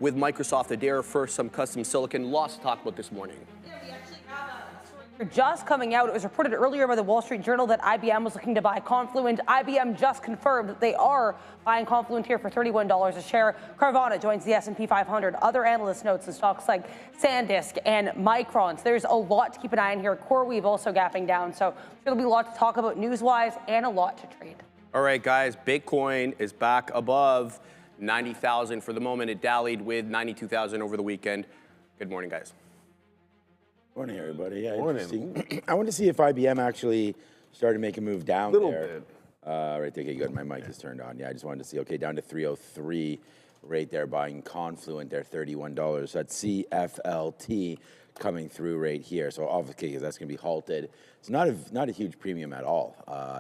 with Microsoft Adair. First, some custom silicon. Lots to talk about this morning. Just coming out, it was reported earlier by the Wall Street Journal that IBM was looking to buy Confluent. IBM just confirmed that they are buying Confluent here for $31 a share. Carvana joins the S&P 500. Other analyst notes in stocks like SanDisk and Micron. So there's a lot to keep an eye on here. CoreWeave also gapping down. So there'll be a lot to talk about news-wise and a lot to trade. All right, guys, Bitcoin is back above 90,000 for the moment. It dallied with 92,000 over the weekend. Good morning, guys. Morning, everybody. Yeah, Morning. I want to see if IBM actually started to make a move down Little there. bit. Right there, okay, good. My mic is turned on. Yeah, I just wanted to see. Okay, down to 303 right there, buying Confluent there, $31. That's CFLT coming through right here. So obviously, because that's going to be halted. It's not a huge premium at all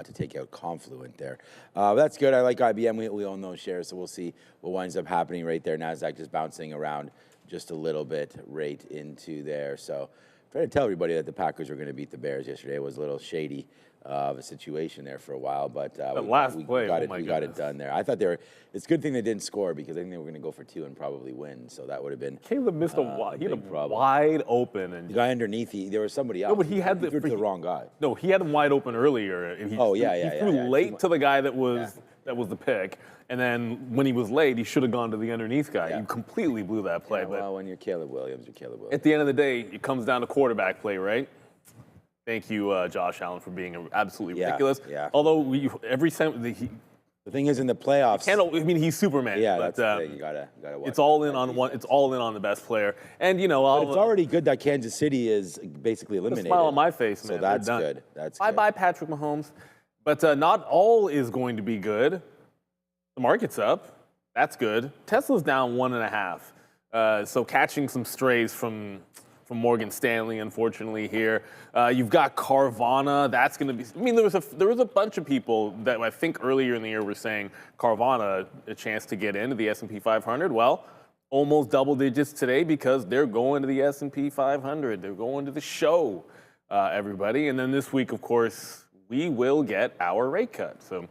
to take out Confluent there. That's good. I like IBM. We own those shares, so we'll see what winds up happening right there. NASDAQ just bouncing around just a little bit right into there. So trying to tell everybody that the Packers were going to beat the Bears yesterday. It was a little shady of a situation there for a while, but we got it done there. I thought it's a good thing they didn't score because I think they were going to go for 2 and probably win. So that would have been. Caleb missed a wide open, and the guy underneath, there was somebody else. No, but he threw to the wrong guy. No, he had him wide open earlier. And he threw late to the guy that was the pick. And then when he was late, he should have gone to the underneath guy. You completely blew that play. Well, when you're Caleb Williams, you're Caleb Williams. At the end of the day, it comes down to quarterback play, right? Thank you, Josh Allen, for being absolutely ridiculous. Yeah. Although the thing is, in the playoffs, he's Superman. Yeah, but, that's the thing. You gotta watch. It's all in on one. It's all in on the best player. And but it's already good that Kansas City is basically eliminated. A smile on my face, man. So that's good. That's good. Bye, Patrick Mahomes. But not all is going to be good. The market's up. That's good. Tesla's down 1.5. So catching some strays from Morgan Stanley, unfortunately, here. You've got Carvana. That's going to be. I mean, there was a bunch of people that I think earlier in the year were saying Carvana a chance to get into the S&P 500. Well, almost double digits today because they're going to the S&P 500. They're going to the show, everybody. And then this week, of course, we will get our rate cut. So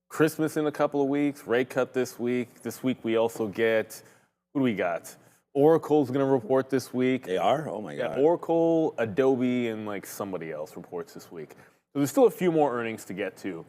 Christmas in a couple of weeks, rate cut this week. This week we also get, who do we got? Oracle's going to report this week. They are? Oh, my God. Oracle, Adobe, and somebody else reports this week. So there's still a few more earnings to get to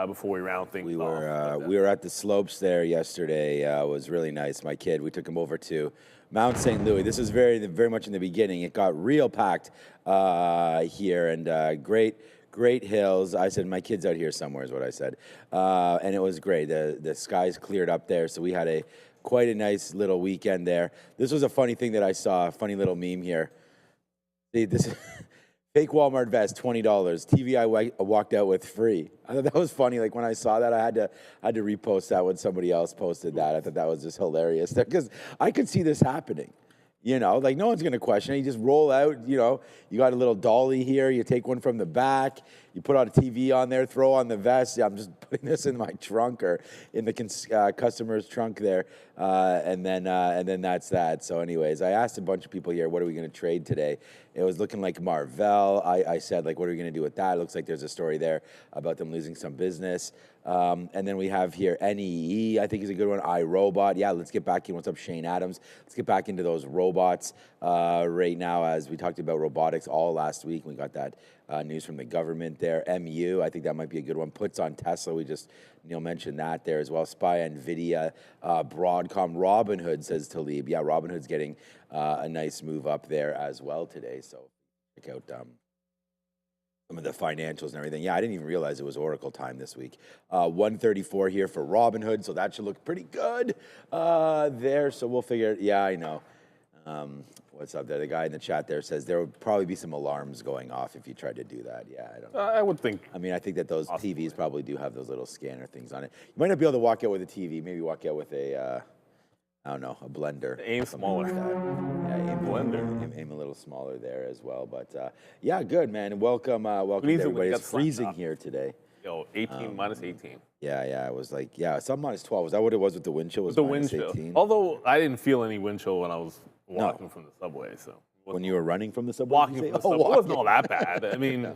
before we round things off. We were at the slopes there yesterday. It was really nice. My kid, we took him over to Mount St. Louis. This is very much in the beginning. It got real packed here, and great hills. I said, my kid's out here somewhere is what I said. And it was great. The skies cleared up there, so we had quite a nice little weekend there. This was a funny thing that I saw, a funny little meme here. See, this is fake Walmart vest, $20. TV I walked out with free. I thought that was funny. Like when I saw that, I had to repost that when somebody else posted that. I thought that was just hilarious because I could see this happening. No one's going to question it. You just roll out, you got a little dolly here. You take one from the back. You put on a TV on there, throw on the vest. Yeah, I'm just putting this in my trunk or in the customer's trunk there. And then that's that. So anyways, I asked a bunch of people here, what are we going to trade today? It was looking like Marvell. I said, what are we going to do with that? It looks like there's a story there about them losing some business. And then we have here NEE, I think is a good one. iRobot. Yeah, let's get back in. What's up, Shane Adams? Let's get back into those robots right now, as we talked about robotics all last week. We got that news from the government there. MU, I think that might be a good one. Puts on Tesla. Neil mentioned that there as well. SPY, NVIDIA, Broadcom, Robinhood, says Talib. Yeah, Robinhood's getting a nice move up there as well today. So check out some of the financials and everything. Yeah, I didn't even realize it was Oracle time this week. 134 here for Robinhood, so that should look pretty good there. So we'll figure it. Yeah, I know. What's up there? The guy in the chat there says there would probably be some alarms going off if you tried to do that. Yeah, I don't know. I would think. I mean, I think that those TVs probably do have those little scanner things on it. You might not be able to walk out with a TV. Maybe walk out with a, I don't know, a blender. Aim smaller. Yeah, aim a little smaller there as well. But yeah, good, man. Welcome everybody. It's freezing here today. 18 minus 18. Yeah, it was some minus 12. Was that what it was with the wind chill? With the wind chill. 18? Although I didn't feel any wind chill when I was walking from the subway. So when you were running from the subway? Walking from the subway. It wasn't all that bad. I mean,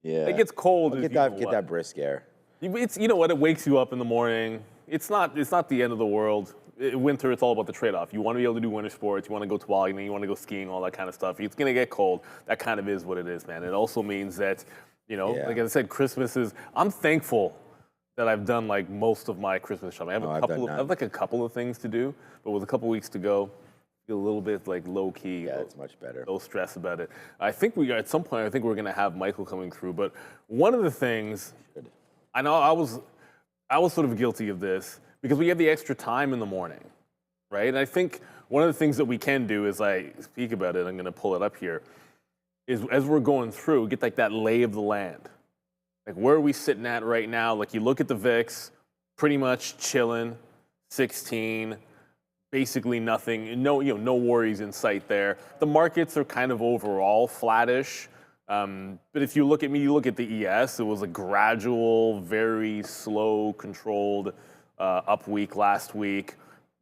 yeah. It gets cold. Get that brisk air. It's, you know what? It wakes you up in the morning. It's not the end of the world. winter, it's all about the trade-off. You want to be able to do winter sports, you want to go tobogganing, you want to go skiing, all that kind of stuff. It's going to get cold. That kind of is what it is, man. It also means that, like I said, Christmas is, I'm thankful that I've done like most of my Christmas shopping. I have like a couple of things to do, but with a couple weeks to go, feel a little bit like low key. Yeah, it's much better. No stress about it. I think at some point, I think we're going to have Michael coming through, but one of the things, I know I was sort of guilty of this, because we have the extra time in the morning, right? And I think one of the things that we can do is speak about it, I'm going to pull it up here, is as we're going through, get like that lay of the land. Like where are we sitting at right now? Like you look at the VIX, pretty much chilling, 16, basically nothing, no worries in sight there. The markets are kind of overall flattish. But if you look at me, you look at the ES, it was a gradual, very slow, controlled up week last week,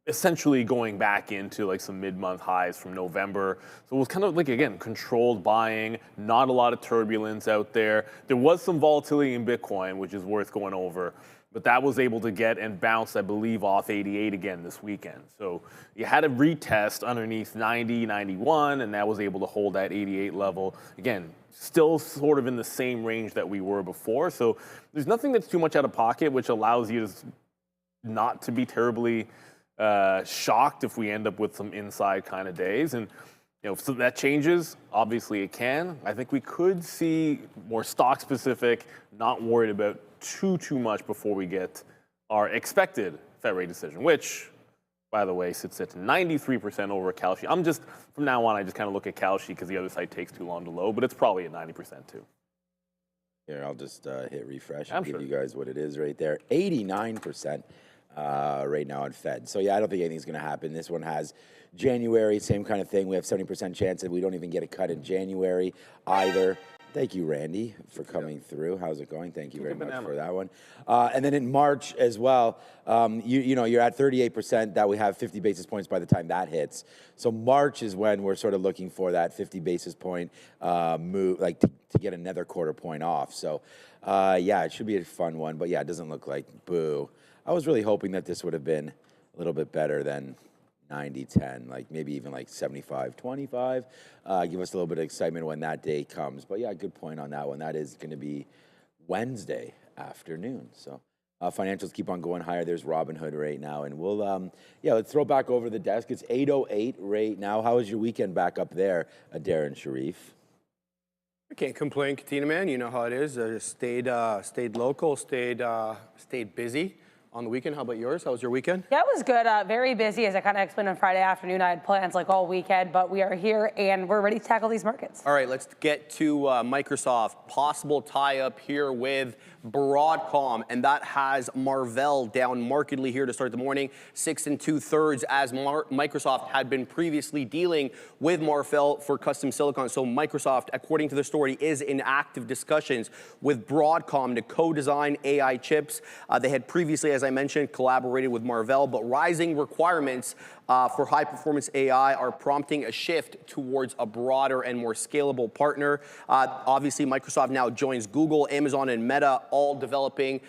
essentially going back into like some mid-month highs from November. So it was kind of like, again, controlled buying, not a lot of turbulence out there. There was some volatility in Bitcoin, which is worth going over, but that was able to get and bounce, I believe, off 88 again this weekend. So you had a retest underneath 90, 91, and that was able to hold that 88 level. Again, still sort of in the same range that we were before. So there's nothing that's too much out of pocket, which allows you to not to be terribly shocked if we end up with some inside kind of days. And if that changes, obviously it can. I think we could see more stock specific, not worried about too much before we get our expected Fed rate decision, which, by the way, sits at 93% over Kalshi. From now on, I just kind of look at Kalshi because the other side takes too long to load, but it's probably at 90% too. Here, I'll just hit refresh and give you guys what it is right there. 89% right now on Fed. So yeah, I don't think anything's going to happen. This one has January, same kind of thing. We have 70% chance that we don't even get a cut in January either. Thank you, Randy, for coming through. How's it going? Thank you very much for that one. And then in March as well, you're at 38% that we have 50 basis points by the time that hits. So March is when we're sort of looking for that 50 basis point move, like to get another quarter point off. So yeah, it should be a fun one. But yeah, it doesn't look like boo. I was really hoping that this would have been a little bit better than 90-10, like maybe even like 75-25. Give us a little bit of excitement when that day comes. But yeah, good point on that one. That is going to be Wednesday afternoon. So financials keep on going higher. There's Robinhood right now. And we'll, let's throw back over the desk. It's 8:08 right now. How was your weekend back up there, Darren Sharif? I can't complain, Katina, man. You know how it is. I just stayed local, stayed busy on the weekend. How about yours? How was your weekend? Yeah, it was good. Very busy, as I kind of explained on Friday afternoon. I had plans like all weekend, but we are here and we're ready to tackle these markets. All right, let's get to Microsoft. Possible tie-up here with Broadcom, and that has Marvell down markedly here to start the morning, 6 2/3, as Microsoft had been previously dealing with Marvell for custom silicon. So Microsoft, according to the story, is in active discussions with Broadcom to co-design AI chips. They had previously, as I mentioned, collaborated with Marvell, but rising requirements for high-performance AI are prompting a shift towards a broader and more scalable partner. Obviously, Microsoft now joins Google, Amazon, and Meta, all developing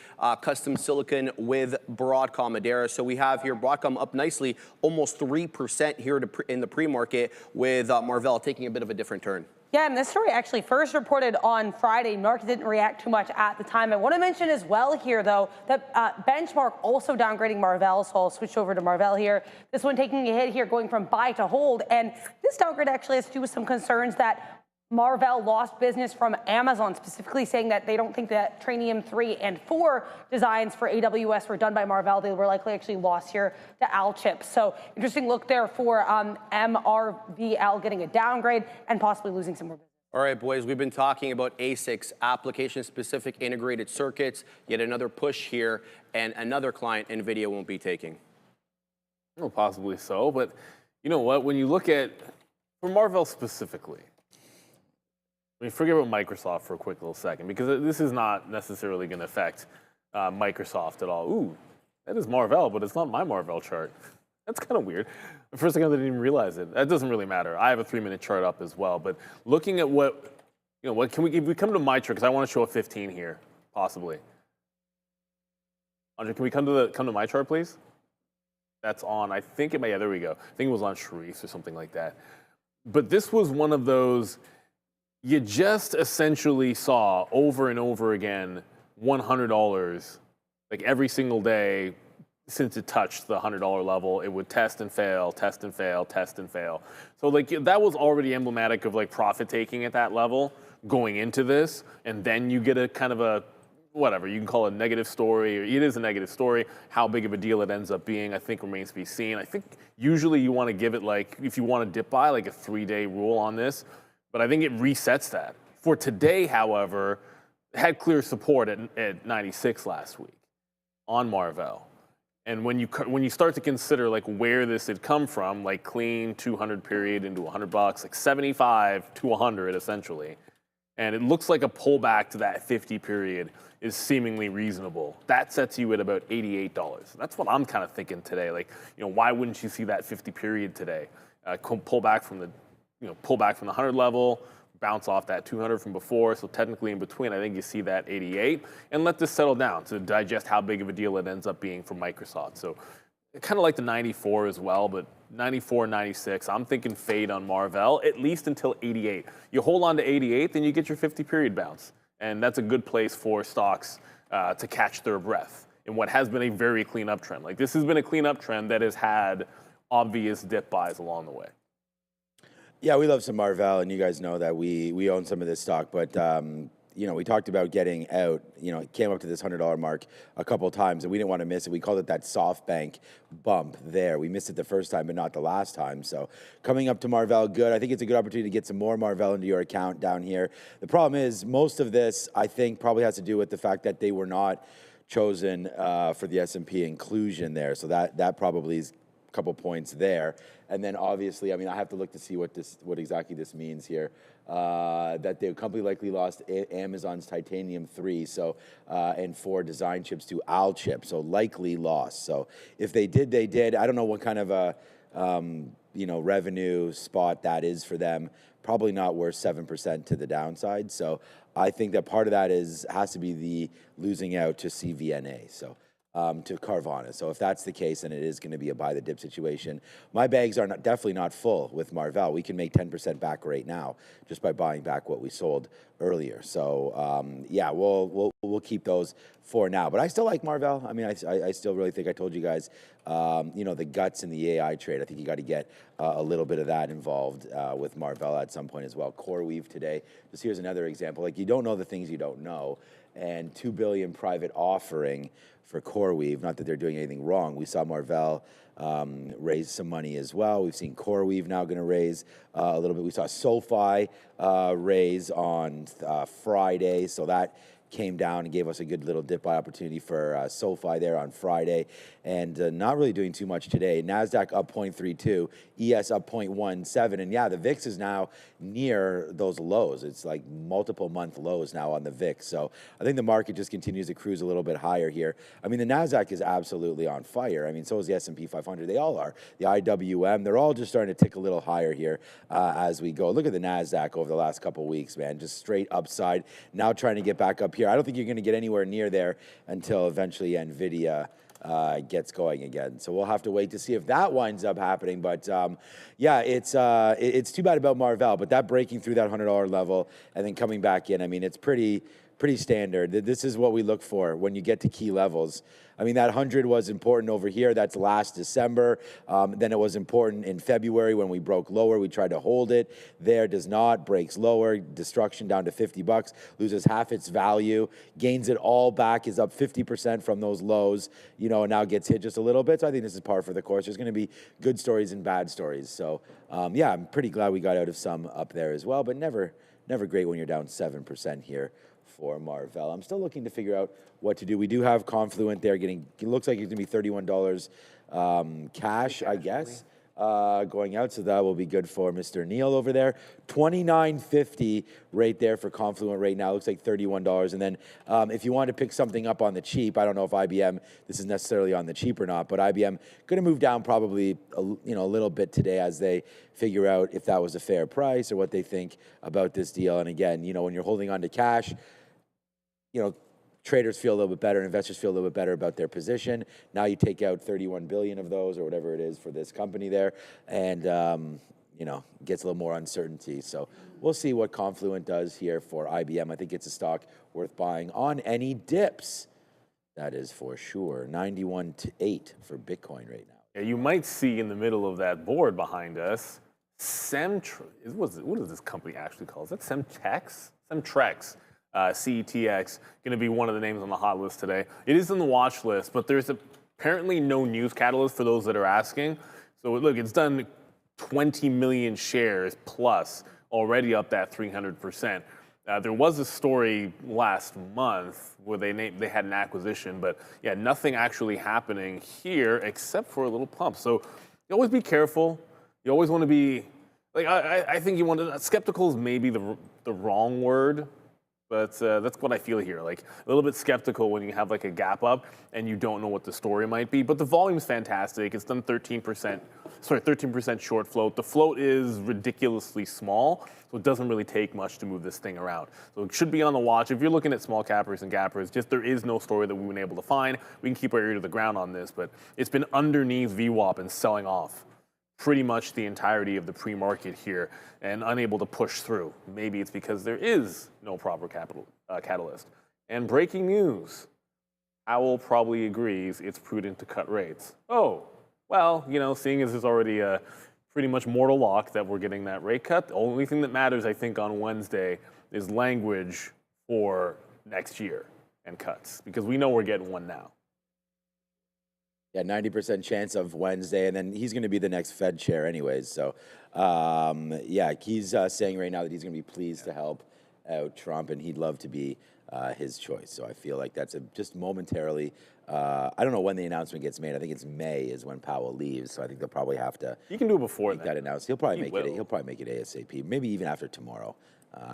custom silicon with Broadcom Adara. So we have here Broadcom up nicely, almost 3% here in the pre-market, with Marvell taking a bit of a different turn. Yeah, and this story actually first reported on Friday. Market didn't react too much at the time. I want to mention as well here, though, that Benchmark also downgrading Marvell, so I'll switch over to Marvell here. This one taking a hit here, going from buy to hold. And this downgrade actually has to do with some concerns that Marvell lost business from Amazon, specifically saying that they don't think that Trainium 3 and 4 designs for AWS were done by Marvell. They were likely actually lost here to Alchip. So interesting look there for MRVL getting a downgrade and possibly losing some more business. All right, boys, we've been talking about ASICs, application-specific integrated circuits, yet another push here, and another client NVIDIA won't be taking. Well, possibly so, but you know what? When you look at, for Marvell specifically, I mean, forget about Microsoft for a quick little second, because this is not necessarily going to affect Microsoft at all. Ooh, that is Marvell, but it's not my Marvell chart. That's kind of weird. The first thing I didn't even realize it. That doesn't really matter. I have a 3-minute chart up as well. But looking at what can we, if we come to my chart, because I want to show a 15 here, possibly. Andre, can we come to my chart, please? that's on, I think it may, yeah, there we go. I think it was on Sharice or something like that. But this was one of those, you just essentially saw over and over again $100, like every single day since it touched the $100 level. It would test and fail, test and fail, test and fail. So like that was already emblematic of like profit taking at that level going into this, and then you get a kind of a, whatever, you can call it a negative story, or it is a negative story. How big of a deal it ends up being, I think, remains to be seen. I think usually you want to give it, like, if you want to dip by, like a 3-day rule on this, but I think it resets that. For today, however, it had clear support at 96 last week on Marvell. And when you start to consider like where this had come from, like clean 200 period into $100, like 75 to 100 essentially, and it looks like a pullback to that 50 period is seemingly reasonable. That sets you at about $88. That's what I'm kind of thinking today. Like, why wouldn't you see that 50 period today? Pull back from the 100 level, bounce off that 200 from before. So technically in between, I think you see that 88, and let this settle down to digest how big of a deal it ends up being for Microsoft. So kind of like the 94 as well, but 94, 96, I'm thinking fade on Marvell, at least until 88. You hold on to 88, then you get your 50 period bounce. And that's a good place for stocks to catch their breath in what has been a very clean up trend. Like this has been a clean up trend that has had obvious dip buys along the way. Yeah, we love some Marvell, and you guys know that we own some of this stock, but we talked about getting out. It came up to this $100 mark a couple of times, and we didn't want to miss it. We called it that SoftBank bump there. We missed it the first time, but not the last time. So coming up to Marvell, good. I think it's a good opportunity to get some more Marvell into your account down here. The problem is most of this, I think, probably has to do with the fact that they were not chosen for the S&P inclusion there. So that probably is a couple points there. And then obviously, I have to look to see what exactly this means here. That the company likely lost Amazon's Titanium 3 and 4 design chips to AAPL chips, so likely lost. So if they did, they did. I don't know what kind of a revenue spot that is for them. Probably not worth 7% to the downside. So I think that part of that has to be the losing out to CVNA. So. To Carvana. So if that's the case, then it is going to be a buy the dip situation. My bags are definitely not full with Marvell. We can make 10% back right now just by buying back what we sold earlier. So yeah, we'll keep those for now. But I still like Marvell. I still really think, I told you guys, the guts in the AI trade. I think you got to get a little bit of that involved with Marvell at some point as well. CoreWeave today. Just here's another example. Like, you don't know the things you don't know. And $2 billion private offering for CoreWeave. Not that they're doing anything wrong. We saw Marvell raise some money as well. We've seen CoreWeave now going to raise a little bit. We saw SoFi raise on Friday, so that came down and gave us a good little dip buy opportunity for SoFi there on Friday, and not really doing too much today. NASDAQ up 0.32, ES up 0.17, and yeah, the VIX is now near those lows. It's like multiple month lows now on the VIX, so I think the market just continues to cruise a little bit higher here. The NASDAQ is absolutely on fire. So is the S&P 500. They all are. The IWM, they're all just starting to tick a little higher here as we go. Look at the NASDAQ over the last couple of weeks, man, just straight upside. Now trying to get back up here. I don't think you're going to get anywhere near there until eventually NVIDIA gets going again. So we'll have to wait to see if that winds up happening. But yeah, it's too bad about Marvell, but that breaking through that $100 level and then coming back in, it's pretty standard. This is what we look for when you get to key levels. That 100 was important over here. That's last December. Then it was important in February when we broke lower. We tried to hold it. There, does not, breaks lower. Destruction down to $50, loses half its value, gains it all back, is up 50% from those lows, and now gets hit just a little bit. So I think this is par for the course. There's going to be good stories and bad stories. So yeah, I'm pretty glad we got out of some up there as well, but never great when you're down 7% here for Marvell. I'm still looking to figure out what to do. We do have Confluent there it looks like it's going to be $31 cash, I guess, going out. So that will be good for Mr. Neil over there. $29.50 right there for Confluent right now. Looks like $31. And then if you want to pick something up on the cheap, I don't know if IBM, this is necessarily on the cheap or not, but IBM going to move down probably a little bit today as they figure out if that was a fair price or what they think about this deal. And again, when you're holding on to cash, traders feel a little bit better, investors feel a little bit better about their position. Now you take out 31 billion of those or whatever it is for this company there, and you know, gets a little more uncertainty. So we'll see what Confluent does here for IBM. I think it's a stock worth buying on any dips. That is for sure. 91 to 8 for Bitcoin right now. Yeah, you might see in the middle of that board behind us, what is this company actually called? Is that Semtex? Semtrex, CETX, going to be one of the names on the hot list today. It is in the watch list, but there's apparently no news catalyst for those that are asking. So look, it's done 20 million shares plus, already up that 300%. There was a story last month where they had an acquisition, but yeah, nothing actually happening here except for a little pump. So you always be careful. You always want to be, like, I think you want to, skeptical is maybe the wrong word, but that's what I feel here. Like a little bit skeptical when you have like a gap up and you don't know what the story might be. But the volume's fantastic. It's done 13% short float. The float is ridiculously small, so it doesn't really take much to move this thing around. So it should be on the watch. If you're looking at small cappers and gappers, just there is no story that we've been able to find. We can keep our ear to the ground on this, but it's been underneath VWAP and selling off pretty much the entirety of the pre-market here and unable to push through. Maybe it's because there is no proper catalyst. And breaking news, Powell probably agrees it's prudent to cut rates. Oh, well, you know, seeing as there's already a pretty much mortal lock that we're getting that rate cut, the only thing that matters, I think, on Wednesday is language for next year and cuts, because we know we're getting one now. Yeah, 90% chance of Wednesday, and then he's going to be the next Fed chair anyways. So, yeah, he's saying right now that he's going to be pleased to help out Trump, and he'd love to be his choice. So I feel like that's just momentarily. I don't know when the announcement gets made. I think it's May is when Powell leaves. So I think they'll probably have to. You can do it before that announced. He'll probably make it. He'll probably make it ASAP. Maybe even after tomorrow.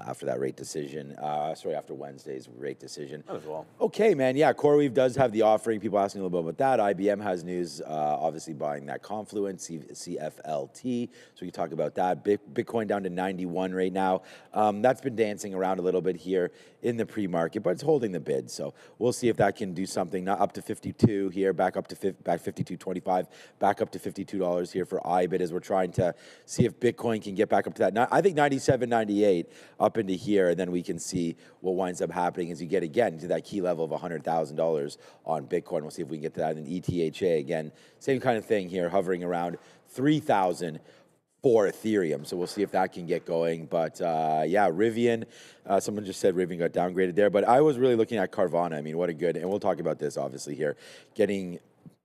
After that rate decision, after Wednesday's rate decision. Might as well. Okay, man. Yeah, CoreWeave does have the offering. People asking a little bit about that. IBM has news, obviously buying that Confluent, CFLT. So we can talk about that. Bitcoin down to 91 right now. That's been dancing around a little bit here in the pre-market, but it's holding the bid. So we'll see if that can do something. Not up to 52 here, back up to 52.25, back up to $52 here for IBIT as we're trying to see if Bitcoin can get back up to that. Now, I think 97, 98. Up into here, and then we can see what winds up happening as you get again to that key level of $100,000 on Bitcoin. We'll see if we can get to that. And ETHA again, same kind of thing here, hovering around 3,000 for Ethereum. So we'll see if that can get going. But yeah, Rivian. Someone just said Rivian got downgraded there, but I was really looking at Carvana. I mean, what a good, and we'll talk about this obviously here, getting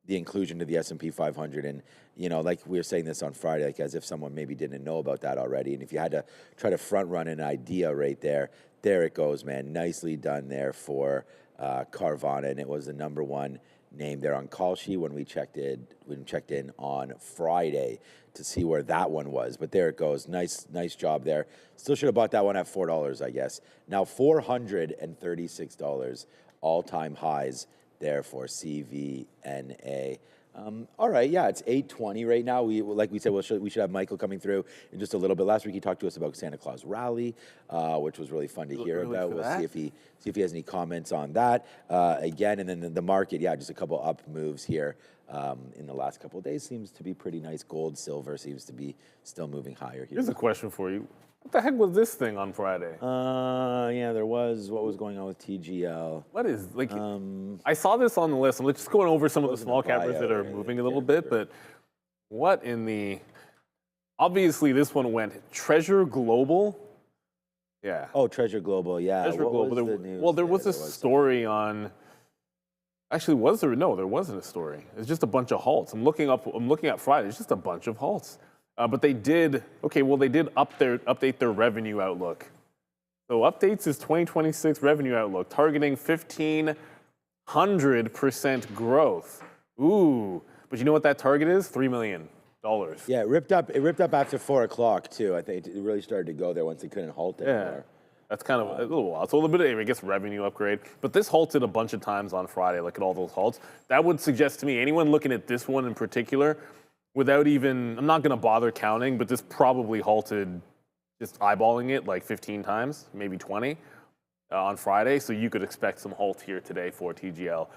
the inclusion to the S&P 500. And, you know, like we were saying this on Friday, like as if someone maybe didn't know about that already. And if you had to try to front run an idea right there, there it goes, man. Nicely done there for Carvana. And it was the number one name there on call sheet when we checked in on Friday to see where that one was. But there it goes. Nice job there. Still should have bought that one at $4, I guess. Now $436, all-time highs there for CVNA. All right, yeah, it's 8:20 right now. Like we said, we should have Michael coming through in just a little bit. Last week he talked to us about Santa Claus Rally, which was really fun to hear about. We'll see if he has any comments on that again. And then the market, yeah, just a couple up moves here in the last couple of days. Seems to be pretty nice. Gold, silver seems to be still moving higher here. Here's a question for you. What the heck was this thing on Friday? Yeah, there was. What was going on with TGL? What is, like, I saw this on the list. I'm just going over some of the small cappers that are moving a little bit, but what in the, obviously this one went Treasure Global. Yeah. Oh, Treasure Global, yeah. Treasure Global. Well, there was a story on, actually, was there? No, there wasn't a story. It's just a bunch of halts. I'm looking at Friday. It's just a bunch of halts. But they did update their revenue outlook. So updates is 2026 revenue outlook, targeting 1,500% growth. Ooh, but you know what that target is? $3 million. Yeah, it ripped up after 4 o'clock too. I think it really started to go there once they couldn't halt it anymore. That's kind of a little wild. So a little bit of, I guess, revenue upgrade. But this halted a bunch of times on Friday. Look at all those halts. That would suggest to me, anyone looking at this one in particular, without even, I'm not going to bother counting, but this probably halted, just eyeballing it like 15 times, maybe 20. on Friday, so you could expect some halt here today for TGL.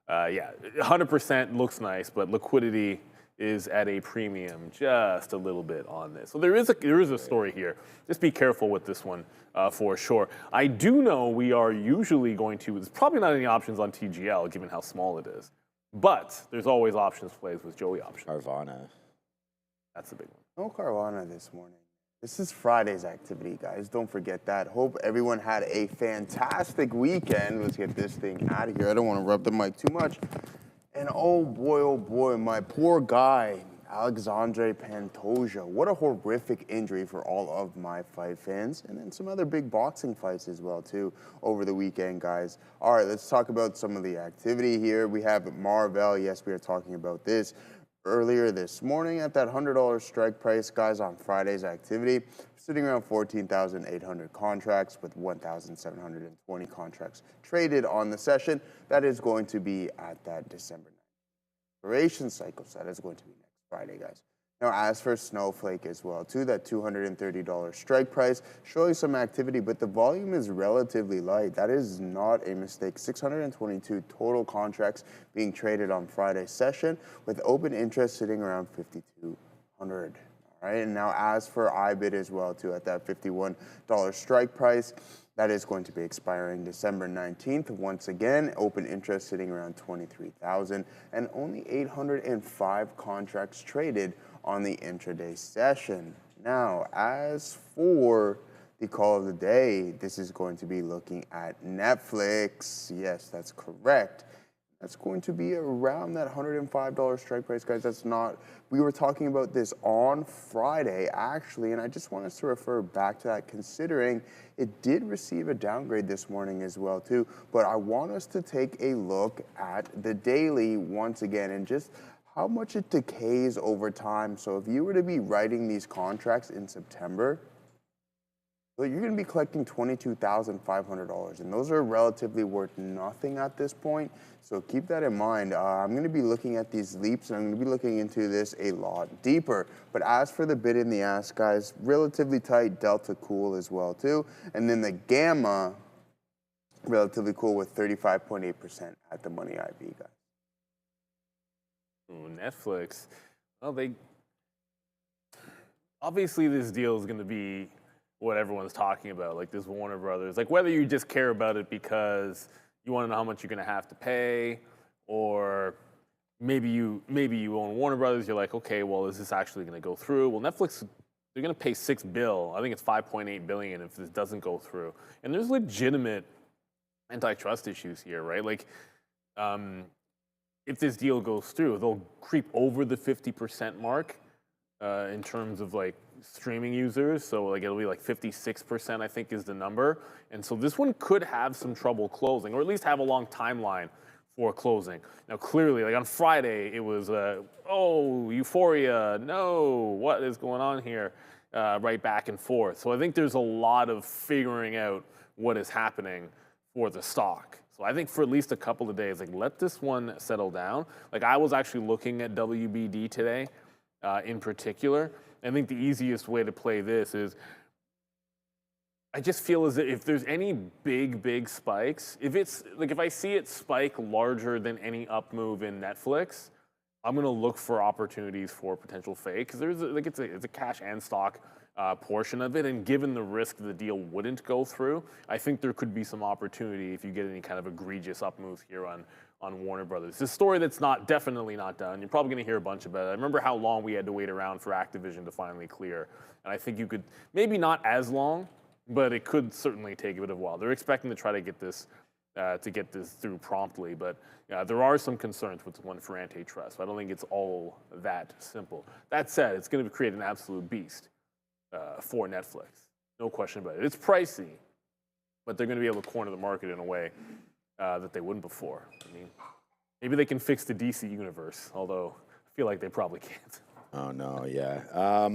Yeah, 100% looks nice, but liquidity is at a premium just a little bit on this. So there is a story here. Just be careful with this one for sure. I do know we are usually going to, there's probably not any options on TGL given how small it is, but there's always options plays with Joey options. Carvana. That's the big one. No Carvana this morning. This is Friday's activity, guys. Don't forget that. Hope everyone had a fantastic weekend. Let's get this thing out of here. I don't want to rub the mic too much. And oh boy, my poor guy, Alexandre Pantoja. What a horrific injury for all of my fight fans. And then some other big boxing fights as well, too, over the weekend, guys. All right, let's talk about some of the activity here. We have Marvell. Yes, we are talking about this earlier this morning at that $100 strike price, guys, on Friday's activity, sitting around 14,800 contracts with 1,720 contracts traded on the session. That is going to be at that December 9th expiration cycle. So that is going to be next Friday, guys. Now, as for Snowflake as well, too, that $230 strike price, showing some activity, but the volume is relatively light. That is not a mistake. 622 total contracts being traded on Friday's session, with open interest sitting around 5,200. All right, and now as for IBIT as well, too, at that $51 strike price, that is going to be expiring December 19th. Once again, open interest sitting around 23,000 and only 805 contracts traded on the intraday session. Now, as for the call of the day, this is going to be looking at Netflix. Yes, that's correct. That's going to be around that $105 strike price, guys. That's not, we were talking about this on Friday, actually, and I just want us to refer back to that, considering it did receive a downgrade this morning as well, too. But I want us to take a look at the daily once again and just how much it decays over time. So if you were to be writing these contracts in September, well, you're going to be collecting $22,500, and those are relatively worth nothing at this point. So keep that in mind. I'm going to be looking at these leaps, and I'm going to be looking into this a lot deeper. But as for the bid in the ask, guys, relatively tight, delta cool as well too, and then the gamma, relatively cool with 35.8% at the money IB, guys. Ooh, Netflix. Well, obviously this deal is going to be what everyone's talking about, like this Warner Brothers. Like whether you just care about it because you want to know how much you're going to have to pay, or maybe you own Warner Brothers, you're like, okay, well, is this actually going to go through? Well, Netflix, they're going to pay $6 billion. I think it's $5.8 billion if this doesn't go through. And there's legitimate antitrust issues here, right? Like, if this deal goes through, they'll creep over the 50% mark in terms of like streaming users. So like it'll be like 56%, I think, is the number. And so this one could have some trouble closing, or at least have a long timeline for closing. Now, clearly, like on Friday, it was, oh, euphoria, no, what is going on here? Right back and forth. So I think there's a lot of figuring out what is happening for the stock. So I think for at least a couple of days, like let this one settle down. Like I was actually looking at WBD today in particular. I think the easiest way to play this is, I just feel as if there's any big spikes, if it's like, if I see it spike larger than any up move in Netflix, I'm gonna look for opportunities for potential fake, because there's like it's a cash and stock portion of it, and given the risk the deal wouldn't go through, I think there could be some opportunity if you get any kind of egregious up moves here on Warner Brothers. It's a story that's definitely not done. You're probably going to hear a bunch about it. I remember how long we had to wait around for Activision to finally clear, and I think you could, maybe not as long, but it could certainly take a bit of a while. They're expecting to try to get this through promptly, but there are some concerns with one for antitrust. So I don't think it's all that simple. That said, it's going to create an absolute beast for Netflix. No question about it. It's pricey, but they're going to be able to corner the market in a way that they wouldn't before. I mean, maybe they can fix the DC universe, although I feel like they probably can't. Oh, no, yeah.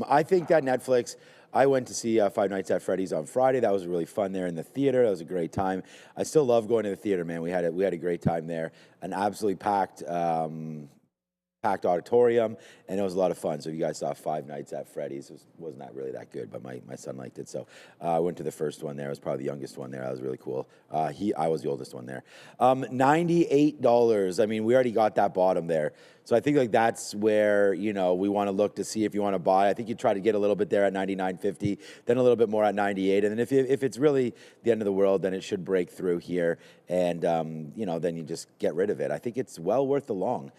I think that Netflix, I went to see Five Nights at Freddy's on Friday. That was really fun there in the theater. That was a great time. I still love going to the theater, man. We had a great time there. An absolutely packed packed auditorium, and it was a lot of fun. So if you guys saw Five Nights at Freddy's, it wasn't that really that good, but my son liked it. So I went to the first one there. I was probably the youngest one there. That was really cool. I was the oldest one there. $98. I mean, we already got that bottom there. So I think like that's where, you know, we want to look to see if you want to buy. I think you try to get a little bit there at $99.50, then a little bit more at $98. And then if it's really the end of the world, then it should break through here. And, you know, then you just get rid of it. I think it's well worth the long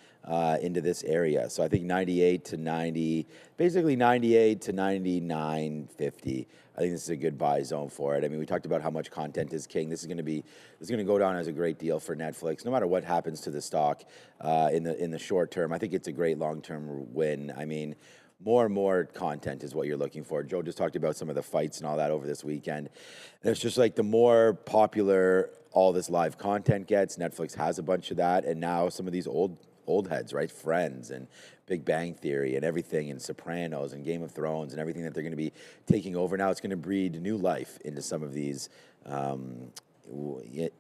into this area. So I think 98 to 90, basically 98 to 99.50. I think this is a good buy zone for it. I mean, we talked about how much content is king. This is going to go down as a great deal for Netflix, no matter what happens to the stock in the short term. I think it's a great long-term win. I mean, more and more content is what you're looking for. Joe just talked about some of the fights and all that over this weekend. And it's just like the more popular all this live content gets, Netflix has a bunch of that, and now some of these old heads, right? Friends and Big Bang Theory and everything, and Sopranos and Game of Thrones and everything that they're going to be taking over now. It's going to breed new life into some of these,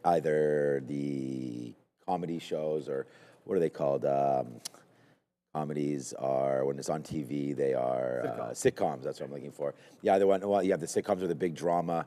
either the comedy shows or what are they called? Comedies are, when it's on TV, they are sitcoms. That's what I'm looking for. Yeah, you have the sitcoms or the big drama,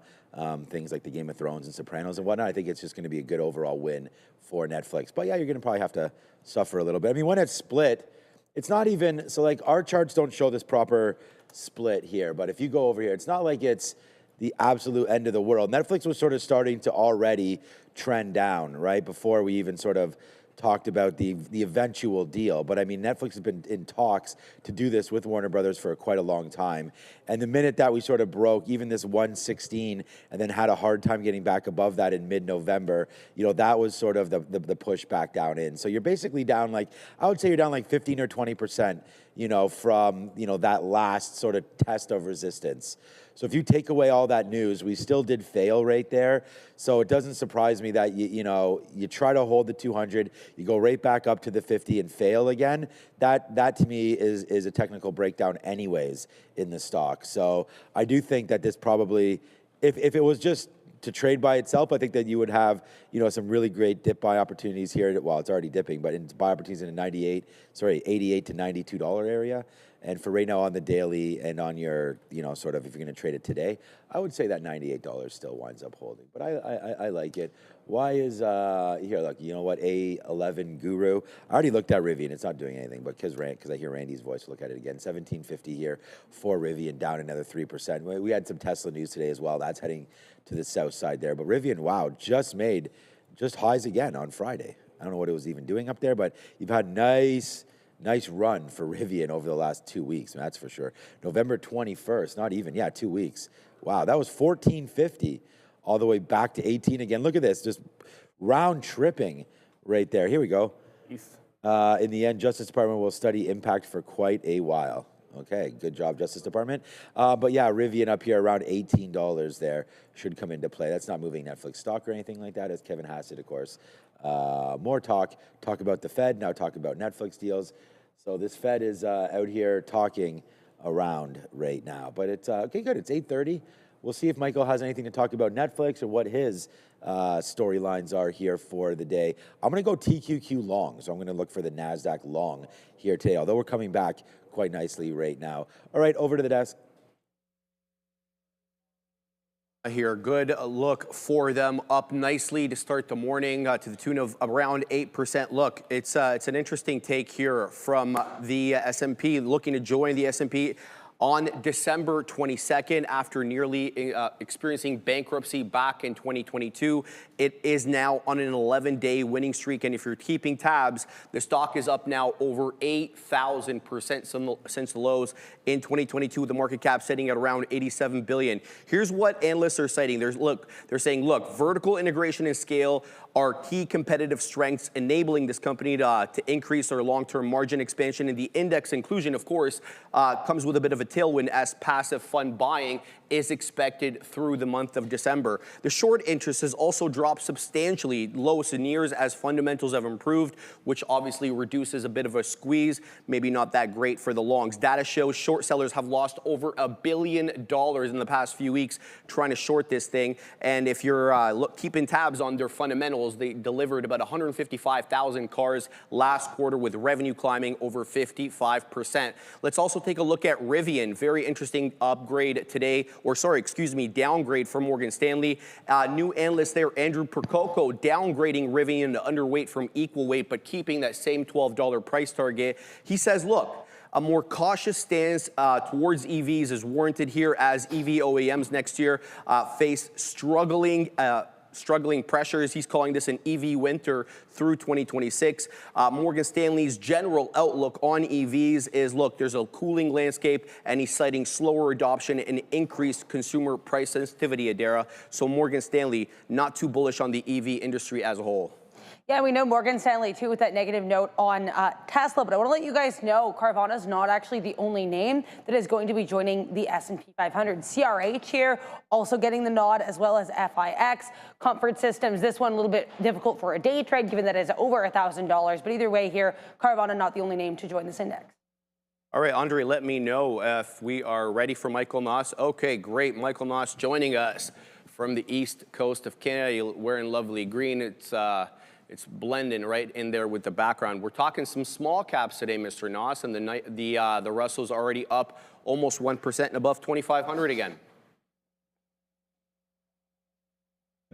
things like the Game of Thrones and Sopranos and whatnot. I think it's just going to be a good overall win for Netflix. But yeah, you're going to probably have to suffer a little bit. I mean, when it's split, it's not even, so like our charts don't show this proper split here, but if you go over here, it's not like it's the absolute end of the world. Netflix was sort of starting to already trend down, right? Before we even sort of talked about the eventual deal. But I mean, Netflix has been in talks to do this with Warner Brothers for quite a long time. And the minute that we sort of broke even this 116 and then had a hard time getting back above that in mid-November, you know, that was sort of the push back down in. So you're basically down like, I would say you're down like 15 or 20%, you know, from, you know, that last sort of test of resistance. So if you take away all that news, we still did fail right there. So it doesn't surprise me that, you know, you try to hold the 200, you go right back up to the 50 and fail again. That to me is a technical breakdown anyways in the stock. So I do think that this probably, if it was just to trade by itself, I think that you would have, you know, some really great dip buy opportunities here. Well, it's already dipping, but in buy opportunities in a 88 to $92 area. And for right now on the daily and on your, you know, sort of if you're going to trade it today, I would say that $98 still winds up holding. But I like it. Why is, here, look, you know what, A11 Guru. I already looked at Rivian. It's not doing anything, but because I hear Randy's voice, look at it again. 1750 here for Rivian, down another 3%. We had some Tesla news today as well. That's heading to the south side there. But Rivian, wow, just made highs again on Friday. I don't know what it was even doing up there, but you've had nice run for Rivian over the last 2 weeks, that's for sure. November 21st, not even, 2 weeks. Wow, that was 1450 all the way back to 18 again. Look at this, just round tripping right there. Here we go. In the end, Justice Department will study impact for quite a while. Okay, good job, Justice Department. But yeah, Rivian up here around $18 there should come into play. That's not moving Netflix stock or anything like that, as Kevin Hassett, of course. More talk about the Fed, now talk about Netflix deals. So this Fed is out here talking around right now. But it's, okay, good, it's 8:30. We'll see if Michael has anything to talk about Netflix or what his storylines are here for the day. I'm going to go TQQ long, so I'm going to look for the NASDAQ long here today, although we're coming back quite nicely right now. All right, over to the desk. Here, good look for them, up nicely to start the morning to the tune of around 8%. Look, it's an interesting take here from the S&P, looking to join the S&P on December 22nd after nearly experiencing bankruptcy back in 2022. It is now on an 11-day winning streak, and if you're keeping tabs, the stock is up now over 8,000% since the lows in 2022, the market cap sitting at around 87 billion. Here's what analysts are citing. They're saying, look, vertical integration and scale are key competitive strengths enabling this company to increase their long-term margin expansion, and the index inclusion, of course, comes with a bit of a tailwind as passive fund buying is expected through the month of December. The short interest has also dropped substantially, lowest in years, as fundamentals have improved, which obviously reduces a bit of a squeeze, maybe not that great for the longs. Data shows short sellers have lost over $1 billion in the past few weeks trying to short this thing. And if you're keeping tabs on their fundamentals, they delivered about 155,000 cars last quarter with revenue climbing over 55%. Let's also take a look at Rivian. Very interesting upgrade today. Downgrade from Morgan Stanley. New analyst there, Andrew Percoco, downgrading Rivian to underweight from equal weight, but keeping that same $12 price target. He says, look, a more cautious stance towards EVs is warranted here as EV OEMs next year face struggling pressures. He's calling this an EV winter through 2026. Morgan Stanley's general outlook on EVs is, look, there's a cooling landscape, and he's citing slower adoption and increased consumer price sensitivity, Adara. So Morgan Stanley not too bullish on the EV industry as a whole. Yeah, we know Morgan Stanley, too, with that negative note on Tesla. But I want to let you guys know Carvana is not actually the only name that is going to be joining the S&P 500. CRH here also getting the nod, as well as FIX. Comfort Systems, this one a little bit difficult for a day trade, given that it's over $1,000. But either way here, Carvana not the only name to join this index. All right, Andre, let me know if we are ready for Michael Noss. Okay, great. Michael Noss joining us from the east coast of Canada. You're wearing lovely green. It's blending right in there with the background. We're talking some small caps today, Mr. Noss, and the Russell's already up almost 1% and above 2,500 again.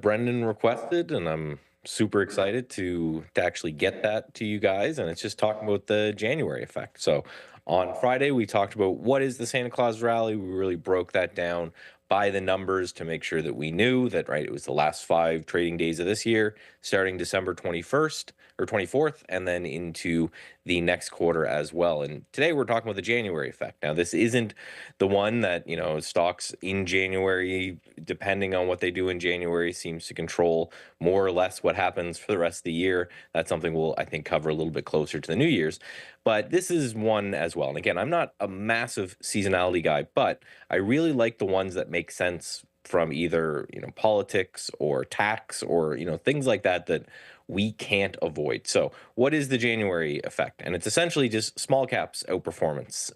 Brendan requested, and I'm super excited to actually get that to you guys, and it's just talking about the January effect. So on Friday, we talked about what is the Santa Claus rally. We really broke that down by the numbers to make sure that we knew that, right, it was the last 5 trading days of this year, starting December 21st or 24th, and then into the next quarter as well. And today we're talking about the January effect. Now, this isn't the one that, you know, stocks in January, depending on what they do in January, seems to control more or less what happens for the rest of the year. That's something we'll, I think, cover a little bit closer to the New Year's. But this is one as well. And again, I'm not a massive seasonality guy, but I really like the ones that make sense from either, you know, politics or tax or, you know, things like that that we can't avoid. So what is the January effect? And it's essentially just small caps outperformance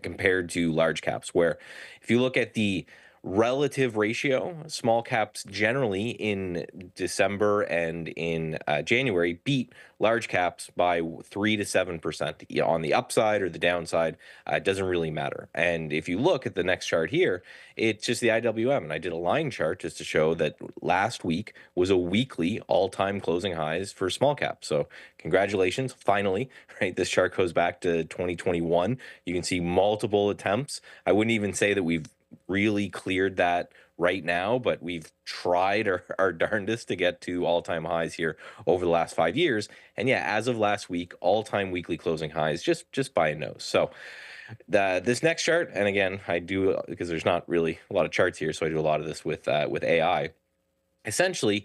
compared to large caps, where if you look at the relative ratio, small caps generally in December and in January beat large caps by 3 to 7%. On the upside or the downside, it doesn't really matter. And if you look at the next chart here, it's just the IWM. And I did a line chart just to show that last week was a weekly all-time closing highs for small caps. So congratulations, finally, right? This chart goes back to 2021. You can see multiple attempts. I wouldn't even say that we've really cleared that right now, but we've tried our darndest to get to all-time highs here over the last 5 years. And yeah, as of last week, all-time weekly closing highs just by a nose. So this next chart, and again, I do, because there's not really a lot of charts here, so I do a lot of this with AI. Essentially,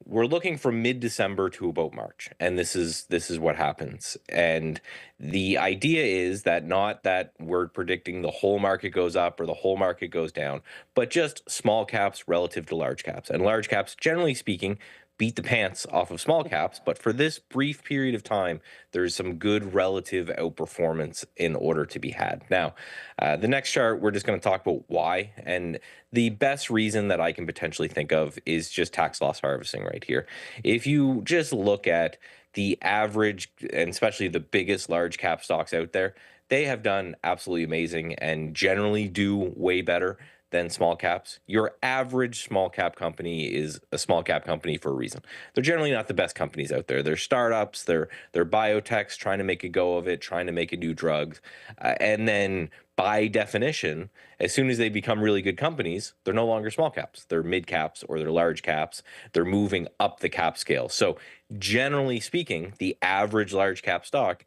we're looking from mid-December to about March, and this is what happens. And the idea is that not that we're predicting the whole market goes up or the whole market goes down, but just small caps relative to large caps. And large caps, generally speaking, beat the pants off of small caps, but for this brief period of time, there's some good relative outperformance in order to be had. Now, the next chart, we're just going to talk about why, and the best reason that I can potentially think of is just tax loss harvesting right here. If you just look at the average, and especially the biggest large cap stocks out there, they have done absolutely amazing and generally do way better than small caps. Your average small cap company is a small cap company for a reason. They're generally not the best companies out there. They're startups, they're biotechs trying to make a go of it, trying to make a new drug. And then by definition, as soon as they become really good companies, they're no longer small caps. They're mid caps or they're large caps. They're moving up the cap scale. So generally speaking, the average large cap stock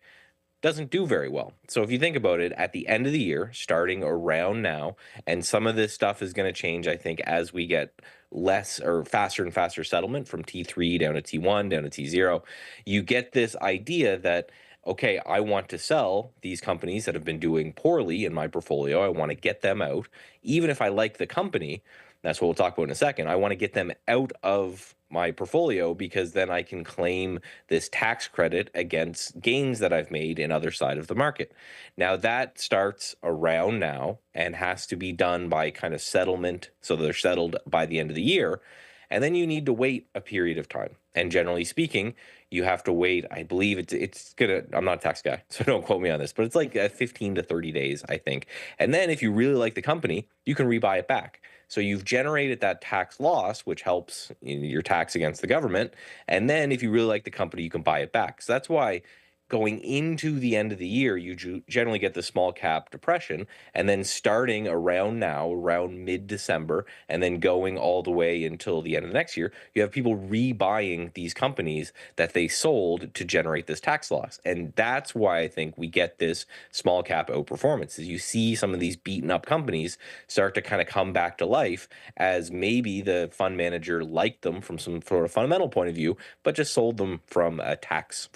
doesn't do very well. So if you think about it, at the end of the year, starting around now, and some of this stuff is going to change, I think, as we get less or faster and faster settlement from T3 down to T1, down to T0, you get this idea that okay, I want to sell these companies that have been doing poorly in my portfolio. I want to get them out. Even if I like the company, that's what we'll talk about in a second. I want to get them out of my portfolio because then I can claim this tax credit against gains that I've made in other side of the market. Now that starts around now and has to be done by kind of settlement, so they're settled by the end of the year. And then you need to wait a period of time. And generally speaking, you have to wait. I believe it's gonna. I'm not a tax guy, so don't quote me on this, but it's like 15 to 30 days, I think. And then if you really like the company, you can rebuy it back. So you've generated that tax loss, which helps in your tax against the government. And then if you really like the company, you can buy it back. So that's why going into the end of the year, you generally get the small cap depression. And then starting around now, around mid-December, and then going all the way until the end of the next year, you have people rebuying these companies that they sold to generate this tax loss. And that's why I think we get this small cap outperformance, is you see some of these beaten up companies start to kind of come back to life as maybe the fund manager liked them from some sort of fundamental point of view, but just sold them from a tax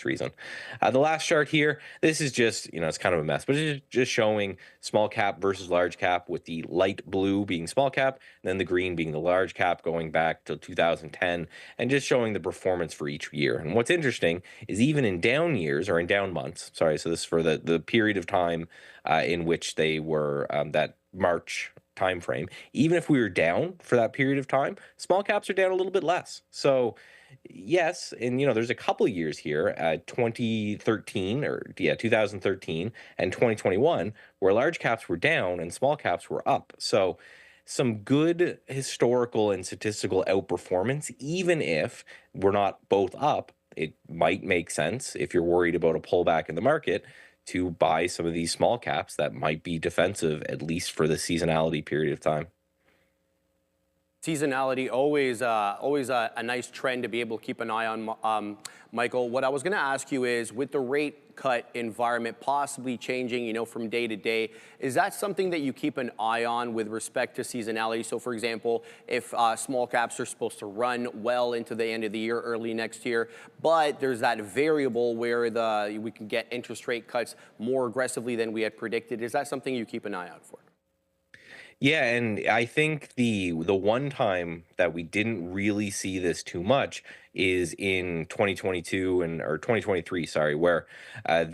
reason. The last chart here, this is just, it's kind of a mess, but it's just showing small cap versus large cap, with the light blue being small cap, and then the green being the large cap going back to 2010, and just showing the performance for each year. And what's interesting is even in down years, or in down months, sorry, so this is for the period of time in which they were that March time frame, even if we were down for that period of time, small caps are down a little bit less. So yes, and there's a couple of years here, 2013 and 2021, where large caps were down and small caps were up. So some good historical and statistical outperformance, even if we're not both up. It might make sense, if you're worried about a pullback in the market, to buy some of these small caps that might be defensive, at least for the seasonality period of time. Seasonality, always a nice trend to be able to keep an eye on, Michael. What I was going to ask you is, with the rate cut environment possibly changing, from day to day, is that something that you keep an eye on with respect to seasonality? So, for example, if small caps are supposed to run well into the end of the year, early next year, but there's that variable where we can get interest rate cuts more aggressively than we had predicted, is that something you keep an eye out for? Yeah, and I think the one time that we didn't really see this too much is in 2022 or 2023, sorry, where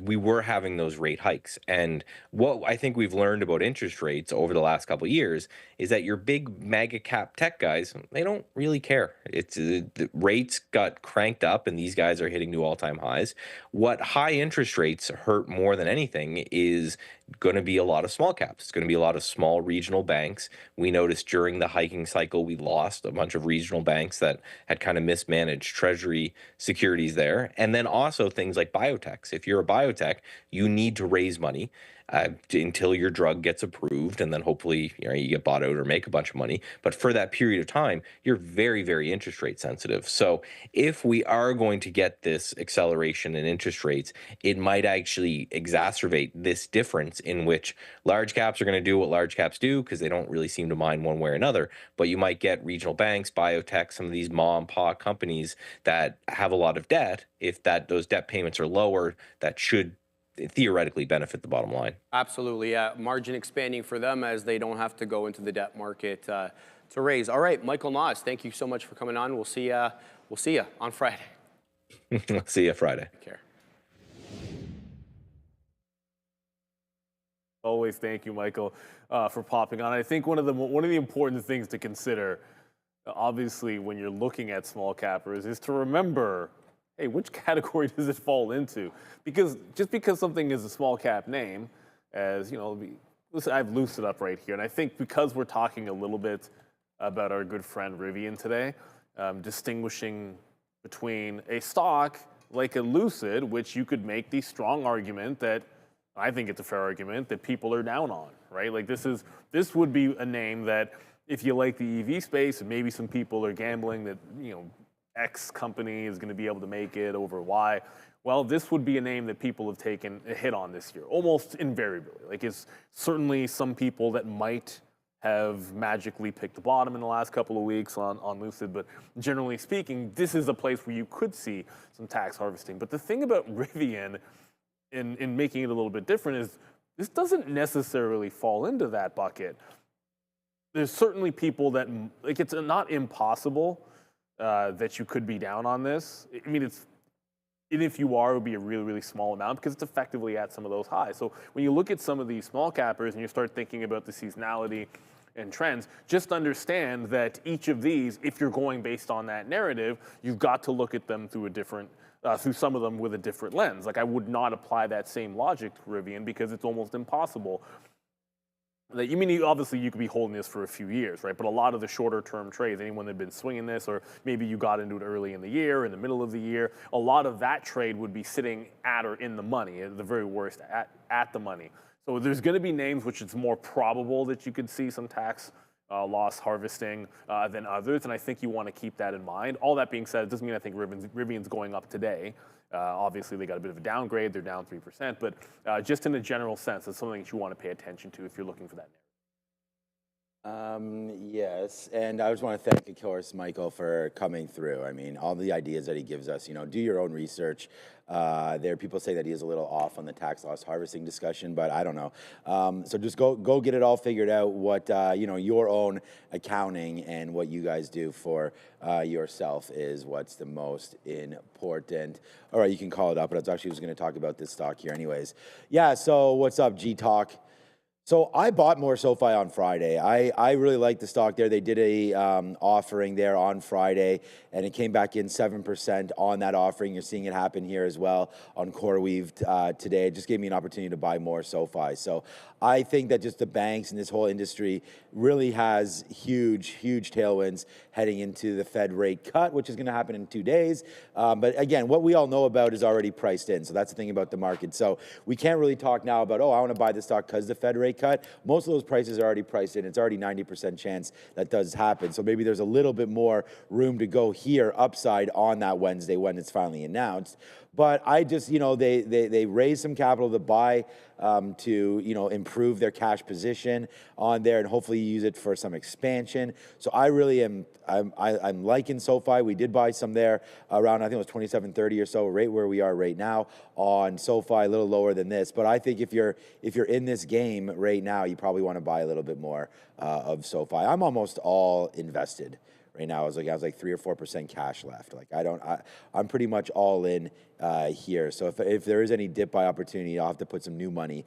we were having those rate hikes. And what I think we've learned about interest rates over the last couple of years is that your big mega cap tech guys, they don't really care. It's the rates got cranked up and these guys are hitting new all-time highs. What high interest rates hurt more than anything is going to be a lot of small caps. It's going to be a lot of small regional banks. We noticed during the hiking cycle, we lost a bunch of regional banks that had kind of mismanaged treasury securities there. And then also things like biotechs. If you're a biotech, you need to raise money until your drug gets approved, and then hopefully you get bought out or make a bunch of money. But for that period of time, you're very, very interest rate sensitive. So if we are going to get this acceleration in interest rates, it might actually exacerbate this difference in which large caps are going to do what large caps do, because they don't really seem to mind one way or another. But you might get regional banks, biotech, some of these mom and pop companies that have a lot of debt. If those debt payments are lower, that should theoretically benefit the bottom line. Absolutely, yeah. Margin expanding for them as they don't have to go into the debt market to raise. All right, Michael Nas, thank you so much for coming on. We'll see you on Friday. See you Friday. Take care. Always thank you, Michael, for popping on. I think one of the important things to consider, obviously, when you're looking at small cappers, is to remember, hey, which category does it fall into? Because just because something is a small cap name, as listen, I've loosed it up right here, and I think because we're talking a little bit about our good friend Rivian today, distinguishing between a stock like a Lucid, which you could make the strong argument that, I think it's a fair argument, that people are down on, right? Like this would be a name that, if you like the EV space, and maybe some people are gambling that, X company is going to be able to make it over Y. Well, this would be a name that people have taken a hit on this year, almost invariably. Like, it's certainly some people that might have magically picked the bottom in the last couple of weeks on Lucid, but generally speaking, this is a place where you could see some tax harvesting. But the thing about Rivian in making it a little bit different is this doesn't necessarily fall into that bucket. There's certainly people that, like, it's not impossible that you could be down on this. I mean, and if you are, it would be a really, really small amount because it's effectively at some of those highs. So when you look at some of these small cappers and you start thinking about the seasonality and trends, just understand that each of these, if you're going based on that narrative, you've got to look at them through a different, through some of them with a different lens. Like, I would not apply that same logic to Rivian because it's almost impossible. Like, you mean, obviously you could be holding this for a few years, right? But a lot of the shorter term trades, anyone that had been swinging this, or maybe you got into it early in the year, in the middle of the year, a lot of that trade would be sitting at or in the money, at the very worst, at the money. So there's going to be names which it's more probable that you could see some tax loss harvesting than others, and I think you want to keep that in mind. All that being said, it doesn't mean I think Rivian's going up today. Obviously, they got a bit of a downgrade. They're down 3%, but just in a general sense, it's something that you want to pay attention to if you're looking for that narrative. Yes, and I just want to thank, of course, Michael for coming through. I mean, all the ideas that he gives us, do your own research. There are people say that he is a little off on the tax loss harvesting discussion, but I don't know. So just go get it all figured out, what, your own accounting and what you guys do for yourself is what's the most important. All right, you can call it up, but I was actually going to talk about this stock here anyways. Yeah, so what's up, G-Talk? So I bought more SoFi on Friday. I really like the stock there. They did a offering there on Friday, and it came back in 7% on that offering. You're seeing it happen here as well on CoreWeave today. It just gave me an opportunity to buy more SoFi. So I think that just the banks and this whole industry really has huge tailwinds heading into the Fed rate cut, which is going to happen in 2 days. But again, what we all know about is already priced in. So that's the thing about the market. So we can't really talk now about, I want to buy this stock because the Fed rate cut. Most of those prices are already priced in. It's already 90% chance that does happen. So maybe there's a little bit more room to go here upside on that Wednesday when it's finally announced. But I just, they raised some capital to buy, to, improve their cash position on there and hopefully use it for some expansion. So I really I'm liking SoFi. We did buy some there around, I think it was 27.30 or so, right where we are right now on SoFi, a little lower than this. But I think if you're in this game right now, you probably want to buy a little bit more of SoFi. I'm almost all invested. Right now, I was like 3 or 4% cash left. Like I'm pretty much all in here. So if there is any dip by opportunity, I'll have to put some new money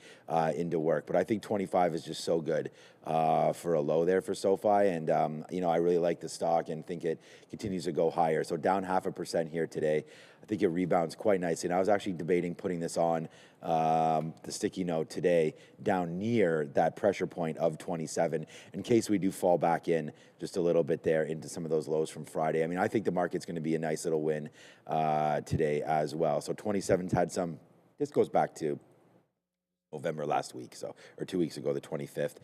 into work. But I think 25 is just so good for a low there for SoFi, and I really like the stock and think it continues to go higher. So down 0.5% here today. I think it rebounds quite nicely. And I was actually debating putting this on the sticky note today down near that pressure point of 27 in case we do fall back in just a little bit there into some of those lows from Friday. I mean, I think the market's going to be a nice little win today as well. So 27's had some, this goes back to November last week, or 2 weeks ago, the 25th,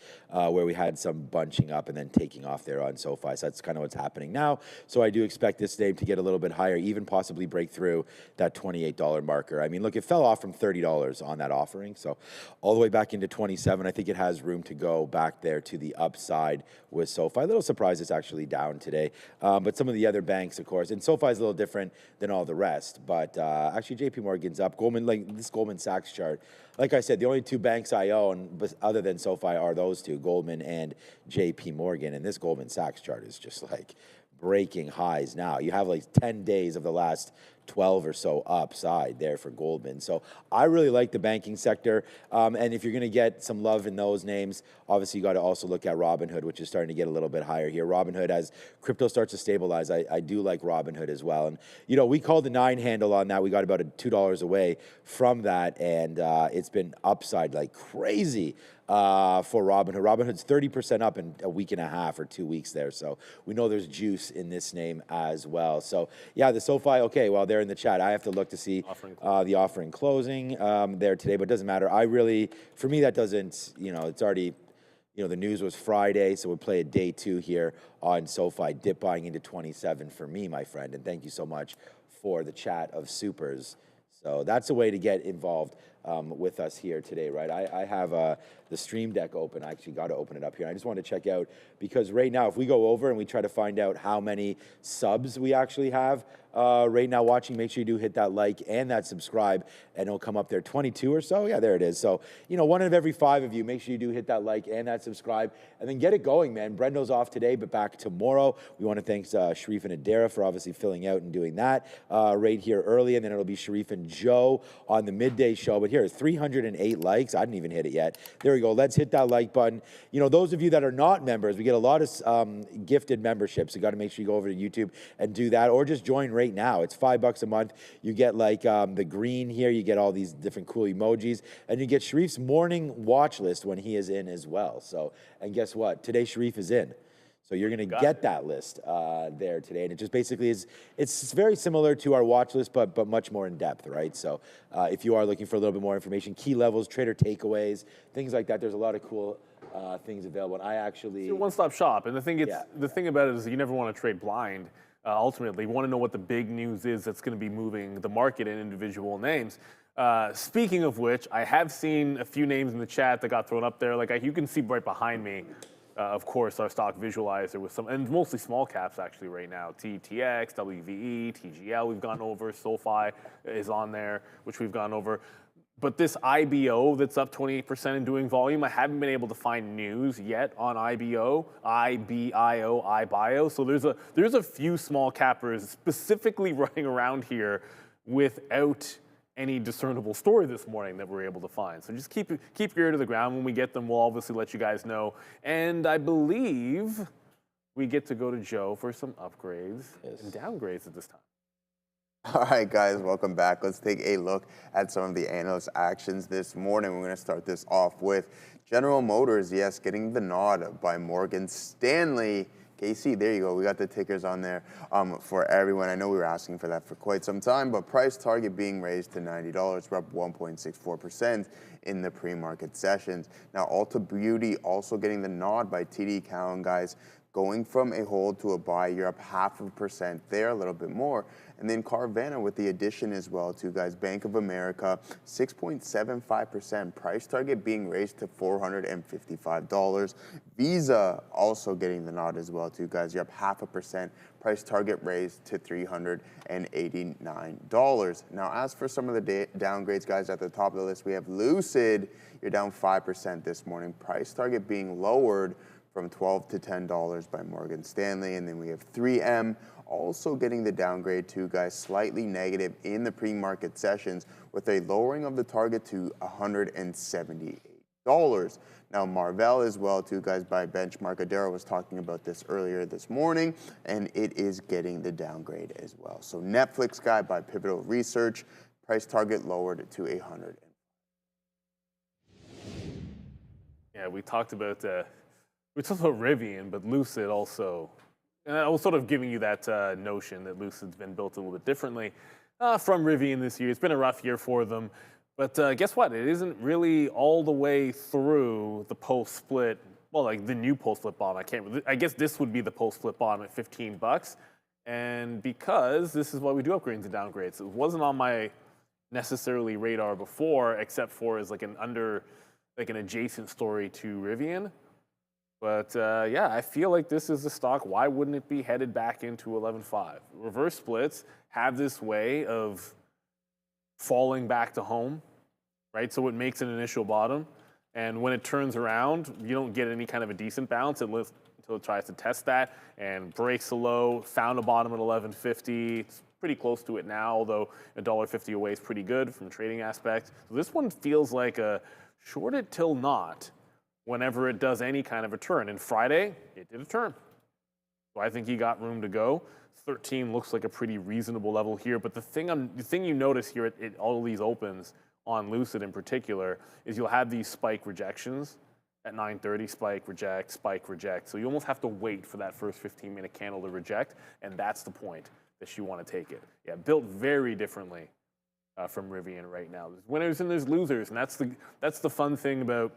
where we had some bunching up and then taking off there on SoFi. So that's kind of what's happening now. So I do expect this name to get a little bit higher, even possibly break through that $28 marker. I mean, look, it fell off from $30 on that offering. So all the way back into 27, I think it has room to go back there to the upside with SoFi. A little surprised it's actually down today. But some of the other banks, of course, and SoFi is a little different than all the rest. But actually, JP Morgan's up. This Goldman Sachs chart, like I said, the only two banks I own, but other than SoFi, are those two, Goldman and JP Morgan. And this Goldman Sachs chart is just like breaking highs now. You have like 10 days of the last 12 or so upside there for Goldman. So I really like the banking sector. And if you're going to get some love in those names, obviously you got to also look at Robinhood, which is starting to get a little bit higher here. Robinhood, as crypto starts to stabilize, I do like Robinhood as well. And, we called the 9 handle on that. We got about $2 away from that. And it's been upside like crazy for Robinhood. Robinhood's 30% up in a week and a half or 2 weeks there. So we know there's juice in this name as well. So yeah, the SoFi, okay, well, they're in the chat. I have to look to see the offering closing there today, but it doesn't matter. For me, that doesn't, it's already, the news was Friday, so we'll play a day 2 here on SoFi, dip buying into 27 for me, my friend. And thank you so much for the chat of supers. So that's a way to get involved with us here today, right? I have the Stream Deck open. I actually got to open it up here. I just want to check out, because right now, if we go over and we try to find out how many subs we actually have right now watching, make sure you do hit that like and that subscribe, and it'll come up there. 22 or so. Yeah, there it is. So, you know, 1 of every 5 of you, make sure you do hit that like and that subscribe, and then get it going, man. Brendo's off today, but back tomorrow. We want to thank Sharif and Adara for obviously filling out and doing that right here early, and then it'll be Sharif and Joe on the midday show. But here, 308 likes. I didn't even hit it yet. There we go. Let's hit that like button. You know, those of you that are not members, we get a lot of gifted memberships. You got to make sure you go over to YouTube and do that, or just join right now. It's $5 a month. You get like the green here. You get all these different cool emojis, and you get Sharif's morning watch list when he is in as well. So, and guess what? Today Sharif is in. So you're going to get that list there today. And it just basically is, it's very similar to our watch list, but much more in depth, right? So if you are looking for a little bit more information, key levels, trader takeaways, things like that, there's a lot of cool things available. And I actually... It's a one-stop shop. And the thing about it is that you never want to trade blind. Ultimately, you want to know what the big news is that's going to be moving the market in individual names. Speaking of which, I have seen a few names in the chat that got thrown up there. Like you can see right behind me, of course, our stock visualizer with some, and mostly small caps actually right now. TTX, WVE, TGL we've gone over, SoFi is on there, which we've gone over. But this IBO that's up 28% in doing volume, I haven't been able to find news yet on IBO, IBIO. So there's a few small cappers specifically running around here without any discernible story this morning that we're able to find. So just keep your ear to the ground. When we get them, we'll obviously let you guys know. And I believe we get to go to Joe for some upgrades and downgrades at this time. All right, guys, welcome back. Let's take a look at some of the analyst actions this morning. We're going to start this off with General Motors, yes, getting the nod by Morgan Stanley. KC, there you go. We got the tickers on there for everyone. I know we were asking for that for quite some time, but price target being raised to $90. We're up 1.64% in the pre-market sessions. Now, Ulta Beauty also getting the nod by TD Cowen, guys. Going from a hold to a buy, you're up 0.5% there, a little bit more. And then Carvana with the addition as well, too, guys. Bank of America, 6.75%. Price target being raised to $455. Visa also getting the nod as well, too, guys. You're up 0.5%. Price target raised to $389. Now, as for some of the downgrades, guys, at the top of the list, we have Lucid. You're down 5% this morning. Price target being lowered from $12 to $10 by Morgan Stanley. And then we have 3M also getting the downgrade too, guys, slightly negative in the pre-market sessions with a lowering of the target to $178. Now, Marvell as well too, guys, by benchmark. Adara was talking about this earlier this morning, and it is getting the downgrade as well. So Netflix, guy, by Pivotal Research, price target lowered to 100. Yeah, we talked about Rivian, but Lucid also. And I was sort of giving you that notion that Lucid's been built a little bit differently from Rivian this year. It's been a rough year for them. But guess what? It isn't really all the way through the post-split, well, like the new post-split bottom. I guess this would be the post-split bottom at $15. And because this is why we do upgrades and downgrades. It wasn't on my necessarily radar before, except for as like an adjacent story to Rivian. But yeah, I feel like this is a stock. Why wouldn't it be headed back into 11.5? Reverse splits have this way of falling back to home, right? So it makes an initial bottom. And when it turns around, you don't get any kind of a decent bounce until it tries to test that and breaks a low, found a bottom at 11.50. It's pretty close to it now, although $1.50 away is pretty good from a trading aspect. So this one feels like a short it till not whenever it does any kind of a turn. And Friday, it did a turn. So I think you got room to go. 13 looks like a pretty reasonable level here. But the thing you notice here at all of these opens on Lucid in particular is you'll have these spike rejections at 9:30, spike, reject, spike, reject. So you almost have to wait for that first 15-minute candle to reject, and that's the point that you want to take it. Yeah, built very differently from Rivian right now. There's winners and there's losers, and that's the fun thing about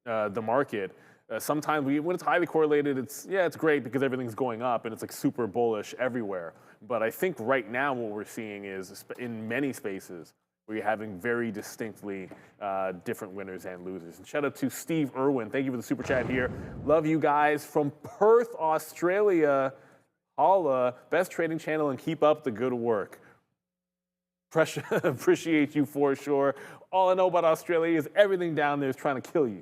the market. Sometimes when it's highly correlated, it's great because everything's going up and it's like super bullish everywhere. But I think right now what we're seeing is in many spaces, where you're having very distinctly different winners and losers. And shout out to Steve Irwin. Thank you for the super chat here. Love you guys from Perth, Australia. Holla, best trading channel, and keep up the good work. Appreciate you for sure. All I know about Australia is everything down there is trying to kill you.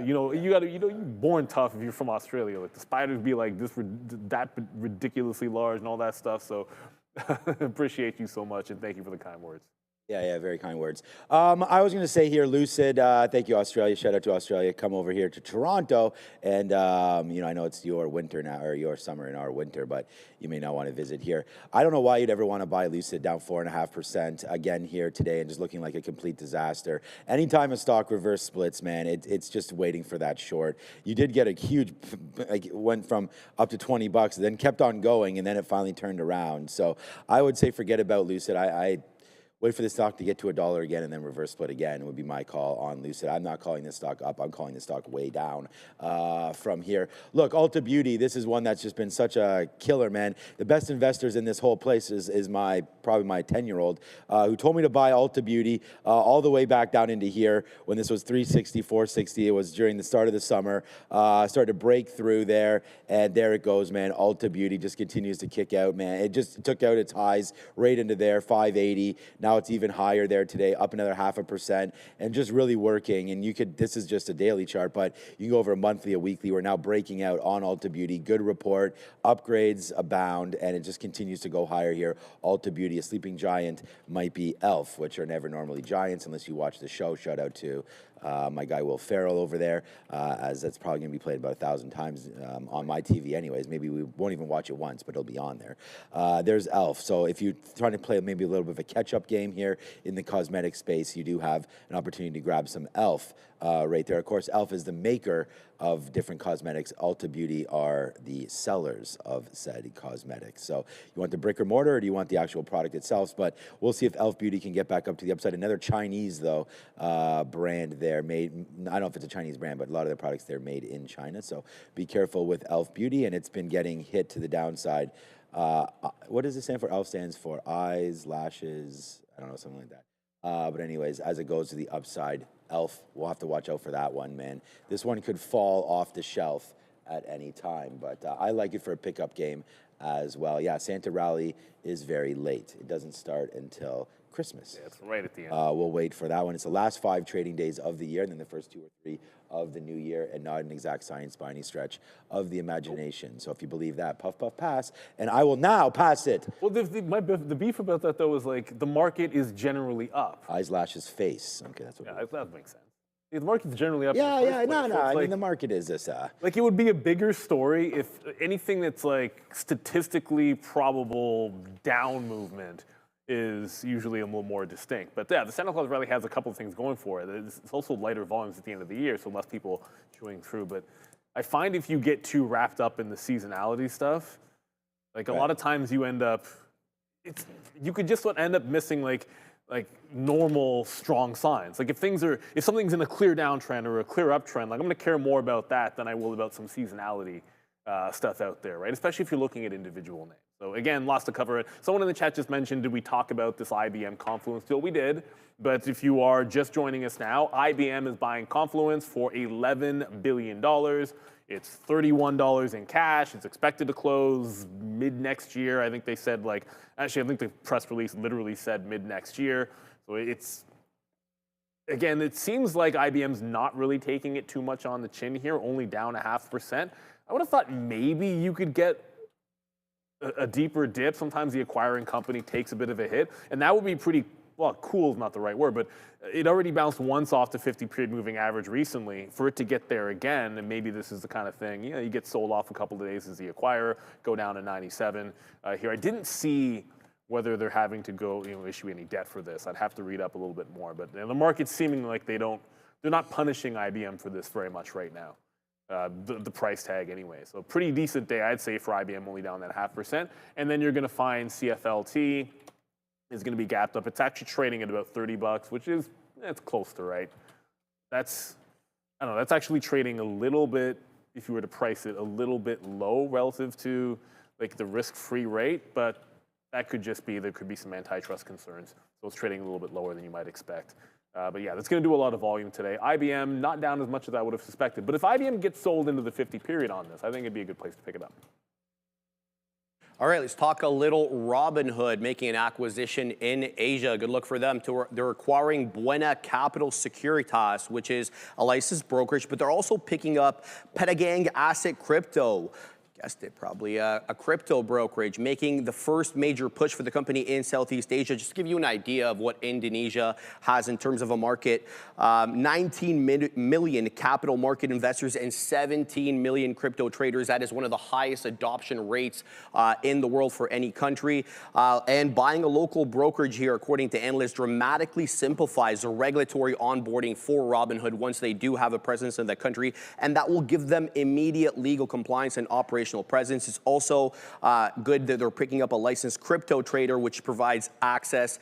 You're born tough if you're from Australia. Like the spiders be like this, that ridiculously large and all that stuff. So appreciate you so much and thank you for the kind words. Yeah, very kind words. I was going to say here, Lucid, thank you, Australia. Shout out to Australia. Come over here to Toronto. And, I know it's your winter now, or your summer and our winter, but you may not want to visit here. I don't know why you'd ever want to buy Lucid down 4.5% again here today and just looking like a complete disaster. Anytime a stock reverse splits, man, it's just waiting for that short. You did get a huge, went from up to $20, then kept on going, and then it finally turned around. So I would say forget about Lucid. I wait for the stock to get to $1 again and then reverse split again would be my call on Lucid. I'm not calling this stock up. I'm calling this stock way down from here. Look, Ulta Beauty, this is one that's just been such a killer, man. The best investors in this whole place is probably my 10-year-old who told me to buy Ulta Beauty all the way back down into here when this was 360, 460. It was during the start of the summer. Started to break through there, and there it goes, man. Ulta Beauty just continues to kick out, man. It just took out its highs right into there, 580. Now it's even higher there today, up another 0.5%, and just really working. And this is just a daily chart, but you can go over a monthly, a weekly. We're now breaking out on Ulta Beauty. Good report, upgrades abound, and it just continues to go higher here. Ulta Beauty, a sleeping giant might be Elf, which are never normally giants unless you watch the show. Shout out to my guy Will Ferrell over there, as that's probably going to be played about 1,000 times on my TV anyways. Maybe we won't even watch it once, but it'll be on there. There's Elf. So if you're trying to play maybe a little bit of a catch-up game here in the cosmetic space, you do have an opportunity to grab some Elf right there. Of course, Elf is the maker of different cosmetics. Ulta Beauty are the sellers of said cosmetics. So you want the brick or mortar, or do you want the actual product itself? But we'll see if Elf Beauty can get back up to the upside. Another Chinese, though, brand there made, I don't know if it's a Chinese brand, but a lot of their products, they're made in China. So be careful with Elf Beauty, and it's been getting hit to the downside. What does it stand for? Elf stands for eyes, lashes, I don't know, something like that. But anyways, as it goes to the upside, Elf, we'll have to watch out for that one, man. This one could fall off the shelf at any time, but I like it for a pickup game as well. Yeah, Santa Rally is very late. It doesn't start until Christmas. Yeah, it's right at the end. We'll wait for that one. It's the last 5 trading days of the year, and then the first 2 or 3 of the new year, and not an exact science by any stretch of the imagination. So if you believe that, puff, puff, pass, and I will now pass it. Well, the beef about that, though, is like the market is generally up. Eyes, lashes, face. Okay, that's what. Yeah, that makes sense. The market's generally up. Yeah, no. So I mean, the market is this. Like, it would be a bigger story if anything that's like statistically probable down movement is usually a little more distinct. But yeah, the Santa Claus Rally has a couple of things going for it. It's also lighter volumes at the end of the year, so less people chewing through. But I find if you get too wrapped up in the seasonality stuff, like a lot of times you end up, you could just end up missing like normal strong signs. Like if something's in a clear downtrend or a clear uptrend, like I'm gonna care more about that than I will about some seasonality stuff out there, right? Especially if you're looking at individual names. So again, lots to cover it. Someone in the chat just mentioned, did we talk about this IBM Confluence deal? We did, but if you are just joining us now, IBM is buying Confluence for $11 billion. It's $31 in cash. It's expected to close mid next year. I think they said I think the press release literally said mid next year. So again, it seems like IBM's not really taking it too much on the chin here, only down 0.5%. I would have thought maybe you could get a deeper dip. Sometimes the acquiring company takes a bit of a hit, and that would be pretty, well, cool is not the right word, but it already bounced once off the 50-period moving average recently. For it to get there again, and maybe this is the kind of thing, you get sold off a couple of days as the acquirer, go down to 97 here. I didn't see whether they're having to go issue any debt for this. I'd have to read up a little bit more, but the market's seeming like they're not punishing IBM for this very much right now. The price tag anyway. So pretty decent day, I'd say, for IBM, only down that 0.5%. And then you're going to find CFLT is going to be gapped up. It's actually trading at about $30, which is, it's close to right. That's actually trading a little bit, if you were to price it, a little bit low relative to like the risk-free rate, but that could just be, there could be some antitrust concerns. So it's trading a little bit lower than you might expect. But yeah, that's going to do a lot of volume today. IBM, not down as much as I would have suspected. But if IBM gets sold into the 50 period on this, I think it'd be a good place to pick it up. All right, let's talk a little Robinhood making an acquisition in Asia. Good look for them. They're acquiring Buena Capital Securitas, which is a licensed brokerage, but they're also picking up Petagang Asset Crypto. Guessed it, probably a crypto brokerage, making the first major push for the company in Southeast Asia. Just to give you an idea of what Indonesia has in terms of a market, 19 million capital market investors and 17 million crypto traders. That is one of the highest adoption rates in the world for any country. And buying a local brokerage here, according to analysts, dramatically simplifies the regulatory onboarding for Robinhood once they do have a presence in the country, and that will give them immediate legal compliance and operational presence. It's also good that they're picking up a licensed crypto trader, which provides access,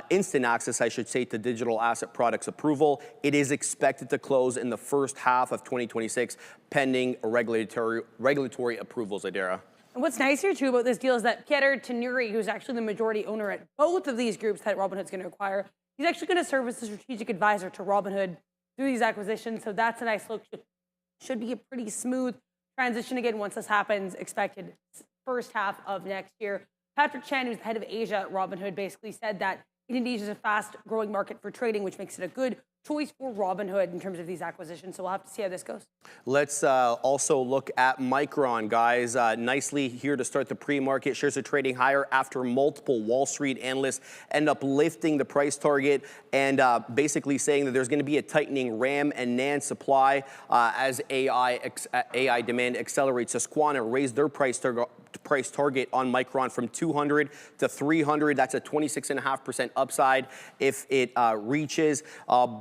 instant access, I should say, to digital asset products approval. It is expected to close in the first half of 2026, pending regulatory approvals, Adara. And what's nice here, too, about this deal is that Pierre Tenuri, who's actually the majority owner at both of these groups that Robinhood's going to acquire, he's actually going to serve as a strategic advisor to Robinhood through these acquisitions. So that's a nice look. Should be a pretty smooth transition again once this happens, expected first half of next year. Patrick Chan, who's the head of Asia at Robinhood, basically said that Indonesia is a fast-growing market for trading, which makes it a good choice for Robinhood in terms of these acquisitions. So we'll have to see how this goes. Let's also look at Micron, guys. Nicely here to start the pre-market. Shares are trading higher after multiple Wall Street analysts end up lifting the price target and basically saying that there's going to be a tightening RAM and NAND supply as AI demand accelerates. Susquehanna raised their price target on Micron from 200 to 300. That's a 26.5% upside if it reaches.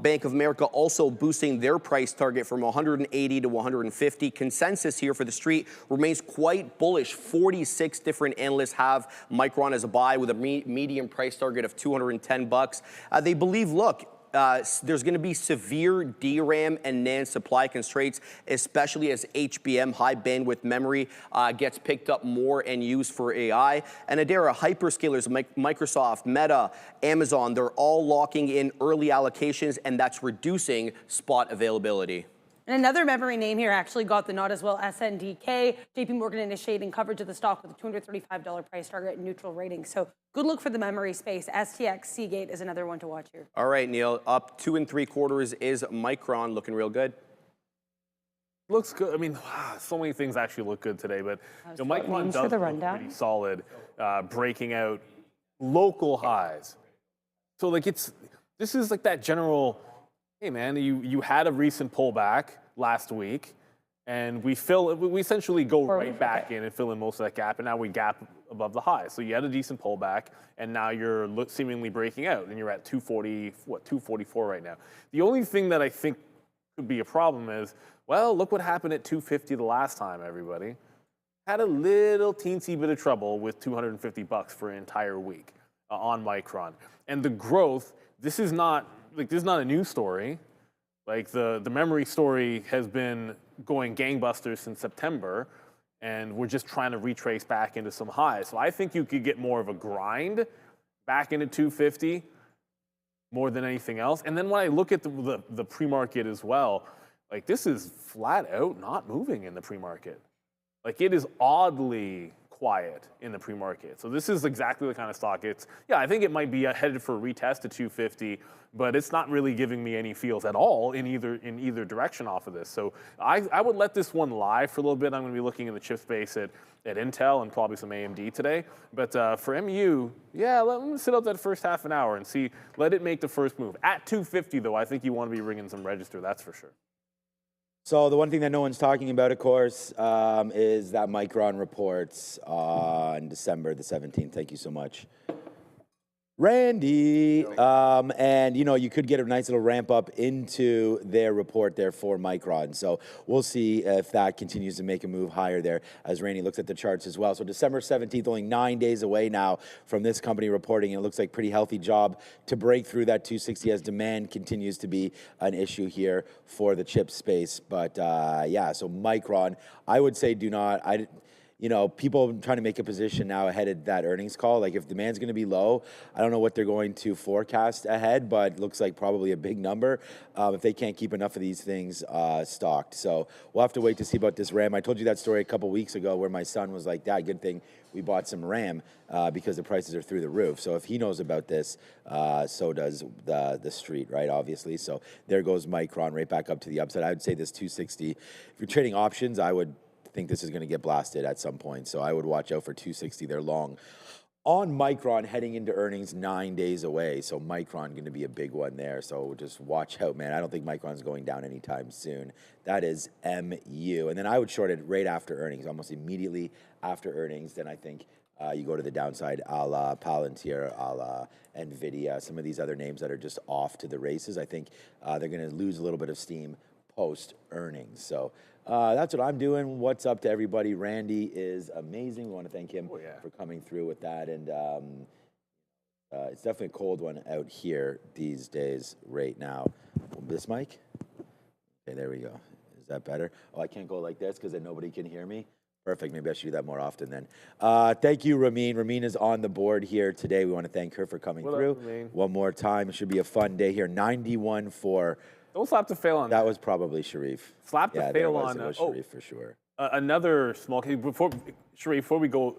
Bank of America also boosting their price target from 180 to 150. Consensus here for the street remains quite bullish. 46 different analysts have Micron as a buy with a median price target of $210. They believe, look, there's going to be severe DRAM and NAND supply constraints, especially as HBM, high bandwidth memory, gets picked up more and used for AI. And Adara, hyperscalers, Microsoft, Meta, Amazon, they're all locking in early allocations, and that's reducing spot availability. And another memory name here actually got the nod as well, SNDK. JP Morgan initiating coverage of the stock with a $235 price target and neutral rating. So good look for the memory space. STX Seagate is another one to watch here. All right, Neil, up 2 3/4 is Micron, looking real good. Looks good. I mean, so many things actually look good today, but Micron does look pretty solid, breaking out local highs. So like this is like that general, hey man, you had a recent pullback last week, and we essentially go right back in and fill in most of that gap, and now we gap above the high. So you had a decent pullback, and now you're seemingly breaking out, and you're at 244 right now. The only thing that I think could be a problem is, well, look what happened at 250 the last time, everybody. Had a little teensy bit of trouble with $250 for an entire week on Micron. And the growth, this is not a news story. Like the memory story has been going gangbusters since September, and we're just trying to retrace back into some highs. So I think you could get more of a grind back into 250 more than anything else. And then when I look at the pre-market as well, like this is flat out not moving in the pre-market. Like it is oddly quiet in the pre-market. So this is exactly the kind of stock I think it might be headed for a retest to 250, but it's not really giving me any feels at all in either direction off of this. So I would let this one lie for a little bit. I'm going to be looking in the chip space at Intel and probably some AMD today. But for MU, let me sit out that first half an hour and see, let it make the first move. At 250 though, I think you want to be ringing some register, that's for sure. So the one thing that no one's talking about, of course, is that Micron reports on December the 17th. Thank you so much, Randy. And, you could get a nice little ramp up into their report there for Micron. So we'll see if that continues to make a move higher there as Randy looks at the charts as well. So December 17th, only 9 days away now from this company reporting. It looks like pretty healthy job to break through that 260 as demand continues to be an issue here for the chip space. But so Micron, I would say you know, people trying to make a position now ahead of that earnings call. Like if demand's going to be low, I don't know what they're going to forecast ahead, but looks like probably a big number if they can't keep enough of these things stocked. So we'll have to wait to see about this RAM. I told you that story a couple weeks ago where my son was like, Dad, good thing we bought some RAM because the prices are through the roof. So if he knows about this, so does the street, right? Obviously. So there goes Micron right back up to the upside. I would say this 260. If you're trading options, I would think this is going to get blasted at some point. So I would watch out for 260. They're long on Micron heading into earnings 9 days away. So Micron going to be a big one there. So just watch out, man. I don't think Micron's going down anytime soon. That is MU. And then I would short it right after earnings, almost immediately after earnings. Then I think you go to the downside, a la Palantir, a la NVIDIA, some of these other names that are just off to the races. I think they're going to lose a little bit of steam post earnings. So that's what I'm doing. What's up to everybody? Randy is amazing. We want to thank him for coming through with that. And it's definitely a cold one out here these days right now. This mic? Okay, there we go. Is that better? Oh, I can't go like this because then nobody can hear me. Perfect. Maybe I should do that more often then. Thank you, Ramin. Ramin is on the board here today. We want to thank her for coming through. One more time. It should be a fun day here. 91 for... Don't slap the fail on that. That was probably Sharif. Slap the fail on that. Was Sharif for sure. Another small case. Sharif, before we go,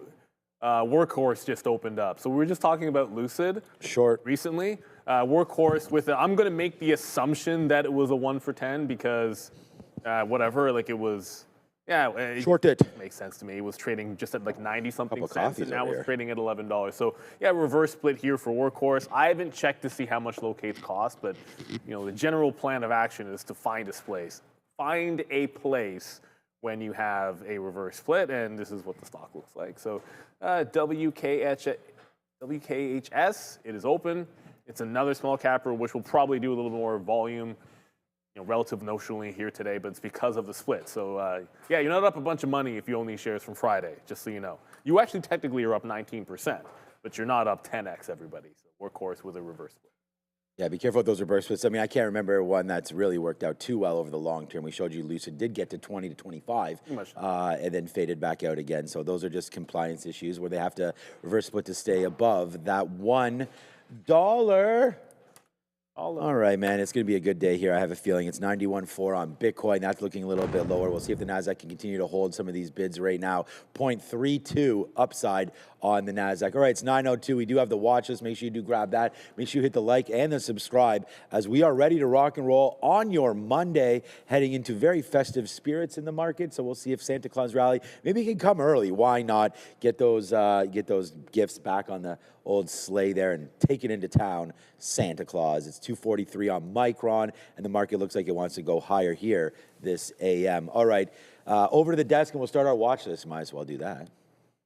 Workhorse just opened up. So we were just talking about Lucid. Short. Recently. Workhorse with I'm going to make the assumption that it was a 1 for 10 because whatever, like it was... Yeah, it short it. Makes sense to me. It was trading just at like 90-something cents, coffees and now over it's here. trading at $11. So yeah, reverse split here for Workhorse. I haven't checked to see how much locates cost, but you know the general plan of action is to find a place. Find a place when you have a reverse split, and this is what the stock looks like. So WKHS, it is open. It's another small capper, which will probably do a little more volume. You know, relative notionally here today, but it's because of the split. So, yeah, you're not up a bunch of money if you own these shares from Friday, just so you know. You actually technically are up 19%, but you're not up 10x everybody. So Workhorse with a reverse split. Yeah, be careful with those reverse splits. I mean, I can't remember one that's really worked out too well over the long term. We showed you Lucid did get to 20 to 25 and then faded back out again. So those are just compliance issues where they have to reverse split to stay above that $1. All right, man, it's going to be a good day here. I have a feeling it's 91.4 on Bitcoin. That's looking a little bit lower. We'll see if the NASDAQ can continue to hold some of these bids right now. 0.32 upside on the NASDAQ. All right, it's 9:02. We do have the watch list. Make sure you do grab that. Make sure you hit the like and the subscribe as we are ready to rock and roll on your Monday, heading into very festive spirits in the market. So we'll see if Santa Claus rally maybe can come early. Why not get those gifts back on the old sleigh there and take it into town, Santa Claus. It's 243 on Micron, and the market looks like it wants to go higher here this AM. All right, over to the desk, and we'll start our watch list. Might as well do that.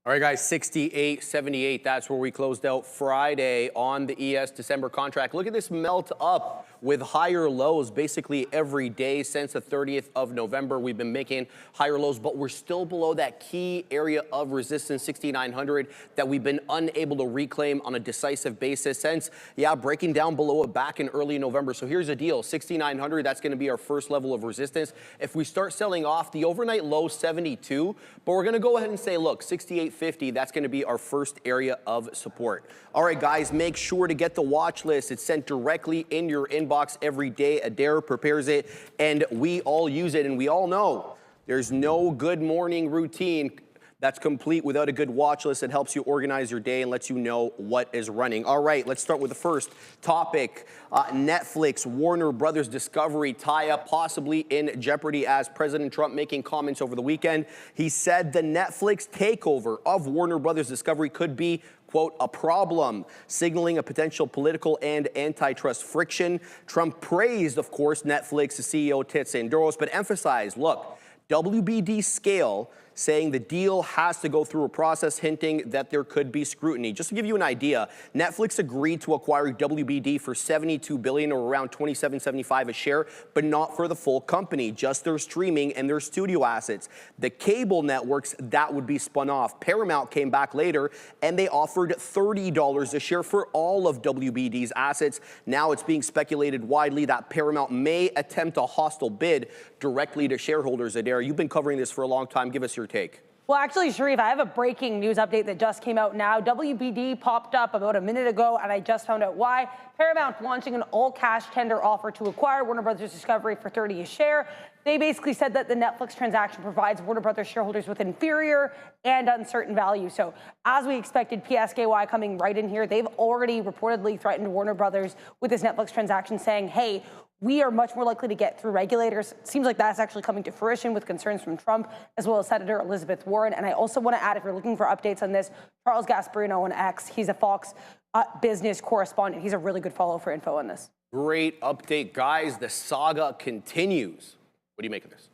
All right, guys, 68.78. That's where we closed out Friday on the ES December contract. Look at this melt up with higher lows basically every day since the 30th of November. We've been making higher lows, but we're still below that key area of resistance, 6,900, that we've been unable to reclaim on a decisive basis since, breaking down below it back in early November. So here's the deal, 6,900, that's going to be our first level of resistance. If we start selling off the overnight low 72, but we're going to go ahead and say, look, 68.50, that's going to be our first area of support. All right, guys, make sure to get the watch list. It's sent directly in your inbox every day. Adair prepares it, and we all use it, and we all know there's no good morning routine that's complete without a good watch list that helps you organize your day and lets you know what is running. All right, let's start with the first topic. Netflix, Warner Brothers Discovery tie-up possibly in jeopardy as President Trump making comments over the weekend. He said the Netflix takeover of Warner Brothers Discovery could be, quote, a problem, signaling a potential political and antitrust friction. Trump praised, of course, Netflix's CEO Tetsuya, but emphasized, look, WBD scale, saying the deal has to go through a process, hinting that there could be scrutiny. Just to give you an idea, Netflix agreed to acquire WBD for $72 billion, or around $27.75 a share, but not for the full company, just their streaming and their studio assets. The cable networks, that would be spun off. Paramount came back later, and they offered $30 a share for all of WBD's assets. Now it's being speculated widely that Paramount may attempt a hostile bid directly to shareholders. Adair, you've been covering this for a long time. Give us your take. Well, actually, Sharif, I have a breaking news update that just came out now. WBD popped up about a minute ago, and I just found out why. Paramount launching an all-cash tender offer to acquire Warner Brothers Discovery for $30 a share. They basically said that the Netflix transaction provides Warner Brothers shareholders with inferior and uncertain value. So, as we expected, PSKY coming right in here. They've already reportedly threatened Warner Brothers with this Netflix transaction, saying, hey, we are much more likely to get through regulators. Seems like that's actually coming to fruition with concerns from Trump, as well as Senator Elizabeth Warren. And I also want to add, if you're looking for updates on this, Charles Gasparino on X, he's a Fox business correspondent. He's a really good follow for info on this. Great update, guys. The saga continues. What do you make of this?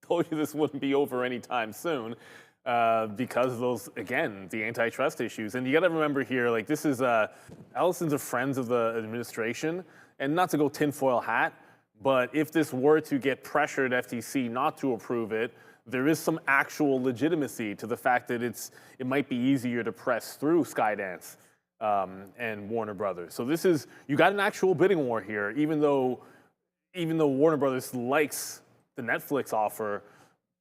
Told you this wouldn't be over anytime soon. Because of those, again, the antitrust issues. And you got to remember here, like, this is, Allison's a friend of the administration, and not to go tinfoil hat, but if this were to get pressured FTC not to approve it, there is some actual legitimacy to the fact that it might be easier to press through Skydance and Warner Brothers. So this is, you got an actual bidding war here, even though Warner Brothers likes the Netflix offer,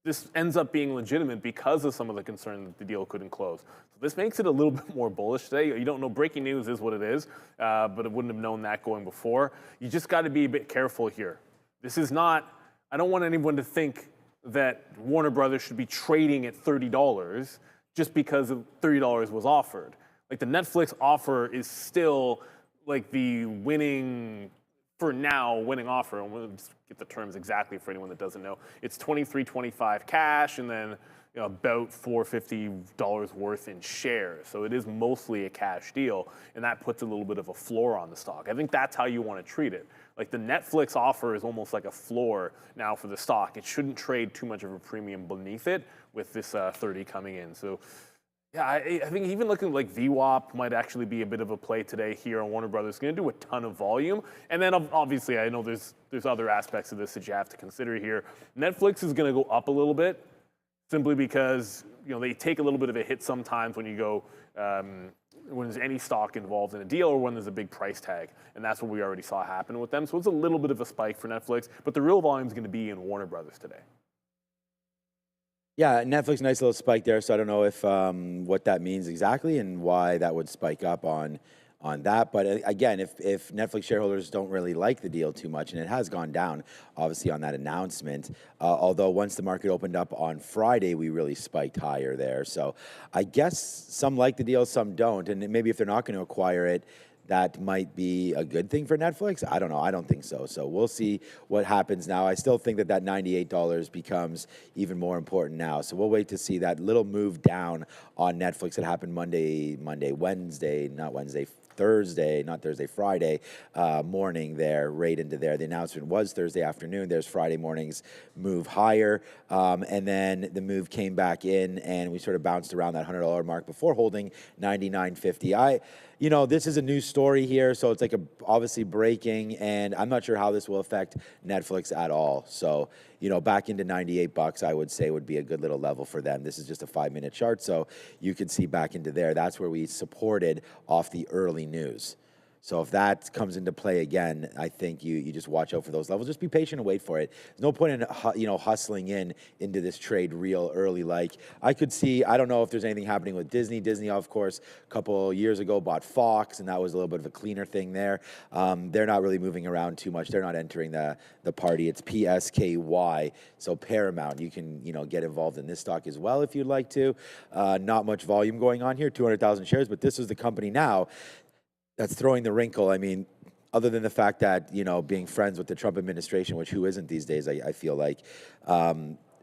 this ends up being legitimate because of some of the concern that the deal couldn't close. So this makes it a little bit more bullish today. You don't know, breaking news is what it is, but it wouldn't have known that going before. You just got to be a bit careful here. This is not, I don't want anyone to think that Warner Brothers should be trading at $30 just because $30 was offered. Like, the Netflix offer is still like the winning, for now, winning offer. And we'll just get the terms exactly for anyone that doesn't know. It's $23.25 cash, and then about $450 worth in shares. So it is mostly a cash deal, and that puts a little bit of a floor on the stock. I think that's how you want to treat it. Like, the Netflix offer is almost like a floor now for the stock. It shouldn't trade too much of a premium beneath it with this 30 coming in. So yeah, I think even looking like VWAP might actually be a bit of a play today here on Warner Brothers. It's going to do a ton of volume. And then obviously I know there's other aspects of this that you have to consider here. Netflix is going to go up a little bit simply because they take a little bit of a hit sometimes when you go when there's any stock involved in a deal or when there's a big price tag. And that's what we already saw happen with them. So it's a little bit of a spike for Netflix, but the real volume is going to be in Warner Brothers today. Yeah, Netflix, nice little spike there. So I don't know if what that means exactly and why that would spike up on that. But again, if Netflix shareholders don't really like the deal too much, and it has gone down, obviously, on that announcement, although once the market opened up on Friday, we really spiked higher there. So I guess some like the deal, some don't. And maybe if they're not going to acquire it, that might be a good thing for Netflix. I don't know. I don't think so. So we'll see what happens now. I still think that $98 becomes even more important now. So we'll wait to see that little move down on Netflix that happened Friday morning there, right into there. The announcement was Thursday afternoon. There's Friday morning's move higher. And then the move came back in, and we sort of bounced around that $100 mark before holding $99.50. This is a new story here, so it's like obviously breaking, and I'm not sure how this will affect Netflix at all. So, back into $98, I would say would be a good little level for them. This is just a 5-minute chart, so you can see back into there. That's where we supported off the early news. So if that comes into play again, I think you just watch out for those levels. Just be patient and wait for it. There's no point in hustling into this trade real early. Like, I could see, I don't know if there's anything happening with Disney. Disney, of course, a couple years ago bought Fox, and that was a little bit of a cleaner thing there. They're not really moving around too much. They're not entering the party. It's PSKY, so Paramount. You can get involved in this stock as well if you'd like to. Not much volume going on here, 200,000 shares, but this is the company now that's throwing the wrinkle. I mean, other than the fact that, being friends with the Trump administration, which who isn't these days, I feel like,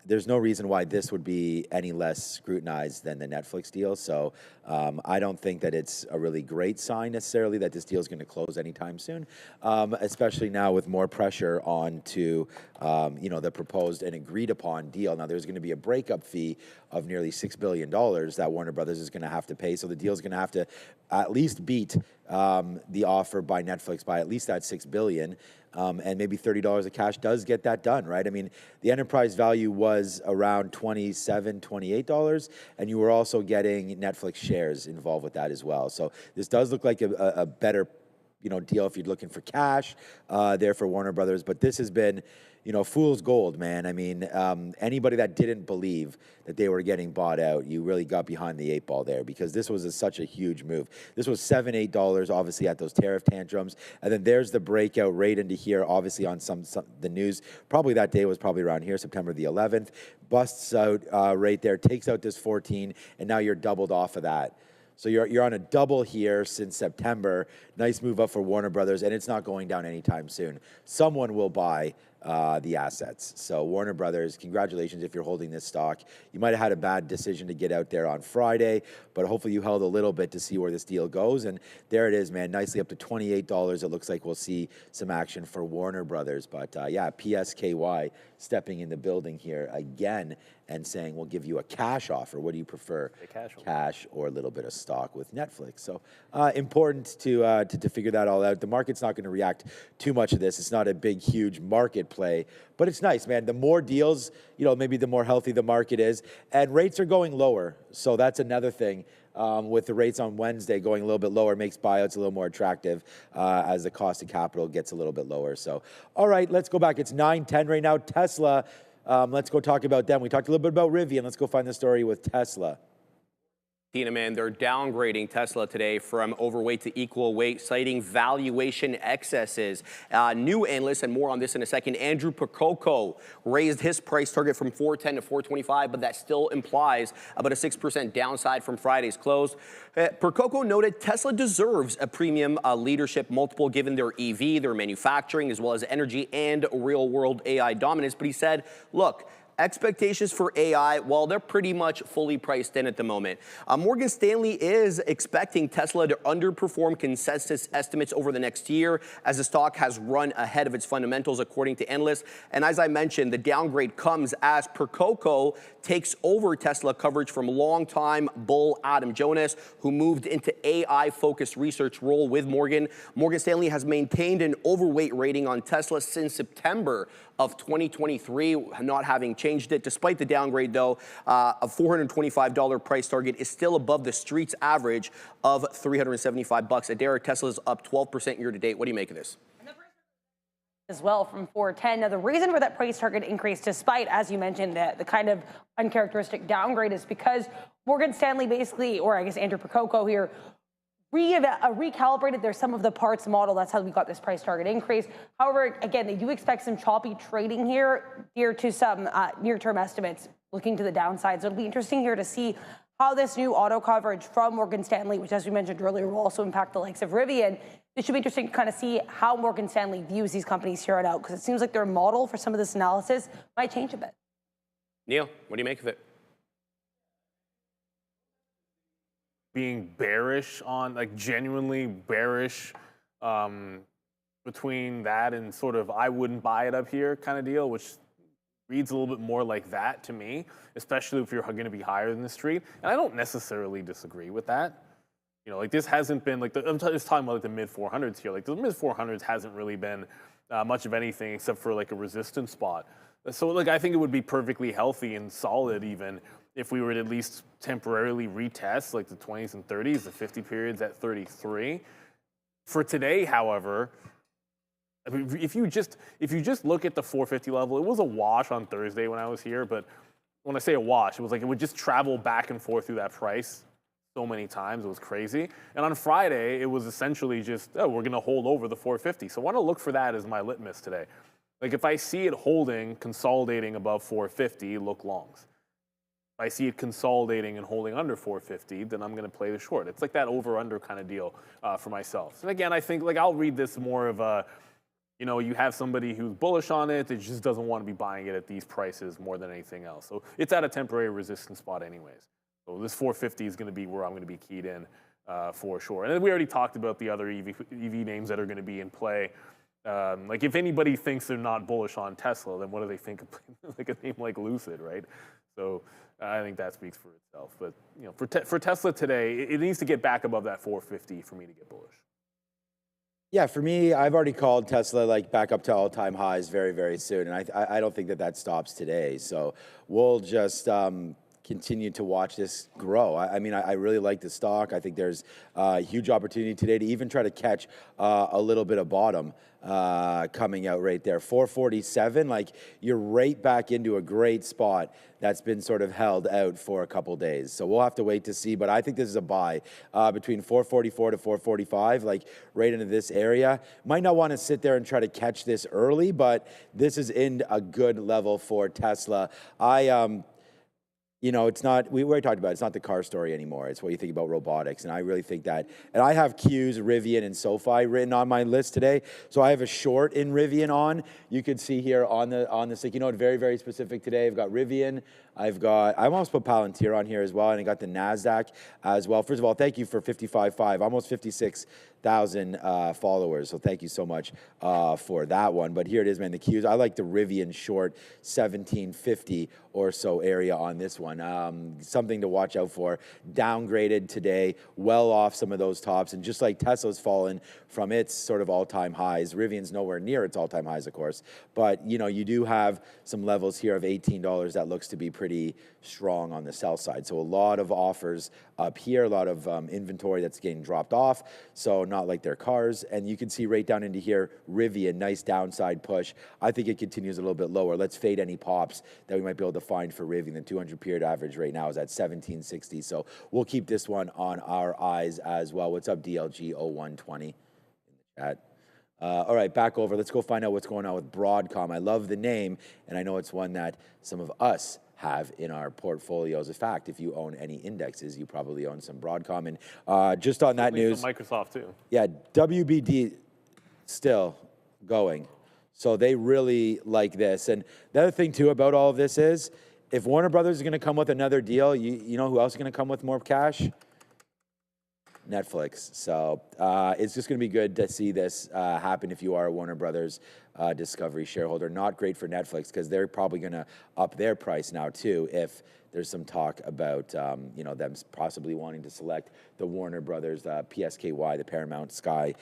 there's no reason why this would be any less scrutinized than the Netflix deal. So I don't think that it's a really great sign necessarily that this deal is going to close anytime soon, especially now with more pressure on to, the proposed and agreed upon deal. Now, there's going to be a breakup fee of nearly $6 billion that Warner Brothers is going to have to pay. So the deal is going to have to at least beat the offer by Netflix by at least that $6 billion. And maybe $30 of cash does get that done, right? I mean, the enterprise value was around $27, $28, and you were also getting Netflix shares involved with that as well. So this does look like a better, deal if you're looking for cash there for Warner Brothers. But this has been, fool's gold, man. I mean, anybody that didn't believe that they were getting bought out, you really got behind the 8 ball there, because this was such a huge move. This was $7-8, obviously, at those tariff tantrums. And then there's the breakout right into here, obviously, on the news. Probably that day was probably around here, September the 11th. Busts out right there, takes out this 14, and now you're doubled off of that. So you're on a double here since September. Nice move up for Warner Brothers, and it's not going down anytime soon. Someone will buy the assets. So Warner Brothers, congratulations if you're holding this stock. You might have had a bad decision to get out there on Friday, but hopefully you held a little bit to see where this deal goes. And there it is, man, nicely up to $28. It looks like we'll see some action for Warner Brothers. But yeah, PSKY stepping in the building here again and saying, we'll give you a cash offer. What do you prefer? Cash or a little bit of stock with Netflix. So important to figure that all out. The market's not going to react too much to this. It's not a big, huge market play, but it's nice, man. The more deals, maybe the more healthy the market is, and rates are going lower. So that's another thing. With the rates on Wednesday going a little bit lower, makes buyouts a little more attractive as the cost of capital gets a little bit lower. So, all right, let's go back. It's 9:10 right now. Tesla, let's go talk about them. We talked a little bit about Rivian. Let's go find the story with Tesla. Tina, man, they're downgrading Tesla today from overweight to equal weight, citing valuation excesses. New analysts, and more on this in a second, Andrew Percoco raised his price target from 410 to 425, but that still implies about a 6% downside from Friday's close. Percoco noted Tesla deserves a premium leadership multiple given their EV, their manufacturing, as well as energy and real-world AI dominance. But he said, look, expectations for AI, well, they're pretty much fully priced in at the moment. Morgan Stanley is expecting Tesla to underperform consensus estimates over the next year as the stock has run ahead of its fundamentals, according to analysts. And as I mentioned, the downgrade comes as Percoco takes over Tesla coverage from longtime bull Adam Jonas, who moved into AI-focused research role with Morgan. Morgan Stanley has maintained an overweight rating on Tesla since September of 2023, not having changed it. Despite the downgrade, though, a $425 price target is still above the street's average of $375. Adair, Tesla's up 12% year to date. What do you make of this? As well from 410. Now, the reason for that price target increase, despite, as you mentioned, the kind of uncharacteristic downgrade, is because Morgan Stanley basically, or I guess Andrew Percoco here, recalibrated their sum of the parts model. That's how we got this price target increase. However, again, they do expect some choppy trading here due to some near-term estimates looking to the downside. So it'll be interesting here to see how this new auto coverage from Morgan Stanley, which, as we mentioned earlier, will also impact the likes of Rivian. It should be interesting to kind of see how Morgan Stanley views these companies here on out, because it seems like their model for some of this analysis might change a bit. Neil, what do you make of it? Being bearish on, like genuinely bearish between that and sort of I wouldn't buy it up here kind of deal, which reads a little bit more like that to me, especially if you're going to be higher than the street. And I don't necessarily disagree with that. Like this hasn't been like I'm just talking about like the mid 400s here. Like the mid 400s hasn't really been much of anything except for like a resistance spot. So like I think it would be perfectly healthy and solid even if we were to at least temporarily retest like the 20s and 30s, the 50 periods at 33. For today, however, I mean, if you just look at the 450 level, it was a wash on Thursday when I was here. But when I say a wash, it was like it would just travel back and forth through that price so many times. It was crazy. And on Friday, it was essentially just, oh, we're going to hold over the 450. So I want to look for that as my litmus today. Like if I see it holding, consolidating above 450, look longs. If I see it consolidating and holding under 450, then I'm going to play the short. It's like that over-under kind of deal for myself. And again, I think like I'll read this more of a, you have somebody who's bullish on it that just doesn't want to be buying it at these prices more than anything else. So it's at a temporary resistance spot anyways. So this 450 is going to be where I'm going to be keyed in for sure. And we already talked about the other EV names that are going to be in play. Like if anybody thinks they're not bullish on Tesla, then what do they think of like a name like Lucid, right? So I think that speaks for itself. But for Tesla today, it needs to get back above that 450 for me to get bullish. Yeah, for me, I've already called Tesla like back up to all-time highs very, very soon, and I don't think that stops today. So we'll just continue to watch this grow. I mean, I really like the stock. I think there's a huge opportunity today to even try to catch a little bit of bottom coming out right there. 447, like you're right back into a great spot that's been sort of held out for a couple days. So we'll have to wait to see, but I think this is a buy between 444 to 445, like right into this area. Might not want to sit there and try to catch this early, but this is in a good level for Tesla. You know, it's not, we already talked about it, it's not the car story anymore. It's what you think about robotics. And I really think that, and I have Q's, Rivian, and SoFi written on my list today. So I have a short in Rivian on. You could see here on the sticky note, very, very specific today. I've got Rivian. I almost put Palantir on here as well, and I got the NASDAQ as well. First of all, thank you for 55.5, almost 56,000 followers. So thank you so much for that one. But here it is, man, the Qs. I like the Rivian short 1750 or so area on this one. Something to watch out for. Downgraded today, well off some of those tops. And just like Tesla's fallen from its sort of all-time highs, Rivian's nowhere near its all-time highs, of course. But, you know, you do have some levels here of $18 that looks to be pretty strong on the sell side. So a lot of offers up here, a lot of inventory that's getting dropped off. So not like their cars. And you can see right down into here, Rivian, nice downside push. I think it continues a little bit lower. Let's fade any pops that we might be able to find for Rivian. The 200 period average right now is at 1760. So we'll keep this one on our eyes as well. What's up, DLG 0120 in the chat? All right, back over. Let's go find out what's going on with Broadcom. I love the name, and I know it's one that some of us have in our portfolios. In fact, if you own any indexes, you probably own some Broadcom. And just on that news, Microsoft too. Yeah, WBD still going. So they really like this. And the other thing too about all of this is, if Warner Brothers is going to come with another deal, you know who else is going to come with more cash? Netflix. So it's just going to be good to see this happen if you are a Warner Brothers Discovery shareholder. Not great for Netflix because they're probably going to up their price now too if there's some talk about you know, them possibly wanting to select the Warner Brothers PSKY, the Paramount Sky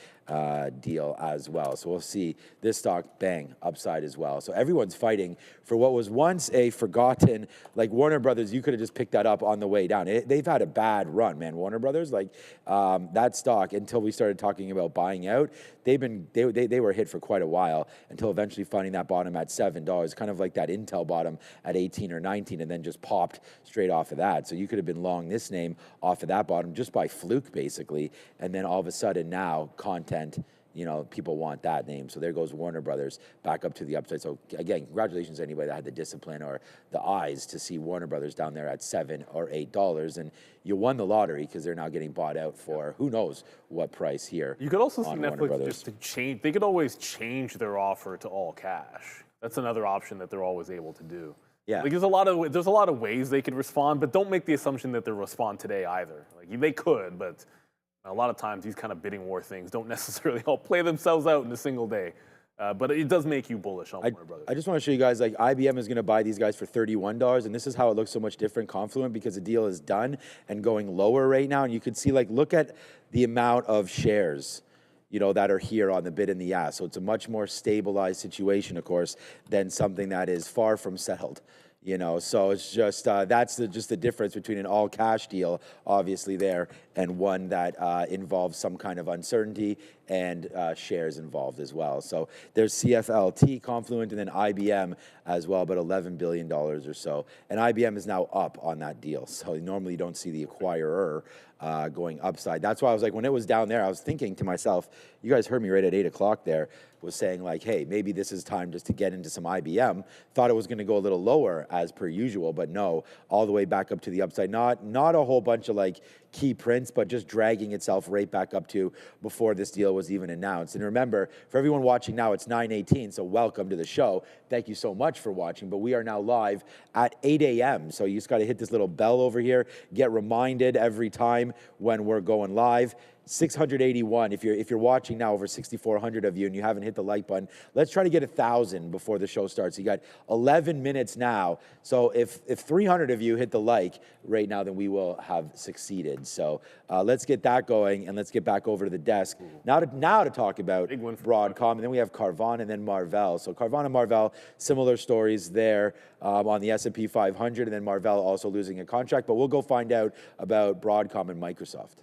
deal as well. So we'll see this stock bang upside as well. So everyone's fighting for what was once a forgotten, like Warner Brothers. You could have just picked that up on the way down. They've had a bad run, man. Warner Brothers, like that stock, until we started talking about buying out, they were hit for quite a while until eventually finding that bottom at $7, kind of like that Intel bottom at 18 or 19, and then just popped straight off of that. So you could have been long this name off of that bottom just by fluke, basically. And then all of a sudden now content, you know, people want that name. So there goes Warner Brothers back up to the upside. So again, congratulations to anybody that had the discipline or the eyes to see Warner Brothers down there at $7 or $8. And you won the lottery because they're now getting bought out for who knows what price here. You could also see Netflix just to change. They could always change their offer to all cash. That's another option that they're always able to do. Yeah. Like there's a lot of ways they could respond, but don't make the assumption that they'll respond today either. Like they could, but a lot of times these kind of bidding war things don't necessarily all play themselves out in a single day. But it does make you bullish on Warner Brothers. I just want to show you guys, like IBM is going to buy these guys for $31, and this is how it looks so much different, Confluent, because the deal is done and going lower right now. And you can see, like, look at the amount of shares, you know, that are here on the bid and the ask. So it's a much more stabilized situation, of course, than something that is far from settled. You know, so it's just that's just the difference between an all-cash deal, obviously there, and one that involves some kind of uncertainty and shares involved as well. So there's CFLT, Confluent, and then IBM as well, about $11 billion or so. And IBM is now up on that deal. So normally you don't see the acquirer going upside. That's why I was like, when it was down there, I was thinking to myself, you guys heard me right at 8 o'clock there, was saying like, hey, maybe this is time just to get into some IBM. Thought it was going to go a little lower as per usual, but no, all the way back up to the upside. Not a whole bunch of like key prints, but just dragging itself right back up to before this deal was even announced. And remember, for everyone watching now, it's 9:18, so welcome to the show. Thank you so much for watching, but we are now live at 8 a.m. So you just got to hit this little bell over here, get reminded every time when we're going live. 681. If you're watching now, over 6,400 of you, and you haven't hit the like button, let's try to get 1,000 before the show starts. You got 11 minutes now. So if 300 of you hit the like right now, then we will have succeeded. So let's get that going, and let's get back over to the desk. Now to talk about Broadcom, and then we have Carvana and then Marvell. So Carvana and Marvell, similar stories there on the S&P 500, and then Marvell also losing a contract. But we'll go find out about Broadcom and Microsoft.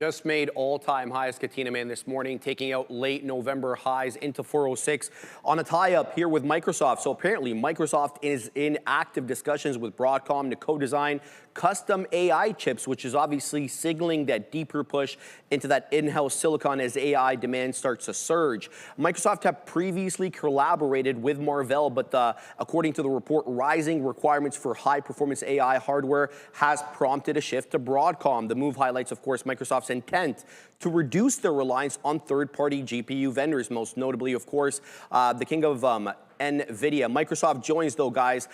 Just made all-time highs, Katina, man, this morning, taking out late November highs into 406 on a tie-up here with Microsoft. So apparently Microsoft is in active discussions with Broadcom to co-design custom AI chips, which is obviously signaling that deeper push into that in-house silicon as AI demand starts to surge. Microsoft have previously collaborated with Marvell, but according to the report, rising requirements for high-performance AI hardware has prompted a shift to Broadcom. The move highlights, of course, Microsoft's intent to reduce their reliance on third-party GPU vendors, most notably, of course, the king of NVIDIA. Microsoft joins, though, guys,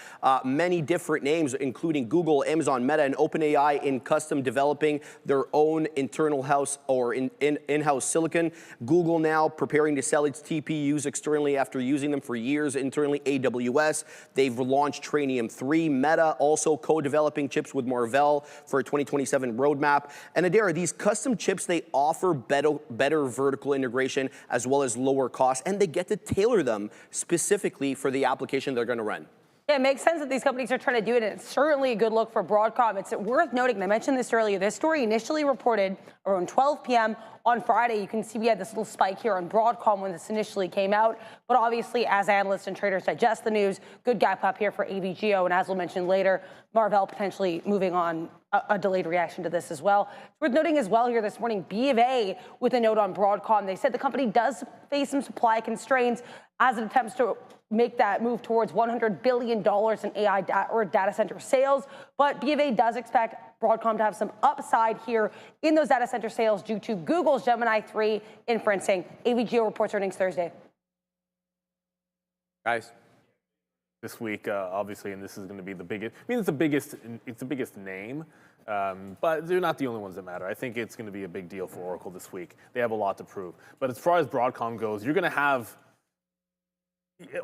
many different names, including Google, Amazon, Meta, and OpenAI in custom developing their own internal house or in-house silicon. Google now preparing to sell its TPUs externally after using them for years internally. AWS, they've launched Trainium 3. Meta also co-developing chips with Marvell for a 2027 roadmap. And Adair, these custom chips, they offer better vertical integration as well as lower costs, and they get to tailor them specifically for the application they're going to run. Yeah, it makes sense that these companies are trying to do it, and it's certainly a good look for Broadcom. It's worth noting, and I mentioned this earlier, this story initially reported around 12 p.m. on Friday. You can see we had this little spike here on Broadcom when this initially came out, but obviously as analysts and traders digest the news, good gap up here for AVGO, and as we'll mention later, Marvell potentially moving on a delayed reaction to this as well. It's worth noting as well here this morning, B of A with a note on Broadcom. They said the company does face some supply constraints as it attempts to make that move towards $100 billion in AI data center sales. But B of A does expect Broadcom to have some upside here in those data center sales due to Google's Gemini 3 inferencing. AVGO reports earnings Thursday. Guys. This week, obviously, and this is going to be the biggest. I mean, it's the biggest name, but they're not the only ones that matter. I think it's going to be a big deal for Oracle this week. They have a lot to prove. But as far as Broadcom goes, you're going to have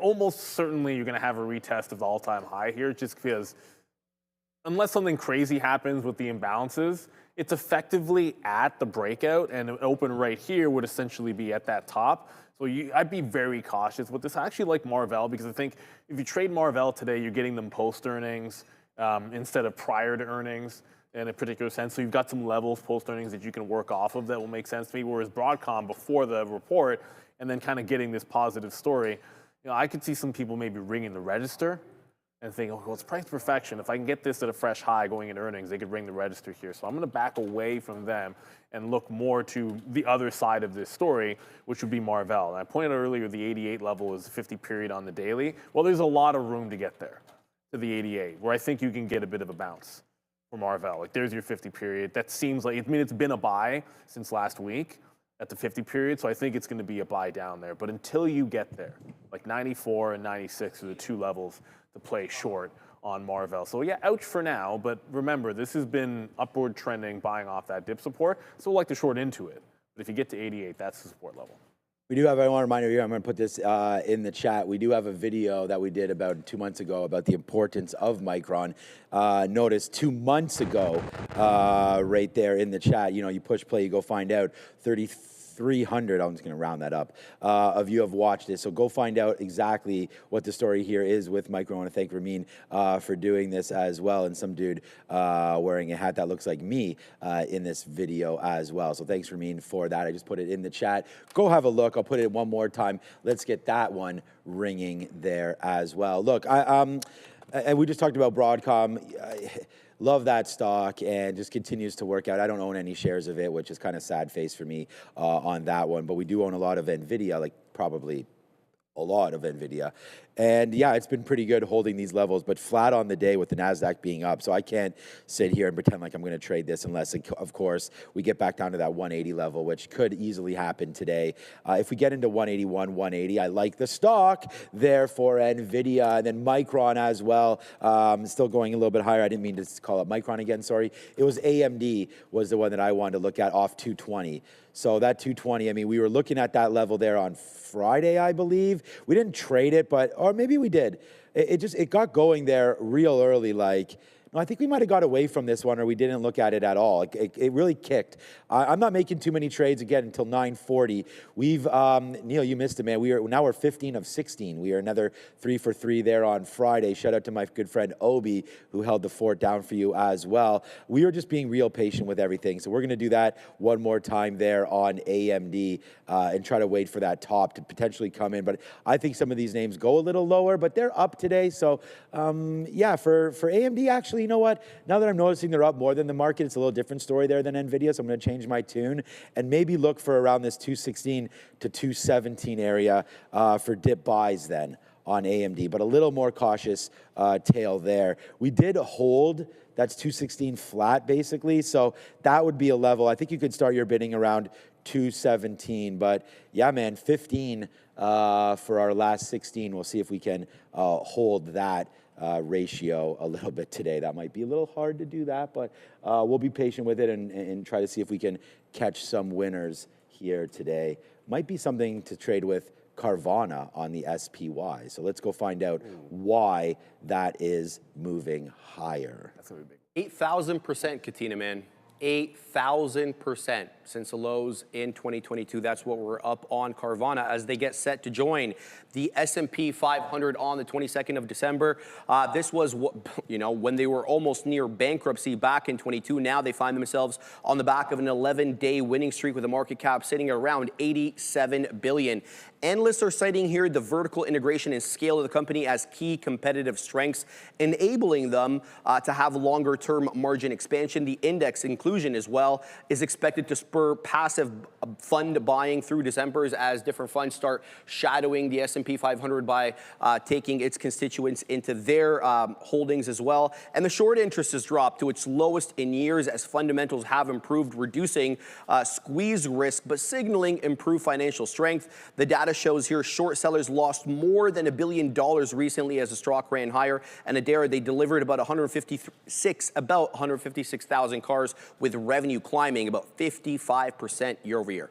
almost certainly you're going to have a retest of the all-time high here, just because unless something crazy happens with the imbalances, it's effectively at the breakout, and an open right here would essentially be at that top. So I'd be very cautious with this. I actually like Marvell because I think if you trade Marvell today, you're getting them post-earnings instead of prior to earnings in a particular sense. So you've got some levels post-earnings that you can work off of that will make sense to me, whereas Broadcom before the report and then kind of getting this positive story, I could see some people maybe ringing the register and think, oh, well, it's price perfection. If I can get this at a fresh high going in earnings, they could ring the register here. So I'm going to back away from them and look more to the other side of this story, which would be Marvell. And I pointed out earlier the 88 level is 50 period on the daily. Well, there's a lot of room to get there to the 88, where I think you can get a bit of a bounce for Marvell. Like there's your 50 period. That seems like, I mean, it's been a buy since last week at the 50 period, so I think it's going to be a buy down there. But until you get there, like 94 and 96 are the two levels to play short on Marvell. So yeah, ouch for now, but remember, this has been upward trending, buying off that dip support, so we'll like to short into it. But if you get to 88, that's the support level. We do have, I want to remind you, I'm going to put this in the chat. We do have a video that we did about 2 months ago about the importance of Micron. Notice 2 months ago, right there in the chat, you push play, you go find out 3,300, I'm just going to round that up, of you have watched it. So go find out exactly what the story here is with Micron. I want to thank Ramin for doing this as well, and some dude wearing a hat that looks like me in this video as well. So thanks, Ramin, for that. I just put it in the chat. Go have a look. I'll put it one more time. Let's get that one ringing there as well. Look, and we just talked about Broadcom. Love that stock and just continues to work out. I don't own any shares of it, which is kind of sad face for me on that one. But we do own a lot of NVIDIA, like probably a lot of NVIDIA. And yeah, it's been pretty good holding these levels, but flat on the day with the NASDAQ being up. So I can't sit here and pretend like I'm going to trade this unless, of course, we get back down to that 180 level, which could easily happen today. If we get into 181, 180, I like the stock there for NVIDIA, and then Micron as well. Still going a little bit higher. I didn't mean to call it Micron again, sorry. It was AMD was the one that I wanted to look at off 220. So that 220, I mean, we were looking at that level there on Friday, I believe. We didn't trade it, or maybe we did. It got going there real early, like. No, I think we might have got away from this one, or we didn't look at it at all. It really kicked. I'm not making too many trades again until 9:40. We've Neil, you missed it, man. We're 15 of 16. We are another 3 for 3 there on Friday. Shout out to my good friend Obi, who held the fort down for you as well. We are just being real patient with everything, so we're going to do that one more time there on AMD and try to wait for that top to potentially come in. But I think some of these names go a little lower, but they're up today. So yeah, for AMD actually. You know what? Now that I'm noticing they're up more than the market, it's a little different story there than NVIDIA, so I'm going to change my tune and maybe look for around this 216 to 217 area for dip buys then on AMD, but a little more cautious tail there. We did hold. That's 216 flat, basically, so that would be a level. I think you could start your bidding around 217, but yeah, man, 15 for our last 16. We'll see if we can hold that ratio a little bit today. That might be a little hard to do that, but we'll be patient with it and try to see if we can catch some winners here today. Might be something to trade with Carvana on the SPY. So let's go find out why that is moving higher. That's going to be big. 8,000%, Katina, man. 8,000% since the lows in 2022. That's what we're up on Carvana as they get set to join the S&P 500 on the 22nd of December. This was, when they were almost near bankruptcy back in 22. Now they find themselves on the back of an 11-day winning streak with a market cap sitting at around $87 billion. Analysts are citing here the vertical integration and scale of the company as key competitive strengths, enabling them to have longer-term margin expansion. The index inclusion as well is expected to spur passive fund buying through December as different funds start shadowing the S&P 500 by taking its constituents into their holdings as well. And the short interest has dropped to its lowest in years as fundamentals have improved, reducing squeeze risk, but signaling improved financial strength. The data shows here short sellers lost more than $1 billion recently as the stock ran higher. And Adara, they delivered about 156,000 cars with revenue climbing about 55% year over year.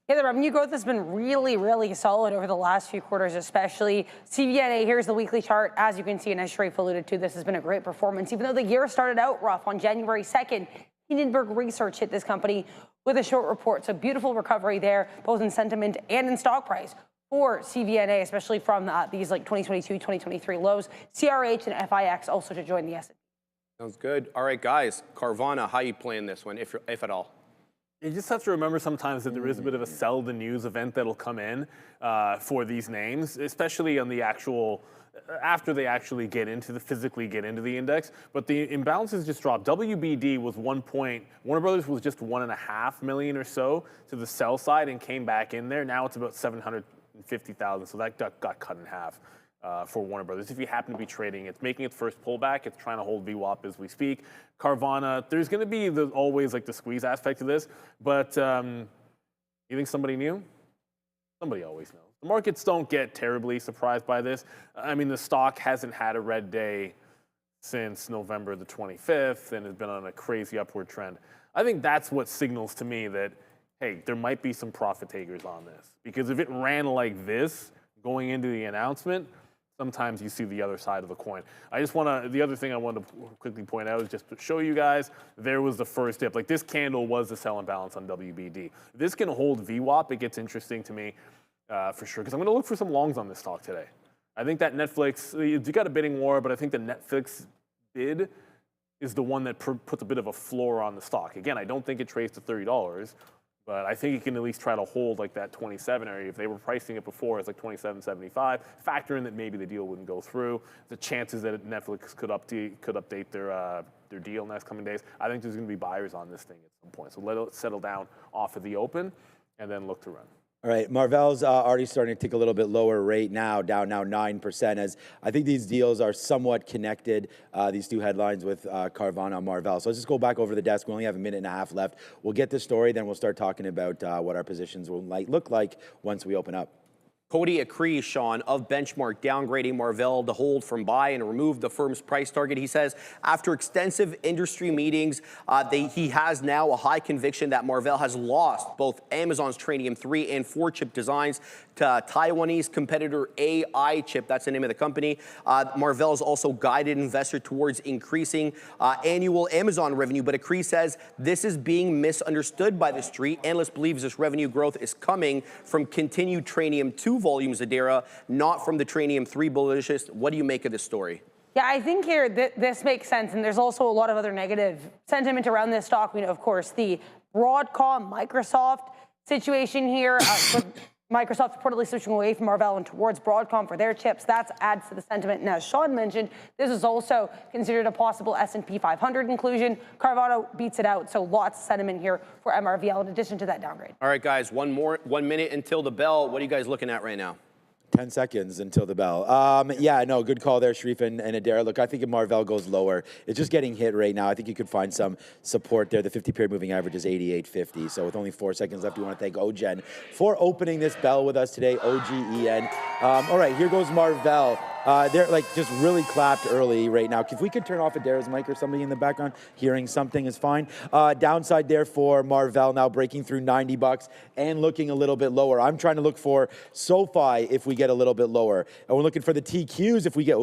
Yeah, the revenue growth has been really, really solid over the last few quarters, especially. CVNA, here's the weekly chart. As you can see, and as Sharif alluded to, this has been a great performance. Even though the year started out rough on January 2nd, Hindenburg Research hit this company with a short report. So beautiful recovery there, both in sentiment and in stock price for CVNA, especially from these 2022, 2023 lows. CRH and FIX also to join the S&P. Sounds good. All right, guys, Carvana, how you playing this one, if at all? You just have to remember sometimes that there is a bit of a sell the news event that'll come in for these names, especially on the actual, after they actually physically get into the index. But the imbalances just dropped. WBD was Warner Brothers was just 1.5 million or so to the sell side and came back in there. Now it's about 750,000, so that got cut in half. For Warner Brothers. If you happen to be trading, it's making its first pullback. It's trying to hold VWAP as we speak. Carvana, there's going to be always the squeeze aspect of this, but you think somebody knew? Somebody always knows. The markets don't get terribly surprised by this. I mean, the stock hasn't had a red day since November the 25th and has been on a crazy upward trend. I think that's what signals to me that, hey, there might be some profit takers on this. Because if it ran like this going into the announcement, sometimes you see the other side of the coin. The other thing I wanted to quickly point out is just to show you guys, there was the first dip. This candle was the sell imbalance on WBD. This can hold VWAP. It gets interesting to me for sure, because I'm going to look for some longs on this stock today. I think that Netflix, you got a bidding war, but I think the Netflix bid is the one that puts a bit of a floor on the stock. Again, I don't think it trades to $30, but I think you can at least try to hold that 27 area. If they were pricing it before, it's 27.75. Factor in that maybe the deal wouldn't go through. The chances that Netflix could update their deal in the next coming days. I think there's going to be buyers on this thing at some point. So let it settle down off of the open, and then look to run. All right, Marvell's already starting to tick a little bit lower rate now, down now 9%, as I think these deals are somewhat connected, these two headlines with Carvana and Marvell. So let's just go back over the desk. We only have a minute and a half left. We'll get the story, then we'll start talking about what our positions will look like once we open up. Cody Acree, Sean, of Benchmark, downgrading Marvell to hold from buy and remove the firm's price target. He says after extensive industry meetings, he has now a high conviction that Marvell has lost both Amazon's Trainium 3 and 4 chip designs to Taiwanese competitor AI Chip. That's the name of the company. Marvell has also guided investors towards increasing annual Amazon revenue, but Acree says this is being misunderstood by the street. Analysts believe this revenue growth is coming from continued Trainium 2 volumes of Adara, not from the Trainium 3 bullishness. What do you make of this story? Yeah, I think here this makes sense, and there's also a lot of other negative sentiment around this stock. We know, of course, the Broadcom, Microsoft situation here. Microsoft reportedly switching away from Marvell and towards Broadcom for their chips. That adds to the sentiment. And as Sean mentioned, this is also considered a possible S&P 500 inclusion. Carvana beats it out, so lots of sentiment here for MRVL in addition to that downgrade. All right, guys, 1 minute until the bell. What are you guys looking at right now? 10 seconds until the bell. Yeah, no, good call there, Sharif and Adara. Look, I think if Marvell goes lower, it's just getting hit right now. I think you could find some support there. The 50-period moving average is 88.50. So with only 4 seconds left, we want to thank OGen for opening this bell with us today, OGEN. All right, here goes Marvell. They're like just really clapped early right now. If we could turn off Adara's mic or somebody in the background, hearing something is fine. Downside there for Marvell now breaking through $90 and looking a little bit lower. I'm trying to look for SoFi if we get a little bit lower. And we're looking for the TQs if we get,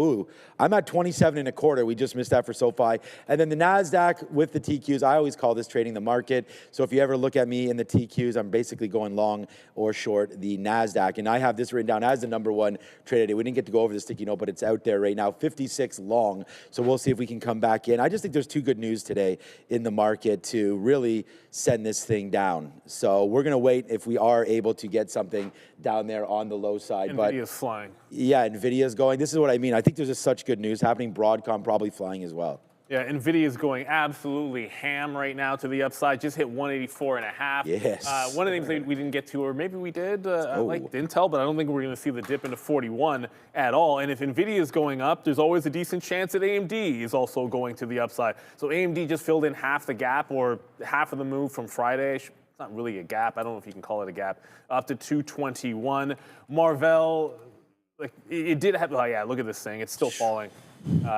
I'm at 27.25. We just missed that for SoFi. And then the NASDAQ with the TQs, I always call this trading the market. So if you ever look at me in the TQs, I'm basically going long or short the NASDAQ. And I have this written down as the #1 trade today. We didn't get to go over the sticky note, but it's out there right now, 56 long. So we'll see if we can come back in. I just think there's too good news today in the market to really send this thing down. So we're going to wait if we are able to get something down there on the low side. NVIDIA's flying. Yeah, NVIDIA's going. This is what I mean. I think there's just such good news happening. Broadcom probably flying as well. Yeah, NVIDIA is going absolutely ham right now to the upside. Just hit 184.5. Yes. One of the things that we didn't get to, or maybe we did, I like Intel, but I don't think we're going to see the dip into 41 at all. And if NVIDIA is going up, there's always a decent chance that AMD is also going to the upside. So AMD just filled in half the gap, or half of the move from Friday. It's not really a gap. I don't know if you can call it a gap. Up to 221. Marvell, like it did have. Oh yeah, look at this thing. It's still falling.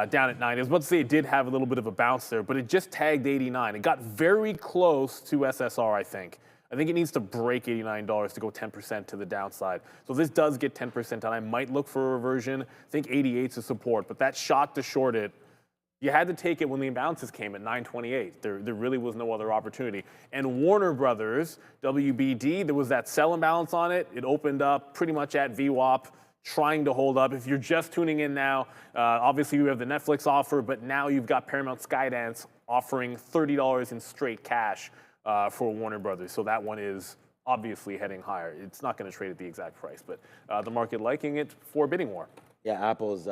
Down at 9. I was about to say it did have a little bit of a bounce there, but it just tagged 89. It got very close to SSR, I think. I think it needs to break $89 to go 10% to the downside. So if this does get 10% down, I might look for a reversion. I think 88's a support, but that shot to short it, you had to take it when the imbalances came at 928. There really was no other opportunity. And Warner Brothers, WBD, there was that sell imbalance on it. It opened up pretty much at VWAP. Trying to hold up. If you're just tuning in now, obviously you have the Netflix offer, but now you've got Paramount Skydance offering $30 in straight cash for Warner Brothers. So that one is obviously heading higher. It's not going to trade at the exact price, but the market liking it for bidding war. Yeah, Apple's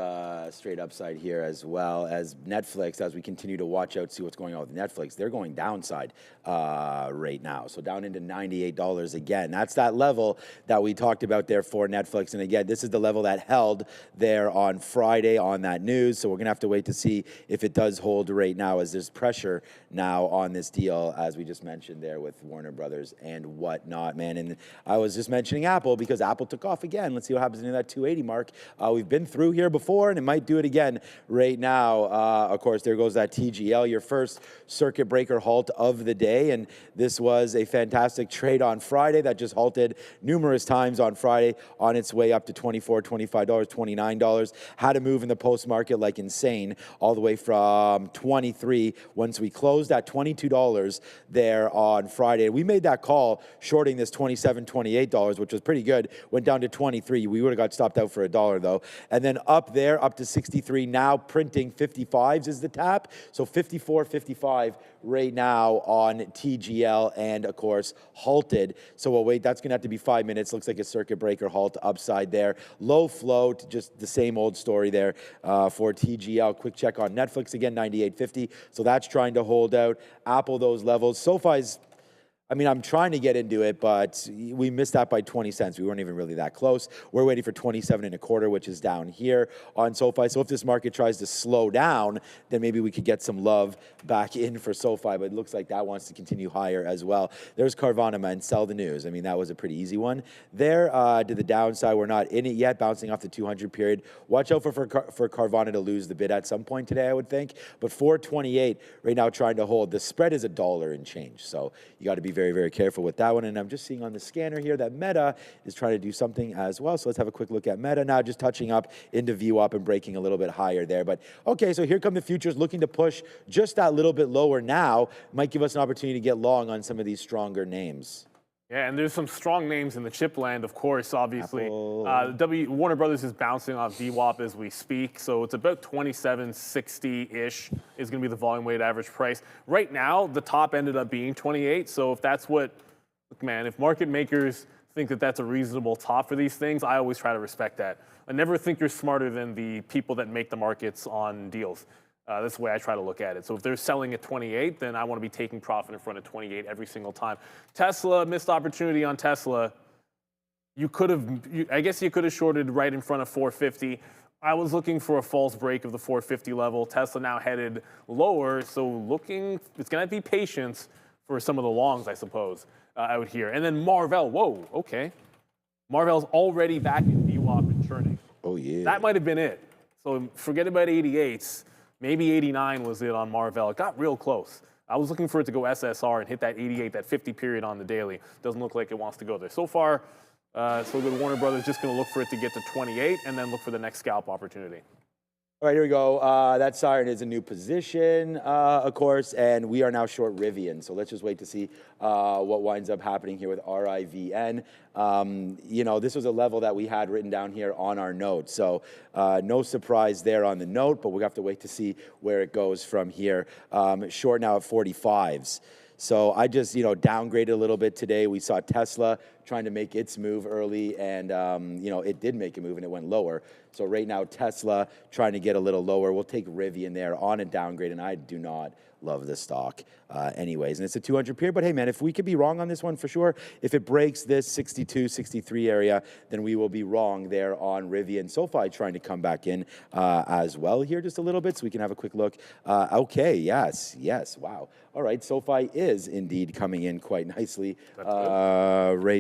straight upside here, as well as Netflix. As we continue to watch out, see what's going on with Netflix, they're going downside right now. So down into $98 again. That's that level that we talked about there for Netflix. And again, this is the level that held there on Friday on that news. So we're going to have to wait to see if it does hold right now, as there's pressure now on this deal, as we just mentioned there with Warner Brothers and whatnot, man. And I was just mentioning Apple because Apple took off again. Let's see what happens in that 280 mark. We've been through here before, and it might do it again right now. Of course, there goes that TGL, your first circuit breaker halt of the day, and this was a fantastic trade on Friday that just halted numerous times on Friday on its way up to $24, $25, $29. Had to move in the post market like insane, all the way from 23 once we closed at $22 there on Friday. We made that call shorting this $27, $28, which was pretty good. Went down to 23. We would have got stopped out for $1 though. And then up there, up to 63, now printing 55s is the tap. So 54, 55 right now on TGL, and of course, halted. So we'll wait, that's gonna have to be 5 minutes. Looks like a circuit breaker halt upside there. Low float, just the same old story there for TGL. Quick check on Netflix again, 98.50. So that's trying to hold out. Apple, those levels. SoFi's I mean, I'm trying to get into it, but we missed that by 20 cents. We weren't even really that close. We're waiting for 27.25, which is down here on SoFi. So if this market tries to slow down, then maybe we could get some love back in for SoFi, but it looks like that wants to continue higher as well. There's Carvana, man, sell the news. I mean, that was a pretty easy one. There to the downside, we're not in it yet, bouncing off the 200 period. Watch out for Carvana to lose the bid at some point today, I would think. But 428 right now trying to hold. The spread is $1 and change, so you got to be very, very careful with that one. And I'm just seeing on the scanner here that Meta is trying to do something as well. So let's have a quick look at Meta now, just touching up into VWAP and breaking a little bit higher there. But okay, so here come the futures looking to push just that little bit lower now. Might give us an opportunity to get long on some of these stronger names. Yeah, and there's some strong names in the chip land, of course, obviously. Warner Brothers is bouncing off VWAP as we speak, so it's about 27.60-ish is going to be the volume-weighted average price. Right now, the top ended up being 28, so if that's what, look, man, if market makers think that that's a reasonable top for these things, I always try to respect that. I never think you're smarter than the people that make the markets on deals. That's the way I try to look at it. So if they're selling at 28, then I want to be taking profit in front of 28 every single time. Tesla, missed opportunity on Tesla. I guess you could have shorted right in front of 450. I was looking for a false break of the 450 level. Tesla now headed lower, so it's going to be patience for some of the longs, I suppose, out here. And then Marvell, whoa, okay. Marvell's already back in VWAP and churning. Oh, yeah. That might have been it. So forget about 88s. Maybe 89 was it on Marvell. It got real close. I was looking for it to go SSR and hit that 88, that 50 period on the daily. Doesn't look like it wants to go there. So far, so good. Warner Brothers just going to look for it to get to 28 and then look for the next scalp opportunity. All right, here we go. That siren is a new position, of course, and we are now short Rivian. So let's just wait to see what winds up happening here with RIVN. You know, this was a level that we had written down here on our note. So no surprise there on the note, but we have to wait to see where it goes from here. Short now at 45s. So I just, downgraded a little bit today. We saw Tesla trying to make its move early, and, it did make a move, and it went lower. So right now, Tesla trying to get a little lower. We'll take Rivian there on a downgrade, and I do not love the stock anyways. And it's a 200 period, but hey, man, if we could be wrong on this one for sure, if it breaks this 62, 63 area, then we will be wrong there on Rivian. SoFi trying to come back in as well here just a little bit, so we can have a quick look. Okay, yes, wow. All right, SoFi is indeed coming in quite nicely right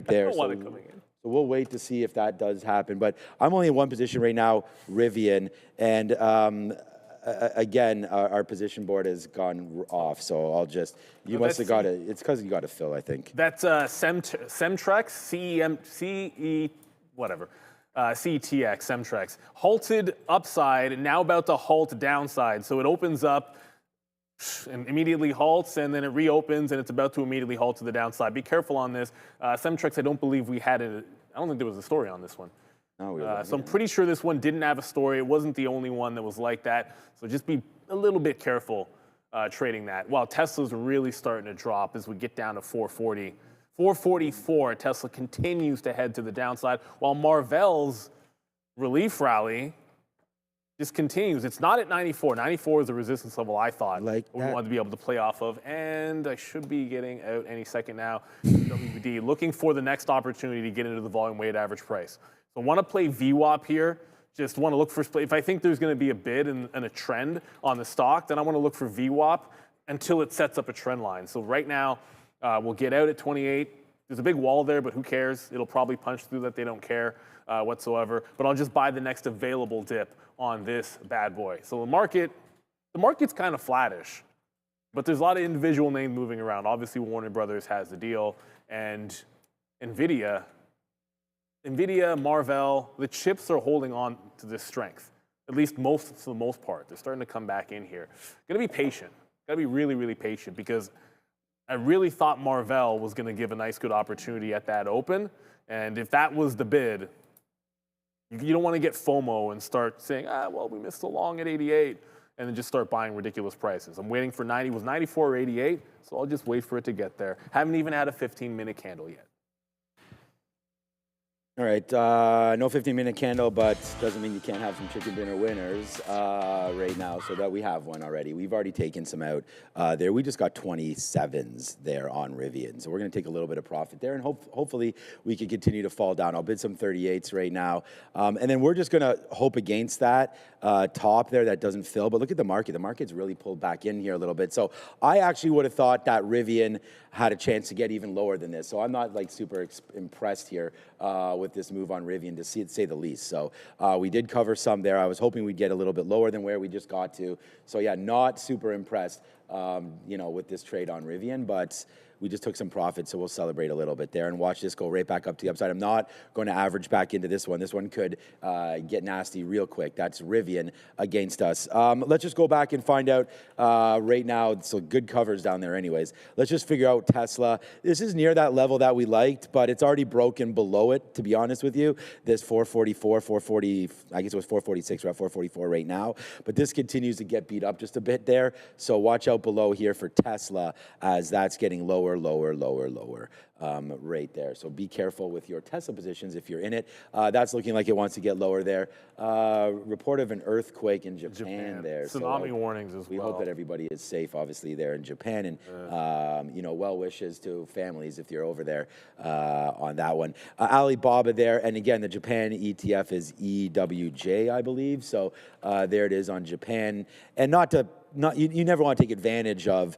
there. I don't want it coming in. So we'll wait to see if that does happen. But I'm only in one position right now, Rivian, and again, our position board has gone off. So I'll just, you must have got it. It's because you got to fill, I think. That's Semtrex, CETX, Semtrex. Halted upside, and now about to halt downside. So it opens up and immediately halts, and then it reopens, and it's about to immediately halt to the downside. Be careful on this. Semtrex, I don't believe we had it. I don't think there was a story on this one. No, so I'm pretty sure this one didn't have a story. It wasn't the only one that was like that. So just be a little bit careful trading that. While Tesla's really starting to drop as we get down to 440. 444, Tesla continues to head to the downside, while Marvell's relief rally just continues. It's not at 94. 94 is the resistance level I thought we wanted to be able to play off of. And I should be getting out any second now. WBD looking for the next opportunity to get into the volume weighted average price. So I want to play VWAP here. Just want to look for, if I think there's going to be a bid and a trend on the stock, then I want to look for VWAP until it sets up a trend line. So right now, we'll get out at 28. There's a big wall there, but who cares? It'll probably punch through that. They don't care whatsoever. But I'll just buy the next available dip on this bad boy. So the market's kind of flattish, but there's a lot of individual names moving around. Obviously, Warner Brothers has the deal, and NVIDIA, Marvell, the chips are holding on to this strength, at least for the most part. They're starting to come back in here. Got to be patient. Got to be really, really patient, because I really thought Marvell was going to give a nice, good opportunity at that open, and if that was the bid, you don't want to get FOMO and start saying, well, we missed a long at 88, and then just start buying ridiculous prices. I'm waiting for 90. It was 94 or 88, so I'll just wait for it to get there. Haven't even had a 15-minute candle yet. All right, no 15-minute candle, but doesn't mean you can't have some chicken dinner winners right now, so that we have one already. We've already taken some out there. We just got 27s there on Rivian, so we're going to take a little bit of profit there, and hopefully we can continue to fall down. I'll bid some 38s right now, and then we're just going to hope against that top there that doesn't fill. But look at the market. The market's really pulled back in here a little bit, so I actually would have thought that Rivian had a chance to get even lower than this, so I'm not like super impressed here with this move on Rivian, to say the least. So we did cover some there. I was hoping we'd get a little bit lower than where we just got to. So yeah, not super impressed, with this trade on Rivian, but we just took some profit, so we'll celebrate a little bit there and watch this go right back up to the upside. I'm not going to average back into this one. This one could get nasty real quick. That's Rivian against us. Let's just go back and find out right now. So good covers down there anyways. Let's just figure out Tesla. This is near that level that we liked, but it's already broken below it, to be honest with you. This 444, 440, I guess it was 446. We're at 444 right now. But this continues to get beat up just a bit there. So watch out below here for Tesla as that's getting lower right there. So be careful with your Tesla positions if you're in it. That's looking like it wants to get lower there. Report of an earthquake in Japan there. Tsunami warnings as well. We hope that everybody is safe, obviously, there in Japan. And, well wishes to families if you're over there on that one. Alibaba there. And again, the Japan ETF is EWJ, I believe. So there it is on Japan. And you never want to take advantage of,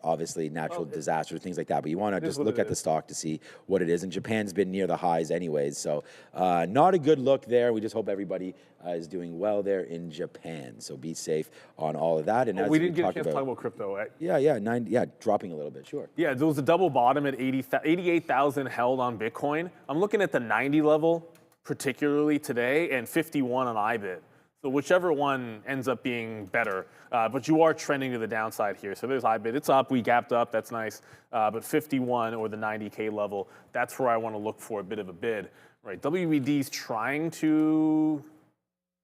obviously natural disasters, things like that. But you want to just look at the stock to see what it is. And Japan's been near the highs anyways. So not a good look there. We just hope everybody is doing well there in Japan. So be safe on all of that. And as we didn't get a chance to talk about crypto. Dropping a little bit, sure. Yeah, there was a double bottom at 88,000 held on Bitcoin. I'm looking at the 90 level, particularly today, and 51 on IBIT. So whichever one ends up being better, but you are trending to the downside here. So there's IBIT, it's up, we gapped up, that's nice. But 51 or the 90K level, that's where I want to look for a bit of a bid. Right, WBD's trying to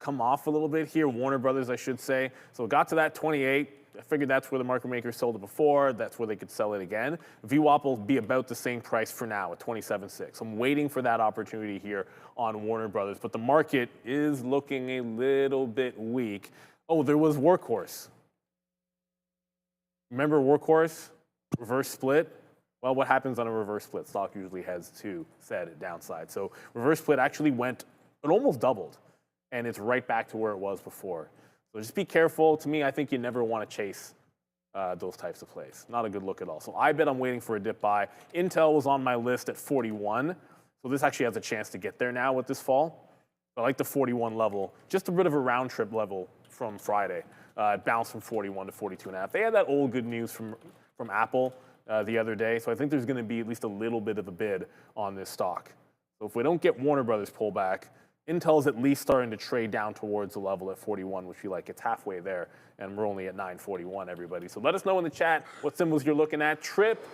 come off a little bit here, Warner Brothers, I should say. So it got to that 28. I figured that's where the market makers sold it before. That's where they could sell it again. VWAP will be about the same price for now at 27.6. I'm waiting for that opportunity here on Warner Brothers, but the market is looking a little bit weak. Oh, there was Workhorse. Remember Workhorse? Reverse split? Well, what happens on a reverse split? Stock usually has two set downside. So reverse split actually it almost doubled, and it's right back to where it was before. So just be careful. To me, I think you never want to chase those types of plays. Not a good look at all. So I bet I'm waiting for a dip buy. Intel was on my list at 41. So this actually has a chance to get there now with this fall. I like the 41 level. Just a bit of a round trip level from Friday. It bounced from 41 to 42.5. They had that old good news from Apple the other day. So I think there's going to be at least a little bit of a bid on this stock. So if we don't get Warner Brothers pullback, Intel's at least starting to trade down towards the level at 41, which we like. It's halfway there, and we're only at 941, everybody. So let us know in the chat what symbols you're looking at. Trip,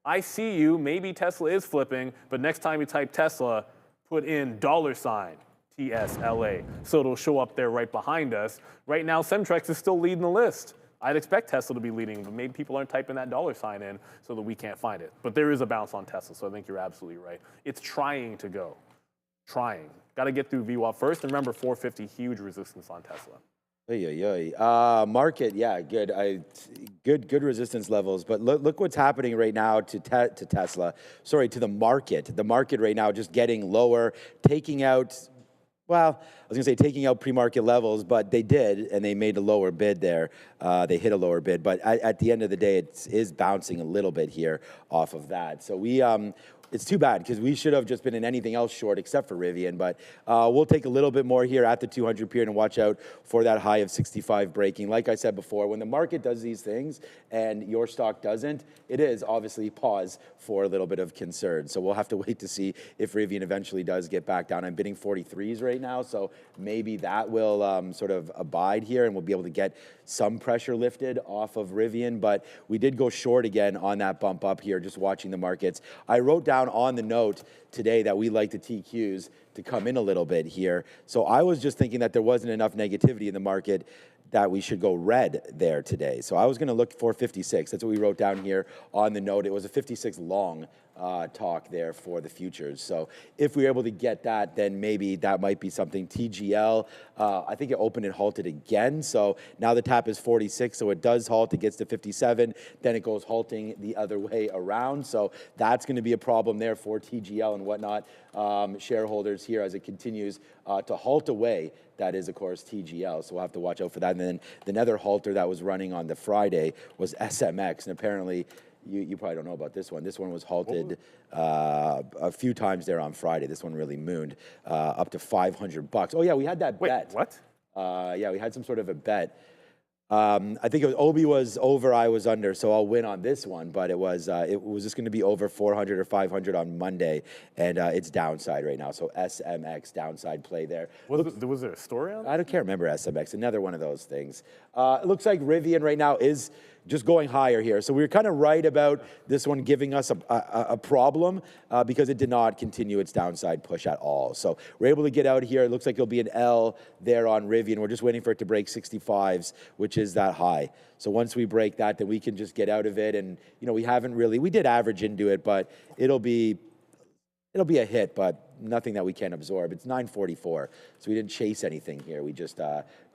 I see you. Maybe Tesla is flipping, but next time you type Tesla, put in $TSLA, so it'll show up there right behind us. Right now, Semtrex is still leading the list. I'd expect Tesla to be leading, but maybe people aren't typing that $sign in so that we can't find it. But there is a bounce on Tesla, so I think you're absolutely right. It's trying to go. Trying. Got to get through VWAP first. And remember, 450, huge resistance on Tesla. Market, yeah, good. Good resistance levels. But look what's happening right now to Tesla. Sorry, to the market. The market right now just getting lower, taking out. Well, I was going to say taking out pre-market levels, but they did, and they made a lower bid there. They hit a lower bid, but at the end of the day, it is bouncing a little bit here off of that. So it's too bad because we should have just been in anything else short except for Rivian, but we'll take a little bit more here at the 200 period and watch out for that high of 65 breaking. Like I said before, when the market does these things and your stock doesn't, it is obviously pause for a little bit of concern. So we'll have to wait to see if Rivian eventually does get back down. I'm bidding 43s right now, so maybe that will sort of abide here and we'll be able to get some pressure lifted off of Rivian, but we did go short again on that bump up here, just watching the markets. I wrote down on the note today that we like the TQs to come in a little bit here. So I was just thinking that there wasn't enough negativity in the market that we should go red there today. So I was going to look for 56. That's what we wrote down here on the note. It was a 56 long talk there for the futures. So if we were able to get that, then maybe that might be something. TGL, I think it opened and halted again. So now the tap is 46. So it does halt. It gets to 57. Then it goes halting the other way around. So that's going to be a problem there for TGL and whatnot. Shareholders here as it continues to halt away. That is, of course, TGL. So we'll have to watch out for that. And then the other halter that was running on the Friday was SMX. And apparently, you probably don't know about this one. This one was halted a few times there on Friday. This one really mooned up to $500. Oh, yeah, we had that bet. What? Yeah, we had some sort of a bet. I think it was Obi was over, I was under, so I'll win on this one. But it was just going to be over 400 or 500 on Monday, and it's downside right now. So SMX downside play there. Was there a story on that? I can't remember SMX. Another one of those things. It looks like Rivian right now is just going higher here. So we were kind of right about this one giving us a problem because it did not continue its downside push at all. So we're able to get out here. It looks like it'll be an L there on Rivian. We're just waiting for it to break 65s, which is that high. So once we break that, then we can just get out of it. And, we did average into it, but it'll be a hit, but nothing that we can't absorb. It's 944, so we didn't chase anything here. We just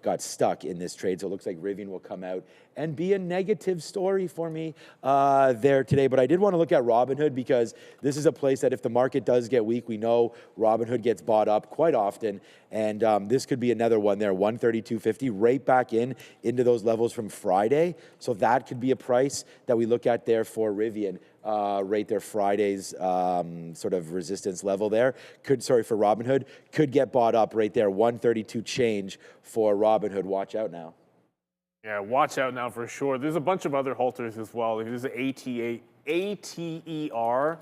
got stuck in this trade. So it looks like Rivian will come out and be a negative story for me there today. But I did want to look at Robinhood because this is a place that if the market does get weak, we know Robinhood gets bought up quite often. And this could be another one there, 132.50, right back into those levels from Friday. So that could be a price that we look at there for Rivian. Right there, Friday's sort of resistance level there. For Robinhood, could get bought up right there, 132 change for Robinhood. Watch out now. Yeah, watch out now for sure. There's a bunch of other halters as well. There's an ATER,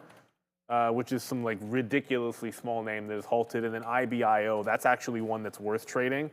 which is some like ridiculously small name that is halted, and then IBIO. That's actually one that's worth trading.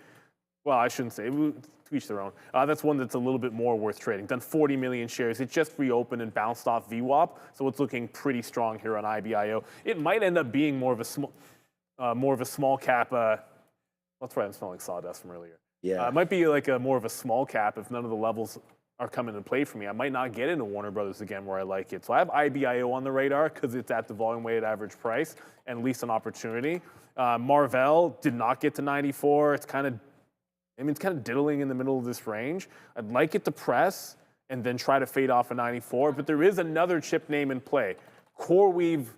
Well, I shouldn't say. To each their own. That's one that's a little bit more worth trading. Done 40 million shares. It just reopened and bounced off VWAP, so it's looking pretty strong here on IBIO. It might end up being more of a small cap. That's right. I'm smelling sawdust from earlier. Yeah. It might be like more of a small cap if none of the levels are coming into play for me. I might not get into Warner Brothers again where I like it. So I have IBIO on the radar because it's at the volume weighted average price and at least an opportunity. Marvell did not get to 94. It's kind of diddling in the middle of this range. I'd like it to press and then try to fade off a 94, but there is another chip name in play. CoreWeave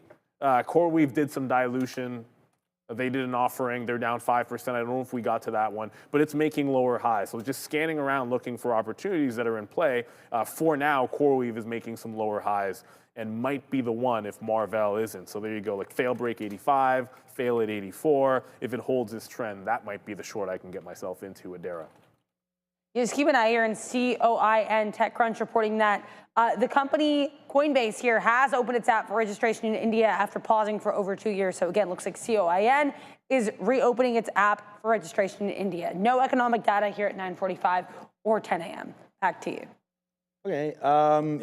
did some dilution. They did an offering. They're down 5%. I don't know if we got to that one, but it's making lower highs. So just scanning around looking for opportunities that are in play. For now, CoreWeave is making some lower highs and might be the one if Marvell isn't. So there you go, like fail break 85, fail at 84. If it holds this trend, that might be the short I can get myself into Adara. You just keep an eye here in COIN TechCrunch reporting that the company Coinbase here has opened its app for registration in India after pausing for over 2 years. So again, looks like COIN is reopening its app for registration in India. No economic data here at 9:45 or 10 a.m. Back to you. Okay,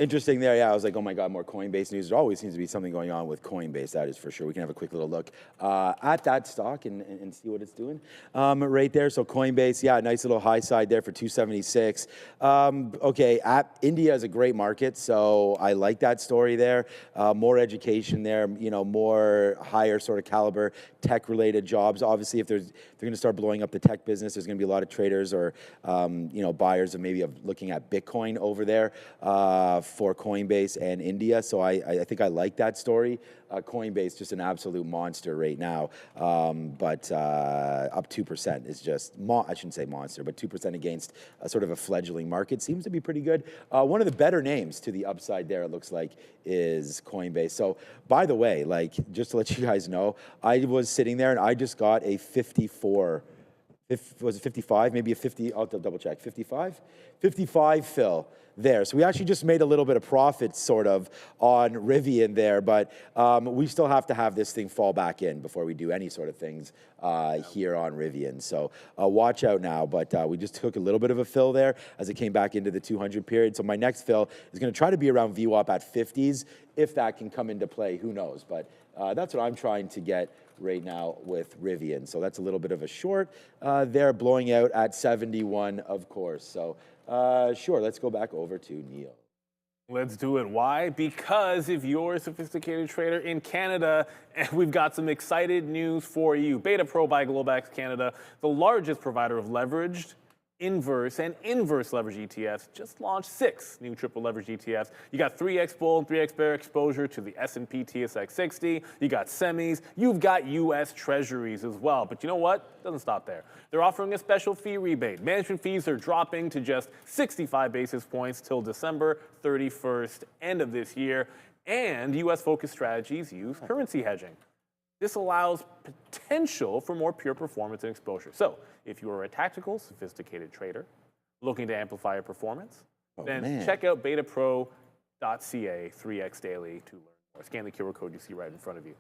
interesting there. Yeah, I was like, oh my God, more Coinbase news. There always seems to be something going on with Coinbase, that is for sure. We can have a quick little look at that stock and see what it's doing right there. So Coinbase, yeah, nice little high side there for 276. Okay, India is a great market, so I like that story there. More education there, more higher sort of caliber tech-related jobs. Obviously, if they're going to start blowing up the tech business, there's going to be a lot of traders or buyers of maybe looking at Bitcoin over there for Coinbase and India. So I think I like that story. Coinbase, just an absolute monster right now. But up 2% is just, I shouldn't say monster, but 2% against sort of a fledgling market seems to be pretty good. One of the better names to the upside there, it looks like, is Coinbase. So by the way, just to let you guys know, I was sitting there and I just got a 54, was it 55? Maybe a 50, I'll double check, 55? 55 fill. there. So we actually just made a little bit of profit sort of on Rivian there, but we still have to have this thing fall back in before we do any sort of things here on Rivian. So watch out now, but we just took a little bit of a fill there as it came back into the 200 period. So my next fill is going to try to be around VWAP at 50s. If that can come into play, who knows? But that's what I'm trying to get right now with Rivian. So that's a little bit of a short there, blowing out at 71, of course. So sure, let's go back over to Neil. Let's do it. Why? Because if you're a sophisticated trader in Canada, we've got some excited news for you. Beta Pro by Globex Canada, the largest provider of leveraged, inverse, and inverse leverage ETFs, just launched 6 new triple leverage ETFs. You got 3x bull and 3x bear exposure to the S&P TSX 60. You got semis. You've got U.S. Treasuries as well. But you know what? Doesn't stop there. They're offering a special fee rebate. Management fees are dropping to just 65 basis points till December 31st, end of this year. And U.S.-focused strategies use currency hedging. This allows potential for more pure performance and exposure. So if you are a tactical, sophisticated trader looking to amplify your performance, then check out betapro.ca 3x daily to learn more. Scan the QR code you see right in front of you.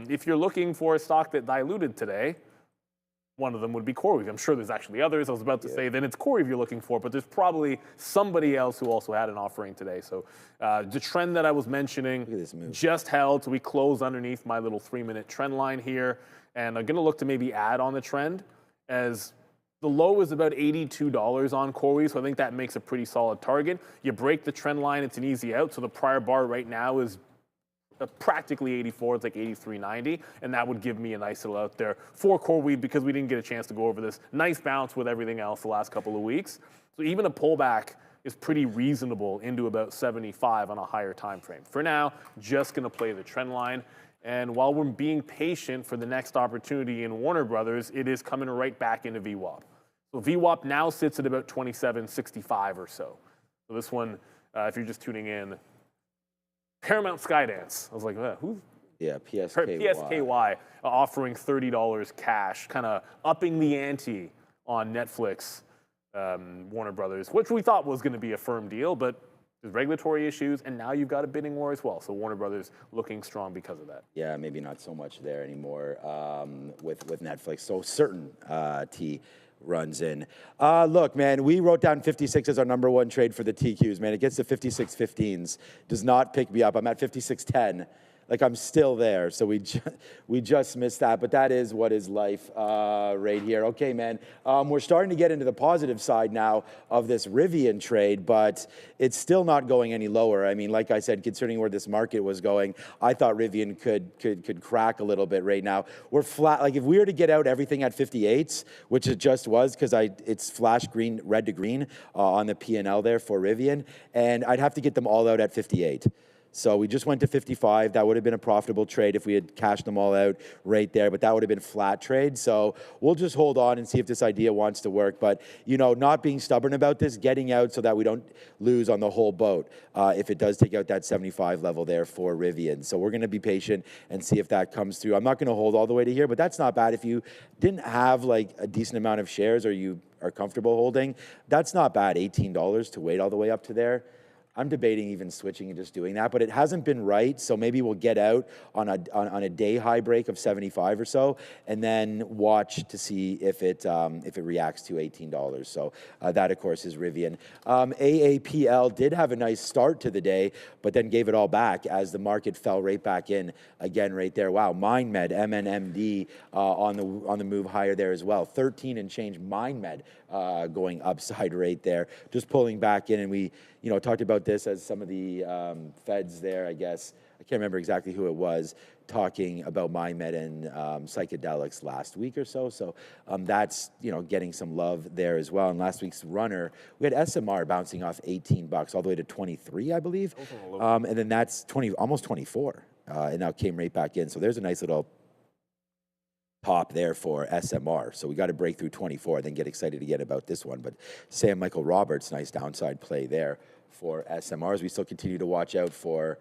If you're looking for a stock that diluted today, one of them would be CoreWeave. I'm sure there's actually others. I was about to say then it's CoreWeave you're looking for, but there's probably somebody else who also had an offering today. So the trend that I was mentioning just held. So we closed underneath my little 3-minute trend line here. And I'm going to look to maybe add on the trend as the low is about $82 on CoreWeave. So I think that makes a pretty solid target. You break the trend line, it's an easy out. So the prior bar right now is practically 84, it's like 83.90, and that would give me a nice little out there for CoreWeave because we didn't get a chance to go over this nice bounce with everything else the last couple of weeks. So even a pullback is pretty reasonable into about 75 on a higher time frame. For now, just going to play the trend line. And while we're being patient for the next opportunity in Warner Brothers, it is coming right back into VWAP. So VWAP now sits at about 27.65 or so. So this one, if you're just tuning in, Paramount Skydance. I was like, who? Yeah, PSKY. PSKY offering $30 cash, kind of upping the ante on Netflix, Warner Brothers, which we thought was going to be a firm deal, but there's regulatory issues, and now you've got a bidding war as well. So Warner Brothers looking strong because of that. Yeah, maybe not so much there anymore with Netflix. So certain T runs in. Look, man, we wrote down 56 as our number 1 trade for the TQs, man. It gets to 56.15s. Does not pick me up. I'm at 56.10. Like, I'm still there, so we just missed that, but that is what is life right here. Okay, man, we're starting to get into the positive side now of this Rivian trade, but it's still not going any lower. I mean, like I said, considering where this market was going, I thought Rivian could crack a little bit right now. We're flat. Like, if we were to get out everything at 58s, which it just was, because it's flash green, red to green on the P&L there for Rivian, and I'd have to get them all out at 58. So we just went to 55. That would have been a profitable trade if we had cashed them all out right there, but that would have been flat trade. So we'll just hold on and see if this idea wants to work. But, you know, not being stubborn about this, getting out so that we don't lose on the whole boat if it does take out that 75 level there for Rivian. So we're going to be patient and see if that comes through. I'm not going to hold all the way to here, but that's not bad. If you didn't have like a decent amount of shares or you are comfortable holding, that's not bad. $18 to wait all the way up to there. I'm debating even switching and just doing that, but it hasn't been right. So maybe we'll get out on a day high break of 75 or so, and then watch to see if it reacts to $18. So that of course is Rivian. AAPL did have a nice start to the day, but then gave it all back as the market fell right back in again right there. Wow, MindMed, MNMD on the move higher there as well. 13 and change MindMed going upside right there, just pulling back in, and we talked about this as some of the feds there, I guess. I can't remember exactly who it was, talking about MindMed and psychedelics last week or so. So that's, getting some love there as well. And last week's runner, we had SMR bouncing off $18 all the way to 23, I believe. And then that's almost 24, and now came right back in. So there's a nice little top there for SMR. So we got to break through 24, then get excited again about this one. But Sam Michael Roberts, nice downside play there for SMRs. We still continue to watch out for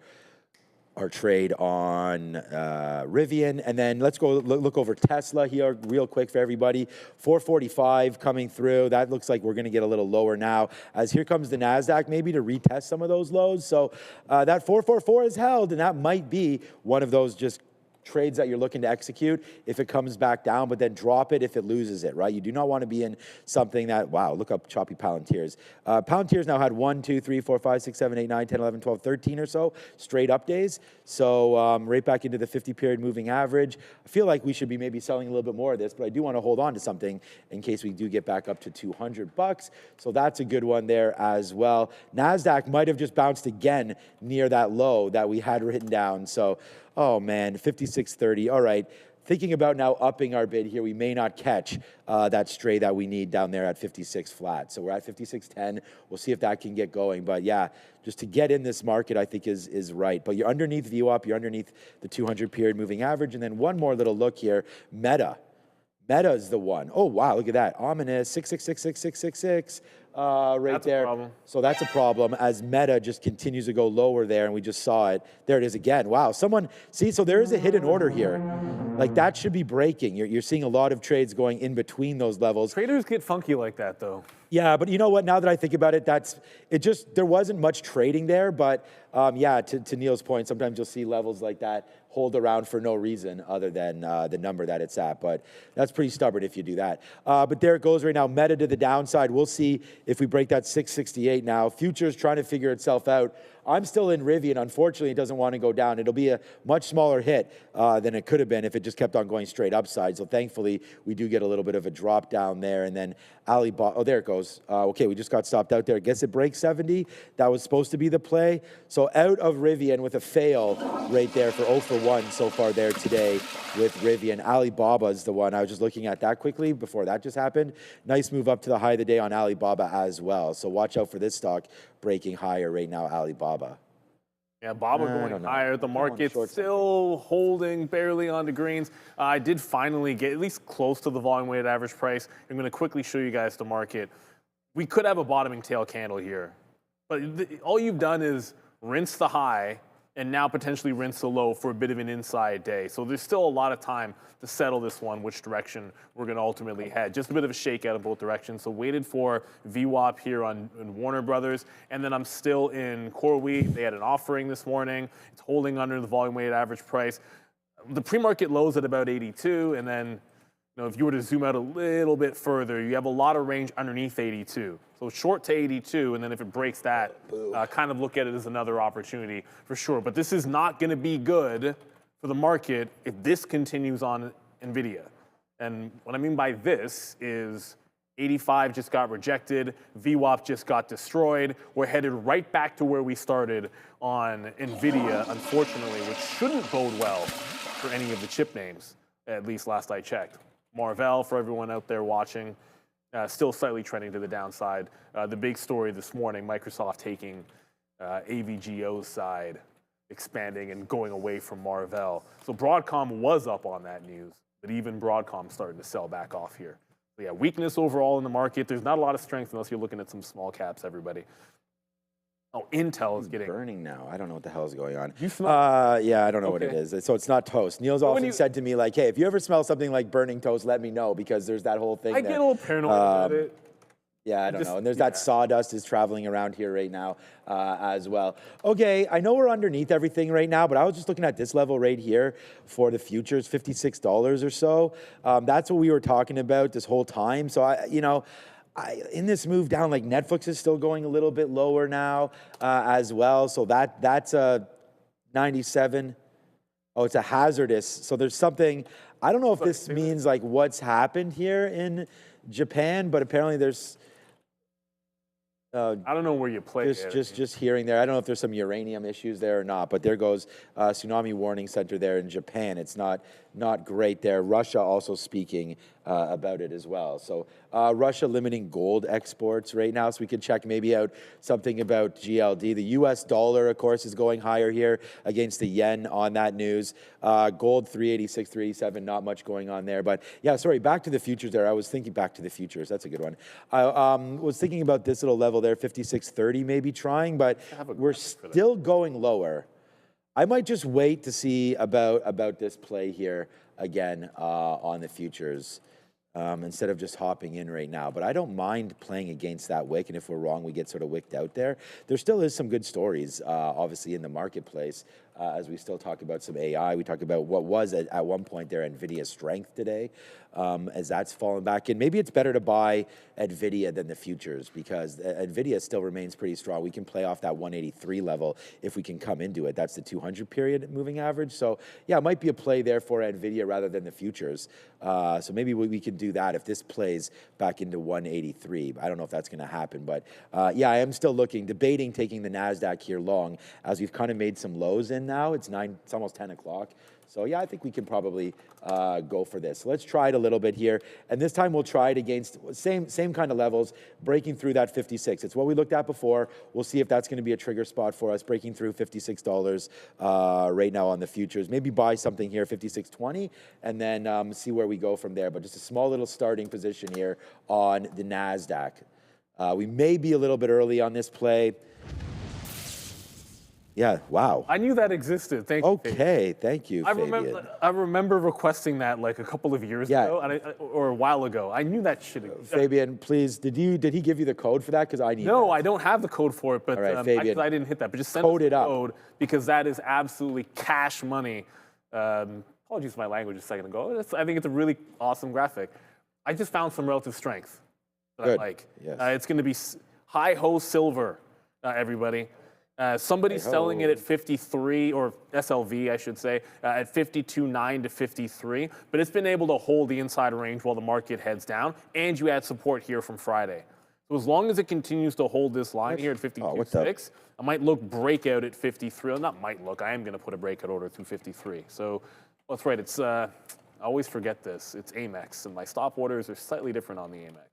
our trade on Rivian. And then let's go look over Tesla here real quick for everybody. 445 coming through. That looks like we're going to get a little lower now as here comes the NASDAQ maybe to retest some of those lows. So that 444 is held, and that might be one of those just trades that you're looking to execute if it comes back down, but then drop it if it loses it, right? You do not want to be in something that, wow, look up choppy Palantirs. Palantirs now had 1, 2, 3, 4, 5, 6, 7, 8, 9, 10, 11, 12, 13 or so straight up days. So right back into the 50-period moving average. I feel like we should be maybe selling a little bit more of this, but I do want to hold on to something in case we do get back up to $200. So that's a good one there as well. NASDAQ might have just bounced again near that low that we had written down. So oh man, 56.30. All right. Thinking about now upping our bid here, we may not catch that stray that we need down there at 56 flat. So we're at 56.10. We'll see if that can get going. But yeah, just to get in this market, I think is right. But you're underneath VWAP, you're underneath the 200-period moving average. And then one more little look here, Meta. Meta is the one. Oh, wow, look at that. Ominous, 6666666. Right that's there. So that's a problem as Meta just continues to go lower there, and we just saw it. There it is again. Wow, someone, see, so there is a hidden order here. Like that should be breaking. You're seeing a lot of trades going in between those levels. Traders get funky like that, though. Yeah, but you know what? Now that I think about it, there wasn't much trading there. But yeah, to Neil's point, sometimes you'll see levels like that hold around for no reason other than the number that it's at. But that's pretty stubborn if you do that. But there it goes right now. Meta to the downside. We'll see if we break that 668 now. Futures trying to figure itself out. I'm still in Rivian. Unfortunately, it doesn't want to go down. It'll be a much smaller hit than it could have been if it just kept on going straight upside. So thankfully, we do get a little bit of a drop down there. And then Alibaba, oh, there it goes. Okay, we just got stopped out there. I guess it breaks 70. That was supposed to be the play. So out of Rivian with a fail right there for 0 for 1 so far there today with Rivian. Alibaba is the one. I was just looking at that quickly before that just happened. Nice move up to the high of the day on Alibaba as well. So watch out for this stock breaking higher right now, Alibaba. Yeah, Baba going higher. The market's still holding barely on the greens. I did finally get at least close to the volume weighted average price. I'm going to quickly show you guys the market. We could have a bottoming tail candle here, but all you've done is rinse the high and now potentially rinse the low for a bit of an inside day. So there's still a lot of time to settle this one, which direction we're going to ultimately head. Just a bit of a shakeout of both directions. So waited for VWAP here on Warner Brothers, and then I'm still in CoreWeave. They had an offering this morning. It's holding under the volume weighted average price. The pre-market lows at about 82, and then if you were to zoom out a little bit further, you have a lot of range underneath 82. So short to 82, and then if it breaks that, kind of look at it as another opportunity for sure. But this is not going to be good for the market if this continues on NVIDIA. And what I mean by this is 85 just got rejected, VWAP just got destroyed. We're headed right back to where we started on NVIDIA, unfortunately, which shouldn't bode well for any of the chip names, at least last I checked. Marvell, for everyone out there watching, still slightly trending to the downside. The big story this morning, Microsoft taking AVGO's side, expanding and going away from Marvell. So Broadcom was up on that news, but even Broadcom's starting to sell back off here. So yeah, weakness overall in the market. There's not a lot of strength unless you're looking at some small caps, everybody. Oh, Intel is getting burning now. I don't know what the hell is going on. You smell? Yeah, I don't know what it is. So it's not toast. Neil's often said to me, like, hey, if you ever smell something like burning toast, let me know, because there's that whole thing. I get a little paranoid about it. Yeah, I don't know. And there's that sawdust is traveling around here right now as well. Okay, I know we're underneath everything right now, but I was just looking at this level right here for the futures, $56 or so. That's what we were talking about this whole time. So, in this move down, like Netflix is still going a little bit lower now as well. So that's a 97. Oh, it's a hazardous. So there's something, I don't know if this means like what's happened here in Japan, but apparently there's, I don't know where you play. Just hearing there. I don't know if there's some uranium issues there or not, but there goes tsunami warning center there in Japan. It's not great there. Russia also speaking about it as well. So Russia limiting gold exports right now, so we could check maybe out something about GLD. The U.S. dollar, of course, is going higher here against the yen on that news. Gold 386, 387, not much going on there. But yeah, sorry, back to the futures there. I was thinking back to the futures. That's a good one. I was thinking about this little level there, 56.30 maybe trying, but we're still going lower. I might just wait to see about this play here again on the futures. Instead of just hopping in right now. But I don't mind playing against that wick, and if we're wrong, we get sort of wicked out there. There still is some good stories, obviously, in the marketplace, as we still talk about some AI. We talk about what was at one point there NVIDIA strength today, as that's fallen back in. Maybe it's better to buy NVIDIA than the futures, because NVIDIA still remains pretty strong. We can play off that 183 level if we can come into it. That's the 200 period moving average. So yeah, it might be a play there for NVIDIA rather than the futures. So maybe we can do that if this plays back into 183. I don't know if that's going to happen, but yeah, I am still debating taking the NASDAQ here long, as we've kind of made some lows in now. It's almost 10 o'clock. So yeah, I think we can probably go for this. So let's try it a little bit here. And this time we'll try it against same kind of levels, breaking through that 56. It's what we looked at before. We'll see if that's going to be a trigger spot for us, breaking through $56 right now on the futures. Maybe buy something here, 56.20, and then see where we go from there. But just a small little starting position here on the NASDAQ. We may be a little bit early on this play. Yeah, wow. I knew that existed. Thank you. Okay, thank you, Fabian. I remember requesting that like a couple of years ago, or a while ago. I knew that shit existed. Fabian, please, did he give you the code for that? Because I need No, that. I don't have the code for it, but All right, Fabian, I didn't hit that. But just send us the code, because that is absolutely cash money. Apologies for my language a second ago. I think it's a really awesome graphic. I just found some relative strength that I like. Yes. It's going to be hi-ho silver, everybody. Somebody's selling it at 53, or SLV, I should say, at 52.9 to 53. But it's been able to hold the inside range while the market heads down, and you add support here from Friday. So as long as it continues to hold this line here at 52.6, I might look breakout at 53. Well, not might look. I am going to put a breakout order through 53. So that's right. It's I always forget this. It's Amex, and my stop orders are slightly different on the Amex.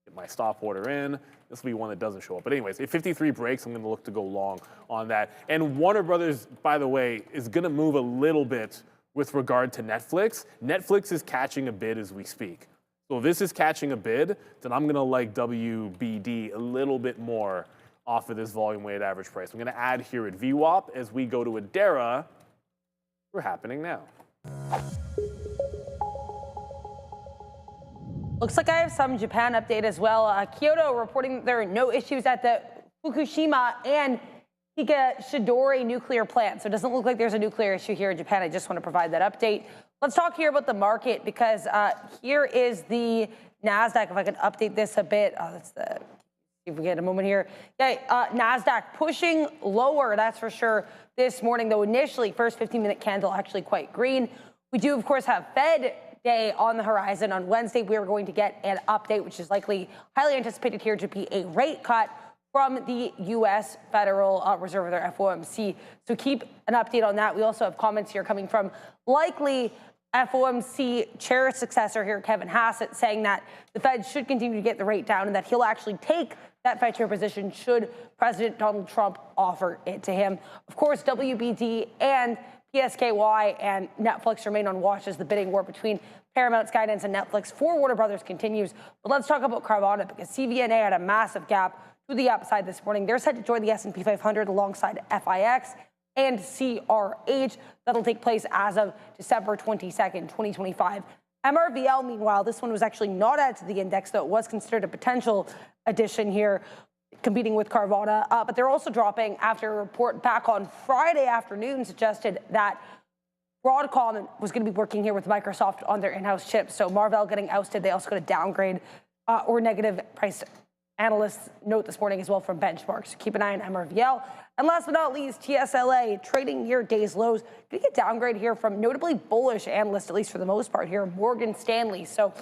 Get my stop order in. This will be one that doesn't show up. But anyways, if 53 breaks, I'm going to look to go long on that. And Warner Brothers, by the way, is going to move a little bit with regard to Netflix. Netflix is catching a bid as we speak. So if this is catching a bid, then I'm going to like WBD a little bit more off of this volume weighted average price. I'm going to add here at VWAP as we go to Adara. We're happening now. Looks like I have some Japan update as well. Kyoto reporting that there are no issues at the Fukushima and Higashidori nuclear plant. So it doesn't look like there's a nuclear issue here in Japan. I just want to provide that update. Let's talk here about the market, because here is the NASDAQ. If I could update this a bit. That's the, if we get a moment here. Yeah, NASDAQ pushing lower, that's for sure, this morning, though initially, first 15-minute candle actually quite green. We do, of course, have Fed day on the horizon. On Wednesday, we are going to get an update, which is likely highly anticipated here to be a rate cut from the U.S. Federal Reserve, or their FOMC. So keep an update on that. We also have comments here coming from likely FOMC chair successor here, Kevin Hassett, saying that the Fed should continue to get the rate down and that he'll actually take that Fed chair position should President Donald Trump offer it to him. Of course, WBD and PSKY and Netflix remain on watch as the bidding war between Paramount, Skydance, and Netflix for Warner Brothers continues. But let's talk about Carvana, because CVNA had a massive gap to the upside this morning. They're set to join the S&P 500 alongside FIX and CRH. That'll take place as of December 22nd, 2025. MRVL, meanwhile, this one was actually not added to the index, though it was considered a potential addition here, competing with Carvana, but they're also dropping after a report back on Friday afternoon suggested that Broadcom was going to be working here with Microsoft on their in-house chips. So Marvell getting ousted. They also got a downgrade or negative price analysts note this morning as well from benchmarks. Keep an eye on MRVL. And last but not least, TSLA trading near day's lows. Going to get downgrade here from notably bullish analysts, at least for the most part here, Morgan Stanley. So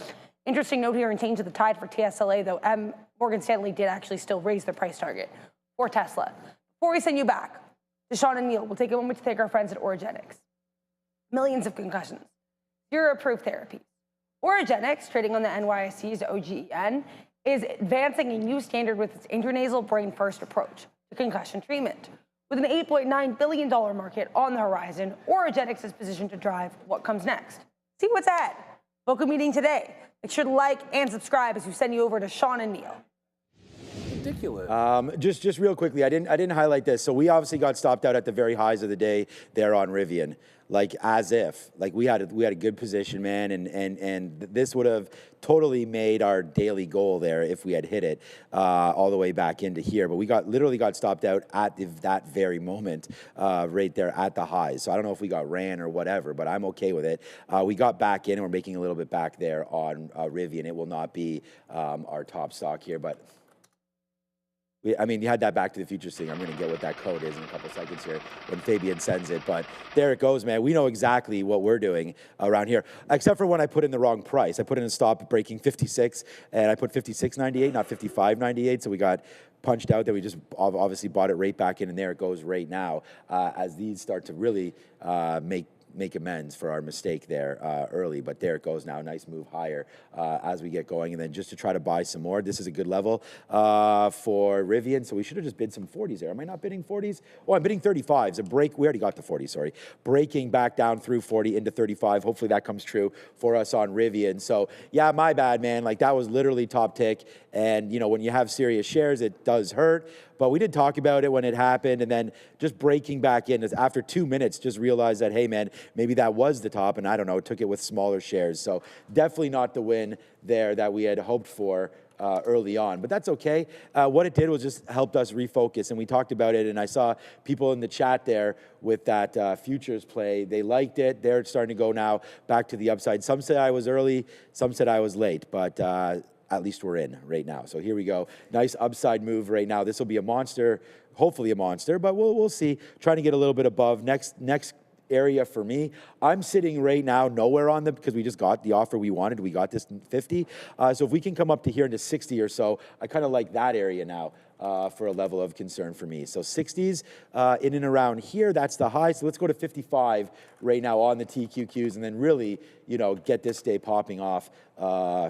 interesting note here and change of the tide for TSLA, though Morgan Stanley did actually still raise their price target for Tesla. Before we send you back to Sean and Neil, we'll take a moment to thank our friends at Origenics. Millions of concussions, cure-approved therapy. Origenics, trading on the NYSE's OGEN, is advancing a new standard with its intranasal brain-first approach to concussion treatment. With an $8.9 billion market on the horizon, Origenics is positioned to drive what comes next. See what's at. Book a meeting today. Make sure to like and subscribe as we send you over to Sean and Neil. ridiculous. Just real quickly, I didn't highlight this. So we obviously got stopped out at the very highs of the day there on Rivian, like as if like we had a good position, man, and this would have totally made our daily goal there if we had hit it all the way back into here. But we literally got stopped out at that very moment, right there at the highs. So I don't know if we got ran or whatever, but I'm okay with it. We got back in, and we're making a little bit back there on Rivian. It will not be our top stock here, but. I mean, you had that Back to the Future thing. I'm going to get what that code is in a couple seconds here when Fabian sends it. But there it goes, man. We know exactly what we're doing around here, except for when I put in the wrong price. I put in a stop breaking 56, and I put 56.98, not 55.98. So we got punched out there. We just obviously bought it right back in, and there it goes right now as these start to really make amends for our mistake there early. But there it goes now. Nice move higher as we get going. And then just to try to buy some more. This is a good level for Rivian. So we should have just bid some 40s there. Am I not bidding 40s? Oh, I'm bidding 35s. A break. We already got the 40, sorry. Breaking back down through 40 into 35. Hopefully that comes true for us on Rivian. So yeah, my bad, man. Like that was literally top tick. And you know, when you have serious shares, it does hurt. But we did talk about it when it happened, and then just breaking back in after 2 minutes, just realized that, hey, man, maybe that was the top, and I don't know, took it with smaller shares. So definitely not the win there that we had hoped for early on, but that's okay. What it did was just helped us refocus, and we talked about it, and I saw people in the chat there with that futures play. They liked it. They're starting to go now back to the upside. Some said I was early, some said I was late, but at least we're in right now. So here we go. Nice upside move right now. This will be a monster, hopefully a monster, but we'll see. Trying to get a little bit above. Next area for me, I'm sitting right now nowhere on because we just got the offer we wanted. We got this 50. So if we can come up to here into 60 or so, I kind of like that area now. For a level of concern for me. So 60s in and around here, that's the high. So let's go to 55 right now on the TQQs and then really, you know, get this day popping off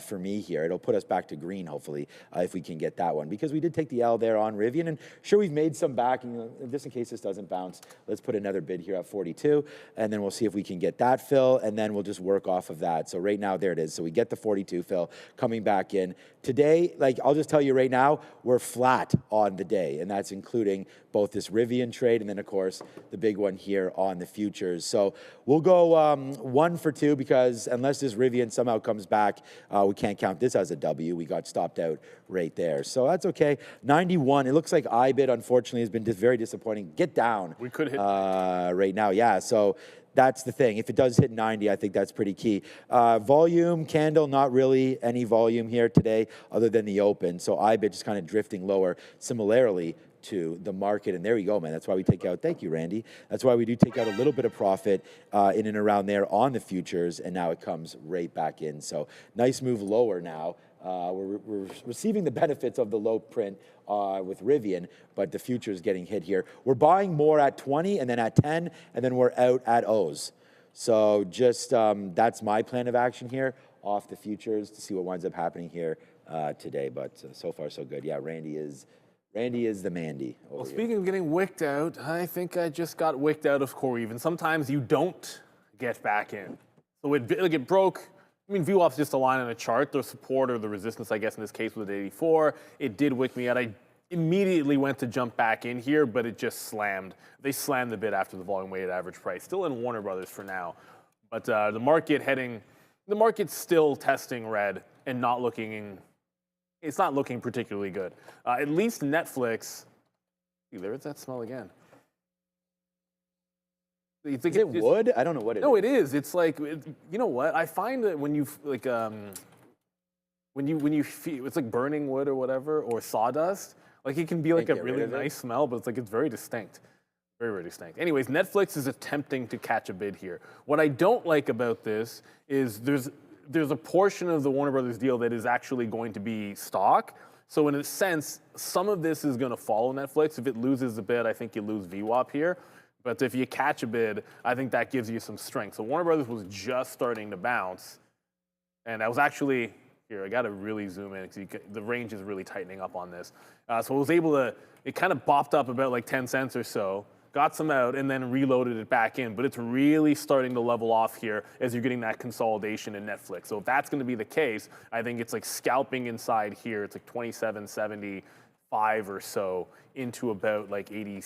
for me here. It'll put us back to green, hopefully, if we can get that one. Because we did take the L there on Rivian, and sure, we've made some back. You know, just in case this doesn't bounce, let's put another bid here at 42, and then we'll see if we can get that fill, and then we'll just work off of that. So right now, there it is. So we get the 42 fill coming back in. Today, like I'll just tell you right now, we're flat on the day, and that's including both this Rivian trade and then, of course, the big one here on the futures. So we'll go 1 for 2 because unless this Rivian somehow comes back, we can't count this as a W. We got stopped out right there. So that's okay. 91. It looks like iBid, unfortunately, has been very disappointing. Get down. We could hit right now. Yeah, so that's the thing. If it does hit 90, I think that's pretty key. Volume, candle, not really any volume here today other than the open. So iBid just kind of drifting lower similarly to the market. And there you go, man. That's why we take out, thank you, Randy. That's why we do take out a little bit of profit in and around there on the futures. And now it comes right back in. So nice move lower now. We're receiving the benefits of the low print with Rivian, but the future is getting hit here. We're buying more at 20 and then at 10, and then we're out at O's. So just that's my plan of action here off the futures to see what winds up happening here today. But so far, so good. Yeah, Randy is the Mandy. Well, speaking of getting wicked out, I think I just got wicked out of core even. Sometimes you don't get back in. So it broke. I mean, VWAP's just a line on a chart. The support or the resistance, I guess, in this case was at 84. It did wick me out. I immediately went to jump back in here, but it just slammed. They slammed the bid after the volume-weighted average price. Still in Warner Brothers for now. But the market's still testing red and not looking, it's not looking particularly good. At least Netflix, there's that smell again. Is it wood? I don't know what it is. No, it is. It's like, you know what? I find that when you like, when you feel, it's like burning wood or whatever, or sawdust. Like it can be like a really nice smell, but it's very distinct. Very, very distinct. Anyways, Netflix is attempting to catch a bid here. What I don't like about this is there's a portion of the Warner Brothers deal that is actually going to be stock. So in a sense, some of this is going to follow Netflix. If it loses a bid, I think you lose VWAP here. But if you catch a bid, I think that gives you some strength. So Warner Brothers was just starting to bounce. And I was actually, here, I got to really zoom in because the range is really tightening up on this. So I was able to, it kind of bopped up about like 10 cents or so, got some out, and then reloaded it back in. But it's really starting to level off here as you're getting that consolidation in Netflix. So if that's going to be the case, I think it's like scalping inside here. It's like 27.70, 85 or so into about like 80,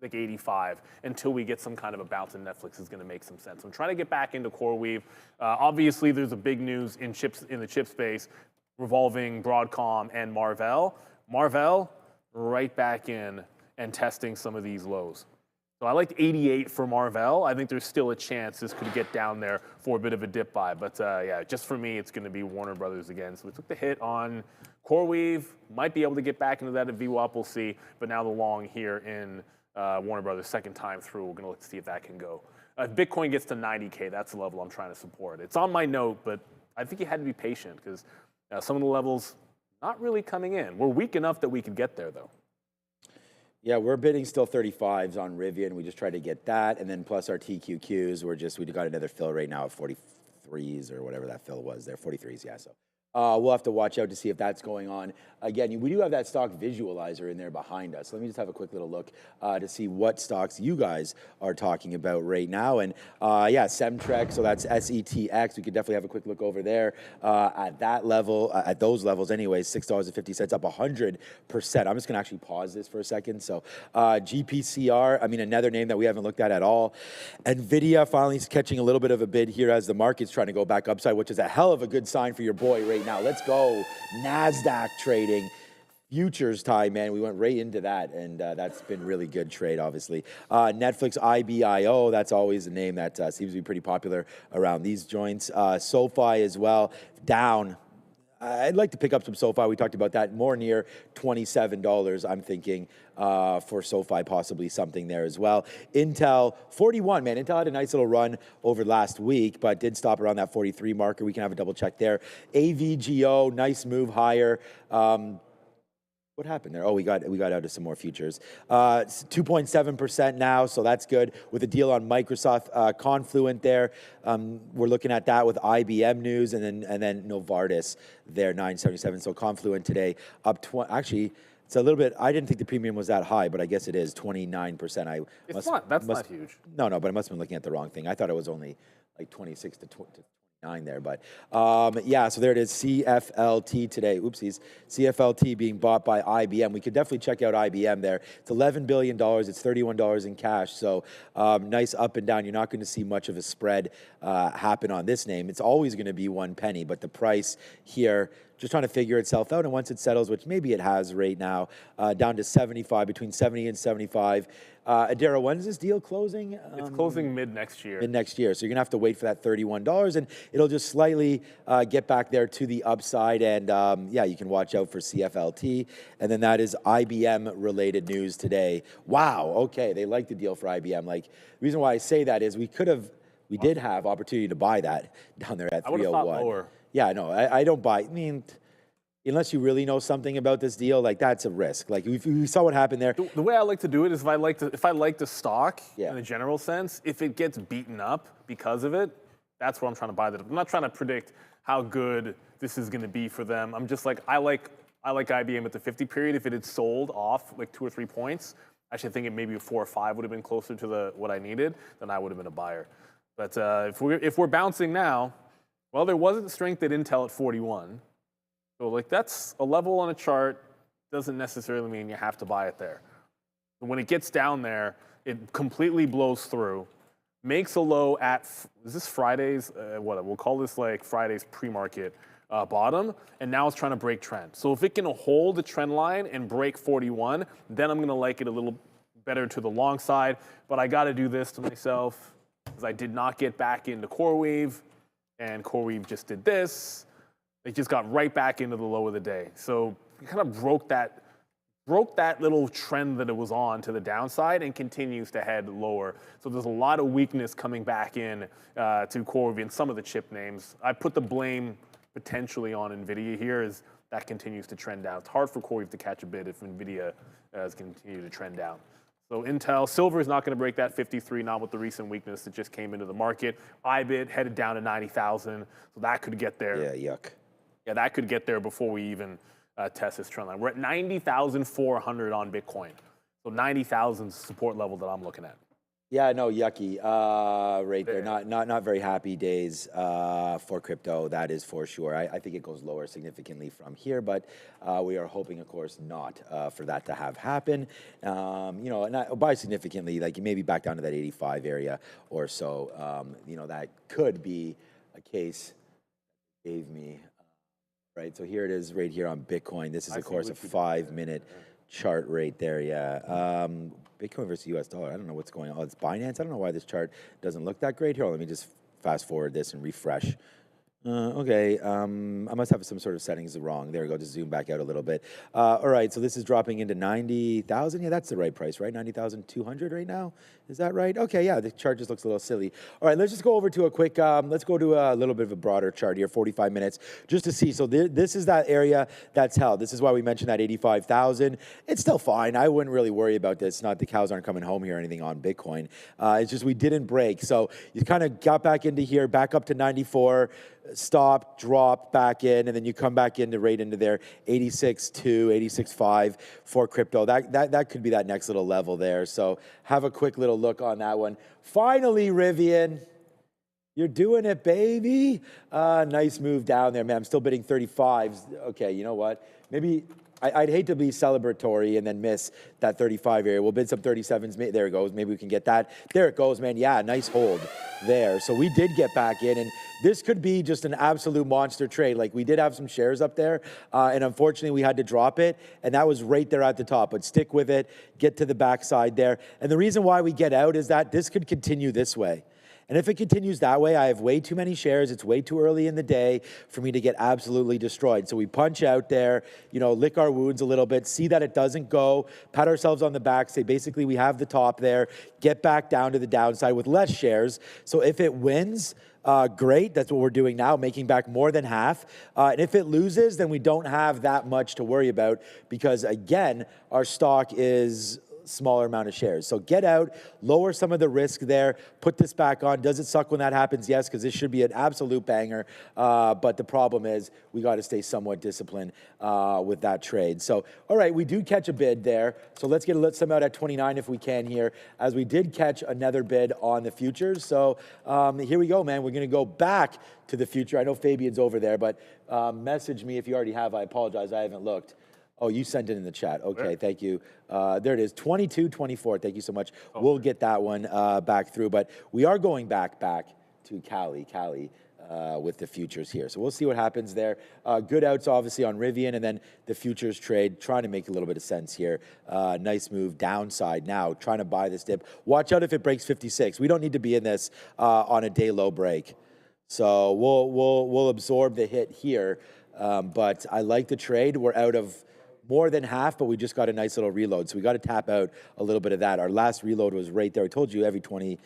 like 85 until we get some kind of a bounce in Netflix is going to make some sense. I'm trying to get back into CoreWeave. Obviously, there's a big news in the chip space revolving Broadcom and Marvell. Marvell right back in and testing some of these lows. So I liked 88 for Marvell. I think there's still a chance this could get down there for a bit of a dip buy. But yeah, just for me, it's going to be Warner Brothers again. So we took the hit on CoreWeave. Might be able to get back into that at VWAP, we'll see. But now the long here in Warner Brothers, second time through. We're going to see if that can go. If Bitcoin gets to 90K, that's the level I'm trying to support. It's on my note, but I think you had to be patient because some of the levels not really coming in. We're weak enough that we could get there, though. Yeah, we're bidding still 35s on Rivian. We just tried to get that. And then plus our TQQs, we got another fill right now at 43s or whatever that fill was there, 43s, yeah. So we'll have to watch out to see if that's going on. Again, we do have that stock visualizer in there behind us. Let me just have a quick little look to see what stocks you guys are talking about right now. And yeah, Semtrek, so that's SETX. We could definitely have a quick look over there at that level, at those levels anyways, $6.50 up 100%. I'm just gonna actually pause this for a second. So GPCR, I mean, another name that we haven't looked at all. NVIDIA finally is catching a little bit of a bid here as the market's trying to go back upside, which is a hell of a good sign for your boy right now. Let's go. NASDAQ trading. Futures time, man. We went right into that, and that's been really good trade, obviously. Netflix IBIO, that's always a name that seems to be pretty popular around these joints. SoFi as well, down. I'd like to pick up some SoFi. We talked about that, more near $27, I'm thinking, for SoFi, possibly something there as well. Intel, 41, man. Intel had a nice little run over last week, but did stop around that 43 marker. We can have a double check there. AVGO, nice move higher. What happened there? Oh, we got out of some more futures. 2.7% now, so that's good. With a deal on Microsoft, Confluent there. We're looking at that with IBM news, and then Novartis there, 977. So Confluent today up actually. It's a little bit. I didn't think the premium was that high, but I guess it is 29%. That's not huge. No, but I must have been looking at the wrong thing. I thought it was only like 26 to 29 there, but yeah. So there it is. CFLT today. Oopsies. CFLT being bought by IBM. We could definitely check out IBM there. It's $11 billion. It's $31 in cash. So nice up and down. You're not going to see much of a spread happen on this name. It's always going to be 1 penny, but the price here, just trying to figure itself out. And once it settles, which maybe it has right now, down to 75, between 70 and 75. Adara, when's this deal closing? It's closing mid next year. Mid next year. So you're going to have to wait for that $31, and it'll just slightly get back there to the upside. And yeah, you can watch out for CFLT. And then that is IBM related news today. Wow. Okay. They like the deal for IBM. Like, the reason why I say that is we did have opportunity to buy that down there at 301. I would have thought lower. Yeah, no, I don't buy. I mean, unless you really know something about this deal, like that's a risk. Like we saw what happened there. The way I like to do it is if I like the stock in a general sense, if it gets beaten up because of it, that's where I'm trying to buy that. I'm not trying to predict how good this is going to be for them. I'm just like I like IBM at the 50 period. If it had sold off like 2 or 3 points, I actually think it maybe a 4 or 5 would have been closer to what I needed. Then I would have been a buyer. But if we're bouncing now. Well, there wasn't strength at Intel at 41. So, like, that's a level on a chart. Doesn't necessarily mean you have to buy it there. But when it gets down there, it completely blows through, makes a low at, is this Friday's, we'll call this like Friday's pre-market bottom, and now it's trying to break trend. So if it can hold the trend line and break 41, then I'm going to like it a little better to the long side. But I got to do this to myself because I did not get back into CoreWeave. And CoreWeave just did this. It just got right back into the low of the day. So it kind of broke that little trend that it was on to the downside and continues to head lower. So there's a lot of weakness coming back in to CoreWeave in some of the chip names. I put the blame potentially on NVIDIA here as that continues to trend down. It's hard for CoreWeave to catch a bid if NVIDIA is continuing to trend down. So Intel, silver is not going to break that 53, not with the recent weakness that just came into the market. IBIT headed down to 90,000, so that could get there. Yeah, yuck. Yeah, that could get there before we even test this trend line. We're at 90,400 on Bitcoin. So 90,000 is the support level that I'm looking at. Yeah, no, yucky. Right there. Not very happy days for crypto. That is for sure. I think it goes lower significantly from here, but we are hoping, of course, not for that to have happen. And by significantly, like maybe back down to that 85 area or so. That could be a case. Gave me right. So here it is, right here on Bitcoin. This is, of course, a 5-minute chart right there. Yeah. Bitcoin versus US dollar. I don't know what's going on. Oh, it's Binance. I don't know why this chart doesn't look that great. Here, let me just fast forward this and refresh. Okay, I must have some sort of settings wrong. There we go, just zoom back out a little bit. All right, so this is dropping into 90,000. Yeah, that's the right price, right? 90,200 right now. Is that right? Okay, yeah, the chart just looks a little silly. All right, let's just go over to a quick, let's go to a little bit of a broader chart here, 45 minutes, just to see. So this is that area that's held. This is why we mentioned that 85,000. It's still fine. I wouldn't really worry about this. Not the cows aren't coming home here or anything on Bitcoin. It's just we didn't break. So you kind of got back into here, back up to 94, stop, drop back in, and then you come back into right into there, 86.2, 86.5 for crypto. That could be that next little level there. So have a quick little look on that one. Finally, Rivian, you're doing it, baby. Nice move down there, man. I'm still bidding 35s. Okay, you know what? Maybe I'd hate to be celebratory and then miss that 35 area. We'll bid some 37s. There it goes. Maybe we can get that. There it goes, man. Yeah, nice hold there. So we did get back in, and this could be just an absolute monster trade. Like, we did have some shares up there, and unfortunately we had to drop it, and that was right there at the top. But stick with it, get to the backside there. And the reason why we get out is that this could continue this way. And if it continues that way, I have way too many shares. It's way too early in the day for me to get absolutely destroyed. So we punch out there, lick our wounds a little bit, see that it doesn't go, pat ourselves on the back, say basically we have the top there, get back down to the downside with less shares. So if it wins, great. That's what we're doing now, making back more than half. And if it loses, then we don't have that much to worry about because, again, our stock is smaller amount of shares. So get out, lower some of the risk there, put this back on. Does it suck when that happens? Yes, because this should be an absolute banger. But the problem is we got to stay somewhat disciplined with that trade. So, all right, we do catch a bid there. So let's get some out at 29 if we can here, as we did catch another bid on the futures. So here we go, man. We're going to go back to the future. I know Fabian's over there, but message me if you already have. I apologize. I haven't looked. Oh, you sent it in the chat. Okay, thank you. There it is, 22.24. Thank you so much. Okay. We'll get that one back through, but we are going back to Cali with the futures here. So we'll see what happens there. Good outs, obviously, on Rivian, and then the futures trade, trying to make a little bit of sense here. Nice move downside now, trying to buy this dip. Watch out if it breaks 56. We don't need to be in this on a day low break. So we'll absorb the hit here, but I like the trade. We're out of more than half, but we just got a nice little reload. So we got to tap out a little bit of that. Our last reload was right there. I told you every 10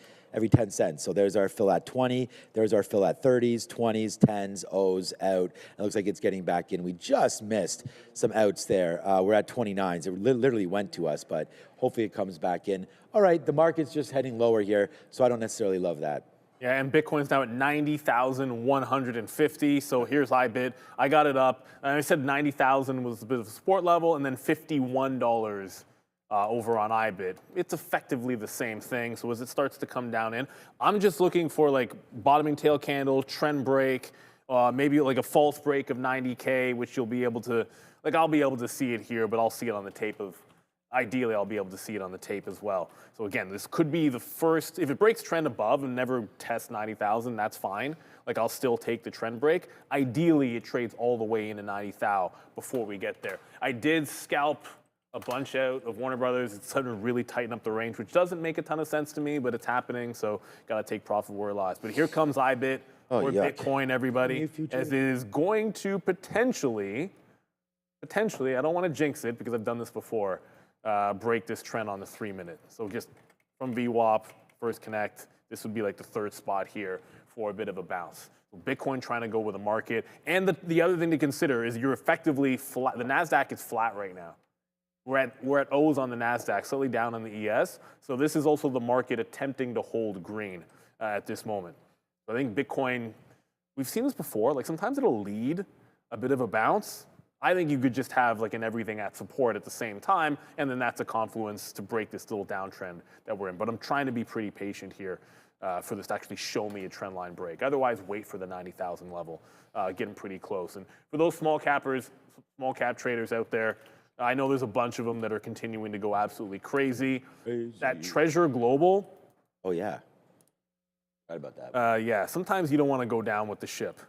cents. So there's our fill at 20. There's our fill at 30s, 20s, 10s, O's out. It looks like it's getting back in. We just missed some outs there. We're at 29s. It literally went to us, but hopefully it comes back in. All right, the market's just heading lower here, so I don't necessarily love that. Yeah, and Bitcoin's now at 90,150. So here's IBIT. I got it up. I said 90,000 was a bit of a support level, and then $51 over on IBIT. It's effectively the same thing. So as it starts to come down in, I'm just looking for like bottoming tail candle, trend break, maybe like a false break of 90K, which you'll be able to, like I'll be able to see it here, but I'll see it on the tape of. Ideally, I'll be able to see it on the tape as well. So again, this could be the first, if it breaks trend above and never tests 90,000, that's fine. Like I'll still take the trend break. Ideally, it trades all the way into 90,000 before we get there. I did scalp a bunch out of Warner Brothers. It's starting to really tighten up the range, which doesn't make a ton of sense to me, but it's happening. So gotta take profit where it lies. But here comes IBIT or Bitcoin, everybody, as it is going to potentially, I don't want to jinx it because I've done this before, break this trend on the 3-minute. So just from VWAP, first connect, this would be like the third spot here for a bit of a bounce. So Bitcoin trying to go with the market. And the other thing to consider is you're effectively flat. The NASDAQ is flat right now. We're at O's on the NASDAQ, slightly down on the ES. So this is also the market attempting to hold green at this moment. So I think Bitcoin, we've seen this before. Like sometimes it'll lead a bit of a bounce. I think you could just have like an everything at support at the same time, and then that's a confluence to break this little downtrend that we're in. But I'm trying to be pretty patient here for this to actually show me a trend line break. Otherwise, wait for the 90,000 level, getting pretty close. And for those small cap traders out there, I know there's a bunch of them that are continuing to go absolutely crazy. That Treasure Global. Oh, yeah. Right about that. Yeah, sometimes you don't want to go down with the ship,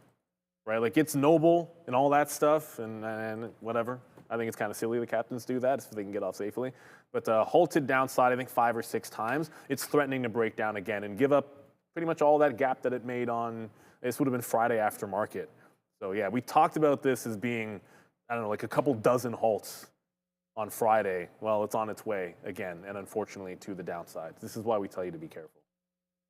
right? Like, it's noble and all that stuff and whatever. I think it's kind of silly the captains do that so they can get off safely. But halted downside, I think 5 or 6 times. It's threatening to break down again and give up pretty much all that gap that it made on, this would have been Friday after market. So, yeah, we talked about this as being, I don't know, like a couple dozen halts on Friday. Well, it's on its way again, and unfortunately to the downside. This is why we tell you to be careful.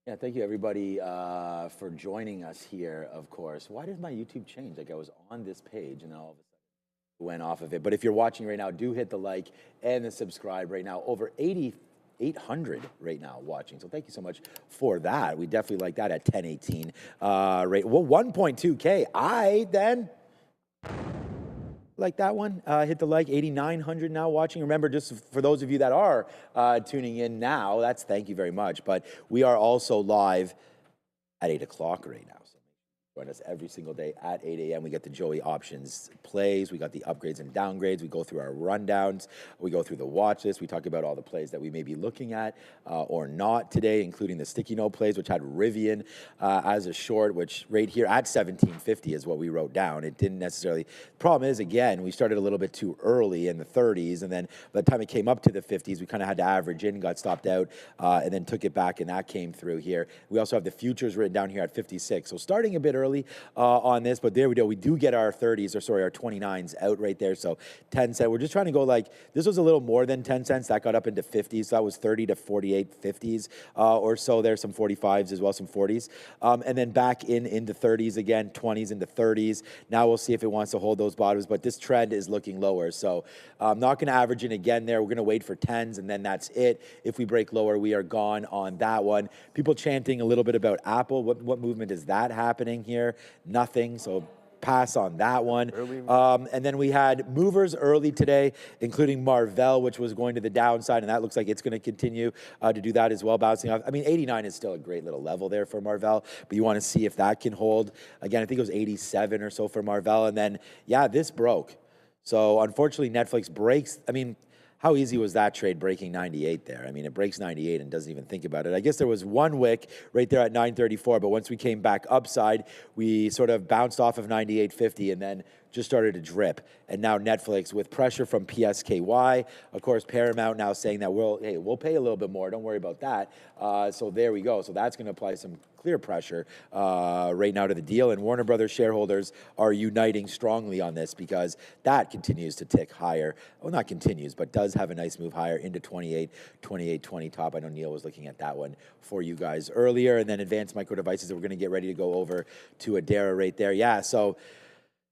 Yeah, thank you everybody for joining us here, of course. Why did my YouTube change? Like I was on this page and then all of a sudden it went off of it. But if you're watching right now, do hit the like and the subscribe right now. Over 800 right now watching. So thank you so much for that. We definitely like that at 1018. Right. Well, 1.2K. I then like that one. Hit the like. 8,900 now watching. Remember, just for those of you that are tuning in now, that's thank you very much. But we are also live at 8 o'clock right now. So join us every single day at 8 a.m. We get the Joey Options plays. We got the upgrades and downgrades. We go through our rundowns. We go through the watch list. We talk about all the plays that we may be looking at or not today, including the sticky note plays, which had Rivian as a short, which right here at 1750 is what we wrote down. It didn't necessarily. The problem is, again, we started a little bit too early in the 30s, and then by the time it came up to the 50s, we kind of had to average in, got stopped out, and then took it back, and that came through here. We also have the futures written down here at 56. So starting a bit early on this, but there we go. We do get our 30s, or sorry, our 29s out right there. So 10 cents. We're just trying to go like, this was a little more than 10 cents. That got up into 50s. So that was 30 to 48 50s or so. There's some 45s as well, some 40s. And then back into 30s again, 20s into 30s. Now we'll see if it wants to hold those bottoms, but this trend is looking lower. So I'm not going to average in again there. We're going to wait for 10s, and then that's it. If we break lower, we are gone on that one. People chanting a little bit about Apple. What movement is that happening here? Nothing. So pass on that one. And then we had movers early today, including Marvell, which was going to the downside, and that looks like it's going to continue to do that as well, bouncing off. I mean, 89 is still a great little level there for Marvell, but you want to see if that can hold. Again, I think it was 87 or so for Marvell, and then, yeah, this broke. So unfortunately, Netflix breaks. I mean, how easy was that trade breaking 98 there? I mean, it breaks 98 and doesn't even think about it. I guess there was one wick right there at 934, but once we came back upside, we sort of bounced off of 98.50 and then just started to drip. And now Netflix, with pressure from PSKY, of course, Paramount now saying that we'll pay a little bit more. Don't worry about that. So there we go. So that's going to apply some clear pressure right now to the deal. And Warner Brothers shareholders are uniting strongly on this because that continues to tick higher. Well, not continues, but does have a nice move higher into 28.20 top. I know Neil was looking at that one for you guys earlier. And then Advanced Micro Devices that we're going to get ready to go over to Adara right there. Yeah, so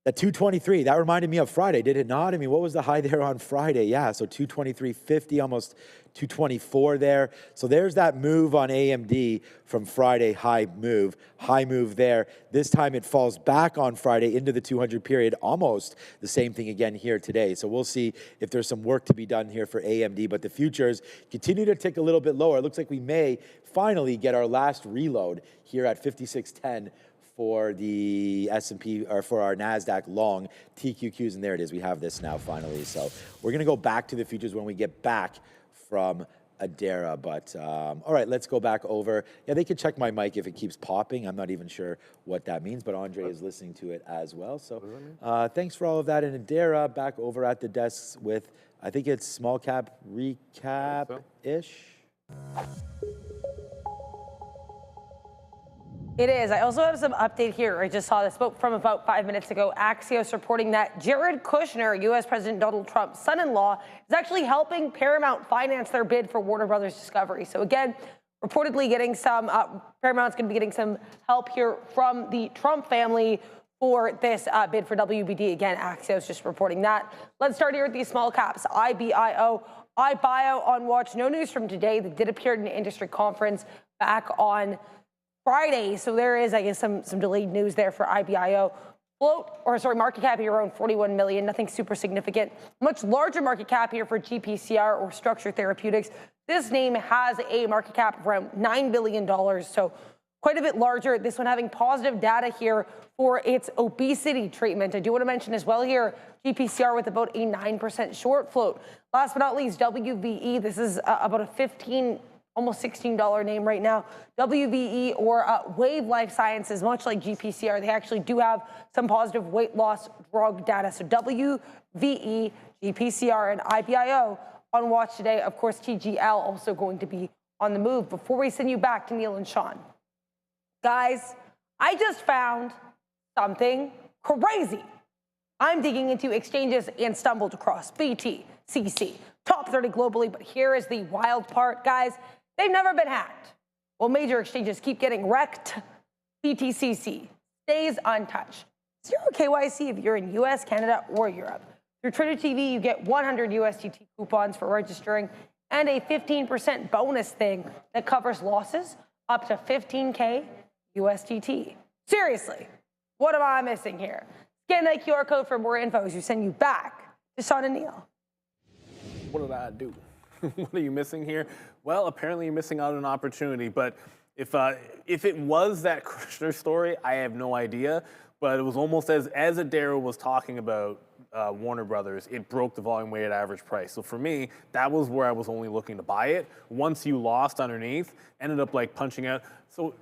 that 223, that reminded me of Friday, did it not? I mean, what was the high there on Friday? Yeah, so 223.50, almost 224 there. So there's that move on AMD from Friday, high move there. This time it falls back on Friday into the 200 period, almost the same thing again here today. So we'll see if there's some work to be done here for AMD, but the futures continue to tick a little bit lower. It looks like we may finally get our last reload here at 56.10 for the S&P, or for our NASDAQ long TQQs, and there it is. We have this now finally. So we're going to go back to the futures when we get back from Adara. But all right, let's go back over. Yeah, they can check my mic if it keeps popping. I'm not even sure what that means, but Andre is listening to it as well. So thanks for all of that. And Adara back over at the desks with, I think it's small cap recap-ish. It is. I also have some update here. I just saw this from about 5 minutes ago. Axios reporting that Jared Kushner, U.S. President Donald Trump's son-in-law, is actually helping Paramount finance their bid for Warner Brothers Discovery. So again, reportedly getting some, Paramount's going to be getting some help here from the Trump family for this bid for WBD. Again, Axios just reporting that. Let's start here with these small caps. iBio on watch. No news from today. They did appear at an industry conference back on Friday, so there is, I guess, some delayed news there for iBio. Market cap here around 41 million, nothing super significant. Much larger market cap here for GPCR or Structure Therapeutics. This name has a market cap of around $9 billion, so quite a bit larger. This one having positive data here for its obesity treatment. I do want to mention as well here, GPCR with about a 9% short float. Last but not least, WVE. This is about a almost $16 name right now. WVE or Wave Life Sciences, much like GPCR, they actually do have some positive weight loss drug data. So WVE, GPCR, and IBIO on watch today. Of course, TGL also going to be on the move. Before we send you back to Neil and Sean, guys, I just found something crazy. I'm digging into exchanges and stumbled across BTCC, top 30 globally, but here is the wild part, guys. They've never been hacked. Well, major exchanges keep getting wrecked. BTCC stays untouched. Zero KYC if you're in US, Canada, or Europe. Through Trader TV, you get 100 USDT coupons for registering and a 15% bonus thing that covers losses up to 15K USDT. Seriously, what am I missing here? Scan that QR code for more info as we send you back to Sean and Neil. What did I do? What are you missing here? Well, apparently you're missing out on an opportunity. But if it was that Kushner story, I have no idea. But it was almost as Adara was talking about Warner Brothers, it broke the volume weighted average price. So for me, that was where I was only looking to buy it. Once you lost underneath, ended up like punching out. So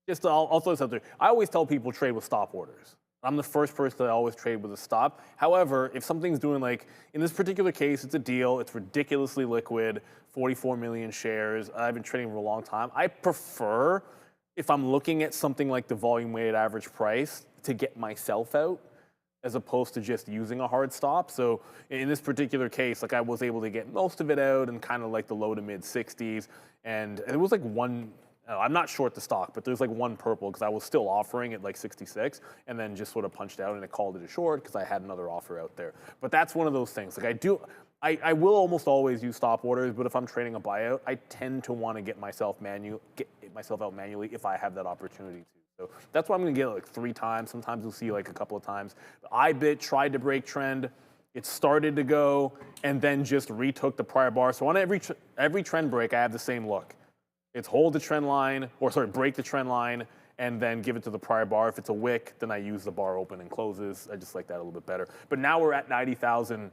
just I'll throw this out there. I always tell people trade with stop orders. I'm the first person that I always trade with a stop. However, if something's doing like, in this particular case, it's a deal, it's ridiculously liquid, 44 million shares, I've been trading for a long time. I prefer, if I'm looking at something like the volume weighted average price, to get myself out as opposed to just using a hard stop. So in this particular case, like I was able to get most of it out in kind of like the low to mid 60s. And it was like one, I'm not short the stock, but there's like one purple because I was still offering at like 66 and then just sort of punched out and it called it a short because I had another offer out there. But that's one of those things. Like I will almost always use stop orders, but if I'm trading a buyout, I tend to want to get myself out manually if I have that opportunity to. So that's why I'm going to get it like 3 times. Sometimes you'll see like a couple of times. The IBIT tried to break trend. It started to go and then just retook the prior bar. So on every trend break, I have the same look. It's hold the trend line, break the trend line, and then give it to the prior bar. If it's a wick, then I use the bar open and closes. I just like that a little bit better. But now we're at 90,000.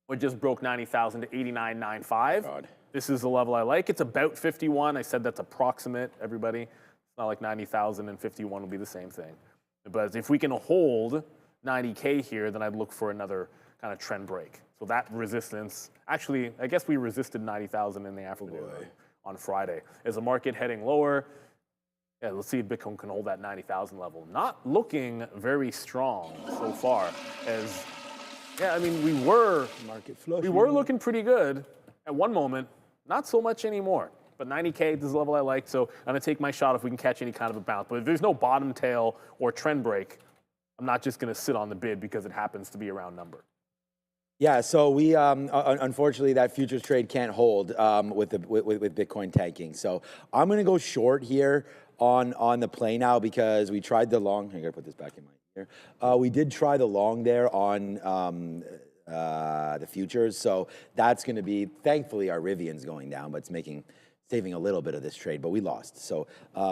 We just broke 90,000 to 89.95. God. This is the level I like. It's about 51. I said that's approximate, everybody. It's not like 90,000 and 51 will be the same thing. But if we can hold 90K here, then I'd look for another kind of trend break. So that resistance, actually, I guess we resisted 90,000 in the afternoon on Friday. Is the market heading lower? Yeah, let's see if Bitcoin can hold that 90,000 level. Not looking very strong so far. I mean, we were looking pretty good at one moment. Not so much anymore. But 90K is the level I like, so I'm going to take my shot if we can catch any kind of a bounce. But if there's no bottom tail or trend break, I'm not just going to sit on the bid because it happens to be a round number. Yeah, so we unfortunately that futures trade can't hold with Bitcoin tanking. So I'm going to go short here on the play now because we tried the long. I got to put this back in my ear. We did try the long there on the futures, so that's going to be, thankfully our Rivian's going down, but it's saving a little bit of this trade, but we lost. So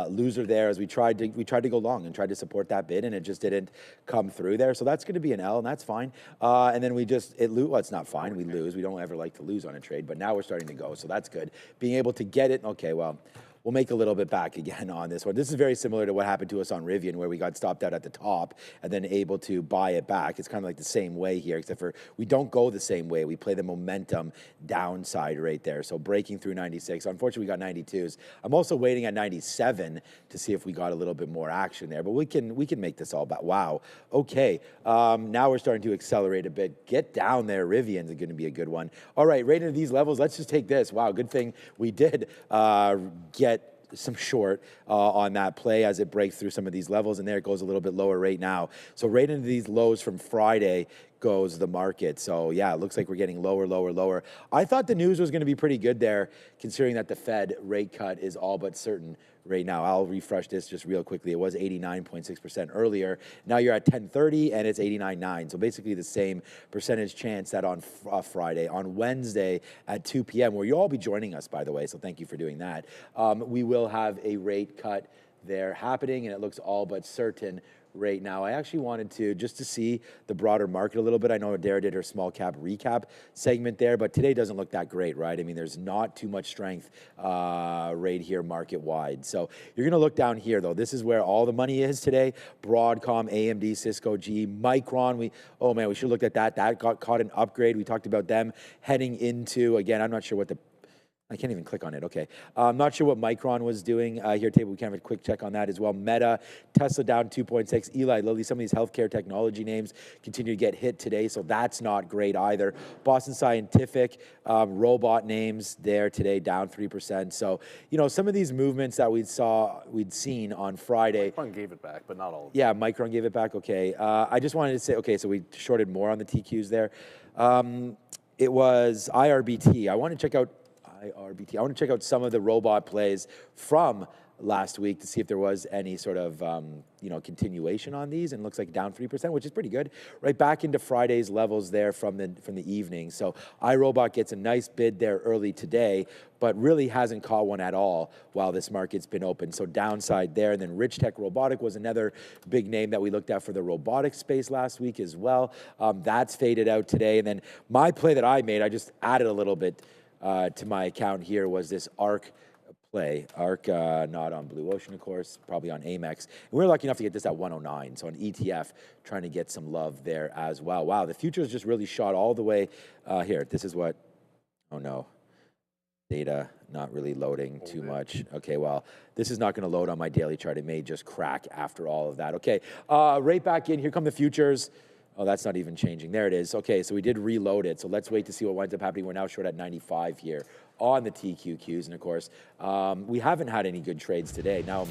loser there as we tried to go long and tried to support that bid, and it just didn't come through there. So that's going to be an L, and that's fine. And then well, it's not fine. We lose. We don't ever like to lose on a trade, but now we're starting to go, so that's good. Being able to get it, okay, well, we'll make a little bit back again on this one. This is very similar to what happened to us on Rivian, where we got stopped out at the top and then able to buy it back. It's kind of like the same way here, except for we don't go the same way. We play the momentum downside right there. So breaking through 96. Unfortunately, we got 92s. I'm also waiting at 97 to see if we got a little bit more action there. But we can make this all back. Wow. Okay. Now we're starting to accelerate a bit. Get down there. Rivian's going to be a good one. All right. Right into these levels. Let's just take this. Wow. Good thing we did get some short on that play as it breaks through some of these levels, and there it goes a little bit lower right now. So right into these lows from Friday, goes the market. So yeah, it looks like we're getting lower, lower, lower. I thought the news was going to be pretty good there, considering that the Fed rate cut is all but certain right now. I'll refresh this just real quickly. It was 89.6% earlier. Now you're at 10:30 and it's 89.9. So basically the same percentage chance that on Friday. On Wednesday at 2 p.m., where you'll all be joining us, by the way, so thank you for doing that, we will have a rate cut there happening, and it looks all but certain right now. I actually wanted to just to see the broader market a little bit. I know Adair did her small cap recap segment there, but today doesn't look that great, right? I mean, there's not too much strength right here market wide. So you're going to look down here though. This is where all the money is today. Broadcom, AMD, Cisco, GE, Micron. We should look at that. That got caught an upgrade. We talked about them heading into, again, I'm not sure what I can't even click on it. Okay. I'm not sure what Micron was doing here. Table, we can have a quick check on that as well. Meta, Tesla down 2.6. Eli Lilly, some of these healthcare technology names continue to get hit today, so that's not great either. Boston Scientific, robot names there today down 3%. So, some of these movements that we'd seen on Friday. Micron gave it back, but not all of them. Yeah, Micron gave it back. Okay. I just wanted to say, okay, so we shorted more on the TQs there. It was IRBT. I want to check out some of the robot plays from last week to see if there was any sort of continuation on these, and it looks like down 3%, which is pretty good. Right back into Friday's levels there from the evening. So iRobot gets a nice bid there early today, but really hasn't caught one at all while this market's been open. So downside there. And then Rich Tech Robotic was another big name that we looked at for the robotics space last week as well. That's faded out today. And then my play that I made, I just added a little bit to my account here, was this ARC play. ARC, not on Blue Ocean, of course, probably on Amex. And we were lucky enough to get this at 109. So an ETF trying to get some love there as well. Wow, the futures just really shot all the way here. This is what, oh no, data not really loading too much. Okay, well, this is not going to load on my daily chart. It may just crack after all of that. Okay, right back in. Here come the futures. Oh, that's not even changing. There it is. Okay, so we did reload it. So let's wait to see what winds up happening. We're now short at 95 here on the TQQs. And of course, we haven't had any good trades today. Now,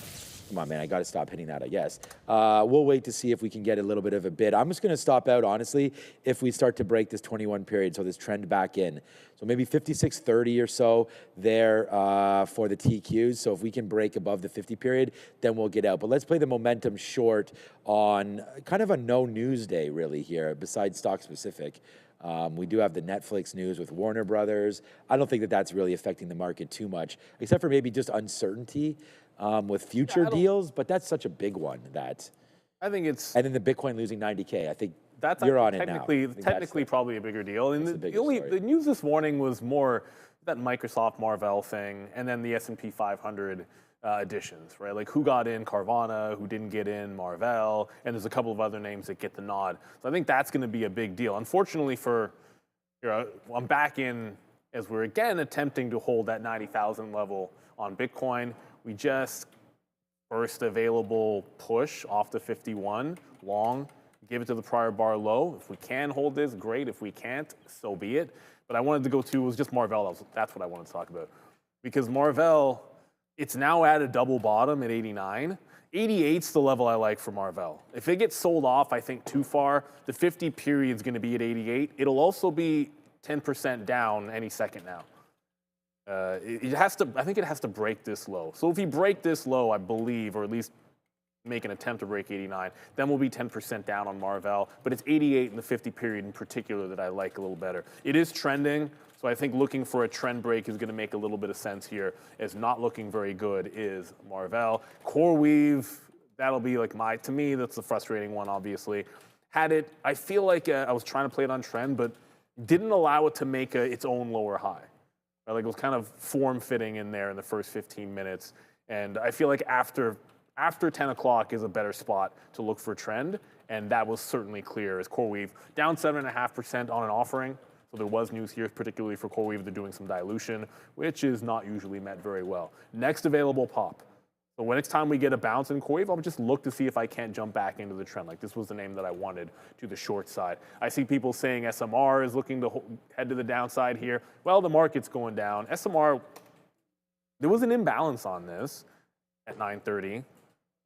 come on, man, I got to stop hitting that, I guess. We'll wait to see if we can get a little bit of a bid. I'm just going to stop out, honestly, if we start to break this 21 period, so this trend back in. So maybe 56.30 or so there for the TQs. So if we can break above the 50 period, then we'll get out. But let's play the momentum short on kind of a no news day, really, here, besides stock specific. We do have the Netflix news with Warner Brothers. I don't think that that's really affecting the market too much, except for maybe just uncertainty with future deals. But that's such a big one that I think it's. And then the Bitcoin losing 90K. I think that's you're on it now. Technically, probably a bigger deal. And the news this morning was more that Microsoft Marvell thing, and then the S&P 500 additions, right? Like who got in Carvana, who didn't get in Marvell, and there's a couple of other names that get the nod. So I think that's going to be a big deal. Unfortunately I'm back in as we're again attempting to hold that 90,000 level on Bitcoin. We just first available push off the 51 long, give it to the prior bar low. If we can hold this, great. If we can't, so be it. But I wanted to go to, it was just Marvell. That's what I wanted to talk about. Because Marvell, it's now at a double bottom at 89. 88's the level I like for Marvell. If it gets sold off, I think too far, the 50 period's going to be at 88. It'll also be 10% down any second now. It has to. I think it has to break this low. So if we break this low, I believe, or at least make an attempt to break 89, then we'll be 10% down on Marvell. But it's 88 in the 50 period in particular that I like a little better. It is trending, so I think looking for a trend break is going to make a little bit of sense here. As not looking very good is Marvell. CoreWeave, that'll be like to me, that's the frustrating one, obviously. I feel like I was trying to play it on trend, but didn't allow it to make its own lower high. Like it was kind of form-fitting in there in the first 15 minutes. And I feel like after 10 o'clock is a better spot to look for trend, and that was certainly clear as CoreWeave down 7.5% on an offering. So there was news here, particularly for CoreWeave. They're doing some dilution, which is not usually met very well. Next available pop. So when it's time we get a bounce in CoreWeave, I'll just look to see if I can't jump back into the trend. Like this was the name that I wanted to the short side. I see people saying SMR is looking to head to the downside here. Well, the market's going down. SMR, there was an imbalance on this at 9:30.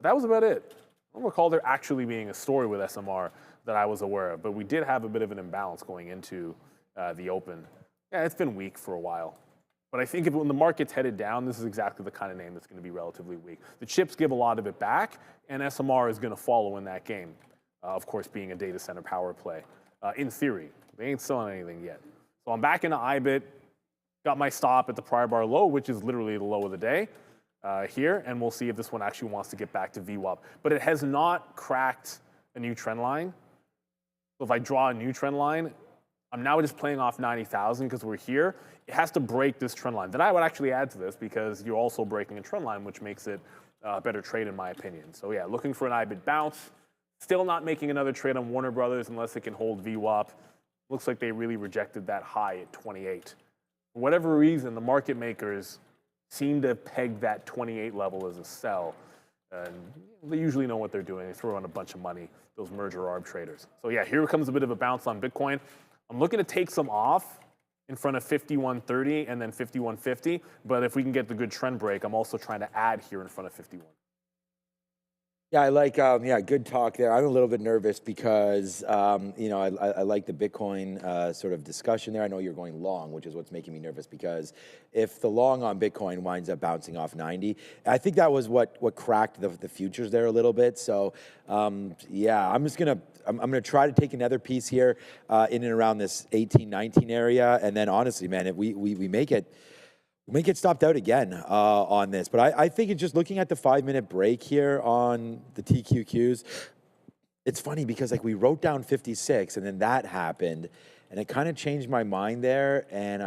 That was about it. I don't recall there actually being a story with SMR that I was aware of, but we did have a bit of an imbalance going into the open. Yeah, it's been weak for a while. But I think when the market's headed down, this is exactly the kind of name that's going to be relatively weak. The chips give a lot of it back, and SMR is going to follow in that game. Of course, being a data center power play. In theory, they ain't selling anything yet. So I'm back into IBIT, got my stop at the prior bar low, which is literally the low of the day here, and we'll see if this one actually wants to get back to VWAP. But it has not cracked a new trend line. So if I draw a new trend line, I'm now just playing off 90,000 because we're here. It has to break this trend line. Then I would actually add to this because you're also breaking a trend line, which makes it a better trade in my opinion. So yeah, looking for an IBIT bounce. Still not making another trade on Warner Brothers unless it can hold VWAP. Looks like they really rejected that high at 28. For whatever reason, the market makers seem to peg that 28 level as a sell. And they usually know what they're doing. They throw on a bunch of money, those merger arb traders. So yeah, here comes a bit of a bounce on Bitcoin. I'm looking to take some off in front of 5130 and then 5150. But if we can get the good trend break, I'm also trying to add here in front of 51. Yeah, I like, good talk there. I'm a little bit nervous because, I like the Bitcoin sort of discussion there. I know you're going long, which is what's making me nervous because if the long on Bitcoin winds up bouncing off 90, I think that was what cracked the futures there a little bit. So, I'm gonna try to take another piece here in and around this 18, 19 area. And then honestly, man, if we make it, we may get stopped out again on this, but I think it's just looking at the 5-minute break here on the TQQs. It's funny because like we wrote down 56 and then that happened and it kind of changed my mind there. And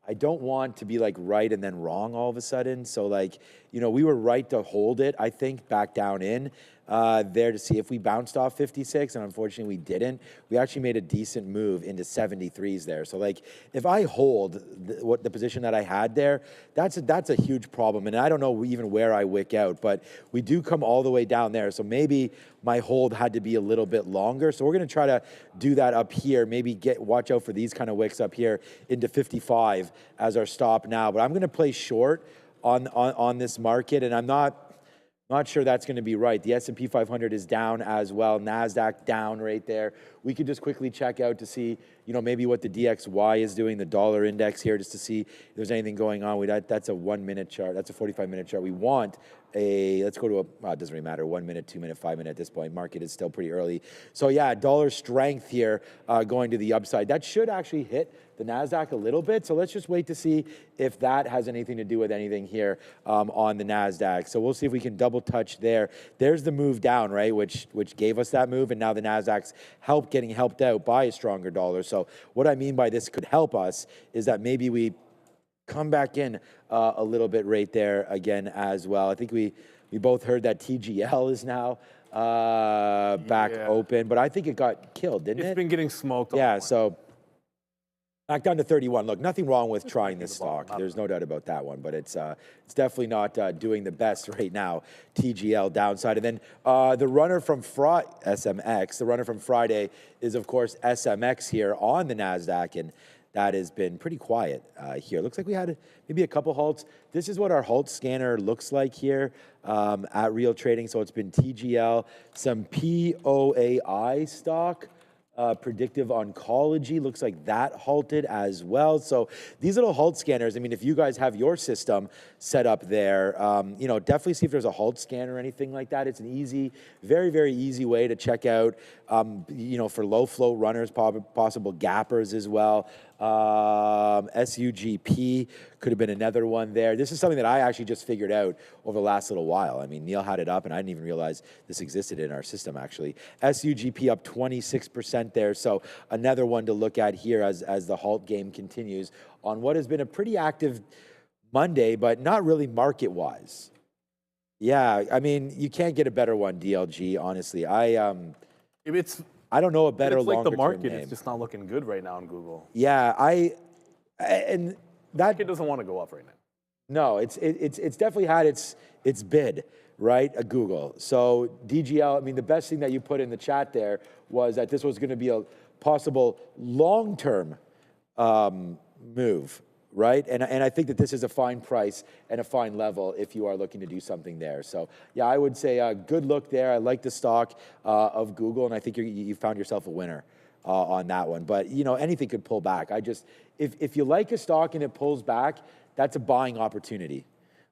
I don't want to be like right and then wrong all of a sudden. So like, we were right to hold it, I think, back down in there to see if we bounced off 56, and unfortunately we didn't. We actually made a decent move into 73s there. So like, if I hold the position that I had there, that's a huge problem. And I don't know even where I wick out, but we do come all the way down there. So maybe my hold had to be a little bit longer. So we're gonna try to do that up here. Maybe watch out for these kind of wicks up here into 55 as our stop now. But I'm gonna play short on this market, and I'm not sure that's going to be right. The S&P 500 is down as well. NASDAQ down right there. We could just quickly check out to see, maybe what the DXY is doing, the dollar index here, just to see if there's anything going on. That's a 1-minute chart. That's a 45-minute chart. We want let's go to it doesn't really matter, 1 minute, 2 minute, 5 minute at this point. Market is still pretty early. So yeah, dollar strength here going to the upside. That should actually hit the NASDAQ a little bit. So let's just wait to see if that has anything to do with anything here on the NASDAQ. So we'll see if we can double touch there. There's the move down, right, which gave us that move. And now the NASDAQ's getting helped out by a stronger dollar. So what I mean by this could help us is that maybe we come back in a little bit right there again as well. I think we both heard that TGL is now back open, but I think it got killed, didn't it? It's been getting smoked. Yeah, so back down to 31. Look, nothing wrong with trying this stock. There's no doubt about that one, but it's definitely not doing the best right now. TGL downside. And then the runner from SMX, the runner from Friday is, of course, SMX here on the NASDAQ, and that has been pretty quiet here. Looks like we had maybe a couple halts. This is what our halt scanner looks like here at Real Trading. So it's been TGL, some POAI stock. Predictive oncology looks like that halted as well. So these little halt scanners, I mean, if you guys have your system set up there, definitely see if there's a halt scanner or anything like that. It's an easy, very, very easy way to check out, for low float runners, possible gappers as well. SUGP could have been another one there. This is something that I actually just figured out over the last little while. I mean, Neil had it up and I didn't even realize this existed in our system actually. SUGP up 26% there. So another one to look at here as the halt game continues on what has been a pretty active Monday, but not really market wise. Yeah, I mean, you can't get a better one, DLG, honestly. I don't know a better longer term name. It's like the market name. is just not looking good right now on Google. Yeah, and that market doesn't want to go up right now. No, it's definitely had its bid, right, at Google. So DGL, I mean, the best thing that you put in the chat there was that this was going to be a possible long-term move, right? And I think that this is a fine price and a fine level if you are looking to do something there. So yeah, I would say a good look there. I like the stock of Google, and I think you found yourself a winner on that one. But you know, anything could pull back. If you like a stock and it pulls back, that's a buying opportunity.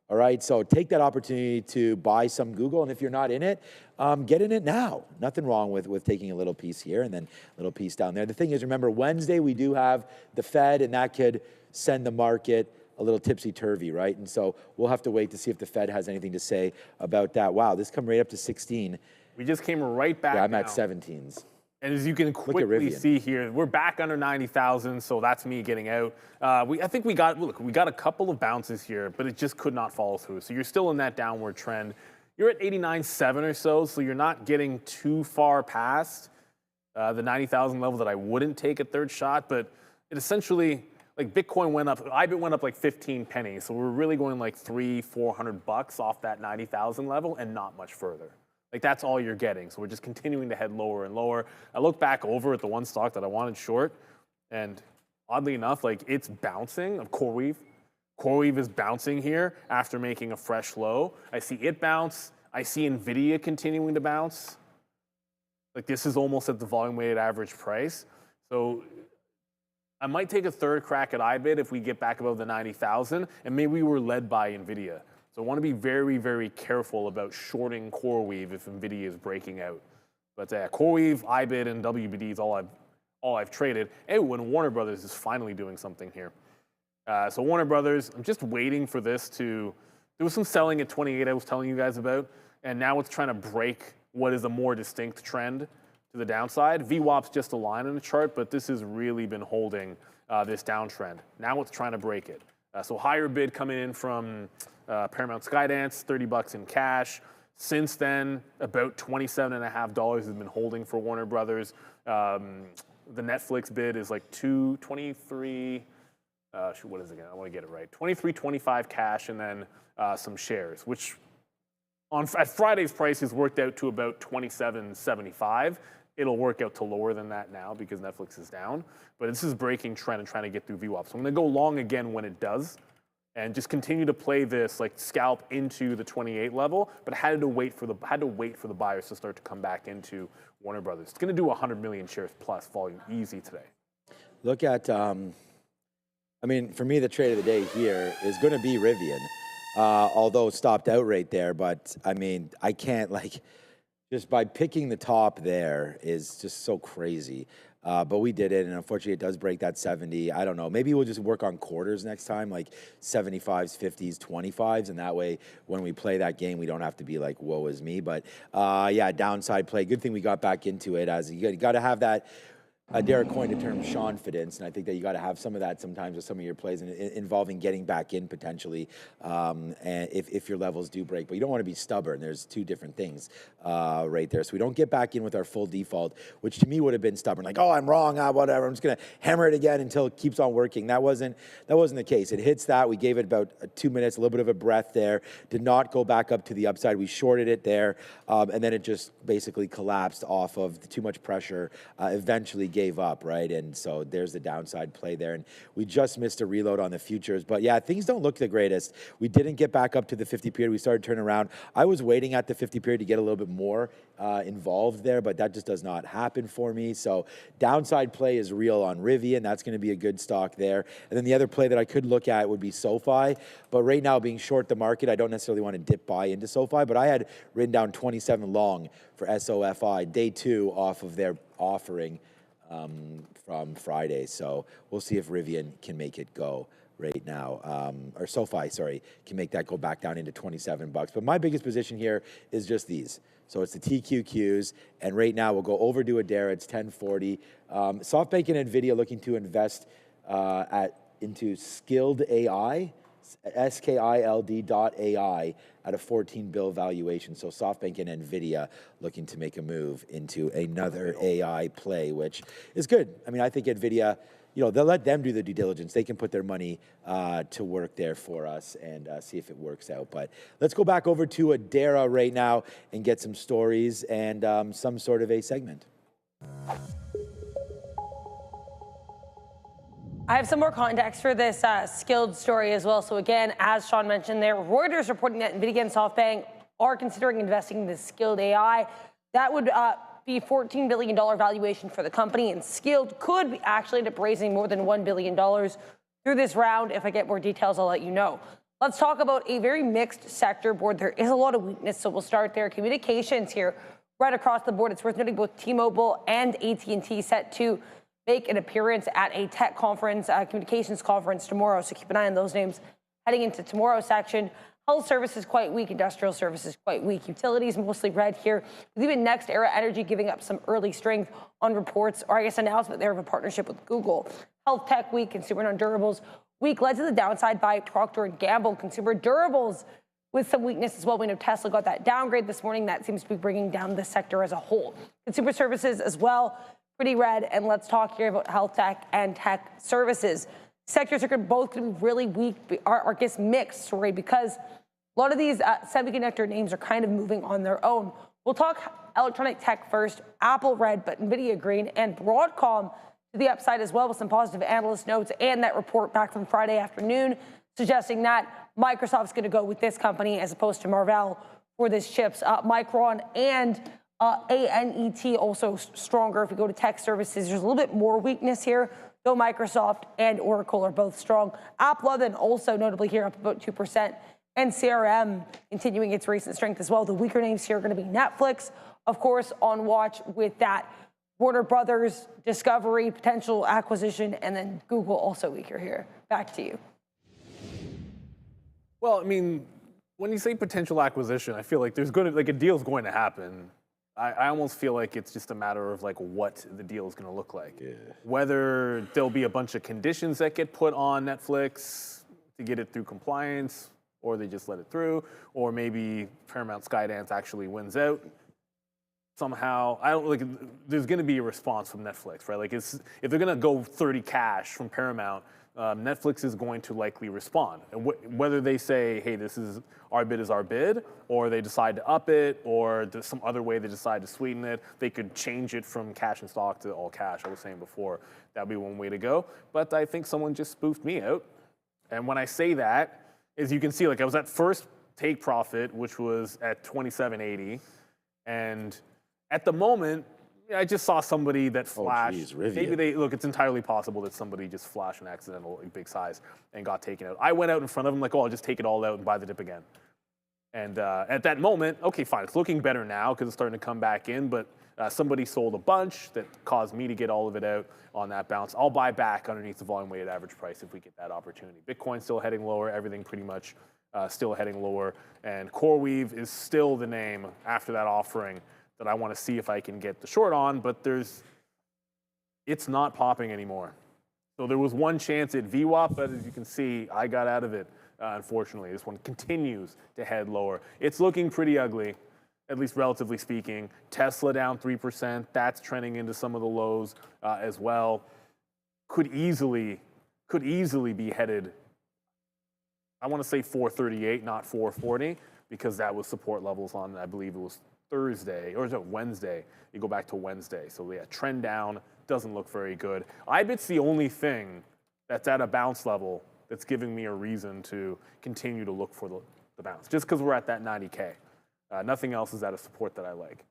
All right, so take that opportunity to buy some Google, and if you're not in it, get in it now. Nothing wrong with taking a little piece here and then a little piece down there. The thing is, remember, Wednesday we do have the Fed, and that could send the market a little tipsy-turvy, right? And so we'll have to wait to see if the Fed has anything to say about that. Wow, this come right up to 16. We just came right back. Yeah, I'm now. at 17s. And as you can quickly see here, we're back under 90,000, so that's me getting out. I think we got a couple of bounces here, but it just could not follow through. So you're still in that downward trend. You're at 89.7 or so you're not getting too far past the 90,000 level that I wouldn't take a third shot, but it essentially, like Bitcoin went up, IBIT went up like 15 pennies, so we're really going like $300-400 off that 90,000 level and not much further. Like that's all you're getting. So we're just continuing to head lower and lower. I look back over at the one stock that I wanted short, and oddly enough, like it's bouncing of CoreWeave. CoreWeave is bouncing here after making a fresh low. I see it bounce. I see NVIDIA continuing to bounce. Like this is almost at the volume weighted average price. So I might take a third crack at IBIT if we get back above the 90,000, and maybe we were led by NVIDIA. So I want to be very, very careful about shorting CoreWeave if NVIDIA is breaking out. But CoreWeave, IBIT, and WBD is all I've traded. Oh, and Warner Brothers is finally doing something here. So Warner Brothers, I'm just waiting for this to. There was some selling at 28 I was telling you guys about, and now it's trying to break what is a more distinct trend to the downside. VWAP's just a line in the chart, but this has really been holding this downtrend. Now it's trying to break it. So higher bid coming in from Paramount Skydance, $30 in cash. Since then, about $27.50 has been holding for Warner Brothers. The Netflix bid is like $223. What is it again? I want to get it right. $23.25 cash, and then some shares, which at Friday's prices worked out to about $27.75. It'll work out to lower than that now because Netflix is down. But this is breaking trend and trying to get through VWAP. So I'm going to go long again when it does, and just continue to play this like scalp into the 28 level. But had to wait for the buyers to start to come back into Warner Brothers. It's going to do 100 million shares plus volume easy today. Look at, I mean, for me, the trade of the day here is going to be Rivian, although stopped out right there. But I mean, I can't just by picking the top there is just so crazy. But we did it, and unfortunately, it does break that 70. I don't know. Maybe we'll just work on quarters next time, like 75s, 50s, 25s, and that way, when we play that game, we don't have to be like, woe is me. But yeah, downside play. Good thing we got back into it. As you got to have that. Derek coined the term confidence, and I think that you got to have some of that sometimes with some of your plays involving getting back in potentially, and if your levels do break. But you don't want to be stubborn. There's two different things right there. So we don't get back in with our full default, which to me would have been stubborn, like, oh, I'm wrong, whatever. I'm just gonna hammer it again until it keeps on working. That wasn't the case. It hits that. We gave it about 2 minutes, a little bit of a breath there. Did not go back up to the upside. We shorted it there, and then it just basically collapsed off of too much pressure. Eventually gave up, right? And so there's the downside play there. And we just missed a reload on the futures. But yeah, things don't look the greatest. We didn't get back up to the 50 period. We started turning around. I was waiting at the 50 period to get a little bit more involved there, but that just does not happen for me. So downside play is real on Rivian. That's going to be a good stock there. And then the other play that I could look at would be SoFi. But right now, being short the market, I don't necessarily want to dip buy into SoFi, but I had written down 27 long for SOFI, day 2 off of their offering from Friday. So we'll see if Rivian can make it go right now, or SoFi, sorry, can make that go back down into $27. But my biggest position here is just these. So it's the TQQs, and right now we'll go overdue Adara. It's 1040. SoftBank and NVIDIA looking to invest into Skilled AI, SKILD.AI at a $14 billion valuation. So SoftBank and NVIDIA looking to make a move into another AI play, which is good. I mean, I think NVIDIA, they'll let them do the due diligence. They can put their money to work there for us and see if it works out. But let's go back over to Adara right now and get some stories and some sort of a segment. I have some more context for this skilled story as well. So again, as Sean mentioned there, Reuters reporting that NVIDIA and SoftBank are considering investing in this skilled AI. That would be $14 billion valuation for the company, and Skilled could actually end up raising more than $1 billion through this round. If I get more details, I'll let you know. Let's talk about a very mixed sector board. There is a lot of weakness, so we'll start there. Communications here, right across the board. It's worth noting both T-Mobile and AT&T set to make an appearance at a tech conference, communications conference tomorrow, so keep an eye on those names heading into tomorrow's section. Health services quite weak, industrial services quite weak, utilities mostly red here, with even Next Era Energy giving up some early strength on reports, or I guess announcement there of a partnership with Google. Health tech weak, consumer non-durables weak, led to the downside by Procter & Gamble. Consumer durables with some weakness as well. We know Tesla got that downgrade this morning. That seems to be bringing down the sector as a whole. Consumer services as well, pretty red. And let's talk here about health tech and tech services. Sectors are both going to be really weak, or I guess mixed, sorry, because a lot of these semiconductor names are kind of moving on their own. We'll talk electronic tech first. Apple red, but NVIDIA green, and Broadcom to the upside as well, with some positive analyst notes and that report back from Friday afternoon suggesting that Microsoft's going to go with this company as opposed to Marvell for this chips. Micron and ANET also stronger. If we go to tech services, there's a little bit more weakness here, though Microsoft and Oracle are both strong. AAPL then also notably here up about 2%. And CRM continuing its recent strength as well. The weaker names here are going to be Netflix, of course, on watch with that Warner Brothers, Discovery, potential acquisition, and then Google also weaker here. Back to you. Well, I mean, when you say potential acquisition, I feel like there's going to, like, a deal's going to happen. I almost feel like it's just a matter of like what the deal is going to look like. Yeah. Whether there'll be a bunch of conditions that get put on Netflix to get it through compliance, or they just let it through, or maybe Paramount Skydance actually wins out somehow. I don't like. There's going to be a response from Netflix, right? Like, if they're going to go 30 cash from Paramount, Netflix is going to likely respond. And whether they say, "Hey, this is our bid," or they decide to up it, or there's some other way they decide to sweeten it, they could change it from cash and stock to all cash. I was saying before, that'd be one way to go. But I think someone just spoofed me out. And when I say that, as you can see, like, I was at first take profit, which was at 27.80, and at the moment, I just saw somebody that flashed. Oh, geez, maybe they look. It's entirely possible that somebody just flashed an accidental big size and got taken out. I went out in front of them like, oh, I'll just take it all out and buy the dip again. And at that moment, okay, fine, it's looking better now because it's starting to come back in. But somebody sold a bunch that caused me to get all of it out on that bounce. I'll buy back underneath the volume weighted average price if we get that opportunity. Bitcoin's still heading lower. Everything pretty much still heading lower. And CoreWeave is still the name after that offering that I want to see if I can get the short on, but it's not popping anymore. So there was one chance at VWAP, but as you can see, I got out of it, unfortunately. This one continues to head lower. It's looking pretty ugly, at least relatively speaking. Tesla down 3%. That's trending into some of the lows as well. Could easily be headed, I want to say 438, not 440, because that was support levels on, I believe it was Thursday, or is it Wednesday? You go back to Wednesday. So yeah, trend down, doesn't look very good. IBIT's the only thing that's at a bounce level that's giving me a reason to continue to look for the bounce, just because we're at that 90K. Nothing else is at a support that I like.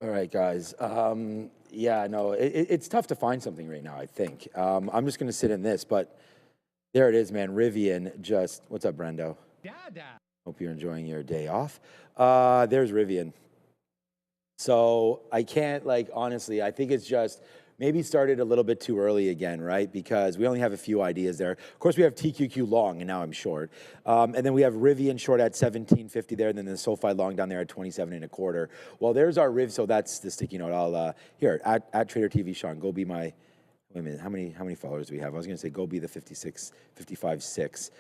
All right, guys. Yeah, no, it's tough to find something right now, I think. I'm just going to sit in this, but there it is, man. Rivian just, what's up, Brendo? Hope you're enjoying your day off. There's Rivian. So I can't, like, honestly, I think it's just maybe started a little bit too early again, right? Because we only have a few ideas there. Of course, we have TQQ long, and now I'm short. And then we have Rivian short at 17.50 there, and then the SoFi long down there at 27.25. Well, there's our Riv. So that's the sticky note. I'll here at Trader TV, Sean, go be my. Wait a minute, how many followers do we have? I was going to say go be the 55.6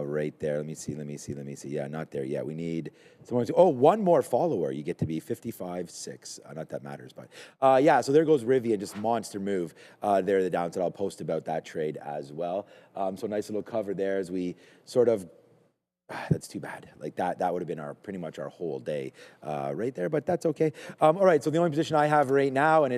right there. Let me see. Yeah, not there yet. We need someone to, one more follower. You get to be 55.6. Not that matters, but yeah, so there goes Rivian, just monster move there, the downside. I'll post about that trade as well. So nice little cover there as we sort of, that's too bad. Like that would have been pretty much our whole day right there, but that's okay. All right, so the only position I have right now, and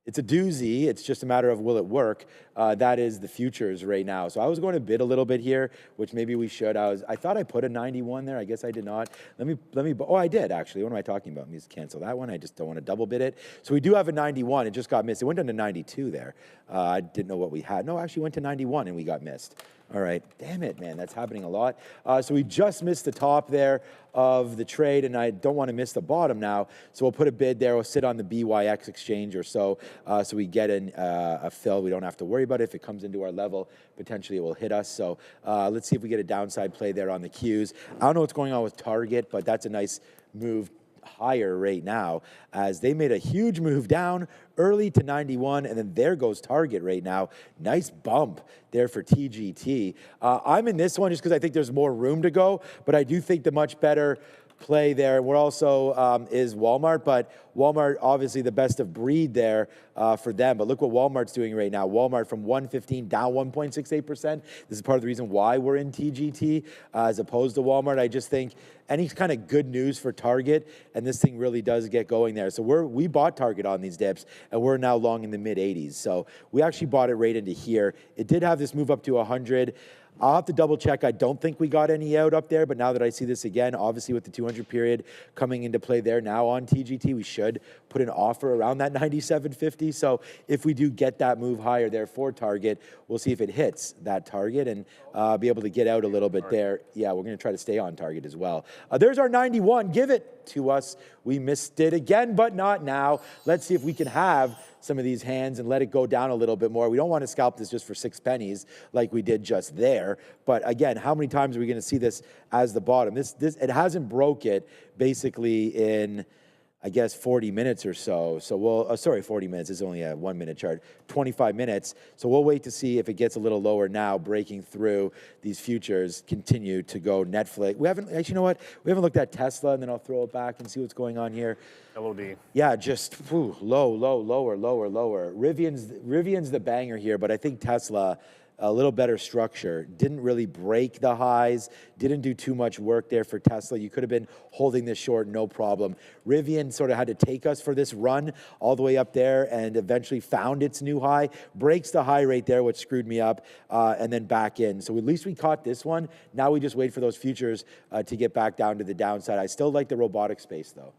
it's a doozy. It's just a matter of will it work. That is the futures right now. So I was going to bid a little bit here, which maybe we should. I thought I put a 91 there. I guess I did not. Let me. Oh, I did actually. What am I talking about? Let me just cancel that one. I just don't want to double bid it. So we do have a 91. It just got missed. It went down to 92 there. I didn't know what we had. No, actually went to 91 and we got missed. All right, damn it, man, that's happening a lot. So we just missed the top there of the trade, and I don't want to miss the bottom now. So we'll put a bid there. We'll sit on the BYX exchange or so, so we get a fill. We don't have to worry about it. If it comes into our level, potentially it will hit us. So let's see if we get a downside play there on the Qs. I don't know what's going on with Target, but that's a nice move higher right now, as they made a huge move down early to 91, and then there goes Target right now. Nice bump there for TGT. I'm in this one just because I think there's more room to go, but I do think the much better play there. We're also is Walmart, but Walmart obviously the best of breed there for them. But look what Walmart's doing right now. Walmart from 115 down 1.68%. This is part of the reason why we're in TGT as opposed to Walmart. I just think any kind of good news for Target, and this thing really does get going there. So we bought Target on these dips, and we're now long in the mid 80s. So we actually bought it right into here. It did have this move up to 100. I'll have to double check. I don't think we got any out up there, but now that I see this again, obviously with the 200 period coming into play there now on TGT, we should put an offer around that 97.50. So if we do get that move higher there for Target, we'll see if it hits that target and be able to get out a little bit there. Yeah, we're going to try to stay on target as well. There's our 91. Give it to us. We missed it again, but not now. Let's see if we can have some of these hands and let it go down a little bit more. We don't want to scalp this just for 6 pennies like we did just there. But again, how many times are we going to see this as the bottom? It hasn't broke it basically in, I guess, 40 minutes or so. So we'll, sorry, 40 minutes is only a 1 minute chart, 25 minutes. So we'll wait to see if it gets a little lower now, breaking through these futures, continue to go Netflix. We haven't, actually, you know what? We haven't looked at Tesla, and then I'll throw it back and see what's going on here. LOD. Yeah, just lower. Rivian's the banger here, but I think Tesla, a little better structure. Didn't really break the highs, didn't do too much work there for Tesla. You could have been holding this short, no problem. Rivian sort of had to take us for this run all the way up there and eventually found its new high, breaks the high right there, which screwed me up, and then back in. So at least we caught this one. Now we just wait for those futures to get back down to the downside. I still like the robotic space though.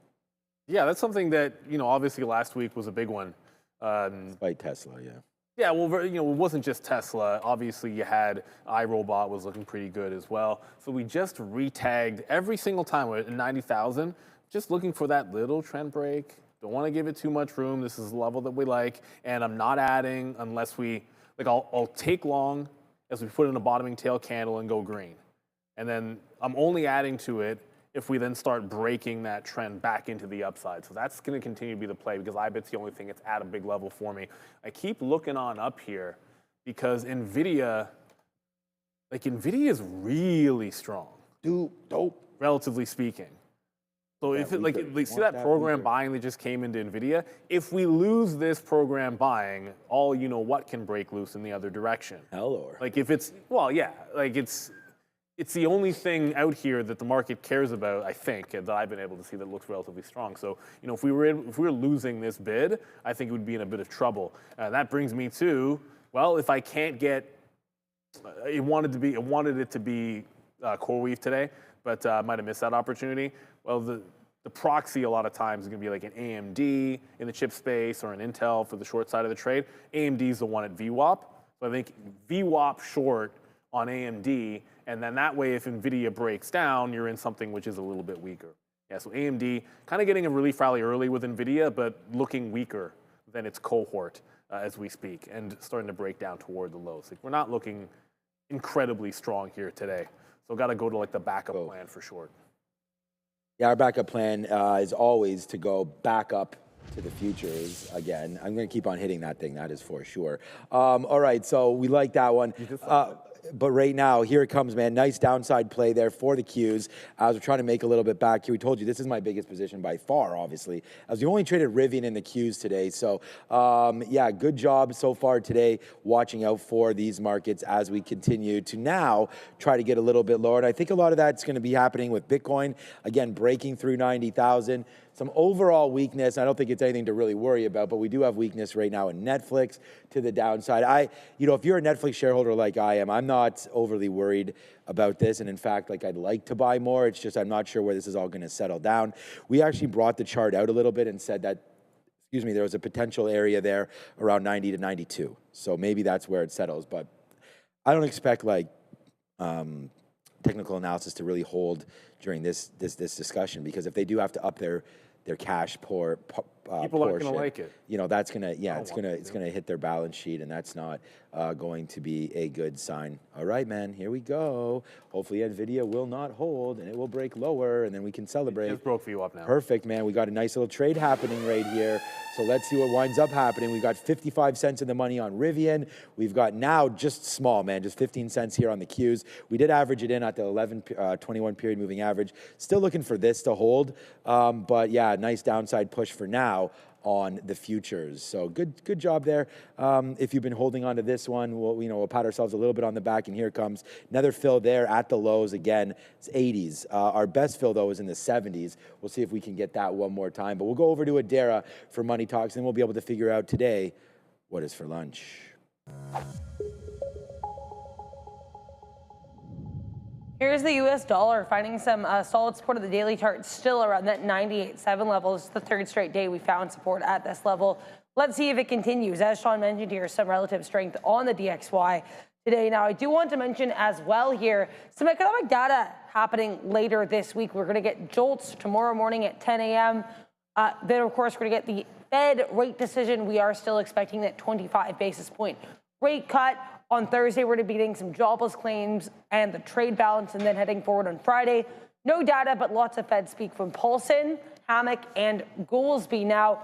Yeah, that's something that, obviously last week was a big one. Despite Tesla, yeah. Yeah, well, it wasn't just Tesla. Obviously, you had iRobot was looking pretty good as well. So we just retagged every single time we're at 90,000, just looking for that little trend break. Don't want to give it too much room. This is the level that we like. And I'm not adding unless I'll take long as we put in a bottoming tail candle and go green. And then I'm only adding to it if we then start breaking that trend back into the upside. So that's going to continue to be the play because IBIT's the only thing that's at a big level for me. I keep looking on up here because NVIDIA is really strong. Dope. Relatively speaking. So if see that program buying that just came into NVIDIA, if we lose this program buying, all what can break loose in the other direction. Hell or. It's the only thing out here that the market cares about, I think, that I've been able to see that looks relatively strong. So, if we were losing this bid, I think it would be in a bit of trouble. That brings me to, well, if I can't get, it wanted it to be CoreWeave today, but I might have missed that opportunity. Well, the proxy a lot of times is going to be like an AMD in the chip space or an Intel for the short side of the trade. AMD is the one at VWAP. So I think VWAP short on AMD, and then that way, if NVIDIA breaks down, you're in something which is a little bit weaker. Yeah, so AMD kind of getting a relief rally early with NVIDIA, but looking weaker than its cohort as we speak, and starting to break down toward the lows. We're not looking incredibly strong here today, so got to go to the backup plan for short. Yeah, our backup plan is always to go back up to the futures again. I'm going to keep on hitting that thing, that is for sure. All right, so we like that one. But right now, here it comes, man. Nice downside play there for the Qs. As we're trying to make a little bit back here. We told you this is my biggest position by far, obviously. As we only traded Rivian in the Qs today. So, yeah, good job so far today watching out for these markets as we continue to now try to get a little bit lower. And I think a lot of that's going to be happening with Bitcoin, again, breaking through 90,000. Some overall weakness. I don't think it's anything to really worry about, but we do have weakness right now in Netflix to the downside. If you're a Netflix shareholder like I am, I'm not overly worried about this. And in fact, I'd like to buy more. It's just I'm not sure where this is all going to settle down. We actually brought the chart out a little bit and said that, there was a potential area there around 90 to 92. So maybe that's where it settles. But I don't expect technical analysis to really hold during this discussion, because if they do have to up their cash people portion, aren't going to like it. That's gonna it's gonna hit their balance sheet, and that's not going to be a good sign. All right, man, here we go. Hopefully, Nvidia will not hold, and it will break lower, and then we can celebrate. It just broke for you up now. Perfect, man. We got a nice little trade happening right here. So let's see what winds up happening. We got 55 cents in the money on Rivian. We've got now just small, man, just 15 cents here on the Qs. We did average it in at the 11:21 period moving average. Still looking for this to hold, but yeah, nice downside push for now on the futures. So good job there. If you've been holding on to this one, we'll pat ourselves a little bit on the back, and here it comes. Another fill there at the lows again. It's 80s. Our best fill, though, is in the 70s. We'll see if we can get that one more time. But we'll go over to Adara for Money Talks, and we'll be able to figure out today what is for lunch. Here's the US dollar finding some solid support of the daily chart, still around that 98.7 level. It's the third straight day we found support at this level. Let's see if it continues. As Sean mentioned here, some relative strength on the DXY today. Now, I do want to mention as well here some economic data happening later this week. We're going to get JOLTS tomorrow morning at 10 a.m. Then, of course, we're going to get the Fed rate decision. We are still expecting that 25 basis point rate cut. On Thursday, we're going to be getting some jobless claims and the trade balance, and then heading forward on Friday. No data, but lots of Fed speak from Paulson, Hammock, and Goolsbee. Now,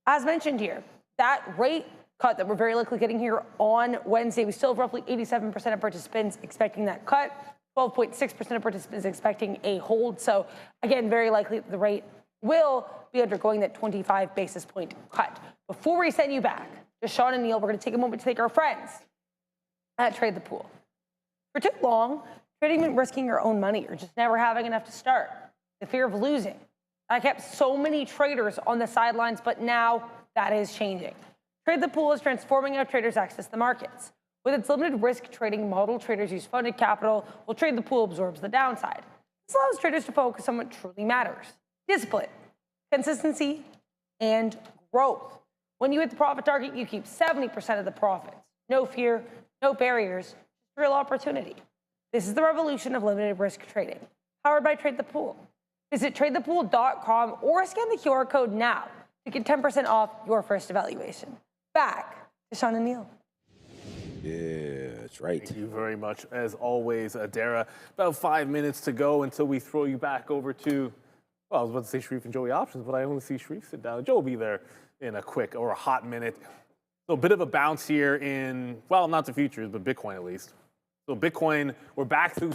as mentioned here, that rate cut that we're very likely getting here on Wednesday, we still have roughly 87% of participants expecting that cut, 12.6% of participants expecting a hold. So, again, very likely the rate will be undergoing that 25 basis point cut. Before we send you back to Sean and Neil, we're going to take a moment to thank our friends at Trade the Pool. For too long, trading meant risking your own money or just never having enough to start. The fear of losing. I kept so many traders on the sidelines, but now that is changing. Trade the Pool is transforming how traders access the markets. With its limited risk trading model, traders use funded capital, while Trade the Pool absorbs the downside. This allows traders to focus on what truly matters: discipline, consistency, and growth. When you hit the profit target, you keep 70% of the profits. No fear, no barriers, real opportunity. This is the revolution of limited risk trading, powered by Trade the Pool. Visit tradethepool.com or scan the QR code now to get 10% off your first evaluation. Back to Sean and Neil. Yeah, that's right. Thank you very much, as always, Adara. About 5 minutes to go until we throw you back over to, well, I was about to say Sharif and Joey options, but I only see Sharif sit down. Joe will be there in a quick or a hot minute. So a bit of a bounce here in, well, not the futures, but Bitcoin at least. So Bitcoin, we're back through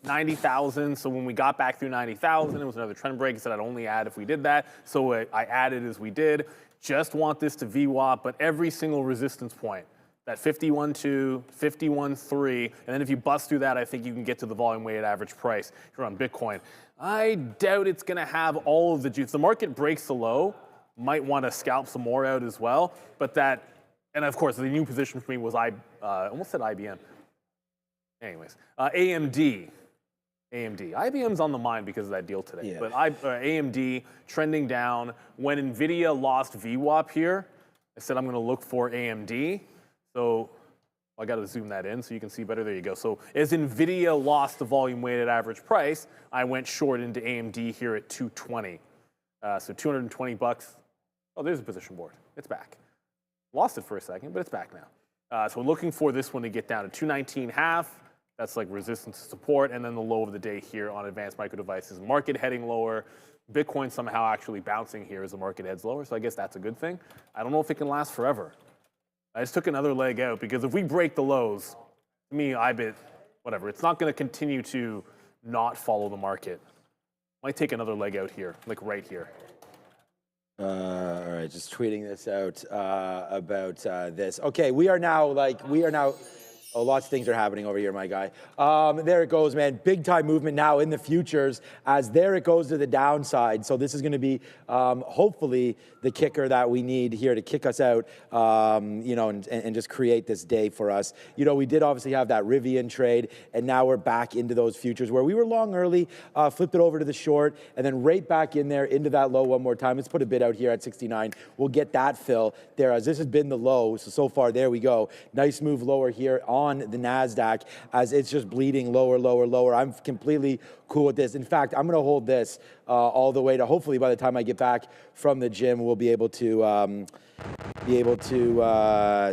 90,000. So when we got back through 90,000, it was another trend break. I said I'd only add if we did that. So I added as we did. Just want this to VWAP, but every single resistance point, that 51.2, 51.3, and then if you bust through that, I think you can get to the volume weighted average price here on Bitcoin. I doubt it's going to have all of the juice. The market breaks the low, might want to scalp some more out as well, but that. And of course, the new position for me was I almost said IBM. Anyways, AMD. IBM's on the mind because of that deal today. Yeah. But AMD trending down. When NVIDIA lost VWAP here, I said I'm going to look for AMD. So I got to zoom that in so you can see better. There you go. So as NVIDIA lost the volume weighted average price, I went short into AMD here at 220. So $220. Oh, there's a position board. It's back. Lost it for a second, but it's back now. So we're looking for this one to get down to 219.5. That's like resistance to support. And then the low of the day here on advanced micro devices. Market heading lower. Bitcoin somehow actually bouncing here as the market heads lower. So I guess that's a good thing. I don't know if it can last forever. I just took another leg out because if we break the lows, to me, whatever. It's not going to continue to not follow the market. Might take another leg out here, like right here. All right, just tweeting this out about this. Okay, we are now. Oh, lots of things are happening over here, my guy. There it goes, man. Big time movement now in the futures as there it goes to the downside. So this is going to be hopefully the kicker that we need here to kick us out, and just create this day for us. We did obviously have that Rivian trade, and now we're back into those futures where we were long early, flipped it over to the short, and then right back in there into that low one more time. Let's put a bid out here at 69. We'll get that fill there as this has been the low. So far, there we go. Nice move lower here on the NASDAQ as it's just bleeding lower, lower, lower. I'm completely cool with this. In fact, I'm going to hold this all the way to hopefully by the time I get back from the gym, we'll be able to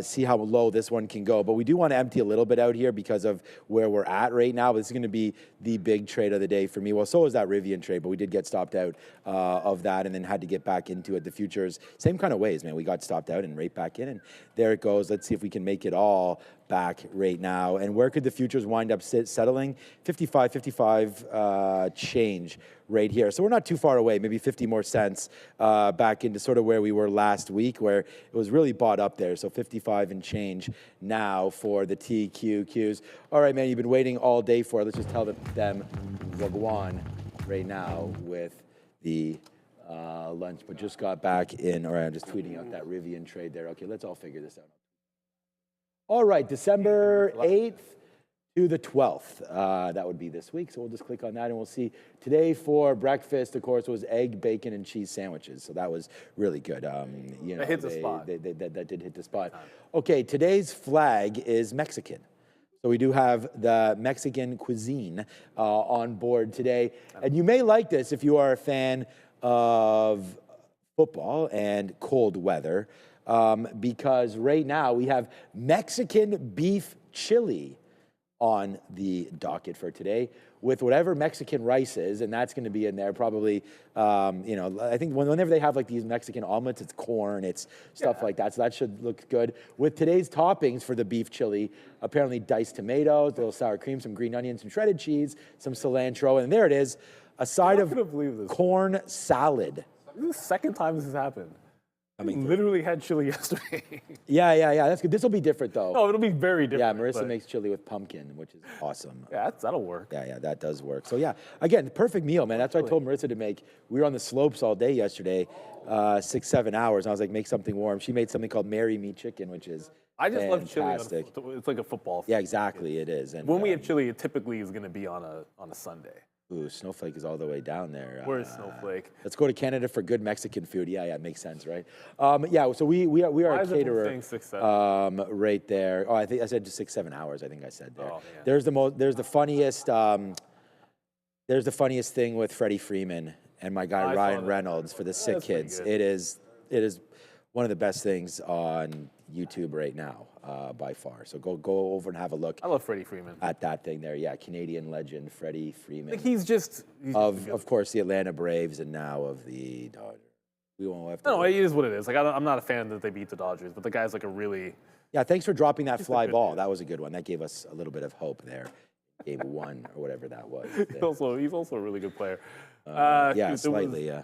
see how low this one can go. But we do want to empty a little bit out here because of where we're at right now. But this is going to be the big trade of the day for me. Well, so is that Rivian trade, but we did get stopped out of that and then had to get back into it. The futures, same kind of ways, man. We got stopped out and right back in, and there it goes. Let's see if we can make it all back right now. And where could the futures wind up settling? 55 change right here. So we're not too far away, maybe 50 more cents back into sort of where we were last week, where it was really bought up there. So 55 and change now for the TQQs. All right, man, you've been waiting all day for it. Let's just tell them Wagwan right now with the lunch, but just got back in. All right, I'm just tweeting out that Rivian trade there. Okay, let's all figure this out. All right, December 8th to the 12th. That would be this week. So we'll just click on that and we'll see. Today for breakfast, of course, was egg, bacon, and cheese sandwiches. So that was really good. That hit the spot. That did hit the spot. Okay, today's flag is Mexican. So we do have the Mexican cuisine on board today. And you may like this if you are a fan of football and cold weather. Because right now we have Mexican beef chili on the docket for today with whatever Mexican rice is, and that's going to be in there probably, I think whenever they have like these Mexican omelets, it's corn, it's stuff like that, so that should look good. With today's toppings for the beef chili, apparently diced tomatoes, a little sour cream, some green onions, some shredded cheese, some cilantro, and there it is, a side of corn salad. This is the second time this has happened. I mean, literally had chili yesterday. Yeah. That's good. This will be different, though. No, it'll be very different. Yeah, Marissa makes chili with pumpkin, which is awesome. Yeah, that'll work. Yeah, that does work. So, yeah, again, perfect meal, man. That's what I told Marissa to make. We were on the slopes all day yesterday, 6-7 hours. And I was like, make something warm. She made something called Marry Me Chicken, which is I just fantastic. love chili. It's like a football. Yeah, exactly. It is. And when we have chili, it typically is going to be on a Sunday. Ooh, Snowflake is all the way down there. Where's Snowflake? Let's go to Canada for good Mexican food. Yeah, it makes sense, right? So we are a caterer. 6, 7? Right there. Oh, I think I said just 6-7 hours. I think I said there. Oh, yeah. There's the funniest thing with Freddie Freeman and my guy Ryan Reynolds for the sick kids. It is one of the best things on YouTube right now, by far. So go over and have a look. I love Freddie Freeman. At that thing there, yeah, Canadian legend Freddie Freeman. Like he's of course the Atlanta Braves and now of the Dodgers. We won't have to. No, it is what it is. Like I'm not a fan that they beat the Dodgers, but the guy's like a really. Yeah, thanks for dropping that fly ball. That was a good one. That gave us a little bit of hope there. Game 1 or whatever that was. He's also a really good player. Yeah, slightly. Yeah.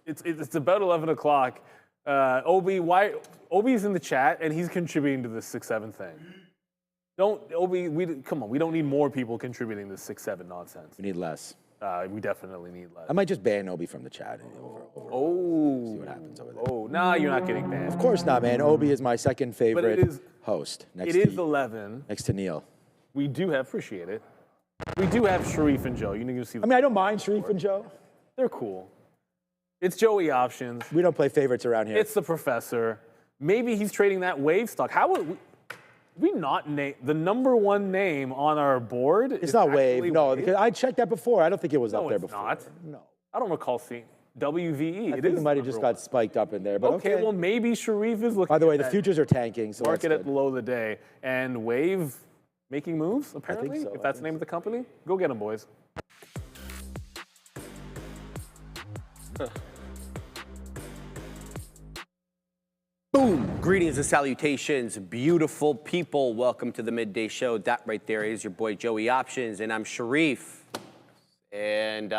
It's about 11 o'clock. Obi's in the chat and he's contributing to this 6-7 thing. Come on, we don't need more people contributing to 6-7 nonsense. We need less. We definitely need less. I might just ban Obi from the chat. See what happens over there. Oh, nah, you're not getting banned. Of course not, man. Obi is my second favorite host. It is 11. Next to Neil. We do appreciate it. We do have Sharif and Joe. You need to see. I don't mind Sharif and Joe. They're cool. It's Joey options. We don't play favorites around here. It's the professor. Maybe he's trading that wave stock. How would we not name the number one name on our board? It's not wave. No, because I checked that before. I don't think it was up there before. Not. No. I don't recall seeing WVE. I think it might have just got spiked up in there. But okay, well maybe Sharif is looking. By the way, the futures are tanking. So market at the low of the day and Wave making moves. Apparently, I think so. If that's the name of the company, go get them, boys. Boom! Greetings and salutations, beautiful people. Welcome to the Midday Show. That right there is your boy Joey Options, and I'm Sharif. And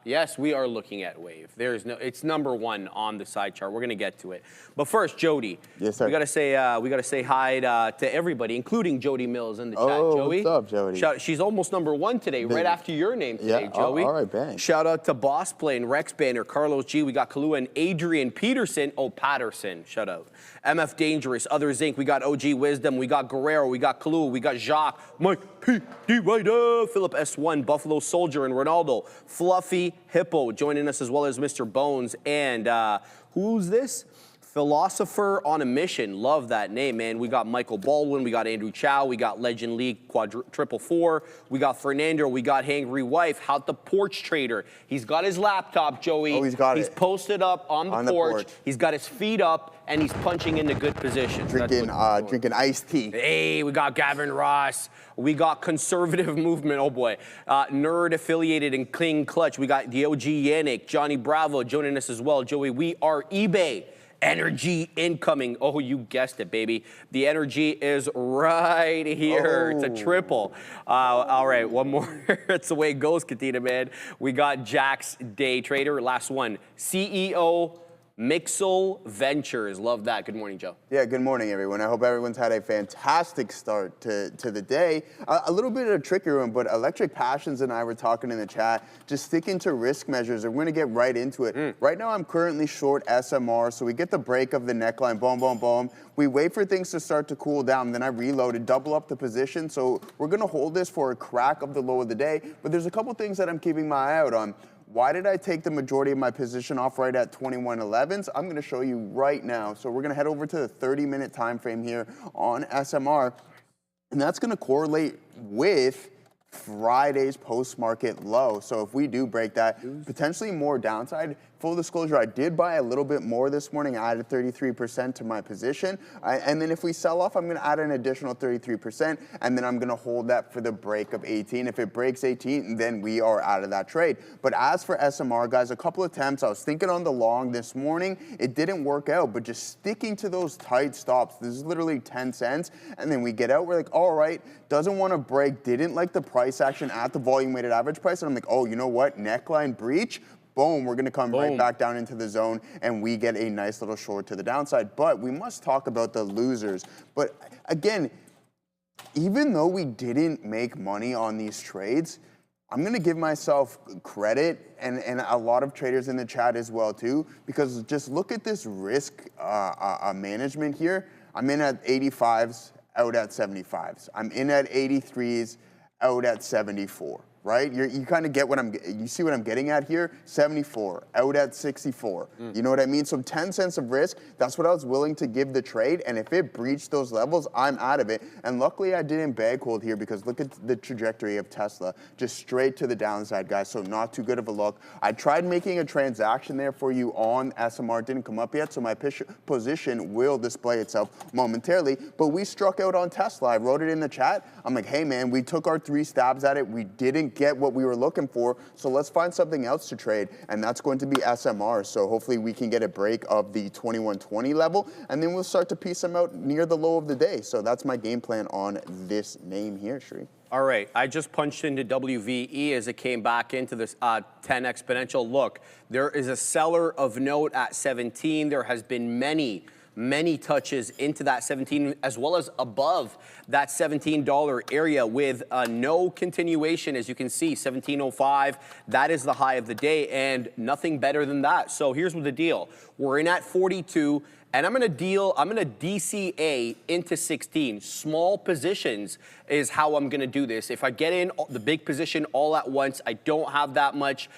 yes, we are looking at Wave. It's #1 on the side chart. We're gonna get to it. But first, Jody. Yes, sir. We gotta say hi to everybody, including Jody Mills in the chat. Joey, what's up, Jody? She's almost #1 today, right after your name today, Yeah, Joey. all right, bang. Shout out to Boss Plane, Rex Banner, Carlos G. We got Kalua and Adrian Peterson. Oh, Patterson. Shout out. MF Dangerous, Other Zinc. We got OG Wisdom. We got Guerrero. We got Kalua. We got Jacques. Mike P. D. Ryder. Philip S1. Buffalo Soldier and Ronaldo. Fluffy Hippo joining us as well as Mr. Bones. And who's this? Philosopher on a Mission. Love that name, man. We got Michael Baldwin. We got Andrew Chow. We got Legend League 444. We got Fernando. We got Hangry Wife. How the Porch Trader. He's got his laptop, Joey. Oh, he's got it. He's posted up on the porch. He's got his feet up, and he's punching into good positions. Drinking iced tea. Hey, we got Gavin Ross. We got Conservative Movement. Oh boy. Nerd Affiliated and Clean Clutch. We got the OG Yannick, Johnny Bravo joining us as well. Joey, we are eBay. Energy incoming. Oh, you guessed it, baby. The energy is right here. It's a triple. All right, one more. It's the way it goes, Katina, man. We got Jack's Day Trader. Last one. CEO Mixel Ventures. Love that. Good morning, Joe. Yeah, good morning, everyone. I hope everyone's had a fantastic start to the day. A little bit of a trickier one, but Electric Passions and I were talking in the chat, just sticking to risk measures, and we're going to get right into it. Right now, I'm currently short SMR, so we get the break of the neckline, boom, boom, boom. We wait for things to start to cool down, then I reloaded, double up the position, so we're going to hold this for a crack of the low of the day, but there's a couple things that I'm keeping my eye out on. Why did I take the majority of my position off right at 21.11s? I'm going to show you right now. So we're going to head over to the 30-minute time frame here on SMR, and that's going to correlate with Friday's post-market low. So if we do break that, potentially more downside. Full disclosure, I did buy a little bit more this morning. I added 33% to my position. And then if we sell off, I'm going to add an additional 33%, and then I'm going to hold that for the break of 18. If it breaks 18, then we are out of that trade. But as for SMR, guys, a couple attempts. I was thinking on the long this morning. It didn't work out, but just sticking to those tight stops. This is literally 10 cents. And then we get out. We're like, all right, doesn't want to break. Didn't like the price action at the volume-weighted average price. And I'm like, oh, you know what? Neckline breach. Boom, we're going to come right back down into the zone, and we get a nice little short to the downside. But we must talk about the losers. But again, even though we didn't make money on these trades, I'm going to give myself credit, and a lot of traders in the chat as well too, because just look at this risk management here. I'm in at 85s, out at 75s. I'm in at 83s, out at 74. Right? You kind of get you see what I'm getting at here? 74, out at 64. You know what I mean? So 10 cents of risk, that's what I was willing to give the trade. And if it breached those levels, I'm out of it. And luckily I didn't bag hold here, because look at the trajectory of Tesla. Just straight to the downside, guys. So not too good of a look. I tried making a transaction there for you on SMR. Didn't come up yet. So my position will display itself momentarily. But we struck out on Tesla. I wrote it in the chat. I'm like, hey man, we took our 3 stabs at it. We didn't get what we were looking for, so let's find something else to trade, and that's going to be SMR. So hopefully we can get a break of the 2120 level, and then we'll start to piece them out near the low of the day. So that's my game plan on this name here, Sri. All right, I just punched into WVE as it came back into this 10 exponential. Look, there is a seller of note at 17. There has been many touches into that 17 as well as above that $17 area with no continuation. As you can see, 17.05, that is the high of the day, and nothing better than that. So here's the deal. We're in at 42. And I'm going to DCA into 16. Small positions is how I'm going to do this. If I get in the big position all at once, I don't have that much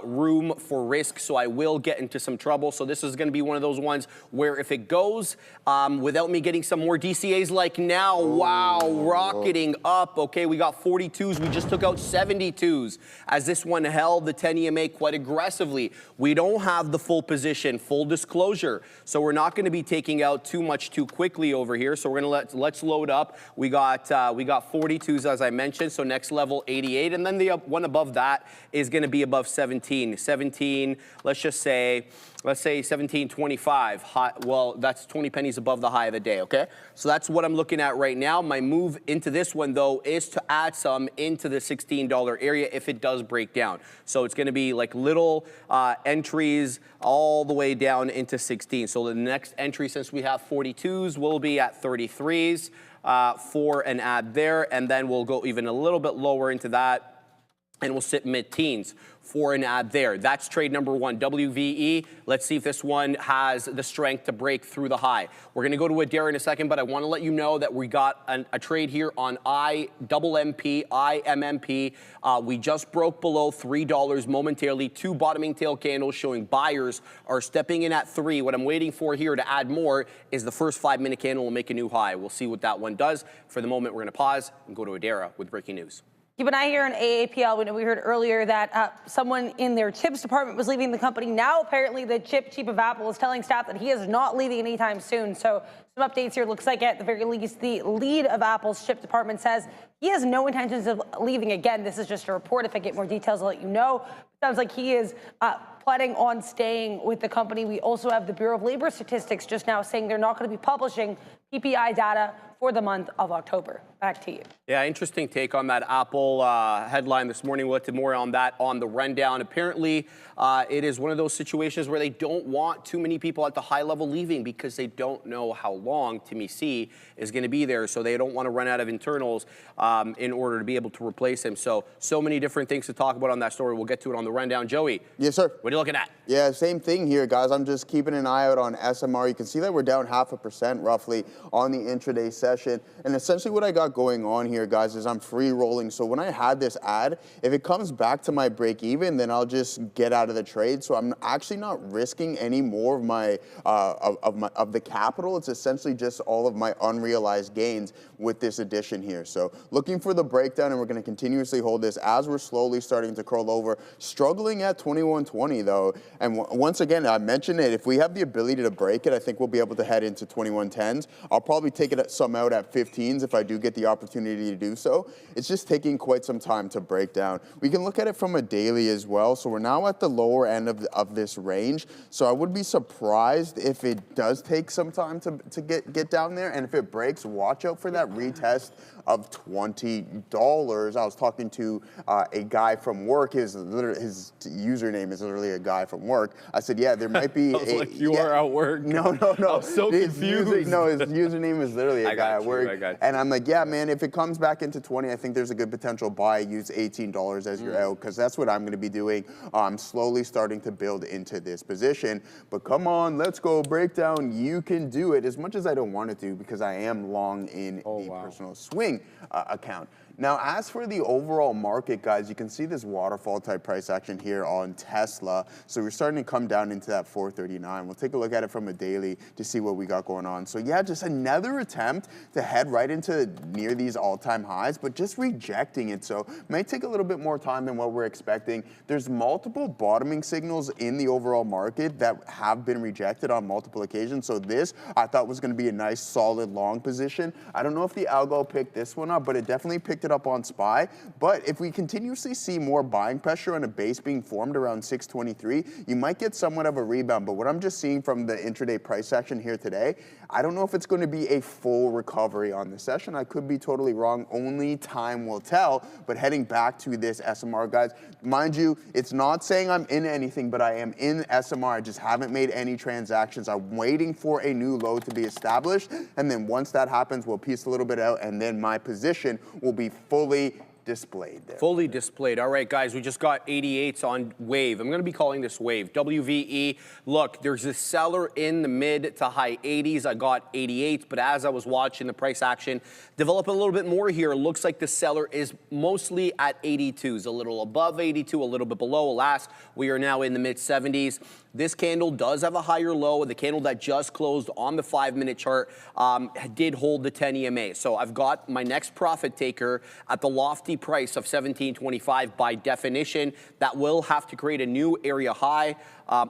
room for risk, so I will get into some trouble. So this is going to be one of those ones where if it goes without me getting some more DCAs like now, wow, rocketing up. Okay, we got 42s. We just took out 72s as this one held the 10 EMA quite aggressively. We don't have the full position, full disclosure. So we're not going to be taking out too much too quickly over here. So we're going to let's load up. We got 42s as I mentioned. So next level 88, and then the one above that is going to be above 17. 17. Let's just say let's say 17.25. Well, that's 20 pennies above the high of the day, okay? So that's what I'm looking at right now. My move into this one, though, is to add some into the $16 area if it does break down. So it's going to be like little entries all the way down into 16. So the next entry, since we have 42s, will be at 33s for an add there. And then we'll go even a little bit lower into that, and we'll sit mid-teens for an add there. That's trade number one, WVE. Let's see if this one has the strength to break through the high. We're gonna go to Adara in a second, but I wanna let you know that we got a trade here on IMMP. We just broke below $3 momentarily, 2 bottoming tail candles showing buyers are stepping in at 3. What I'm waiting for here to add more is the first 5-minute candle will make a new high. We'll see what that one does. For the moment, we're gonna pause and go to Adara with breaking news. Keep an eye here on AAPL. We heard earlier that someone in their chips department was leaving the company. Now, apparently, the chip chief of Apple is telling staff that he is not leaving anytime soon. So some updates here. Looks like at the very least, the lead of Apple's chip department says he has no intentions of leaving again. This is just a report. If I get more details, I'll let you know. Sounds like he is planning on staying with the company. We also have the Bureau of Labor Statistics just now saying they're not going to be publishing PPI data for the month of October. Back to you. Yeah, interesting take on that Apple headline this morning. We'll get to more on that on the rundown. Apparently, it is one of those situations where they don't want too many people at the high level leaving because they don't know how long Timmy C is going to be there. So they don't want to run out of internals in order to be able to replace him. So many different things to talk about on that story. We'll get to it on the rundown. Joey. Yes, sir. What are you looking at? Yeah, same thing here, guys. I'm just keeping an eye out on SMR. You can see that we're down 0.5% roughly on the intraday session. And essentially what I got going on here, guys, is I'm free rolling. So when I had this ad, if it comes back to my break even, then I'll just get out of the trade. So I'm actually not risking any more of my of the capital. It's essentially just all of my unrealized gains with this addition here. So looking for the breakdown, and we're going to continuously hold this as we're slowly starting to curl over. Struggling at 21.20 though. And once again, I mentioned it, if we have the ability to break it, I think we'll be able to head into 21.10s. I'll probably take it some out at 15s if I do get the opportunity to do so. It's just taking quite some time to break down. We can look at it from a daily as well. So we're now at the lower end of this range. So I would be surprised if it does take some time to get down there. And if it breaks, watch out for that retest of $20. I was talking to a guy from work. His username is literally a guy from work. I said, yeah, there might be you are at work. No. I'm so confused. His username is literally a guy at work. And I'm like, yeah, man, if it comes back into 20, I think there's a good potential buy. Use $18 as your out, because that's what I'm going to be doing. I'm slowly starting to build into this position. But come on, let's go breakdown. You can do it, as much as I don't want to do, because I am long in the personal swing account. Now, as for the overall market, guys, you can see this waterfall type price action here on Tesla. So we're starting to come down into that 439. We'll take a look at it from a daily to see what we got going on. So yeah, just another attempt to head right into near these all-time highs, but just rejecting it. So it might take a little bit more time than what we're expecting. There's multiple bottoming signals in the overall market that have been rejected on multiple occasions. So this, I thought, was going to be a nice, solid long position. I don't know if the algo picked this one up, but it definitely picked it up on SPY. But if we continuously see more buying pressure and a base being formed around 623, you might get somewhat of a rebound. But what I'm just seeing from the intraday price action here today, I don't know if it's going to be a full recovery on the session. I could be totally wrong. Only time will tell. But heading back to this SMR, guys, mind you, it's not saying I'm in anything, but I am in SMR. I just haven't made any transactions. I'm waiting for a new low to be established. And then once that happens, we'll piece a little bit out, and then my position will be fully displayed there. Fully displayed. All right, guys, we just got 88s on Wave. I'm going to be calling this Wave. WVE. Look, there's a seller in the mid to high 80s. I got 88s, but as I was watching the price action develop a little bit more here, it looks like the seller is mostly at 82s, a little above 82, a little bit below. Alas, we are now in the mid 70s. This candle does have a higher low. The candle that just closed on the 5-minute chart did hold the 10 EMA. So I've got my next profit taker at the lofty price of 17.25. By definition, that will have to create a new area high, a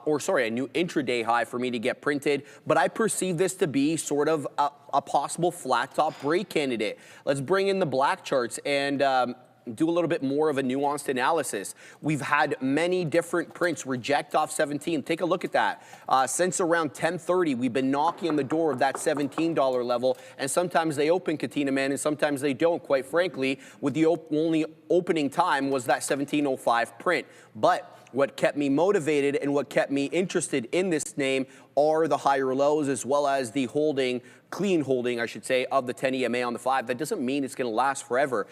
new intraday high for me to get printed. But I perceive this to be sort of a possible flat top break candidate. Let's bring in the black charts, and do a little bit more of a nuanced analysis. We've had many different prints reject off 17. Take a look at that. Since around 10:30, we've been knocking on the door of that $17 level, and sometimes they open, Katina Man, and sometimes they don't, quite frankly, with the only opening time was that 17.05 print. But what kept me motivated and what kept me interested in this name are the higher lows, as well as the clean holding, I should say, of the 10 EMA on the 5. That doesn't mean it's going to last forever.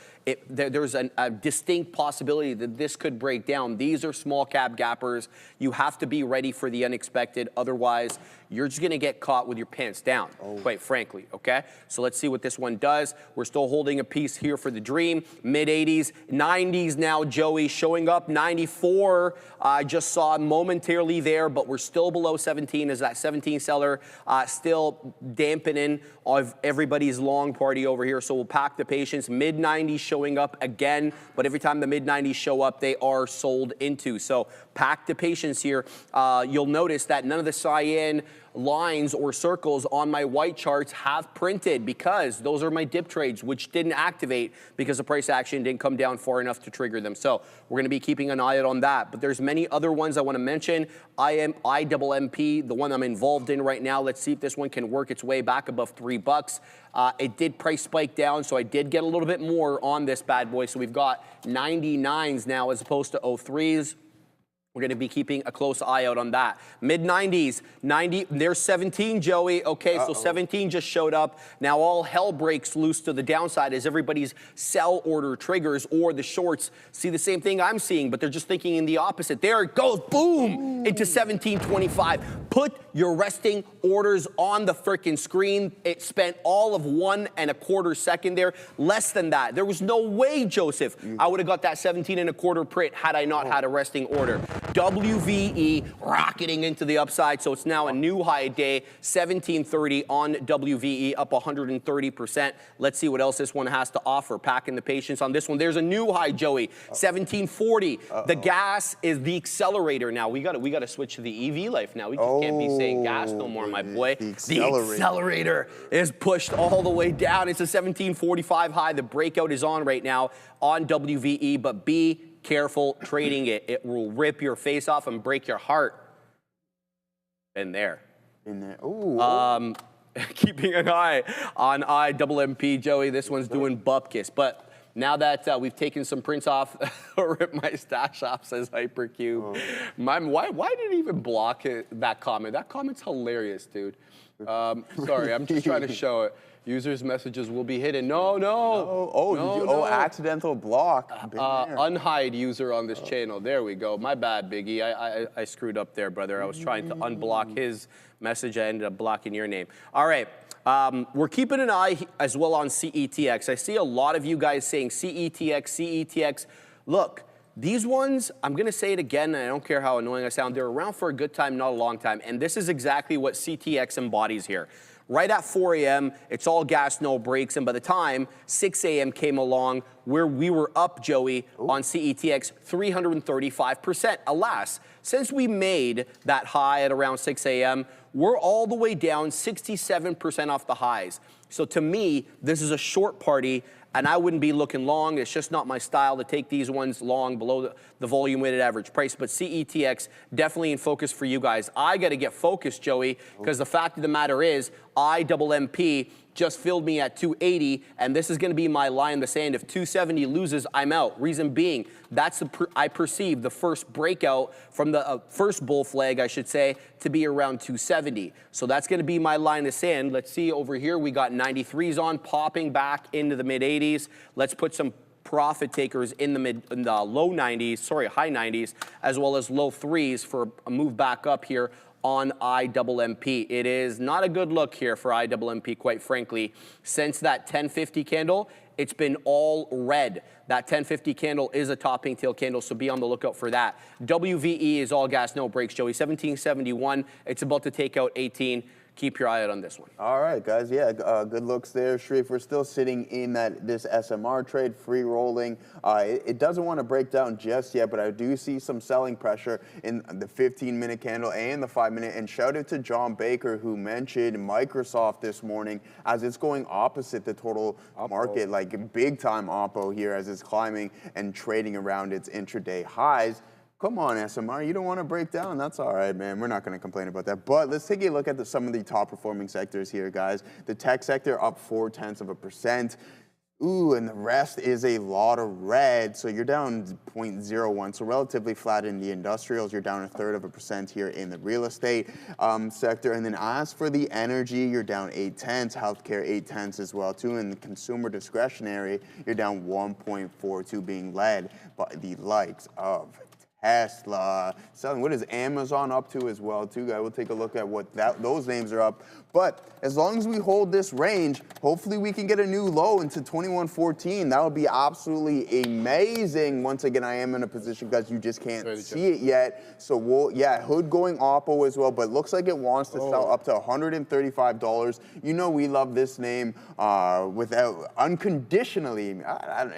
There's a distinct possibility that this could break down. These are small cap gappers. You have to be ready for the unexpected. Otherwise, you're just going to get caught with your pants down, quite frankly, okay? So let's see what this one does. We're still holding a piece here for the dream. Mid-80s, 90s now, Joey, showing up. 94, I just saw momentarily there, but we're still below 17 as that 17 seller still dampening of everybody's long party over here. So we'll pack the patience. Mid-90s showing up again, but every time the mid-90s show up, they are sold into. So pack the patience here. You'll notice that none of the cyan lines or circles on my white charts have printed, because those are my dip trades, which didn't activate because the price action didn't come down far enough to trigger them. So we're going to be keeping an eye out on that. But there's many other ones I want to mention. IMMP, the one I'm involved in right now. Let's see if this one can work its way back above $3. It did price spike down, so I did get a little bit more on this bad boy. So we've got 99s now as opposed to 03s. We're going to be keeping a close eye out on that. Mid-90s, 90, there's 17, Joey. Okay, so 17 just showed up. Now all hell breaks loose to the downside as everybody's sell order triggers, or the shorts see the same thing I'm seeing, but they're just thinking in the opposite. There it goes, boom, into 17.25. Put your resting orders on the freaking screen. It spent all of 1.25 seconds there, less than that. There was no way, Joseph, I would have got that 17.25 print had I not had a resting order. WVE rocketing into the upside, so it's now a new high day, 1730 on WVE, up 130%. Let's see what else this one has to offer. Packing the patience on this one. There's a new high, Joey, 1740. The gas is the accelerator now. We got to switch to the EV life now. We just can't be saying gas no more, my boy. The accelerator is pushed all the way down. It's a 1745 high. The breakout is on right now on WVE, but be careful trading it. It will rip your face off and break your heart. In there. Ooh. Keeping an eye on IMMP, Joey. This one's doing bupkis. But now that we've taken some prints off, rip my stash off, says Hypercube. Why did he even block that comment? That comment's hilarious, dude. Sorry, I'm just trying to show it. Users' messages will be hidden. No. Accidental block. Unhide user on this channel. There we go. My bad, Biggie. I screwed up there, brother. I was trying to unblock his message. I ended up blocking your name. All right. We're keeping an eye as well on CETX. I see a lot of you guys saying CETX. Look, these ones, I'm going to say it again, and I don't care how annoying I sound. They're around for a good time, not a long time. And this is exactly what CTX embodies here. Right at 4 a.m., it's all gas, no brakes. And by the time 6 a.m. came along, where we were up, Joey, on CETX, 335%. Alas, since we made that high at around 6 a.m., we're all the way down 67% off the highs. So to me, this is a short party, and I wouldn't be looking long. It's just not my style to take these ones long below the volume weighted average price. But CETX definitely in focus for you guys. I got to get focused, Joey, because the fact of the matter is IMMP just filled me at 280, and this is going to be my line in the sand. If 270 loses, I'm out. Reason being, that's I perceive the first breakout from the first bull flag, I should say, to be around 270. So that's going to be my line in the sand. Let's see over here. We got 93s on, popping back into the mid 80s. Let's put some profit takers in the low 90s, sorry, high 90s, as well as low 3s for a move back up here on IMMP. It is not a good look here for IMMP, quite frankly. Since that 1050 candle, it's been all red. That 1050 candle is a topping tail candle, so be on the lookout for that. WVE is all gas, no brakes, Joey. 1771, it's about to take out 18. keep your eye out on this one. All right, guys. Yeah, good looks there, Sharif. We're still sitting in this SMR trade, free rolling. It doesn't want to break down just yet, but I do see some selling pressure in the 15-minute candle and the 5-minute. And shout out to John Baker, who mentioned Microsoft this morning as it's going opposite the total market, like big time oppo here as it's climbing and trading around its intraday highs. Come on, SMR, you don't want to break down. That's all right, man. We're not going to complain about that. But let's take a look at some of the top performing sectors here, guys. The tech sector up 0.4%. Ooh, and the rest is a lot of red. So you're down 0.01. So relatively flat in the industrials. You're down 1/3% here in the real estate sector. And then as for the energy, you're down 0.8. Healthcare 0.8 as well too. And the consumer discretionary, you're down 1.42, being led by the likes of Tesla. Selling. What is Amazon up to as well too, guys? We'll take a look at what those names are up. But as long as we hold this range, hopefully we can get a new low into 2114. That would be absolutely amazing. Once again, I am in a position, guys, you just can't see it yet. So hood going oppo as well, but looks like it wants to sell up to $135. You know we love this name without unconditionally.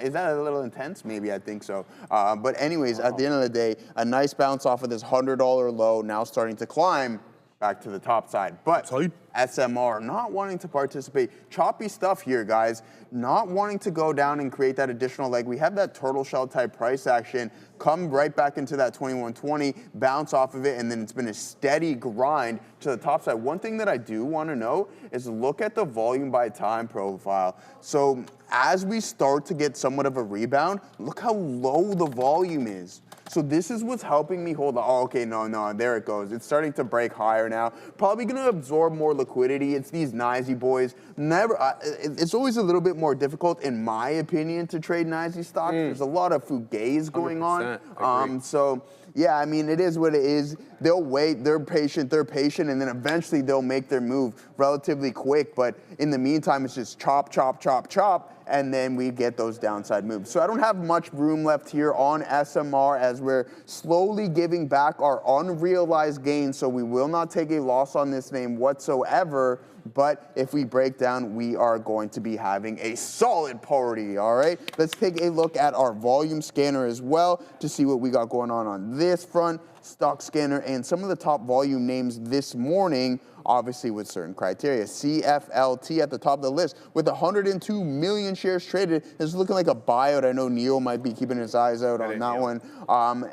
Is that a little intense? Maybe, I think so. But anyways, at the end of the day, a nice bounce off of this $100 low, now starting to climb back to the top side. But SMR not wanting to participate. Choppy stuff here, guys. Not wanting to go down and create that additional leg. We have that turtle shell type price action come right back into that 2120, bounce off of it, and then it's been a steady grind to the top side. One thing that I do want to know is look at the volume by time profile. So as we start to get somewhat of a rebound, look how low the volume is. So this is what's helping me hold on. Oh, okay, no, there it goes. It's starting to break higher now. Probably going to absorb more liquidity. It's these NYSE boys. It's always a little bit more difficult, in my opinion, to trade NYSE stocks. There's a lot of fugazi going on. So yeah, I mean, it is what it is. They'll wait. They're patient, and then eventually they'll make their move relatively quick. But in the meantime, it's just chop, chop, chop, chop, and then we get those downside moves. So I don't have much room left here on SMR as we're slowly giving back our unrealized gains. So we will not take a loss on this name whatsoever. But if we break down, we are going to be having a solid party, all right? Let's take a look at our volume scanner as well to see what we got going on this front. Stock scanner and some of the top volume names this morning, obviously with certain criteria. CFLT at the top of the list with 102 million shares traded. It's looking like a buyout. I know Neil might be keeping his eyes out on that one.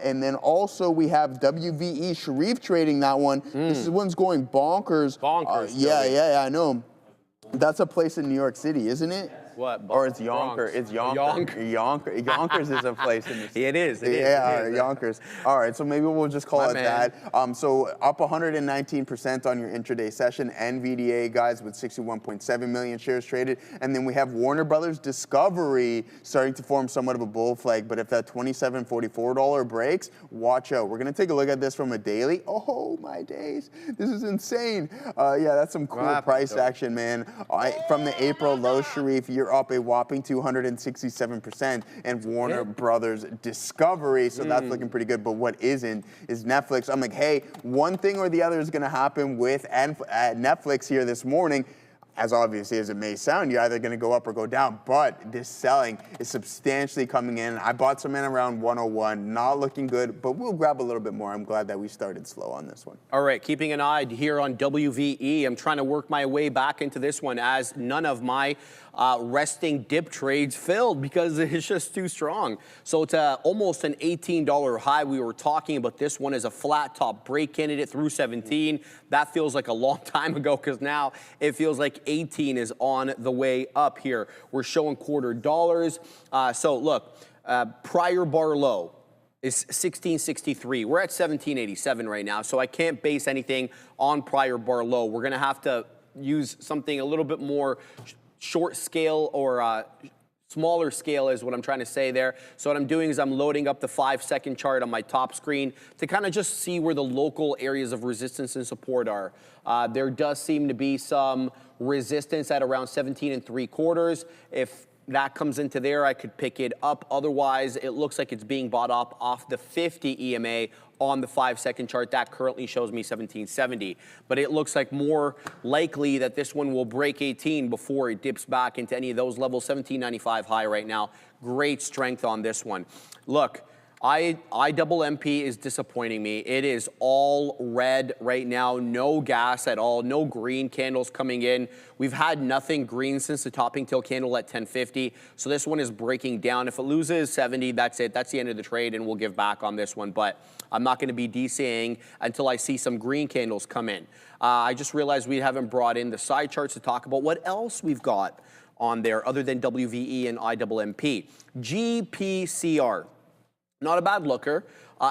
And then also we have WVE Sharif trading that one. This one's going bonkers. Yeah, I know. That's a place in New York City, isn't it? What? Or it's Yonkers. It's Yonkers is a place in the city. It is. Yonkers. All right, so maybe we'll just call it that. So up 119% on your intraday session. NVDA, guys, with 61.7 million shares traded. And then we have Warner Brothers Discovery starting to form somewhat of a bull flag. But if that $27.44 breaks, watch out. We're going to take a look at this from a daily. Oh, my days. This is insane. Yeah, that's some cool price action, man. From the April low, Sharif, you're up a whopping 267%, and Warner Brothers Discovery, so that's looking pretty good. But what isn't is Netflix. I'm like, hey, one thing or the other is going to happen with Netflix here this morning. As obviously as it may sound, you're either going to go up or go down, but this selling is substantially coming in. I bought some in around 101, not looking good, but we'll grab a little bit more. I'm glad that we started slow on this one. All right, keeping an eye here on WVE. I'm trying to work my way back into this one as none of my resting dip trades filled because it's just too strong. So it's almost an $18 high. We were talking about this one as a flat top break candidate through 17. That feels like a long time ago because now it feels like 18 is on the way up here. We're showing $0.25. So look, prior bar low is 1663. We're at 1787 right now, so I can't base anything on prior bar low. We're going to have to use something a little bit more short scale or smaller scale is what I'm trying to say there. So what I'm doing is I'm loading up the 5-second chart on my top screen to kind of just see where the local areas of resistance and support are. There does seem to be some resistance at around 17 3/4. If that comes into there, I could pick it up. Otherwise, it looks like it's being bought up off the 50 EMA on the 5-second chart. That currently shows me 1770, but it looks like more likely that this one will break 18 before it dips back into any of those levels. 1795 high right now. Great strength on this one. Look, IMMP is disappointing me. It is all red right now, no gas at all, no green candles coming in. We've had nothing green since the topping tail candle at 1050, so this one is breaking down. If it loses 70, that's it. That's the end of the trade, and we'll give back on this one, but I'm not going to be DCing until I see some green candles come in. I just realized we haven't brought in the side charts to talk about what else we've got on there other than WVE and IMMP. GPCR. Not a bad looker.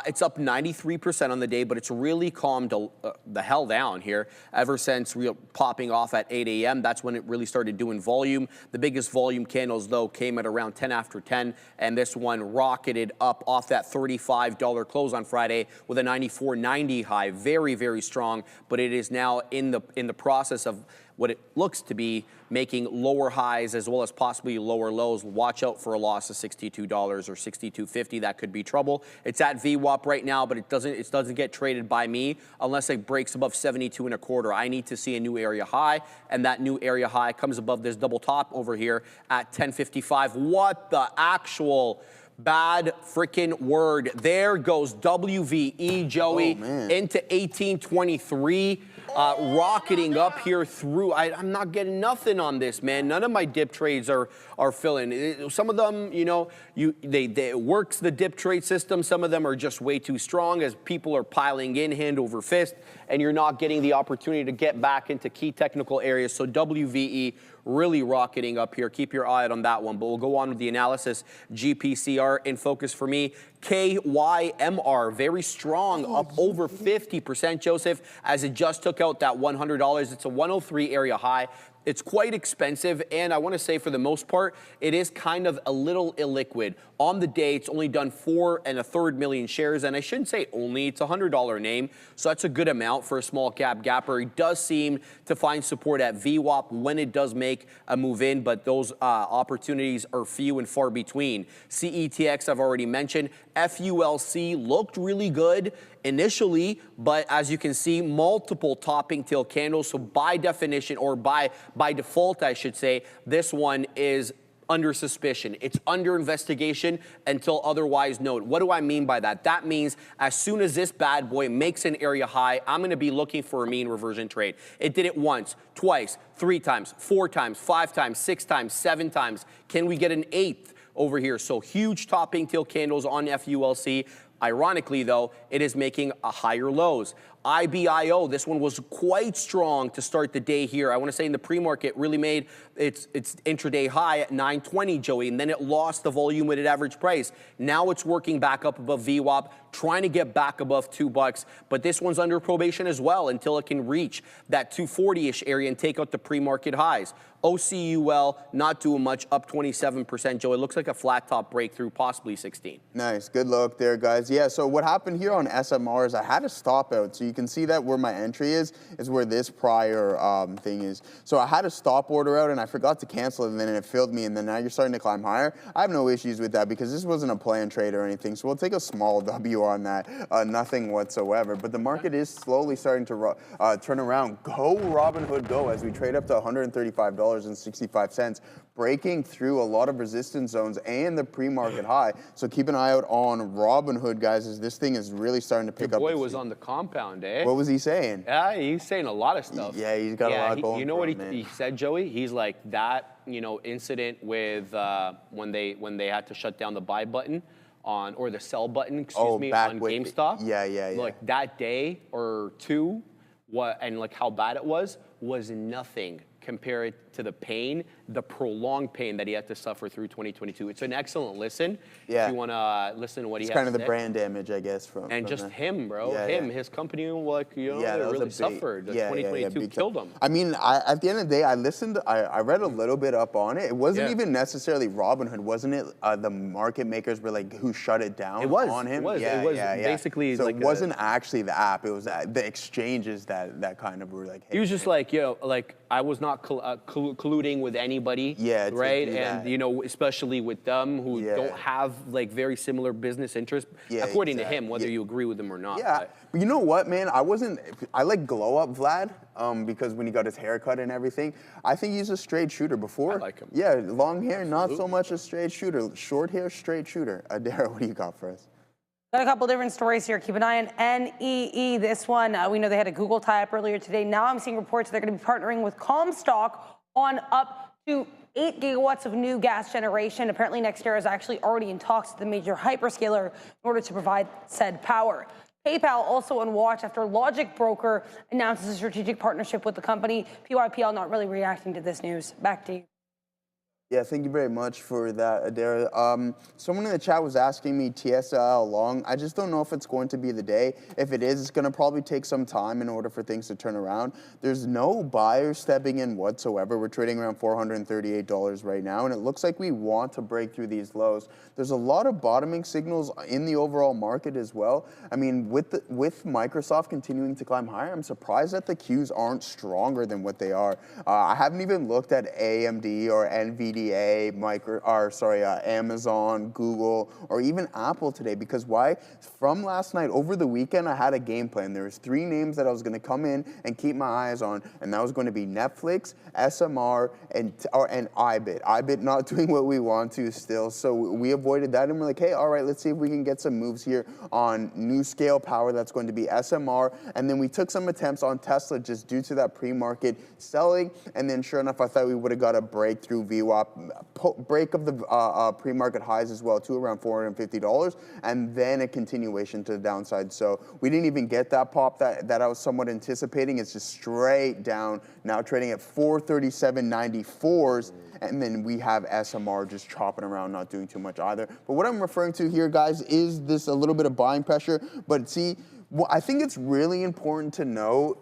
It's up 93% on the day, but it's really calmed the hell down here ever since popping off at 8 a.m. That's when it really started doing volume. The biggest volume candles, though, came at around 10 after 10, and this one rocketed up off that $35 close on Friday with a 94.90 high. Very, very strong, but it is now in the process of what it looks to be making lower highs as well as possibly lower lows. Watch out for a loss of $62 or $62.50. That could be trouble. It's at VWAP right now, but it doesn't get traded by me unless it breaks above 72.25. I need to see a new area high, and that new area high comes above this double top over here at 1055. What the actual bad freaking word. There goes WVE, Joey, into 1823. Rocketing up here through. I'm not getting nothing on this, man. None of my dip trades are filling. Some of them, you know, they works the dip trade system. Some of them are just way too strong as people are piling in hand over fist, and you're not getting the opportunity to get back into key technical areas. So WVE really rocketing up here. Keep your eye out on that one, but we'll go on with the analysis. GPCR in focus for me. KYMR, very strong, up over 50%, Joseph, as it just took out that $100. It's a 103 area high. It's quite expensive, and I want to say for the most part, it is kind of a little illiquid. On the day, it's only done 4 1/3 million shares, and I shouldn't say only, it's a $100 name, so that's a good amount for a small cap gapper. It does seem to find support at VWAP when it does make a move in, but those opportunities are few and far between. CETX, I've already mentioned. FULC looked really good initially, but as you can see, multiple topping tail candles. So by definition, or by default, I should say, this one is under suspicion. It's under investigation until otherwise noted. What do I mean by that? That means as soon as this bad boy makes an area high, I'm going to be looking for a mean reversion trade. It did it once, twice, 3 times, 4 times, 5 times, 6 times, 7 times. Can we get an 8th over here? So huge topping tail candles on FULC. Ironically, though, it is making a higher lows. IBIO, this one was quite strong to start the day here. I want to say in the pre-market really made its intraday high at 920, Joey, and then it lost the volume weighted average price. Now it's working back up above VWAP, trying to get back above $2, but this one's under probation as well until it can reach that 240-ish area and take out the pre-market highs. OCUL, not doing much, up 27%, Joey. It looks like a flat top breakthrough, possibly 16. Nice, good look there, guys. Yeah, so what happened here on SMR is I had a stop out, so you can see that where my entry is where this prior thing is. So I had a stop order out, and I forgot to cancel it, and then it failed me, and then now you're starting to climb higher. I have no issues with that because this wasn't a planned trade or anything, so we'll take a small W on that, nothing whatsoever. But the market is slowly starting to turn around. Go Robinhood, go, as we trade up to $135.65, breaking through a lot of resistance zones and the pre-market high. So keep an eye out on Robinhood, guys, as this thing is really starting to pick up. Your boy was on the compound, eh? What was he saying? Yeah, he's saying a lot of stuff. Yeah, he's got a lot going. You know what he said, Joey? He's like that, you know, incident with when they had to shut down the buy button on, or the sell button, excuse me, on GameStop. Yeah. Like that day or two, and like how bad it was nothing compared to the pain, the prolonged pain that he had to suffer through 2022. It's an excellent listen. Yeah. If you want to listen to what he has to say. It's kind of the brand damage, I guess, from just that. Him, bro. His company, like, you know, they really suffered. 2022 killed him. I mean, at the end of the day, I read a little bit up on it. It wasn't even necessarily Robinhood, wasn't it? The market makers were like, who shut it down on him? It was basically so like it wasn't actually the app. It was the exchanges that kind of were like, hey, he was just like, yo, like, I was not not colluding with anybody. Yeah, to right. do And that. you know, especially with them who Yeah. don't have like very similar business interests, Yeah, according to him, exactly. whether Yeah. you agree with them or not. Yeah, but you know what, man? I like glow up Vlad because when he got his haircut and everything, I think he's a straight shooter before. I like him. Yeah, long hair, not so much a straight shooter. Short hair, straight shooter. Adara, what do you got for us? Got a couple different stories here. Keep an eye on NEE. This one, we know they had a Google tie-up earlier today. Now I'm seeing reports they're going to be partnering with Comstock on up to 8 gigawatts of new gas generation. Apparently, NextEra is actually already in talks with the major hyperscaler in order to provide said power. PayPal also on watch after Logic Broker announces a strategic partnership with the company. PYPL not really reacting to this news. Back to you. Yeah, thank you very much for that, Adara. Someone in the chat was asking me TSLA long. I just don't know if it's going to be the day. If it is, it's going to probably take some time in order for things to turn around. There's no buyers stepping in whatsoever. We're trading around $438 right now, and it looks like we want to break through these lows. There's a lot of bottoming signals in the overall market as well. I mean, with Microsoft continuing to climb higher, I'm surprised that the Qs aren't stronger than what they are. I haven't even looked at AMD or NVIDIA, Amazon, Google, or even Apple today. Because why? From last night, over the weekend, I had a game plan. There was 3 names that I was going to come in and keep my eyes on, and that was going to be Netflix, SMR, and iBit. iBit not doing what we want to still, so we avoided that, and we're like, hey, all right, let's see if we can get some moves here on new scale power. That's going to be SMR, and then we took some attempts on Tesla just due to that pre-market selling, and then sure enough, I thought we would have got a breakthrough VWAP, break of the pre-market highs as well, to around $450, and then a continuation to the downside. So we didn't even get that pop that I was somewhat anticipating. It's just straight down, now trading at 437.94s, and then we have SMR just chopping around, not doing too much either. But what I'm referring to here, guys, is this a little bit of buying pressure. But see, I think it's really important to know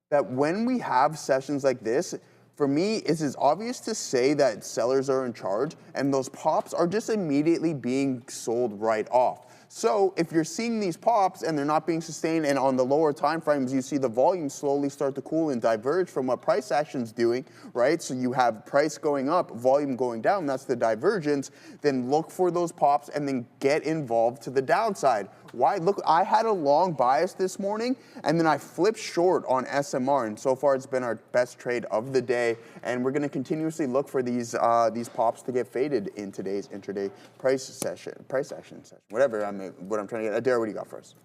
that when we have sessions like this, for me, it is obvious to say that sellers are in charge, and those pops are just immediately being sold right off. So if you're seeing these pops and they're not being sustained, and on the lower time frames, you see the volume slowly start to cool and diverge from what price action's doing, right? So you have price going up, volume going down, that's the divergence. Then look for those pops and then get involved to the downside. Why? Look, I had a long bias this morning, and then I flipped short on SMR, and so far it's been our best trade of the day. And we're going to continuously look for these pops to get faded in today's intraday price action session, whatever what I'm trying to get. Adara, what do you got for us?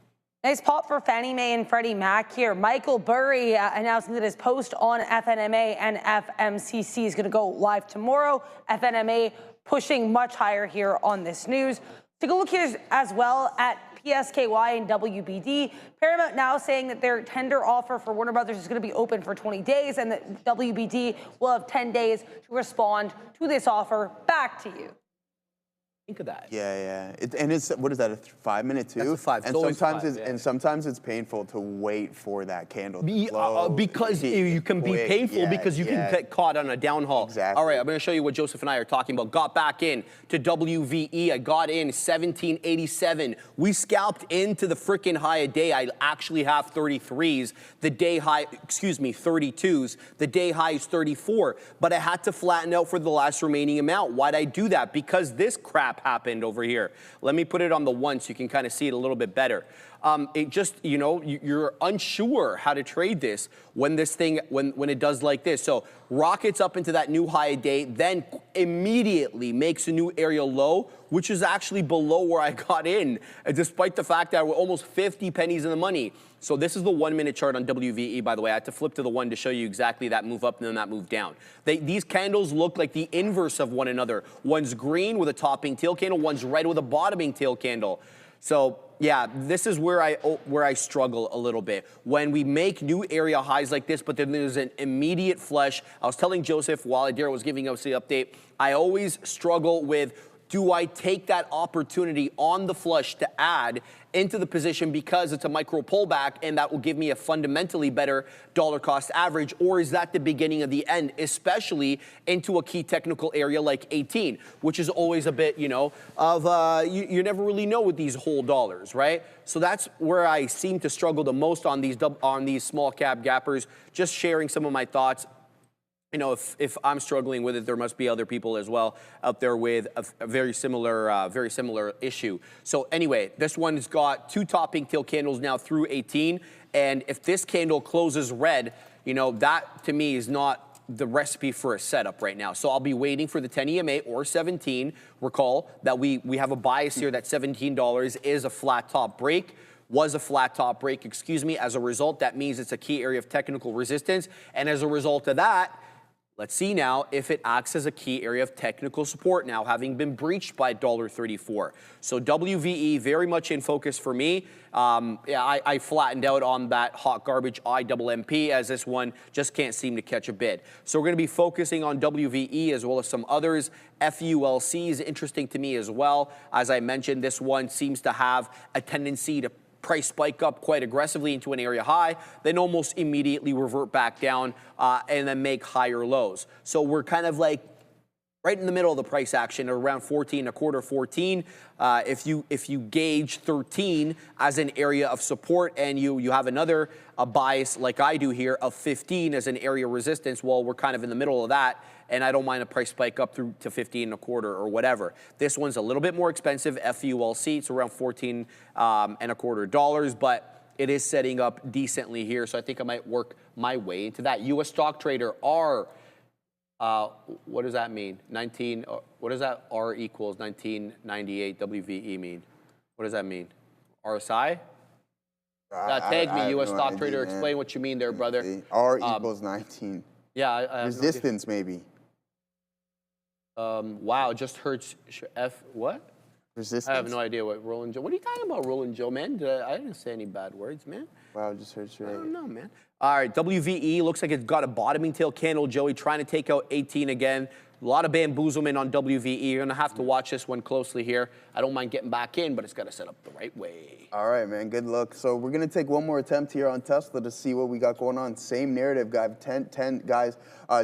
Nice pop for Fannie Mae and Freddie Mac here. Michael Burry announcing that his post on FNMA and FMCC is going to go live tomorrow. FNMA pushing much higher here on this news. Take a look here as well at PSKY and WBD. Paramount now saying that their tender offer for Warner Brothers is going to be open for 20 days and that WBD will have 10 days to respond to this offer. Back to you. Think of that. Yeah. And it's, what is that, a 5-minute too? That's a 5. And sometimes it's painful to wait for that candle to close. Because you can be painful because you can get caught on a down haul. Exactly. All right, I'm going to show you what Joseph and I are talking about. Got back in to WVE. I got in 1787. We scalped into the freaking high a day. I actually have 33s. The day high, 32s. The day high is 34. But I had to flatten out for the last remaining amount. Why'd I do that? Because this crap happened over here. Let me put it on the 1 so you can kind of see it a little bit better. It just, you're unsure how to trade this when this thing, when it does like this. So rockets up into that new high a day, then immediately makes a new area low, which is actually below where I got in, despite the fact that we're almost 50 pennies in the money. So this is the 1-minute chart on WVE, by the way. I had to flip to the 1 to show you exactly that move up and then that move down. These candles look like the inverse of one another. One's green with a topping tail candle, one's red with a bottoming tail candle. So yeah, this is where I struggle a little bit. When we make new area highs like this, but then there's an immediate flush. I was telling Joseph while Adira was giving us the update, I always struggle with, do I take that opportunity on the flush to add into the position because it's a micro pullback and that will give me a fundamentally better dollar cost average, or is that the beginning of the end, especially into a key technical area like 18, which is always a bit, you never really know with these whole dollars, right? So that's where I seem to struggle the most on these small cap gappers, just sharing some of my thoughts. You know, if I'm struggling with it, there must be other people as well out there with a very similar issue. So anyway, this one's got 2 topping tail candles now through 18, and if this candle closes red, you know, that to me is not the recipe for a setup right now. So I'll be waiting for the 10 EMA or 17. Recall that we have a bias here that $17 is a flat top break. Was a flat top break, excuse me. As a result, that means it's a key area of technical resistance, and as a result of that, let's see now if it acts as a key area of technical support now, having been breached by $1.34. So WVE very much in focus for me. I flattened out on that hot garbage IMMP, as this one just can't seem to catch a bid. So we're going to be focusing on WVE as well as some others. FULC is interesting to me as well. As I mentioned, this one seems to have a tendency to price spike up quite aggressively into an area high, then almost immediately revert back down and then make higher lows. So we're kind of like right in the middle of the price action at around 14.25, 14. If you gauge 13 as an area of support and you have another bias like I do here of 15 as an area of resistance, well, we're kind of in the middle of that, and I don't mind a price spike up through to 15.25 or whatever. This one's a little bit more expensive, FULC, it's around $14.25, but it is setting up decently here, so I think I might work my way into that. U.S. stock trader R. What does that mean? 19, what does that R equals 1998 WVE mean? What does that mean? RSI? Tag me, U.S. stock trader. Explain what you mean there, brother. R equals 19. Yeah. Resistance, maybe. Wow, just heard F, what? Resistance. I have no idea what Roland Joe. What are you talking about, Roland Joe, man? I didn't say any bad words, man. Wow, just heard straight. I don't know, man. All right, WVE looks like it's got a bottoming tail candle, Joey, trying to take out 18 again. A lot of bamboozlement on WVE. You're going to have to watch this one closely here. I don't mind getting back in, but it's got to set up the right way. All right, man. Good luck. So we're going to take one more attempt here on Tesla to see what we got going on. Same narrative, guys.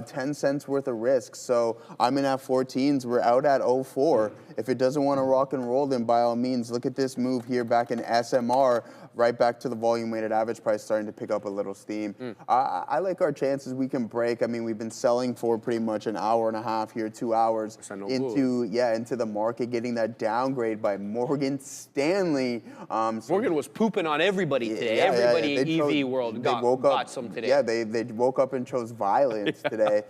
10 cents worth of risk. So I'm in at 14s. We're out at 04. If it doesn't want to rock and roll, then by all means, look at this move here back in SMR, right back to the volume-weighted average price, starting to pick up a little steam. I like our chances we can break. I mean, we've been selling for pretty much an hour and a half here, 2 hours into the market, getting that downgrade by Morgan Stanley. Morgan was pooping on everybody today. Everybody in EV world got some today. Yeah, they woke up and chose violence today,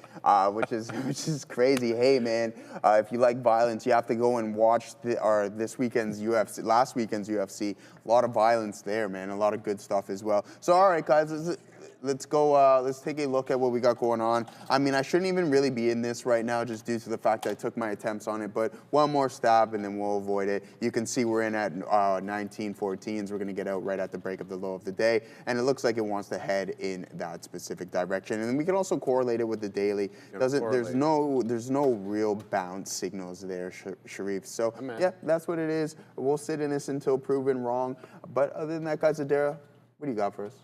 which is crazy. Hey, man, if you like violence, you have to go and watch last weekend's UFC. A lot of violence there, man. A lot of good stuff as well. So, all right, guys, let's go. Let's take a look at what we got going on. I mean, I shouldn't even really be in this right now, just due to the fact that I took my attempts on it. But one more stab, and then we'll avoid it. You can see we're in at 1914s. We're going to get out right at the break of the low of the day, and it looks like it wants to head in that specific direction. And then we can also correlate it with the daily. There's no real bounce signals there, Sharif. So yeah, that's what it is. We'll sit in this until proven wrong. But other than that, guys, Adara, what do you got for us?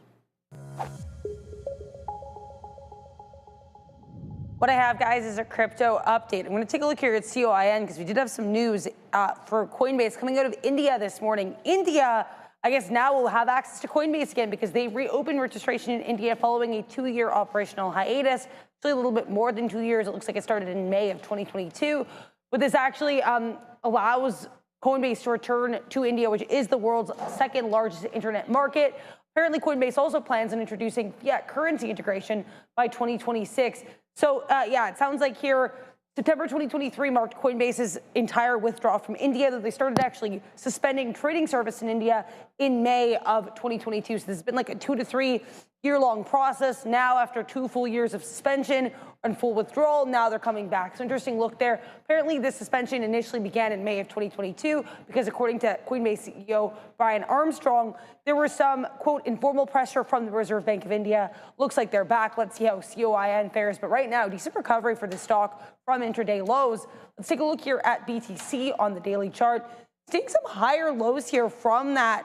What I have, guys, is a crypto update. I'm going to take a look here at COIN because we did have some news for Coinbase coming out of India this morning. India, I guess now will have access to Coinbase again because they reopened registration in India following a 2-year operational hiatus. Actually, a little bit more than 2 years. It looks like it started in May of 2022. But this actually allows Coinbase to return to India, which is the world's second largest internet market. Apparently, Coinbase also plans on introducing fiat currency integration by 2026. So, yeah, it sounds like here, September 2023 marked Coinbase's entire withdrawal from India, that they started actually suspending trading service in India in May of 2022. So this has been like a 2 to 3 year-long process. Now, after 2 full years of suspension and full withdrawal, now they're coming back. So interesting look there. Apparently, this suspension initially began in May of 2022 because, according to Coinbase CEO Brian Armstrong, there was some, quote, informal pressure from the Reserve Bank of India. Looks like they're back. Let's see how COIN fares. But right now, decent recovery for the stock from intraday lows. Let's take a look here at BTC on the daily chart. Seeing some higher lows here from that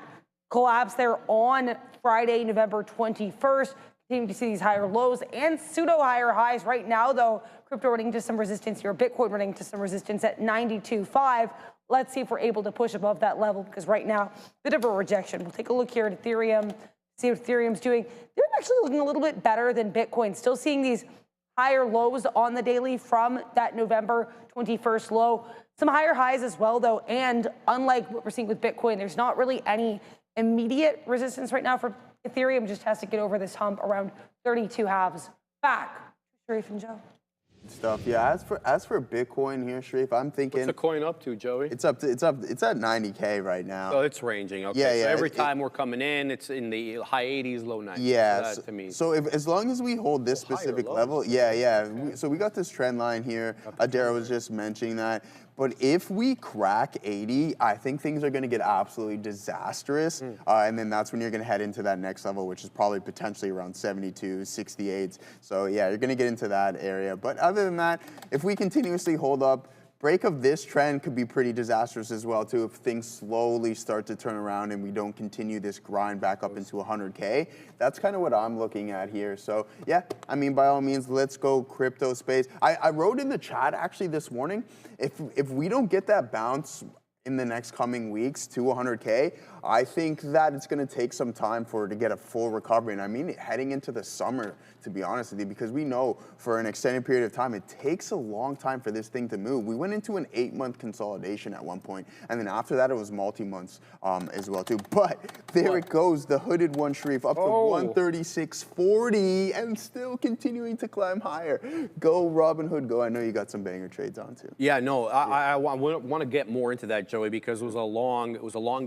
collapse there on Friday, November 21st. Continuing to see these higher lows and pseudo higher highs right now, though. Crypto running into some resistance here. Bitcoin running into some resistance at 92.5. Let's see if we're able to push above that level, because right now, bit of a rejection. We'll take a look here at Ethereum, see what Ethereum's doing. They're actually looking a little bit better than Bitcoin. Still seeing these higher lows on the daily from that November 21st low. Some higher highs as well, though, and unlike what we're seeing with Bitcoin, there's not really any immediate resistance right now for Ethereum. Just has to get over this hump around 32 halves. Back, Sharif and Joe. Stuff. Yeah. As for Bitcoin here, Sharif, I'm thinking What's the coin up to, Joey? it's at 90K right now. Oh, it's ranging. Okay. Yeah, yeah, So every time we're coming in, it's in the high 80s, low 90s. Yeah. So that to me. So as long as we hold this specific lows. level, so we got this trend line here. Adara was just mentioning that. But if we crack 80, I think things are going to get absolutely disastrous. And then that's when you're going to head into that next level, which is probably potentially around 72, 68. So yeah, you're going to get into that area. But other than that, if we continuously hold up, break of this trend could be pretty disastrous as well too if things slowly start to turn around and we don't continue this grind back up into 100K. That's kind of what I'm looking at here. So yeah, I mean, by all means, let's go crypto space. I wrote in the chat actually this morning, if we don't get that bounce in the next coming weeks to 100K, I think that it's going to take some time for it to get a full recovery. And I mean, heading into the summer, to be honest with you, because we know for an extended period of time, it takes a long time for this thing to move. We went into an 8-month consolidation at one point, and then after that, it was multi-months as well too. But there it goes, the hooded one, Sharif, up to 136.40 and still continuing to climb higher. Go Robinhood, go. I know you got some banger trades on too. Yeah, no, I want to get more into that, Joey, because it was a long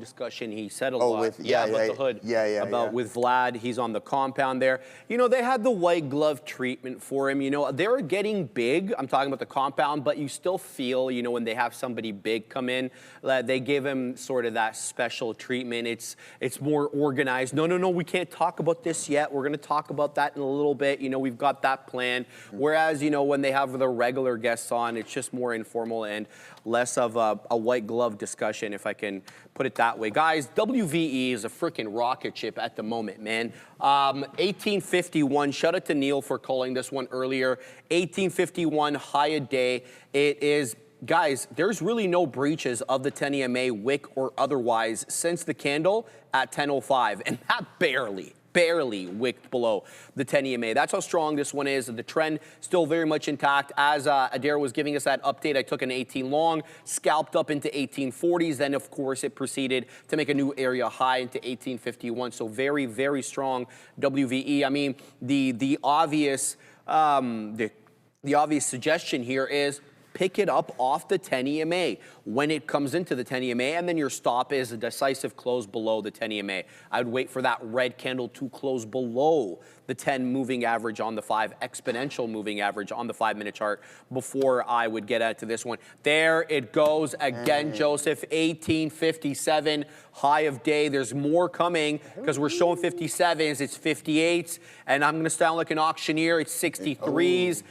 discussion. He said a lot. About the hood. About with Vlad, he's on the compound there. You know, they had the white glove treatment for him. You know, they're getting big. I'm talking about the compound, but you still feel, you know, when they have somebody big come in, they give him sort of that special treatment. It's more organized. No, we can't talk about this yet. We're going to talk about that in a little bit. You know, we've got that planned. Whereas, you know, when they have the regular guests on, it's just more informal and less of a white glove discussion, if I can put it that way. Guys, WVE is a freaking rocket ship at the moment, man. 1851, shout out to Neil for calling this one earlier. 1851, high a day. It is, guys, there's really no breaches of the 10 EMA, wick or otherwise, since the candle at 10:05, and that barely wicked below the 10 EMA. That's how strong this one is. The trend still very much intact. As Adair was giving us that update, I took an 18 long, scalped up into 1840s. Then, of course, it proceeded to make a new area high into 1851. So very, very strong WVE. I mean, the obvious suggestion here is pick it up off the 10 EMA when it comes into the 10 EMA, and then your stop is a decisive close below the 10 EMA. I would wait for that red candle to close below the 10 moving average on the 5, exponential moving average on the 5-minute chart before I would get out to this one. There it goes again, Joseph, 1857, high of day. There's more coming because we're showing 57s, it's 58s, and I'm going to sound like an auctioneer. It's 63s.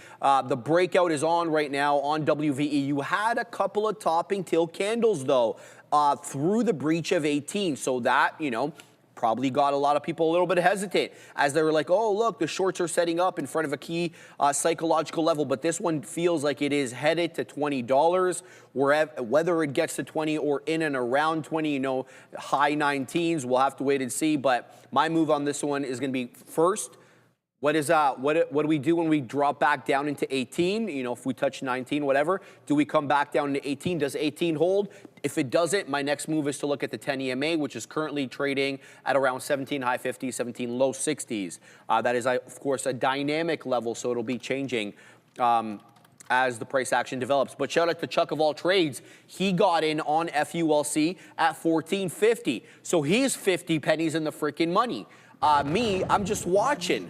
The breakout is on right now on WVE. You had a couple of topping tail candles, though, through the breach of 18. So that, you know, probably got a lot of people a little bit hesitant as they were like, oh, look, the shorts are setting up in front of a key psychological level. But this one feels like it is headed to $20, whether it gets to 20 or in and around 20, you know, high 19s. We'll have to wait and see. But my move on this one is going to be first, what do we do when we drop back down into 18? You know, if we touch 19, whatever, do we come back down to 18? Does 18 hold? If it doesn't, my next move is to look at the 10 EMA, which is currently trading at around 17 high 50s, 17 low 60s. That is, of course, a dynamic level, so it'll be changing as the price action develops. But shout out to Chuck of all trades. He got in on FULC at 14.50. So he's 50 pennies in the freaking money. Me, I'm just watching.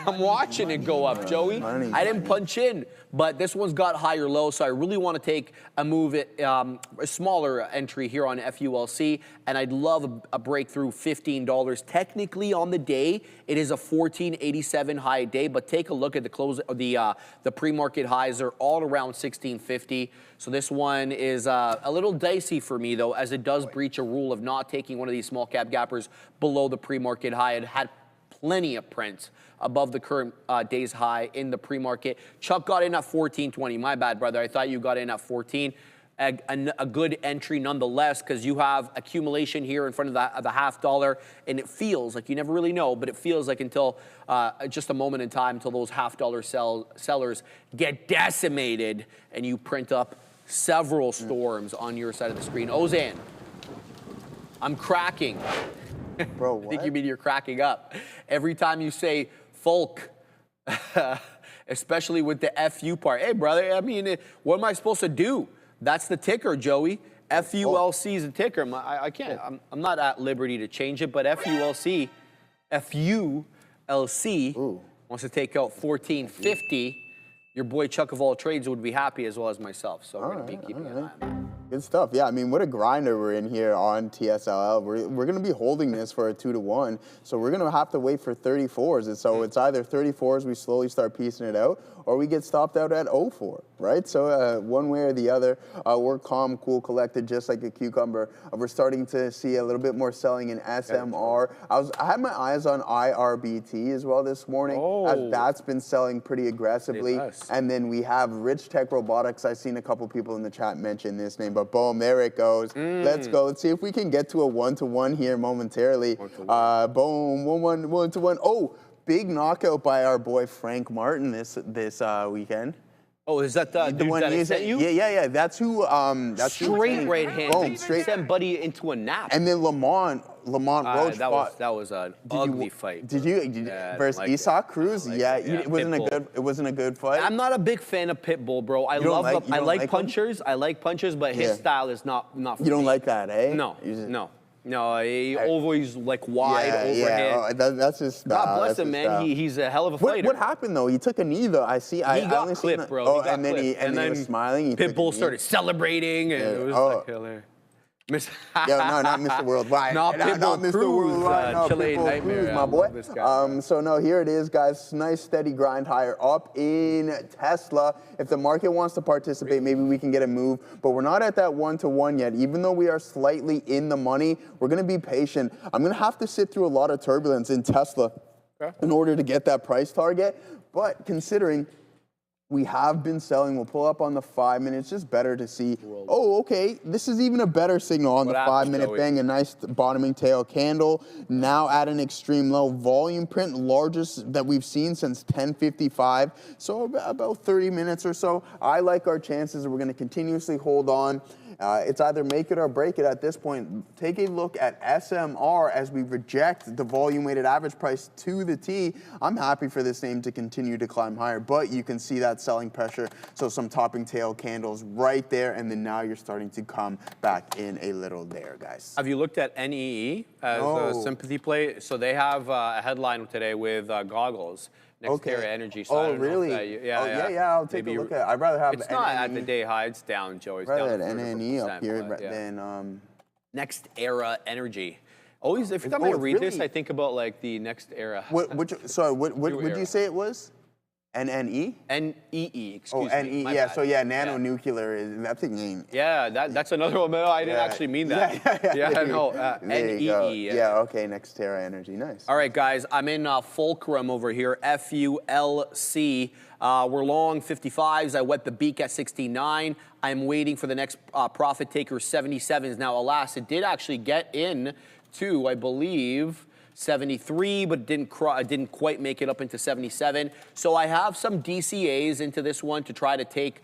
I'm watching it go up, Joey. I didn't punch in, but this one's got higher low, so I really want to take a move at a smaller entry here on FULC, and I'd love a breakthrough $15. Technically on the day, it is a 14.87 high day, but take a look at the close. The pre-market highs are all around 16.50. So this one is a little dicey for me, though, as it does breach a rule of not taking one of these small cap gappers below the pre-market high. It had plenty of prints above the current day's high in the pre-market. Chuck got in at 14.20. My bad, brother. I thought you got in at 14. a good entry nonetheless, because you have accumulation here in front of the $half, and it feels like, you never really know, but it feels like until just a moment in time until those $half sellers get decimated and you print up several storms on your side of the screen. Ozan, I'm cracking. Bro, what? I think you mean you're cracking up. Every time you say folk, especially with the FU part. Hey, brother, I mean, what am I supposed to do? That's the ticker, Joey. FULC is a ticker. I can't, I'm not at liberty to change it, but FULC wants to take out 1450. Your boy Chuck of all trades would be happy, as well as myself. So we're going to be keeping an eye on that. Good stuff. Yeah, I mean, what a grinder we're in here on TSLL. We're going to be holding this for a 2-to-1. So we're going to have to wait for 34s. And so it's either 34s, we slowly start piecing it out, or we get stopped out at 04, right? So one way or the other, we're calm, cool, collected, just like a cucumber. We're starting to see a little bit more selling in SMR. I had my eyes on IRBT as well this morning, as that's been selling pretty aggressively. And then we have Rich Tech Robotics. I've seen a couple people in the chat mention this name, but boom, there it goes. Let's go. Let's see if we can get to a 1-to-1 here momentarily. Boom, 1-to-1. Oh, big knockout by our boy Frank Martin this weekend. Oh, is that the dude one that I sent you? Yeah. That's who. That's straight right hand. Boom, straight. Sent Buddy into a nap. And then Lamont Roach that was an ugly fight. Did you versus Esau Cruz? It wasn't a good fight. I'm not a big fan of Pitbull, bro. I like punchers. I like punchers, but his style is not for me. You don't like that, eh? No, he always like wide overhand. That's his style. God bless him, man. He's a hell of a fighter. What happened though? He took a knee though. He got clipped, bro. And then he was smiling. Pitbull started celebrating, and it was like hilarious. No, not Mr. Worldwide. Not Mr. Worldwide. No, Chilean Nightmare, Cruz, my boy. So no, here it is, guys. Nice steady grind higher up in Tesla. If the market wants to participate, maybe we can get a move. But we're not at that 1-to-1 yet. Even though we are slightly in the money, we're going to be patient. I'm going to have to sit through a lot of turbulence in Tesla in order to get that price target. But considering we have been selling, we'll pull up on the 5-minute. It's just better to see, okay, this is even a better signal on the 5-minute. Bang, a nice bottoming tail candle. Now at an extreme low. Volume print, largest that we've seen since 10:55. So about 30 minutes or so. I like our chances. We're going to continuously hold on. It's either make it or break it at this point. Take a look at SMR as we reject the volume-weighted average price to the T. I'm happy for this name to continue to climb higher, but you can see that selling pressure. So some topping tail candles right there, and then now you're starting to come back in a little there, guys. Have you looked at NEE as a sympathy play? So they have a headline today with goggles. NextEra Energy. So really? I'll take a look at it. I'd rather have it's not at the day high. It's down, Joey. It's rather down than NNE up here than NextEra Energy. Always, every time I read this, I think about like the NextEra. What would you say it was? NNE? NEE, excuse me. Oh, NE, yeah. Bad. So yeah, nanonuclear is that's a name. Yeah, that's another one. No, I didn't actually mean that. NEE. Yeah, okay, NextEra Energy, nice. All right, guys, I'm in Fulcrum over here, FULC. We're long 55s. I wet the beak at 69. I'm waiting for the next profit taker, 77s. Now, alas, it did actually get in to, I believe, 73, but didn't quite make it up into 77. So I have some DCAs into this one to try to take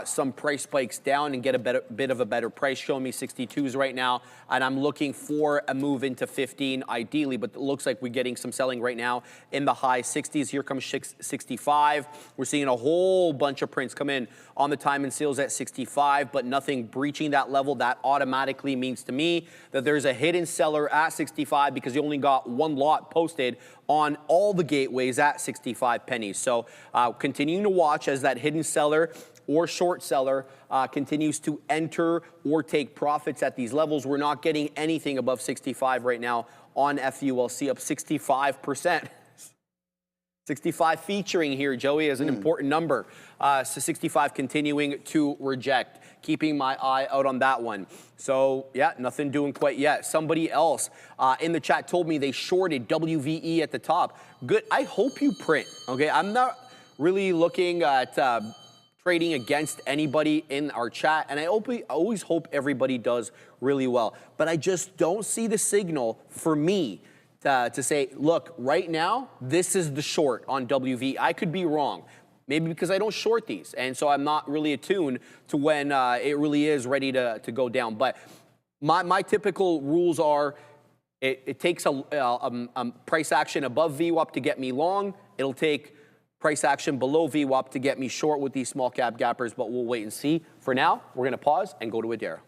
some price spikes down and get a bit of a better price. Showing me 62s right now, and I'm looking for a move into 15 ideally, but it looks like we're getting some selling right now in the high 60s. Here comes 65. We're seeing a whole bunch of prints come in on the time and sales at 65, but nothing breaching that level. That automatically means to me that there's a hidden seller at 65 because you only got one lot posted on all the gateways at 65 pennies. So continuing to watch as that hidden seller or short seller continues to enter or take profits at these levels. We're not getting anything above 65 right now on FULC, up 65%. 65 featuring here, Joey, is an important number. So 65 continuing to reject. Keeping my eye out on that one. So, yeah, nothing doing quite yet. Somebody else in the chat told me they shorted WVE at the top. Good. I hope you print, okay? I'm not really looking at trading against anybody in our chat, and I always hope everybody does really well. But I just don't see the signal for me to say, look, right now, this is the short on WV. I could be wrong. Maybe because I don't short these, and so I'm not really attuned to when it really is ready to go down. But my typical rules are, it takes a price action above VWAP to get me long. It'll take price action below VWAP to get me short with these small cap gappers, but we'll wait and see. For now, we're going to pause and go to Adara.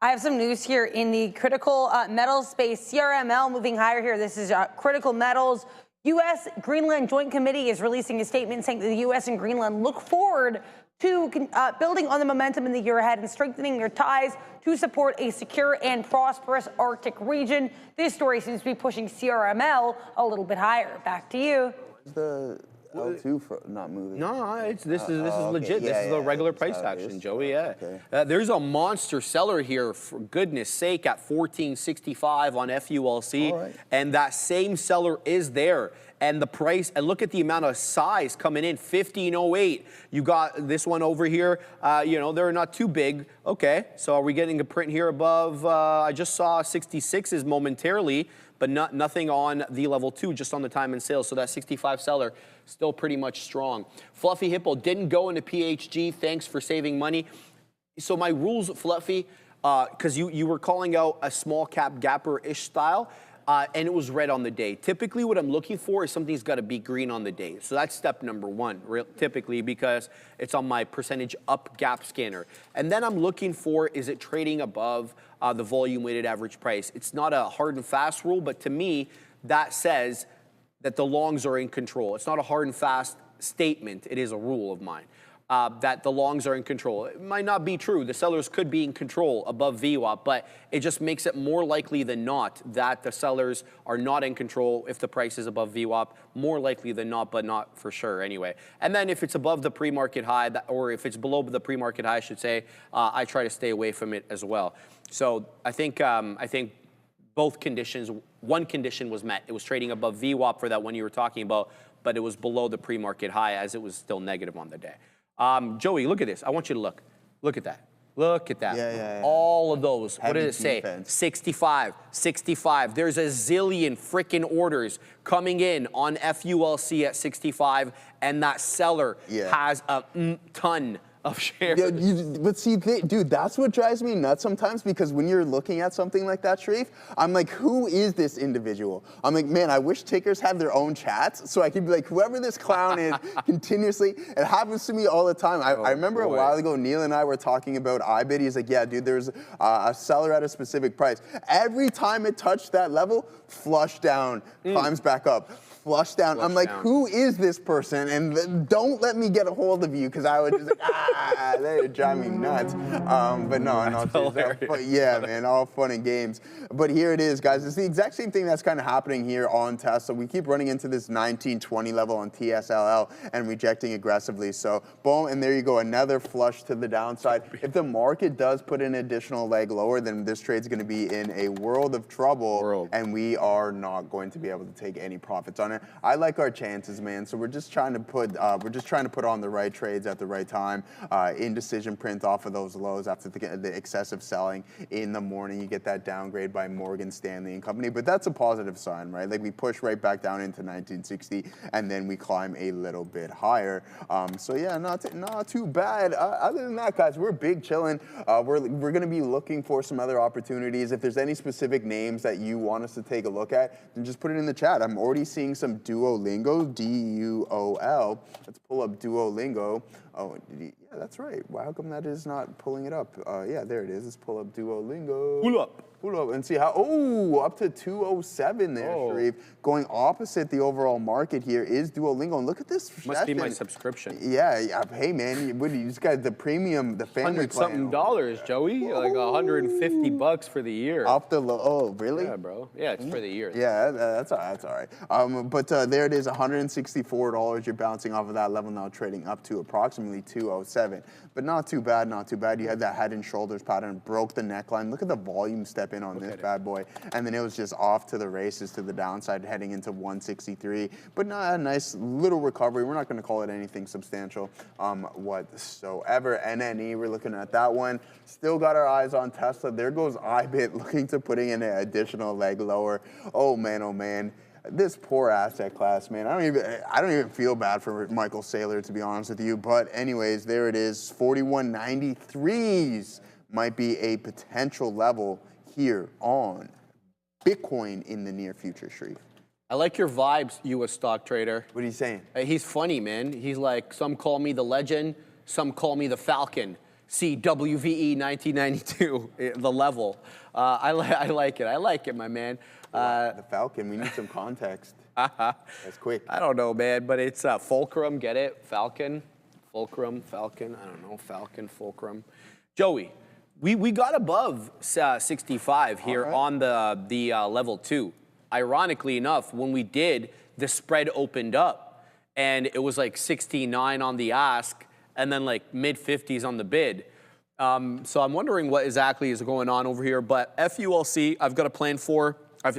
I have some news here in the critical metals space. CRML moving higher here. This is critical metals. U.S. Greenland Joint Committee is releasing a statement saying that the U.S. and Greenland look forward to building on the momentum in the year ahead and strengthening their ties to support a secure and prosperous Arctic region. This story seems to be pushing CRML a little bit higher. Back to you. The L2 for not moving. No, this is legit. Okay. This is the regular price action, Joey. Yeah. Okay. There's a monster seller here, for goodness sake, at 1465 on FULC, All right. and that same seller is there. And the price, and look at the amount of size coming in, 1508. You got this one over here. They're not too big. Okay, so are we getting a print here above? I just saw 66s momentarily, but nothing on the level 2, just on the time and sales. So that 65 seller still pretty much strong. Fluffy Hippo didn't go into PHG. Thanks for saving money. So my rules, Fluffy, because you were calling out a small cap gapper-ish style, and it was red on the day. Typically what I'm looking for is something's got to be green on the day. So that's step number 1, typically, because it's on my percentage up gap scanner. And then I'm looking for, is it trading above the volume weighted average price? It's not a hard and fast rule, but to me, that says that the longs are in control. It's not a hard and fast statement. It is a rule of mine. That the longs are in control. It might not be true. The sellers could be in control above VWAP, but it just makes it more likely than not that the sellers are not in control if the price is above VWAP. More likely than not, but not for sure anyway. And then if it's above the pre-market high, or if it's below the pre-market high, I should say, I try to stay away from it as well. So I think both conditions, one condition was met. It was trading above VWAP for that one you were talking about, but it was below the pre-market high as it was still negative on the day. Joey, look at this. I want you to look. Look at that. Look at that. Yeah. All of those. Heavy what did it say? defense. 65, 65. There's a zillion freaking orders coming in on FULC at 65, and that seller has a ton of shares. Yeah, but see, dude, that's what drives me nuts sometimes, because when you're looking at something like that, Sharif, I'm like, who is this individual? I'm like, man, I wish tickers had their own chats so I could be like, whoever this clown is continuously. It happens to me all the time. I remember a while ago, Neil and I were talking about iBid. He's like, yeah, dude, there's a seller at a specific price. Every time it touched that level, flush down, climbs back up. Flush down. I'm like, who is this person? And don't let me get a hold of you, because I would just like, they would drive me nuts. But no, but yeah, man, all fun and games. But here it is, guys. It's the exact same thing that's kind of happening here on Tesla. We keep running into this 1920 level on TSLA and rejecting aggressively. So boom, and there you go, another flush to the downside. If the market does put an additional leg lower, then this trade's going to be in a world of trouble, and we are not going to be able to take any profits on it. I like our chances, man. So we're just trying to put on the right trades at the right time. Indecision print off of those lows after the excessive selling in the morning. You get that downgrade by Morgan Stanley and company, but that's a positive sign, right? Like we push right back down into 1960, and then we climb a little bit higher. So yeah, not too bad. Other than that, guys, we're big chilling. We're going to be looking for some other opportunities. If there's any specific names that you want us to take a look at, then just put it in the chat. I'm already seeing some Duolingo, D-U-O-L. Let's pull up Duolingo. Oh, yeah, that's right. Well, how come that is not pulling it up? Yeah, there it is. Let's pull up Duolingo. Pull up and see how, up to 207 there, Sharif. Going opposite the overall market here is Duolingo. And look at this session. Must be my subscription. Yeah. Hey, man, you just got the premium, the family plan. $100-something, Joey. Like $150 for the year. Off the low. Oh, really? Yeah, bro. Yeah, it's for the year. Yeah, that's all right. But there it is, $164. You're bouncing off of that level now, trading up to approximately 207. But not too bad, not too bad. You had that head and shoulders pattern, broke the neckline. Look at the volume step in on this bad boy. And then it was just off to the races to the downside, heading into 163. But not a nice little recovery. We're not going to call it anything substantial whatsoever. NNE, we're looking at that one. Still got our eyes on Tesla. There goes IBIT looking to putting in an additional leg lower. Oh man. This poor asset class, man. I don't even feel bad for Michael Saylor, to be honest with you. But anyways, there it is. 4193s might be a potential level here on Bitcoin in the near future, Sharif. I like your vibes, U.S. stock trader. What are you saying? He's funny, man. He's like, some call me the legend, some call me the Falcon. See, WVE 1992, the level. I like it. I like it, my man. The Falcon, we need some context. That's quick. I don't know, man, but it's Fulcrum, get it? Falcon, Fulcrum, Falcon, I don't know, Falcon, Fulcrum. Joey, we got above 65 here on the level 2. Ironically enough, when we did, the spread opened up, and it was like 69 on the ask, and then like mid-50s on the bid. So I'm wondering what exactly is going on over here, but FULC, I've got a plan for.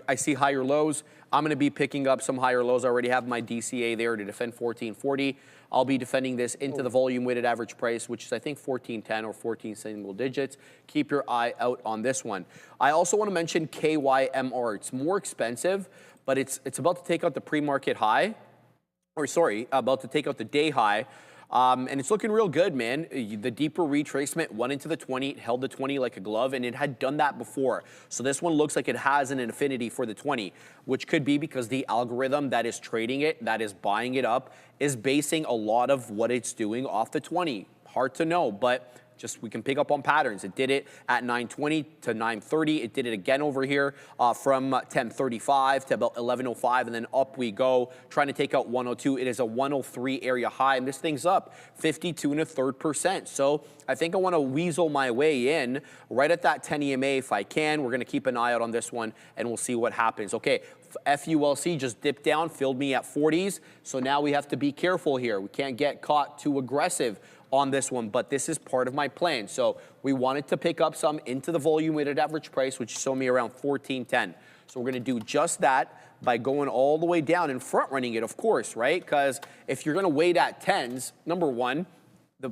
I see higher lows. I'm going to be picking up some higher lows. I already have my DCA there to defend 1440. I'll be defending this into the volume weighted average price, which is I think 1410 or 14 single digits. Keep your eye out on this one. I also want to mention KYMR. It's more expensive, but it's about to take out the pre-market high, or sorry, about to take out the day high. And it's looking real good, man. The deeper retracement went into the 20, it held the 20 like a glove, and it had done that before. So this one looks like it has an affinity for the 20, which could be because the algorithm that is trading it, that is buying it up, is basing a lot of what it's doing off the 20. Hard to know, but just we can pick up on patterns. It did it at 9:20 to 9:30. It did it again over here from 10:35 to about 11:05, and then up we go, trying to take out 102. It is a 103 area high, and this thing's up 52 1/3%. So I think I want to weasel my way in right at that 10 EMA if I can. We're going to keep an eye out on this one, and we'll see what happens. Okay, FULC just dipped down, filled me at 40s. So now we have to be careful here. We can't get caught too aggressive on this one, but this is part of my plan. So we wanted to pick up some into the volume weighted average price, which showed me around 1410. So we're going to do just that by going all the way down and front running it, of course, right? Because if you're going to wait at 10s, number one, the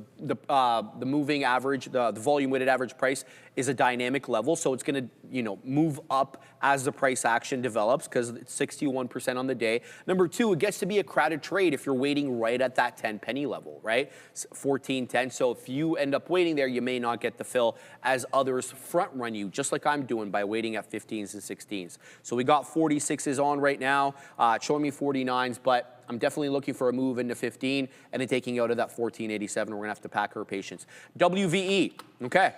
moving average, the volume weighted average price is a dynamic level, so it's going to move up as the price action develops because it's 61% on the day. Number two, it gets to be a crowded trade if you're waiting right at that 10 penny level, right? 14.10. So if you end up waiting there, you may not get the fill as others front run you, just like I'm doing by waiting at 15s and 16s. So we got 46s on right now, showing me 49s, but I'm definitely looking for a move into 15 and then taking out of that 1487. We're going to have to pack our patience. WVE, okay.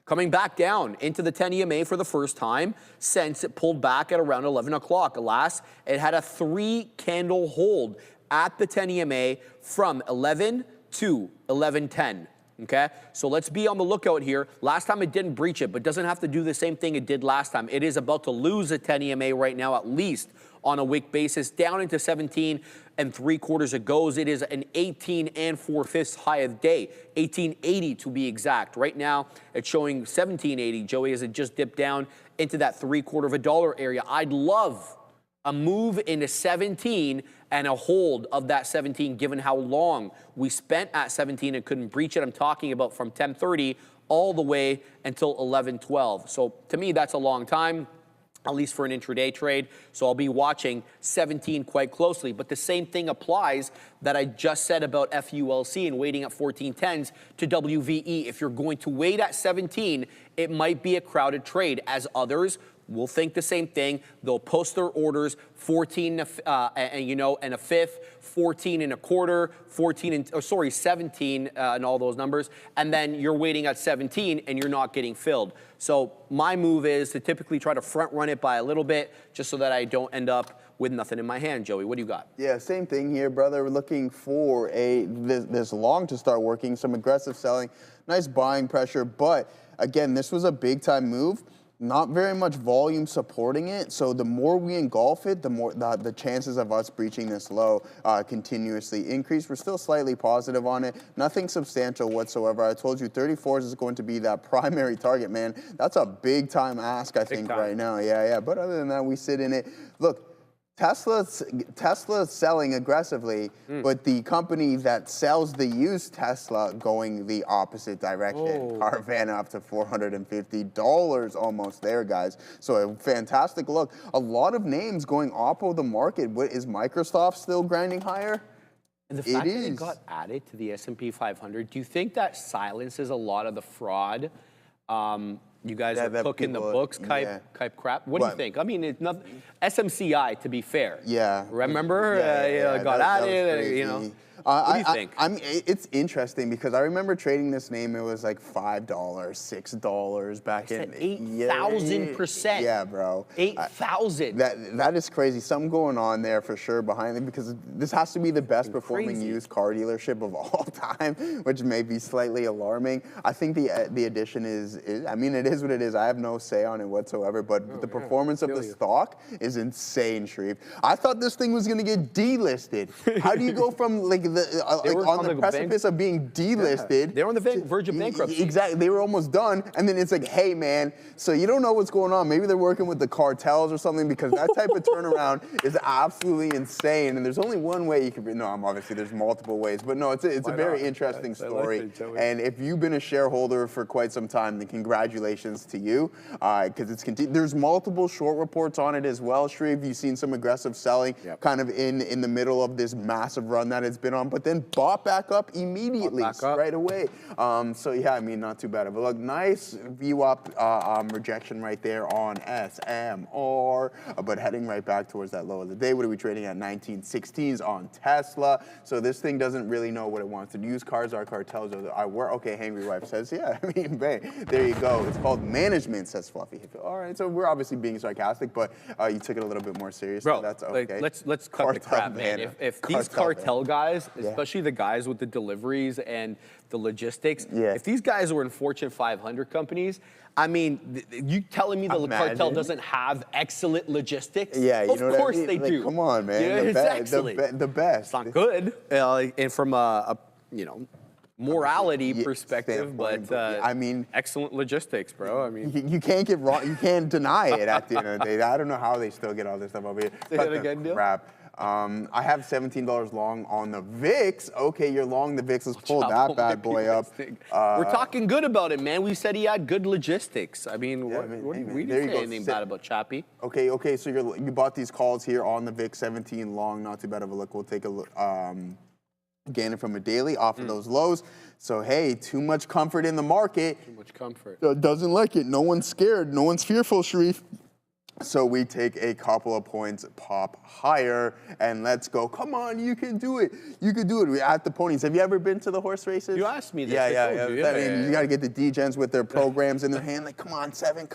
Coming back down into the 10 EMA for the first time since it pulled back at around 11 o'clock. Alas, it had a 3-candle hold at the 10 EMA from 11 to 11:10. Okay, so let's be on the lookout here. Last time it didn't breach it, but doesn't have to do the same thing it did last time. It is about to lose a 10 EMA right now, at least on a week basis, down into 17 3/4 it goes. It is an 18 4/5 high of the day, 1880 to be exact. Right now, it's showing 1780. Joey, as it just dipped down into that $0.75 area. I'd love a move into 17 and a hold of that 17, given how long we spent at 17 and couldn't breach it. I'm talking about from 10:30 all the way until 11:12. So to me, that's a long time, at least for an intraday trade. So I'll be watching 17 quite closely. But the same thing applies that I just said about FULC and waiting at 1410s to WVE. If you're going to wait at 17, it might be a crowded trade, as others will think the same thing. They'll post their orders 14 and a fifth, 14 and a quarter, 17 and all those numbers, and then you're waiting at 17 and you're not getting filled. So my move is to typically try to front run it by a little bit, just so that I don't end up with nothing in my hand. Joey, what do you got? Yeah, same thing here, brother. We're looking for this long to start working, some aggressive selling, nice buying pressure, but again, this was a big time move. not very much volume supporting it. So the more we engulf it, the more the chances of us breaching this low continuously increase. We're still slightly positive on it. Nothing substantial whatsoever. I told you 34s is going to be that primary target, man. That's a big time ask, I think, right now. Yeah. But other than that, we sit in it. Look, Tesla's selling aggressively, but the company that sells the used Tesla going the opposite direction. Carvana up to $450 almost there, guys. So a fantastic look. A lot of names going off of the market. What is Microsoft still grinding higher? And the fact that it got added to the S&P 500, do you think that silences a lot of the fraud? You guys are cooking the books type crap. What do you think? I mean, it's not SMCI, to be fair. Yeah. Remember? Got added, you know. What do you think? It's interesting because I remember trading this name. It was like $5, $6 back in 8,000%. Yeah, bro. 8,000. That is crazy. Something going on there for sure behind it, because this has to be the best performing used car dealership of all time, which may be slightly alarming. I think the addition is I mean, it is what it is. I have no say on it whatsoever, but the performance of the stock is insane, Shreve. I thought this thing was going to get delisted. How do you go from like on the precipice of being delisted? Yeah. They were on the verge of bankruptcy. Exactly. They were almost done. And then it's like, hey, man, so you don't know what's going on. Maybe they're working with the cartels or something, because that type of turnaround is absolutely insane. And there's only one way you can be. No, obviously there's multiple ways. But no, it's a very interesting story. And if you've been a shareholder for quite some time, then congratulations to you, because there's multiple short reports on it as well, Shreve. You've seen some aggressive selling kind of in the middle of this massive run that it's been on, but then bought back up immediately, right away. So yeah, I mean, not too bad of a look. Nice VWAP rejection right there on SMR, but heading right back towards that low of the day. What are we trading at? 1916s on Tesla. So this thing doesn't really know what it wants to do. Used cars are cartels. Okay, Hangry Wife says, yeah, I mean, bang, there you go. It's called management, says Fluffy. All right, so we're obviously being sarcastic, but you took it a little bit more serious. Bro, so that's okay. Like, let's cut the crap, man. If these cartel guys, especially the guys with the deliveries and the logistics, if these guys were in Fortune 500 companies, I mean, you telling me the cartel doesn't have excellent logistics? Yeah, you know of course what I mean? They do. Come on, man. Yeah, it's excellent. The best. It's not good, and from a morality perspective, but I mean, excellent logistics, bro. I mean, you can't get wrong. You can't deny it at the end of the day. I don't know how they still get all this stuff over here. Say that again, Neil? Crap. I have $17 long on the VIX. Okay, you're long the VIX. Let's pull that bad boy up. We're talking good about it, man. We said he had good logistics. I mean, we didn't say anything bad about Chappie. Okay. So you bought these calls here on the VIX, 17 long. Not too bad of a look. We'll take a look. Gaining from a daily off of those lows. So, hey, too much comfort in the market. Too much comfort. Doesn't like it. No one's scared. No one's fearful, Sharif. So we take a couple of points, pop higher, and let's go. Come on, you can do it. You can do it. We're at the ponies. Have you ever been to the horse races? You asked me this. Yeah. You got to get the D-gens with their programs in their hand. Like, come on, seven.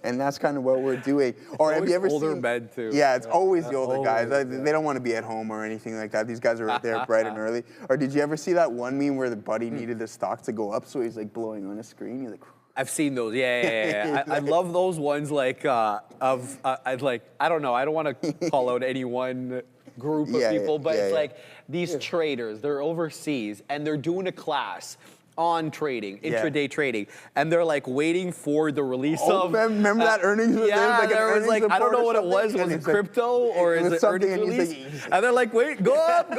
And that's kind of what we're doing. Or have you ever older seen? men too. Yeah, it's always the older guys. They don't want to be at home or anything like that. These guys are there bright and early. Or did you ever see that one meme where the buddy needed the stock to go up, so he's like blowing on a screen? You're like, I've seen those. Yeah. I love those ones. Like I don't know. I don't want to call out any one group of people, but it's like these traders. They're overseas and they're doing a class on trading, intraday trading, and they're like waiting for the release of. Remember that earnings? There was like I don't know what it was. Was it crypto or is it earnings release? And they're like, wait, go up,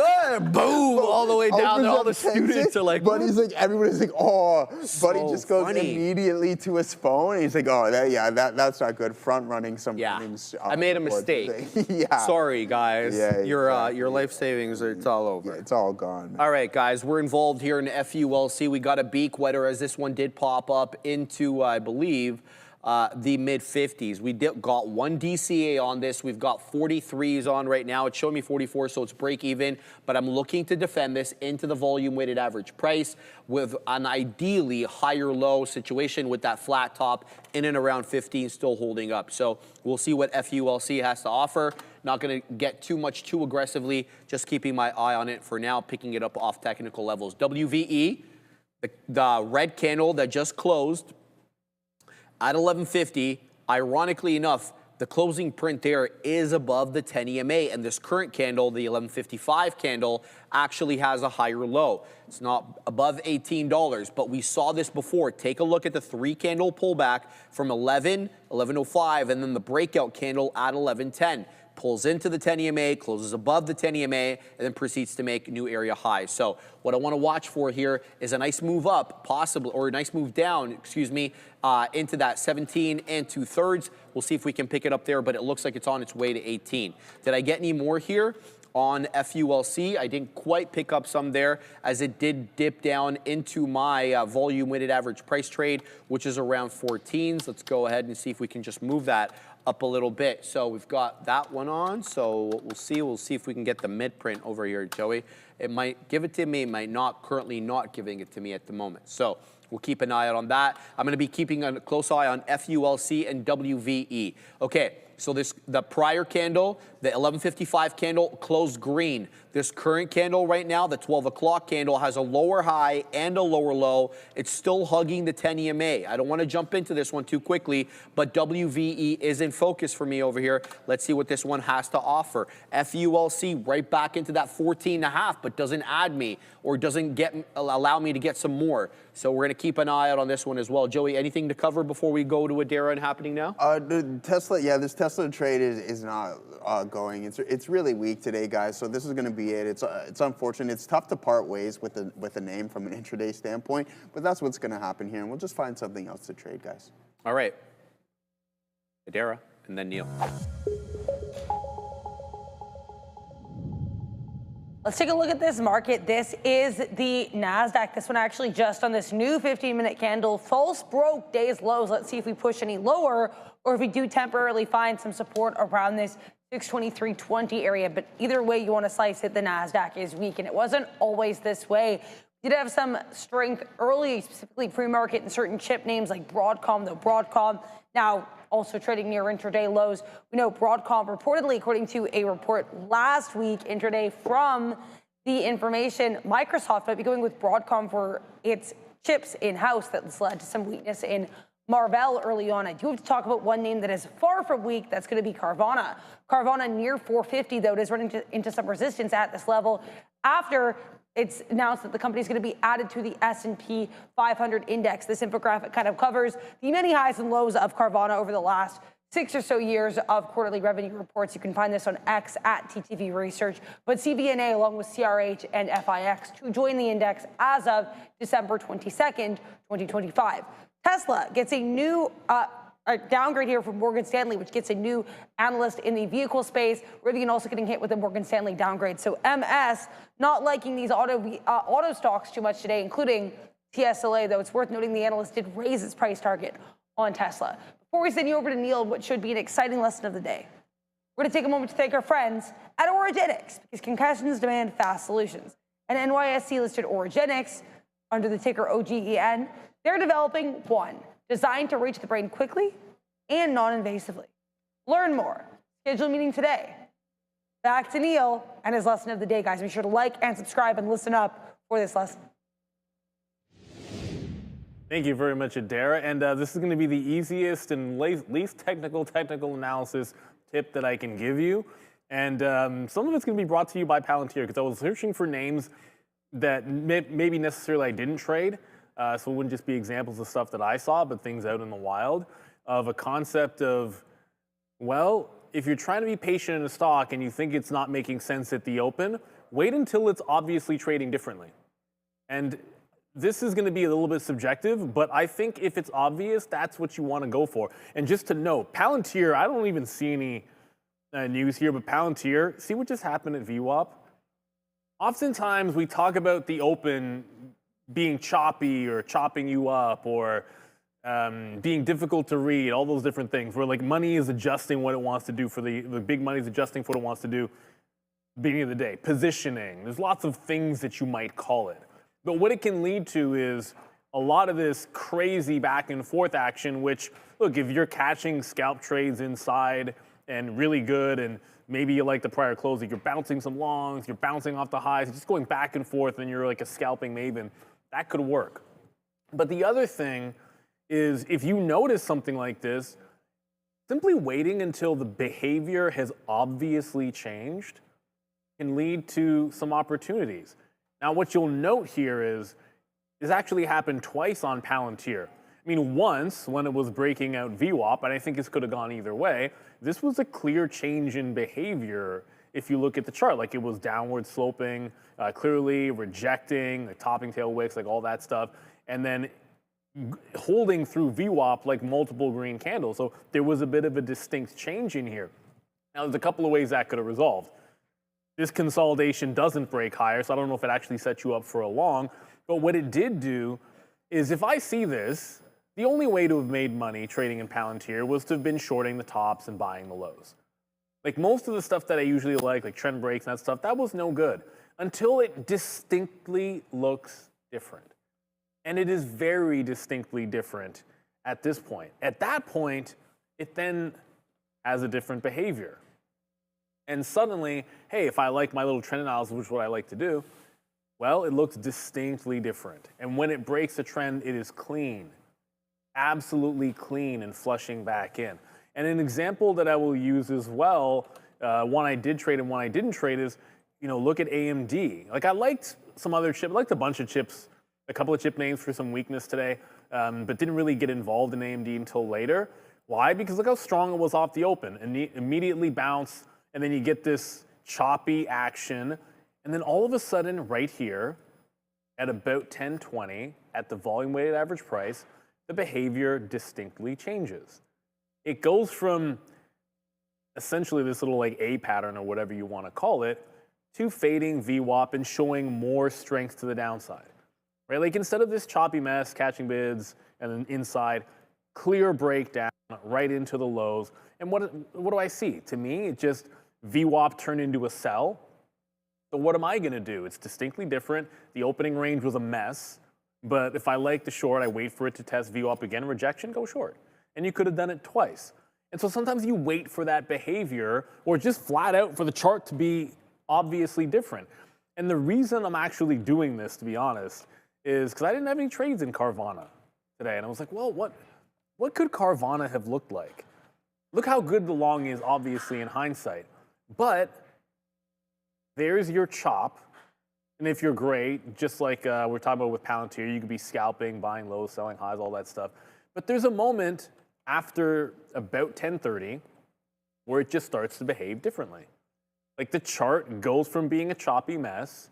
boom, all the way down. All the students are like, Buddy's like, everybody's like, oh, Buddy just goes immediately to his phone. And he's like, oh, that's not good. Front running some earnings. I made a mistake. Sorry, guys. Your life savings, it's all over. It's all gone. All right, guys, we're involved here in FULC. We got a beak wetter as this one did pop up into, I believe, the mid-50s. We got one DCA on this. We've got 43s on right now. It's showing me 44, so it's break even. But I'm looking to defend this into the volume-weighted average price with an ideally higher low situation with that flat top in and around 15 still holding up. So we'll see what FULC has to offer. Not going to get too aggressively, just keeping my eye on it for now, picking it up off technical levels. WVE. The red candle that just closed at 1150, ironically enough, the closing print there is above the 10 EMA, and this current candle, the 1155 candle, actually has a higher low. It's not above $18, but we saw this before. Take a look at the 3-candle pullback from 1105, and then the breakout candle at 1110. Pulls into the 10 EMA, closes above the 10 EMA, and then proceeds to make new area highs. So what I want to watch for here is a nice move up, possibly, or a nice move down, excuse me, into that 17 2/3. We'll see if we can pick it up there, but it looks like it's on its way to 18. Did I get any more here? On FULC, I didn't quite pick up some there, as it did dip down into my volume weighted average price trade, which is around 14s. Let's go ahead and see if we can just move that up a little bit. So we've got that one on. So we'll see if we can get the mid print over here, Joey. It might give it to me, it might not, currently not giving it to me at the moment. So we'll keep an eye out on that. I'm going to be keeping a close eye on FULC and WVE. Okay, so the prior candle, the 1155 candle, closed green. This current candle right now, the 12 o'clock candle, has a lower high and a lower low. It's still hugging the 10 EMA. I don't want to jump into this one too quickly, but WVE is in focus for me over here. Let's see what this one has to offer. FULC right back into that 14.5, but doesn't add me or doesn't allow me to get some more. So we're going to keep an eye out on this one as well. Joey, anything to cover before we go to Adara and happening now? The Tesla, yeah, this Tesla trade is not going. It's really weak today, guys. So this is going to be it. It's unfortunate. It's tough to part ways with a name from an intraday standpoint, but that's what's going to happen here, and we'll just find something else to trade, guys. All right, Adara, and then Neil. Let's take a look at this market. This is the NASDAQ. This one actually just on this new 15-minute candle. False broke day's lows. Let's see if we push any lower or if we do temporarily find some support around this 623.20 area. But either way you want to slice it, the NASDAQ is weak, and it wasn't always this way. We did have some strength early, specifically pre-market in certain chip names like Broadcom, though Broadcom now also trading near intraday lows. We know Broadcom reportedly, according to a report last week, intraday from the information, Microsoft might be going with Broadcom for its chips in-house. That's led to some weakness in Marvell early on. I do have to talk about one name that is far from weak. That's going to be Carvana. Carvana near 450, though. It is running into some resistance at this level after it's announced that the company is going to be added to the S&P 500 index. This infographic kind of covers the many highs and lows of Carvana over the last 6 or so years of quarterly revenue reports. You can find this on X at TTV Research. But CVNA, along with CRH and FIX, to join the index as of December 22nd, 2025. Tesla gets a new downgrade here from Morgan Stanley, which gets a new analyst in the vehicle space. Rivian also getting hit with a Morgan Stanley downgrade. So MS not liking these auto stocks too much today, including TSLA, though it's worth noting the analyst did raise its price target on Tesla. Before we send you over to Neil, what should be an exciting lesson of the day, we're going to take a moment to thank our friends at Origenics, because concussions demand fast solutions. And NYSE-listed Origenics, under the ticker OGEN, they're developing one designed to reach the brain quickly and non-invasively. Learn more. Schedule a meeting today. Back to Neil and his lesson of the day, guys. Be sure to like and subscribe and listen up for this lesson. Thank you very much, Adara. And this is going to be the easiest and least technical analysis tip that I can give you. And some of it's going to be brought to you by Palantir, because I was searching for names that maybe necessarily I didn't trade. So it wouldn't just be examples of stuff that I saw, but things out in the wild of a concept of, well, if you're trying to be patient in a stock and you think it's not making sense at the open, wait until it's obviously trading differently. And this is going to be a little bit subjective, but I think if it's obvious, that's what you want to go for. And just to note, Palantir, I don't even see any news here, but Palantir, see what just happened at VWAP? Oftentimes we talk about the open being choppy or chopping you up or being difficult to read, all those different things where like money is adjusting what it wants to do for the big money is adjusting for what it wants to do beginning of the day. Positioning, there's lots of things that you might call it. But what it can lead to is a lot of this crazy back and forth action, which, look, if you're catching scalp trades inside and really good and maybe you like the prior close, you're bouncing some longs, you're bouncing off the highs, just going back and forth and you're like a scalping maven, that could work. But the other thing is if you notice something like this, simply waiting until the behavior has obviously changed can lead to some opportunities. Now, what you'll note here is this actually happened twice on Palantir. I mean, once when it was breaking out VWAP, and I think this could have gone either way, this was a clear change in behavior if you look at the chart. Like it was downward sloping, clearly rejecting, like topping tail wicks, like all that stuff, and then holding through VWAP like multiple green candles. So there was a bit of a distinct change in here. Now, there's a couple of ways that could have resolved. This consolidation doesn't break higher, so I don't know if it actually set you up for a long, but what it did do is if I see this, the only way to have made money trading in Palantir was to have been shorting the tops and buying the lows. Like most of the stuff that I usually like trend breaks and that stuff, that was no good until it distinctly looks different. And it is very distinctly different at this point. At that point, it then has a different behavior. And suddenly, hey, if I like my little trend analysis, which is what I like to do, well, it looks distinctly different. And when it breaks a trend, it is clean, absolutely clean and flushing back in. And an example that I will use as well, one I did trade and one I didn't trade is, look at AMD. Like I liked some other chip, I liked a bunch of chips, a couple of chip names for some weakness today, but didn't really get involved in AMD until later. Why? Because look how strong it was off the open and immediately bounce, and then you get this choppy action, and then all of a sudden right here at about 1020 at the volume weighted average price, the behavior distinctly changes. It goes from essentially this little like A pattern or whatever you want to call it to fading VWAP and showing more strength to the downside, right? Like instead of this choppy mess, catching bids and then inside, clear breakdown right into the lows. And what do I see? To me, it just VWAP turned into a sell. So what am I going to do? It's distinctly different. The opening range was a mess, but if I like the short, I wait for it to test VWAP again, rejection, go short. And you could have done it twice. And so sometimes you wait for that behavior or just flat out for the chart to be obviously different. And the reason I'm actually doing this, to be honest, is because I didn't have any trades in Carvana today. And I was like, well, what could Carvana have looked like? Look how good the long is, obviously, in hindsight. But there's your chop. And if you're great, just like we're talking about with Palantir, you could be scalping, buying lows, selling highs, all that stuff. But there's a moment after about 1030 where it just starts to behave differently. Like the chart goes from being a choppy mess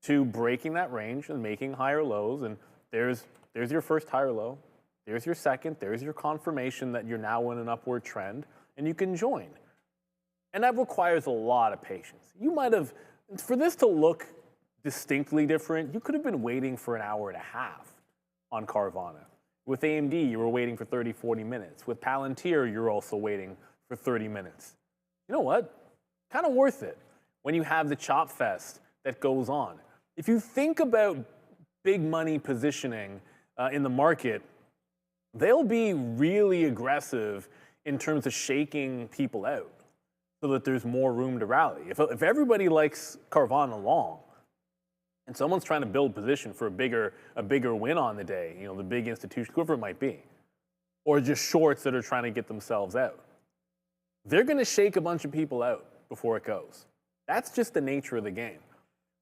to breaking that range and making higher lows. And there's your first higher low. There's your second. There's your confirmation that you're now in an upward trend. And you can join. And that requires a lot of patience. You might have, for this to look distinctly different, you could have been waiting for an hour and a half on Carvana. With AMD, you were waiting for 30, 40 minutes. With Palantir, you're also waiting for 30 minutes. You know what? Kind of worth it when you have the chop fest that goes on. If you think about big money positioning in the market, they'll be really aggressive in terms of shaking people out so that there's more room to rally. If everybody likes Carvana long, and someone's trying to build position for a bigger win on the day, the big institution, whoever it might be, or just shorts that are trying to get themselves out, they're going to shake a bunch of people out before it goes. That's just the nature of the game.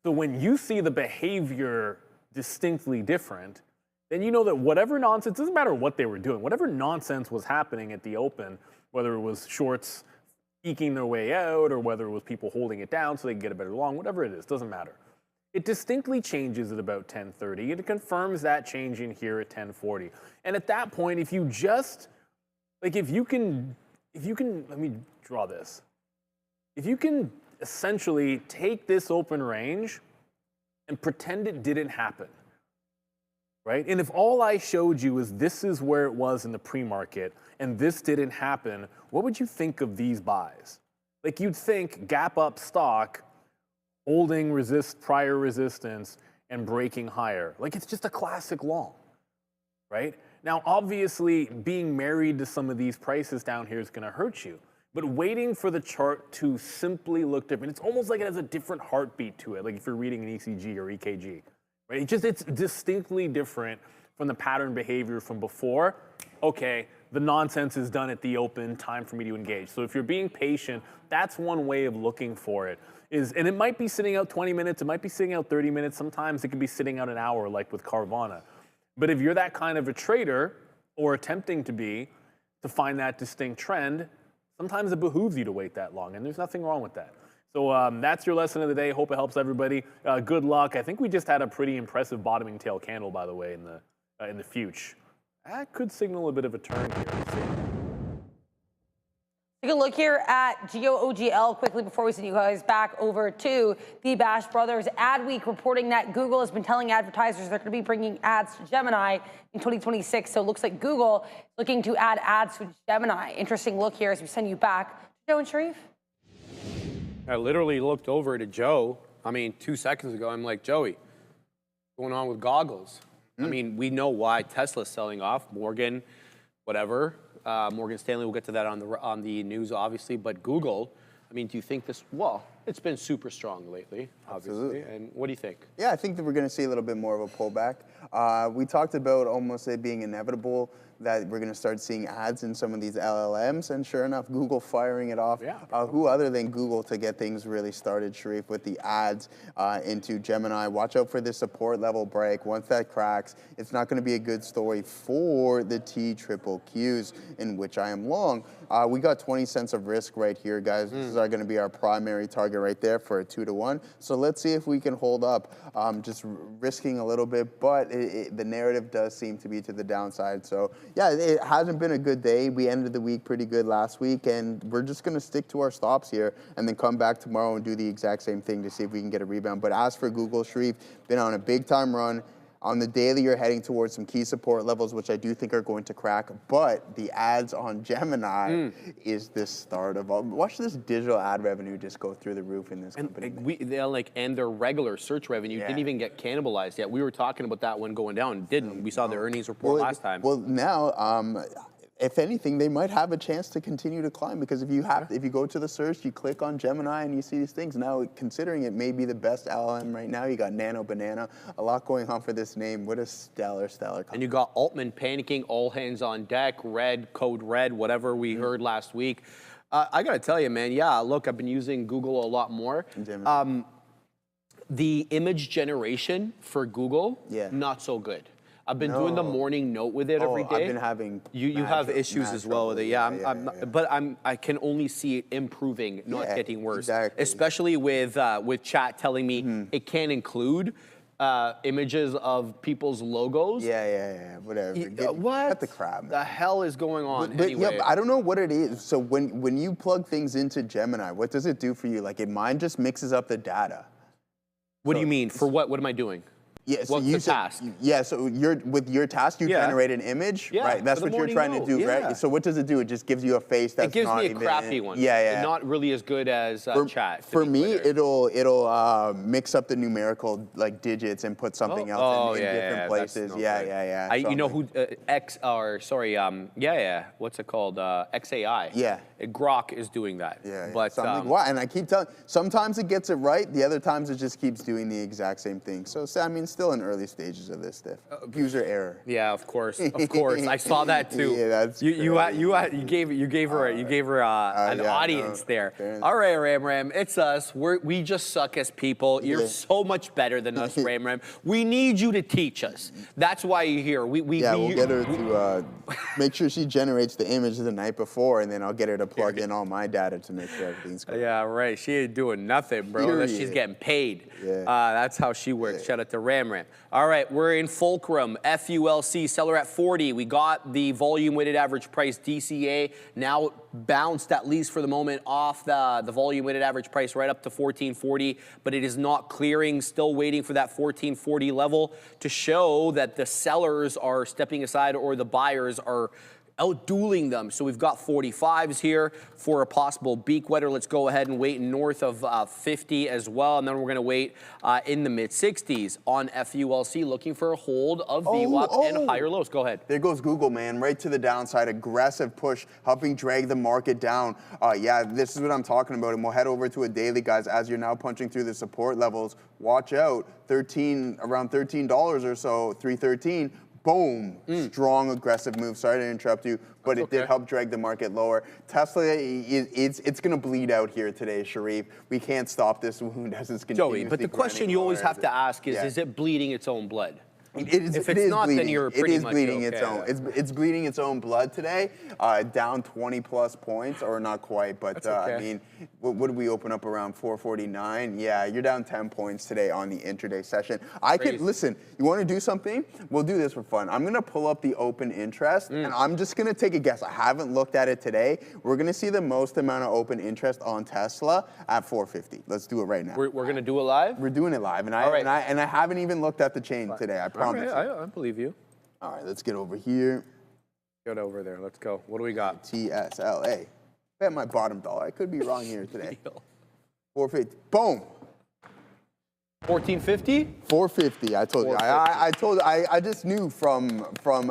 So when you see the behavior distinctly different, then you know that whatever nonsense, doesn't matter what they were doing, whatever nonsense was happening at the open, whether it was shorts eking their way out or whether it was people holding it down so they can get a better long, whatever it is, doesn't matter. It distinctly changes at about 10:30, and it confirms that change in here at 10:40. And at that point, if you just, like if you can, let me draw this. If you can essentially take this open range and pretend it didn't happen, right? And if all I showed you is this is where it was in the pre-market and this didn't happen, what would you think of these buys? Like you'd think gap up stock, holding prior resistance and breaking higher. Like it's just a classic long, right? Now, obviously, being married to some of these prices down here is gonna hurt you, but waiting for the chart to simply look different, it's almost like it has a different heartbeat to it, like if you're reading an ECG or EKG, right? It's distinctly different from the pattern behavior from before, okay, the nonsense is done at the open, time for me to engage. So if you're being patient, that's one way of looking for it. And it might be sitting out 20 minutes, it might be sitting out 30 minutes, sometimes it could be sitting out an hour like with Carvana. But if you're that kind of a trader, or attempting to be, to find that distinct trend, sometimes it behooves you to wait that long, and there's nothing wrong with that. So that's your lesson of the day. Hope it helps everybody. Good luck. I think we just had a pretty impressive bottoming tail candle, by the way, in the future. That could signal a bit of a turn here. Let's see. Take a look here at GeoOGL quickly before we send you guys back over to the Bash Brothers Ad Week, reporting that Google has been telling advertisers they're going to be bringing ads to Gemini in 2026. So it looks like Google is looking to add ads to Gemini. Interesting look here as we send you back to Joe and Sharif. I literally looked over to Joe. 2 seconds ago, I'm like, Joey, what's going on with goggles? We know why Tesla's selling off. Morgan, whatever. Morgan Stanley, we'll get to that on the news, obviously. But Google, do you think this? Well, it's been super strong lately, obviously. Absolutely. And what do you think? Yeah, I think that we're going to see a little bit more of a pullback. We talked about almost it being inevitable that we're going to start seeing ads in some of these LLMs, and sure enough, Google firing it off. Yeah. Who other than Google to get things really started, Sharif, with the ads into Gemini? Watch out for this support level break. Once that cracks, it's not going to be a good story for the TQQQs, in which I am long. We got 20 cents of risk right here, guys. This is going to be our primary target right there for a 2-to-1. So let's see if we can hold up, just risking a little bit, but the narrative does seem to be to the downside. So yeah, it hasn't been a good day. We ended the week pretty good last week, and we're just going to stick to our stops here and then come back tomorrow and do the exact same thing to see if we can get a rebound. But as for Google, Sharif, been on a big time run. On the daily, you're heading towards some key support levels, which I do think are going to crack. But the ads on Gemini is the start of all. Watch this digital ad revenue just go through the roof in this company. And their regular search revenue didn't even get cannibalized yet. We were talking about that one going down, didn't we? Saw the earnings report last time. Well, now, if anything, they might have a chance to continue to climb, because if you go to the search, you click on Gemini and you see these things. Now, considering it may be the best LLM right now, you got Nano Banana, a lot going on for this name. What a stellar company. And you got Altman panicking, all hands on deck, code red, whatever we heard last week. I got to tell you, man, look, I've been using Google a lot more. The image generation for Google, not so good. I've been doing the morning note with it every day. I've been having. You have issues as well with it, but I can only see it improving, not getting worse. Exactly. Especially with chat telling me it can't include images of people's logos. Whatever. What? Cut the crap, man. The hell is going on? But anyway. I don't know what it is. So when you plug things into Gemini, what does it do for you? Like, mine just mixes up the data. What do you mean? For what? What am I doing? Yeah, so what's the task? So with your task, you generate an image, right? That's what you're trying to do, right? So what does it do? It just gives you a face that's not even... It gives me a crappy one. Not really as good as chat. For me, it'll mix up the numerical digits and put something else in different places. You know who what's it called? XAI. Yeah. Grok is doing that. But and I keep telling. Sometimes it gets it right. The other times it just keeps doing the exact same thing. So still in early stages of this stuff. User error. Yeah, of course. I saw that too. That's you gave her an audience there. All right, Ram, it's us. We just suck as people. You're so much better than us, Ram. We need you to teach us. That's why you're here. We'll get her to make sure she generates the image the night before, and then I'll get her to plug in all my data to make sure everything's good. Yeah, right. She ain't doing nothing, bro. Unless she's getting paid. That's how she works. Shout out to Ram. All right, we're in Fulcrum, FULC, seller at 40. We got the volume weighted average price, DCA, now bounced at least for the moment off the volume weighted average price right up to 1440, but it is not clearing, still waiting for that 1440 level to show that the sellers are stepping aside or the buyers are out-dueling them. So we've got 45s here for a possible beak wetter. Let's go ahead and wait north of 50 as well, and then we're going to wait in the mid-60s on FULC, looking for a hold of VWAP and higher lows. Go ahead. There goes Google, man, right to the downside. Aggressive push, helping drag the market down. This is what I'm talking about, and we'll head over to a daily, guys, as you're now punching through the support levels. Watch out, around $13 or so, 313. boom, strong, aggressive move. Sorry to interrupt you, but it did help drag the market lower. Tesla, it's going to bleed out here today, Sharif. We can't stop this wound as it's continuously Joey, but the question you always have to ask is it bleeding its own blood? If it's not, then you're pretty much bleeding okay. its own. It's bleeding its own blood today. Down 20 plus points, or not quite, but I mean, what did we open up around 449? Yeah, you're down 10 points today on the intraday session. I could listen. You want to do something? We'll do this for fun. I'm gonna pull up the open interest, and I'm just gonna take a guess. I haven't looked at it today. We're gonna see the most amount of open interest on Tesla at 450. Let's do it right now. We're gonna do it live. We're doing it live, and I haven't even looked at the chain today. I promise. I believe you. All right, let's get over here. Get over there. Let's go. What do we got? TSLA. Bet my bottom dollar. I could be wrong here today. 450. Boom. 1450? 450. I told you. I told. I just knew from.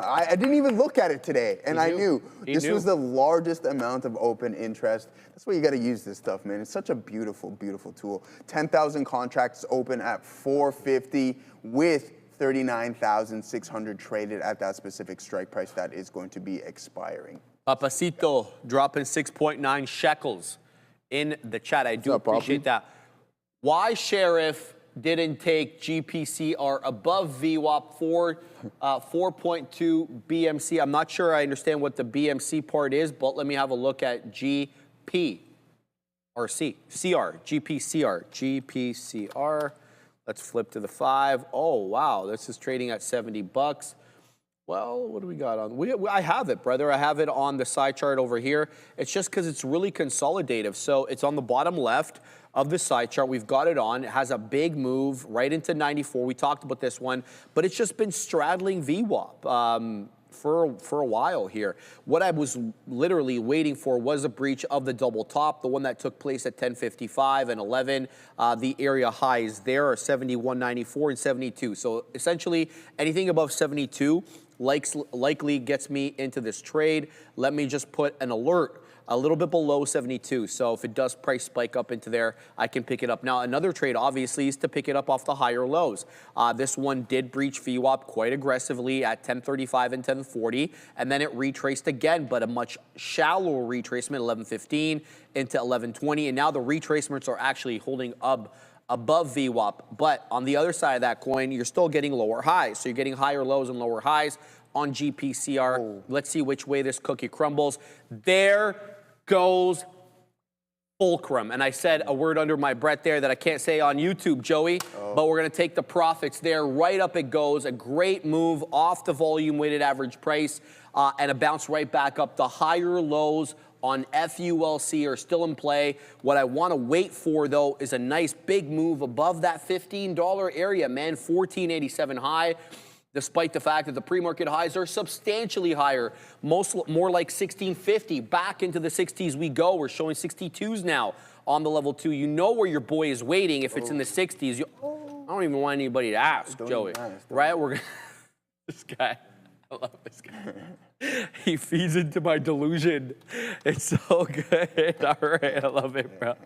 I didn't even look at it today, and I knew this was the largest amount of open interest. That's why you got to use this stuff, man. It's such a beautiful, beautiful tool. 10,000 contracts open at 450 with 39,600 traded at that specific strike price that is going to be expiring. Papacito dropping 6.9 shekels in the chat. I do appreciate that. Why Sheriff didn't take GPCR above VWAP 4.2 BMC? I'm not sure I understand what the BMC part is, but let me have a look at GPRC. GPCR. Let's flip to the 5. Oh, wow, this is trading at 70 bucks. Well, what do we got on? I have it, brother. I have it on the side chart over here. It's just because it's really consolidative. So it's on the bottom left of the side chart. We've got it on. It has a big move right into 94. We talked about this one, but it's just been straddling VWAP. For a while here. What I was literally waiting for was a breach of the double top, the one that took place at 10:55 and 11. The area highs there are 71.94 and 72. So essentially anything above 72 likely gets me into this trade. Let me just put an alert a little bit below 72. So if it does price spike up into there, I can pick it up. Now, another trade, obviously, is to pick it up off the higher lows. This one did breach VWAP quite aggressively at 1035 and 1040, and then it retraced again, but a much shallower retracement, 1115 into 1120, and now the retracements are actually holding up above VWAP. But on the other side of that coin, you're still getting lower highs. So you're getting higher lows and lower highs on GPCR. Let's see which way this cookie crumbles. There goes fulcrum. And I said a word under my breath there that I can't say on YouTube, Joey, but we're going to take the profits there. Right up it goes. A great move off the volume weighted average price and a bounce right back up. The higher lows on FULC are still in play. What I want to wait for, though, is a nice big move above that $15 area, man. 1487 high. Despite the fact that the pre-market highs are substantially higher, more like 1650. Back into the 60s we go. We're showing 62s now on the level 2. You know where your boy is waiting if it's in the 60s. I don't even want anybody to ask, Joey. Right? We're this guy. I love this guy. He feeds into my delusion. It's so good. All right, I love it, bro.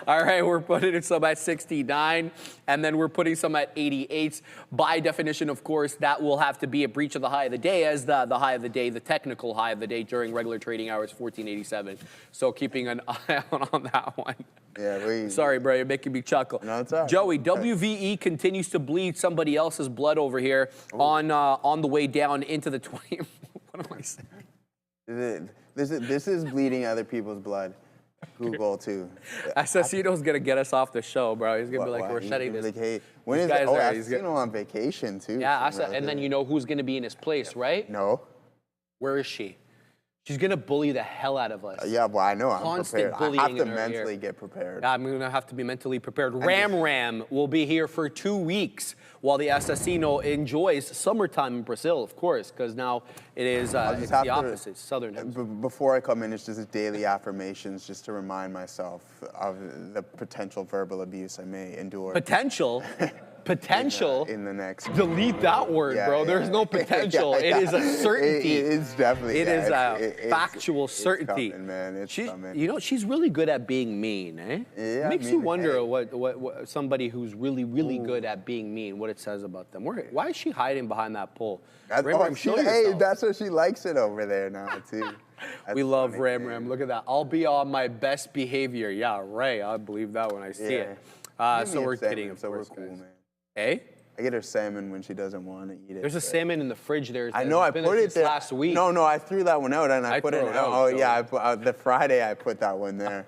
All right, we're putting some at 69, and then we're putting some at 88. By definition, of course, that will have to be a breach of the high of the day as the high of the day, the technical high of the day during regular trading hours, 1487. So keeping an eye out on that one. Yeah, Sorry, bro, you're making me chuckle. No, it's all right. Joey, WVE continues to bleed somebody else's blood over here on the way down into the 20. What am I saying? This is bleeding other people's blood. Google too. Assassino's gonna get us off the show, bro. He's gonna be like, we're shutting this. Like, hey, when is it? Oh, Assassino on vacation too. Yeah, and then you know who's gonna be in his place, right? No. Where is she? She's gonna bully the hell out of us. Yeah, well, I know. I'm Constant prepared. I have to bullying in her mentally ear. get prepared. I'm gonna have to be mentally prepared. Ram will be here for 2 weeks while the Assassino enjoys summertime in Brazil, of course, because now it is it's the opposite, southern hemisphere. Before I come in, it's just daily affirmations just to remind myself of the potential verbal abuse I may endure. Potential potential. in the next. Delete that word, Yeah, bro. yeah. There's no potential. Yeah, It is a certainty. It is definitely. It is a factual it's certainty. coming, man. It's coming. You know, she's really good at being mean, eh? Yeah, Makes I you mean, wonder hey. what somebody who's really good at being mean, what it says about them. Why is she hiding behind that pole? Ram, show hey, yourself. that's what she likes it over there now too. That's We love funny, Ram man. Ram. Look at that. I'll be on my best behavior. Yeah, Ray. I believe that when I see it. Give So me a we're salmon, kidding, of so course, we're cool, guys. man. Eh? I get her salmon when she doesn't want to eat it. There's a but- salmon in the fridge there. I know. I It's been put it since there last week. No, I threw that one out and I put it. threw it out, Oh so- yeah, I put, the Friday I put that one there.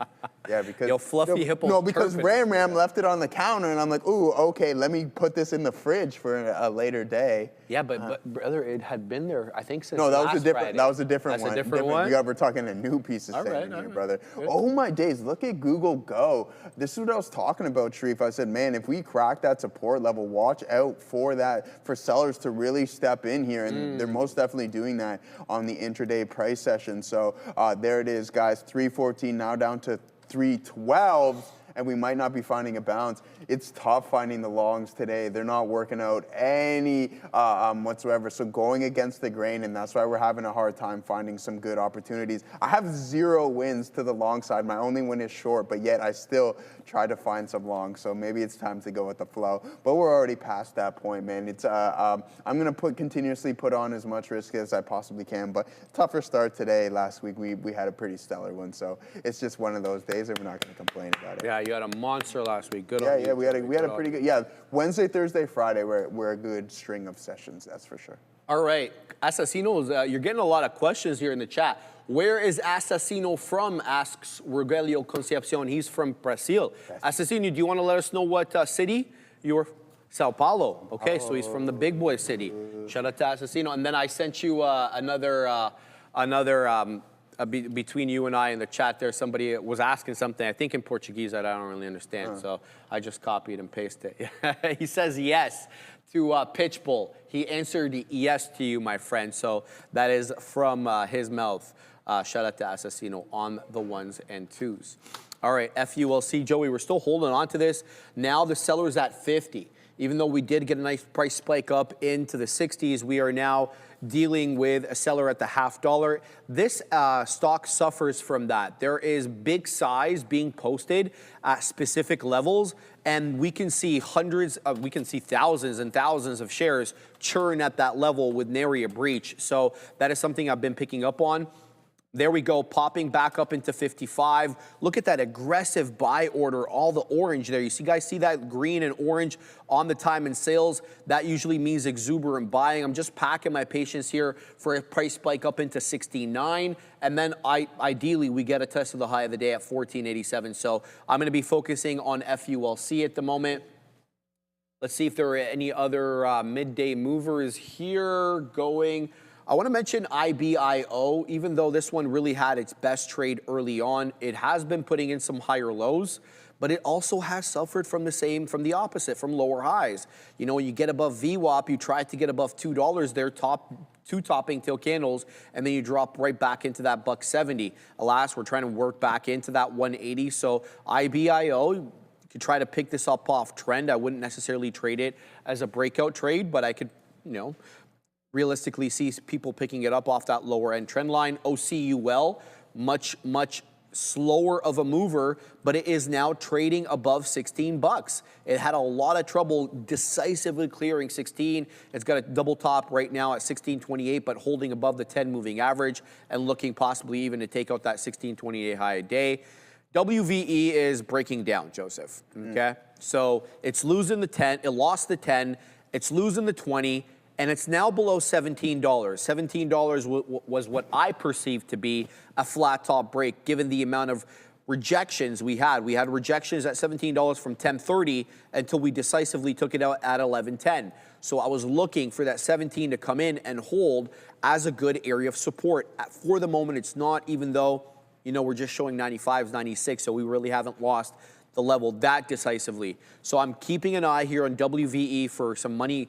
Yeah, because Yo, fluffy hippo No, because turpin. Ram Ram left it on the counter and I'm like, ooh, okay, let me put this in the fridge for a later day. Yeah, but brother, it had been there, I think, since No, that last was a different. Friday. That was a different That's one. a different one? Yeah, we're talking a new piece of All salmon right, here, all right. brother. Good. Oh my days! Look at Google Go. This is what I was talking about, Sharif. I said, man, if we crack that support level, watch out for that for sellers to really step in here, and they're most definitely doing that on the intraday price session. So there it is, guys. 314 now down to 312. And we might not be finding a bounce. It's tough finding the longs today. They're not working out any whatsoever. So going against the grain, and that's why we're having a hard time finding some good opportunities. I have 0 wins to the long side. My only win is short, but yet I still try to find some longs. So maybe it's time to go with the flow. But we're already past that point, man. It's I'm gonna continuously put on as much risk as I possibly can. But tougher start today. Last week we had a pretty stellar one. So it's just one of those days, and we're not gonna complain about it. Yeah, you had a monster last week. Good Yeah, on you. yeah, we had a on pretty you. good. Yeah, Wednesday, Thursday, Friday were a good string of sessions. That's for sure. All right, Assassinos, you're getting a lot of questions here in the chat. Where is Assassino from, asks Rogelio Concepcion. He's from Brazil. Assassino, do you want to let us know what city you're? Sao Paulo. Okay, so he's from the big boy city. Shout out to Assassino. And then I sent you between you and I in the chat there, somebody was asking something, I think in Portuguese, that I don't really understand. So I just copied and pasted it. He says yes to Pitchbull. He answered yes to you, my friend. So that is from his mouth. Shout out to Assassino on the 1s and 2s. All right, FULC, Joey, we're still holding on to this. Now the seller's at 50. Even though we did get a nice price spike up into the 60s, we are now dealing with a seller at the $0.50. This stock suffers from that. There is big size being posted at specific levels, and we can see thousands and thousands of shares churn at that level with nary a breach. So that is something I've been picking up on. There we go, popping back up into 55. Look at that aggressive buy order, all the orange there. You guys see that green and orange on the time and sales? That usually means exuberant buying. I'm just packing my patience here for a price spike up into 69. And then ideally, we get a test of the high of the day at 1487. So I'm going to be focusing on FULC at the moment. Let's see if there are any other midday movers here going. I want to mention IBIO. Even though this one really had its best trade early on, it has been putting in some higher lows, but it also has suffered from the opposite, from lower highs. You know, when you get above VWAP, you try to get above $2 there, two topping tail candles, and then you drop right back into that $1.70. Alas, we're trying to work back into that 180. So IBIO, you could try to pick this up off trend. I wouldn't necessarily trade it as a breakout trade, but I could, realistically see people picking it up off that lower end trend line. OCUL, much slower of a mover, but it is now trading above 16 bucks. It had a lot of trouble decisively clearing 16. It's got a double top right now at 16.28, but holding above the 10 moving average and looking possibly even to take out that 16.28 high a day. WVE is breaking down, Joseph, okay? So it's losing the 10, it lost the 10, it's losing the 20, and it's now below $17. $17 was what I perceived to be a flat top break, given the amount of rejections we had. We had rejections at $17 from 10.30 until we decisively took it out at 11.10. So I was looking for that 17 to come in and hold as a good area of support. For the moment, it's not, even though, we're just showing 95s, 96, so we really haven't lost the level that decisively. So I'm keeping an eye here on WVE for some money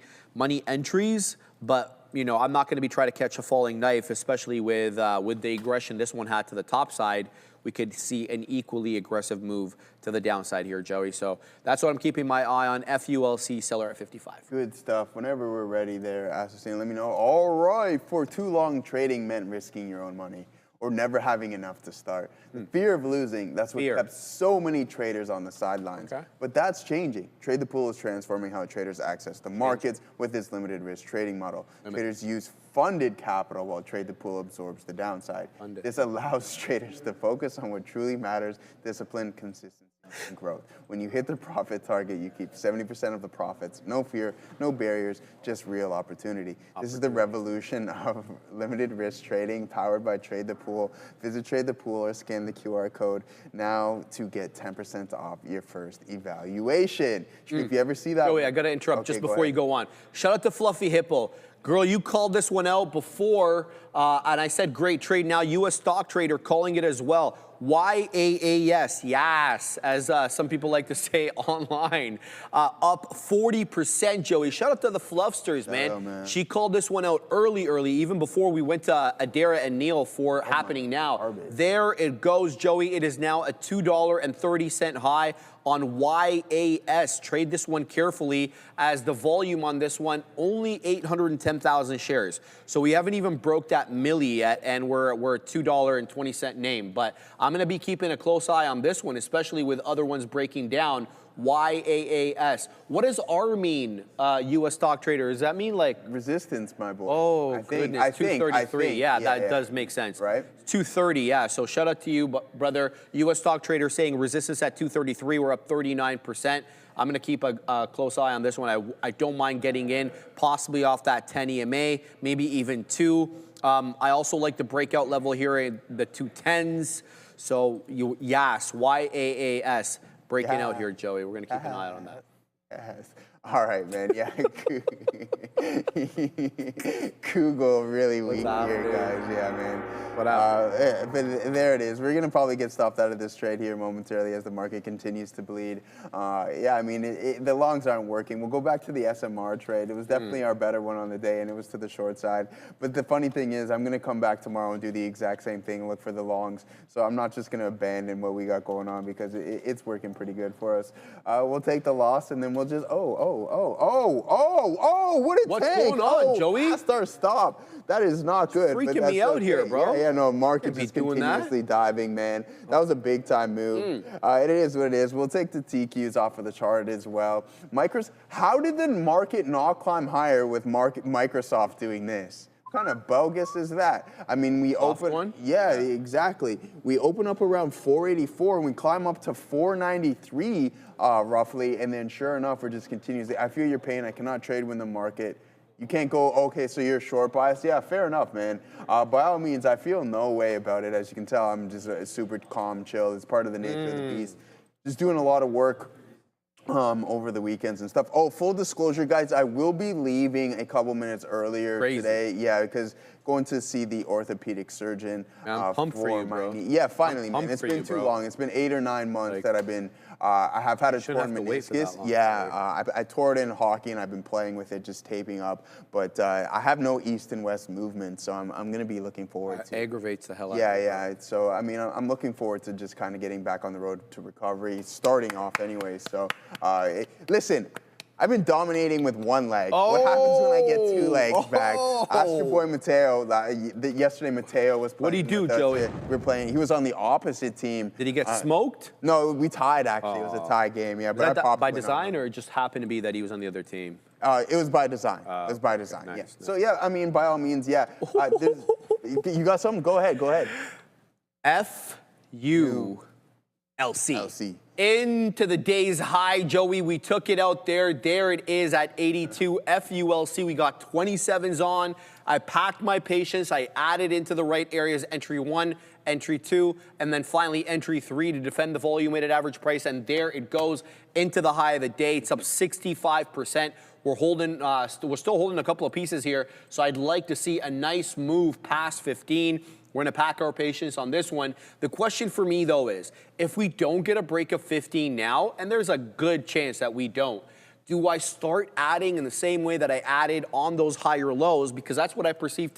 entries, but you know, I'm not going to be trying to catch a falling knife, especially with the aggression this one had to the top side. We could see an equally aggressive move to the downside here, Joey. So that's what I'm keeping my eye on. FULC seller at 55. Good stuff. Whenever we're ready there, Assassin, let me know. All right, for too long, trading meant risking your own money or never having enough to start. The fear of losing, that's what kept so many traders on the sidelines. Okay. But that's changing. Trade the Pool is transforming how traders access the markets with its limited risk trading model. Traders use funded capital while Trade the Pool absorbs the downside. This allows traders to focus on what truly matters: discipline, consistency, and growth. When you hit the profit target, you keep 70% of the profits. No fear, no barriers, just real opportunity. This is the revolution of limited risk trading powered by Trade the Pool. Visit Trade the Pool or scan the QR code now to get 10% off your first evaluation. If you ever see that. Joey, I got to interrupt just before you go on. Shout out to Fluffy Hippo. Girl, you called this one out before, and I said great trade. Now, U.S. stock trader calling it as well. YAAS, yes, as some people like to say online. Up 40%, Joey. Shout out to the Fluffsters, man. She called this one out early, even before we went to Adara and Neil for happening now. Garbage. There it goes, Joey. It is now a $2.30 high on YAS. Trade this one carefully, as the volume on this one, only 810,000 shares. So we haven't even broke that milli yet, and we're a $2.20 name. But I'm going to be keeping a close eye on this one, especially with other ones breaking down. YAAS. What does R mean, U.S. stock trader? Does that mean like resistance, my boy? Oh, goodness. 233. Yeah, that does make sense. Right? 230, yeah. So shout out to you, brother. U.S. stock trader saying resistance at 233. We're up 39%. I'm going to keep a close eye on this one. I don't mind getting in, possibly off that 10 EMA, maybe even 2. I also like the breakout level here in the 210s. So YAAS. Breaking out here, Joey. We're going to keep an eye on that. Yes. All right, man. Yeah. Google really weak here, guys. Yeah, man. But there it is. We're going to probably get stopped out of this trade here momentarily as the market continues to bleed. Yeah, I mean, the longs aren't working. We'll go back to the SMR trade. It was definitely our better one on the day, and it was to the short side. But the funny thing is, I'm going to come back tomorrow and do the exact same thing and look for the longs. So I'm not just going to abandon what we got going on, because it's working pretty good for us. We'll take the loss, and then we'll just, what a What's tank. going on, Joey? Fast our stop. That is not good. Freaking me out here, bro. Yeah, no, market just continuously diving, man. That was a big time move. It is what it is. We'll take the TQs off of the chart as well. How did the market not climb higher with Microsoft doing this? What kind of bogus is that? I mean, we open. Yeah, exactly. We open up around 484 and we climb up to 493 roughly, and then sure enough, we're just continuously. I feel your pain. I cannot trade when the market. You can't go, okay, so you're short biased. Yeah, fair enough, man. By all means, I feel no way about it. As you can tell, I'm just super calm, chill. It's part of the nature of the beast. Just doing a lot of work over the weekends and stuff. Oh, full disclosure, guys, I will be leaving a couple minutes earlier today. Yeah, because going to see the orthopedic surgeon. I'm pumped for you, bro. Yeah, finally, man. It's been too long. It's been 8 or 9 months that I've been. I have had a torn meniscus. Yeah, I tore it in hockey, and I've been playing with it, just taping up. But I have no east and west movement, so I'm going to be looking forward to. Aggravates the hell out of me. Yeah. So I mean, I'm looking forward to just kind of getting back on the road to recovery, starting off anyway. So listen. I've been dominating with one leg. What happens when I get 2 legs back? Ask your boy Mateo. Yesterday, Mateo was playing. What did he do, Joey? We're playing. He was on the opposite team. Did he get smoked? No, we tied, actually. It was a tie game, yeah. But that by design, or it just happened to be that he was on the other team? It was by design. It was by design, yeah. Nice. So, yeah, I mean, by all means, yeah. You got something? Go ahead. FULC. Into the day's high, Joey. We took it out there. There it is at 82. FULC, we got 27s on. I packed my patience. I added into the right areas, entry 1, entry 2, and then finally entry 3 to defend the volume weighted average price. And there it goes into the high of the day. It's up 65%. We're still holding a couple of pieces here. So I'd like to see a nice move past 15. We're going to pack our patience on this one. The question for me, though, is if we don't get a break of 15 now, and there's a good chance that we don't, Do I start adding in the same way that I added on those higher lows? Because that's what I perceive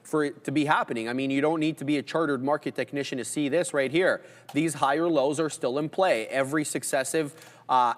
for it to be happening. I mean, you don't need to be a chartered market technician to see this right here. These higher lows are still in play. Every successive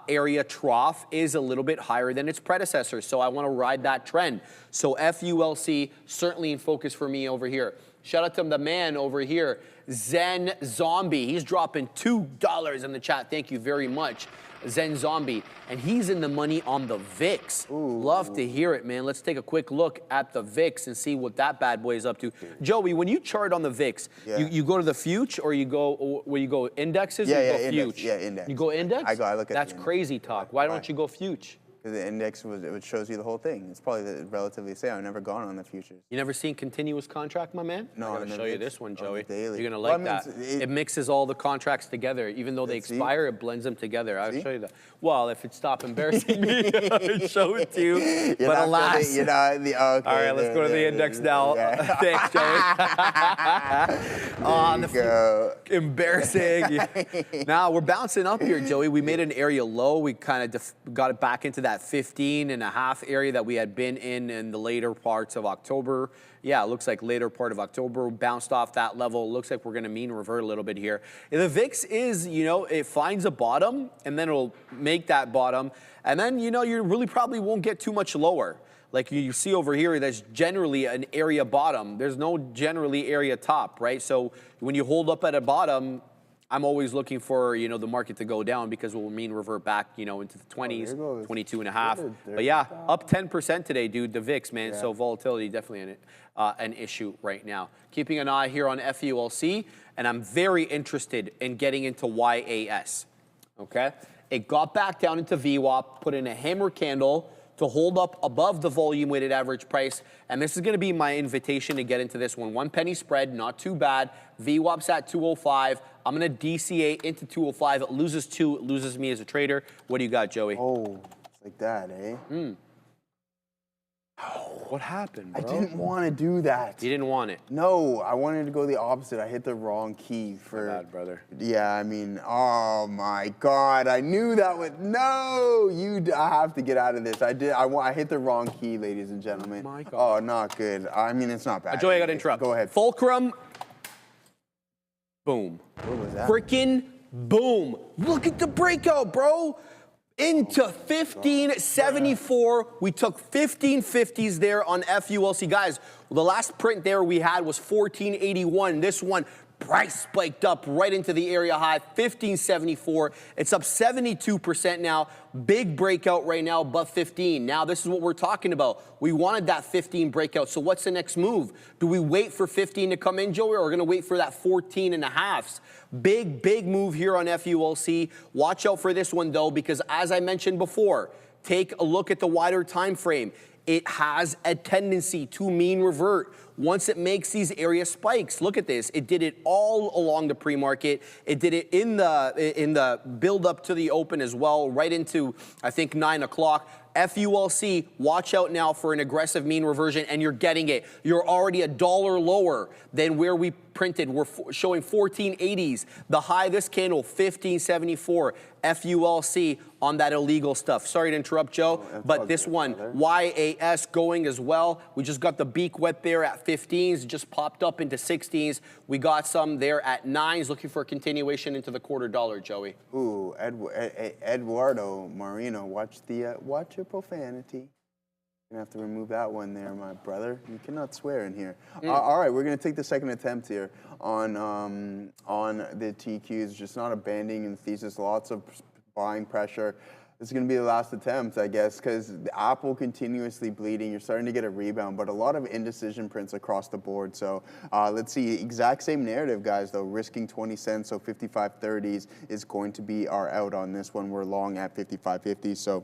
area trough is a little bit higher than its predecessor. So I want to ride that trend. So FULC certainly in focus for me over here. Shout out to the man over here, Zen Zombie. He's dropping $2 in the chat. Thank you very much, Zen Zombie. And he's in the money on the VIX. Ooh. Love to hear it, man. Let's take a quick look at the VIX and see what that bad boy is up to. Joey, when you chart on the VIX, you go to the future or you go indexes? Yeah, or you yeah, go index. future? Yeah, index. You go index? I look at That's the crazy talk. Why don't you go future? Because the index it shows you the whole thing. It's probably relatively the same. I've never gone on the futures. You never seen continuous contract, my man? No, I'm I've gonna never show you seen this one, on the Joey. daily. You're gonna Well, like I that. mean, It mixes all the contracts together. Even though they See? expire, it blends them together. I'll See? show you that. Well, if it stopped embarrassing me, I'd show it to you. You're But not alas. feeling- you're not the, okay, All right, let's go to the index now. Yeah. Thanks, Joey. There you go. Embarrassing. Now we're bouncing up here, Joey. We made an area low. We kind of got it back into that 15.5 area that we had been in the later parts of October. Yeah, it looks like later part of October, bounced off that level. It looks like we're going to mean revert a little bit here. The VIX is, it finds a bottom, and then it'll make that bottom. And then, you really probably won't get too much lower. Like you see over here, there's generally an area bottom. There's no generally area top, right? So when you hold up at a bottom, I'm always looking for, the market to go down because it will mean revert back, into the 20s, 22 and a half. But yeah, up 10% today, dude, the VIX, man. Yeah. So volatility definitely an issue right now. Keeping an eye here on FULC, and I'm very interested in getting into YAS, okay? It got back down into VWAP, put in a hammer candle to hold up above the volume weighted average price. And this is going to be my invitation to get into this one. 1 penny spread, not too bad. VWAP's at 205. I'm going to DCA into 205. It loses 2, it loses me as a trader. What do you got, Joey? Oh, it's like that, eh? What happened, bro? I didn't want to do that. You didn't want it. No, I wanted to go the opposite. I hit the wrong key for. My bad, brother. Yeah, I mean, oh my God, I knew that would. No, I have to get out of this. I hit the wrong key, ladies and gentlemen. My God. Oh, not good. I mean, it's not bad. Joey, I got to interrupt. Go ahead. Fulcrum. Boom. What was that? Freaking boom. Look at the breakout, bro. Into 1574. We took 1550s there on FULC. Guys, the last print there we had was 1481. This one, price spiked up right into the area high, 1574. It's up 72% now. Big breakout right now, above 15. Now, this is what we're talking about. We wanted that 15 breakout. So what's the next move? Do we wait for 15 to come in, Joey, or we're going to wait for that 14.5s? Big move here on FULC. Watch out for this one, though, because as I mentioned before, take a look at the wider time frame. It has a tendency to mean revert once it makes these area spikes. Look at this. It did it all along the pre-market. It did it in the build up to the open as well, right into, I think, 9 o'clock. FULC, watch out now for an aggressive mean reversion, and you're getting it. You're already $1 lower than where we printed. We're showing 1480s. The high this candle, 1574. FULC on that illegal stuff. Sorry to interrupt, Joe, but this one, YAS going as well. We just got the beak wet there at 15s, just popped up into 16s. We got some there at 9s, looking for a continuation into the $quarter, Joey. Ooh, Eduardo Marino, watch your profanity. You're gonna have to remove that one there, my brother. You cannot swear in here. All right, we're gonna take the second attempt here on the TQs. Just not abandoning the thesis. Lots of buying pressure. This is gonna be the last attempt, I guess, because the Apple continuously bleeding. You're starting to get a rebound, but a lot of indecision prints across the board. So let's see, exact same narrative, guys. Though risking 20 cents, so 55.30s is going to be our out on this one. We're long at 55.50. So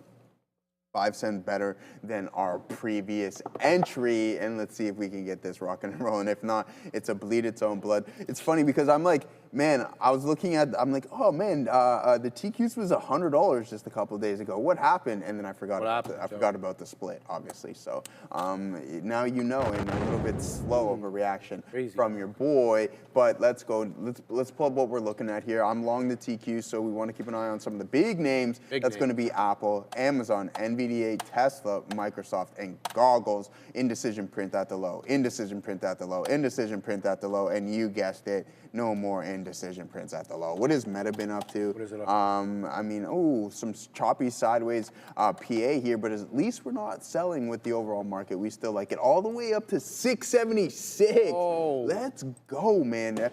5 cents better than our previous entry, and let's see if we can get this rocking and rolling. If not, it's a bleed its own blood. It's funny because I'm like, man, I was looking at, I'm like, oh man, the TQs was $100 just a couple of days ago. What happened? And then I forgot. I forgot about the split, obviously. So now you know, and a little bit slow of a reaction from your boy. But let's go. Let's pull up what we're looking at here. I'm long the TQ, so we want to keep an eye on some of the big names. That's going to be Apple, Amazon, NVIDIA, Tesla, Microsoft, and goggles. Indecision print at the low. Indecision print at the low. Indecision print at the low. And you guessed it, no more indecision prints at the low. What has Meta been up to? What is it up to? I mean, some choppy sideways PA here, but at least we're not selling with the overall market. We still like it all the way up to 676. Oh. Let's go, man.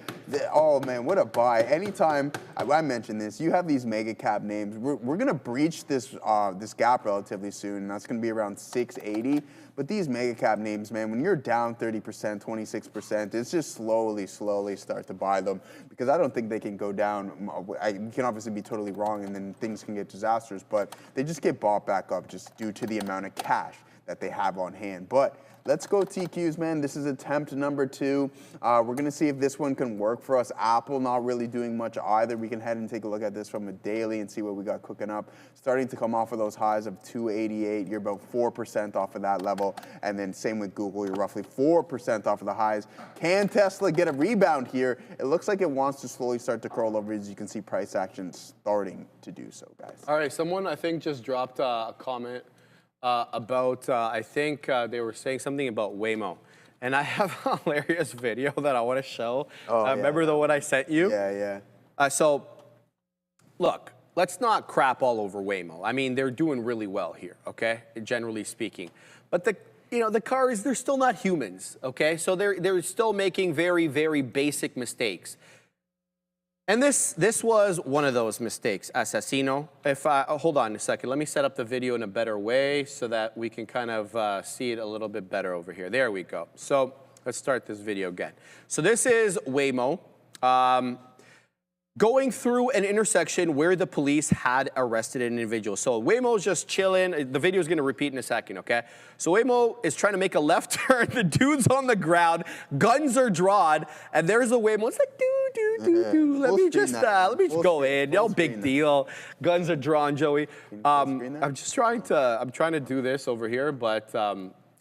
Oh man, what a buy. Anytime I mentioned this, you have these mega cap names. We're gonna breach this this gap relatively soon, and that's gonna be around 680. But these mega cap names, man, when you're down 30%, 26%, it's just slowly start to buy them, because I don't think they can go down. You can obviously be totally wrong, and then things can get disastrous, but they just get bought back up just due to the amount of cash that they have on hand. But let's go TQs, man. This is attempt number 2. We're going to see if this one can work for us. Apple not really doing much either. We can head and take a look at this from a daily and see what we got cooking up. Starting to come off of those highs of 288. You're about 4% off of that level. And then same with Google. You're roughly 4% off of the highs. Can Tesla get a rebound here? It looks like it wants to slowly start to curl over. As you can see, price action starting to do so, guys. All right, someone I think just dropped a comment about, I think they were saying something about Waymo. And I have a hilarious video that I want to show. Remember the one I sent you? Yeah. So, look, let's not crap all over Waymo. I mean, they're doing really well here, okay, generally speaking. But the cars, they're still not humans, okay? So they're still making very, very basic mistakes. And this was one of those mistakes, asesino. Hold on a second, let me set up the video in a better way so that we can kind of see it a little bit better over here. There we go. So let's start this video again. So this is Waymo going through an intersection where the police had arrested an individual. So Waymo's just chilling. The video is going to repeat in a second, okay? So Waymo is trying to make a left turn. The dude's on the ground. Guns are drawn. And there's a Waymo. It's like, Let me just go in. No big deal. Guns are drawn, Joey. I'm trying to do this over here, but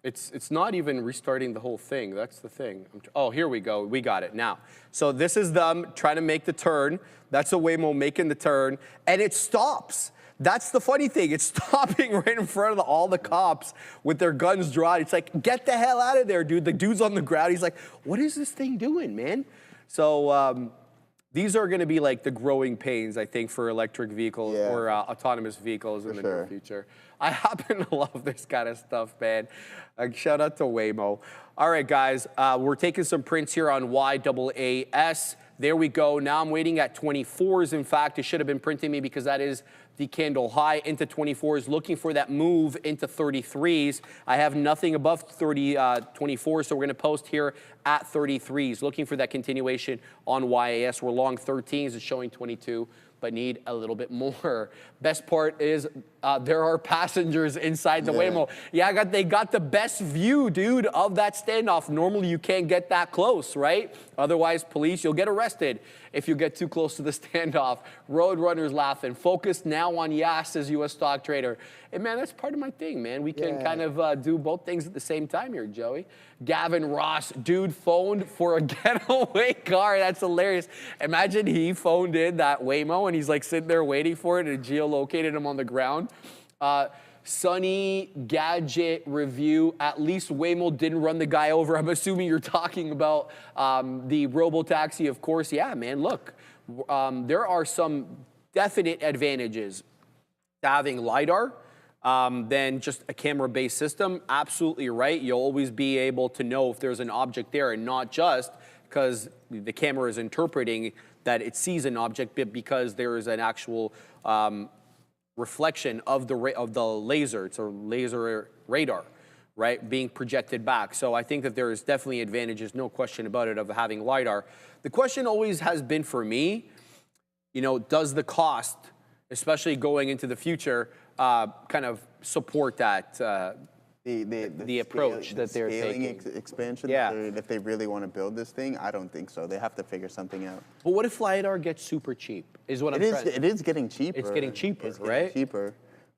it's not even restarting the whole thing. That's the thing. Oh, here we go. We got it now. So this is them trying to make the turn. That's a Waymo making the turn, and it stops. That's the funny thing. It's stopping right in front of all the cops with their guns drawn. It's like, get the hell out of there, dude. The dude's on the ground. He's like, what is this thing doing, man? So these are going to be like the growing pains, I think, for electric vehicles or autonomous vehicles in the near future. I happen to love this kind of stuff, man. Shout out to Waymo. All right, guys, we're taking some prints here on YAAS. There we go. Now I'm waiting at 24s. In fact, it should have been printing me because that is the candle high into 24s, looking for that move into 33s. I have nothing above 24, so we're going to post here at 33s, looking for that continuation on YAS. We're long 13s, it's showing 22, but need a little bit more. Best part is there are passengers inside the Waymo. Yeah, they got the best view, dude, of that standoff. Normally you can't get that close, right? Otherwise, police, you'll get arrested if you get too close to the standoff. Roadrunners laughing. Focus now on Yas as U.S. stock trader. And man, that's part of my thing, man. We can kind of do both things at the same time here, Joey. Gavin Ross, dude phoned for a getaway car. That's hilarious. Imagine he phoned in that Waymo and he's like sitting there waiting for it and geolocated him on the ground. Sunny Gadget Review. At least Waymo didn't run the guy over. I'm assuming you're talking about the robo-taxi, of course. Yeah, man, look. There are some definite advantages to having LiDAR than just a camera-based system. Absolutely right. You'll always be able to know if there's an object there, and not just because the camera is interpreting that it sees an object, but because there is an actual reflection of the laser. It's a laser radar, right, being projected back. So I think that there is definitely advantages, no question about it, of having LiDAR. The question always has been for me, you know, does the cost especially going into the future, kind of support that the approach that they're scaling taking. expansion. Yeah. If they really want to build this thing, I don't think so. They have to figure something out. But what if LiDAR gets super cheap? Is what I'm trying. It is getting cheaper. It's getting cheaper, It's getting right? cheaper.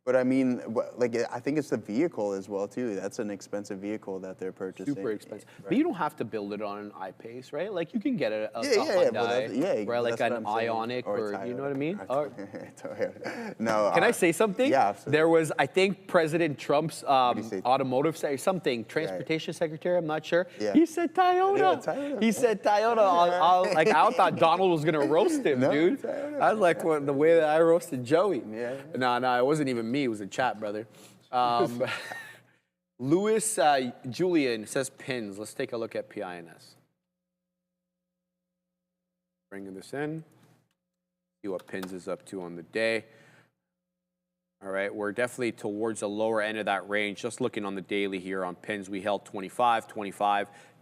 But I mean, like, I think it's the vehicle as well too. That's an expensive vehicle that they're purchasing. Super expensive. Right. But you don't have to build it on an iPace, right? Like you can get a Yeah, Hyundai, well, right? Like that's what an I'm saying. Ioniq, or you know what I mean? Toyota. No. Can I say something? Yeah, absolutely. There was, I think, President Trump's did he say? automotive something, transportation secretary. I'm not sure. Yeah. He said Toyota. Yeah, Toyota. He said Toyota. Like I thought Donald was gonna roast him, No, dude. Toyota. I was like the way that I roasted Joey. Yeah. No, it wasn't even me. It was a chat, brother. Louis Julian says pins. Let's take a look at PINS. Bringing this in. See what pins is up to on the day. All right, we're definitely towards the lower end of that range. Just looking on the daily here on pins, we held 25.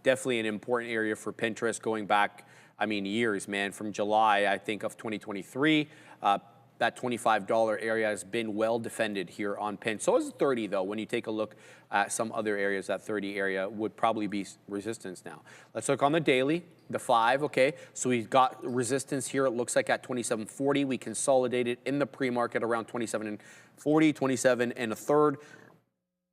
Definitely an important area for Pinterest going back, I mean, years, man. From July, I think, of 2023. That $25 area has been well defended here on pin. So is 30 though. When you take a look at some other areas, that 30 area would probably be resistance now. Let's look on the daily, the 5, okay. So we've got resistance here. It looks like at 27.40. We consolidated in the pre-market around 27.40, 27 and a third.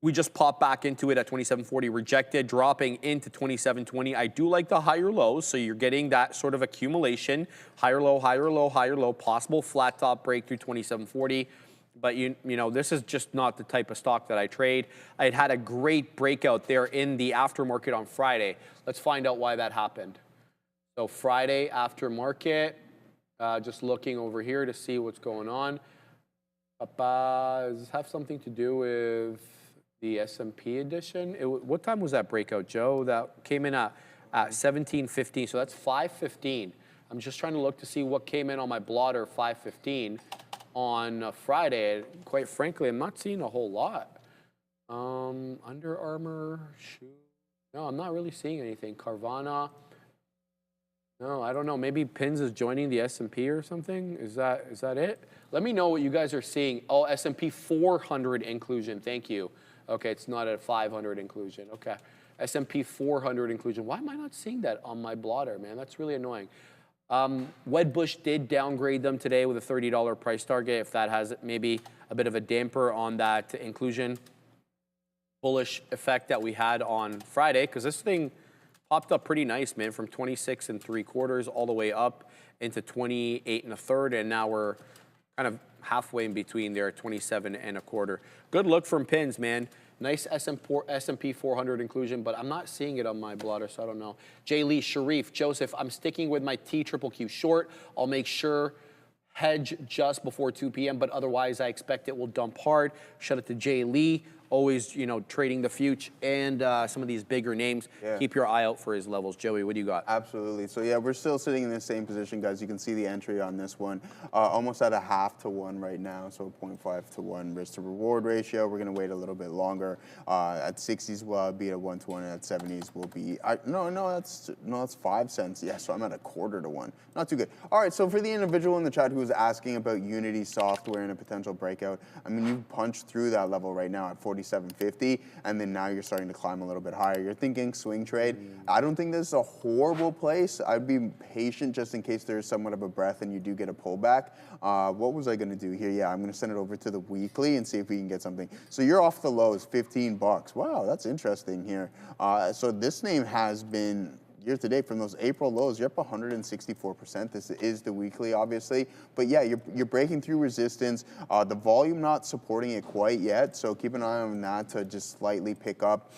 We just popped back into it at 27.40, rejected, dropping into 27.20. I do like the higher lows, so you're getting that sort of accumulation, higher low, higher low, higher low, possible flat top break through 27.40. But you know, this is just not the type of stock that I trade. I had a great breakout there in the aftermarket on Friday. Let's find out why that happened. So Friday aftermarket, just looking over here to see what's going on. Does this have something to do with the S&P edition? What time was that breakout, Joe? That came in at 17:15, so that's 5:15. I'm just trying to look to see what came in on my blotter 5:15 on Friday. Quite frankly, I'm not seeing a whole lot. Under Armour, shoe. No, I'm not really seeing anything. Carvana. No, I don't know. Maybe Pins is joining the S&P or something. Is that it? Let me know what you guys are seeing. Oh, S&P 400 inclusion. Thank you. Okay, it's not a 500 inclusion. Okay, S&P 400 inclusion. Why am I not seeing that on my blotter, man? That's really annoying. Wedbush did downgrade them today with a $30 price target. If that has maybe a bit of a damper on that inclusion bullish effect that we had on Friday, because this thing popped up pretty nice, man, from 26 3/4 all the way up into 28 1/3, and now we're kind of halfway in between there at 27 1/4. Good look from Pins, man. Nice S&P 400 inclusion, but I'm not seeing it on my blotter, so I don't know. Jay Lee, Sharif, Joseph, I'm sticking with my TQQQ short. I'll make sure hedge just before 2 p.m., but otherwise I expect it will dump hard. Shout out to Jay Lee. Always, you know, trading the future and some of these bigger names. Yeah. Keep your eye out for his levels. Joey, what do you got? Absolutely. So yeah, we're still sitting in the same position, guys. You can see the entry on this one, almost at a 0.5 to 1 right now. So 0.5 to 1 risk to reward ratio. We're gonna wait a little bit longer. At 60s, we'll be at 1 to 1, and at 70s, we'll be. That's 5 cents. Yeah, so I'm at a 1/4 to 1. Not too good. All right. So for the individual in the chat who was asking about Unity software and a potential breakout, I mean, you punched through that level right now at 47.50, and then now you're starting to climb a little bit higher. You're thinking swing trade. I don't think this is a horrible place. I'd be patient just in case there's somewhat of a breath and you do get a pullback. What was I going to do here? Yeah, I'm going to send it over to the weekly and see if we can get something. So you're off the lows, $15. Wow, that's interesting here. So this name has been year to date from those April lows, you're up 164%. This is the weekly, obviously. But yeah, you're breaking through resistance. The volume not supporting it quite yet, so keep an eye on that to just slightly pick up.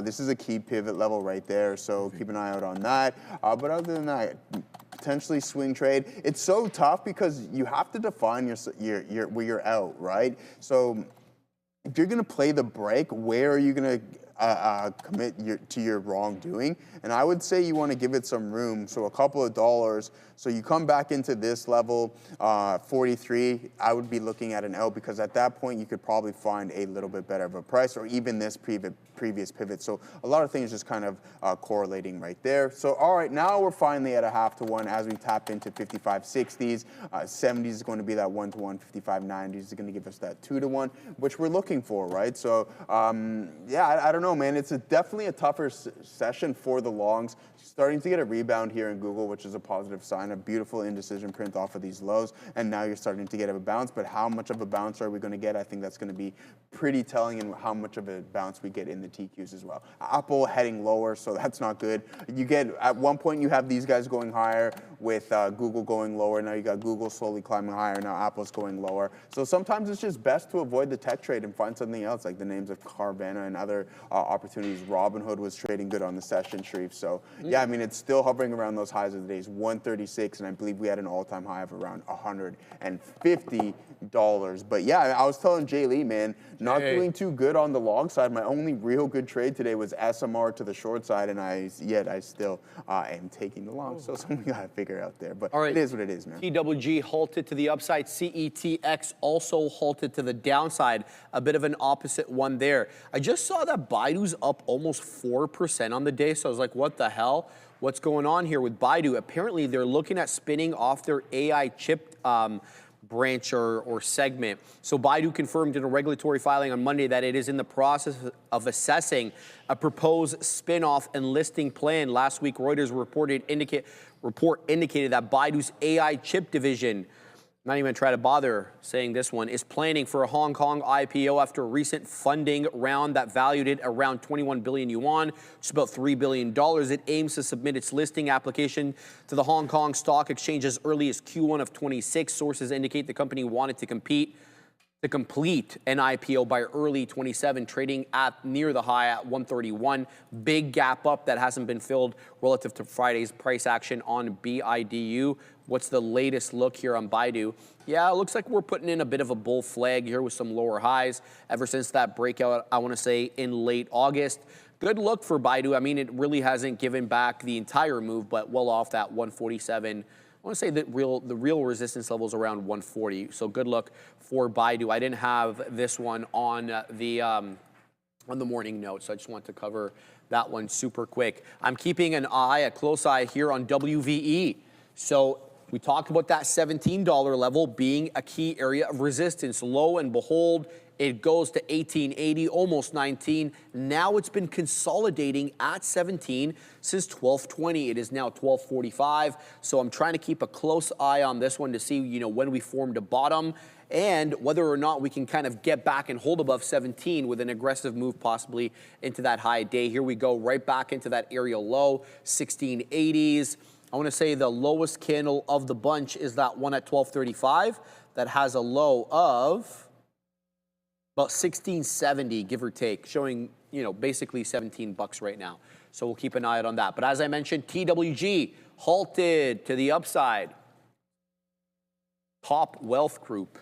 This is a key pivot level right there, so keep an eye out on that. But other than that, potentially swing trade. It's so tough because you have to define where you're out, right? So if you're going to play the break, where are you going to commit to your wrongdoing. And I would say you want to give it some room, so a couple of dollars. So you come back into this level, 43, I would be looking at an L, because at that point you could probably find a little bit better of a price, or even this previous pivot. So a lot of things just kind of correlating right there. So all right, now we're finally at a 0.5 to 1 as we tap into 55.60s. 70s is going to be that 1 to 1. 55.90s is going to give us that 2 to 1, which we're looking for, right? So yeah, I don't know, man. It's definitely a tougher session for the longs. Starting to get a rebound here in Google, which is a positive sign. A beautiful indecision print off of these lows, and now you're starting to get a bounce. But how much of a bounce are we going to get? I think that's going to be pretty telling in how much of a bounce we get in the TQs as well. Apple heading lower, so that's not good. You get, at one point you have these guys going higher with Google going lower. Now you got Google slowly climbing higher. Now Apple's going lower. So sometimes it's just best to avoid the tech trade and find something else, like the names of Carvana and other opportunities. Robinhood was trading good on the session, Sharif. So yeah, I mean, it's still hovering around those highs of the days, 136, and I believe we had an all-time high of around $150. But yeah, I was telling Jay Lee, man, not doing too good on the long side. My only real good trade today was SMR to the short side, and I still am taking the long. So something we gotta figure out there. But it is what it is, man. TWG halted to the upside. CETX also halted to the downside. A bit of an opposite one there. I just saw that Baidu's up almost 4% on the day, so I was like, what the hell? What's going on here with Baidu? Apparently, they're looking at spinning off their AI chip branch or segment. So Baidu confirmed in a regulatory filing on Monday that it is in the process of assessing a proposed spin-off and listing plan. Last week, Reuters report indicated that Baidu's AI chip division, not even try to bother saying this one, is planning for a Hong Kong IPO after a recent funding round that valued it around 21 billion yuan, which is about $3 billion. It aims to submit its listing application to the Hong Kong Stock Exchange as early as Q1 of 26. Sources indicate the company wanted to complete an IPO by early 27, trading at near the high at 131. Big gap up that hasn't been filled relative to Friday's price action on BIDU. What's the latest look here on Baidu? Yeah, it looks like we're putting in a bit of a bull flag here with some lower highs ever since that breakout, I want to say, in late August. Good look for Baidu. I mean, it really hasn't given back the entire move, but well off that 147. I want to say that the real resistance level is around 140. So good luck for Baidu. I didn't have this one on the morning note, so I just want to cover that one super quick. I'm keeping a close eye here on WVE. So we talked about that $17 level being a key area of resistance. Lo and behold, it goes to 1880, almost 19. Now it's been consolidating at 17 since 1220. It is now 1245. So I'm trying to keep a close eye on this one to see, when we formed a bottom and whether or not we can kind of get back and hold above 17 with an aggressive move possibly into that high day. Here we go right back into that area low, 1680s. I want to say the lowest candle of the bunch is that one at 1235 that has a low of about 1670, give or take, showing, basically $17 right now. So we'll keep an eye out on that. But as I mentioned, TWG halted to the upside. Top Wealth Group.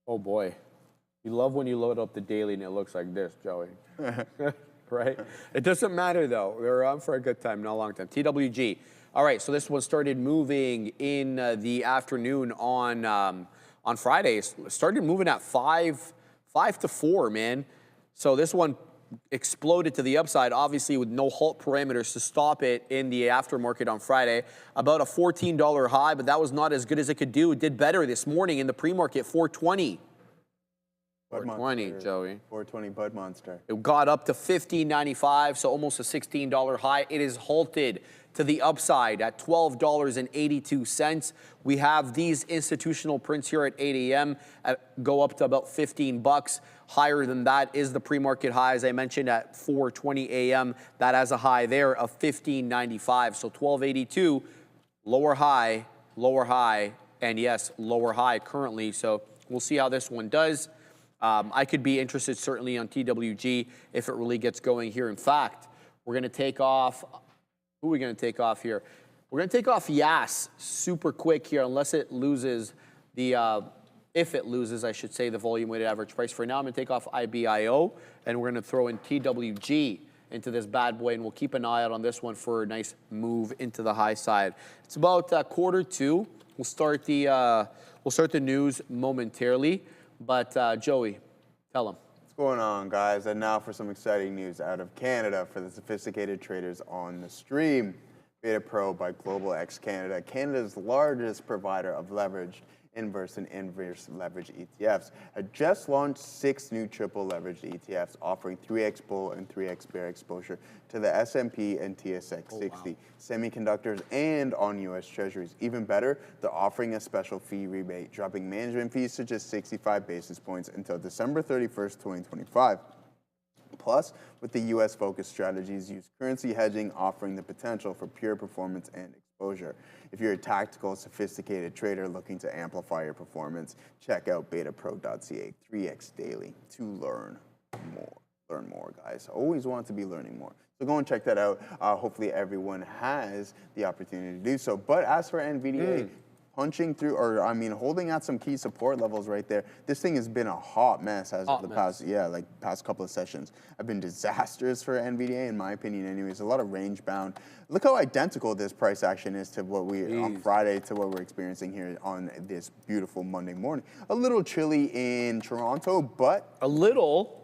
Oh boy. You love when you load up the daily and it looks like this, Joey. Right? It doesn't matter though. We're on for a good time, not a long time. TWG. All right, so this one started moving in the afternoon on Fridays. Started moving at 5 to 4, man. So this one exploded to the upside, obviously with no halt parameters to stop it in the aftermarket on Friday. About a $14 high, but that was not as good as it could do. It did better this morning in the pre-market, 420. 420, Joey. 420 Bud Monster. It got up to $15.95, so almost a $16 high. It is halted to the upside at $12.82. We have these institutional prints here at 8 a.m. Go up to about $15. Higher than that is the pre-market high, as I mentioned, at 4:20 a.m. That has a high there of $15.95. So $12.82, lower high, and yes, lower high currently. So we'll see how this one does. I could be interested certainly on TWG if it really gets going here. In fact, we're going to take off. Who are we going to take off here? We're going to take off Yas super quick here, unless it loses the if it loses, I should say, the volume weighted average price. For now, I'm going to take off IBIO, and we're going to throw in TWG into this bad boy, and we'll keep an eye out on this one for a nice move into the high side. It's about 1:45. We'll start the news momentarily, but Joey, tell them. What's going on, guys? And now for some exciting news out of Canada for the sophisticated traders on the stream. Beta Pro by Global X Canada, Canada's largest provider of leveraged inverse and inverse leverage ETFs, had just launched 6 new triple leveraged ETFs offering 3x bull and 3x bear exposure to the S&P and TSX 60, semiconductors, and on U.S. Treasuries. Even better, they're offering a special fee rebate, dropping management fees to just 65 basis points until December 31st, 2025. Plus, with the U.S.-focused strategies, use currency hedging, offering the potential for pure performance and exposure. If you're a tactical, sophisticated trader looking to amplify your performance, check out betapro.ca 3x daily to learn more. Learn more, guys. Always want to be learning more. So go and check that out. Hopefully, everyone has the opportunity to do so. But as for NVDA, punching through, or I mean, holding at some key support levels right there. This thing has been a hot mess as of the past couple of sessions. Have been disastrous for NVDA, in my opinion. Anyways, a lot of range bound. Look how identical this price action is to what we on Friday to what we're experiencing here on this beautiful Monday morning. A little chilly in Toronto, but a little.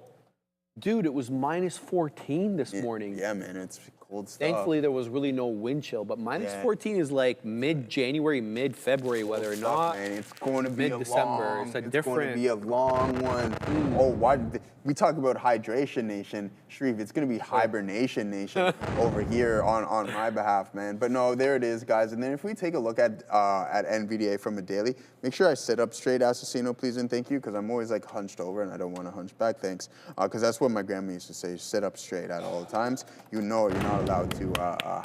Dude, it was -14 this morning. Yeah, man, it's cold stuff. Thankfully, there was really no wind chill, but -14 is like mid-January, mid-February, whether or not. Man, it's going to be mid-December. It's going to be a long one. Oh, why? We talk about hydration nation, Shreve. It's going to be hibernation nation over here on my behalf, man. But no, there it is, guys. And then if we take a look at NVDA from a daily, make sure I sit up straight, Assassino, please and thank you, because I'm always like hunched over and I don't want to hunch back. Thanks, because that's what my grandma used to say: sit up straight at all times. You know, you're not allowed to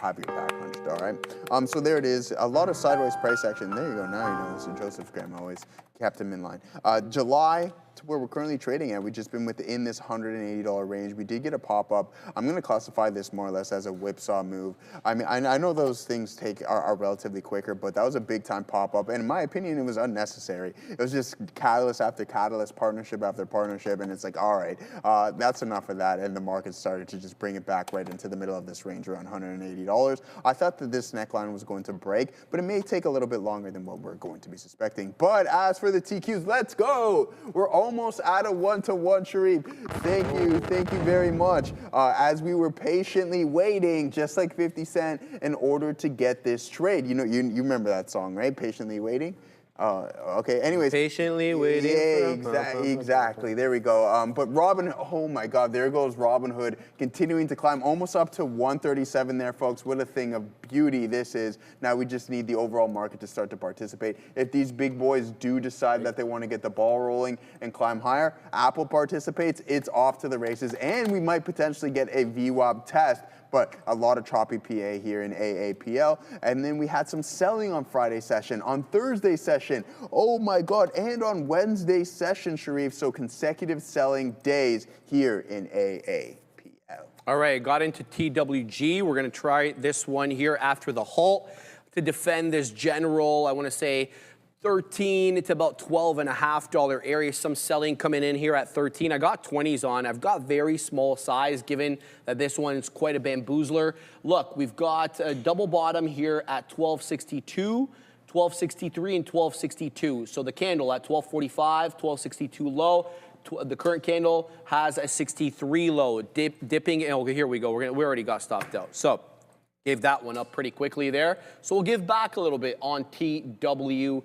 have your back hunched. All right. So there it is. A lot of sideways price action. There you go. Now you know. Listen, Joseph's grandma always kept him in line. July to where we're currently trading at, we've just been within this $180 range. We did get a pop-up. I'm going to classify this more or less as a whipsaw move. I mean, I know those things are relatively quicker, but that was a big-time pop-up, and in my opinion, it was unnecessary. It was just catalyst after catalyst, partnership after partnership, and it's like, all right, that's enough of that, and the market started to just bring it back right into the middle of this range around $180. I thought that this neckline was going to break, but it may take a little bit longer than what we're going to be suspecting. But as for the TQs, let's go! We're almost at a 1-to-1, Sharif. Thank you very much. As we were patiently waiting, just like 50 Cent, in order to get this trade. You know, you remember that song, right? Patiently waiting. Okay. Anyways, patiently waiting. Yeah, exactly. There we go. But Robin, oh my God, there goes Robinhood, continuing to climb, almost up to 137 there, folks. What a thing of beauty this is. Now we just need the overall market to start to participate. If these big boys do decide that they want to get the ball rolling and climb higher, Apple participates. It's off to the races, and we might potentially get a VWAP test. But a lot of choppy PA here in AAPL. And then we had some selling on Friday session, on Thursday session, oh my God, and on Wednesday session, Sharif. So consecutive selling days here in AAPL. All right, got into TWG. We're going to try this one here after the halt to defend this general, I want to say, $13 to about $12.50 area. Some selling coming in here at 13. I got 20s on. I've got very small size, given that this one's quite a bamboozler. Look, we've got a double bottom here at 1262, 1263, and 1262. So the candle at 1245, 1262 low. The current candle has a 63 low, dipping. Okay, here we go. We already got stopped out. So gave that one up pretty quickly there. So we'll give back a little bit on TWG.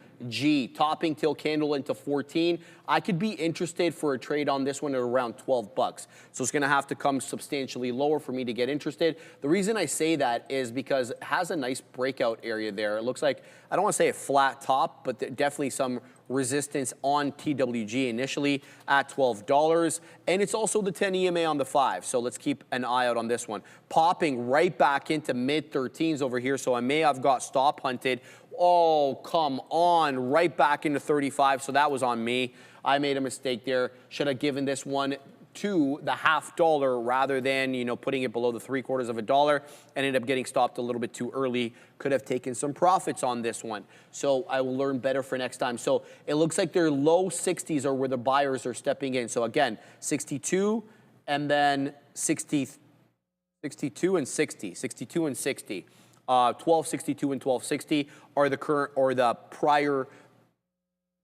Topping till candle into 14. I could be interested for a trade on this one at around 12 bucks. So it's gonna have to come substantially lower for me to get interested. The reason I say that is because it has a nice breakout area there. It looks like, I don't wanna say a flat top, but definitely some resistance on TWG initially at $12. And it's also the 10 EMA on the 5. So let's keep an eye out on this one. Popping right back into mid-13s over here. So I may have got stop hunted. Oh, come on, right back into 35. So that was on me. I made a mistake there. Should have given this one to the $0.50 rather than, you know, putting it below the $0.75. Ended up getting stopped a little bit too early. Could have taken some profits on this one. So I will learn better for next time. So it looks like their low 60s are where the buyers are stepping in. So again, 62 and then 62 and 60, 62 and 60. 1262 and 1260 are the current or the prior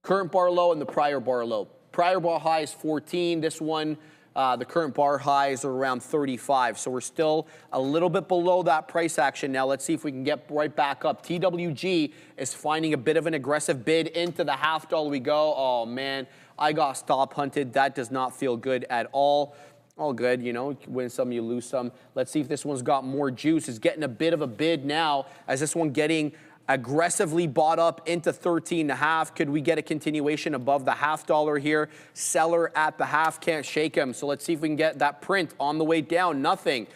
current bar low and the prior bar low. Prior bar high is 14. This one, the current bar highs are around 35. So we're still a little bit below that price action. Now let's see if we can get right back up. TWG is finding a bit of an aggressive bid into the $0.50 we go. Oh man, I got stop hunted. That does not feel good at all. All good, you know, win some, you lose some. Let's see if this one's got more juice. It's getting a bit of a bid now as this one getting aggressively bought up into 13.5. Could we get a continuation above the $0.50 here? Seller at the half, can't shake him. So let's see if we can get that print on the way down. Nothing.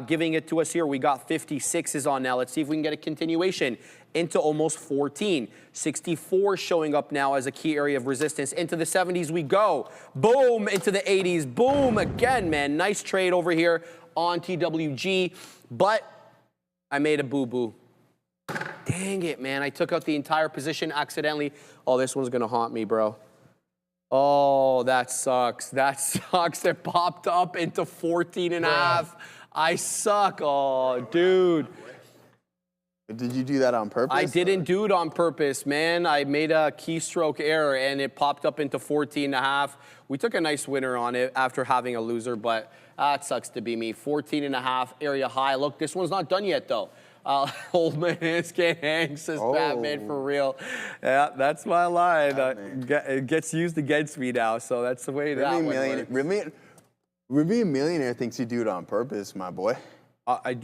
Giving it to us here. We got 56s on now. Let's see if we can get a continuation into almost 14. 64 showing up now as a key area of resistance. Into the 70s we go. Boom, into the 80s. Boom, again, man. Nice trade over here on TWG. But I made a boo-boo. Dang it, man. I took out the entire position accidentally. Oh, this one's going to haunt me, bro. Oh, that sucks. That sucks. It popped up into 14.5. I suck. Oh, dude. Did you do that on purpose? I didn't do it on purpose, man. I made a keystroke error, and it popped up into 14.5. We took a nice winner on it after having a loser, but it sucks to be me. 14.5 area high. Look, this one's not done yet, though. Old man can't hang, says Batman, for real. Yeah, that's my line. It gets used against me now, so that's the way that went. Ruby a Millionaire thinks you do it on purpose, my boy.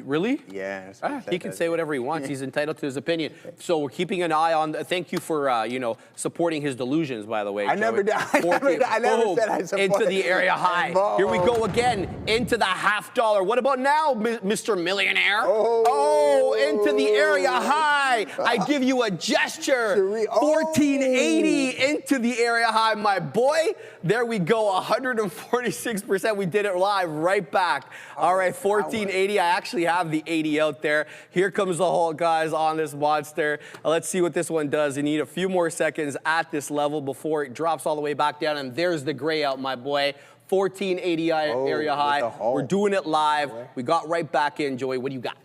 Really? Yeah. He can say whatever he wants. He's entitled to his opinion. So we're keeping an eye on. Thank you for you know, supporting his delusions. By the way, I never said I supported. Into the area high. Here we go again into the $0.50. What about now, Mr. Millionaire? Oh, into the area high. I give you a gesture. 1480 into the area high, my boy. There we go. 146%. We did it live. Right back. All right, 1480. I actually have the 80 out there. Here comes the whole guys on this monster. Let's see what this one does. You need a few more seconds at this level before it drops all the way back down. And there's the gray out, my boy. 1480 area high. We're doing it live. We got right back in. Joey, what do you got?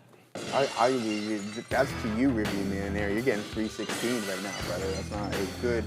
That's to you, Review Millionaire. You're getting 316 right now, brother. That's not a good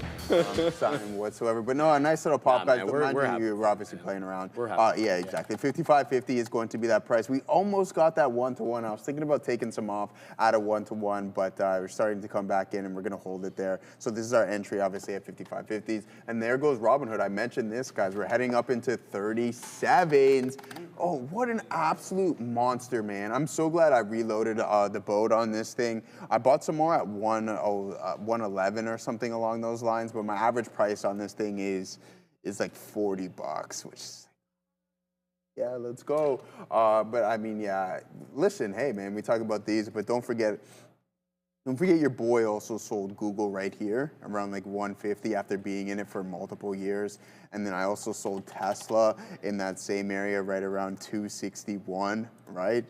sign whatsoever. But no, a nice little pop, guys. We're obviously playing around. Yeah, exactly. 55.50 is going to be that price. We almost got that 1-to-1. I was thinking about taking some off at a 1-to-1, but we're starting to come back in, and we're going to hold it there. So this is our entry, obviously, at 55.50s. And there goes Robinhood. I mentioned this, guys. We're heading up into 37s. Oh, what an absolute monster, man. I'm so glad I reloaded the boat on this thing. I bought some more at 111 or something along those lines, but my average price on this thing is like $40, which is, yeah, let's go. But I mean, yeah, listen, hey, man, we talk about these, but don't forget your boy also sold Google right here around like 150 after being in it for multiple years. And then I also sold Tesla in that same area right around 261, right?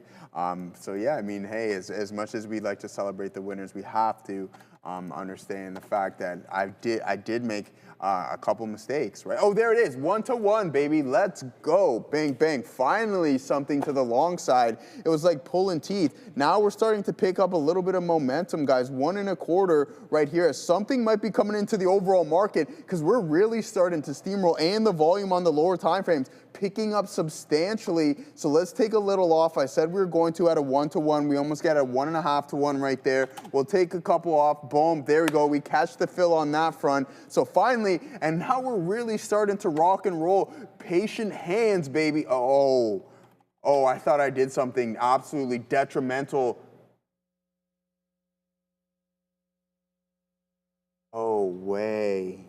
So yeah, I mean, hey, as much as we like to celebrate the winners, we have to understand the fact that I did make a couple mistakes, right? Oh, there it is, 1-to-1, baby. Let's go, bang, bang. Finally, something to the long side. It was like pulling teeth. Now we're starting to pick up a little bit of momentum, guys. 1.25 right here. Something might be coming into the overall market because we're really starting to steamroll, and the volume on the lower time frames picking up substantially. So let's take a little off. I said we were going to at a 1-to-1. We almost got a 1.5-to-1 right there. We'll take a couple off. Boom, there we go. We catch the fill on that front. So finally, and now we're really starting to rock and roll. Patient hands, baby. Oh, I thought I did something absolutely detrimental. Oh, way.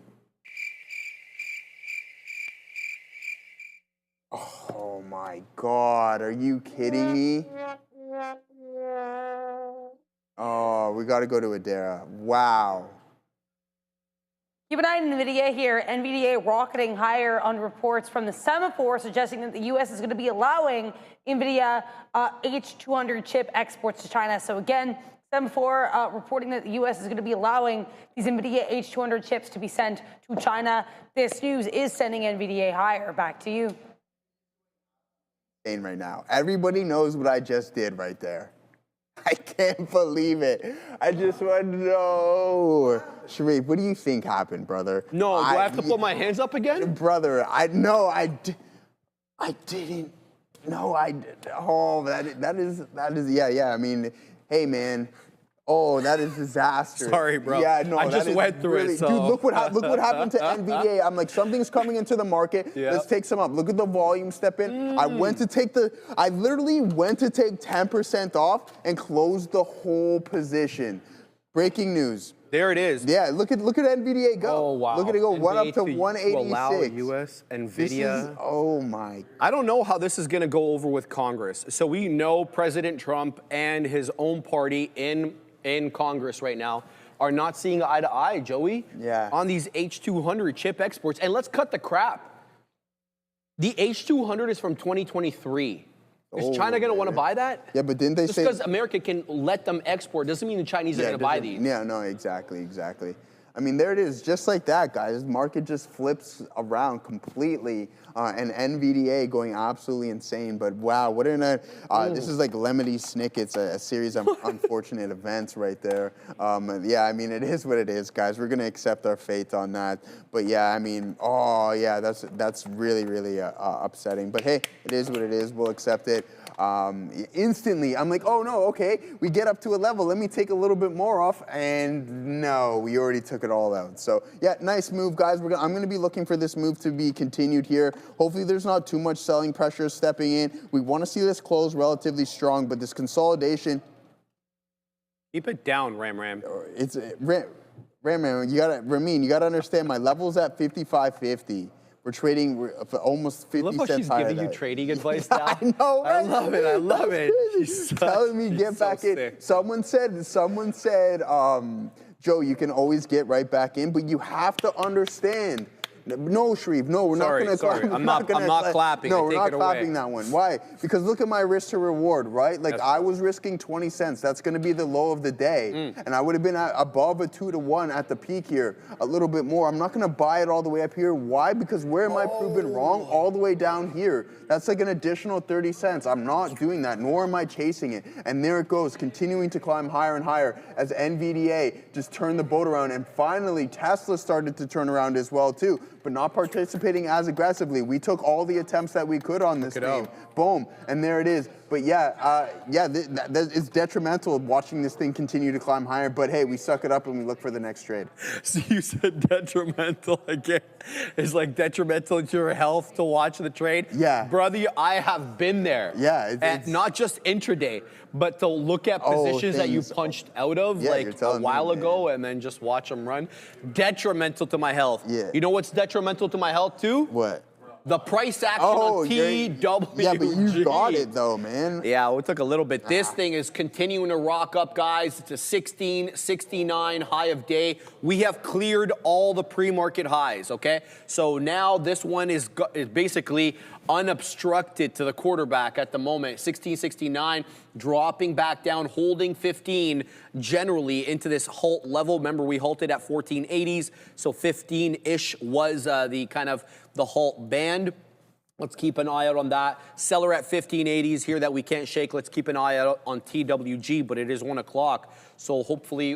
Oh my God, are you kidding me? Oh, we got to go to Adara. Wow. Keep an eye on NVIDIA here. NVIDIA rocketing higher on reports from the semaphore suggesting that the U.S. is going to be allowing NVIDIA H200 chip exports to China. So again, semaphore reporting that the U.S. is going to be allowing these NVIDIA H200 chips to be sent to China. This news is sending NVIDIA higher. Back to you. Right now, everybody knows what I just did right there. I can't believe it. I just want to know. Sharif, what do you think happened, brother? No, do I have to put my hands up again? Brother, I didn't. No, I oh, that is, yeah. I mean, hey, man. Oh, that is disastrous. Sorry, bro. Yeah, no, I just went through it. So. Dude, look what happened to NVDA. I'm like, something's coming into the market. Yep. Let's take some up. Look at the volume step in. I literally went to take 10% off and closed the whole position. Breaking news. There it is. Yeah, look at NVDA go. Oh, wow. Look at it go. One up to 186. Allow US, NVIDIA. Oh, my. I don't know how this is going to go over with Congress. So we know President Trump and his own party in Congress right now are not seeing eye to eye, Joey, on these H200 chip exports. And let's cut the crap. The H200 is from 2023. Is China going to want to buy that? Yeah, but didn't they Just say... because America can let them export doesn't mean the Chinese are going to buy these. Yeah, no, exactly. I mean, there it is, just like that, guys. Market just flips around completely, and NVDA going absolutely insane. But wow, what this is like Lemony Snicket's, a series of unfortunate events right there. Yeah, I mean, it is what it is, guys. We're gonna accept our fate on that. But yeah, I mean, oh yeah, that's really, really upsetting. But hey, it is what it is. We'll accept it. Instantly, I'm like, oh no, okay, we get up to a level, let me take a little bit more off, and no, we already took it all out. So yeah, nice move, guys. I'm going to be looking for this move to be continued here. Hopefully there's not too much selling pressure stepping in. We want to see this close relatively strong, but this consolidation. Keep it down, Ram. It's Ram, Ramin, you gotta understand my level's at 55.50. We're trading for almost 50 cents higher. I love how she's giving you trading advice now. I know, right? I love it. She's telling me get back in. Someone said, Joe, you can always get right back in, but you have to understand. No, Sharif, no, we're not going to clap. I'm not clapping. No, we're not clapping that one. Why? Because look at my risk to reward, right? Like I was risking 20 cents. That's going to be the low of the day. And I would have been above a 2-to-1 at the peak here, a little bit more. I'm not going to buy it all the way up here. Why? Because where am I proven wrong? All the way down here. That's like an additional 30 cents. I'm not doing that, nor am I chasing it. And there it goes, continuing to climb higher and higher as NVDA just turned the boat around. And finally, Tesla started to turn around as well, too, but not participating as aggressively. We took all the attempts that we could on this game. Boom, and there it is. But yeah, it's detrimental watching this thing continue to climb higher. But hey, we suck it up and we look for the next trade. So you said detrimental again. It's like detrimental to your health to watch the trade. Yeah, brother, I have been there. Yeah, and not just intraday, but to look at positions that you punched out of like a while ago and then just watch them run. Detrimental to my health. Yeah. You know what's detrimental to my health too? What? The price action on TWG. Yeah, but you got it though, man. Yeah, it took a little bit. This thing is continuing to rock up, guys. It's a 1669 high of day. We have cleared all the pre-market highs, okay? So now this one is basically unobstructed to the quarterback at the moment. 1669, dropping back down, holding 15 generally into this halt level. Remember, we halted at 1480s, so 15-ish was the kind of the halt band. Let's keep an eye out on that. Seller at 1580s here that we can't shake. Let's keep an eye out on TWG, but it is 1 o'clock. So hopefully,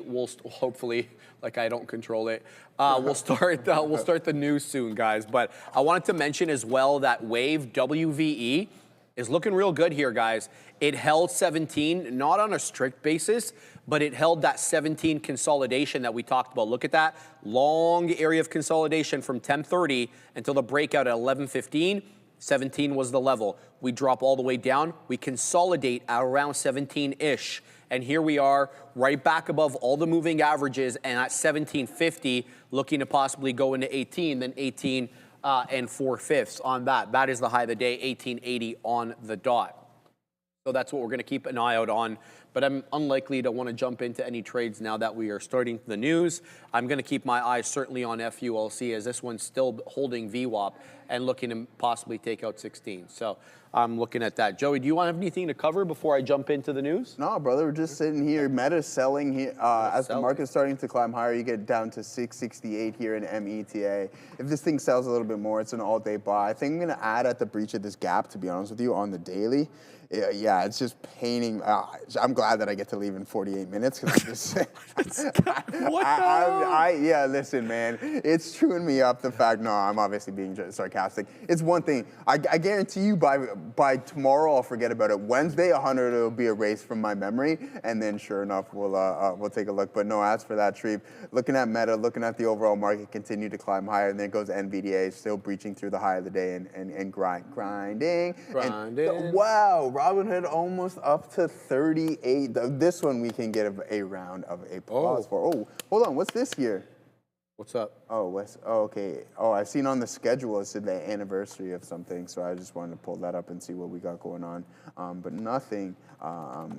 like I don't control it. We'll start the news soon, guys. But I wanted to mention as well that Wave WVE is looking real good here, guys. It held 17, not on a strict basis, but it held that 17 consolidation that we talked about. Look at that long area of consolidation from 10:30 until the breakout at 11:15. 17 was the level. We drop all the way down. We consolidate at around 17-ish. And here we are right back above all the moving averages and at 1750, looking to possibly go into 18, then 18 and 4/5 on that. That is the high of the day, 1880 on the dot. So that's what we're going to keep an eye out on. But I'm unlikely to want to jump into any trades now that we are starting the news. I'm going to keep my eyes certainly on FULC, as this one's still holding VWAP and looking to possibly take out 16. So I'm looking at that. Joey, do you want to have anything to cover before I jump into the news? No, brother, we're just sitting here. Meta's selling here. As the market's starting to climb higher, you get down to 668 here in META. If this thing sells a little bit more, it's an all-day buy. I think I'm going to add at the breach of this gap, to be honest with you, on the daily. Yeah, it's just painting. I'm glad that I get to leave in 48 minutes because yeah, listen, man, it's chewing me up. The fact, no, I'm obviously being sarcastic. It's one thing. I guarantee you by tomorrow I'll forget about it. Wednesday, 100, it'll be erased from my memory, and then sure enough we'll take a look. But no, as for that, Shreve, looking at Meta, looking at the overall market continue to climb higher, and then goes NVDA, still breaching through the high of the day and grinding. And, wow. Robinhood almost up to 38. This one we can get a round of applause for. Oh, hold on. What's this here? What's up? Oh, okay. Oh, I've seen on the schedule it said the anniversary of something, so I just wanted to pull that up and see what we got going on. But nothing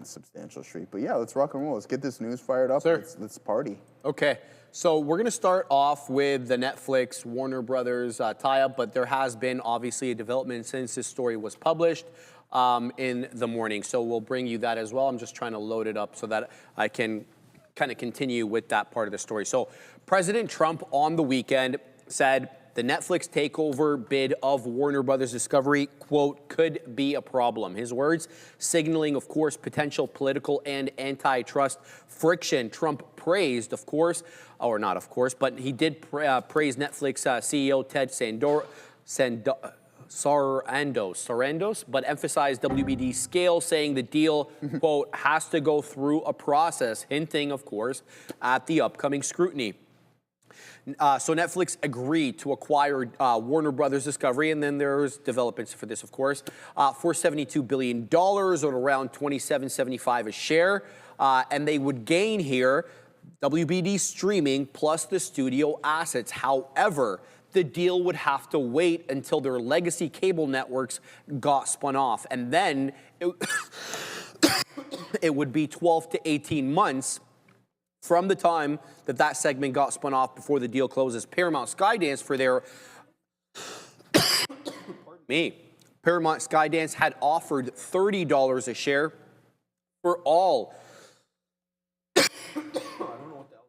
substantial, Street. But yeah, let's rock and roll. Let's get this news fired up. Sir. Let's party. Okay, so we're going to start off with the Netflix Warner Brothers tie-up, but there has been obviously a development since this story was published in the morning. So we'll bring you that as well. I'm just trying to load it up so that I can kind of continue with that part of the story. So President Trump on the weekend said the Netflix takeover bid of Warner Brothers Discovery, quote, could be a problem. His words, signaling, of course, potential political and antitrust friction. Trump praised, of course, or not of course, but he did praise Netflix CEO Ted Sarandos, but emphasized WBD's scale, saying the deal, quote, has to go through a process, hinting, of course, at the upcoming scrutiny. So Netflix agreed to acquire Warner Brothers Discovery, and then there's developments for this, of course, for $72 billion, or around $27.75 a share, and they would gain here WBD streaming plus the studio assets. However, the deal would have to wait until their legacy cable networks got spun off, and then it would be 12 to 18 months from the time that that segment got spun off before the deal closes. Paramount Skydance for their Paramount Skydance had offered $30 a share for all. I don't know what that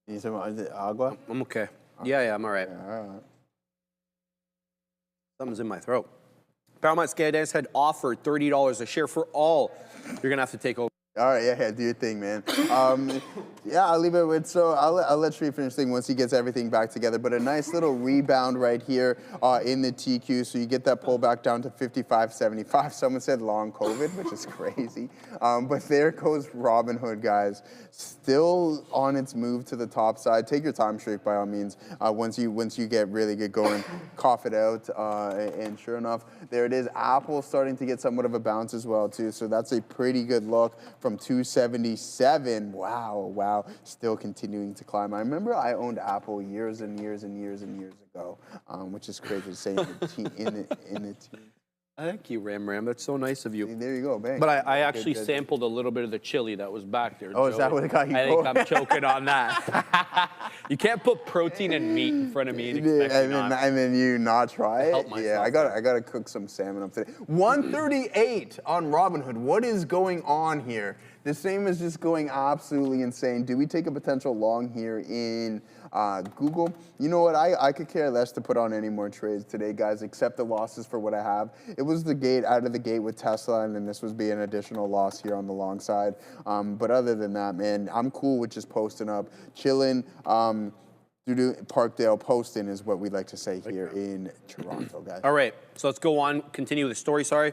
was. Is it agua? I'm okay. Yeah, I'm all right. Yeah, all right. Something's in my throat. Paramount Skydance had offered $30 a share for all. You're going to have to take over. All right, yeah, do your thing, man. Yeah, I'll leave it with, so I'll let Shree finish thing once he gets everything back together, but a nice little rebound right here in the TQ, so you get that pullback down to 55.75. Someone said long COVID, which is crazy. But there goes Robinhood, guys. Still on its move to the top side. Take your time, Shree, by all means. Once you get really good going, cough it out, and sure enough, there it is. Apple starting to get somewhat of a bounce as well, too, so that's a pretty good look. From 277, wow, still continuing to climb. I remember I owned Apple years and years ago, which is crazy to say in the team. Thank you, Ram. That's so nice of you. There you go, bang. But I actually sampled a little bit of the chili that was back there. Oh, Joey. Is that what it got you? I think I'm choking on that. You can't put protein and meat in front of me and expect and then you not try it. Yeah, I gotta cook some salmon up today. 138 on Robinhood. What is going on here? This thing is just going absolutely insane. Do we take a potential long here in Google? You know what? I could care less to put on any more trades today, guys, except the losses for what I have. It was the out of the gate with Tesla, and then this would be an additional loss here on the long side. But other than that, man, I'm cool with just posting up, chilling. Parkdale posting is what we like to say here in Toronto, guys. All right, so let's go on, continue with the story, sorry.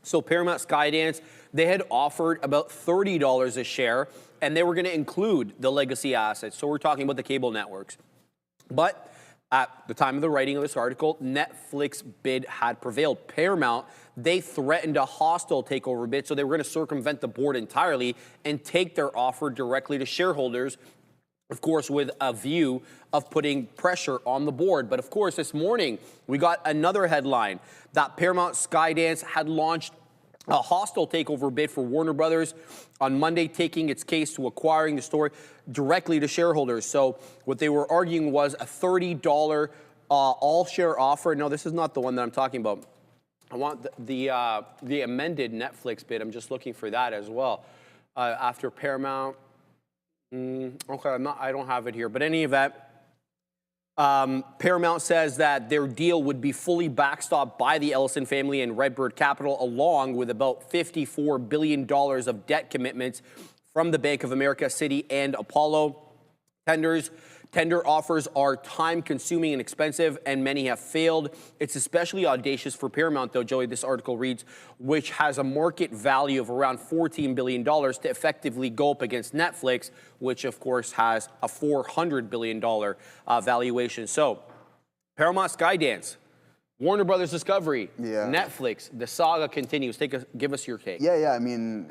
So Paramount Skydance, they had offered about $30 a share, and they were going to include the legacy assets. So we're talking about the cable networks. But at the time of the writing of this article, Netflix bid had prevailed. Paramount, they threatened a hostile takeover bid, so they were going to circumvent the board entirely and take their offer directly to shareholders, of course, with a view of putting pressure on the board. But of course, this morning, we got another headline that Paramount Skydance had launched a hostile takeover bid for Warner Brothers on Monday, taking its case to acquiring the store directly to shareholders. So what they were arguing was a $30 all-share offer. No, this is not the one that I'm talking about. I want the amended Netflix bid. I'm just looking for that as well. After Paramount. Okay, I don't have it here, but any event. Paramount says that their deal would be fully backstopped by the Ellison family and Redbird Capital, along with about $54 billion of debt commitments from the Bank of America, Citi, and Apollo. Tender offers are time-consuming and expensive, and many have failed. It's especially audacious for Paramount, though, Joey, this article reads, which has a market value of around $14 billion to effectively go up against Netflix, which, of course, has a $400 billion valuation. So, Paramount Skydance, Warner Brothers Discovery, Netflix, the saga continues. Give us your take. Yeah, I mean,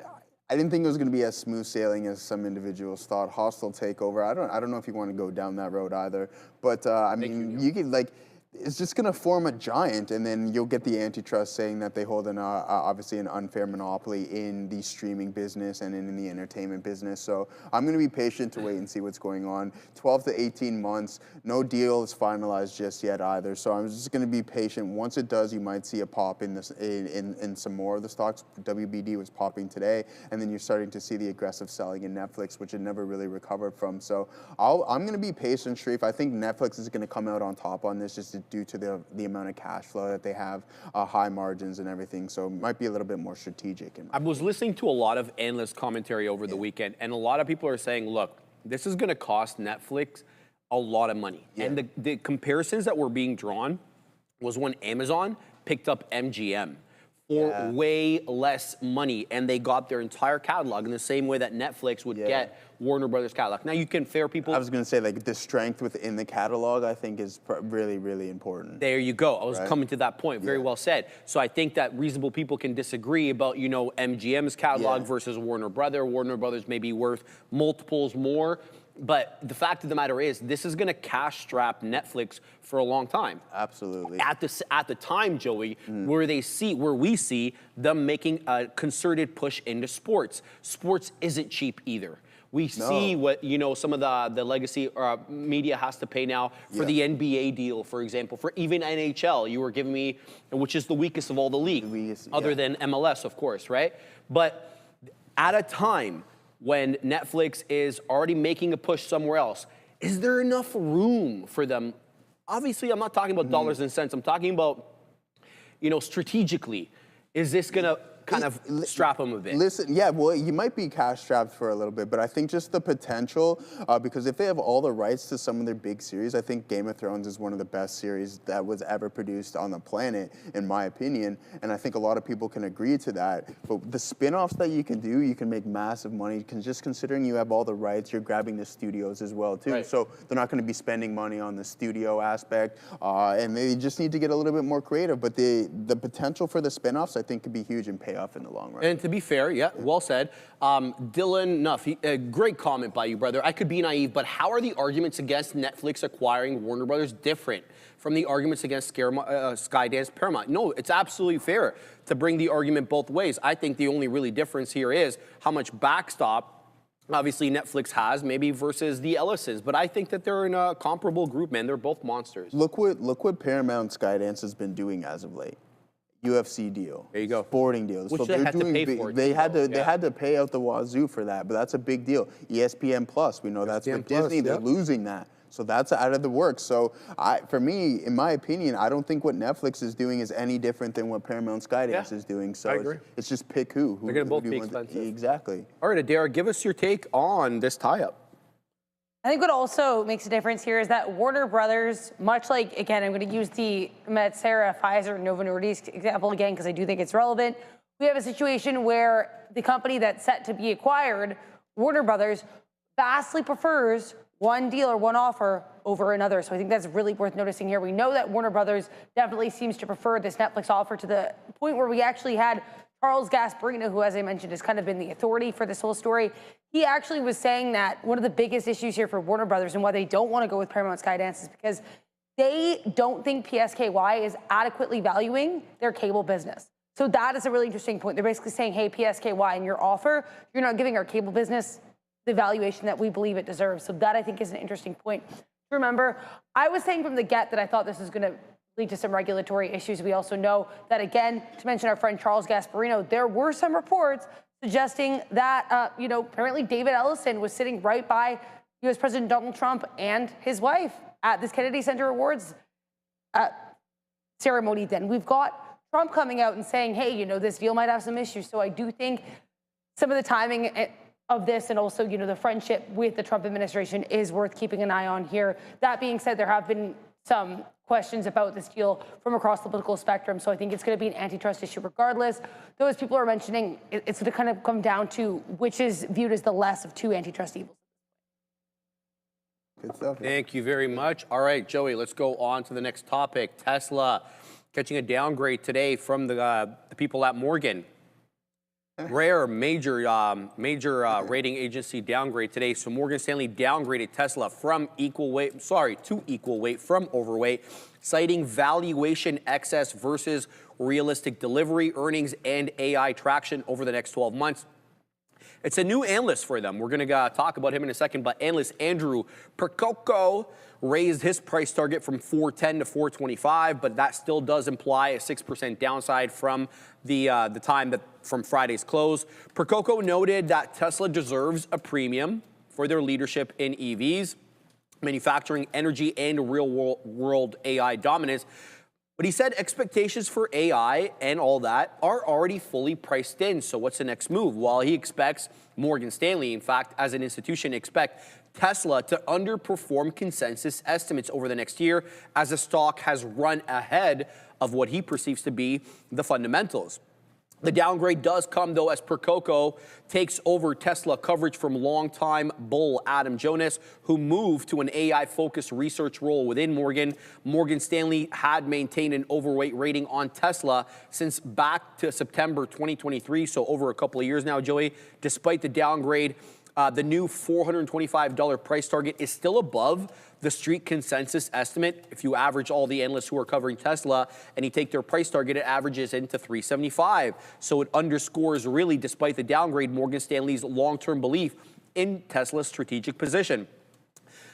I didn't think it was going to be as smooth sailing as some individuals thought. Hostile takeover. I don't know if you want to go down that road either. But I mean, you could it's just going to form a giant, and then you'll get the antitrust saying that they hold obviously an unfair monopoly in the streaming business and in the entertainment business. So I'm going to be patient to wait and see what's going on. 12 to 18 months. No deal is finalized just yet either. So I'm just going to be patient. Once it does, you might see a pop in this in some more of the stocks. WBD was popping today, and then you're starting to see the aggressive selling in Netflix, which it never really recovered from. So I'm going to be patient, Sharif. I think Netflix is going to come out on top on this just due to the amount of cash flow that they have, high margins and everything. So it might be a little bit more strategic. I was listening to a lot of analyst commentary over the weekend, and a lot of people are saying, look, this is going to cost Netflix a lot of money. And the comparisons that were being drawn was when Amazon picked up MGM for way less money, and they got their entire catalog in the same way that Netflix would get Warner Brothers catalog. Now, you can fair people. I was going to say, the strength within the catalog, I think, is really, really important. There you go. I was coming to that point. Very well said. So I think that reasonable people can disagree about, MGM's catalog versus Warner Brothers. Warner Brothers may be worth multiples more. But the fact of the matter is, this is going to cash strap Netflix for a long time. Absolutely. At the time, Joey, where we see them making a concerted push into sports. Sports isn't cheap either. We see what some of the legacy media has to pay now for the NBA deal, for example, for even NHL. You were giving me, which is the weakest of all the league, other than MLS, of course, right? But at a time when Netflix is already making a push somewhere else, is there enough room for them? Obviously, I'm not talking about dollars and cents. I'm talking about, strategically. Is this going to kind of strap them a bit? Listen, well, you might be cash strapped for a little bit, but I think just the potential, because if they have all the rights to some of their big series, I think Game of Thrones is one of the best series that was ever produced on the planet, in my opinion, and I think a lot of people can agree to that. But the spin-offs that you can do, you can make massive money, just considering you have all the rights, you're grabbing the studios as well, too. Right. So they're not going to be spending money on the studio aspect, and they just need to get a little bit more creative. But the potential for the spin-offs, I think, could be huge and pay off in the long run. And to be fair, well said. Dylan Nuff, a great comment by you, brother. I could be naive, but how are the arguments against Netflix acquiring Warner Brothers different from the arguments against Skydance Paramount? No, it's absolutely fair to bring the argument both ways. I think the only really difference here is how much backstop obviously Netflix has, maybe versus the Ellisons. But I think that they're in a comparable group, man. They're both monsters. Look what Paramount Skydance has been doing as of late. UFC deal. There you go. Sporting deals. Which so they had to pay for. They had to pay out the wazoo for that, but that's a big deal. ESPN Plus, we know that's with Disney. They're losing that. So that's out of the works. So for me, in my opinion, I don't think what Netflix is doing is any different than what Paramount Skydance is doing. So I agree. It's just pick who. They're going to both be expensive. Exactly. All right, Adair, give us your take on this tie-up. I think what also makes a difference here is that Warner Brothers, much like, again, I'm going to use the Metsera, Pfizer, Novo Nordisk example again because I do think it's relevant. We have a situation where the company that's set to be acquired, Warner Brothers, vastly prefers one deal or one offer over another. So I think that's really worth noticing here. We know that Warner Brothers definitely seems to prefer this Netflix offer to the point where we actually had Charles Gasparino, who, as I mentioned, has kind of been the authority for this whole story. He actually was saying that one of the biggest issues here for Warner Brothers and why they don't want to go with Paramount Skydance is because they don't think PSKY is adequately valuing their cable business. So that is a really interesting point. They're basically saying, hey, PSKY, in your offer, you're not giving our cable business the valuation that we believe it deserves. So that, I think, is an interesting point. Remember, I was saying from the get that I thought this was going to lead to some regulatory issues. We also know that, again, to mention our friend Charles Gasparino, there were some reports suggesting that, apparently David Ellison was sitting right by U.S. President Donald Trump and his wife at this Kennedy Center Awards ceremony. Then we've got Trump coming out and saying, hey, this deal might have some issues. So I do think some of the timing of this and also, the friendship with the Trump administration is worth keeping an eye on here. That being said, there have been some questions about this deal from across the political spectrum. So I think it's going to be an antitrust issue regardless. Those people are mentioning it's going to kind of come down to which is viewed as the less of two antitrust evils. Good stuff. Thank you very much. All right, Joey, let's go on to the next topic. Tesla catching a downgrade today from the people at Morgan. Rare major rating agency downgrade today. So Morgan Stanley downgraded Tesla to equal weight from overweight, citing valuation excess versus realistic delivery, earnings, and AI traction over the next 12 months. It's a new analyst for them. We're going to talk about him in a second, but analyst Andrew Percoco raised his price target from 410 to 425, but that still does imply a 6% downside from the time from Friday's close. Percoco noted that Tesla deserves a premium for their leadership in EVs, manufacturing, energy, and real-world AI dominance. But he said expectations for AI and all that are already fully priced in. So what's the next move? Well, he expects Morgan Stanley, in fact, as an institution, expect Tesla to underperform consensus estimates over the next year as the stock has run ahead of what he perceives to be the fundamentals. The downgrade does come, though, as Percoco takes over Tesla coverage from longtime bull Adam Jonas, who moved to an AI-focused research role within Morgan. Morgan Stanley had maintained an overweight rating on Tesla since back to September 2023, so over a couple of years now, Joey. Despite the downgrade, the new $425 price target is still above the street consensus estimate. If you average all the analysts who are covering Tesla and you take their price target, it averages into $375. So it underscores, really, despite the downgrade, Morgan Stanley's long-term belief in Tesla's strategic position.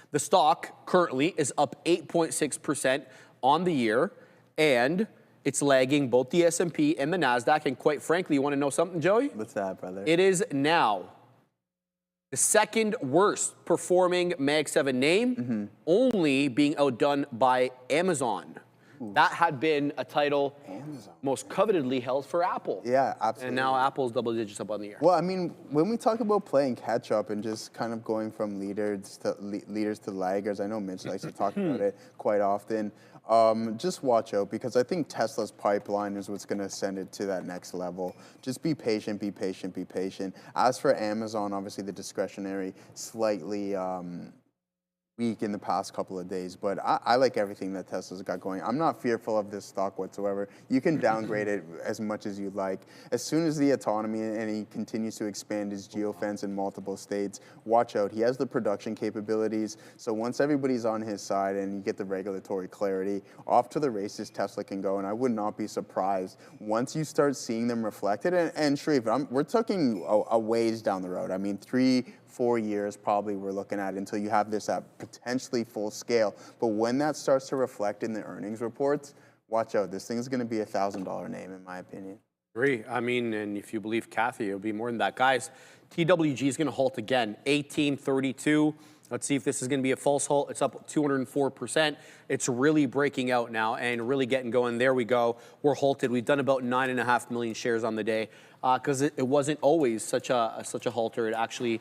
The stock currently is up 8.6% on the year, and it's lagging both the S&P and the NASDAQ. And quite frankly, you want to know something, Joey? What's that, brother? It is now the second worst performing Mag 7 name, only being outdone by Amazon. Ooh. That had been a title most covetedly held for Apple. Yeah, absolutely. And now Apple's double digits up on the year. Well, I mean, when we talk about playing catch up and just kind of going from leaders to laggers, I know Mitch likes to talk about it quite often. Just watch out, because I think Tesla's pipeline is what's going to send it to that next level. Just be patient, be patient, be patient. As for Amazon, obviously the discretionary slightly weak in the past couple of days, but I like everything that Tesla's got going. I'm not fearful of this stock whatsoever. You can downgrade it as much as you'd like. As soon as the autonomy and he continues to expand his geofence in multiple states, watch out. He has the production capabilities, so once everybody's on his side and you get the regulatory clarity, off to the races Tesla can go, and I would not be surprised once you start seeing them reflected. And Sharif, we're talking a ways down the road. I mean, 3-4 years probably we're looking at until you have this at potentially full scale. But when that starts to reflect in the earnings reports, watch out. This thing's going to be a $1,000 name, in my opinion. Agree. I mean, and if you believe Kathy, it'll be more than that. Guys, TWG is going to halt again, 1832. Let's see if this is going to be a false halt. It's up 204%. It's really breaking out now and really getting going. There we go. We're halted. We've done about 9.5 million shares on the day because it wasn't always such a halter. It actually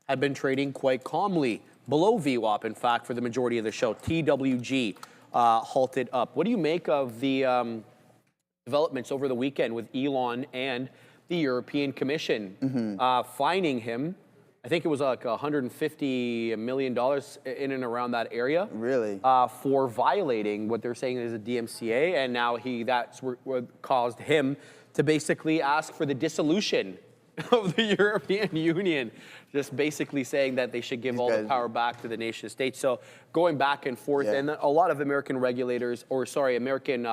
had been trading quite calmly below VWAP, in fact, for the majority of the show. TWG halted up. What do you make of the developments over the weekend with Elon and the European Commission fining him? I think it was like $150 million in and around that area. Really? For violating what they're saying is a DMCA, and now that's what caused him to basically ask for the dissolution of the European Union, just basically saying that they should give all the power back to the nation states. So going back and forth, and a lot of American regulators, American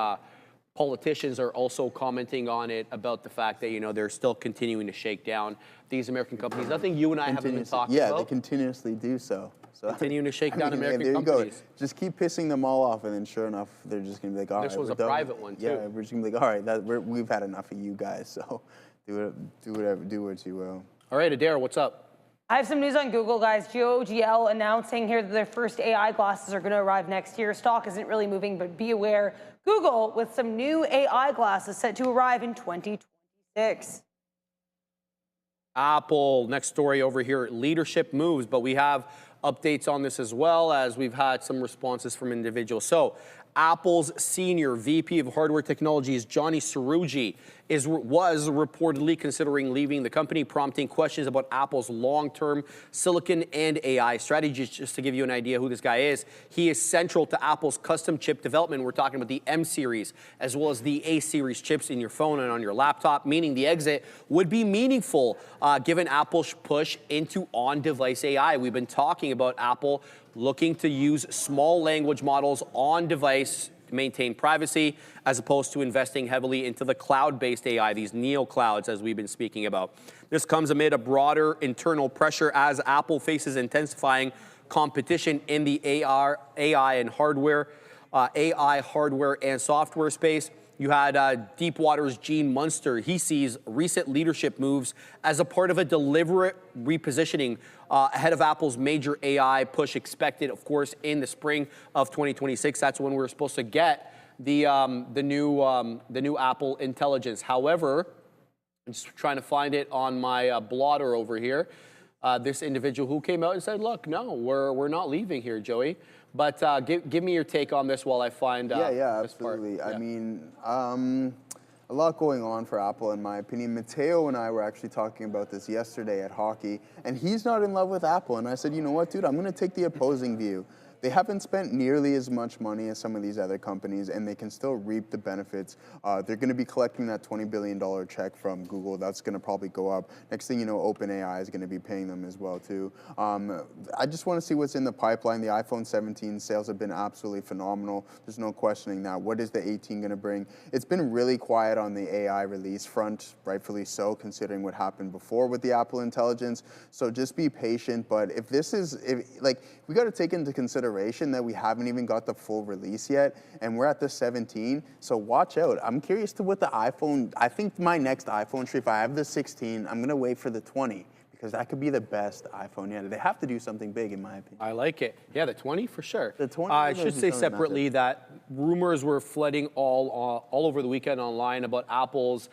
politicians are also commenting on it about the fact that, you know, they're still continuing to shake down these American companies. Nothing you and I haven't been talking about. Yeah, they continuously do so. Continuing to shake down American there you companies. Go. Just keep pissing them all off, and then sure enough, they're just gonna be like, all right. This was we're a done. private one, too. Yeah, we're just gonna be like, all right, we've had enough of you guys. So do what you will. All right, Adair, what's up? I have some news on Google, guys. GOGL announcing here that their first AI glasses are going to arrive next year. Stock isn't really moving, but be aware, Google with some new AI glasses set to arrive in 2026. Apple, next story over here, leadership moves, but we have updates on this as well, as we've had some responses from individuals. So Apple's senior VP of hardware technologies, Johnny Sarugi, was reportedly considering leaving the company, prompting questions about Apple's long-term silicon and AI strategies. Just to give you an idea who this guy is, he is central to Apple's custom chip development. We're talking about the M series as well as the A series chips in your phone and on your laptop, meaning the exit would be meaningful given Apple's push into on-device AI. We've been talking about Apple looking to use small language models on device to maintain privacy, as opposed to investing heavily into the cloud-based AI, these neo-clouds, as we've been speaking about. This comes amid a broader internal pressure as Apple faces intensifying competition in the AI hardware and software space. You had Deepwater's Gene Munster. He sees recent leadership moves as a part of a deliberate repositioning ahead of Apple's major AI push, expected, of course, in the spring of 2026. That's when we're supposed to get the new Apple Intelligence. However, I'm just trying to find it on my blotter over here. This individual who came out and said, "Look, no, we're not leaving here, Joey." But give me your take on this while I find yeah, this absolutely. part. Yeah. I mean, a lot going on for Apple, in my opinion. Matteo and I were actually talking about this yesterday at hockey, and he's not in love with Apple. And I said, you know what, dude, I'm going to take the opposing view. They haven't spent nearly as much money as some of these other companies, and they can still reap the benefits. They're going to be collecting that $20 billion check from Google. That's going to probably go up. Next thing you know, OpenAI is going to be paying them as well, too. I just want to see what's in the pipeline. The iPhone 17 sales have been absolutely phenomenal. There's no questioning that. What is the 18 going to bring? It's been really quiet on the AI release front, rightfully so, considering what happened before with the Apple Intelligence. So just be patient. But if this is, we got to take into consideration that we haven't even got the full release yet, and we're at the 17, so watch out. I'm curious to what the iPhone, I think my next iPhone tree, if I have the 16, I'm gonna wait for the 20, because that could be the best iPhone yet. They have to do something big, in my opinion. I like it. Yeah, the 20 for sure. The 20. I should say separately that rumors were flooding all over the weekend online about Apple's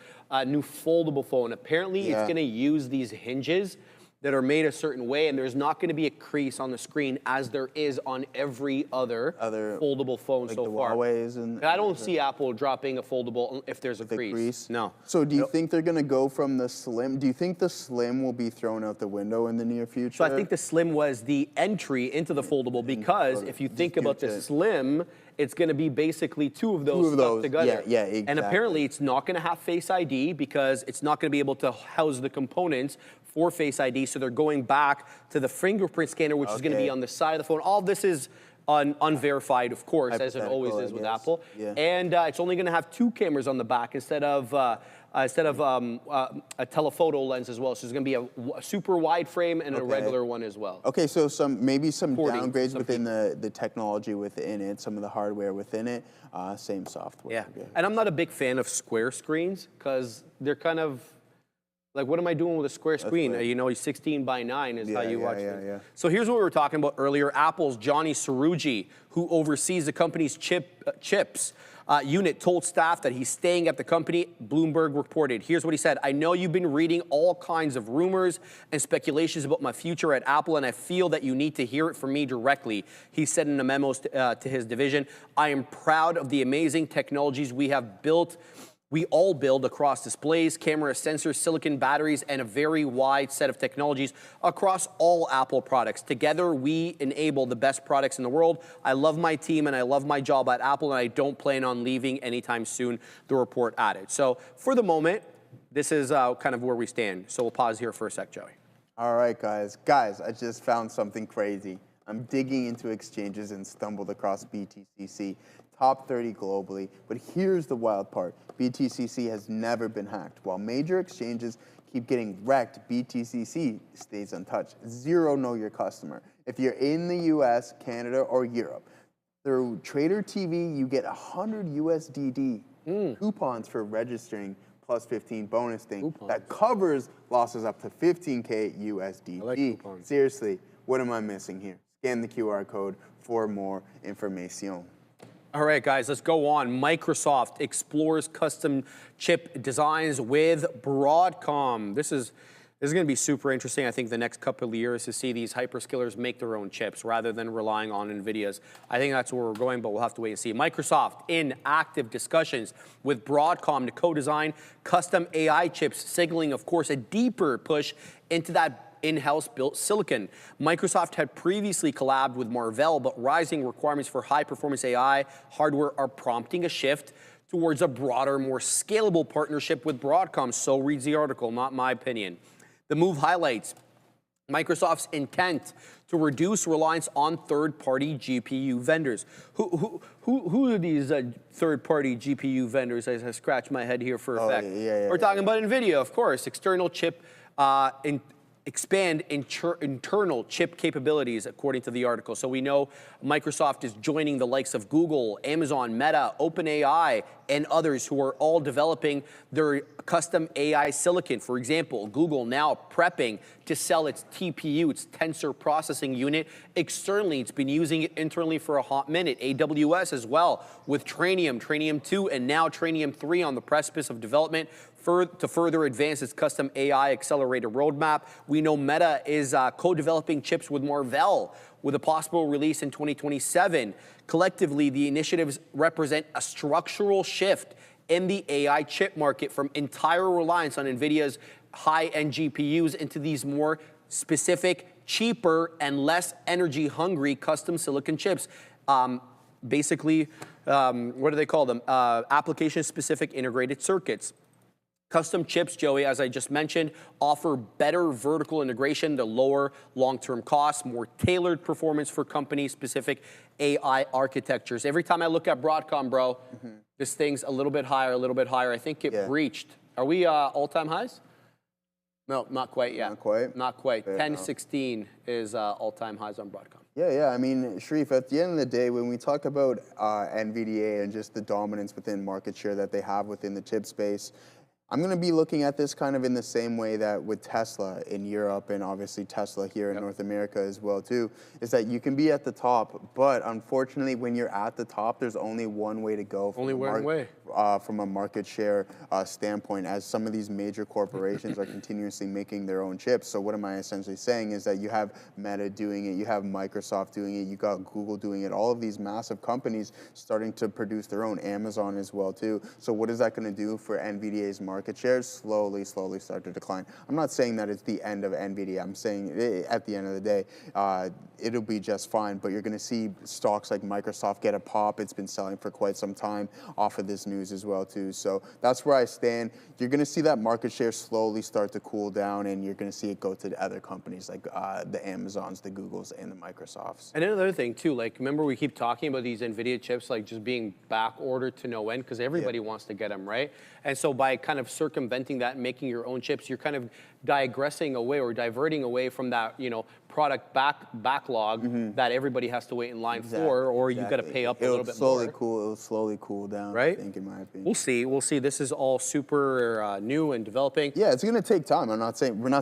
new foldable phone. Apparently, it's going to use these hinges that are made a certain way, and there's not going to be a crease on the screen as there is on every other foldable phone like so the far. Huawei's and I don't see Apple dropping a foldable if there's a crease. No. So do you think they're going to go from the Slim? Do you think the Slim will be thrown out the window in the near future? So I think the Slim was the entry into the foldable, because if you think about the Slim, it's going to be basically two of those stuck together. Yeah, exactly. And apparently it's not going to have Face ID, because it's not going to be able to house the components for Face ID. So they're going back to the fingerprint scanner, which is going to be on the side of the phone. All this is unverified, of course, as it always is with Apple. Yeah. And it's only going to have two cameras on the back instead of a telephoto lens as well. So there's going to be a super wide frame and a regular one as well. Okay, so maybe some downgrades within the technology within it, some of the hardware within it, same software. Yeah, and I'm not a big fan of square screens, because they're kind of like, what am I doing with a square screen? You know, 16 by 9 is how you watch it. So here's what we were talking about earlier. Apple's Johnny Sarugi, who oversees the company's chips unit, told staff that he's staying at the company. Bloomberg reported. Here's what he said. "I know you've been reading all kinds of rumors and speculations about my future at Apple, and I feel that you need to hear it from me directly," he said in a memo to his division. "I am proud of the amazing technologies we have built. We all build across displays, cameras, sensors, silicon batteries, and a very wide set of technologies across all Apple products. Together, we enable the best products in the world. I love my team and I love my job at Apple, and I don't plan on leaving anytime soon," the report added. So for the moment, this is kind of where we stand. So we'll pause here for a sec, Joey. All right, guys. Guys, I just found something crazy. I'm digging into exchanges and stumbled across BTCC. top 30 globally. But here's the wild part. BTCC has never been hacked. While major exchanges keep getting wrecked, BTCC stays untouched. Zero know your customer. If you're in the US, Canada, or Europe, through Trader TV, you get 100 USDD coupons for registering plus 15 bonus thing that covers losses up to 15K USDD. I like coupons. Seriously, what am I missing here? Scan the QR code for more information. All right, guys, let's go on. Microsoft explores custom chip designs with Broadcom. This is going to be super interesting, I think, the next couple of years to see these hyperscalers make their own chips rather than relying on NVIDIA's. I think that's where we're going, but we'll have to wait and see. Microsoft in active discussions with Broadcom to co-design custom AI chips, signaling, of course, a deeper push into that in-house built silicon. Microsoft had previously collabed with Marvell, but rising requirements for high-performance AI hardware are prompting a shift towards a broader, more scalable partnership with Broadcom. So reads the article, not my opinion. The move highlights Microsoft's intent to reduce reliance on third-party GPU vendors. Who are these third-party GPU vendors? I scratch my head here for effect. We're talking about NVIDIA, of course. External chip expand internal chip capabilities, according to the article. So we know Microsoft is joining the likes of Google, Amazon, Meta, OpenAI, and others who are all developing their custom AI silicon. For example, Google now prepping to sell its TPU, its tensor processing unit, externally. It's been using it internally for a hot minute. AWS as well, with Trainium, Trainium 2, and now Trainium 3 on the precipice of development to further advance its custom AI accelerator roadmap. We know Meta is co-developing chips with Marvell with a possible release in 2027. Collectively, the initiatives represent a structural shift in the AI chip market from entire reliance on NVIDIA's high-end GPUs into these more specific, cheaper, and less energy-hungry custom silicon chips. Basically, what do they call them? Application-specific integrated circuits. Custom chips, Joey, as I just mentioned, offer better vertical integration to lower long-term costs, more tailored performance for company-specific AI architectures. Every time I look at Broadcom, bro, this thing's a little bit higher, a little bit higher. I think it breached. Are we all-time highs? No, not quite yet. Not quite? Not quite. 1016 is all-time highs on Broadcom. Yeah. I mean, Sharif, at the end of the day, when we talk about NVDA and just the dominance within market share that they have within the chip space, I'm going to be looking at this kind of in the same way that with Tesla in Europe and obviously Tesla here in North America as well too, is that you can be at the top, but unfortunately when you're at the top, there's only one way to go from a market share standpoint, as some of these major corporations are continuously making their own chips. So what am I essentially saying is that you have Meta doing it, you have Microsoft doing it, you got Google doing it, all of these massive companies starting to produce their own, Amazon as well too. So what is that going to do for NVDA's market shares? Slowly start to decline. I'm not saying that it's the end of NVIDIA. I'm saying at the end of the day, it'll be just fine, but you're going to see stocks like Microsoft get a pop. It's been selling for quite some time off of this news as well too. So that's where I stand. You're going to see that market share slowly start to cool down, and you're going to see it go to the other companies like the Amazons, the Googles, and the Microsofts. And another thing too, like remember we keep talking about these NVIDIA chips like just being back ordered to no end because everybody wants to get them, right? And so by kind of circumventing that and making your own chips, you're kind of digressing away or diverting away from that, product backlog that everybody has to wait in line for, or you got to pay up a little bit more. It'll slowly cool down, right? I think, in my opinion. We'll see. This is all super new and developing. Yeah, it's going to take time. We're not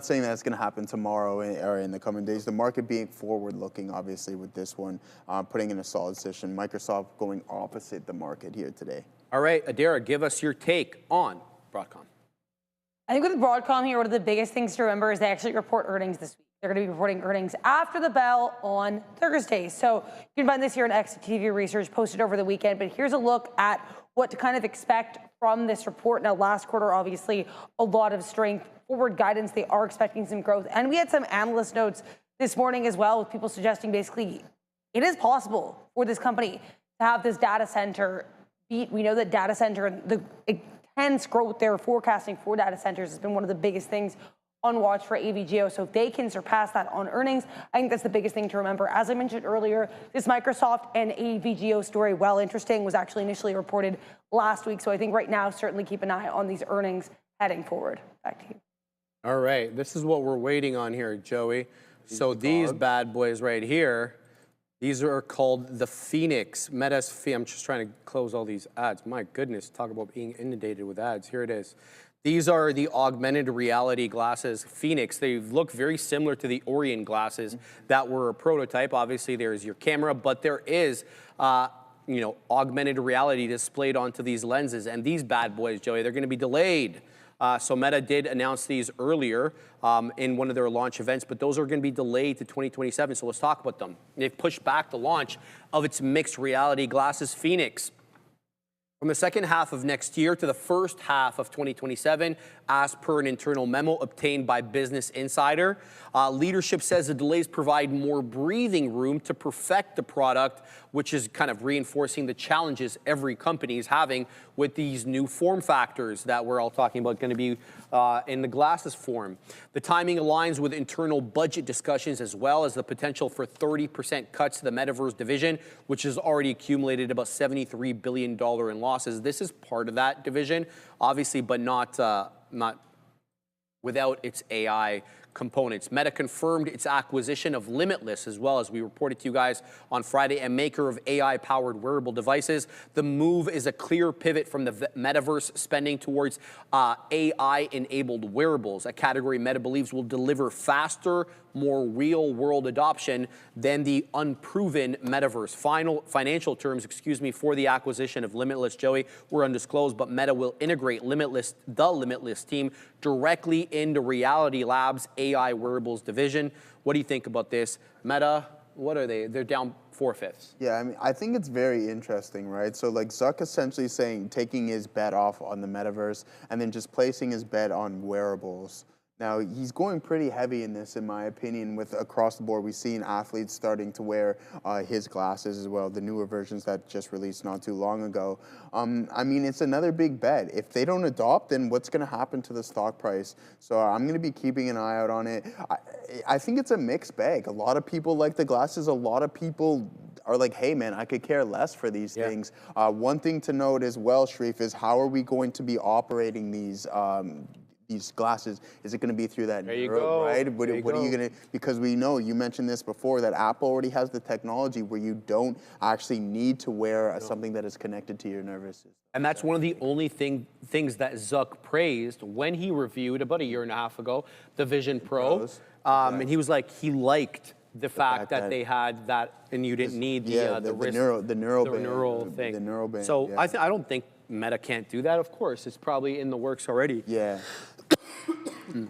saying that it's going to happen tomorrow or in the coming days. The market being forward-looking, obviously, with this one, putting in a solid position. Microsoft going opposite the market here today. All right, Adara, give us your take on Broadcom. I think with Broadcom here, one of the biggest things to remember is they actually report earnings this week. They're going to be reporting earnings after the bell on Thursday. So you can find this here in XTV Research posted over the weekend. But here's a look at what to kind of expect from this report. Now, last quarter, obviously, a lot of strength. Forward guidance, they are expecting some growth. And we had some analyst notes this morning as well with people suggesting basically it is possible for this company to have this data center beat. We know that data center, the intense growth they're forecasting for data centers has been one of the biggest things on watch for AVGO. So if they can surpass that on earnings, I think that's the biggest thing to remember. As I mentioned earlier, this Microsoft and AVGO story, while interesting, was actually initially reported last week. So I think right now, certainly keep an eye on these earnings heading forward. Back to you. All right, this is what we're waiting on here, Joey. So these bad boys right here, these are called the Phoenix. I'm just trying to close all these ads. My goodness, talk about being inundated with ads. Here it is. These are the augmented reality glasses, Phoenix. They look very similar to the Orion glasses that were a prototype. Obviously, there's your camera, but there is, augmented reality displayed onto these lenses. And these bad boys, Joey, they're going to be delayed. So Meta did announce these earlier in one of their launch events, but those are going to be delayed to 2027. So let's talk about them. They've pushed back the launch of its mixed reality glasses, Phoenix, from the second half of next year to the first half of 2027, as per an internal memo obtained by Business Insider. Leadership says the delays provide more breathing room to perfect the product, which is kind of reinforcing the challenges every company is having with these new form factors that we're all talking about going to be in the glasses form. The timing aligns with internal budget discussions as well as the potential for 30% cuts to the metaverse division, which has already accumulated about $73 billion in losses. This is part of that division, obviously, but not without its AI components. Meta confirmed its acquisition of Limitless, as well as we reported to you guys on Friday, a maker of AI-powered wearable devices. The move is a clear pivot from the metaverse spending towards AI-enabled wearables, a category Meta believes will deliver faster, more real-world adoption than the unproven metaverse. Financial terms, for the acquisition of Limitless, Joey, were undisclosed, but Meta will integrate the Limitless team directly into Reality Labs' AI wearables division. What do you think about this? Meta, what are they? They're down 4/5. Yeah, I mean, I think it's very interesting, right? So like Zuck essentially saying, taking his bet off on the metaverse and then just placing his bet on wearables. Now, he's going pretty heavy in this, in my opinion, with across the board. We've seen athletes starting to wear his glasses as well, the newer versions that just released not too long ago. I mean, it's another big bet. If they don't adopt, then what's going to happen to the stock price? So I'm going to be keeping an eye out on it. I think it's a mixed bag. A lot of people like the glasses. A lot of people are like, hey, man, I could care less for these things. One thing to note as well, Sharif, is how are we going to be operating these glasses? Is it going to be through that neuro, right? What are you going to, because we know, you mentioned this before, that Apple already has the technology where you don't actually need to wear something that is connected to your nervous system. And that's one of the only things that Zuck praised when he reviewed about a year and a half ago the Vision Pro. And he was like, he liked the fact that they had that, and you didn't need the neural thing. So I don't think Meta can't do that. Of course, it's probably in the works already. Yeah.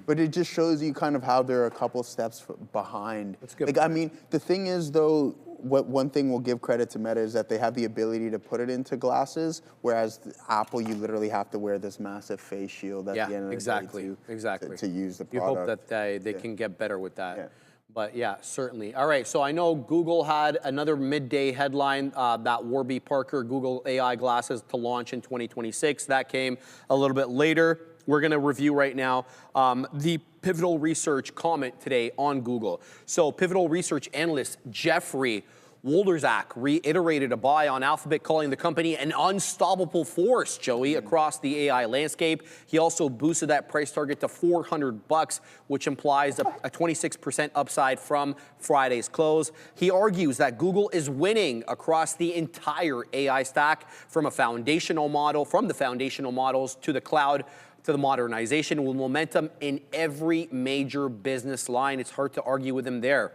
But it just shows you kind of how they're a couple steps behind. That's good. Like, I mean, the thing is, though, one thing we'll give credit to Meta is that they have the ability to put it into glasses, whereas Apple, you literally have to wear this massive face shield at the end of the day to use the product. You hope that they can get better with that. Yeah. But yeah, certainly. All right, so I know Google had another midday headline that Warby Parker Google AI glasses to launch in 2026. That came a little bit later. We're going to review right now the Pivotal Research comment today on Google. So Pivotal Research analyst Jeffrey Wolderzak reiterated a buy on Alphabet, calling the company an unstoppable force, Joey, across the AI landscape. He also boosted that price target to $400, which implies a 26% upside from Friday's close. He argues that Google is winning across the entire AI stack, from the foundational models to the cloud, to the modernization, with momentum in every major business line. It's hard to argue with him there.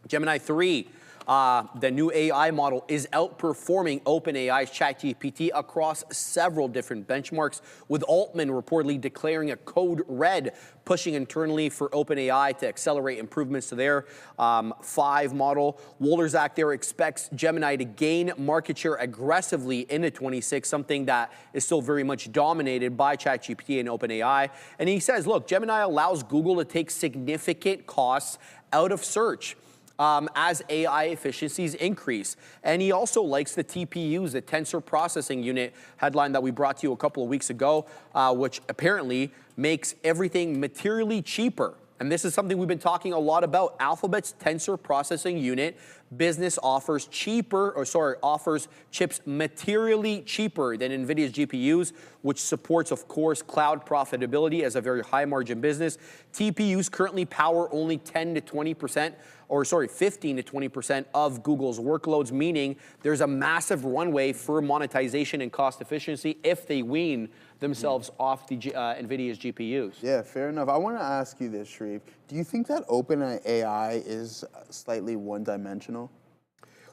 Gemini 3. The new AI model is outperforming OpenAI's ChatGPT across several different benchmarks, with Altman reportedly declaring a code red, pushing internally for OpenAI to accelerate improvements to their 5 model. Wolderzak there expects Gemini to gain market share aggressively into 26, something that is still very much dominated by ChatGPT and OpenAI. And he says, look, Gemini allows Google to take significant costs out of search as AI efficiencies increase. And he also likes the TPUs, the Tensor Processing Unit headline that we brought to you a couple of weeks ago, which apparently makes everything materially cheaper. And this is something we've been talking a lot about. Alphabet's tensor processing unit business offers chips materially cheaper than NVIDIA's GPUs, which supports, of course, cloud profitability as a very high margin business. TPUs currently power only 15 to 20% of Google's workloads, meaning there's a massive runway for monetization and cost efficiency if they wean themselves off the NVIDIA's GPUs. Yeah, fair enough. I want to ask you this, Sharif. Do you think that OpenAI is slightly one-dimensional?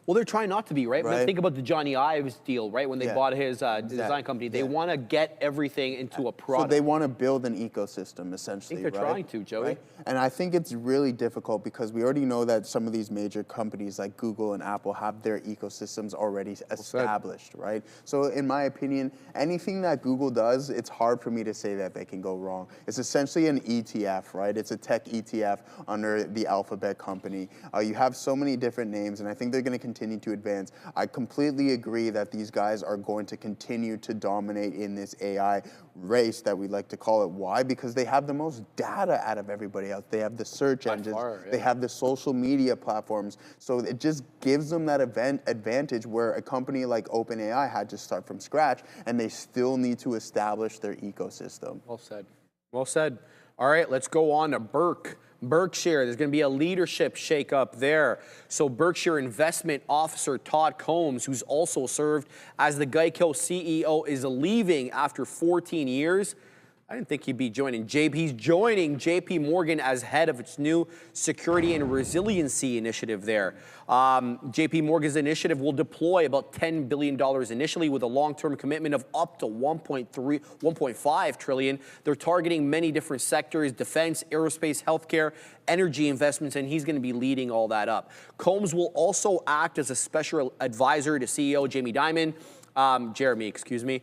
Well, they're trying not to be, right? When Right. think about the Johnny Ives deal, right? When they bought his design company, they want to get everything into a product. So they want to build an ecosystem, essentially, I think they're trying to, Joey. Right? And I think it's really difficult because we already know that some of these major companies like Google and Apple have their ecosystems already established, right? So in my opinion, anything that Google does, it's hard for me to say that they can go wrong. It's essentially an ETF, right? It's a tech ETF under the Alphabet company. You have so many different names, and I think they're going to continue to advance. I completely agree that these guys are going to continue to dominate in this AI race that we like to call it. Why? Because they have the most data out of everybody else. They have the search engines, they have the social media platforms. So it just gives them that advantage where a company like OpenAI had to start from scratch, and they still need to establish their ecosystem. Well said. Well said. All right, let's go on to Berkshire. There's going to be a leadership shakeup there. So Berkshire Investment Officer Todd Combs, who's also served as the Geico CEO, is leaving after 14 years. I didn't think he'd be joining JP. He's joining JP Morgan as head of its new security and resiliency initiative there. JP Morgan's initiative will deploy about $10 billion initially with a long-term commitment of up to $1.5 trillion. They're targeting many different sectors: defense, aerospace, healthcare, energy investments, and he's going to be leading all that up. Combs will also act as a special advisor to CEO Jeremy,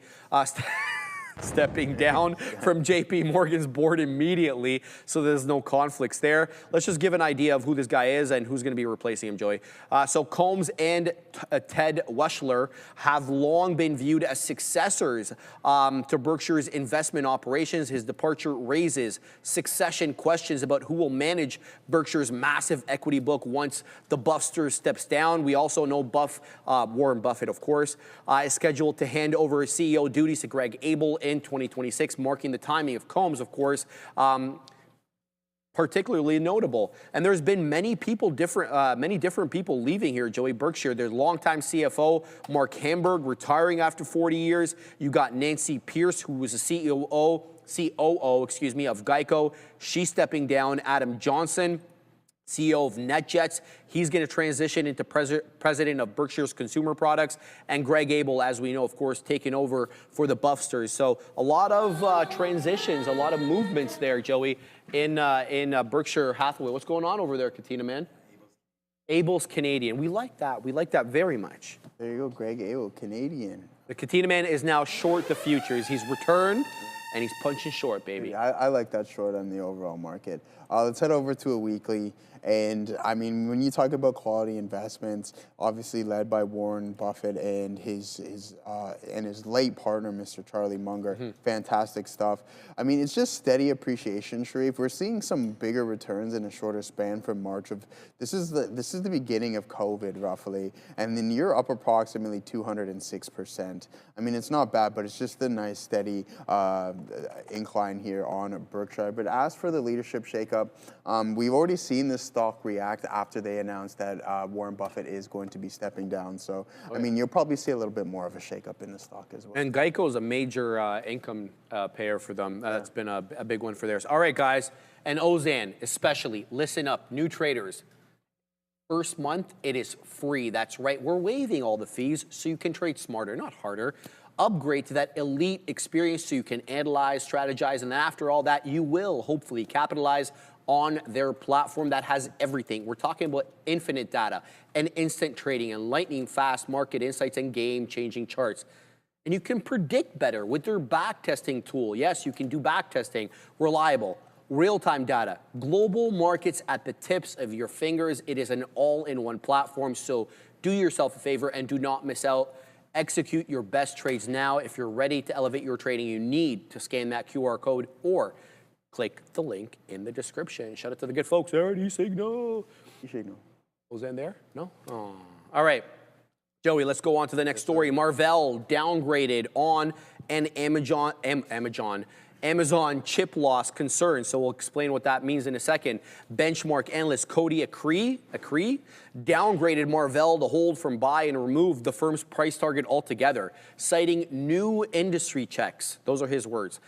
stepping down from JP Morgan's board immediately, so there's no conflicts there. Let's just give an idea of who this guy is and who's going to be replacing him, Joey. So Combs and Ted Weschler have long been viewed as successors to Berkshire's investment operations. His departure raises succession questions about who will manage Berkshire's massive equity book once the Buffster steps down. We also know Warren Buffett, of course, is scheduled to hand over CEO duties to Greg Abel in 2026, marking the timing of Combs, of course, particularly notable. And there's been many different people leaving here, Joey. Berkshire, their longtime CFO, Mark Hamburg, retiring after 40 years. You got Nancy Pierce, who was the COO, of Geico. She's stepping down. Adam Johnson, CEO of NetJets, he's going to transition into president of Berkshire's Consumer Products, and Greg Abel, as we know, of course, taking over for the Buffsters. So a lot of transitions, a lot of movements there, Joey, in Berkshire Hathaway. What's going on over there, Katina, man? Abel's Canadian. We like that. We like that very much. There you go, Greg Abel, Canadian. The Katina man is now short the futures. He's returned, and he's punching short, baby. I like that short on the overall market. Let's head over to a weekly. And I mean, when you talk about quality investments, obviously led by Warren Buffett and his late partner, Mr. Charlie Munger, fantastic stuff. I mean, it's just steady appreciation, Sharif. We're seeing some bigger returns in a shorter span from March of. This is the beginning of COVID, roughly, and then you're up approximately 206%. I mean, it's not bad, but it's just a nice steady incline here on Berkshire. But as for the leadership shakeup, we've already seen this stock react after they announced that Warren Buffett is going to be stepping down. So, I mean, you'll probably see a little bit more of a shakeup in the stock as well. And Geico is a major income payer for them. That's been a big one for theirs. All right, guys, and Ozan especially, listen up, new traders. First month, it is free. That's right. We're waiving all the fees so you can trade smarter, not harder. Upgrade to that elite experience so you can analyze, strategize, and after all that, you will hopefully capitalize on their platform that has everything. We're talking about infinite data and instant trading and lightning fast market insights and game-changing charts. And you can predict better with their backtesting tool. Yes, you can do backtesting, reliable, real-time data, global markets at the tips of your fingers. It is an all-in-one platform, so do yourself a favor and do not miss out. Execute your best trades now. If you're ready to elevate your trading, you need to scan that QR code or click the link in the description. Shout out to the good folks there at eSignal. eSignal. Was that there? No? Oh. All right. Joey, let's go on to the next story. Marvell downgraded on an Amazon chip loss concern. So we'll explain what that means in a second. Benchmark analyst Cody Acree downgraded Marvell to hold from buy and removed the firm's price target altogether, citing new industry checks. Those are his words.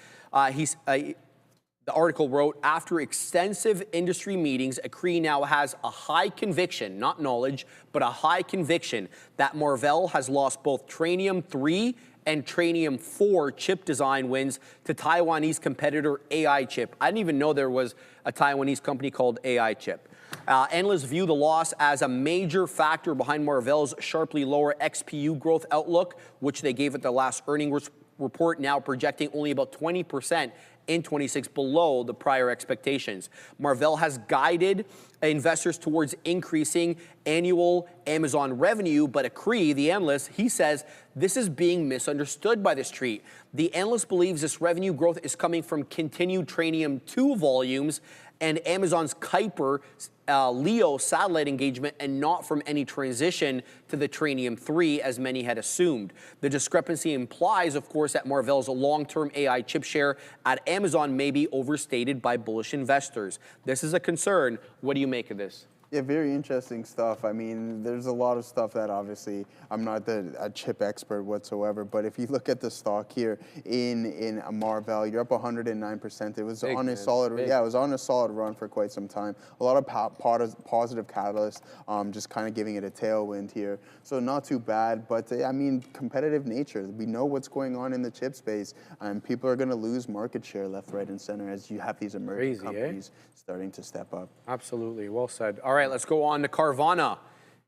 The article wrote, after extensive industry meetings, Acree now has a high conviction, not knowledge, but a high conviction that Marvell has lost both Trainium 3 and Trainium 4 chip design wins to Taiwanese competitor AI Chip. I didn't even know there was a Taiwanese company called AI Chip. Analysts view the loss as a major factor behind Marvell's sharply lower XPU growth outlook, which they gave at their last earnings report, now projecting only about 20% in 26, below the prior expectations. Marvell has guided investors towards increasing annual Amazon revenue, but Acree, the analyst, he says this is being misunderstood by the street. The analyst believes this revenue growth is coming from continued Trainium 2 volumes and Amazon's Kuiper LEO satellite engagement, and not from any transition to the Trainium 3 as many had assumed. The discrepancy implies, of course, that Marvell's long-term AI chip share at Amazon may be overstated by bullish investors. This is a concern. What do you make of this? Yeah, very interesting stuff. I mean, there's a lot of stuff that obviously I'm not a chip expert whatsoever, but if you look at the stock here in Marvell, you're up 109%. It was Big, on a man. solid, Big. yeah, it was on a solid run for quite some time. A lot of positive catalysts, just kind of giving it a tailwind here. So not too bad, but I mean, competitive nature. We know what's going on in the chip space, and people are going to lose market share left, right, and center as you have these emerging companies starting to step up. Absolutely, well said. All right, let's go on to Carvana,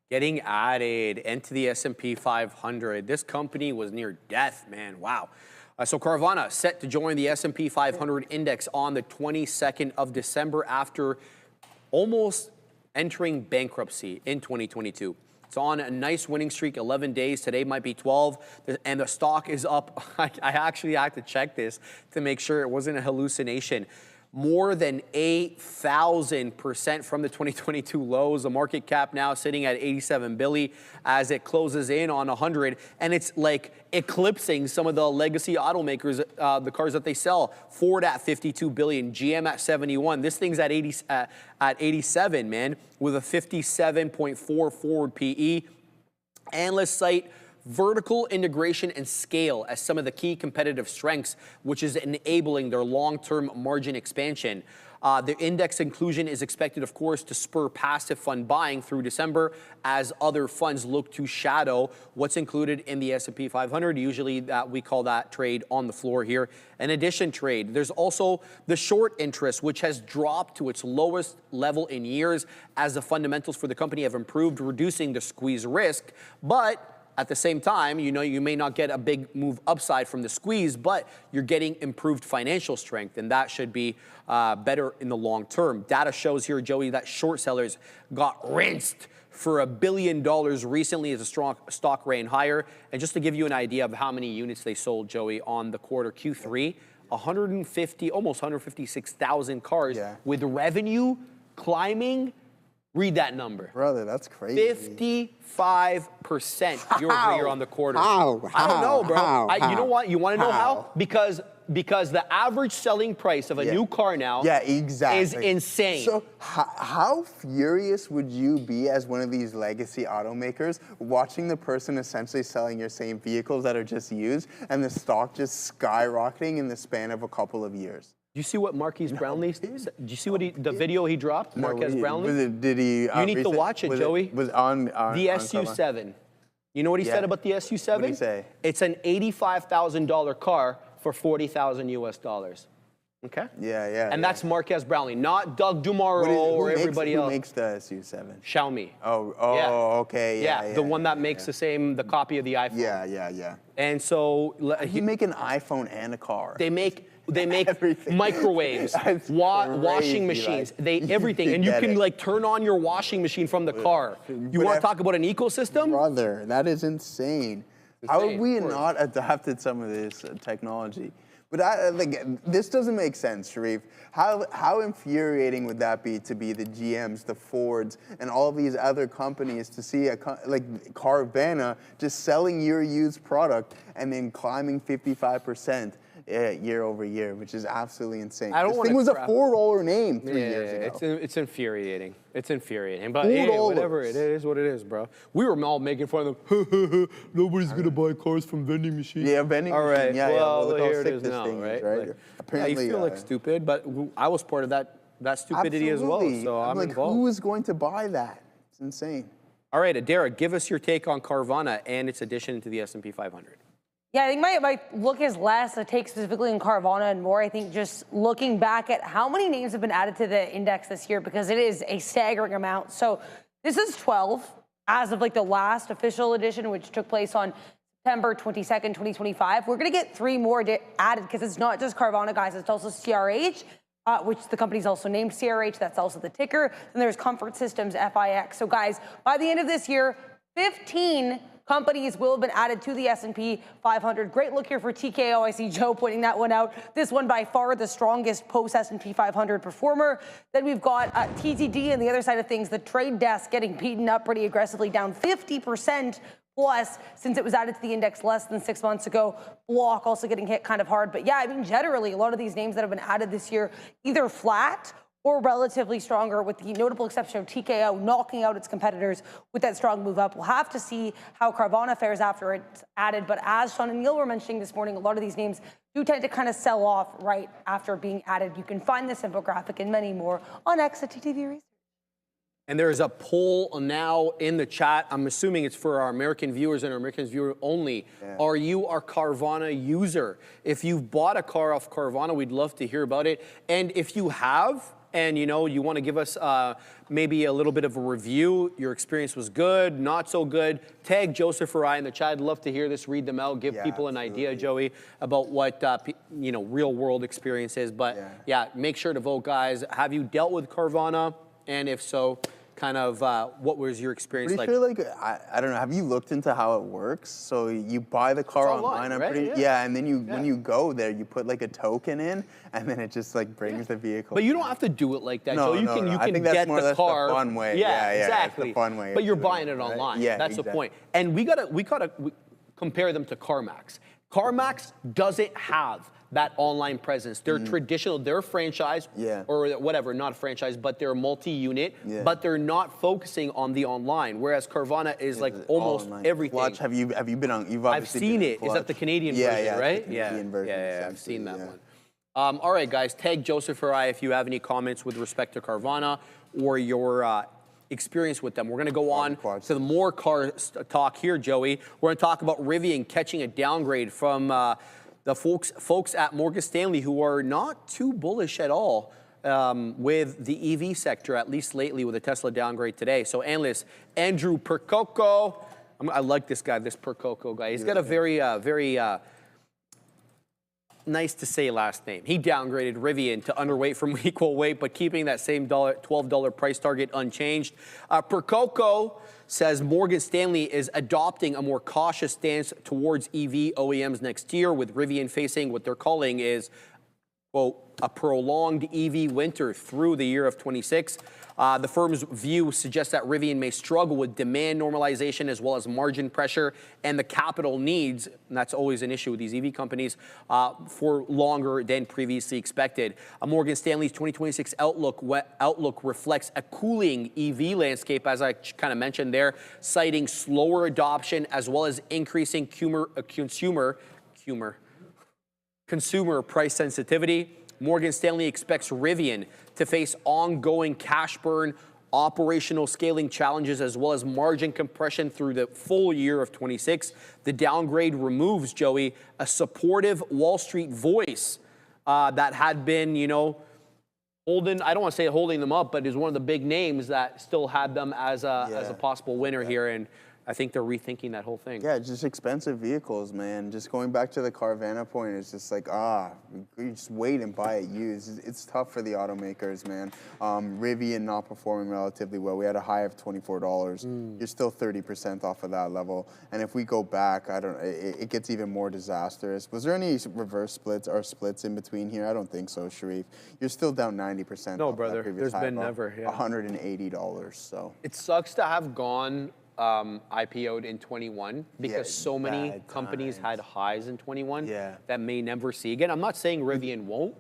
getting added into the S&P 500. This company was near death, man. Wow. So Carvana set to join the S&P 500 index on the 22nd of December after almost entering bankruptcy in 2022. It's on a nice winning streak, 11 days. Today might be 12, and the stock is up. I actually had to check this to make sure it wasn't a hallucination. More than 8,000% from the 2022 lows. The market cap now sitting at 87 billion as it closes in on 100, and it's like eclipsing some of the legacy automakers, the cars that they sell. Ford at 52 billion, GM at 71. This thing's at 87, man, with a 57.4 forward PE. Analysts cite vertical integration and scale as some of the key competitive strengths, which is enabling their long-term margin expansion. The index inclusion is expected, of course, to spur passive fund buying through December as other funds look to shadow what's included in the S&P 500. Usually we call that trade on the floor here. An addition trade. There's also the short interest, which has dropped to its lowest level in years as the fundamentals for the company have improved, reducing the squeeze risk. But at the same time, you know, you may not get a big move upside from the squeeze, but you're getting improved financial strength, and that should be better in the long term. Data shows here, Joey, that short sellers got rinsed for $1 billion recently as a strong stock ran higher. And just to give you an idea of how many units they sold, Joey, on the quarter Q3, almost 156,000 cars with revenue climbing. Read that number. Brother, that's crazy. 55% year-over-year on the quarter. How? I don't know, bro. You know what? You want to know How? Because the average selling price of a new car now is insane. So how furious would you be as one of these legacy automakers watching the person essentially selling your same vehicles that are just used and the stock just skyrocketing in the span of a couple of years? Do you see what Marquise Brownlee did? Did you see what the video he dropped, Marquise Brownlee? Did he? You need to watch it, Joey. Was on the SU7. You know what he said about the SU7? What did he say? It's an $85,000 car for $40,000 US. Okay? Yeah. And that's Marquez Brownlee, not Doug Dumaro or everybody else. Who makes the SU7? Xiaomi. Okay. Yeah, the one that makes the copy of the iPhone. Yeah. And so he make an iPhone and a car. They make microwaves, washing machines, everything. And you can like turn on your washing machine from the car. You want to talk about an ecosystem? Brother, that is insane. How have we not adopted some of this technology? But this doesn't make sense, Sharif. How infuriating would that be to be the GMs, the Fords, and all these other companies to see like Carvana just selling your used product and then climbing 55%? Year over year, which is absolutely insane. This thing was a $4 name 3 years ago. It's infuriating. It's infuriating. But hey, whatever, it is what it is, bro. We were all making fun of them. Nobody's going to buy cars from vending machines. Yeah, vending machines. All right, Yeah, well, look how here it sick is this now, thing right? is, right? Like, Apparently, you feel like stupid, but I was part of that stupidity as well, so I'm like, involved. who is going to buy that? It's insane. All right, Adara, give us your take on Carvana and its addition to the S&P 500. Yeah, I think my look is less a take specifically in Carvana and more, I think, just looking back at how many names have been added to the index this year, because it is a staggering amount. So this is 12 as of like the last official edition, which took place on September 22nd, 2025. We're going to get 3 more added because it's not just Carvana, guys. It's also CRH, which the company's also named CRH. That's also the ticker. And there's Comfort Systems, FIX. So guys, by the end of this year, 15 companies will have been added to the S&P 500. Great look here for TKO. I see Joe pointing that one out. This one by far the strongest post S&P 500 performer. Then we've got TTD on the other side of things. The trade desk getting beaten up pretty aggressively, down 50% plus since it was added to the index less than 6 months ago. Block also getting hit kind of hard. But yeah, I mean, generally, a lot of these names that have been added this year, either flat or relatively stronger, with the notable exception of TKO knocking out its competitors with that strong move up. We'll have to see how Carvana fares after it's added. But as Sean and Neil were mentioning this morning, a lot of these names do tend to kind of sell off right after being added. You can find this infographic and many more on X at TTV Research. And there's a poll now in the chat. I'm assuming it's for our American viewers and our American viewers only. Yeah. Are you a Carvana user? If you've bought a car off Carvana, we'd love to hear about it. And if you have, and you want to give us maybe a little bit of a review, your experience was good, not so good, tag Joseph or I in the chat. I'd love to hear this, read them out, give people an idea, Joey, about what real world experience is. But yeah, make sure to vote, guys. Have you dealt with Carvana? And if so, kind of what was your experience like? I don't know. Have you looked into how it works? So you buy the car online, right? And then when you go there, you put like a token in, and then it just like brings the vehicle. But you don't have to do it like that. No, so you can get the car. The fun way. Yeah, That's exactly. the fun way. But you're buying it online. Yeah, that's the point. And we gotta compare them to CarMax. CarMax doesn't have that online presence. They're traditional, they're a franchise or whatever, not a franchise, but they're multi-unit, but they're not focusing on the online. Whereas Carvana is like almost everything. Clutch, have you been on? I've seen it. Is that the Canadian version, right? The Canadian version, yeah, I've seen that one. All right, guys, tag Joseph or I if you have any comments with respect to Carvana or your experience with them. We're going to go on to the more car talk here, Joey. We're going to talk about Rivian catching a downgrade from the folks at Morgan Stanley, who are not too bullish at all with the EV sector, at least lately, with a Tesla downgrade today. So analyst Andrew Percoco, I like this guy, this Percoco guy. He's got a very nice to say last name. He downgraded Rivian to underweight from equal weight, but keeping that same $12 price target unchanged. Percoco says Morgan Stanley is adopting a more cautious stance towards EV OEMs next year, with Rivian facing what they're calling is, quote, a prolonged EV winter through the year of 26. The firm's view suggests that Rivian may struggle with demand normalization as well as margin pressure and the capital needs, and that's always an issue with these EV companies, for longer than previously expected. Morgan Stanley's 2026 outlook reflects a cooling EV landscape, as I kind of mentioned there, citing slower adoption as well as increasing consumer price sensitivity. Morgan Stanley expects Rivian to face ongoing cash burn, operational scaling challenges, as well as margin compression through the full year of 26. The downgrade removes, Joey, a supportive Wall Street voice that had been, holding, I don't want to say holding them up, but is one of the big names that still had them as a possible winner here. And I think they're rethinking that whole thing. Yeah, just expensive vehicles, man. Just going back to the Carvana point, it's just like, you just wait and buy it used. It's tough for the automakers, man. Rivian not performing relatively well. We had a high of $24. You're still 30% off of that level. And if we go back, it gets even more disastrous. Was there any reverse splits or splits in between here? I don't think so, Sharif. You're still down 90%. No, off brother. That previous There's high been of never, yeah. $180. So It sucks to have gone IPO'd in 21 because so many bad companies times. had highs in 21 Yeah. that may never see again. I'm not saying Rivian won't,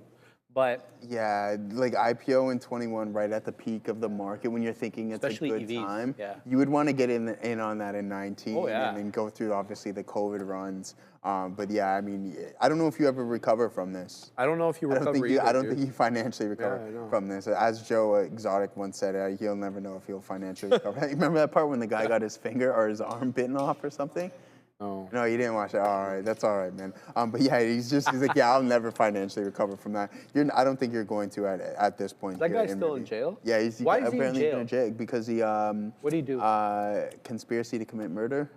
but yeah, like IPO in 21, right at the peak of the market when you're thinking it's Especially a good EVs, time. yeah. You would want to get in on that in 19 Oh, yeah. and then go through obviously the COVID runs. But yeah, I mean, I don't know if you ever recover from this. I don't know if you recover I don't either, think you financially recover from this. As Joe Exotic once said, he'll never know if he'll financially recover. Remember that part when the guy got his finger or his arm bitten off or something? Oh. No, you didn't watch it. All right, that's all right, man. But yeah, he's like, yeah, I'll never financially recover from that. I don't think you're going to at this point. That guy's still in jail? Yeah, Why is he in apparently jail? in jail because he What do you do? conspiracy to commit murder.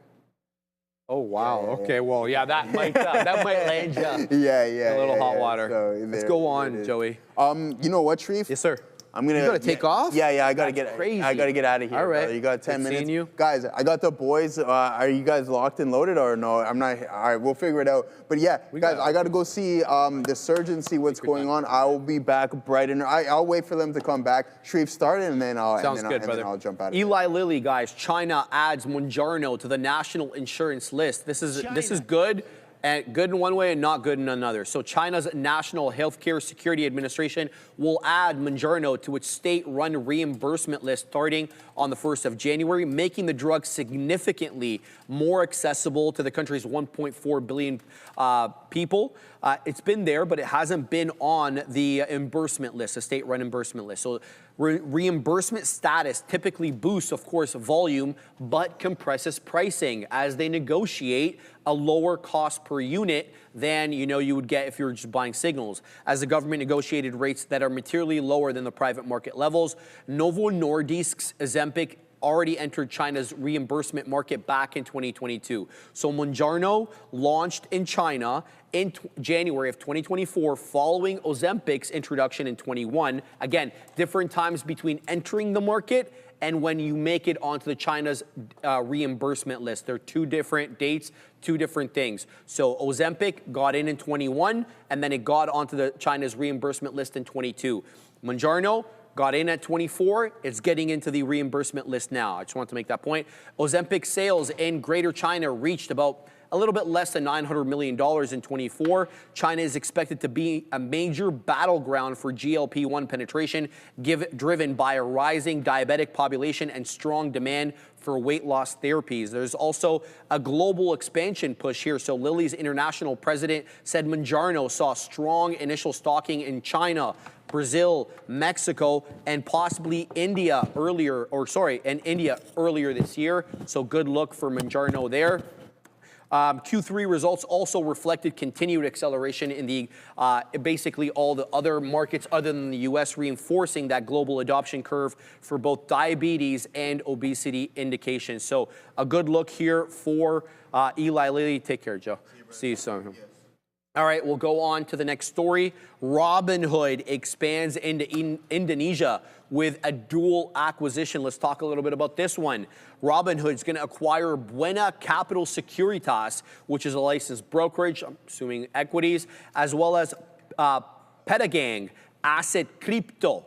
Oh wow. Yeah, okay. Well, yeah, that might land you Yeah, a little hot yeah. water. So Let's go on, Joey. You know what, Sharif? Yes, sir. I'm gonna. You gotta take off? Yeah, I gotta That's get. crazy. I gotta get out of here. All right. Brother. You got 10 Good minutes. seeing you. Guys, I got the boys. Are you guys locked and loaded or no? I'm not. All right, we'll figure it out. But yeah, guys, I gotta go see the surgeon, see what's going on. I will be back bright and I'll wait for them to come back. Sharif started, and then I'll. Sounds good, brother. Then I'll jump out. Of Eli Lilly, guys. China adds Mounjaro to the national insurance list. This is good. And good in one way and not good in another. So China's National Healthcare Security Administration will add Mounjaro to its state-run reimbursement list starting on the 1st of January, making the drug significantly more accessible to the country's 1.4 billion people. It's been there, but it hasn't been on the reimbursement list, the state-run reimbursement list. So reimbursement status typically boosts, of course, volume, but compresses pricing as they negotiate a lower cost per unit than you would get if you were just buying signals. As the government negotiated rates that are materially lower than the private market levels, Novo Nordisk's Ozempic already entered China's reimbursement market back in 2022. So Mounjaro launched in China in January of 2024 following Ozempic's introduction in 21. Again, different times between entering the market and when you make it onto the China's reimbursement list. They're two different dates, two different things. So Ozempic got in 21, and then it got onto the China's reimbursement list in 22. Mounjaro got in at 24. It's getting into the reimbursement list now. I just want to make that point. Ozempic sales in Greater China reached about a little bit less than $900 million in 24. China is expected to be a major battleground for GLP-1 penetration, driven by a rising diabetic population and strong demand for weight loss therapies. There's also a global expansion push here. So Lilly's international president said Mounjaro saw strong initial stocking in China, Brazil, Mexico, and possibly India earlier this year. So good look for Mounjaro there. Q3 results also reflected continued acceleration in the basically all the other markets other than the U.S., reinforcing that global adoption curve for both diabetes and obesity indications. So a good look here for Eli Lilly. Take care, Joe. See you soon. All right, we'll go on to the next story. Robinhood expands into Indonesia with a dual acquisition. Let's talk a little bit about this one. Robinhood's going to acquire Buena Capital Securitas, which is a licensed brokerage, I'm assuming equities, as well as Pedagang Asset Crypto,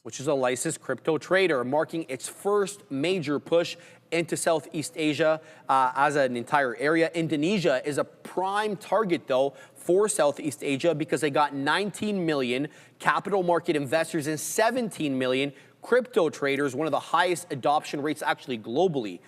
which is a licensed crypto trader, marking its first major push into Southeast Asia as an entire area. Indonesia is a prime target, though, for Southeast Asia because they got 19 million capital market investors and 17 million crypto traders, one of the highest adoption rates actually globally.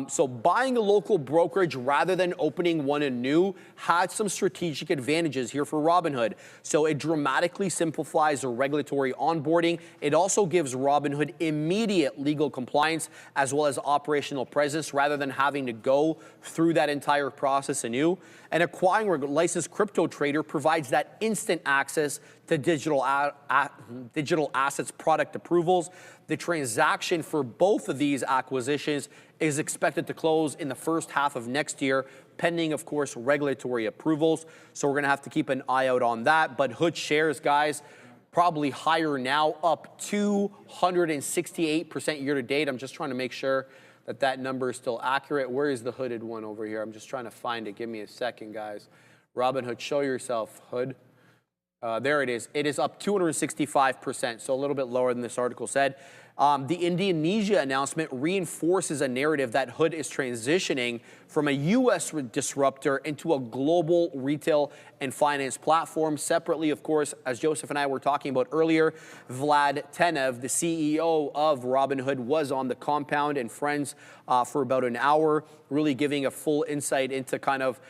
So buying a local brokerage rather than opening one anew had some strategic advantages here for Robinhood. So it dramatically simplifies the regulatory onboarding. It also gives Robinhood immediate legal compliance as well as operational presence rather than having to go through that entire process anew. And acquiring a licensed crypto trader provides that instant access to digital assets product approvals. The transaction for both of these acquisitions is expected to close in the first half of next year, pending, of course, regulatory approvals. So we're going to have to keep an eye out on that. But Hood shares, guys, probably higher now, up 268% year to date. I'm just trying to make sure that that number is still accurate. Where is the hooded one over here? I'm just trying to find it. Give me a second, guys. Robinhood, show yourself, Hood. There it is. It is up 265%, so a little bit lower than this article said. The Indonesia announcement reinforces a narrative that Hood is transitioning from a U.S. disruptor into a global retail and finance platform. Separately, of course, as Joseph and I were talking about earlier, Vlad Tenev, the CEO of Robinhood, was on the Compound and Friends for about an hour, really giving a full insight into kind of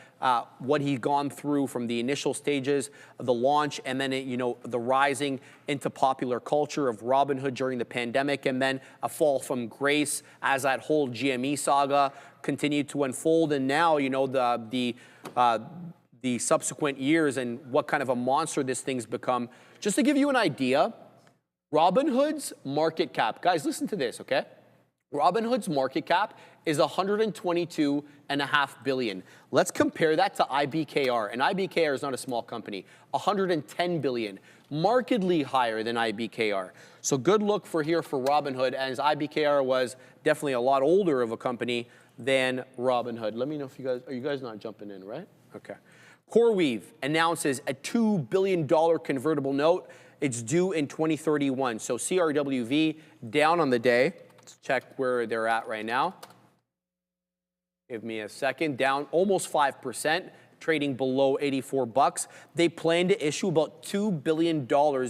what he'd gone through from the initial stages of the launch, and then the rising into popular culture of Robinhood during the pandemic, and then a fall from grace as that whole GME saga continued to unfold, and now the subsequent years and what kind of a monster this thing's become. Just to give you an idea, Robinhood's market cap, guys, listen to this, okay? Robinhood's market cap is $122.5 billion. Let's compare that to IBKR, and IBKR is not a small company. $110 billion, markedly higher than IBKR. So good look for Robinhood, as IBKR was definitely a lot older of a company than Robinhood. Let me know if you guys not jumping in, right? Okay. CoreWeave announces a $2 billion convertible note. It's due in 2031. So CRWV down on the day. Let's check where they're at right now. Give me a second. Down almost 5%, trading below 84 bucks. They plan to issue about $2 billion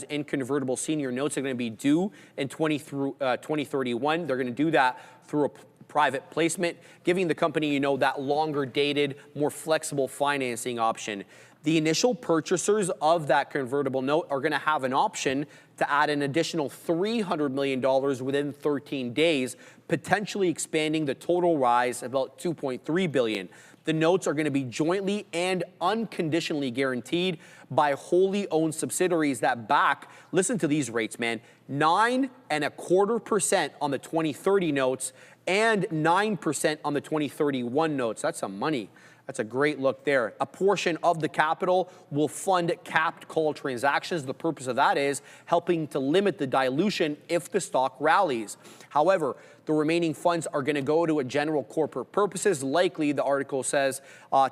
in convertible senior notes. They're going to be due in 2031. They're going to do that through a private placement, giving the company, that longer dated, more flexible financing option. The initial purchasers of that convertible note are going to have an option to add an additional $300 million within 13 days, potentially expanding the total rise about $2.3 billion. The notes are going to be jointly and unconditionally guaranteed by wholly owned subsidiaries that back, listen to these rates, man, 9.25% on the 2030 notes and 9% on the 2031 notes. That's some money. That's a great look there. A portion of the capital will fund capped call transactions. The purpose of that is helping to limit the dilution if the stock rallies. However, the remaining funds are going to go to a general corporate purposes, likely, the article says,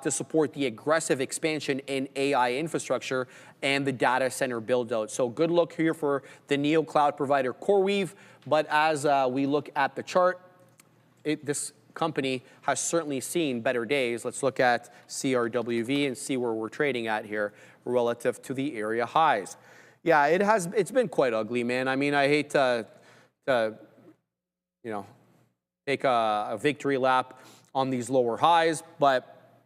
to support the aggressive expansion in AI infrastructure and the data center build-out. So good look here for the neo cloud provider CoreWeave. But as we look at the chart, this company has certainly seen better days. Let's look at CRWV and see where we're trading at here relative to the area highs. Yeah, it's been quite ugly, man. I mean, I hate to take a victory lap on these lower highs, but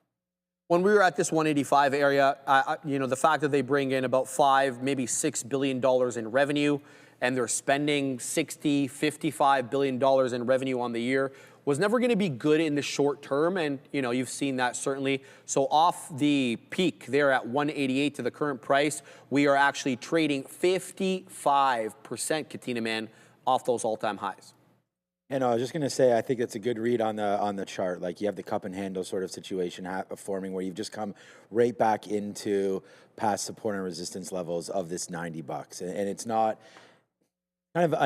when we were at this 185 area, the fact that they bring in about $5, maybe $6 billion in revenue, and they're spending $55 billion in revenue on the year was never going to be good in the short term, and you've seen that certainly. So off the peak there at 188 to the current price, we are actually trading 55%, Katina man, off those all-time highs. And I was just going to say, I think it's a good read on the chart. Like, you have the cup and handle sort of situation forming where you've just come right back into past support and resistance levels of this 90 bucks, and it's not kind of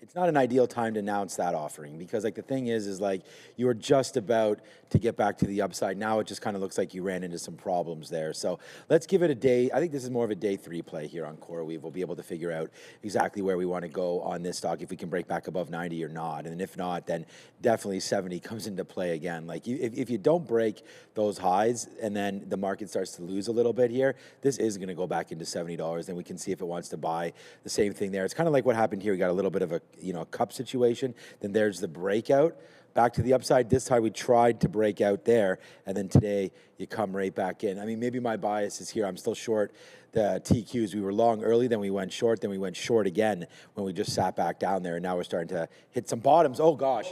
it's not an ideal time to announce that offering, because like the thing is like you were just about to get back to the upside. Now it just kind of looks like you ran into some problems there. So let's give it a day. I think this is more of a day 3 play here on CoreWeave. We'll be able to figure out exactly where we want to go on this stock, if we can break back above 90 or not. And if not, then definitely 70 comes into play again. Like if you don't break those highs and then the market starts to lose a little bit here, this is going to go back into $70. Then we can see if it wants to buy the same thing there. It's kind of like what happened here. We got a little bit of a cup situation. Then there's the breakout back to the upside. This time we tried to break out there, and then today you come right back in. I mean, maybe my bias is here. I'm still short the TQs. We were long early, then we went short, then we went short again when we just sat back down there, and now we're starting to hit some bottoms. Oh gosh,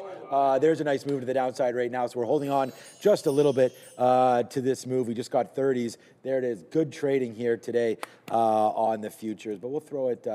there's a nice move to the downside right now, so we're holding on just a little bit to this move. We just got 30s. There it is. Good trading here today on the futures, but we'll throw it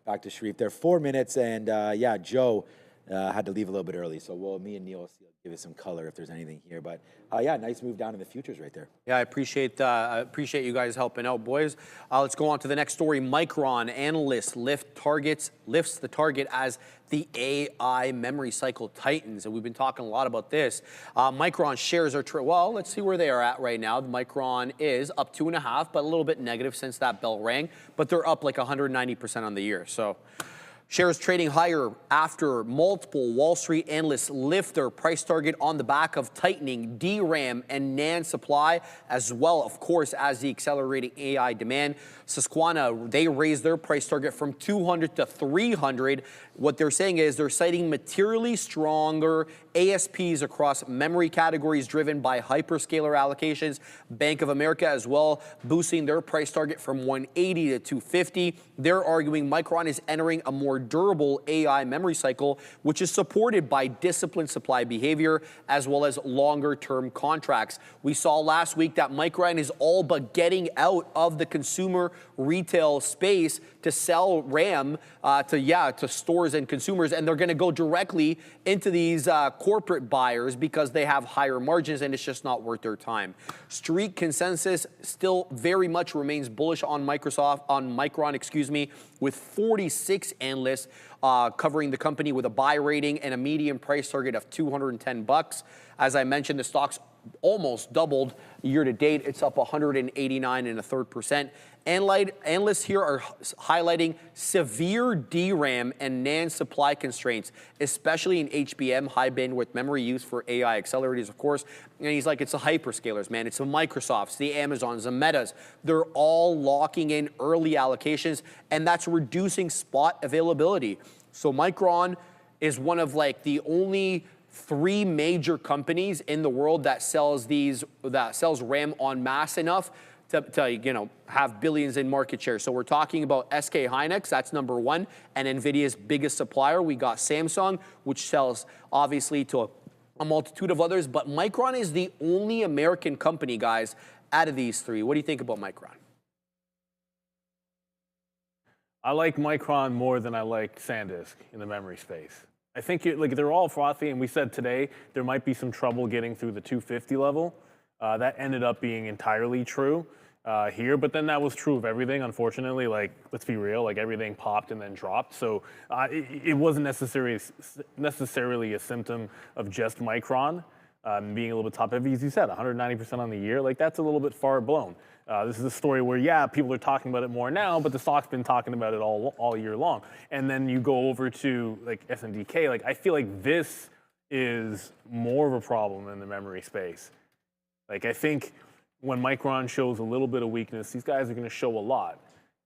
back to Sharif there. 4 minutes, and yeah, Joe had to leave a little bit early, so me and Neil will give it some color if there's anything here. But yeah, nice move down in the futures right there. Yeah, I appreciate you guys helping out, boys. Let's go on to the next story. Micron analyst lifts the target as the AI memory cycle tightens, and we've been talking a lot about this. Micron shares are well. Let's see where they are at right now. Micron is up 2.5, but a little bit negative since that bell rang. But they're up like 190% on the year. So. Shares trading higher after multiple Wall Street analysts lift their price target on the back of tightening DRAM and NAND supply, as well, of course, as the accelerating AI demand. Susquehanna, they raised their price target from 200 to 300. What they're saying is they're citing materially stronger ASPs across memory categories driven by hyperscaler allocations. Bank of America as well, boosting their price target from 180 to 250. They're arguing Micron is entering a more durable AI memory cycle, which is supported by disciplined supply behavior as well as longer-term contracts. We saw last week that Micron is all but getting out of the consumer retail space to sell RAM to stores and consumers, and they're going to go directly into these corporate buyers because they have higher margins and it's just not worth their time. Street consensus still very much remains bullish on Micron, with 46 analysts covering the company with a buy rating and a median price target of $210. As I mentioned, the stock's almost doubled year to date. It's up 189.33%. Analysts here are highlighting severe DRAM and NAND supply constraints, especially in HBM, high bandwidth memory used for AI accelerators, of course. And he's like, it's the hyperscalers, man. It's the Microsofts, the Amazons, the Metas. They're all locking in early allocations, and that's reducing spot availability. So Micron is one of like the only 3 major companies in the world that sells RAM en masse enough to have billions in market share. So we're talking about SK Hynix, that's number 1, and NVIDIA's biggest supplier. We got Samsung, which sells obviously to a multitude of others, but Micron is the only American company, guys, out of these 3. What do you think about Micron? I like Micron more than I like SanDisk in the memory space. I think they're all frothy, and we said today there might be some trouble getting through the 250 level. That ended up being entirely true here, but then that was true of everything, unfortunately. Let's be real, everything popped and then dropped. So it wasn't necessarily a symptom of just Micron being a little bit top heavy. As you said, 190% on the year, that's a little bit far blown. This is a story where, yeah, people are talking about it more now, but the stock's been talking about it all year long. And then you go over to SNDK, I feel like this is more of a problem in the memory space. I think when Micron shows a little bit of weakness, these guys are going to show a lot.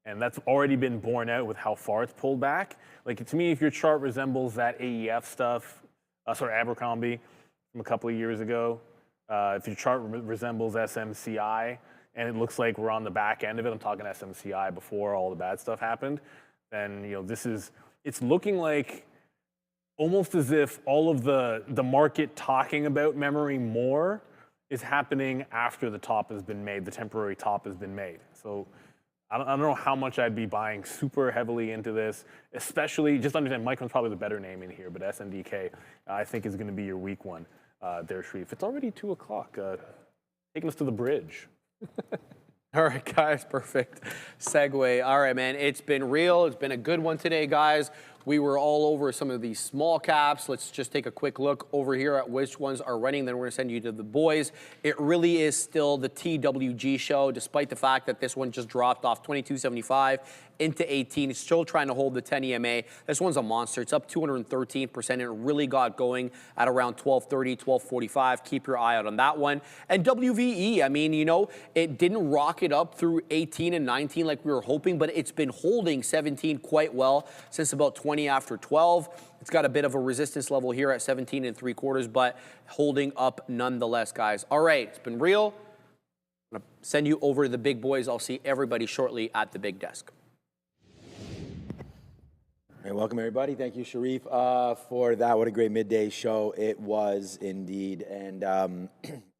And that's already been borne out with how far it's pulled back. To me, if your chart resembles that AEF stuff, Abercrombie from a couple of years ago, if your chart resembles SMCI, and it looks like we're on the back end of it, I'm talking SMCI before all the bad stuff happened, then it's looking like almost as if all of the market talking about memory more is happening after the top has been made, the temporary top has been made. So I don't know how much I'd be buying super heavily into this, especially, just understand Micron's probably the better name in here, but SNDK I think is going to be your weak one there, Sharif. It's already 2 o'clock, taking us to the bridge. All right, guys, perfect segue. All right, man, it's been real. It's been a good one today, guys. We were all over some of these small caps. Let's just take a quick look over here at which ones are running. Then we're going to send you to the boys. It really is still the TWG show, despite the fact that this one just dropped off 22.75 into 18. It's still trying to hold the 10 EMA. This one's a monster. It's up 213%, and it really got going at around 12.30, 12.45. Keep your eye out on that one. And WVE, I mean, it didn't rocket up through 18 and 19 like we were hoping, but it's been holding 17 quite well since about 20 after 12. It's got a bit of a resistance level here at 17 3/4, but holding up nonetheless, guys. All right, it's been real. I'm going to send you over to the big boys. I'll see everybody shortly at the big desk. Hey, welcome, everybody. Thank you, Sharif, for that. What a great midday show it was indeed. And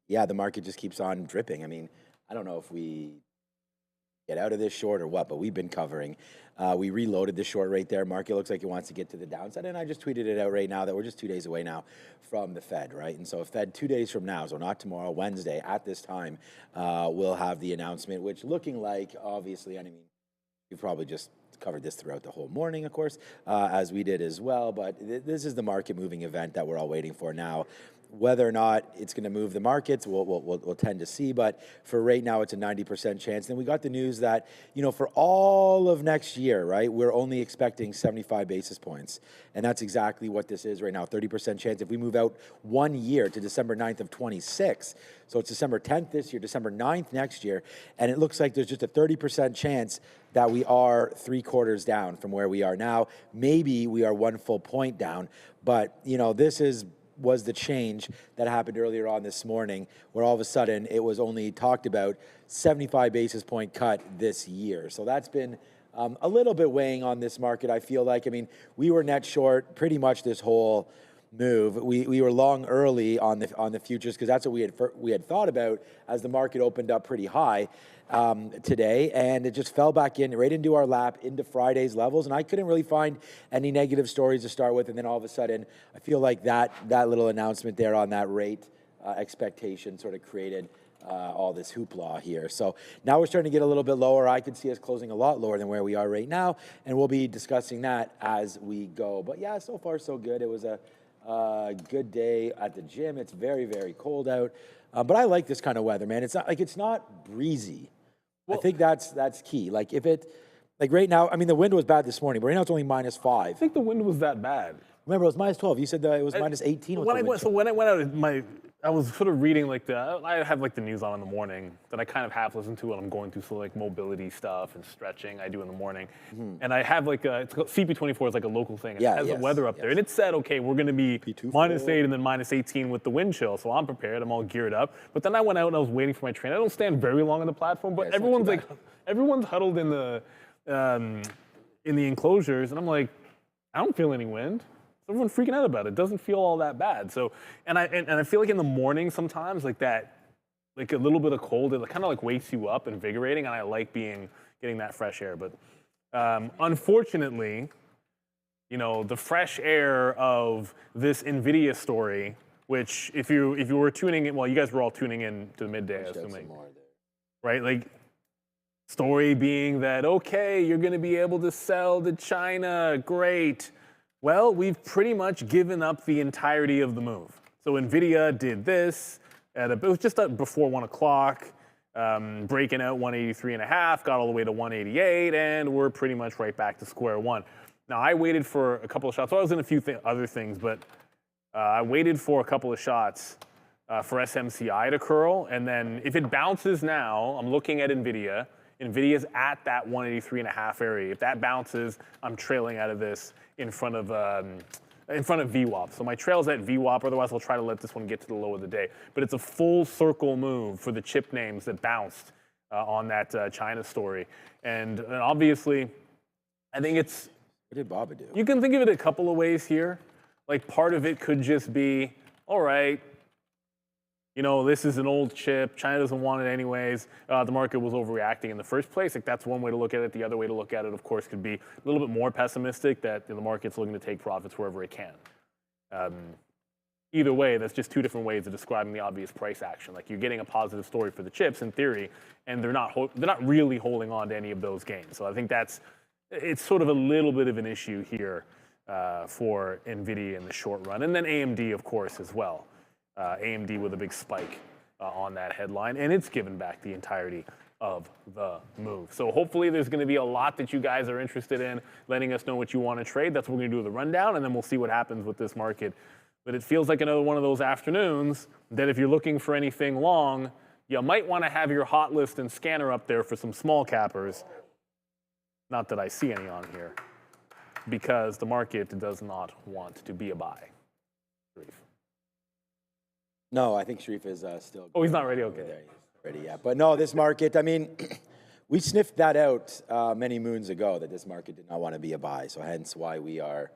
yeah, the market just keeps on dripping. I mean, I don't know if we get out of this short or what, but we've been covering. We reloaded the short right there. Market looks like it wants to get to the downside, and I just tweeted it out right now that we're just 2 days away now from the Fed, right? And so Fed 2 days from now, so not tomorrow, Wednesday at this time, we'll have the announcement, which looking like, obviously, I mean, you've probably just covered this throughout the whole morning, of course, as we did as well, but this is the market moving event that we're all waiting for now. Whether or not it's going to move the markets, we'll tend to see. But for right now, it's a 90% chance. Then we got the news that, for all of next year, right, we're only expecting 75 basis points. And that's exactly what this is right now, 30% chance. If we move out 1 year to December 9th of 26, so it's December 10th this year, December 9th next year, and it looks like there's just a 30% chance that we are 3/4 down from where we are now. Maybe we are 1 full point down. But, this was the change that happened earlier on this morning, where all of a sudden it was only talked about 75 basis point cut this year. So that's been a little bit weighing on this market, I feel like. I mean, we were net short pretty much this whole move. We were long early on the futures because that's what we had thought about as the market opened up pretty high today, and it just fell back in right into our lap into Friday's levels, and I couldn't really find any negative stories to start with, and then all of a sudden I feel like that little announcement there on that rate expectation sort of created all this hoopla here. So now we're starting to get a little bit lower. I could see us closing a lot lower than where we are right now, and we'll be discussing that as we go. But yeah, so far so good. It was a good day at the gym. It's very, very cold out, but I like this kind of weather, man. It's not breezy. Well, I think that's key. Like right now, I mean, the wind was bad this morning, but right now it's only -5. I think the wind was that bad. Remember, it was -12. You said that it was -18. When I went out, I was sort of reading I have the news on in the morning that I kind of half listen to when I'm going through mobility stuff and stretching I do in the morning. Mm-hmm. And I have it's called CP24 is like a local thing. And it has the weather up there. And it said, okay, we're going to be -8 and then -18 with the wind chill. So I'm prepared. I'm all geared up. But then I went out and I was waiting for my train. I don't stand very long on the platform, but everyone's huddled in the enclosures. And I'm like, I don't feel any wind. Everyone's freaking out about it. It doesn't feel all that bad. So, and I feel like in the morning sometimes a little bit of cold, it kind of wakes you up, invigorating, and I like getting that fresh air. But unfortunately, the fresh air of this NVIDIA story, which if you were tuning in, well, you guys were all tuning in to the midday, assuming, right? Story being that, okay, you're going to be able to sell to China, great. Well, we've pretty much given up the entirety of the move. So NVIDIA did this, it was just before 1 o'clock, breaking out 183.5, got all the way to 188, and we're pretty much right back to square one. Now, I waited for a couple of shots. So I was in a few other things, but I waited for a couple of shots for SMCI to curl, and then if it bounces now, I'm looking at NVIDIA. NVIDIA's at that 183.5 area. If that bounces, I'm trailing out of this in front of VWAP. So my trail's at VWAP, otherwise I'll try to let this one get to the low of the day. But it's a full circle move for the chip names that bounced on that China story. And obviously, I think it's... What did Baba do? You can think of it a couple of ways here. Part of it could just be, all right, this is an old chip. China doesn't want it anyways. The market was overreacting in the first place. That's one way to look at it. The other way to look at it, of course, could be a little bit more pessimistic, that the market's looking to take profits wherever it can. Either way, that's just two different ways of describing the obvious price action. You're getting a positive story for the chips in theory, and they're not really holding on to any of those gains. So I think it's sort of a little bit of an issue here for NVIDIA in the short run, and then AMD, of course, as well. AMD with a big spike on that headline, and it's given back the entirety of the move. So hopefully there's going to be a lot that you guys are interested in, letting us know what you want to trade. That's what we're going to do with the rundown, and then we'll see what happens with this market. But it feels like another one of those afternoons that if you're looking for anything long, you might want to have your hot list and scanner up there for some small cappers. Not that I see any on here, because the market does not want to be a buy. No, I think Sharif is still... Oh, he's not ready? Okay. There. He's ready, yeah. But no, this market, I mean, we sniffed that out many moons ago, that this market did not want to be a buy. So hence why we are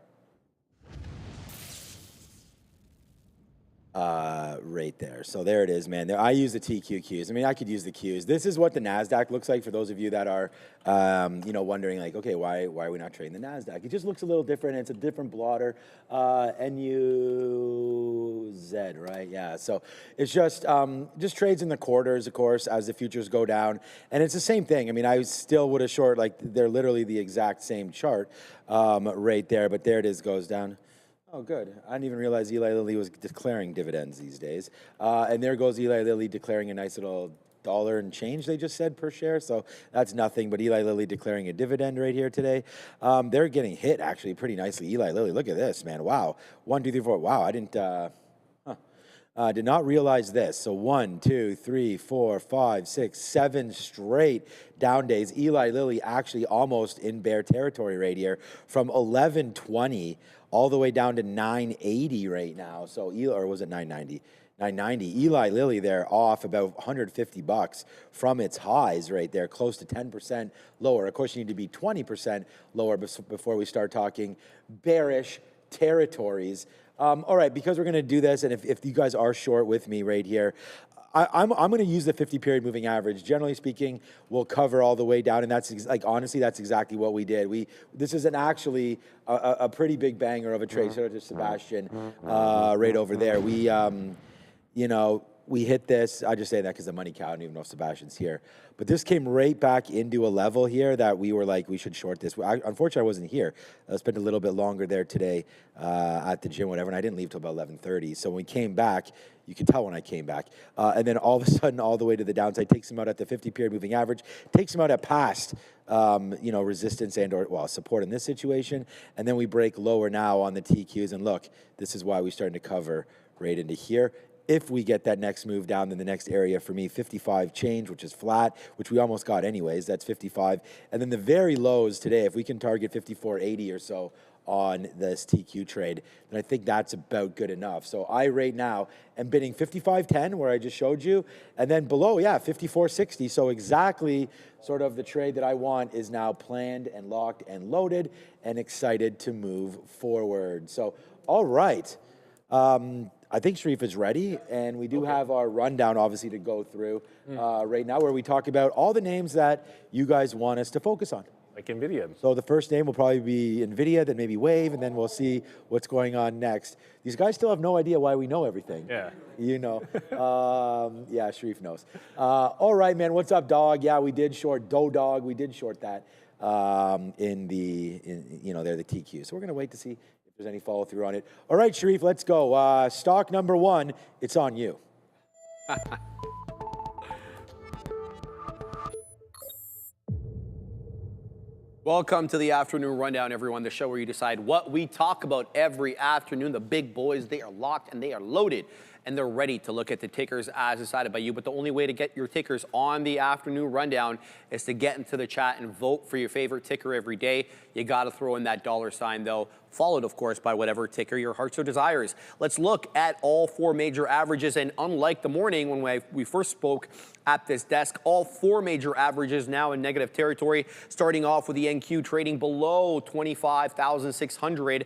right there. So there it is, man. There, I use the TQQs. I mean, I could use the Qs. This is what the NASDAQ looks like for those of you that are, wondering like, okay, why are we not trading the NASDAQ? It just looks a little different. It's a different blotter. NUZ, right? Yeah. So it's just trades in the quarters, of course, as the futures go down. And it's the same thing. I mean, I still would have short, like they're literally the exact same chart right there. But there it is, goes down. Oh, good. I didn't even realize Eli Lilly was declaring dividends these days. And there goes Eli Lilly declaring a nice little dollar and change, they just said, per share. So that's nothing, but Eli Lilly declaring a dividend right here today. They're getting hit, actually, pretty nicely. Eli Lilly, look at this, man. Wow. 1, 2, 3, 4. Wow, I did not realize this. So 1, 2, 3, 4, 5, 6, 7 straight down days. Eli Lilly actually almost in bear territory right here from 1120 all the way down to 980 right now. So or was it 990? 990. Eli Lilly there off about $150 from its highs right there, close to 10% lower. Of course, you need to be 20% lower before we start talking bearish territories. All right, because we're going to do this, and if you guys are short with me right here, I'm going to use the 50-period moving average. Generally speaking, we'll cover all the way down, and that's honestly, that's exactly what we did. This is actually a pretty big banger of a trade. Shout out to Sebastian right over there. We hit this. I just say that because the money cow. I don't even know if Sebastian's here. But this came right back into a level here that we were like, we should short this. Unfortunately, I wasn't here. I spent a little bit longer there today at the gym, whatever, and I didn't leave till about 11:30. So when we came back, you can tell when I came back. And then all of a sudden, all the way to the downside, takes him out at the 50-period moving average, takes him out at past, resistance and/or support in this situation. And then we break lower now on the TQs. And look, this is why we're starting to cover right into here. If we get that next move down, then the next area for me, 55 change, which is flat, which we almost got anyways, that's 55. And then the very lows today, if we can target 54.80 or so on this TQ trade, then I think that's about good enough. So I right now am bidding 55.10 where I just showed you, and then below, 54.60. So exactly sort of the trade that I want is now planned and locked and loaded and excited to move forward. So, all right. I think Sharif is ready, and we do have our rundown, obviously, to go through right now, where we talk about all the names that you guys want us to focus on. Like NVIDIA. So the first name will probably be NVIDIA, then maybe Wave, and then we'll see what's going on next. These guys still have no idea why we know everything. Yeah. Sharif knows. All right, man, what's up, dog? Yeah, we did short Dog. We did short that they're the TQ. So we're going to wait to see if there's any follow through on it. All right, Sharif, let's go. Stock number 1, it's on you. Welcome to the Afternoon Rundown, everyone, the show where you decide what we talk about every afternoon. The big boys, they are locked and they are loaded, and they're ready to look at the tickers as decided by you. But the only way to get your tickers on the Afternoon Rundown is to get into the chat and vote for your favorite ticker every day. You got to throw in that $sign, though, followed, of course, by whatever ticker your heart so desires. Let's look at all 4 major averages, and unlike the morning when we first spoke at this desk, all 4 major averages now in negative territory, starting off with the NQ trading below 25,600,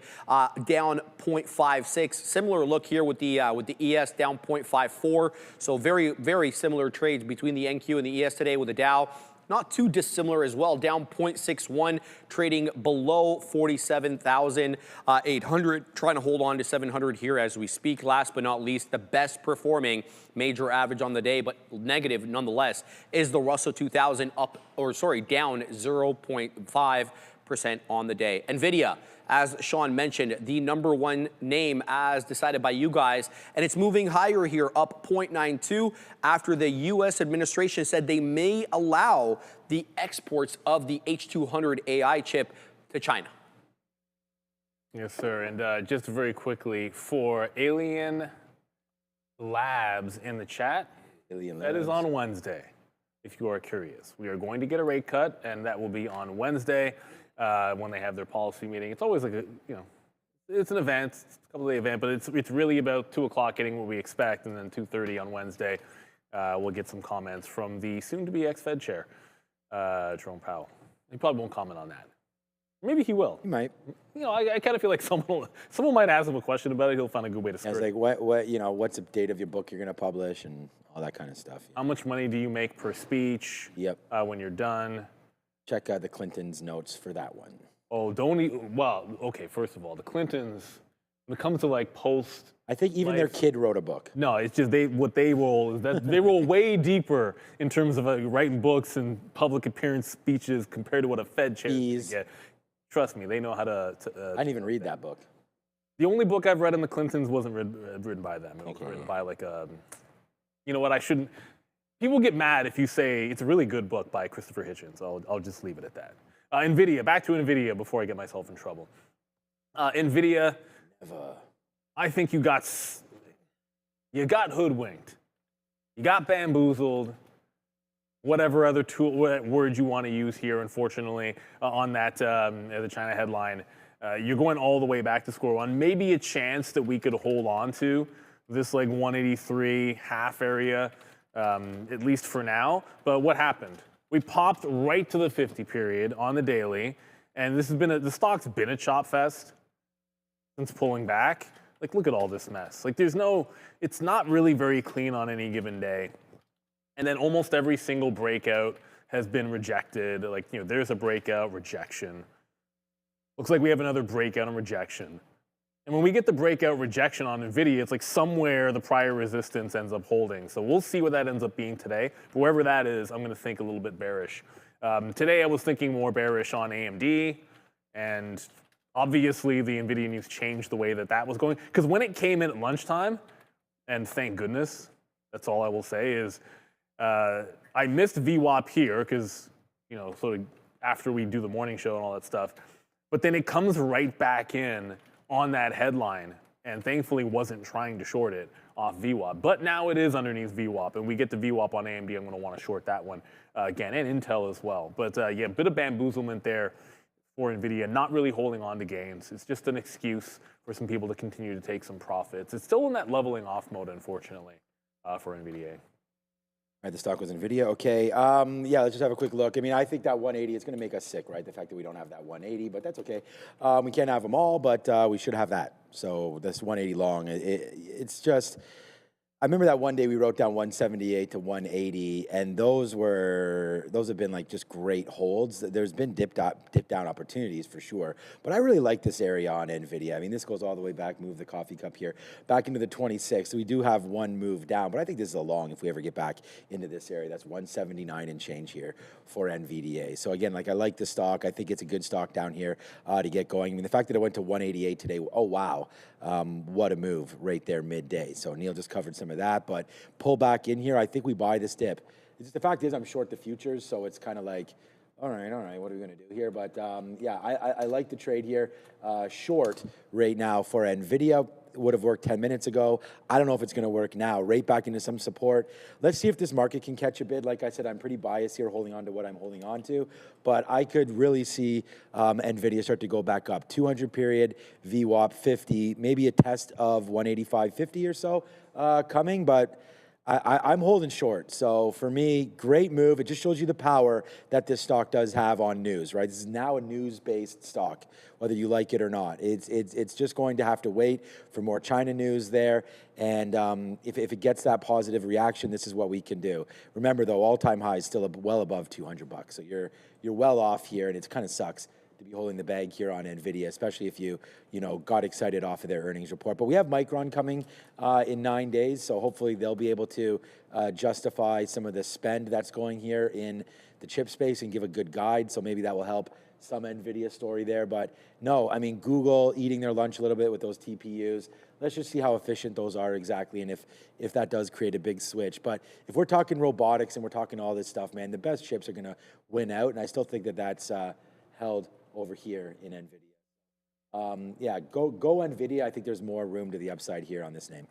down 0.56. Similar look here with the ES down 0.54. So very, very similar trades between the NQ and the ES today, with the Dow not too dissimilar as well, down 0.61, trading below 47,800, trying to hold on to 700 here as we speak. Last but not least, the best performing major average on the day, but negative nonetheless, is the Russell 2000 down 0.5% on the day. NVIDIA, as Sean mentioned, the number 1 name as decided by you guys, and it's moving higher here, up 0.92 after the U.S. administration said they may allow the exports of the H200 AI chip to China. Yes, sir. And just very quickly, for Alien Labs in the chat, that is on Wednesday, if you are curious. We are going to get a rate cut, and that will be on Wednesday. When they have their policy meeting. It's always like it's an event, it's a couple-day event, but it's really about 2 o'clock getting what we expect, and then 2:30 on Wednesday, we'll get some comments from the soon-to-be ex-Fed chair, Jerome Powell. He probably won't comment on that. Maybe he will. He might. You know, I kind of feel like someone might ask him a question about it. He'll find a good way to skirt It's it. like, what's the date of your book you're going to publish and all that kind of stuff. How much money do you make per speech? Yep. When you're done. Check out the Clintons' notes for that one. Oh, well, okay, first of all, the Clintons, when it comes to like post. I think even their kid wrote a book. No, it's just what they roll is that they roll way deeper in terms of writing books and public appearance speeches compared to what a Fed chair is gonna get. Trust me, they know how to. I didn't even read that book. The only book I've read on the Clintons wasn't written by them. It was written by like a. You know what? I shouldn't. People get mad if you say it's a really good book by Christopher Hitchens. I'll just leave it at that. NVIDIA. Back to NVIDIA before I get myself in trouble. NVIDIA. I think you got hoodwinked. You got bamboozled. Whatever other word you want to use here, unfortunately, on that the China headline. You're going all the way back to square one. Maybe a chance that we could hold on to this like 183 half area, at least for now. But what happened? We popped right to the 50 period on the daily, and this has been the stock's been a chop fest since pulling back. Like, look at all this mess. Like, it's not really very clean on any given day. And then almost every single breakout has been rejected. Like, you know, there's a breakout, rejection. Looks like we have another breakout and rejection. And when we get the breakout rejection on NVIDIA, it's like somewhere the prior resistance ends up holding. So we'll see what that ends up being today. But wherever that is, I'm going to think a little bit bearish. Today I was thinking more bearish on AMD, and obviously the NVIDIA news changed the way that was going. Because when it came in at lunchtime, and thank goodness, that's all I will say is I missed VWAP here because, you know, sort of after we do the morning show and all that stuff. But then it comes right back in on that headline, and thankfully wasn't trying to short it off VWAP. But now it is underneath VWAP, and we get the VWAP on AMD. I'm going to want to short that one again, and Intel as well. But yeah, a bit of bamboozlement there for NVIDIA, not really holding on to gains. It's just an excuse for some people to continue to take some profits. It's still in that leveling off mode, unfortunately, for NVIDIA. All right, the stock was NVIDIA. Okay, yeah, let's just have a quick look. I mean, I think that 180 is going to make us sick, right? The fact that we don't have that 180, but that's okay. We can't have them all, but we should have that. So this 180 long, it's just, I remember that one day we wrote down 178 to 180, and those have been like just great holds. There's been dip down opportunities for sure, but I really like this area on NVIDIA. I mean, this goes all the way back, move the coffee cup here, back into the 26. So we do have one move down, but I think this is a long if we ever get back into this area. That's 179 and change here for NVDA. So again, like I like the stock. I think it's a good stock down here to get going. I mean, the fact that it went to 188 today, oh wow, what a move right there midday. So Neil just covered some of that, but pull back in here. I think we buy this dip. The fact is I'm short the futures, so it's kind of like, all right, what are we going to do here? But yeah, I like the trade here. Short right now for NVIDIA. Would have worked 10 minutes ago. I don't know if it's going to work now. Right back into some support. Let's see if this market can catch a bid. Like I said, I'm pretty biased here, holding on to what I'm holding on to. But I could really see NVIDIA start to go back up. 200 period, VWAP 50, maybe a test of 185.50 or so coming. But I'm holding short. So for me, great move. It just shows you the power that this stock does have on news, right? This is now a news-based stock, whether you like it or not. It's just going to have to wait for more China news there. And if it gets that positive reaction, this is what we can do. Remember, though, all-time high is still well above $200. So you're well off here, and it kind of sucks to be holding the bag here on NVIDIA, especially if you got excited off of their earnings report. But we have Micron coming in 9 days, so hopefully they'll be able to justify some of the spend that's going here in the chip space and give a good guide. So maybe that will help some NVIDIA story there. But no, I mean, Google eating their lunch a little bit with those TPUs. Let's just see how efficient those are exactly, and if that does create a big switch. But if we're talking robotics and we're talking all this stuff, man, the best chips are going to win out, and I still think that that's held over here in NVIDIA. Yeah, go NVIDIA. I think there's more room to the upside here on this name.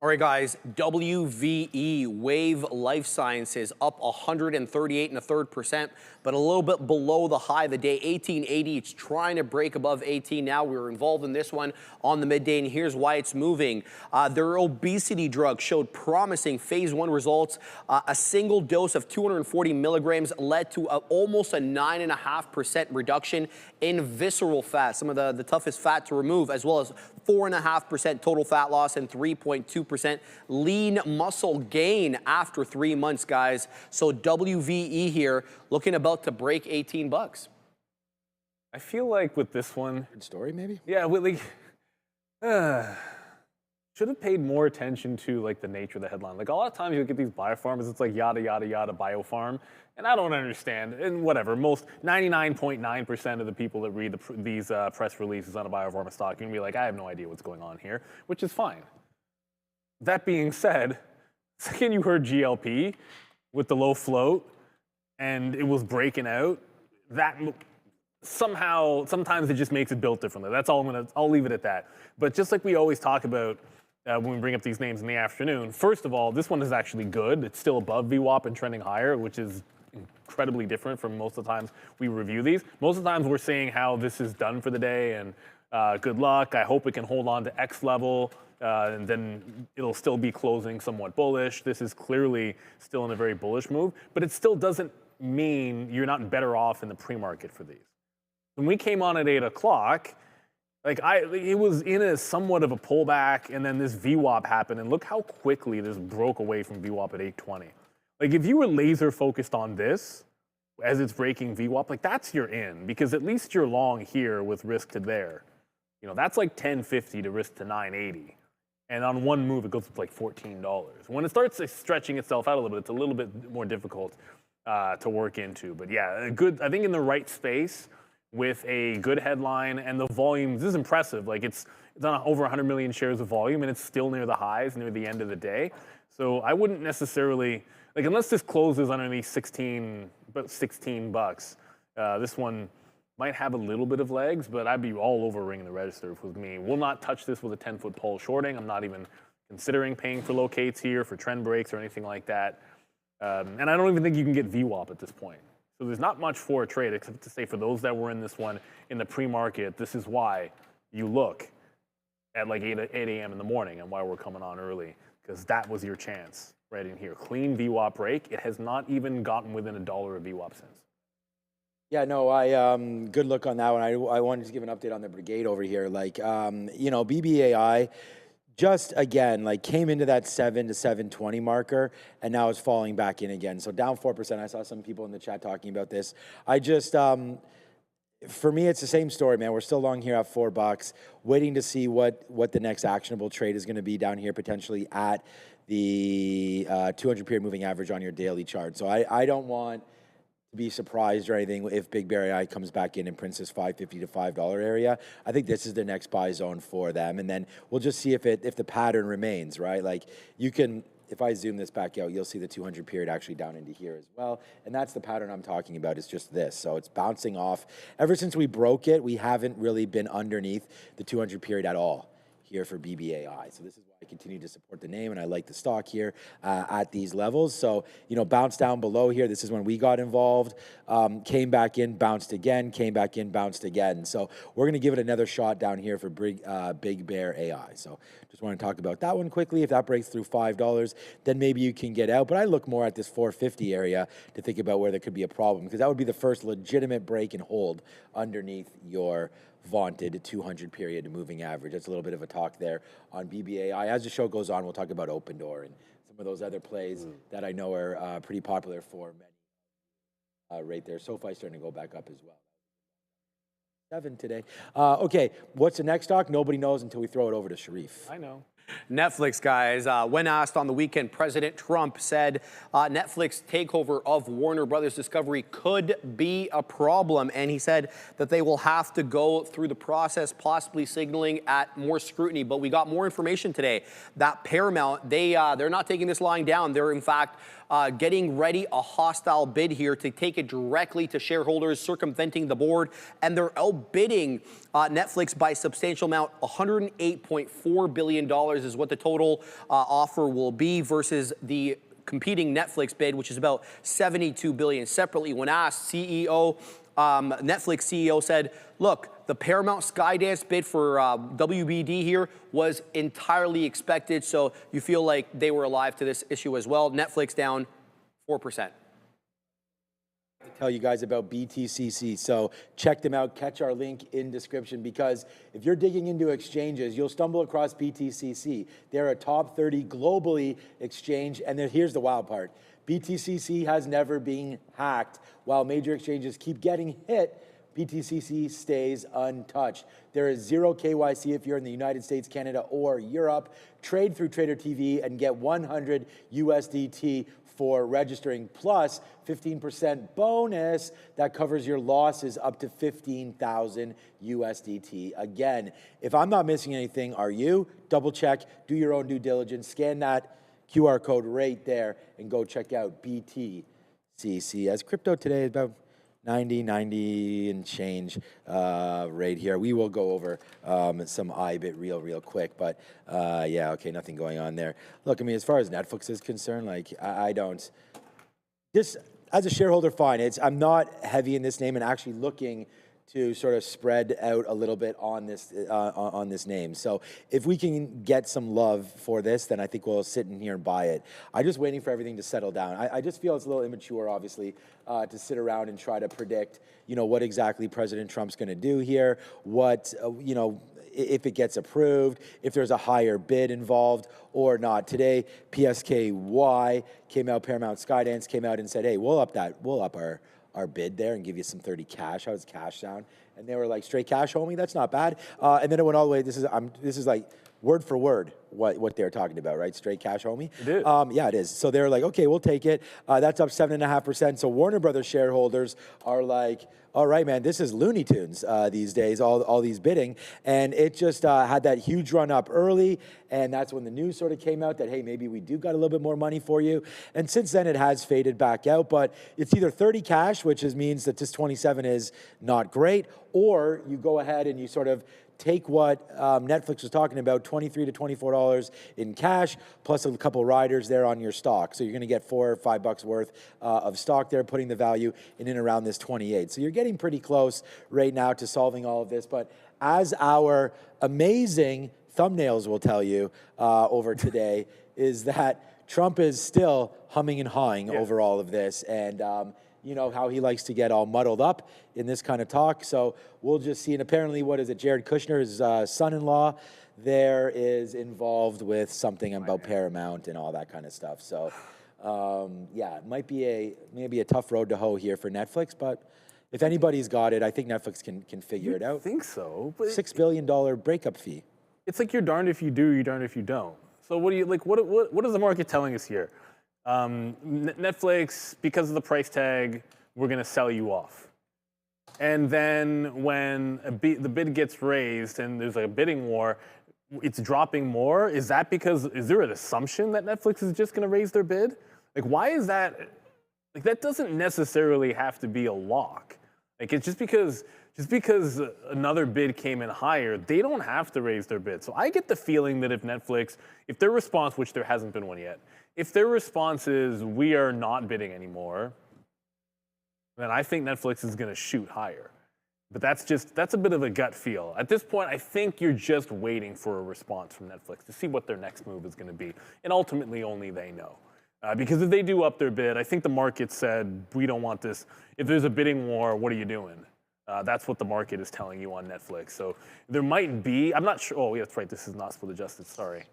All right, guys, WVE, Wave Life Sciences, up 138.33%, but a little bit below the high of the day, 1880. It's trying to break above 18 now. We were involved in this one on the midday, and here's why it's moving. Their obesity drug showed promising phase 1 results. A single dose of 240 milligrams led to almost a 9.5% reduction in visceral fat, some of the toughest fat to remove, as well as 4.5% total fat loss and 3.2% lean muscle gain after 3 months, guys. So WVE here looking about to break 18 bucks. I feel like with this one, Good story, maybe? yeah, should have paid more attention to like the nature of the headline. Like a lot of times you get these biofarms, it's like yada yada yada biofarm, and I don't understand. And whatever, most 99.9% of the people that read these press releases on a biopharma stock are gonna be like, I have no idea what's going on here, which is fine. That being said, the second you heard GLP with the low float and it was breaking out, that somehow, sometimes it just makes it built differently. That's all I'll leave it at that. But just like we always talk about when we bring up these names in the afternoon, first of all, this one is actually good. It's still above VWAP and trending higher, which is incredibly different from most of the times we review these. Most of the times we're saying how this is done for the day and good luck. I hope it can hold on to X level. And then it'll still be closing somewhat bullish. This is clearly still in a very bullish move, but it still doesn't mean you're not better off in the pre-market for these. When we came on at 8 o'clock, it was in a somewhat of a pullback, and then this VWAP happened, and look how quickly this broke away from VWAP at 820. Like if you were laser focused on this as it's breaking VWAP, like that's your in, because at least you're long here with risk to there. You know, that's like 1050 to risk to 980. And on one move, it goes up to like $14. When it starts stretching itself out a little bit, it's a little bit more difficult to work into. But yeah, I think in the right space with a good headline and the volume, this is impressive. Like it's on over 100 million shares of volume and it's still near the highs, near the end of the day. So I wouldn't necessarily, like unless this closes underneath 16 bucks, this one might have a little bit of legs, but I'd be all over ringing the register with me. Will not touch this with a 10-foot pole shorting. I'm not even considering paying for locates here, for trend breaks or anything like that. And I don't even think you can get VWAP at this point. So there's not much for a trade except to say for those that were in this one in the pre-market, this is why you look at like 8 a.m. in the morning and why we're coming on early, because that was your chance right in here. Clean VWAP break. It has not even gotten within $1 of VWAP since. Yeah, no, good look on that one. I wanted to give an update on the brigade over here. Like, BBAI just again, like came into that 7 to 720 marker and now is falling back in again. So down 4%. I saw some people in the chat talking about this. I just, for me, it's the same story, man. We're still long here at $4, waiting to see what the next actionable trade is going to be down here, potentially at the 200 period moving average on your daily chart. So I don't want to be surprised or anything if Big Bear AI comes back in and prints this $5.50 to $5 area. I think this is the next buy zone for them, and then we'll just see if the pattern remains, right? Like you can, if I zoom this back out, you'll see the 200 period actually down into here as well, and that's the pattern I'm talking about. It's just this, so it's bouncing off. Ever since we broke it, we haven't really been underneath the 200 period at all here for BBAI. So this is why I continue to support the name, and I like the stock here at these levels. So, bounce down below here. This is when we got involved, came back in, bounced again, came back in, bounced again. So we're going to give it another shot down here for Big Bear AI. So just want to talk about that one quickly. If that breaks through $5, then maybe you can get out. But I look more at this 450 area to think about where there could be a problem, because that would be the first legitimate break and hold underneath your vaunted 200 period moving average. That's a little bit of a talk there on BBAI. As the show goes on, we'll talk about Open Door and some of those other plays that I know are pretty popular for many right there. SoFi starting to go back up as well. 7 today. Okay, what's the next stock? Nobody knows until we throw it over to Sharif. I know. Netflix, guys. When asked on the weekend, President Trump said Netflix takeover of Warner Brothers Discovery could be a problem, and he said that they will have to go through the process, possibly signaling at more scrutiny. But we got more information today that Paramount, they're not taking this lying down. They're in fact getting ready a hostile bid here to take it directly to shareholders, circumventing the board, and they're outbidding Netflix by a substantial amount. $108.4 billion is what the total offer will be versus the competing Netflix bid, which is about $72 billion. Separately, when asked, Netflix CEO said, look, the Paramount Skydance bid for WBD here was entirely expected, so you feel like they were alive to this issue as well. Netflix down 4%. Tell you guys about BTCC, so check them out. Catch our link in description, because if you're digging into exchanges, you'll stumble across BTCC. They're a top 30 globally exchange, and here's the wild part. BTCC has never been hacked. While major exchanges keep getting hit, BTCC stays untouched. There is zero KYC if you're in the United States, Canada, or Europe. Trade through Trader TV and get 100 USDT for registering, plus 15% bonus that covers your losses up to 15,000 USDT. Again, if I'm not missing anything, are you? Double check, do your own due diligence, scan that QR code right there and go check out BTCC. As crypto today is about 90 and change right here. We will go over some IBIT real quick, but yeah, okay, nothing going on there. Look, I mean, as far as Netflix is concerned, like I don't, this as a shareholder, fine. I'm not heavy in this name and actually looking to sort of spread out a little bit on this name. So if we can get some love for this, then I think we'll sit in here and buy it. I'm just waiting for everything to settle down. I just feel it's a little immature, obviously, to sit around and try to predict, what exactly President Trump's going to do here, what, if it gets approved, if there's a higher bid involved or not. Today, PSKY came out, Paramount Skydance came out and said, hey, we'll up our bid there and give you some 30 cash. How does cash sound? And they were like, straight cash, homie? That's not bad. And then it went all the way. This is like word for word what they're talking about, right? Straight cash, homie? It is. Yeah, it is. So they're like, okay, we'll take it. That's up 7.5%. So Warner Brothers shareholders are like, all right, man, this is Looney Tunes these days, all these bidding. And it just had that huge run up early. And that's when the news sort of came out that, hey, maybe we do got a little bit more money for you. And since then, it has faded back out. But it's either 30 cash, which means that this 27 is not great, or you go ahead and you sort of take what Netflix was talking about, $23 to $24 in cash, plus a couple riders there on your stock. So you're going to get $4 or $5 worth of stock there, putting the value in and around this 28. So you're getting pretty close right now to solving all of this. But as our amazing thumbnails will tell you over today, is that Trump is still humming and hawing over all of this. And you know how he likes to get all muddled up in this kind of talk. So we'll just see. And apparently, what is it? Jared Kushner's son-in-law there is involved with something about Paramount and all that kind of stuff. So yeah, it might be maybe a tough road to hoe here for Netflix. But if anybody's got it, I think Netflix can figure it out. I think so. But $6 billion breakup fee. It's like you're darned if you do, you're darned if you don't. So what do you like? What is the market telling us here? Netflix, because of the price tag, we're going to sell you off. And then when the bid gets raised and there's a bidding war, it's dropping more. Is that because, is there an assumption that Netflix is just going to raise their bid? Like, why is that? Like, that doesn't necessarily have to be a lock. Like, it's just because another bid came in higher, they don't have to raise their bid. So I get the feeling that if Netflix, if their response, which there hasn't been one yet, if their response is, we are not bidding anymore, then I think Netflix is going to shoot higher. But that's a bit of a gut feel. At this point, I think you're just waiting for a response from Netflix to see what their next move is going to be. And ultimately, only they know. Because if they do up their bid, I think the market said, we don't want this. If there's a bidding war, what are you doing? That's what the market is telling you on Netflix. So there might be, I'm not sure. Oh, yeah, that's right. This is not split adjusted. Sorry.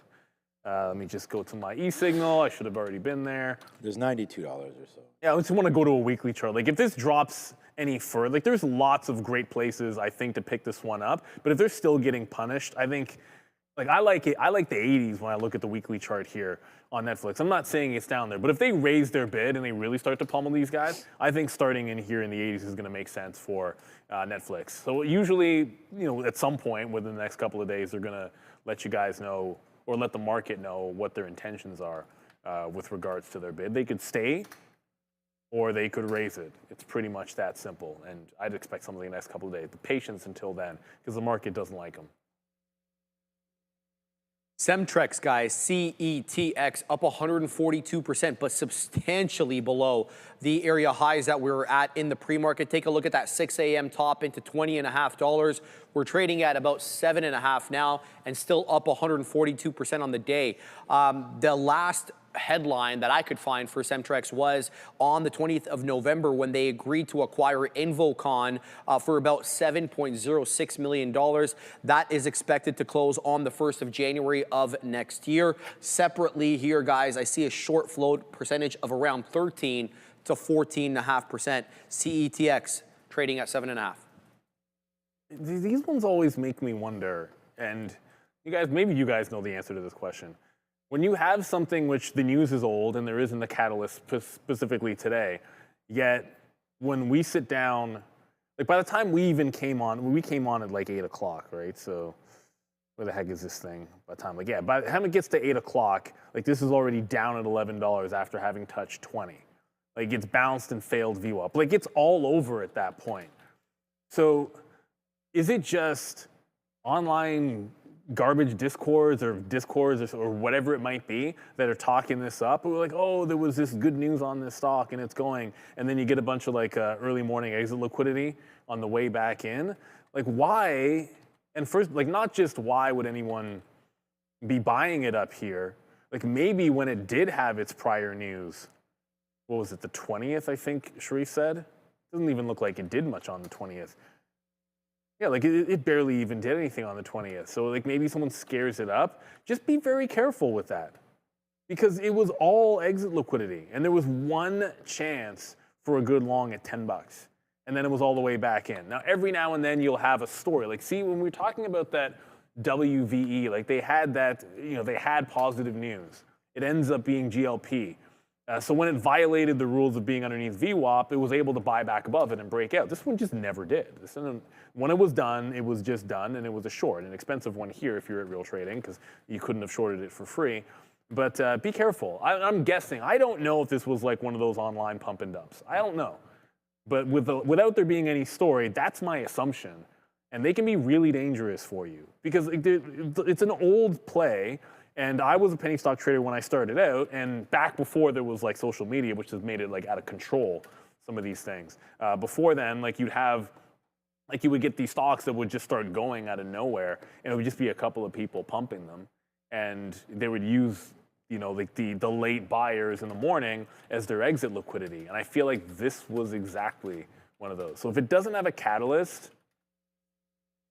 Let me just go to my e-signal. I should have already been there. There's $92 or so. Yeah, I just want to go to a weekly chart. Like, if this drops any further, like, there's lots of great places, I think, to pick this one up. But if they're still getting punished, I think, like, I like it. I like the 80s when I look at the weekly chart here on Netflix. I'm not saying it's down there, but if they raise their bid and they really start to pummel these guys, I think starting in here in the 80s is going to make sense for Netflix. So usually, at some point within the next couple of days, they're going to let you guys know, or let the market know what their intentions are with regards to their bid. They could stay or they could raise it. It's pretty much that simple. And I'd expect something in the next couple of days. But patience until then, because the market doesn't like them. Semtrex, guys, CETX up 142%, but substantially below the area highs that we were at in the pre-market. Take a look at that 6 a.m. top into $20.50. We're trading at about $7.50 now and still up 142% on the day. The last headline that I could find for Semtrex was on the 20th of November when they agreed to acquire Invocon for about $7.06 million. That is expected to close on the 1st of January of next year. Separately here, guys, I see a short float percentage of around 13 to 14.5%. CETX trading at 7.5. These ones always make me wonder, and maybe you guys know the answer to this question. When you have something which the news is old and there isn't a catalyst specifically today, yet when we sit down, like by the time we even came on, we came on at like 8 o'clock, right? So where the heck is this thing by the time? Like, yeah, by the time it gets to 8 o'clock, like this is already down at $11 after having touched 20. Like it's bounced and failed view up. Like it's all over at that point. So is it just online garbage discords or whatever it might be that are talking this up? We're like, oh, there was this good news on this stock and it's going, and then you get a bunch of like early morning exit liquidity on the way back in. Like why? And first, like not just why would anyone be buying it up here? Like maybe when it did have its prior news, what was it, the 20th? I think Sharif said. Doesn't even look like it did much on the 20th. Yeah, like it barely even did anything on the 20th. So like maybe someone scares it up. Just be very careful with that. Because it was all exit liquidity. And there was one chance for a good long at $10. And then it was all the way back in. Now, every now and then you'll have a story. Like, see, when we're talking about that WVE, like they had that, they had positive news. It ends up being GLP. So when it violated the rules of being underneath VWAP, it was able to buy back above it and break out. This one just never did. When it was done, it was just done, and it was a short, an expensive one here if you're at real trading, because you couldn't have shorted it for free. But be careful. I'm guessing. I don't know if this was like one of those online pump and dumps. I don't know. But without there being any story, that's my assumption. And they can be really dangerous for you, because it's an old play. And I was a penny stock trader when I started out, and back before there was like social media, which has made it like out of control, some of these things. Before then, like you would get these stocks that would just start going out of nowhere, and it would just be a couple of people pumping them, and they would use, like the late buyers in the morning as their exit liquidity. And I feel like this was exactly one of those. So if it doesn't have a catalyst,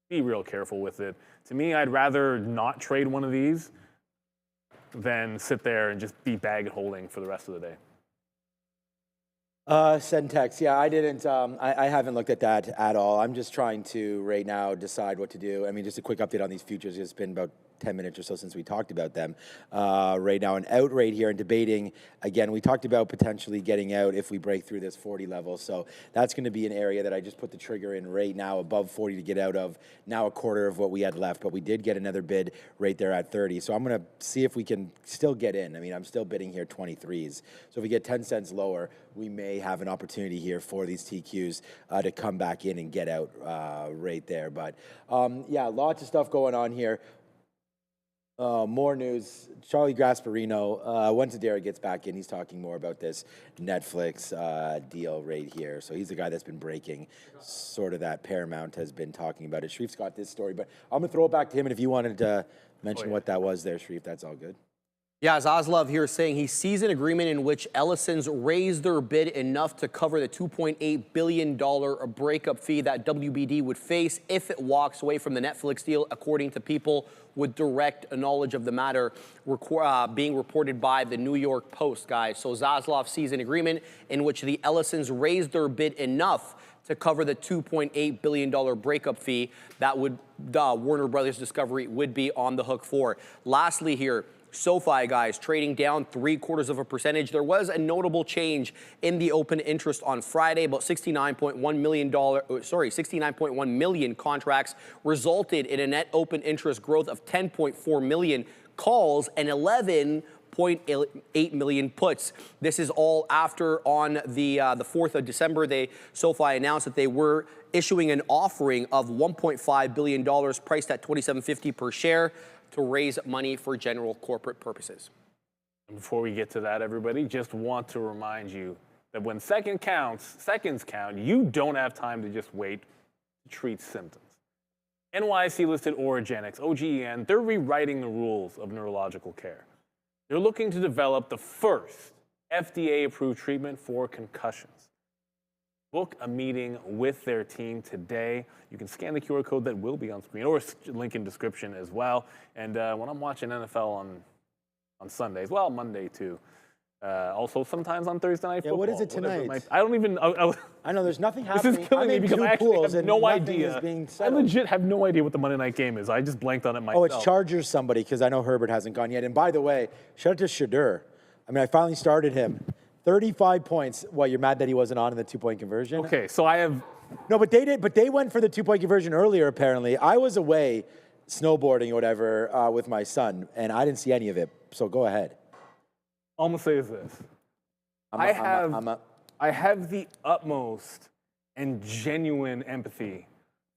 be real careful with it. To me, I'd rather not trade one of these than sit there and just be bag holding for the rest of the day. Sentex, yeah, I didn't, I haven't looked at that at all. I'm just trying to right now decide what to do. I mean, just a quick update on these futures. It's been about 10 minutes or so since we talked about them. Right now, an out rate here and debating. Again, we talked about potentially getting out if we break through this 40 level. So that's going to be an area that I just put the trigger in right now, above 40 to get out of. Now a quarter of what we had left, but we did get another bid right there at 30. So I'm going to see if we can still get in. I mean, I'm still bidding here 23s. So if we get 10 cents lower, we may have an opportunity here for these TQs to come back in and get out right there. But yeah, lots of stuff going on here. More news. Charlie Gasparino, once Adair gets back in, he's talking more about this Netflix deal right here. So he's the guy that's been breaking sort of that Paramount has been talking about it. Sharif's got this story, but I'm going to throw it back to him. And if you wanted to mention what that was there, Sharif, that's all good. Yeah, Zaslav here saying he sees an agreement in which Ellison's raised their bid enough to cover the $2.8 billion breakup fee that WBD would face if it walks away from the Netflix deal, according to people with direct knowledge of the matter being reported by the New York Post, guys. So Zaslav sees an agreement in which the Ellisons raised their bid enough to cover the $2.8 billion breakup fee that would Warner Brothers Discovery would be on the hook for. Lastly here, SoFi, guys, trading down 0.75%. There was a notable change in the open interest on Friday. About $69.1 million contracts resulted in a net open interest growth of 10.4 million calls and 11.2 0.8 million puts. This is all after on the 4th of December, SoFi announced that they were issuing an offering of $1.5 billion priced at $27.50 per share to raise money for general corporate purposes. Before we get to that, everybody, just want to remind you that when seconds count, you don't have time to just wait to treat symptoms. NYSE-listed Oragenics, OGEN, they're rewriting the rules of neurological care. They're looking to develop the first FDA-approved treatment for concussions. Book a meeting with their team today. You can scan the QR code that will be on screen or link in description as well. And when I'm watching NFL on Sundays, well, Monday too, also sometimes on Thursday night football. Yeah, what is it tonight? I don't even. I know there's nothing happening. This is killing me because I actually have no idea. I I legit have no idea what the Monday night game is. I just blanked on it myself. Oh, it's Chargers somebody, because I know Herbert hasn't gone yet. And by the way, shout out to Shadur. I mean, I finally started him. 35 points. What, you're mad that he wasn't on in the 2-point conversion? Okay, so I have. No, but they did. But they went for the 2-point conversion earlier, apparently. I was away snowboarding or whatever with my son, and I didn't see any of it. So go ahead. All I'm going to say is this. I have the utmost and genuine empathy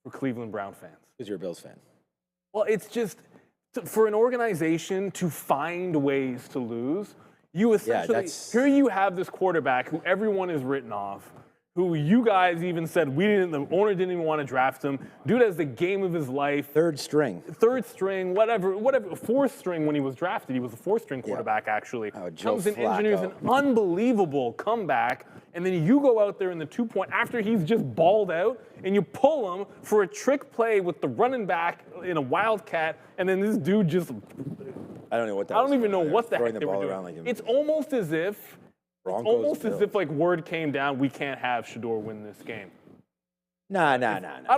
for Cleveland Brown fans. Because you're a Bills fan. Well, it's just, for an organization to find ways to lose, you essentially, here you have this quarterback who everyone has written off, who you guys even said the owner didn't even want to draft him. Dude has the game of his life. Third string, whatever. Fourth string when he was drafted. He was a fourth-string quarterback, actually. Joe Comes in, Flacco. engineers an unbelievable comeback, and then you go out there in the 2-point after he's just balled out, and you pull him for a trick play with the running back in a wildcat, and then this dude just. I don't know what that. I don't even know what the heck the they were ball doing. around like him. It's almost as if. Like word came down, we can't have Shador win this game. Nah. I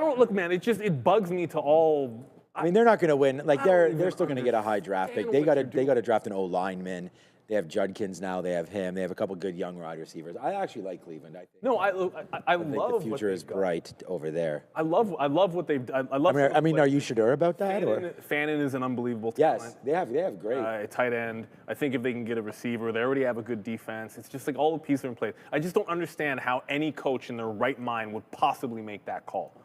don't look, man. It bugs me to all. I mean, they're not going to win. Like they're still going to get a high draft pick. They got to draft an O lineman. They have Judkins now. They have him. They have a couple good young wide receivers. I actually like Cleveland. I think. No, I think love the future is bright over there. I love what they've done. I mean, are you sure about that? Fannin is an unbelievable talent. Yes, they have great tight end. I think if they can get a receiver, they already have a good defense. It's just like all the pieces are in place. I just don't understand how any coach in their right mind would possibly make that call.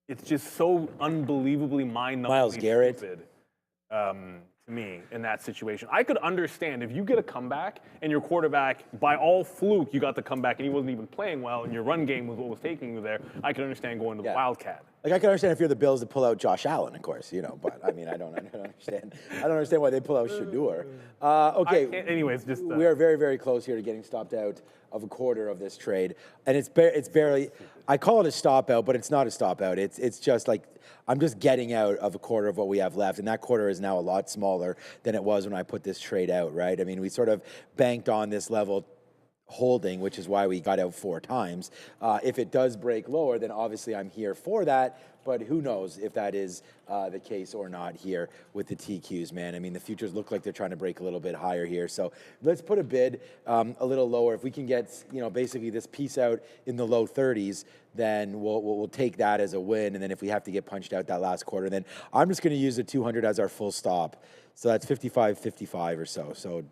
It's just so unbelievably mind-numbingly Myles Garrett. stupid. To me, in that situation, I could understand if you get a comeback and your quarterback, by all fluke, you got the comeback and he wasn't even playing well, and your run game was what was taking you there. I could understand going to the Wildcat. Like I can understand if you're the Bills to pull out Josh Allen, of course, but I mean, I don't understand. I don't understand why they pull out Shador. Okay. Anyways, just we are very, very close here to getting stopped out of a quarter of this trade, and it's barely. I call it a stop out, but it's not a stop out. It's just like I'm just getting out of a quarter of what we have left, and that quarter is now a lot smaller than it was when I put this trade out. Right? I mean, we sort of banked on this level holding, which is why we got out 4 times. If it does break lower, then obviously I'm here for that. But who knows if that is the case or not here with the TQs, man. I mean, the futures look like they're trying to break a little bit higher here. So let's put a bid a little lower. If we can get, basically this piece out in the low 30s, then we'll take that as a win. And then if we have to get punched out that last quarter, then I'm just going to use the 200 as our full stop. So that's 55.55 or so. So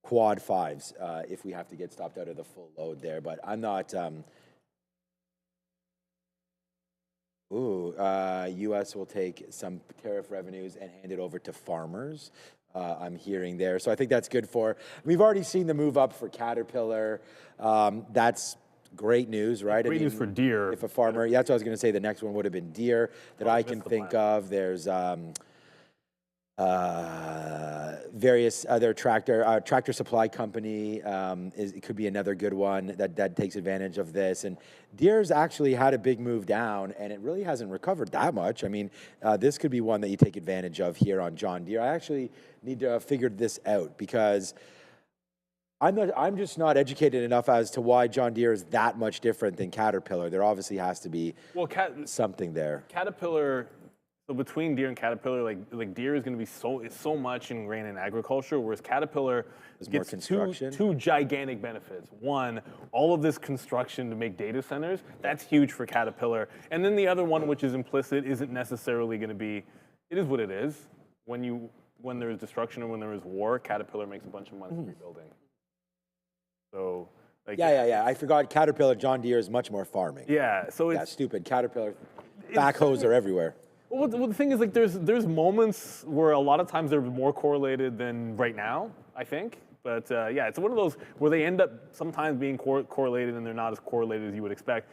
quad 5s if we have to get stopped out of the full load there. But I'm not. U.S. will take some tariff revenues and hand it over to farmers. I'm hearing there. So I think that's good for. We've already seen the move up for Caterpillar. That's great news, right? Great news for Deere. If a farmer, that's what I was going to say. The next one would have been Deere that I can think of. There's various other tractor supply company it could be another good one that takes advantage of this. And Deere's actually had a big move down, and it really hasn't recovered that much. I mean, this could be one that you take advantage of here on John Deere. I actually need to figure this out because I'm just not educated enough as to why John Deere is that much different than Caterpillar. There obviously has to be something there. Caterpillar. So between Deere and Caterpillar, like Deere is going to be so much ingrained in agriculture, whereas Caterpillar gets two gigantic benefits. One, all of this construction to make data centers, that's huge for Caterpillar. And then the other one, which is implicit, isn't necessarily going to be, it is what it is. When you when there is destruction and when there is war, Caterpillar makes a bunch of money rebuilding. So, like, Yeah. I forgot Caterpillar, John Deere is much more farming. Yeah, so Yeah, it's stupid. Caterpillar, backhoes are everywhere. well, the thing is, like, there's moments where a lot of times they're more correlated than right now, I think. But yeah, it's one of those where they end up sometimes being correlated and they're not as correlated as you would expect.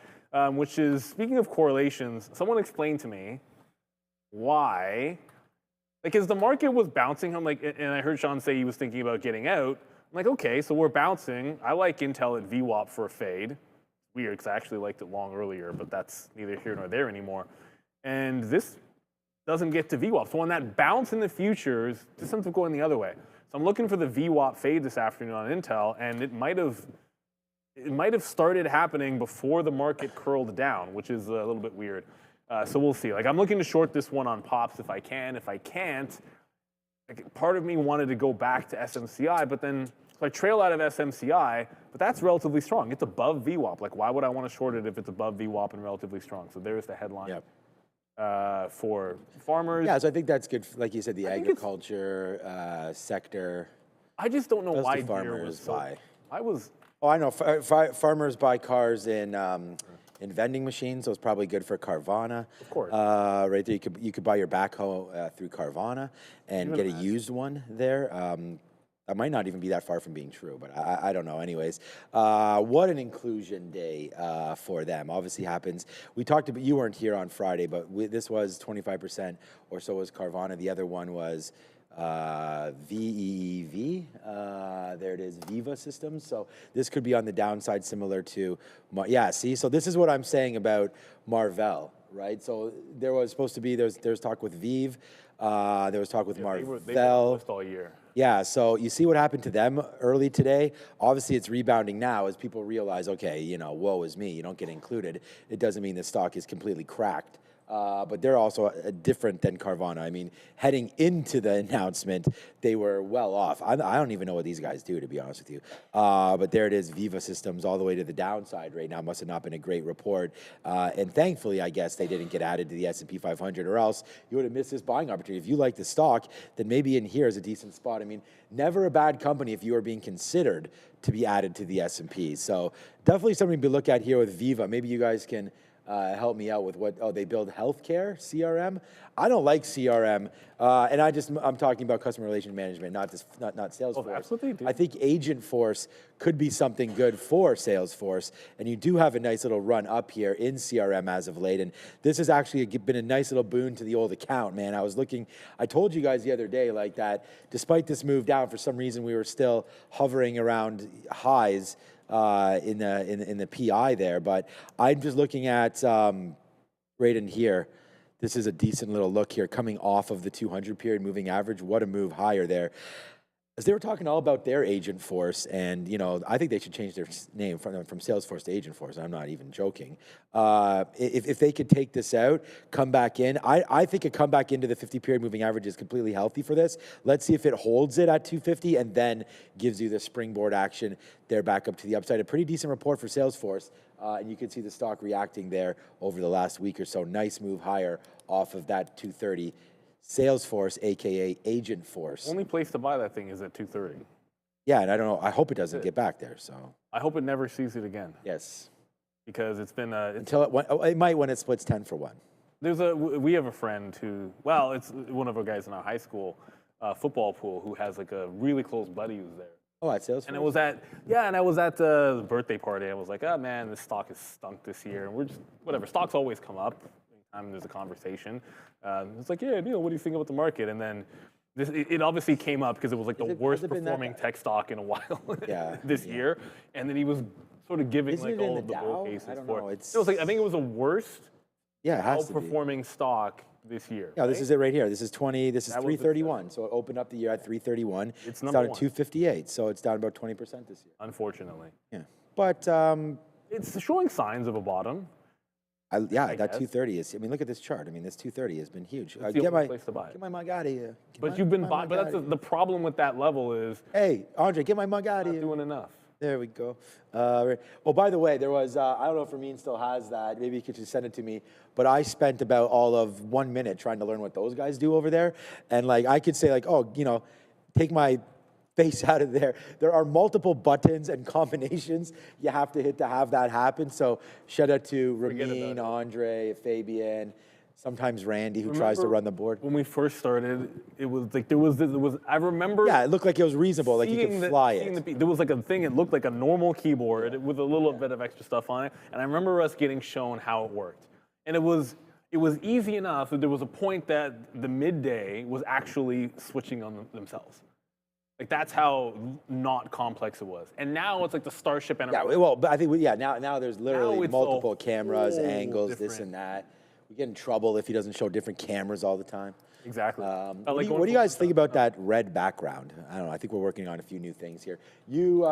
Which is, speaking of correlations, someone explained to me why, like, as the market was bouncing, I'm like, and I heard Sean say he was thinking about getting out. I'm like, okay, so we're bouncing. I like Intel at VWAP for a fade. Weird, because I actually liked it long earlier, but that's neither here nor there anymore. And this doesn't get to VWAP. So on that bounce in the futures, this ends up going the other way. So I'm looking for the VWAP fade this afternoon on Intel, and it might have started happening before the market curled down, which is a little bit weird. So we'll see. Like, I'm looking to short this one on pops if I can. If I can't, like, part of me wanted to go back to SMCI, but then so I trail out of SMCI, but that's relatively strong. It's above VWAP. Like, why would I want to short it if it's above VWAP and relatively strong? So there's the headline. Yep. For farmers. Yeah, so I think that's good. Like you said, the agriculture sector. I just don't know why the Deere farmers was so. buy. Oh, I know. Farmers buy cars in vending machines, so it's probably good for Carvana. Of course. Right there, you could buy your backhoe through Carvana and get a used one there. That might not even be that far from being true, but I don't know. Anyways, what an inclusion day for them. Obviously happens. We talked about, you weren't here on Friday, but this was 25% or so was Carvana. The other one was VEEV. There it is, Viva Systems. So this could be on the downside, similar to, yeah, see? So this is what I'm saying about Marvell, right? So there was supposed to be, there's talk with Vive. There was talk with Marvell. They were all year. Yeah, so you see what happened to them early today. Obviously, it's rebounding now as people realize, okay, you know, woe is me, you don't get included. It doesn't mean the stock is completely cracked. But they're also different than Carvana. I mean, heading into the announcement, they were well off. I don't even know what these guys do, to be honest with you. But there it is, Viva Systems all the way to the downside right now. Must have not been a great report. And thankfully, I guess, they didn't get added to the S&P 500, or else you would have missed this buying opportunity. If you like the stock, then maybe in here is a decent spot. I mean, never a bad company if you are being considered to be added to the S&P. So definitely something to look at here with Viva. Maybe you guys can help me out with what, they build healthcare, CRM. I don't like CRM, and I'm talking about customer relation management, not Salesforce. Oh, absolutely, dude. I think Agentforce could be something good for Salesforce, and you do have a nice little run up here in CRM as of late, and this has actually been a nice little boon to the old account, man. I told you guys the other day, like, that despite this move down, for some reason we were still hovering around highs in the PI there, but I'm just looking at right in here. This is a decent little look here, coming off of the 200 period moving average. What a move higher there. As they were talking all about their Agentforce, and you know, I think they should change their name from Salesforce to Agentforce. I'm not even joking. If they could take this out, come back in, I think a comeback into the 50 period moving average is completely healthy for this. Let's see if it holds it at 250 and then gives you the springboard action there back up to the upside. A pretty decent report for Salesforce, and you can see the stock reacting there over the last week or so. Nice move higher off of that 230. Salesforce, aka Agentforce. Only place to buy that thing is at 230. Yeah, and I don't know. I hope it doesn't get back there. So I hope it never sees it again. yes, Because it's been until it might when it splits 10 for 1. we have a friend who, well, it's one of our guys in our high school football pool who has like a really close buddy who's there. Oh, at Salesforce. And I was at the birthday party. I was like, oh man, this stock is stunk this year. And we're just, whatever, stocks always come up anytime there's a conversation. It's like, yeah, Neil, what do you think about the market? And then it obviously came up because it was like the worst performing tech stock in a while this year. And then he was sort of giving like all of the bull cases for it. It was like, I think it was the worst outperforming stock this year. Yeah, this is it right here. This is 331. So it opened up the year at 331. It's down at 258. So it's down about 20% this year. Unfortunately. Yeah. But it's showing signs of a bottom. That 230 is. I mean, look at this chart. I mean, this 230 has been huge. Get my place to buy it. Get my mug out of here. But you've been buying. But that's the problem with that level is. Hey, Andre, get my mug out of here. Not doing enough. There we go. Oh, by the way, there was, I don't know if Ramin still has that. Maybe you could just send it to me. But I spent about all of 1 minute trying to learn what those guys do over there. And like, I could say like, oh, you know, take my face out of there. There are multiple buttons and combinations you have to hit to have that happen. So shout out to Ramin, Andre, Fabian, sometimes Randy, who tries to run the board. When we first started, it was like there was I remember. Yeah, it looked like it was reasonable, like you could fly it. There was like a thing. It looked like a normal keyboard with a little bit of extra stuff on it. And I remember us getting shown how it worked. And it was easy enough that there was a point that the midday was actually switching on themselves. Like that's how not complex it was. And now it's like the Starship Enterprise. Yeah, well, but I think, now there's literally it's multiple cameras, whole angles, this different- and that. We get in trouble if he doesn't show different cameras all the time. Exactly. What do you guys think about that red background? I don't know. I think we're working on a few new things here. You,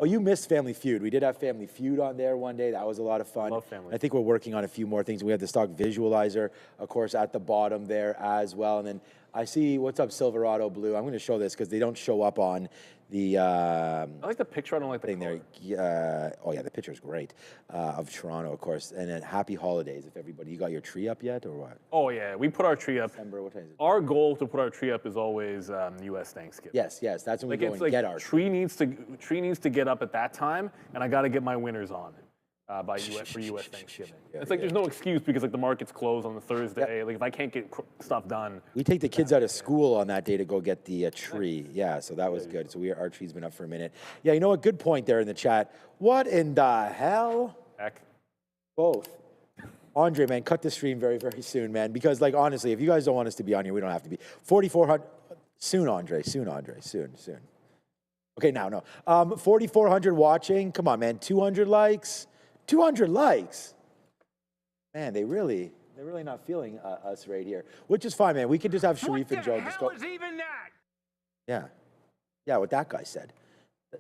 you missed Family Feud. We did have Family Feud on there one day. That was a lot of fun. Love Family. I think we're working on a few more things. We have the stock visualizer, of course, at the bottom there as well. And then I see, what's up, Silverado Blue? I'm going to show this because they don't show up on the I like the picture. I don't like the thing color. there. Oh yeah, the picture's great of Toronto, of course. And then happy holidays, if everybody. You got your tree up yet, or what? Oh yeah, we put our tree up. December, what time is it? Our goal to put our tree up is always U.S. Thanksgiving. Yes, that's when we go It's and get our tree needs to get up at that time, and I got to get my winners on for U.S. Thanksgiving. It's like there's no excuse because like the market's closed on the Thursday. Like if I can't get stuff done. We take the kids out of school on that day to go get the tree. Yeah, so that was good. So our tree's been up for a minute. Yeah, you know what? Good point there in the chat. What in the hell? Heck. Both. Andre, man, cut the stream very, very soon, man. Because, like, honestly, if you guys don't want us to be on here, we don't have to be. 4,400. Soon, Andre. Soon. Okay, no. 4,400 watching. Come on, man. 200 likes. 200 likes. Man, they're really not feeling us right here. Which is fine, man. We could just have Sharif and Joe just go. What the hell is even that? Yeah, what that guy said.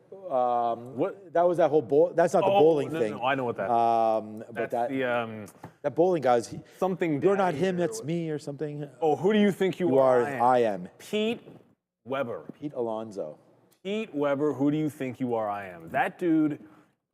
What? That was that whole bowl. That's not the bowling thing. No, I know what that is. But That's the that bowling guy was something. You're not him, that's me, or something. Oh, who do you think you are? are? I am. Pete Weber. Pete Alonso. Pete Weber, who do you think you are? I am. That dude,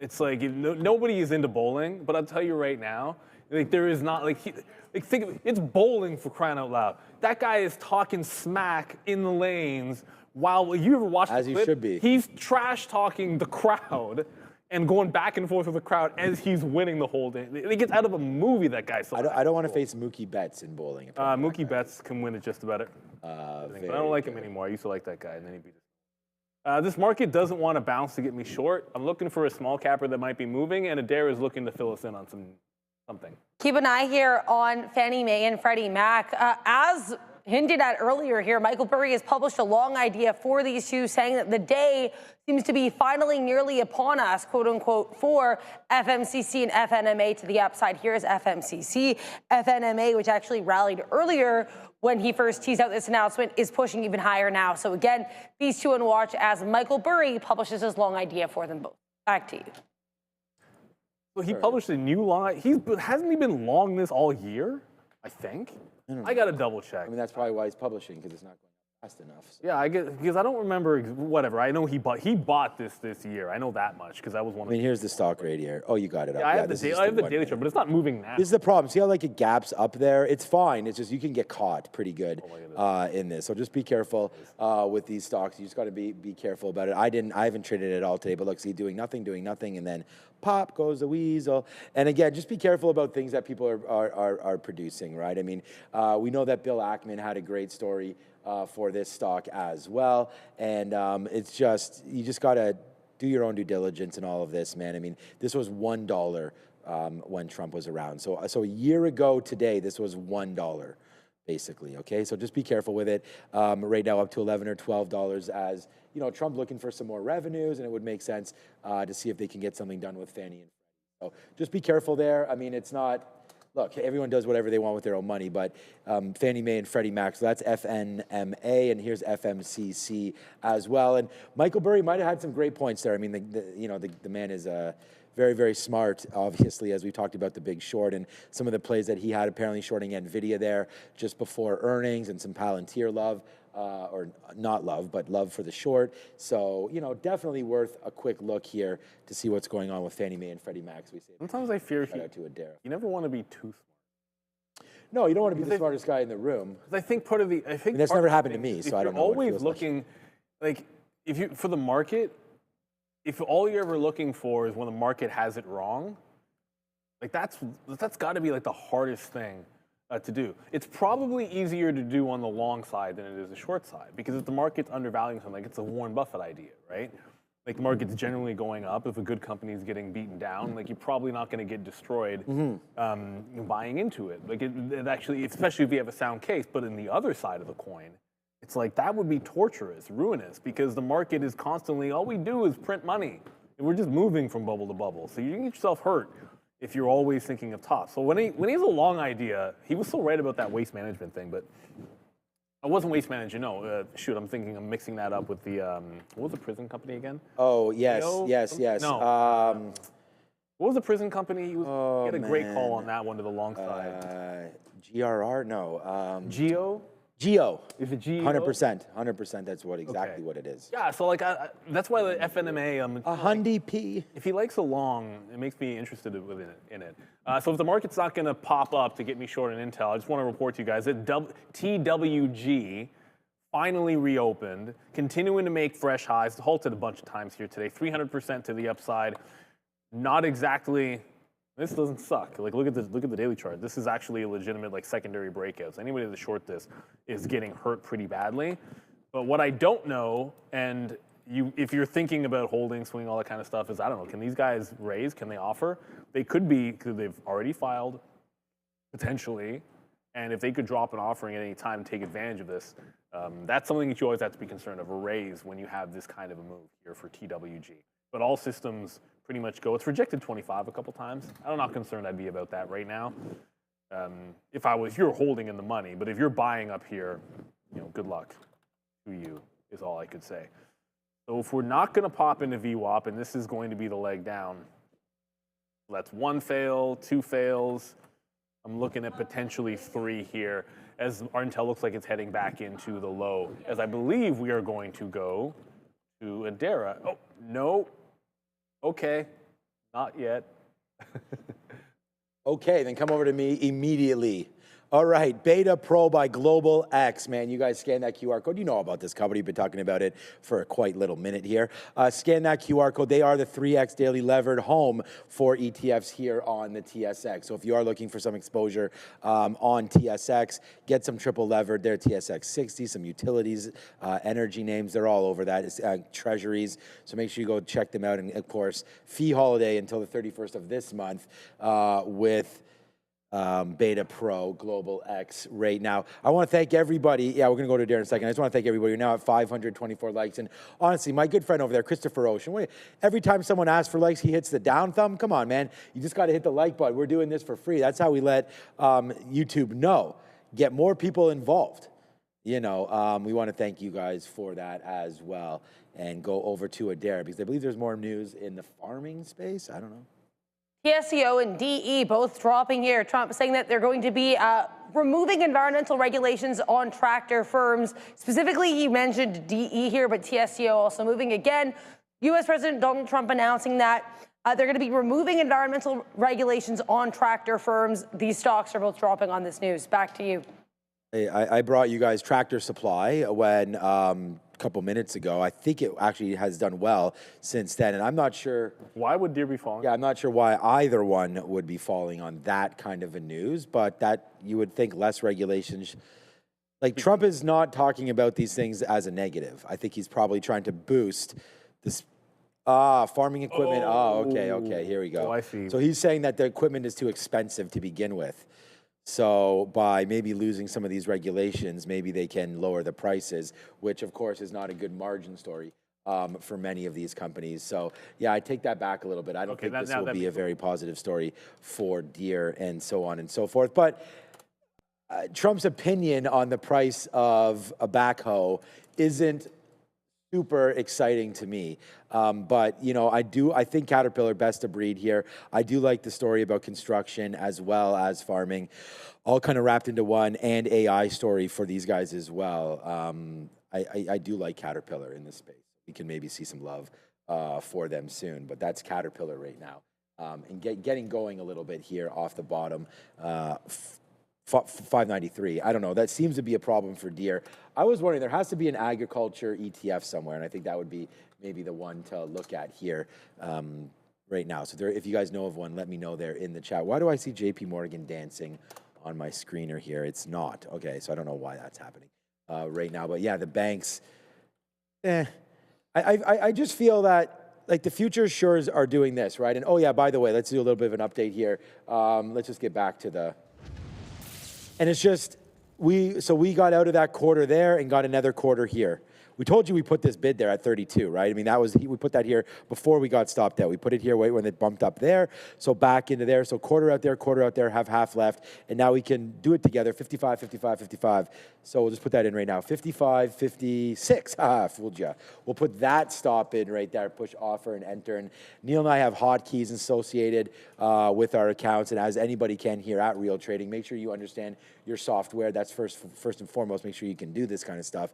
it's like nobody is into bowling, but I'll tell you right now, like there is not think of it, it's bowling for crying out loud. That guy is talking smack in the lanes while you ever watch the As clip, he should be. He's trash talking the crowd and going back and forth with the crowd as he's winning the whole day. It gets out of a movie, that guy. So I don't want to face Mookie Betts in bowling. Mookie Betts can win it just about it. But I don't like him anymore. I used to like that guy, and then he beat us. This market doesn't want to bounce to get me short. I'm looking for a small capper that might be moving, and Adair is looking to fill us in on something. Keep an eye here on Fannie Mae and Freddie Mac. As hinted at earlier here, Michael Burry has published a long idea for these two, saying that the day seems to be finally nearly upon us, quote unquote, for FMCC and FNMA to the upside. Here's FMCC. FNMA, which actually rallied earlier when he first teased out this announcement, is pushing even higher now. So again, these two on watch as Michael Burry publishes his long idea for them both. Back to you. So he published a new long. Hasn't he been long this all year? I think. I got to double check. I mean, that's probably why he's publishing, because it's not going fast enough. So. Yeah, because I don't remember whatever. I know he bought this year. I know that much because I was one. I mean, here's the stock right here. Oh, you got it up. Yeah, I have the one daily chart, but it's not moving now. This is the problem. See how like it gaps up there? It's fine. It's just you can get caught pretty good in this. So just be careful with these stocks. You just got to be careful about it. I haven't traded it all today, but look, see, doing nothing, and then pop goes the weasel. And again, just be careful about things that people are producing, right? I mean, we know that Bill Ackman had a great story for this stock as well. And it's just, you just got to do your own due diligence and all of this, man. I mean, this was $1 when Trump was around. So a year ago today, this was $1. Basically, okay? So just be careful with it. Right now up to $11 or $12 as, you know, Trump looking for some more revenues, and it would make sense to see if they can get something done with Fannie and Freddie. So just be careful there. I mean, it's not, look, everyone does whatever they want with their own money, but Fannie Mae and Freddie Mac, so that's FNMA, and here's FMCC as well. And Michael Burry might have had some great points there. I mean, the man is very, very smart, obviously, as we talked about the Big Short and some of the plays that he had, apparently shorting NVIDIA there just before earnings and some Palantir love or not love, but love for the short. So, you know, definitely worth a quick look here to see what's going on with Fannie Mae and Freddie Mac. We say Sometimes I fear shout out to Adara. you never want to be too smart. No, you don't want to be the smartest guy in the room. I think part of the, I think that's part never of the happened to thing me, is so I don't know If what you're it always feels like. looking, like, if you, for the market, if all you're ever looking for is when the market has it wrong, like that's got to be like the hardest thing to do. It's probably easier to do on the long side than it is the short side, because if the market's undervaluing something, like it's a Warren Buffett idea, right? Like the market's generally going up. If a good company is getting beaten down, like you're probably not going to get destroyed buying into it. Like it actually, especially if you have a sound case. But in the other side of the coin, it's like that would be torturous, ruinous, because the market is constantly, all we do is print money. And we're just moving from bubble to bubble. So you can get yourself hurt if you're always thinking of top. So when he has a long idea, he was so right about that waste management thing, but it wasn't waste management, no. Shoot, I'm thinking I'm mixing that up with the, what was the prison company again? Oh, yes, Leo? yes. No. What was the prison company? He had a great call man. on that one to the long side. GRR? No. Geo? Geo. Is it Geo? 100%. That's exactly what it is. Yeah, so like that's why the FNMA. A Hyundai P. If he likes a long, it makes me interested in it. So if the market's not going to pop up to get me short in Intel, I just want to report to you guys that TWG finally reopened, continuing to make fresh highs. Halted a bunch of times here today, 300% to the upside. Not exactly. This doesn't suck. Like look at this. Look at the daily chart. This is actually a legitimate like secondary breakouts. Anybody that short this is getting hurt pretty badly. But what I don't know, and if you're thinking about holding, swing, all that kind of stuff, is I don't know. Can these guys raise? Can they offer? They could be, because they've already filed, potentially. And if they could drop an offering at any time and take advantage of this, that's something that you always have to be concerned of, a raise when you have this kind of a move here for TWG. But all systems pretty much go. It's rejected 25 a couple times. I'm not concerned I'd be about that right now. If you're holding in the money, but if you're buying up here, you know, good luck to you is all I could say. So if we're not going to pop into VWAP, and this is going to be the leg down, that's one fail, two fails. I'm looking at potentially three here, as our Intel looks like it's heading back into the low, as I believe we are going to go to Adara. Oh, no. Okay, not yet. Okay, then come over to me immediately. All right, Beta Pro by Global X. Man, you guys scan that QR code. You know about this company. You've been talking about it for a quite little minute here. Scan that QR code. They are the 3X daily levered home for ETFs here on the TSX. So if you are looking for some exposure on TSX, get some triple levered there, TSX 60, some utilities, energy names. They're all over that. It's, treasuries. So make sure you go check them out. And of course, fee holiday until the 31st of this month with Beta Pro Global X right now. I want to thank everybody. Yeah, we're going to go to Darren in a second. I just want to thank everybody. We're now at 524 likes. And honestly, my good friend over there, Christopher Ocean, every time someone asks for likes, he hits the down thumb. Come on, man. You just got to hit the like button. We're doing this for free. That's how we let YouTube know. Get more people involved. You know, we want to thank you guys for that as well. And go over to Adara, because I believe there's more news in the farming space. I don't know. TSCO and DE both dropping here. Trump saying that they're going to be removing environmental regulations on tractor firms. Specifically, he mentioned DE here, but TSCO also moving again. U.S. President Donald Trump announcing that they're going to be removing environmental regulations on tractor firms. These stocks are both dropping on this news. Back to you. Hey, I brought you guys Tractor Supply when a couple minutes ago. I think it actually has done well since then, and I'm not sure. Why would Deere be falling? Yeah, I'm not sure why either one would be falling on that kind of a news, but that you would think less regulations. Like Trump is not talking about these things as a negative. I think he's probably trying to boost this. Farming equipment. Okay, here we go. Oh, I see. So he's saying that the equipment is too expensive to begin with. So by maybe losing some of these regulations, maybe they can lower the prices, which of course is not a good margin story for many of these companies. So yeah, I take that back a little bit. I don't think this will be a very positive story for Deere and so on and so forth. But Trump's opinion on the price of a backhoe isn't super exciting to me. But, you know, I think Caterpillar best of breed here. I do like the story about construction as well as farming, all kind of wrapped into one, and AI story for these guys as well. I do like Caterpillar in this space. We can maybe see some love for them soon, but that's Caterpillar right now. And getting going a little bit here off the bottom. 593. I don't know. That seems to be a problem for Deere. I was wondering, there has to be an agriculture ETF somewhere, and I think that would be maybe the one to look at here right now. So if you guys know of one, let me know there in the chat. Why do I see JP Morgan dancing on my screener here? It's not. Okay, so I don't know why that's happening right now. But yeah, the banks, I just feel that like the futures sure are doing this, right? And oh yeah, by the way, let's do a little bit of an update here. Let's just get back to the... And it's just, we got out of that quarter there and got another quarter here. We told you we put this bid there at 32, right? I mean, we put that here before we got stopped out. We put it here right when it bumped up there, so back into there. So quarter out there, have half left. And now we can do it together, 55, 55, 55. So we'll just put that in right now, 55, 56. Fooled ya. We'll put that stop in right there, push offer and enter. And Neil and I have hotkeys associated with our accounts. And as anybody can here at Real Trading, make sure you understand your software. That's first and foremost. Make sure you can do this kind of stuff.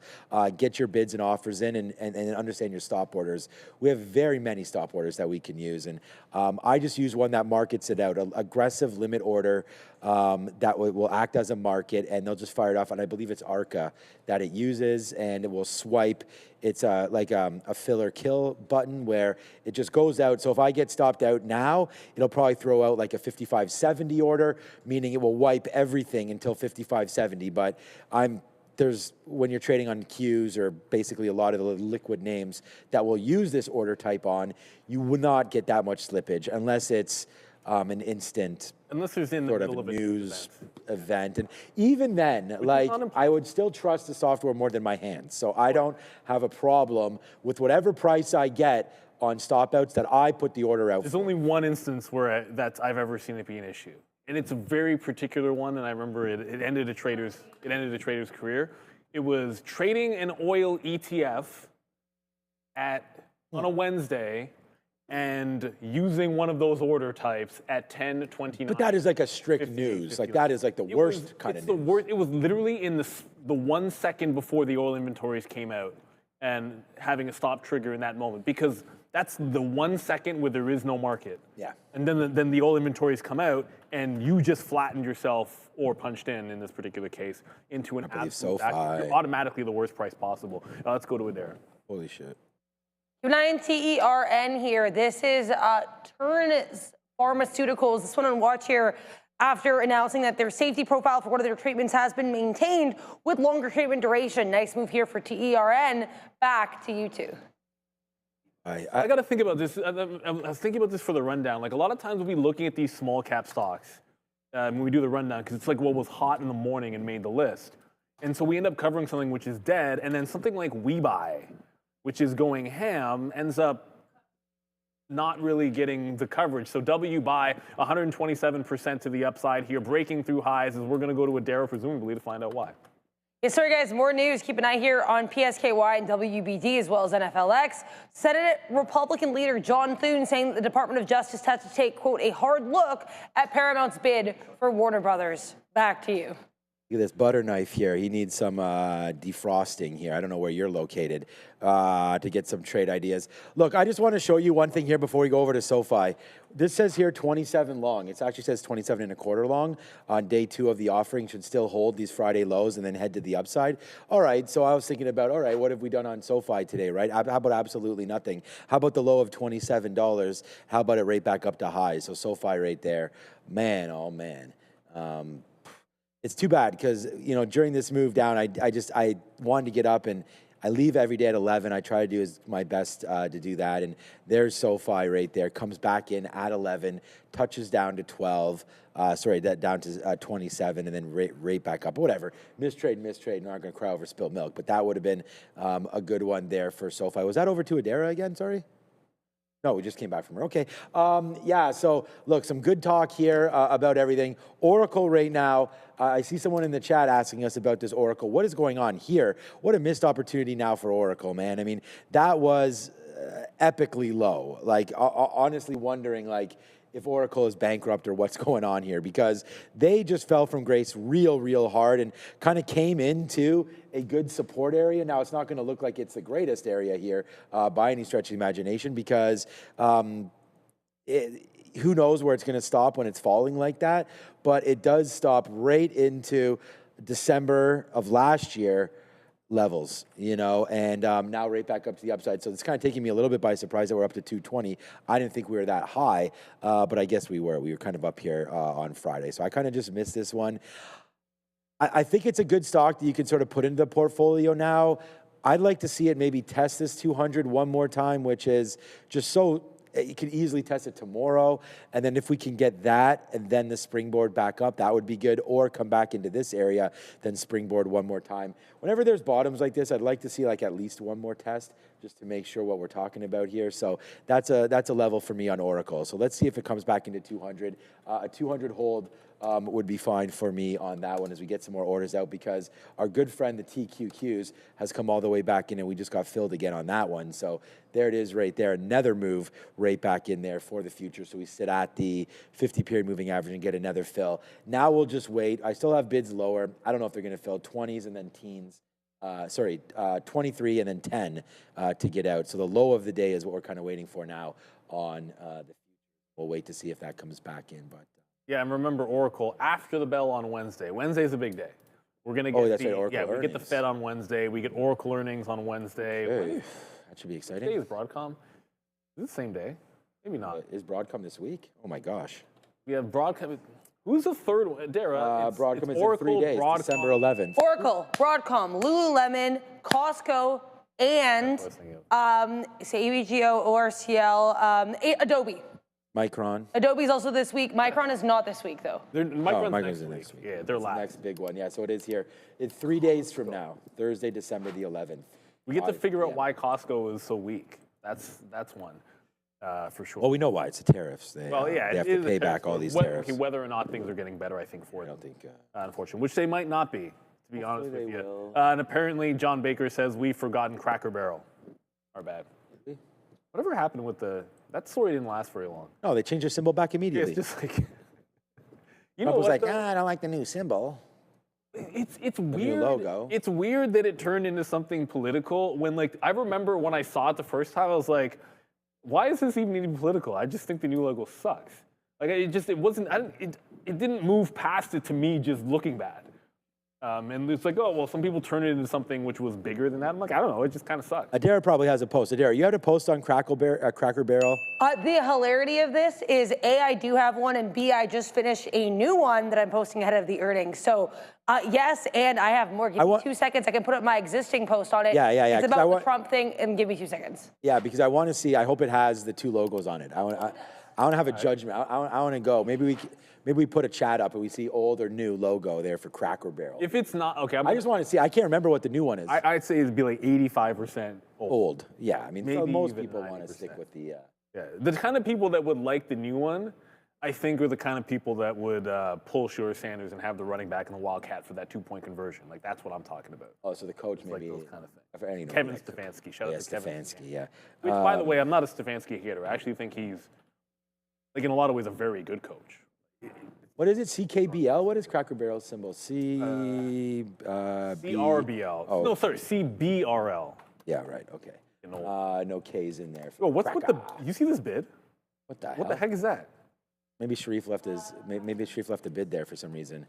Get your bids and offers in and understand your stop orders. We have very many stop orders that we can use. And I just use one that markets it out, an aggressive limit order that will act as a market, and they'll just fire it off. And I believe it's ARCA that it uses, and it will swipe. It's like a fill or kill button where it just goes out. So if I get stopped out now, it'll probably throw out like a 55.70 order, meaning it will wipe everything until 55.70. But when you're trading on Qs or basically a lot of the liquid names that will use this order type on, you will not get that much slippage unless it's an instant unless there's in the sort of a news event. And even then, like, I would still trust the software more than my hands. So I don't have a problem with whatever price I get on stop outs that I put the order out. There's only one instance where I've ever seen it be an issue. And it's a very particular one, and I remember it ended a trader's career. It was trading an oil ETF on a Wednesday and using one of those order types at 10:29. But that is like a strict news. Like that is like the worst kind of news. It was literally in the 1 second before the oil inventories came out and having a stop trigger in that moment, because that's the 1 second where there is no market. Yeah. And then the oil inventories come out, and you just flattened yourself, or punched in this particular case, into an absolute you're automatically the worst price possible. Let's go to Adair. Holy shit. 9TERN here. This is Terns Pharmaceuticals. This one on watch here after announcing that their safety profile for one of their treatments has been maintained with longer treatment duration. Nice move here for TERN. Back to you two. I got to think about this. I was thinking about this for the rundown. Like, a lot of times we'll be looking at these small cap stocks when we do the rundown, because it's like what was hot in the morning and made the list. And so we end up covering something which is dead, and then something like WeBuy, which is going ham, ends up not really getting the coverage. So WBuy, 127% to the upside here, breaking through highs, as we're going to go to Adair, presumably, to find out why. Yes, sorry guys, more news. Keep an eye here on PSKY and WBD as well as NFLX. Senate Republican leader John Thune saying that the Department of Justice has to take, quote, a hard look at Paramount's bid for Warner Brothers. Back to you. Look at this butter knife here. He needs some defrosting here. I don't know where you're located to get some trade ideas. Look, I just want to show you one thing here before we go over to SoFi. This says here 27 long. It actually says 27 and a quarter long on day 2 of the offering. Should still hold these Friday lows and then head to the upside. All right, so I was thinking about, all right, what have we done on SoFi today, right? How about absolutely nothing? How about the low of $27? How about it right back up to highs? So SoFi right there. Man, oh man. It's too bad because, you know, during this move down, I wanted to get up, and I leave every day at 11. I try to do my best to do that. And there's SoFi right there. Comes back in at 11, touches down to 12. Down to 27, and then right back up. Whatever. Mistrade. Not going to cry over spilled milk. But that would have been a good one there for SoFi. Was that over to Adara again? Sorry? No, we just came back from her. Okay. Yeah, so look, some good talk here about everything. Oracle right now, I see someone in the chat asking us about this Oracle. What is going on here? What a missed opportunity now for Oracle, man. I mean, that was epically low. Like, honestly wondering, like, if Oracle is bankrupt or what's going on here, because they just fell from grace real hard and kind of came into a good support area. Now, it's not going to look like it's the greatest area here by any stretch of the imagination, because who knows where it's going to stop when it's falling like that, but it does stop right into December of last year levels, you know, and now right back up to the upside. So it's kind of taking me a little bit by surprise that we're up to 220. I didn't think we were that high, but I guess we were. We were kind of up here on Friday. So I kind of just missed this one. I think it's a good stock that you can sort of put into the portfolio now. I'd like to see it maybe test this 200 one more time, which is just so you can easily test it tomorrow. And then if we can get that and then the springboard back up, that would be good. Or come back into this area, then springboard one more time. Whenever there's bottoms like this, I'd like to see like at least one more test just to make sure what we're talking about here. So that's a level for me on Oracle. So let's see if it comes back into 200. A 200 hold would be fine for me on that one as we get some more orders out, because our good friend, the TQQs, has come all the way back in and we just got filled again on that one. So there it is right there. Another move right back in there for the future. So we sit at the 50-period moving average and get another fill. Now we'll just wait. I still have bids lower. I don't know if they're going to fill 20s and then teens. 23 and then 10 to get out. So the low of the day is what we're kind of waiting for now on the future. We'll wait to see if that comes back in. But Yeah, and remember Oracle after the bell on Wednesday. Wednesday's a big day. We're gonna get Oracle we get the Fed on Wednesday. We get Oracle earnings on Wednesday. Hey, that should be exciting. Today is Broadcom. Is it the same day? Maybe not. Is Broadcom this week? Oh my gosh. We have Broadcom. Who's the third one? Dara. Broadcom is Oracle, in 3 days, Broadcom. December 11th. Oracle, Broadcom, Lululemon, Costco, and ABGO, ORCL, Adobe. Micron. Adobe's also this week. Micron is not this week, though. Micron's next week. Yeah, they're That's last. the next big one. Yeah, so it is here. It's 3 days from now, Thursday, December the 11th. We get to figure out why Costco is so weak. That's one. For sure. Well, we know why. It's the tariffs. They have to pay back all these tariffs. Whether or not things are getting better, I think, for them. I don't think. Unfortunately, which they might not be, to be honest with you. Will. And apparently, John Baker says we've forgotten Cracker Barrel. Our bad. Whatever happened with that story didn't last very long. No, they changed their symbol back immediately. It's just like, Trump was like, I don't like the new symbol. It's weird. New logo. It's weird that it turned into something political. When I remember when I saw it the first time, I was like, why is this even needing political? I just think the new logo sucks. Like it wasn't. It didn't move past it to me just looking bad. And it's like, oh well, some people turn it into something which was bigger than that. I'm like, I don't know. It just kind of sucks. Adara probably has a post. Adara, you had a post on Cracker Barrel. The hilarity of this is A, I do have one, and B, I just finished a new one that I'm posting ahead of the earnings. So yes, and I have more. Give me 2 seconds. I can put up my existing post on it. Yeah. It's about the Trump thing, and give me 2 seconds. Yeah, because I want to see. I hope it has the 2 logos on it. I want to have a judgment. I want to go. Maybe we put a chat up and we see old or new logo there for Cracker Barrel. If it's not okay, I just want to see. I can't remember what the new one is. I'd say it'd be like 85% old. Yeah, I mean, most people want to stick with the. Yeah, the kind of people that would like the new one, I think, are the kind of people that would pull Sure Sanders and have the running back and the Wildcat for that 2-point conversion. Like that's what I'm talking about. Oh, so the coach maybe. Like those kind of things. Kevin Stefanski. Shout out to Kevin Stefanski. Yeah. Which, by the way, I'm not a Stefanski hater. I actually think he's, like, in a lot of ways, a very good coach. What is it? CKBL? What is Cracker Barrel's symbol? CRBL. Oh. No, sorry, CBRL. Yeah, right. Okay. No K's in there. Oh, what's with you see this bid? What the hell? What the heck is that? Maybe Sharif left a bid there for some reason.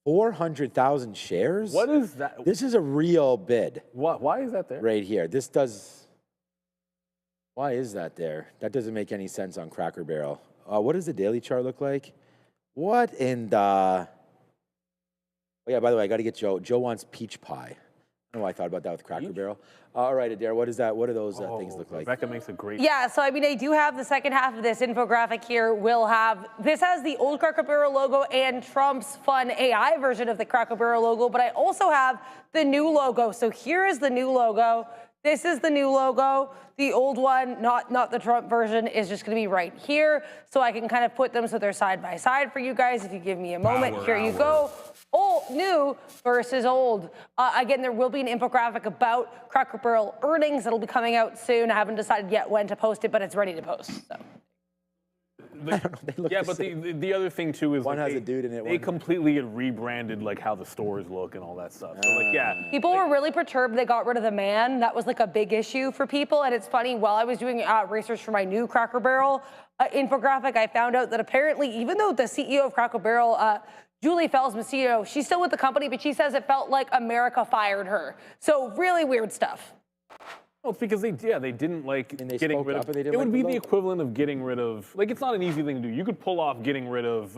400,000 shares? What is that? This is a real bid. Why is that there? Right here. Why is that there? That doesn't make any sense on Cracker Barrel. What does the daily chart look like? What in the... Oh, yeah, by the way, I got to get Joe. Joe wants peach pie. I don't know why I thought about that with Cracker Barrel. All right, Adair, what is that? What do those things look like? Rebecca makes a great... Yeah, so I mean, I do have the second half of this infographic here. This has the old Cracker Barrel logo and Trump's fun AI version of the Cracker Barrel logo, but I also have the new logo. So here is the new logo. This is the new logo. The old one, not the Trump version, is just going to be right here. So I can kind of put them so they're side by side for you guys. If you give me a moment, here you go. Old, new versus old. Again, there will be an infographic about Cracker Barrel earnings that'll be coming out soon. I haven't decided yet when to post it, but it's ready to post. So. I don't know. They look Yeah, the but same. the other thing too is One like has a dude in it, They one- completely get rebranded like how the stores look and all that stuff. So like yeah, People were really perturbed they got rid of the man. That was like a big issue for people. And it's funny, while I was doing research for my new Cracker Barrel infographic, I found out that apparently, even though the CEO of Cracker Barrel, Julie Fels-Macedo, she's still with the company, but she says it felt like America fired her. So really weird stuff. well, it's because they didn't like And they getting spoke rid up of. and they didn't It would like be the the logo. equivalent of getting rid of. Like it's not an easy thing to do. You could pull off getting rid of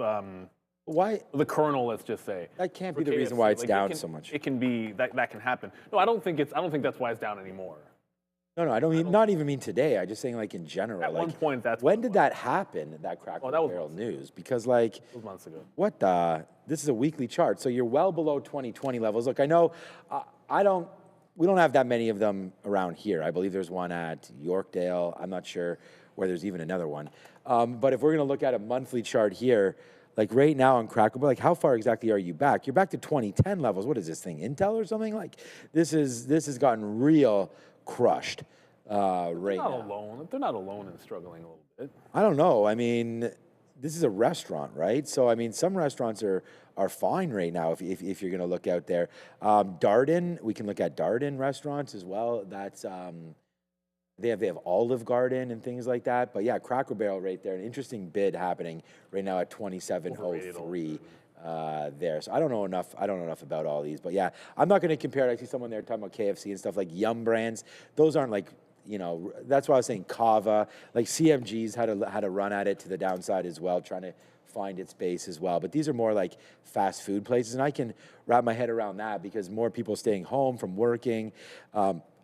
Why? the Colonel, let's just say. That can't for be the reason KFC. why it's Like, down can, so much. It can be that can happen. No, I don't think that's why it's down annmore. No, I don't mean, not even mean today. I just saying like in general. At like, one point, that's when what it did that happen? That Cracker Oh, that was Barrel months ago. news? Because like, It was months ago. what the? This is a weekly chart, so you're well below 2020 levels. Look, I know, we don't have that many of them around here. I believe there's one at Yorkdale. I'm not sure where there's even another one. But if we're gonna look at a monthly chart here, like right now on Cracker Barrel, like how far exactly are you back? You're back to 2010 levels. What is this thing, Intel or something? Like this has gotten real crushed right They're not now. alone. They're not alone in struggling a little bit. I don't know. I mean, this is a restaurant, right? So I mean, some restaurants are fine right now if you're going to look out there. Darden, we can look at Darden restaurants as well. That's they have Olive Garden and things like that. But yeah, Cracker Barrel right there, an interesting bid happening right now at 2703. There, so I don't know enough about all these, but yeah, I'm not going to compare it. I see someone there talking about KFC and stuff like Yum Brands. Those aren't like, that's why I was saying Kava, like CMG's had a run at it to the downside as well, trying to find its base as well. But these are more like fast food places, and I can wrap my head around that because more people staying home from working.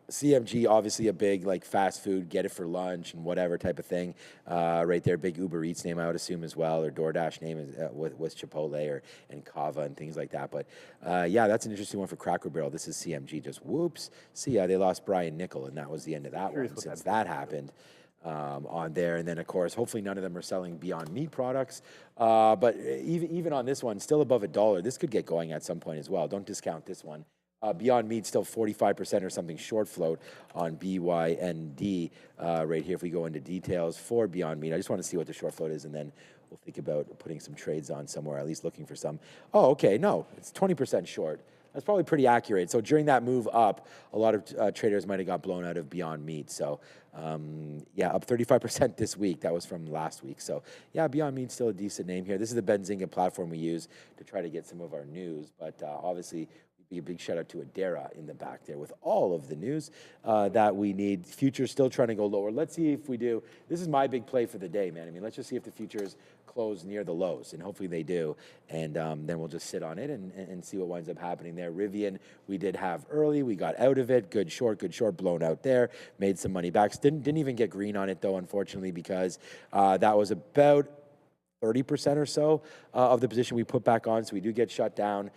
CMG, obviously a big like fast food, get it for lunch and whatever type of thing. Right there, big Uber Eats name, I would assume as well, or DoorDash name is, with Chipotle and Kava and things like that. But yeah, that's an interesting one for Cracker Barrel. This is CMG. Just whoops. See, they lost Brian Nickel, and that was the end of that one since that happened. On there, and then of course, hopefully none of them are selling Beyond Meat products. But even on this one, still above $1. This could get going at some point as well. Don't discount this one. Beyond Meat still 45% or something short float on BYND right here. If we go into details for Beyond Meat, I just want to see what the short float is, and then we'll think about putting some trades on somewhere, at least looking for some. Oh, okay, no, it's 20% short. That's probably pretty accurate. So during that move up, a lot of traders might have got blown out of Beyond Meat. So yeah, up 35% this week. That was from last week. So yeah, Beyond Meat's still a decent name here. This is the Benzinga platform we use to try to get some of our news. But obviously, be a big shout out to Adara in the back there with all of the news that we need. Futures still trying to go lower. Let's see if we do. This is my big play for the day, man. I mean, let's just see if the futures close near the lows, and hopefully they do. And then we'll just sit on it and see what winds up happening there. Rivian, we did have early. We got out of it. Good short, blown out there. Made some money back. Didn't even get green on it, though, unfortunately, because that was about 30% or so of the position we put back on. So we do get shut down.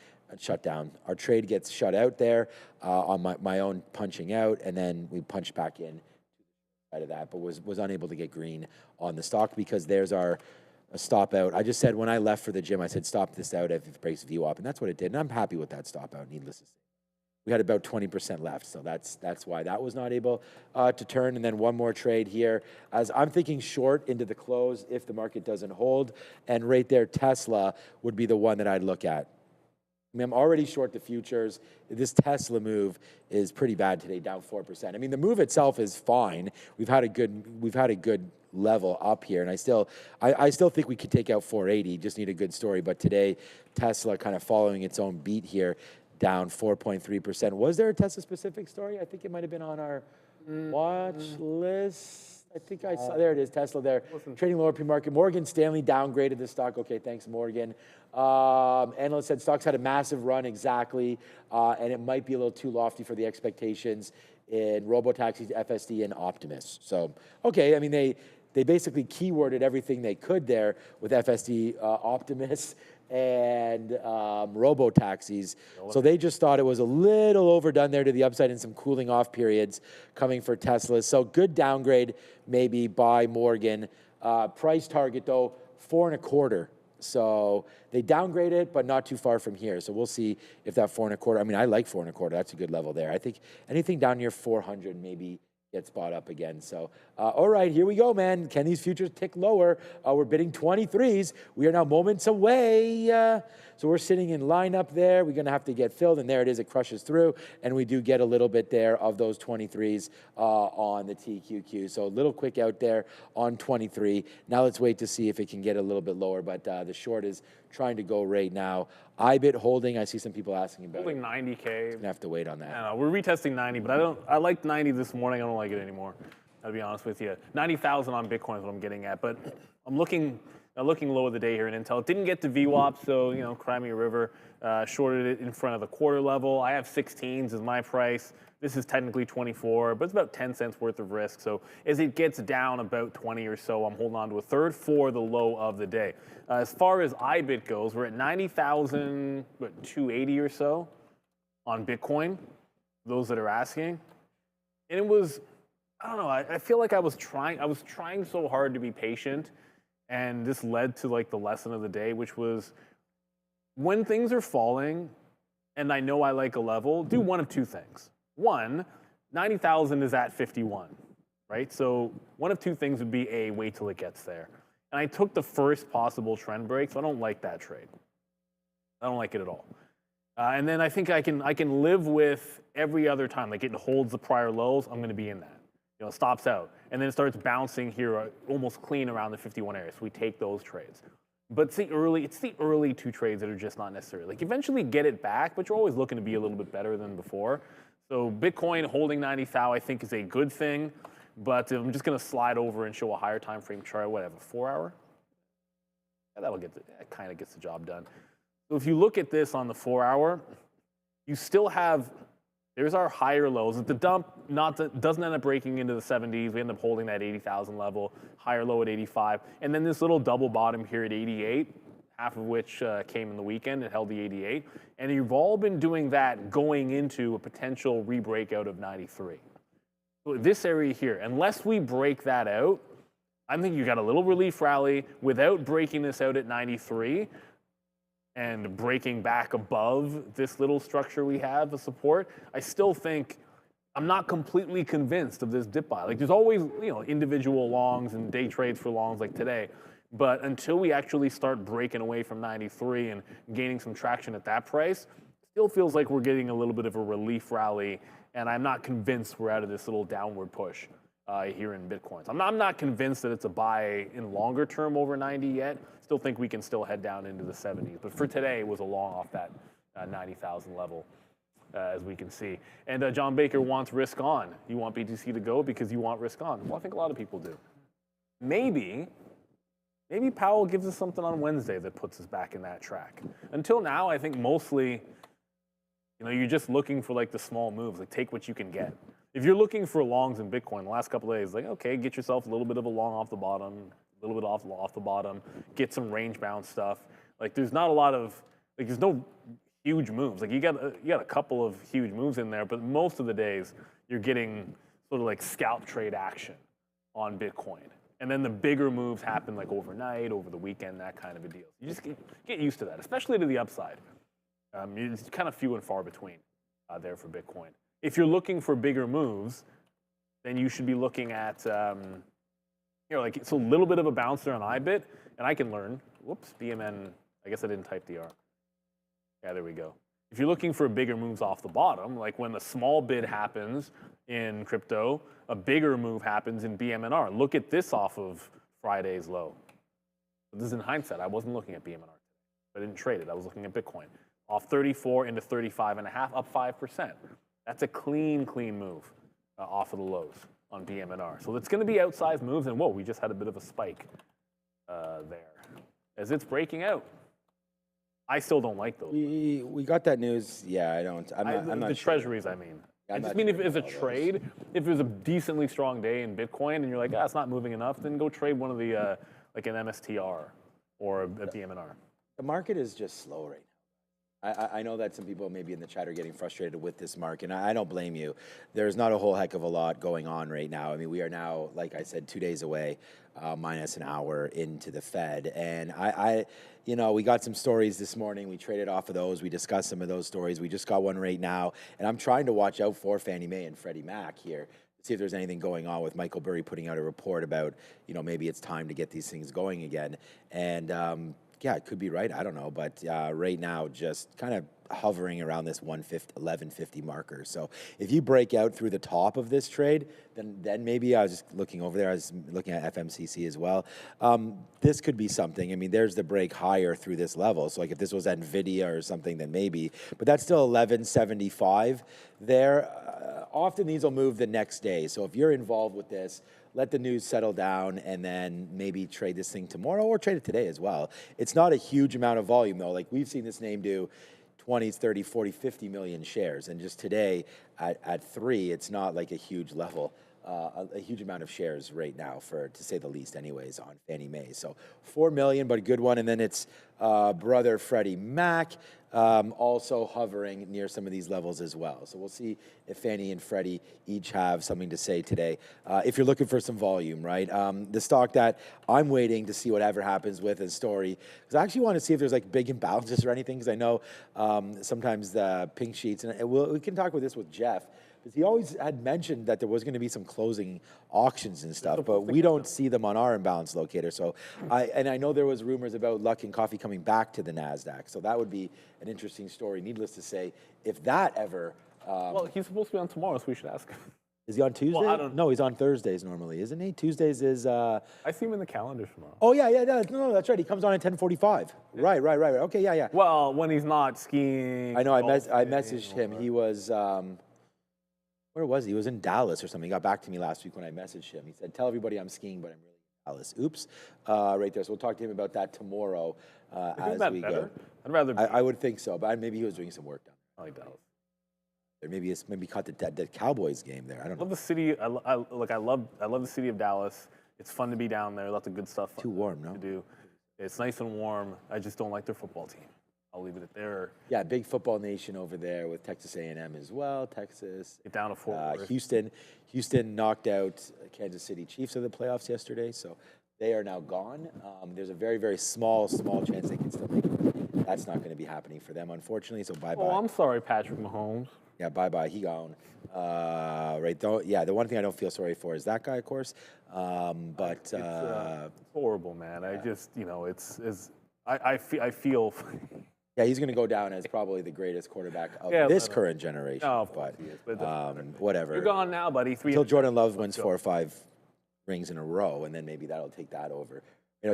Our trade gets shut out there on my own punching out, and then we punch back in out of that, but was unable to get green on the stock because there's our stop out. I just said when I left for the gym, I said stop this out if it breaks view up, and that's what it did. And I'm happy with that stop out, needless to say. We had about 20% left, so that's why that was not able to turn. And then one more trade here, as I'm thinking short into the close if the market doesn't hold, and right there, Tesla would be the one that I'd look at. I mean, I'm already short the futures. This Tesla move is pretty bad today, down 4%. I mean, the move itself is fine. We've had a good level up here, and I still think we could take out 480. Just need a good story. But today, Tesla kind of following its own beat here, down 4.3%. Was there a Tesla specific story? I think it might have been on our watch list. I think I saw, there it is, Tesla there. Trading lower pre-market. Morgan Stanley downgraded the stock. Okay, thanks, Morgan. Analyst said stocks had a massive run, exactly, and it might be a little too lofty for the expectations in robotaxis, FSD, and Optimus. So, okay, I mean, they basically keyworded everything they could there with FSD, Optimus, and robo taxis. So they just thought it was a little overdone there to the upside and some cooling off periods coming for Tesla. So good downgrade maybe by Morgan. Price target though, 4.25. So they downgrade it, but not too far from here. So we'll see if that 4.25. I mean, I like 4.25. That's a good level there. I think anything down near 400 maybe gets bought up again. So, all right, here we go, man. Can these futures tick lower? We're bidding 23s. We are now moments away. So we're sitting in line up there. We're going to have to get filled, and there it is. It crushes through, and we do get a little bit there of those 23s on the TQQ. So a little quick out there on 23. Now let's wait to see if it can get a little bit lower, but the short is trying to go right now. IBIT holding. I see some people asking about Holding it. 90K. Gonna have to wait on that. I don't know. We're retesting 90, but I liked 90 this morning. I don't like it anymore. I'll be honest with you. 90,000 on Bitcoin is what I'm getting at, but I'm looking low of the day here in Intel. It didn't get to VWAP, so Crimea River shorted it in front of the quarter level. I have 16s as my price. This is technically 24, but it's about 10 cents worth of risk. So as it gets down about 20 or so, I'm holding on to a third for the low of the day. As far as IBIT goes, we're at 90,280 or so on Bitcoin, those that are asking. And it was, I don't know, I feel like I was trying so hard to be patient, and this led to like the lesson of the day, which was when things are falling and I know I like a level, do one of two things. One, 90,000 is at 51, right? So one of two things would be A, wait till it gets there. And I took the first possible trend break, so I don't like that trade. I don't like it at all. And then I think I can live with every other time, like it holds the prior lows, I'm going to be in that. Stops out. And then it starts bouncing here almost clean around the 51 area. So we take those trades. But it's the early two trades that are just not necessary. Like eventually get it back, but you're always looking to be a little bit better than before. So Bitcoin holding 90,000 I think is a good thing, but I'm just going to slide over and show a higher time frame chart, whatever, 4 hour? Yeah, that kind of gets the job done. So if you look at this on the 4 hour, you still have, there's our higher lows. At the dump, doesn't end up breaking into the 70s. We end up holding that 80,000 level, higher low at 85. And then this little double bottom here at 88, half of which came in the weekend. It held the 88. And you've all been doing that going into a potential re-breakout of 93. So this area here, unless we break that out, I think you got a little relief rally without breaking this out at 93 and breaking back above this little structure we have, the support. I still think I'm not completely convinced of this dip buy. Like there's always individual longs and day trades for longs like today. But until we actually start breaking away from 93 and gaining some traction at that price, still feels like we're getting a little bit of a relief rally, and I'm not convinced we're out of this little downward push here in Bitcoin. I'm not convinced that it's a buy in longer term over 90 yet. Still think we can still head down into the 70s. But for today, it was a long off that 90,000 level, as we can see. And John Baker wants risk on. You want BTC to go because you want risk on. Well, I think a lot of people do. Maybe Powell gives us something on Wednesday that puts us back in that track. Until now, I think mostly, you're just looking for like the small moves, like take what you can get. If you're looking for longs in Bitcoin the last couple of days, like, okay, get yourself a little bit of a long off the bottom, a little bit off the bottom, get some range bound stuff. Like there's not a lot of, like there's no huge moves. Like you got a couple of huge moves in there, but most of the days you're getting sort of like scalp trade action on Bitcoin. And then the bigger moves happen like overnight, over the weekend, that kind of a deal. You just get used to that, especially to the upside. It's kind of few and far between there for Bitcoin. If you're looking for bigger moves, then you should be looking at, like it's a little bit of a bouncer on IBIT, and I can learn. Whoops, BMN. I guess I didn't type the R. Yeah, there we go. If you're looking for bigger moves off the bottom, like when the small bid happens in crypto, a bigger move happens in BMNR. Look at this off of Friday's low. This is in hindsight. I wasn't looking at BMNR. I didn't trade it. I was looking at Bitcoin. Off 34 into 35.5, up 5%. That's a clean move off of the lows on BMNR. So it's going to be outsized moves, and whoa, we just had a bit of a spike there. As it's breaking out, I still don't like those. We got that news. Yeah, I don't. I'm not the sure. treasuries, I mean. I just mean if it's a trade, if it was a decently strong day in Bitcoin and you're like, it's not moving enough, then go trade one of the, like an MSTR or a BMNR. The market is just slow right now. I know that some people maybe in the chat are getting frustrated with this market, and I don't blame you. There's not a whole heck of a lot going on right now. I mean, we are now, like I said, 2 days away, minus an hour into the Fed. And we got some stories this morning. We traded off of those. We discussed some of those stories. We just got one right now. And I'm trying to watch out for Fannie Mae and Freddie Mac here, see if there's anything going on with Michael Burry putting out a report about, maybe it's time to get these things going again. And, yeah, it could be right. I don't know. But right now, just kind of hovering around this 1150 marker. So if you break out through the top of this trade, then maybe I was just looking over there. I was looking at FMCC as well. This could be something. I mean, there's the break higher through this level. So like if this was NVIDIA or something, then maybe. But that's still 1175 there. Often these will move the next day. So if you're involved with this, let the news settle down and then maybe trade this thing tomorrow or trade it today as well. It's not a huge amount of volume though. Like we've seen this name do 20s, 30, 40, 50 million shares. And just today at 3, it's not like a huge level, a huge amount of shares right now to say the least anyways on Fannie Mae. So 4 million, but a good one. And then it's brother Freddie Mac. Also hovering near some of these levels as well. So we'll see if Fannie and Freddie each have something to say today. If you're looking for some volume, right? The stock that I'm waiting to see whatever happens with is Story, because I actually want to see if there's like big imbalances or anything, because I know sometimes the pink sheets, and we can talk about this with Jeff, because he always had mentioned that there was going to be some closing auctions and stuff, but we don't see them on our imbalance locator. So I know there was rumors about Luckin Coffee coming back to the NASDAQ. So that would be an interesting story. Needless to say, if that ever... well, he's supposed to be on tomorrow, so we should ask him. Is he on Tuesday? Well, I don't... No, he's on Thursdays normally, isn't he? Tuesdays is... I see him in the calendar tomorrow. Oh, yeah, no, that's right. He comes on at 10:45. Yeah. Right. Okay, yeah. Well, when he's not skiing... I know, I messaged him. He was... where was he? He was in Dallas or something. He got back to me last week when I messaged him. He said, tell everybody I'm skiing, but I'm really in Dallas. Oops. Right there. So we'll talk to him about that tomorrow as we go. I'd rather... I would think so, but maybe he was doing some work down there. I like Dallas. Or maybe caught the Cowboys game there. I don't know. I love the city. I love the city of Dallas. It's fun to be down there. Lots of good stuff. Too warm, no? To do. It's nice and warm. I just don't like their football team. I'll leave it at there. Yeah, big football nation over there with Texas A&M as well. Texas. Get down to Fort Worth. Houston knocked out Kansas City Chiefs in the playoffs yesterday, so they are now gone. There's a very, very small chance they can still make it. That's not going to be happening for them, unfortunately. So bye-bye. Oh, I'm sorry, Patrick Mahomes. Yeah, bye-bye. He gone. Right. Yeah, the one thing I don't feel sorry for is that guy, of course. But it's horrible, man. I just, I feel. Yeah, he's going to go down as probably the greatest quarterback of this current generation. Oh, of course he is, but whatever. You're gone now, buddy. Until Jordan Love wins 4 or 5 rings in a row, and then maybe that'll take that over.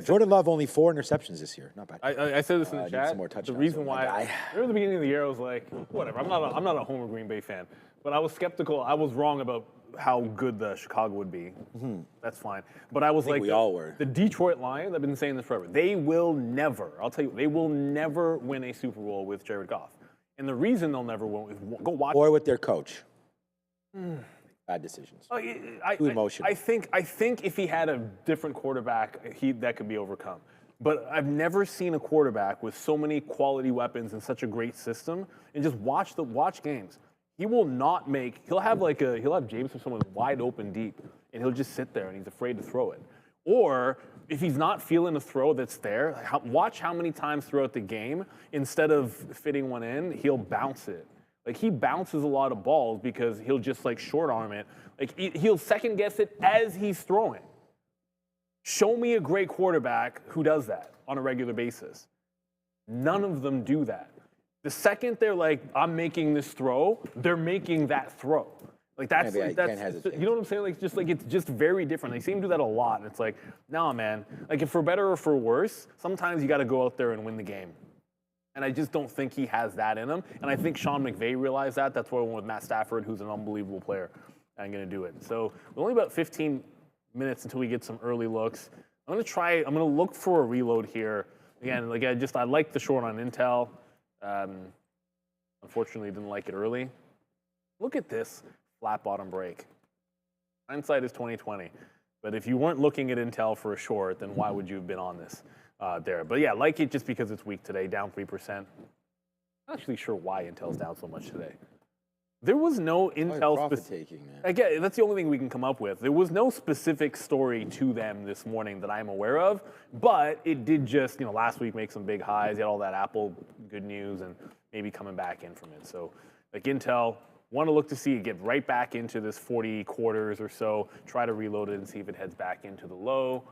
Jordan Love only 4 interceptions this year. Not bad. I said this in the chat. Some more touchdowns. The reason why, remember the beginning of the year, I was like, whatever. I'm not a Homer Green Bay fan, but I was skeptical. I was wrong about how good the Chicago would be. Mm-hmm. That's fine. But I was like, we all were. The Detroit Lions, I've been saying this forever. They will never, I'll tell you, they will never win a Super Bowl with Jared Goff. And the reason they'll never win is go watch. Or with their coach. Bad decisions. Too emotional. I think if he had a different quarterback, that could be overcome. But I've never seen a quarterback with so many quality weapons and such a great system. And just watch games. He will not make. He'll have James or someone wide open deep, and he'll just sit there and he's afraid to throw it. Or if he's not feeling a throw that's there, watch how many times throughout the game, instead of fitting one in, he'll bounce it. Like, he bounces a lot of balls because he'll just short arm it. Like, he'll second guess it as he's throwing. Show me a great quarterback who does that on a regular basis. None of them do that. The second they're like, I'm making this throw, they're making that throw. Like, that's you know what I'm saying? It's just very different. They seem to do that a lot. And it's like, nah, man. Like, if for better or for worse, sometimes you got to go out there and win the game. And I just don't think he has that in him. And I think Sean McVay realized that. That's why I went with Matt Stafford, who's an unbelievable player. I'm going to do it. So we're only about 15 minutes until we get some early looks. I'm going to look for a reload here. Again, I like the short on Intel. Unfortunately, didn't like it early. Look at this flat bottom break. Hindsight is 20/20. But if you weren't looking at Intel for a short, then why would you have been on this? there. But yeah, like it just because it's weak today, down 3%. Not actually sure why Intel's down so much today. There was no Intel profit taking, man. Again, that's the only thing we can come up with. There was no specific story to them this morning that I'm aware of, but it did just, last week make some big highs. You had all that Apple good news and maybe coming back in from it. So, like Intel, want to look to see it get right back into this 40 quarters or so. Try to reload it and see if it heads back into the low.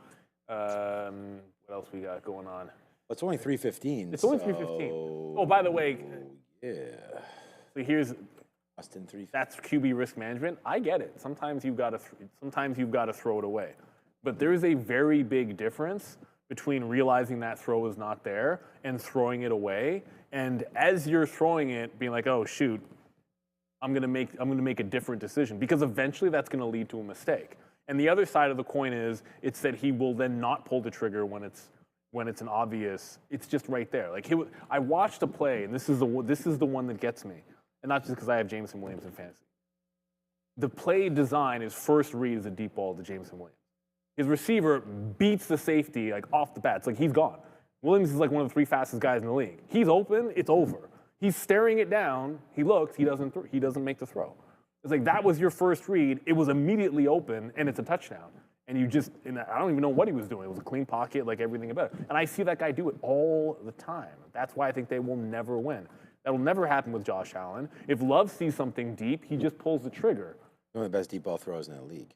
What else we got going on? It's only 315. It's only 315. Oh, by the way, yeah. So here's. Austin 3. That's QB risk management. I get it. Sometimes you've got to throw it away, but there's a very big difference between realizing that throw is not there and throwing it away. And as you're throwing it, being like, oh shoot, I'm gonna make a different decision, because eventually that's gonna lead to a mistake. And the other side of the coin is it's that he will then not pull the trigger when it's an obvious. It's just right there. Like I watched a play, and this is the one that gets me. And not just because I have Jameson Williams in fantasy. The play design, his first read is a deep ball to Jameson Williams. His receiver beats the safety like off the bat. It's like he's gone. Williams is like one of the 3 fastest guys in the league. He's open, it's over. He's staring it down. He looks, he doesn't make the throw. It's like that was your first read. It was immediately open, and it's a touchdown. And I don't even know what he was doing. It was a clean pocket, like everything about it. And I see that guy do it all the time. That's why I think they will never win. That will never happen with Josh Allen. If Love sees something deep, he just pulls the trigger. One of the best deep ball throwers in the league.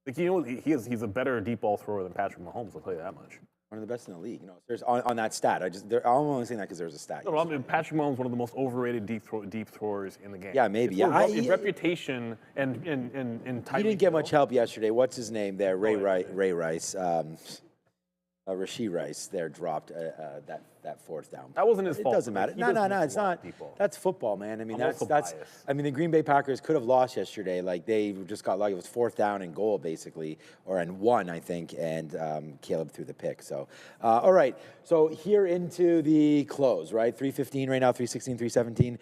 Like he's a better deep ball thrower than Patrick Mahomes. I'll tell you that much. One of the best in the league. There's on that stat. I'm only saying that because there's a stat. No, I mean, Patrick Mahomes is one of the most overrated deep throwers in the game. Yeah, maybe. His reputation and type. He didn't get much help yesterday. What's his name there? Ray Rice. Rashee Rice there dropped that fourth down. That wasn't his fault. It doesn't matter. No, it's not. That's football, man. I mean, that's. I mean, the Green Bay Packers could have lost yesterday. Like they just got lucky. It was 4th down and goal basically, and 1 I think, and Caleb threw the pick. So, all right. So here into the close, right? 315 right now, 316, 317.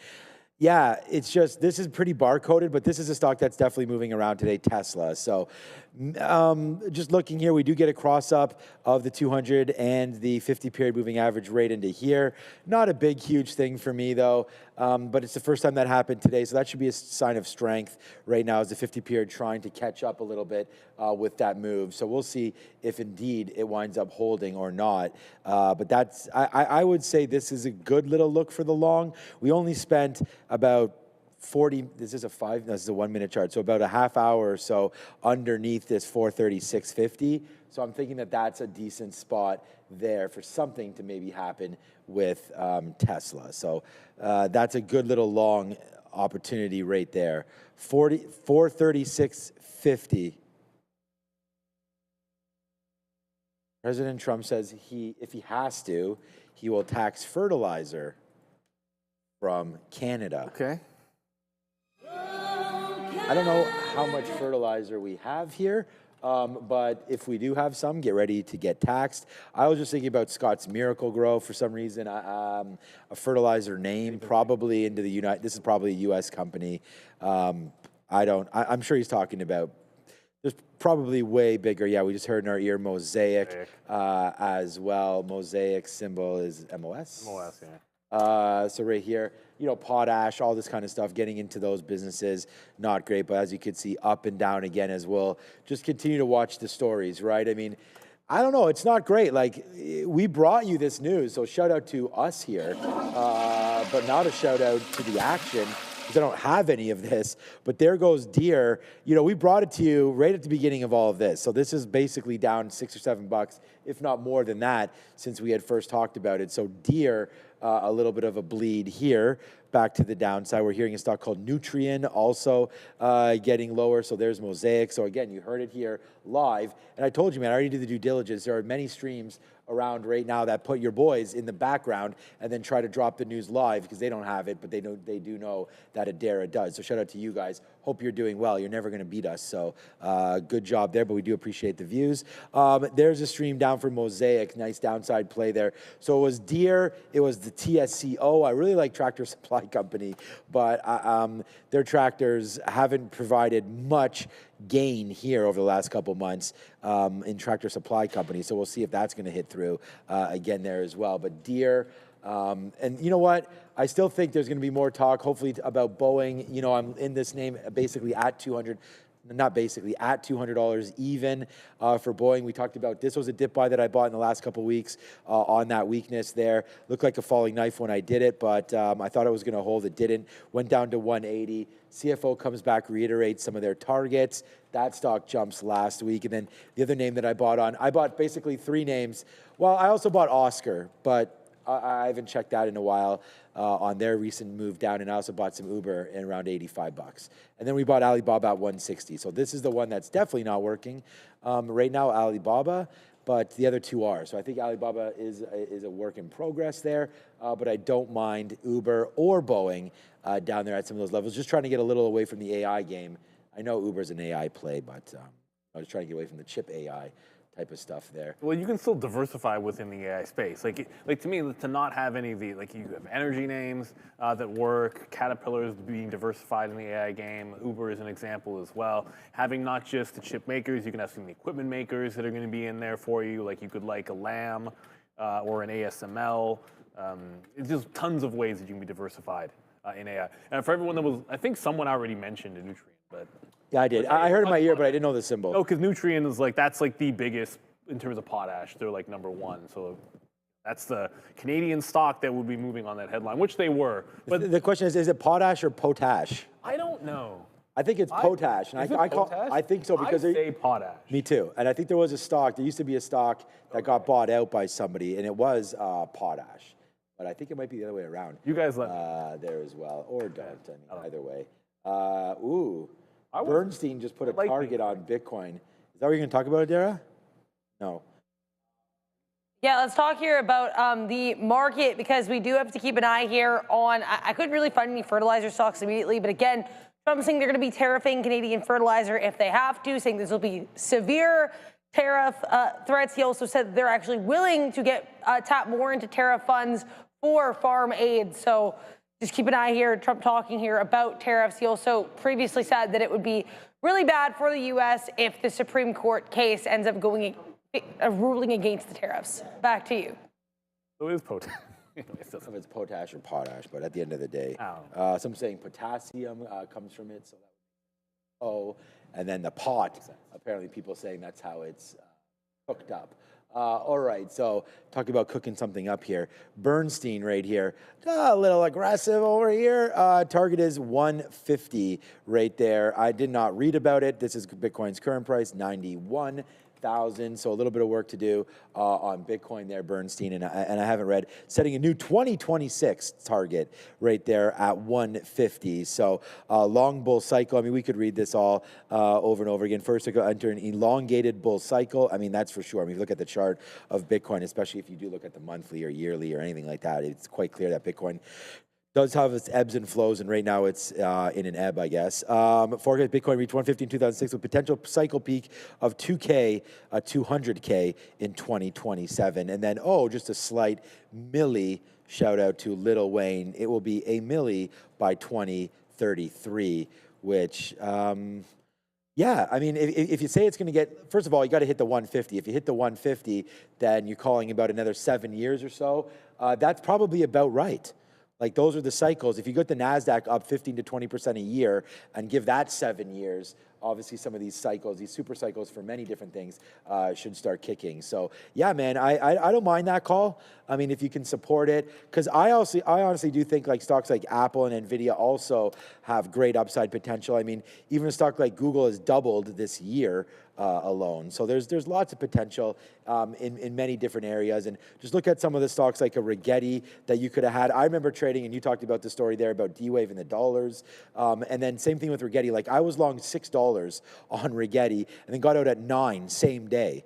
Yeah, it's just, this is pretty bar-coded, but this is a stock that's definitely moving around today, Tesla. So just looking here, we do get a cross-up of the 200 and the 50-period moving average right into here. Not a big, huge thing for me, though, but it's the first time that happened today, so that should be a sign of strength right now as the 50-period trying to catch up a little bit with that move. So we'll see if indeed it winds up holding or not. But that's, I would say this is a good little look for the long. We only spent about 40, this is a 1-minute chart, so about a half hour or so underneath this 436.50. So I'm thinking that that's a decent spot there for something to maybe happen with Tesla. So that's a good little long opportunity right there. 436.50. President Trump says if he has to, he will tax fertilizer from Canada. Okay. I don't know how much fertilizer we have here, but if we do have some, get ready to get taxed. I was just thinking about Scott's Miracle-Gro for some reason, a fertilizer name, probably into the United. This is probably a U.S. company. I'm sure he's talking about. There's probably way bigger. Yeah, we just heard in our ear Mosaic as well. Mosaic symbol is MOS. MOS, yeah. So right here, potash, all this kind of stuff, getting into those businesses, not great. But as you can see, up and down again as well. Just continue to watch the stories, right? I mean, I don't know. It's not great. Like, we brought you this news, so shout out to us here, but not a shout out to the action, because I don't have any of this. But there goes Deere. We brought it to you right at the beginning of all of this. So this is basically down $6 or $7, if not more than that, since we had first talked about it. So Deere, a little bit of a bleed here, back to the downside. We're hearing a stock called Nutrien also getting lower. So there's Mosaic. So again, you heard it here live. And I told you, man, I already did the due diligence. There are many streams around right now that put your boys in the background and then try to drop the news live because they don't have it, but they do know that Adara does. So shout out to you guys. Hope you're doing well. You're never going to beat us. So good job there, but we do appreciate the views. There's a stream down for Mosaic. Nice downside play there. So it was Deere. It was the TSCO. I really like Tractor Supply Company, but their tractors haven't provided much gain here over the last couple months in Tractor Supply Company. So we'll see if that's going to hit through again there as well. But Deere, and you know what? I still think there's going to be more talk, hopefully, about Boeing. You know, I'm in this name basically at 200. Not basically, at $200 even for Boeing. We talked about this was a dip buy that I bought in the last couple of weeks on that weakness there. Looked like a falling knife when I did it, but I thought it was going to hold. It didn't. Went down to 180. CFO comes back, reiterates some of their targets. That stock jumps last week. And then the other name that I bought basically 3 names. Well, I also bought Oscar, but I haven't checked that in a while on their recent move down, and I also bought some Uber in around $85. And then we bought Alibaba at 160. So this is the one that's definitely not working right now, Alibaba, but the other 2 are. So I think Alibaba is a work in progress there, but I don't mind Uber or Boeing down there at some of those levels. Just trying to get a little away from the AI game. I know Uber's an AI play, but I was trying to get away from the chip AI type of stuff there. Well, you can still diversify within the AI space. Like to me, to not have any of the, like you have energy names that work, Caterpillar is being diversified in the AI game, Uber is an example as well. Having not just the chip makers, you can have some of the equipment makers that are going to be in there for you. Like you could like a Lam or an ASML. It's just tons of ways that you can be diversified in AI. And for everyone that was, I think someone already mentioned a Nutrient, but yeah, I did. I heard in my ear, but I didn't know the symbol. No, because Nutrient is like, that's like the biggest in terms of potash. They're like #1. So that's the Canadian stock that would be moving on that headline, which they were. But the question is it potash or potash? I don't know. I think it's potash. And I think so because I say potash. Me too. And I think there was a stock, there used to be a stock that got bought out by somebody, and it was potash. But I think it might be the other way around. You guys let there as well. Or don't. I mean, either way. Bernstein just put a target on Bitcoin. Is that what you're going to talk about, Adara? No. Yeah, let's talk here about the market, because we do have to keep an eye here on, I couldn't really find any fertilizer stocks immediately, but again, Trump's saying they're going to be tariffing Canadian fertilizer if they have to, saying this will be severe tariff threats. He also said that they're actually willing to tap more into tariff funds for farm aid. So just keep an eye here. Trump talking here about tariffs. He also previously said that it would be really bad for the U.S. if the Supreme Court case ends up going a ruling against the tariffs. Back to you. So it is potash. If it's potash or potash, but at the end of the day, some saying potassium comes from it. So and then the pot. Apparently, people saying that's how it's cooked up. All right, so talking about cooking something up here. Bernstein right here, a little aggressive over here. Target is 150 right there. I did not read about it. This is Bitcoin's current price, 91,000. So a little bit of work to do on Bitcoin there, Bernstein, and I haven't read. Setting a new 2026 target right there at 150. So long bull cycle. I mean, we could read this all over and over again. First, to enter an elongated bull cycle. I mean, that's for sure. I mean, if you look at the chart of Bitcoin, especially if you do look at the monthly or yearly or anything like that, it's quite clear that Bitcoin does have its ebbs and flows, and right now it's in an ebb, I guess. Forecast Bitcoin reached 150 in 2006 with potential cycle peak of 200K in 2027. And then, just a slight milli shout out to Lil Wayne. It will be a milli by 2033, which, yeah, I mean, if you say it's going to get, first of all, you got to hit the 150. If you hit the 150, then you're calling about another 7 years or so. That's probably about right. Like, those are the cycles. If you get the NASDAQ up 15 to 20% a year and give that 7 years, obviously some of these cycles, these super cycles for many different things should start kicking. So, yeah, man, I don't mind that call. I mean, if you can support it, because I honestly do think like stocks like Apple and Nvidia also have great upside potential. I mean, even a stock like Google has doubled this year alone. So there's lots of potential in many different areas. And just look at some of the stocks like a Rigetti that you could have had. I remember trading, and you talked about the story there about D-Wave and the dollars. And then same thing with Rigetti. Like, I was long $6 on Rigetti and then got out at 9 same day.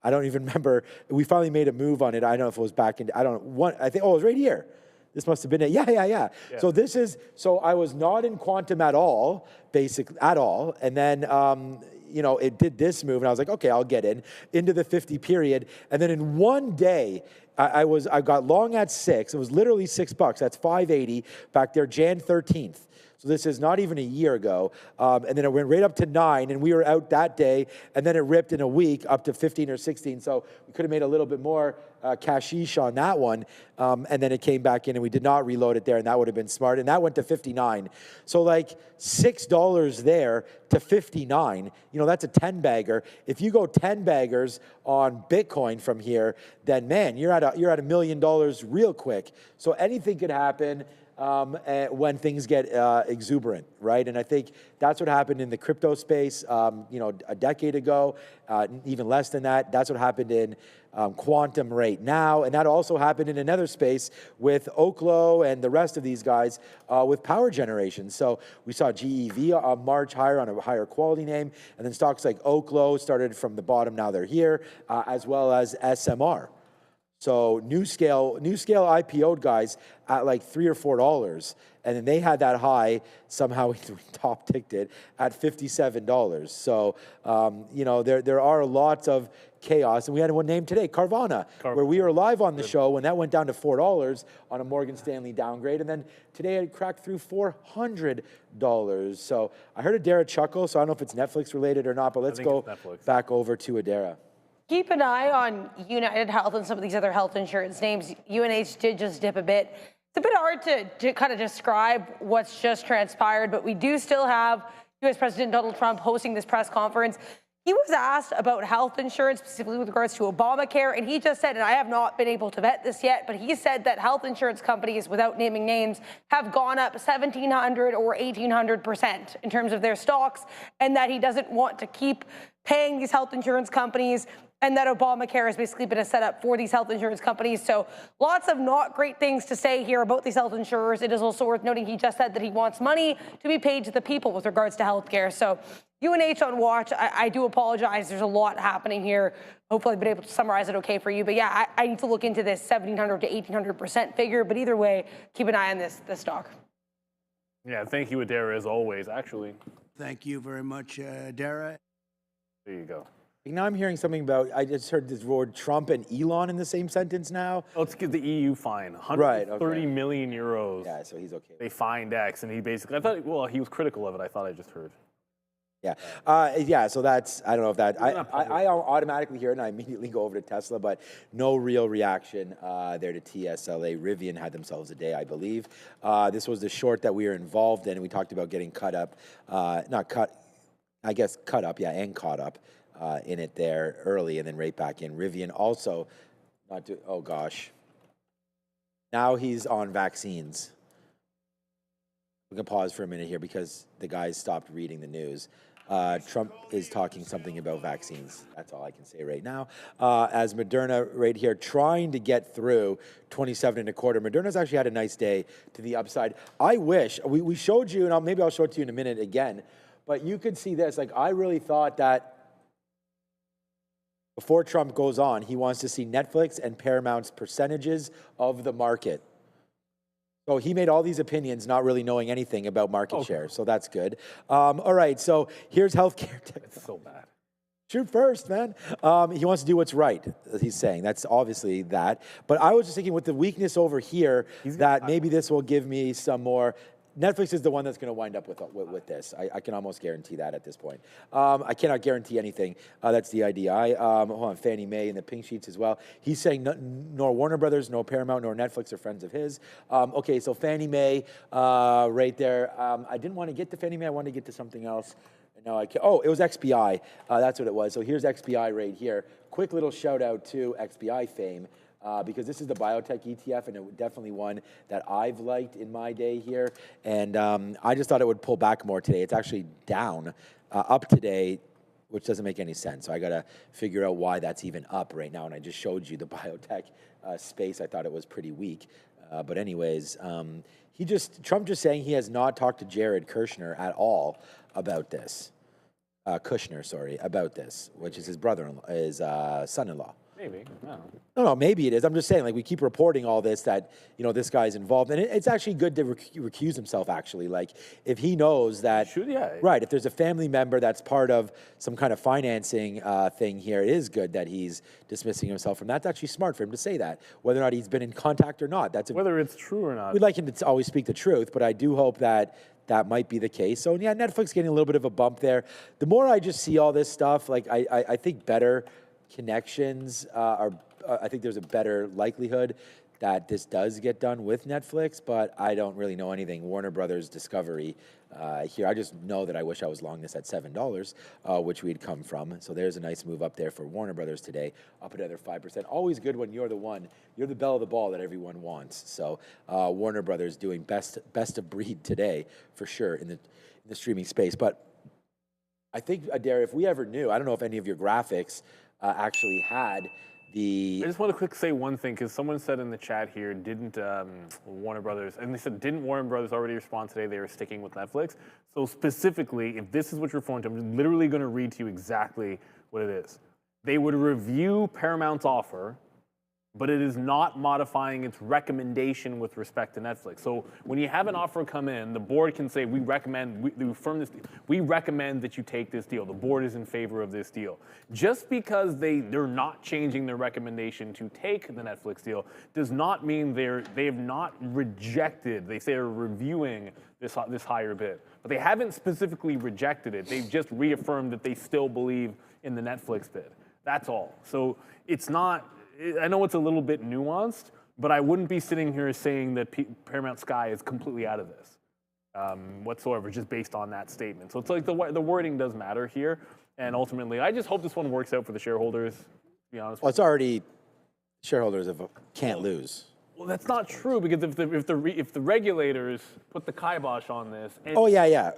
I don't even remember. We finally made a move on it. I don't know if it was back in, I don't know. I think, it was right here. This must have been it. Yeah. So I was not in quantum at all, basically, at all. And then, it did this move, and I was like, okay, I'll get into the 50 period. And then in one day, I got long at 6. It was literally $6. That's $5.80 back there, Jan 13th. So this is not even a year ago. And then it went right up to 9, and we were out that day, and then it ripped in a week up to 15 or 16. So we could have made a little bit more cashish on that one. And then it came back in, and we did not reload it there, and that would have been smart. And that went to 59. So like $6 there to 59, that's a 10 bagger. If you go 10 baggers on Bitcoin from here, then man, you're at $1 million real quick. So anything could happen when things get exuberant, right? And I think that's what happened in the crypto space, a decade ago, even less than that. That's what happened in quantum right now. And that also happened in another space with Oklo and the rest of these guys with power generation. So we saw GEV march higher on a higher quality name. And then stocks like Oklo started from the bottom. Now they're here, as well as SMR. So New Scale IPO'd guys at like $3 or $4, and then they had that high. Somehow we top ticked it at $57. So there are lots of chaos, and we had one name today, Carvana, where we were live on the show when that went down to $4 on a Morgan Stanley downgrade, and then today it cracked through $400. So I heard Adara chuckle, so I don't know if it's Netflix related or not, but let's go back over to Adara. Keep an eye on United Health and some of these other health insurance names. UNH did just dip a bit. It's a bit hard to kind of describe what's just transpired, but we do still have U.S. President Donald Trump hosting this press conference. He was asked about health insurance, specifically with regards to Obamacare, and he just said, and I have not been able to vet this yet, but he said that health insurance companies, without naming names, have gone up 1,700 or 1,800% in terms of their stocks, and that he doesn't want to keep paying these health insurance companies, and that Obamacare has basically been a setup for these health insurance companies. So lots of not great things to say here about these health insurers. It is also worth noting he just said that he wants money to be paid to the people with regards to healthcare. So UNH on watch. I do apologize. There's a lot happening here. Hopefully I've been able to summarize it okay for you. But yeah, I need to look into this 1,700 to 1,800% figure. But either way, keep an eye on this stock. Yeah, thank you, Adara, as always, actually. Thank you very much, Adara. There you go. Now I'm hearing something about, I just heard this word Trump and Elon in the same sentence now. Let's give the EU fine, 130 million euros. Yeah, so he's okay. They fined X, and he basically, I thought, well, he was critical of it, I thought I just heard. Yeah. So that's, I don't know if that, I automatically hear it and I immediately go over to Tesla, but no real reaction there to TSLA. Rivian had themselves a day, I believe. This was the short that we were involved in, and we talked about getting cut up, and caught up. In it there early and then right back in. Rivian also, oh gosh. Now he's on vaccines. We can pause for a minute here because the guys stopped reading the news. Trump is talking something about vaccines. That's all I can say right now. As Moderna right here trying to get through 27.25. Moderna's actually had a nice day to the upside. I wish, we showed you, and maybe I'll show it to you in a minute again, but you could see this. Like, I really thought that before Trump goes on, he wants to see Netflix and Paramount's percentages of the market. So he made all these opinions not really knowing anything about market share. So that's good. All right, so here's healthcare. It's so bad. Shoot first, man. He wants to do what's right, he's saying. That's obviously that. But I was just thinking with the weakness over here that maybe this will give me some more. Netflix is the one that's going to wind up with this. I can almost guarantee that at this point. I cannot guarantee anything. That's the idea. Hold on, Fannie Mae in the pink sheets as well. He's saying nor Warner Brothers, nor Paramount, nor Netflix are friends of his. Okay, so Fannie Mae right there. I didn't want to get to Fannie Mae. I wanted to get to something else. No, I can't. Oh, it was XBI. That's what it was. So here's XBI right here. Quick little shout out to XBI fame. Because this is the biotech ETF, and it definitely one that I've liked in my day here. And I just thought it would pull back more today. It's actually down, up today, which doesn't make any sense. So I got to figure out why that's even up right now. And I just showed you the biotech space. I thought it was pretty weak. But anyways, Trump just saying he has not talked to Jared Kushner at all about this. About this, which is his brother-in-law, his son-in-law. Maybe. No. No, maybe it is. I'm just saying, like, we keep reporting all this that, this guy's involved. And it's actually good to recuse himself, actually. Like, if he knows that. Should, yeah. Right. If there's a family member that's part of some kind of financing thing here, it is good that he's dismissing himself from that. It's actually smart for him to say that, whether or not he's been in contact or not. Whether it's true or not. We'd like him to always speak the truth, but I do hope that that might be the case. So, yeah, Netflix getting a little bit of a bump there. The more I just see all this stuff, like, I think better connections I think there's a better likelihood that this does get done with Netflix, but I don't really know anything. Warner Brothers Discovery here. I just know that I wish I was long this at $7, which we'd come from. So there's a nice move up there for Warner Brothers today, up another 5%. Always good when you're the belle of the ball that everyone wants. So Warner Brothers doing best of breed today for sure in the streaming space. But I think, Adair, if we ever knew, I don't know if any of your graphics actually had I just want to quick say one thing, because someone said in the chat here, didn't Warner Brothers, and they said, didn't Warner Brothers already respond today? They were sticking with Netflix. So specifically, if this is what you're referring to, I'm literally going to read to you exactly what it is. They would review Paramount's offer, but it is not modifying its recommendation with respect to Netflix. So when you have an offer come in, the board can say, we recommend that you take this deal. The board is in favor of this deal. Just because they're not changing their recommendation to take the Netflix deal does not mean they have not rejected. They say they're reviewing this higher bid. But they haven't specifically rejected it. They've just reaffirmed that they still believe in the Netflix bid. That's all. So it's not, I know it's a little bit nuanced, but I wouldn't be sitting here saying that Paramount Sky is completely out of this whatsoever, just based on that statement. So it's like the wording does matter here, and ultimately, I just hope this one works out for the shareholders. To be honest. Well, it's already shareholders can't lose. Well, that's not true, because if the regulators put the kibosh on this, and,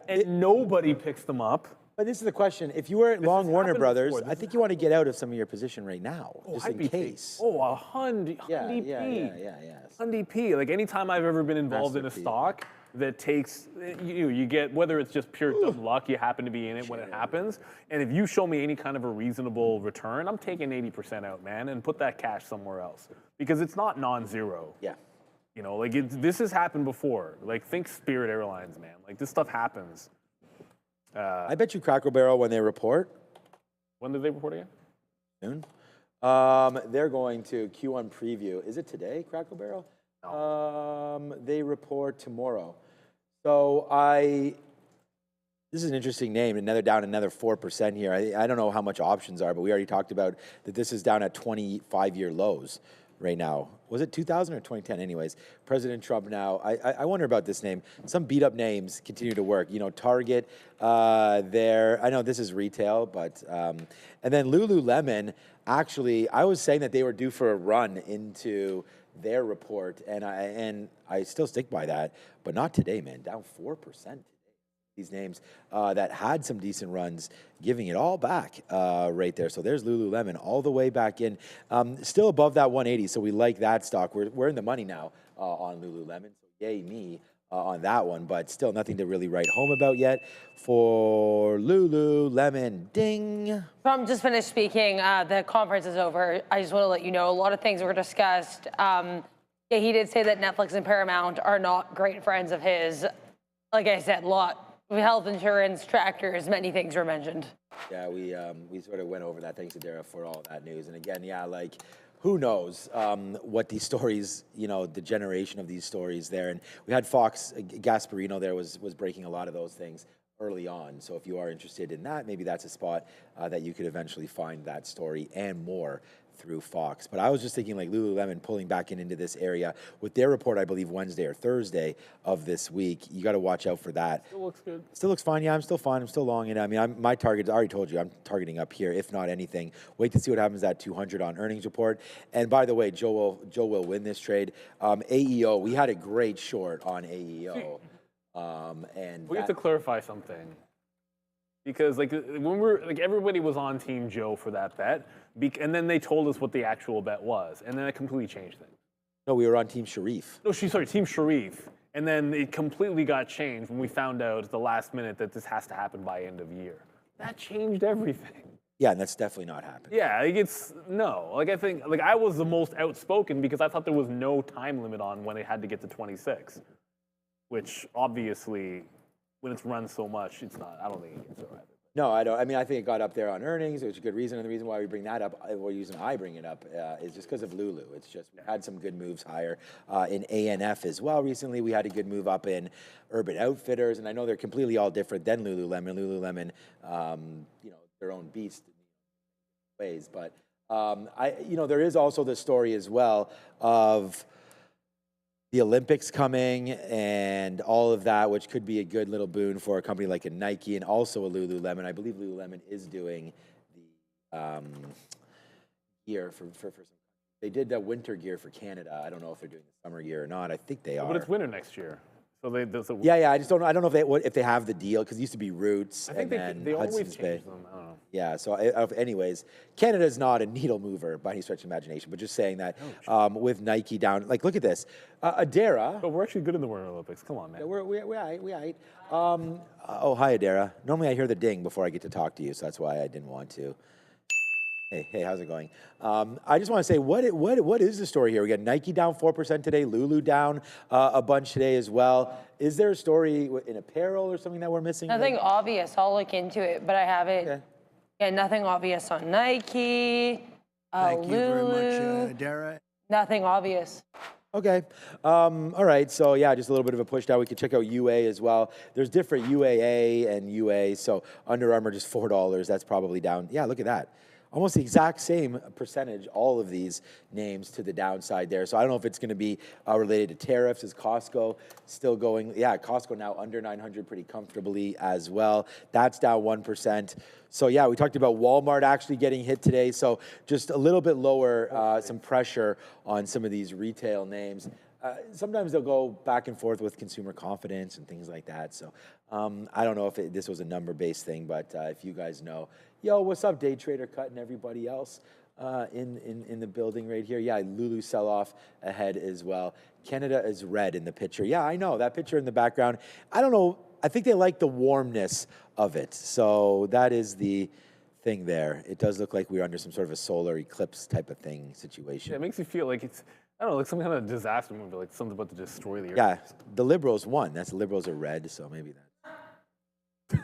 and nobody picks them up. But this is the question. If you were at long Warner Brothers, I think you want to get out of some of your position right now, just in case. Oh, Hundy P. Like, anytime I've ever been involved in a stock that takes, you get, whether it's just pure dumb luck, you happen to be in it when it happens, and if you show me any kind of a reasonable return, I'm taking 80% out, man, and put that cash somewhere else. Because it's not non-zero. Yeah. Like, this has happened before. Like, think Spirit Airlines, man. Like, this stuff happens. I bet you Cracker Barrel, when they report. When did they report again? Soon. They're going to Q1 preview. Is it today, Cracker Barrel? No. They report tomorrow. So this is an interesting name. Down another 4% here. I don't know how much options are, but we already talked about that this is down at 25-year lows right now. Was it 2000 or 2010? Anyways, President Trump now. I wonder about this name. Some beat up names continue to work. Target there. I know this is retail, but and then Lululemon. Actually, I was saying that they were due for a run into their report, and I still stick by that, but not today, man. Down 4%. These names that had some decent runs, giving it all back right there. So there's Lululemon all the way back in, still above that 180. So we like that stock. We're in the money now on Lululemon. So yay me on that one, but still nothing to really write home about yet for Lululemon. Ding. Trump just finished speaking. The conference is over. I just want to let you know a lot of things were discussed. He did say that Netflix and Paramount are not great friends of his. Like I said, health insurance, tractors, many things were mentioned. Yeah, we sort of went over that. Thanks to Dara for all that news. And again, who knows what these stories, the generation of these stories there. And we had Fox Gasparino there was breaking a lot of those things early on. So if you are interested in that, maybe that's a spot that you could eventually find that story and more through Fox. But I was just thinking like Lululemon pulling back into this area with their report, I believe Wednesday or Thursday of this week. You got to watch out for that. Still looks good. Still looks fine. Yeah, I'm still fine. I'm still long in. I mean, my target, I already told you, I'm targeting up here, if not anything. Wait to see what happens at 200 on earnings report. And by the way, Joe will win this trade. AEO, we had a great short on AEO. And we have to clarify something. Because when everybody was on Team Joe for that bet, and then they told us what the actual bet was, and then it completely changed things. No, we were on Team Sharif. No, Team Sharif, and then it completely got changed when we found out at the last minute that this has to happen by end of year. That changed everything. Yeah, and that's definitely not happening. Yeah, like it's no. Like I think like I was the most outspoken because I thought there was no time limit on when it had to get to 26, which obviously when it's run so much, it's not. I don't think it gets there either. No, I don't. I mean, I think it got up there on earnings, which is a good reason. And the reason why we bring that up, or reason I bring it up, is just because of Lulu. It's just we had some good moves higher in ANF as well. Recently, we had a good move up in Urban Outfitters, and I know they're completely all different than Lululemon. Lululemon, their own beast in ways. But there is also the story as well of the Olympics coming and all of that, which could be a good little boon for a company like a Nike and also a Lululemon. I believe Lululemon is doing the gear for some. They did the winter gear for Canada. I don't know if they're doing the summer gear or not. I think they are. But it's winter next year, so they. Yeah. I just don't know. I don't know if they have the deal because it used to be Roots. I think they always change them. I don't know. Yeah. So, anyways, Canada is not a needle mover by any stretch of imagination, but just saying that with Nike down, like look at this, Adara. But we're actually good in the Winter Olympics. Come on, man. We aight. Hi Adara. Normally I hear the ding before I get to talk to you, so that's why I didn't want to. Hey, how's it going? I just want to say, what is the story here? We got Nike down 4% today, Lulu down a bunch today as well. Is there a story in apparel or something that we're missing? Nothing obvious. I'll look into it, but I haven't. Okay. Yeah, nothing obvious on Nike. Thank you very Lulu. much, Dara. Nothing obvious. Okay. All right. So, yeah, just a little bit of a push down. We could check out UA as well. There's different UAA and UA. So, Under Armour just $4. That's probably down. Yeah, look at that. Almost the exact same percentage, all of these names to the downside there. So I don't know if it's going to be related to tariffs. Is Costco still going? Yeah, Costco now under 900 pretty comfortably as well. That's down 1%. So yeah, we talked about Walmart actually getting hit today. So just a little bit lower, some pressure on some of these retail names. Sometimes they'll go back and forth with consumer confidence and things like that. So I don't know if this was a number-based thing, but if you guys know, yo, what's up, Day Trader Cut and everybody else in the building right here? Yeah, Lulu sell-off ahead as well. Canada is red in the picture. Yeah, I know, that picture in the background. I don't know, I think they like the warmness of it. So that is the thing there. It does look like we're under some sort of a solar eclipse type of thing situation. Yeah, it makes you feel like it's, I don't know, like some kind of disaster movie, like something about to destroy the earth. Yeah, the Liberals won. The Liberals are red, so maybe that.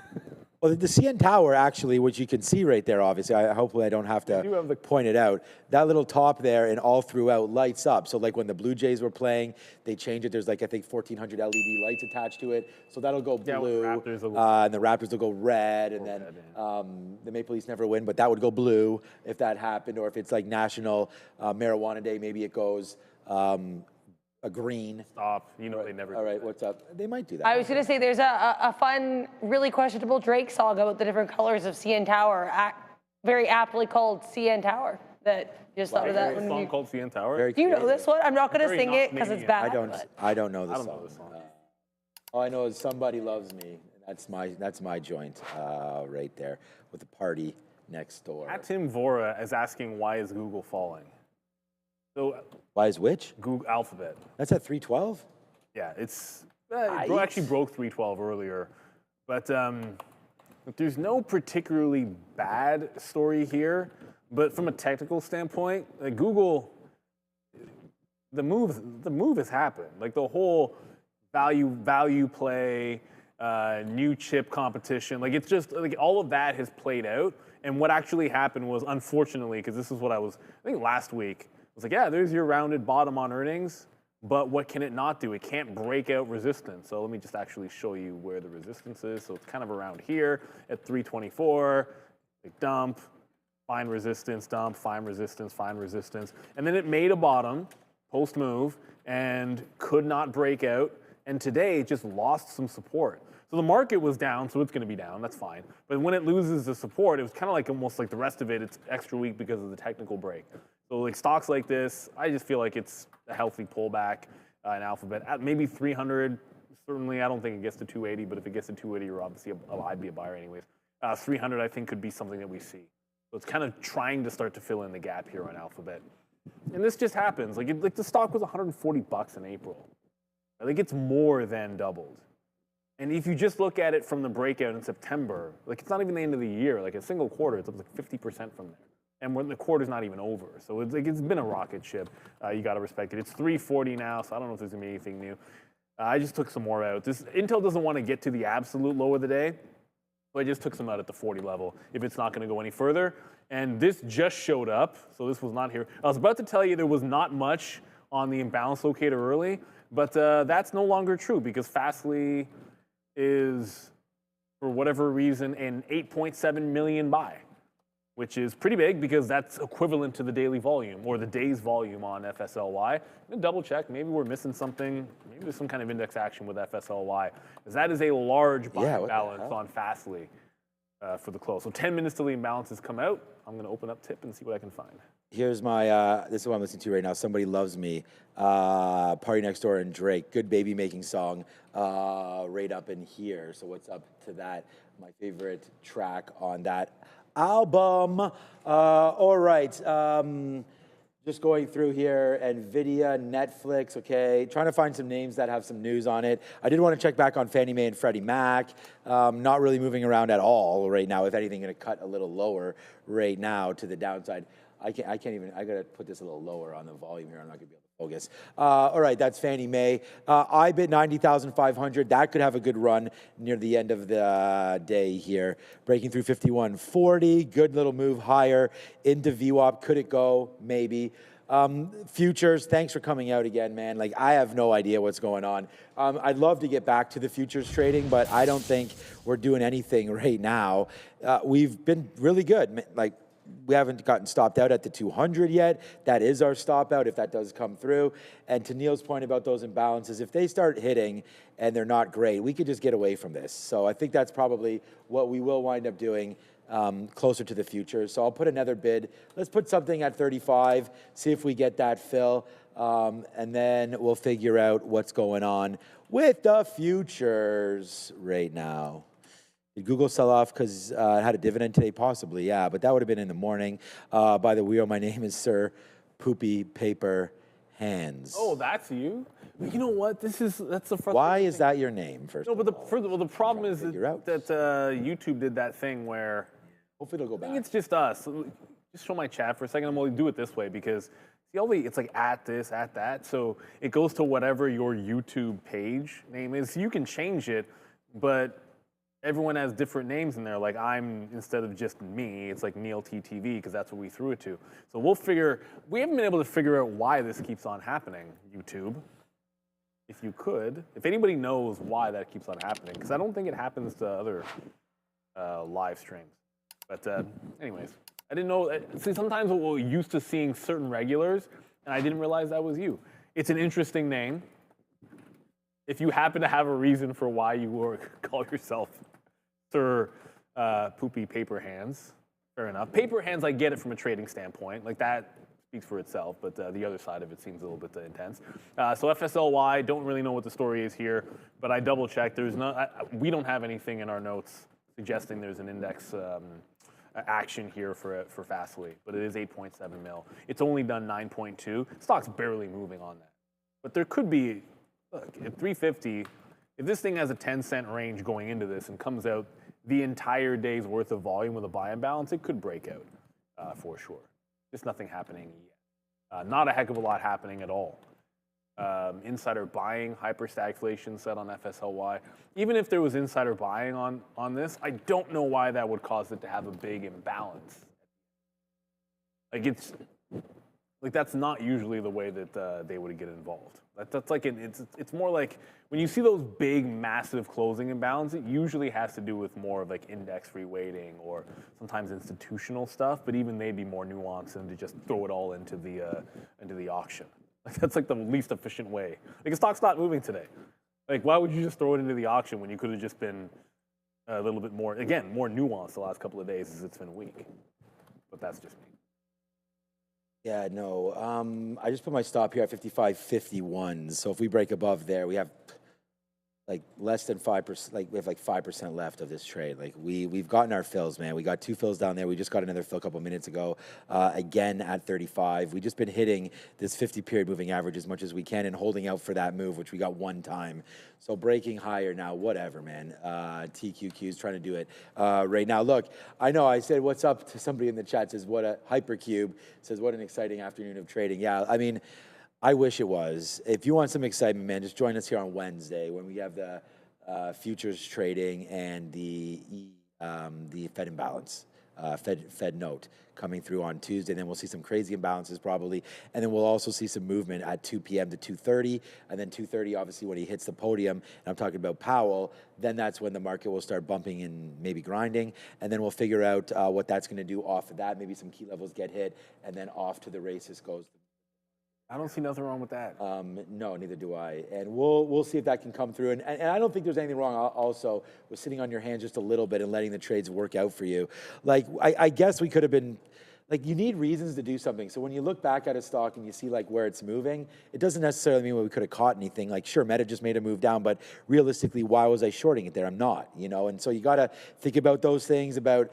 Well, the CN Tower, actually, which you can see right there, obviously, hopefully I don't have to point it out, that little top there and all throughout lights up. So like when the Blue Jays were playing, they changed it. There's like, I think, 1,400 LED lights attached to it. So that'll go blue, and the Raptors will go red, and then the Maple Leafs never win, but that would go blue if that happened. Or if it's like National Marijuana Day, maybe it goes a green. Stop. You know they never do. All right, what's up? They might do that. I was going to say there's a fun, really questionable Drake song about the different colors of CN Tower, very aptly called CN Tower. That you just thought of that when you. A song called CN Tower? Very Do you know this one? I'm not going to Very sing not it because me, it's yeah. bad. I don't know this I don't song. know this song. All I know is Somebody Loves Me. That's my joint right there with the party next door. At Tim Vora is asking, why is Google falling? So Why is which? Google Alphabet. That's at 312? Yeah, it's actually broke 312 earlier, but there's no particularly bad story here. But from a technical standpoint, like Google, the move has happened. Like the whole value play, new chip competition, like it's just like all of that has played out. And what actually happened was, unfortunately, because this is what I think last week. It's like, yeah, there's your rounded bottom on earnings, but what can it not do? It can't break out resistance. So let me just actually show you where the resistance is. So it's kind of around here at 324, big dump, find resistance, dump, find resistance, find resistance. And then it made a bottom post-move and could not break out. And today it just lost some support. So the market was down, so it's going to be down. That's fine. But when it loses the support, it was kind of like almost like the rest of it. It's extra weak because of the technical break. So like stocks like this, I just feel like it's a healthy pullback in Alphabet. At maybe 300, certainly I don't think it gets to 280, but if it gets to 280, you're obviously, I'd be a buyer anyways. 300 I think could be something that we see. So it's kind of trying to start to fill in the gap here on Alphabet. And this just happens. Like the stock was $140 in April. I think it's more than doubled. And if you just look at it from the breakout in September, like it's not even the end of the year. Like a single quarter, it's up like 50% from there. And when the quarter's not even over. So it's like it's been a rocket ship. You got to respect it. It's 340 now, so I don't know if there's going to be anything new. I just took some more out. Intel doesn't want to get to the absolute low of the day, so I just took some out at the 40 level if it's not going to go any further. And this just showed up, so this was not here. I was about to tell you there was not much on the imbalance locator early, but that's no longer true because Fastly is, for whatever reason, an 8.7 million buy, which is pretty big because that's equivalent to the daily volume or the day's volume on FSLY. I'm gonna double check, maybe we're missing something. Maybe there's some kind of index action with FSLY, because that is a large buy balance on Fastly for the close. So 10 minutes till the imbalances come out. I'm gonna open up tip and see what I can find. Here's my, this is what I'm listening to right now. Somebody Loves Me, Party Next Door and Drake. Good baby making song right up in here. So what's up to that? My favorite track on that album. All right. Just going through here, NVIDIA, Netflix, okay. Trying to find some names that have some news on it. I did want to check back on Fannie Mae and Freddie Mac. Not really moving around at all right now. If anything, going to cut a little lower right now to the downside. I can't even, I gotta put this a little lower on the volume here. I'm not gonna be able to focus. All right, that's Fannie Mae. IBIT 90,500. That could have a good run near the end of the day here. Breaking through 5140. Good little move higher into VWAP. Could it go? Maybe. Futures, thanks for coming out again, man. Like, I have no idea what's going on. I'd love to get back to the futures trading, but I don't think we're doing anything right now. We've been really good. Like, we haven't gotten stopped out at the 200 yet. That is our stop out if that does come through. And to Neil's point about those imbalances, if they start hitting and they're not great, we could just get away from this. So I think that's probably what we will wind up doing closer to the future. So I'll put another bid. Let's put something at 35, see if we get that fill. And then we'll figure out what's going on with the futures right now. Did Google sell off because it had a dividend today? Possibly, yeah, but that would have been in the morning. By the wheel, my name is Sir Poopy Paper Hands. Oh, that's you? You know what? That's the frustrating Why is thing. that your name, first of all? The problem is that YouTube did that thing where... Hopefully it'll go back. I think it's just us. Just show my chat for a second. I'm going to do it this way because, see, it's like at this, at that. So it goes to whatever your YouTube page name is. You can change it, but... everyone has different names in there. Like instead of just me, it's like Neil TTV because that's what we threw it to. So we haven't been able to figure out why this keeps on happening, YouTube. If anybody knows why that keeps on happening, because I don't think it happens to other live streams. But anyways, I didn't know. See, sometimes we're used to seeing certain regulars, and I didn't realize that was you. It's an interesting name. If you happen to have a reason for why you call yourself Sir Poopy Paper Hands, fair enough. Paper Hands, I get it from a trading standpoint. Like, that speaks for itself, but the other side of it seems a little bit intense. So FSLY, don't really know what the story is here, but I double-checked. We don't have anything in our notes suggesting there's an index action here for Fastly, but it is 8.7 mil. It's only done 9.2. Stock's barely moving on that. But there could be... Look, at 350, if this thing has a 10-cent range going into this and comes out the entire day's worth of volume with a buy and balance, it could break out for sure. Just nothing happening yet. Not a heck of a lot happening at all. Insider buying, hyper-stagflation set on FSLY. Even if there was insider buying on this, I don't know why that would cause it to have a big imbalance. That's not usually the way that they would get involved. That's like it's more like when you see those big, massive closing imbalances, it usually has to do with more of like index reweighting or sometimes institutional stuff. But even they'd be more nuanced than to just throw it all into the auction. That's like the least efficient way. Like, a stock's not moving today. Like, why would you just throw it into the auction when you could have just been a little bit more nuanced the last couple of days as it's been weak? But that's just me. Yeah, no. I just put my stop here at 55.51. So if we break above there, we have like less than 5%, like we have like 5% left of this trade. Like we've gotten our fills, man. We got 2 fills down there. We just got another fill a couple minutes ago, again at 35. We've just been hitting this 50 period moving average as much as we can and holding out for that move, which we got one time. So breaking higher now, whatever, man. TQQ's trying to do it right now. Look, I know I said what's up to somebody in the chat, says what a Hypercube, says what an exciting afternoon of trading. Yeah, I mean, I wish it was. If you want some excitement, man, just join us here on Wednesday when we have the futures trading and the Fed imbalance, Fed note coming through on Tuesday. Then we'll see some crazy imbalances probably, and then we'll also see some movement at 2 p.m. to 2:30, and then 2:30, obviously, when he hits the podium. And I'm talking about Powell. Then that's when the market will start bumping and maybe grinding, and then we'll figure out what that's going to do off of that. Maybe some key levels get hit, and then off to the races goes. I don't see nothing wrong with that. No, neither do I. And we'll see if that can come through. And I don't think there's anything wrong also with sitting on your hands just a little bit and letting the trades work out for you. Like, I guess we could have been, like, you need reasons to do something. So when you look back at a stock and you see like where it's moving, it doesn't necessarily mean we could have caught anything. Like, sure, Meta just made a move down, but realistically, why was I shorting it there? I'm not, you know? And so you got to think about those things, about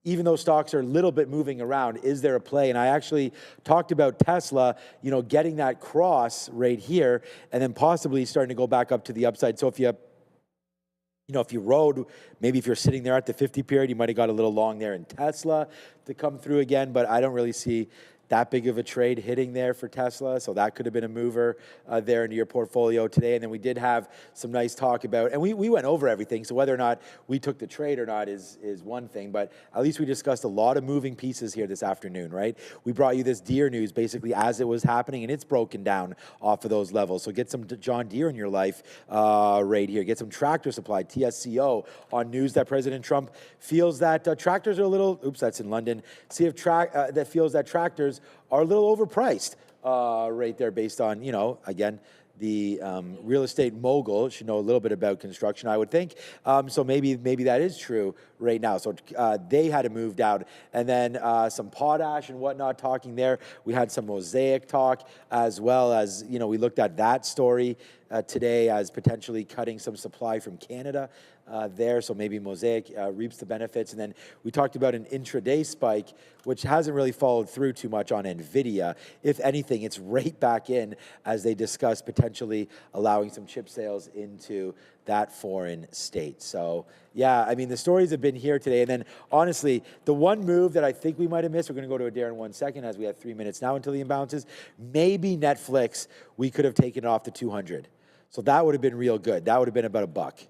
even though stocks are a little bit moving around, is there a play? And I actually talked about Tesla, you know, getting that cross right here and then possibly starting to go back up to the upside. So if you rode, maybe if you're sitting there at the 50 period, you might have got a little long there in Tesla to come through again, but I don't really see that big of a trade hitting there for Tesla. So that could have been a mover there into your portfolio today. And then we did have some nice talk about, and we went over everything. So whether or not we took the trade or not is one thing, but at least we discussed a lot of moving pieces here this afternoon, right? We brought you this Deere news basically as it was happening, and it's broken down off of those levels. So get some John Deere in your life right here. Get some Tractor Supply, TSCO, on news that President Trump feels that tractors are a little, oops, that's in London. See if that feels that tractors are a little overpriced right there based on, you know, again, the real estate mogul should know a little bit about construction, I would think. So maybe that is true right now. So they had to move out. And then some potash and whatnot talking there. We had some Mosaic talk as well as, you know, we looked at that story today as potentially cutting some supply from Canada there. So maybe Mosaic reaps the benefits. And then we talked about an intraday spike, which hasn't really followed through too much on NVIDIA. If anything, it's right back in as they discuss potentially allowing some chip sales into that foreign state. So yeah, I mean, the stories have been here today. And then honestly, the one move that I think we might have missed, we're going to go to Adair in 1 second as we have 3 minutes now until the imbalances, maybe Netflix, we could have taken it off to 200. So that would have been real good. That would have been about $1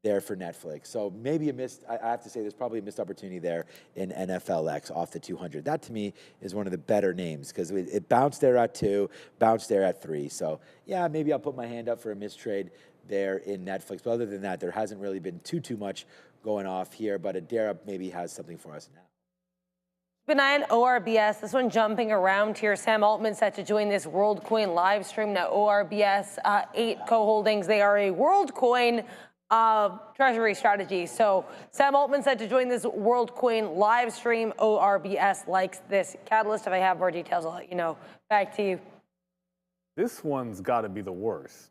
there for Netflix. So maybe I have to say there's probably a missed opportunity there in NFLX off the 200. That to me is one of the better names because it bounced there at 2, bounced there at 3. So yeah, maybe I'll put my hand up for a missed trade there in Netflix. But other than that, there hasn't really been too much going off here, but Adara maybe has something for us now. Keep an eye on ORBS. This one jumping around here. Sam Altman set to join this WorldCoin live stream. Now ORBS, 8 co-holdings. They are a WorldCoin treasury strategy. So Sam Altman said to join this WorldCoin live stream. ORBS likes this catalyst. If I have more details, I'll let you know. Back to you. This one's got to be the worst.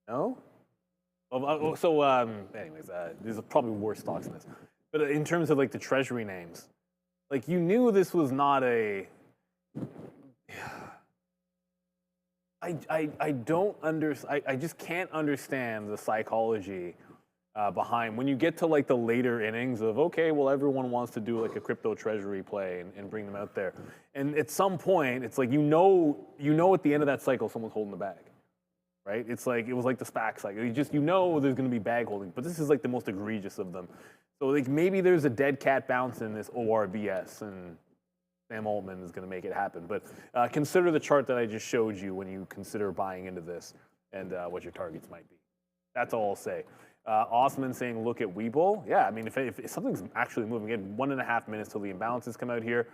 No? Anyways, there's probably worse stocks in this. But in terms of like the treasury names, like you knew this was not a. I don't understand. I just can't understand the psychology behind when you get to like the later innings of, okay, well, everyone wants to do like a crypto treasury play and bring them out there. And at some point, it's like, you know at the end of that cycle, someone's holding the bag, right? It's like, it was like the SPAC cycle. You know there's going to be bag holding, but this is like the most egregious of them. So like maybe there's a dead cat bounce in this ORBS and Sam Altman is going to make it happen. But consider the chart that I just showed you when you consider buying into this and what your targets might be. That's all I'll say. Osman saying, look at Webull. Yeah, I mean, if something's actually moving in 1.5 minutes till the imbalances come out here.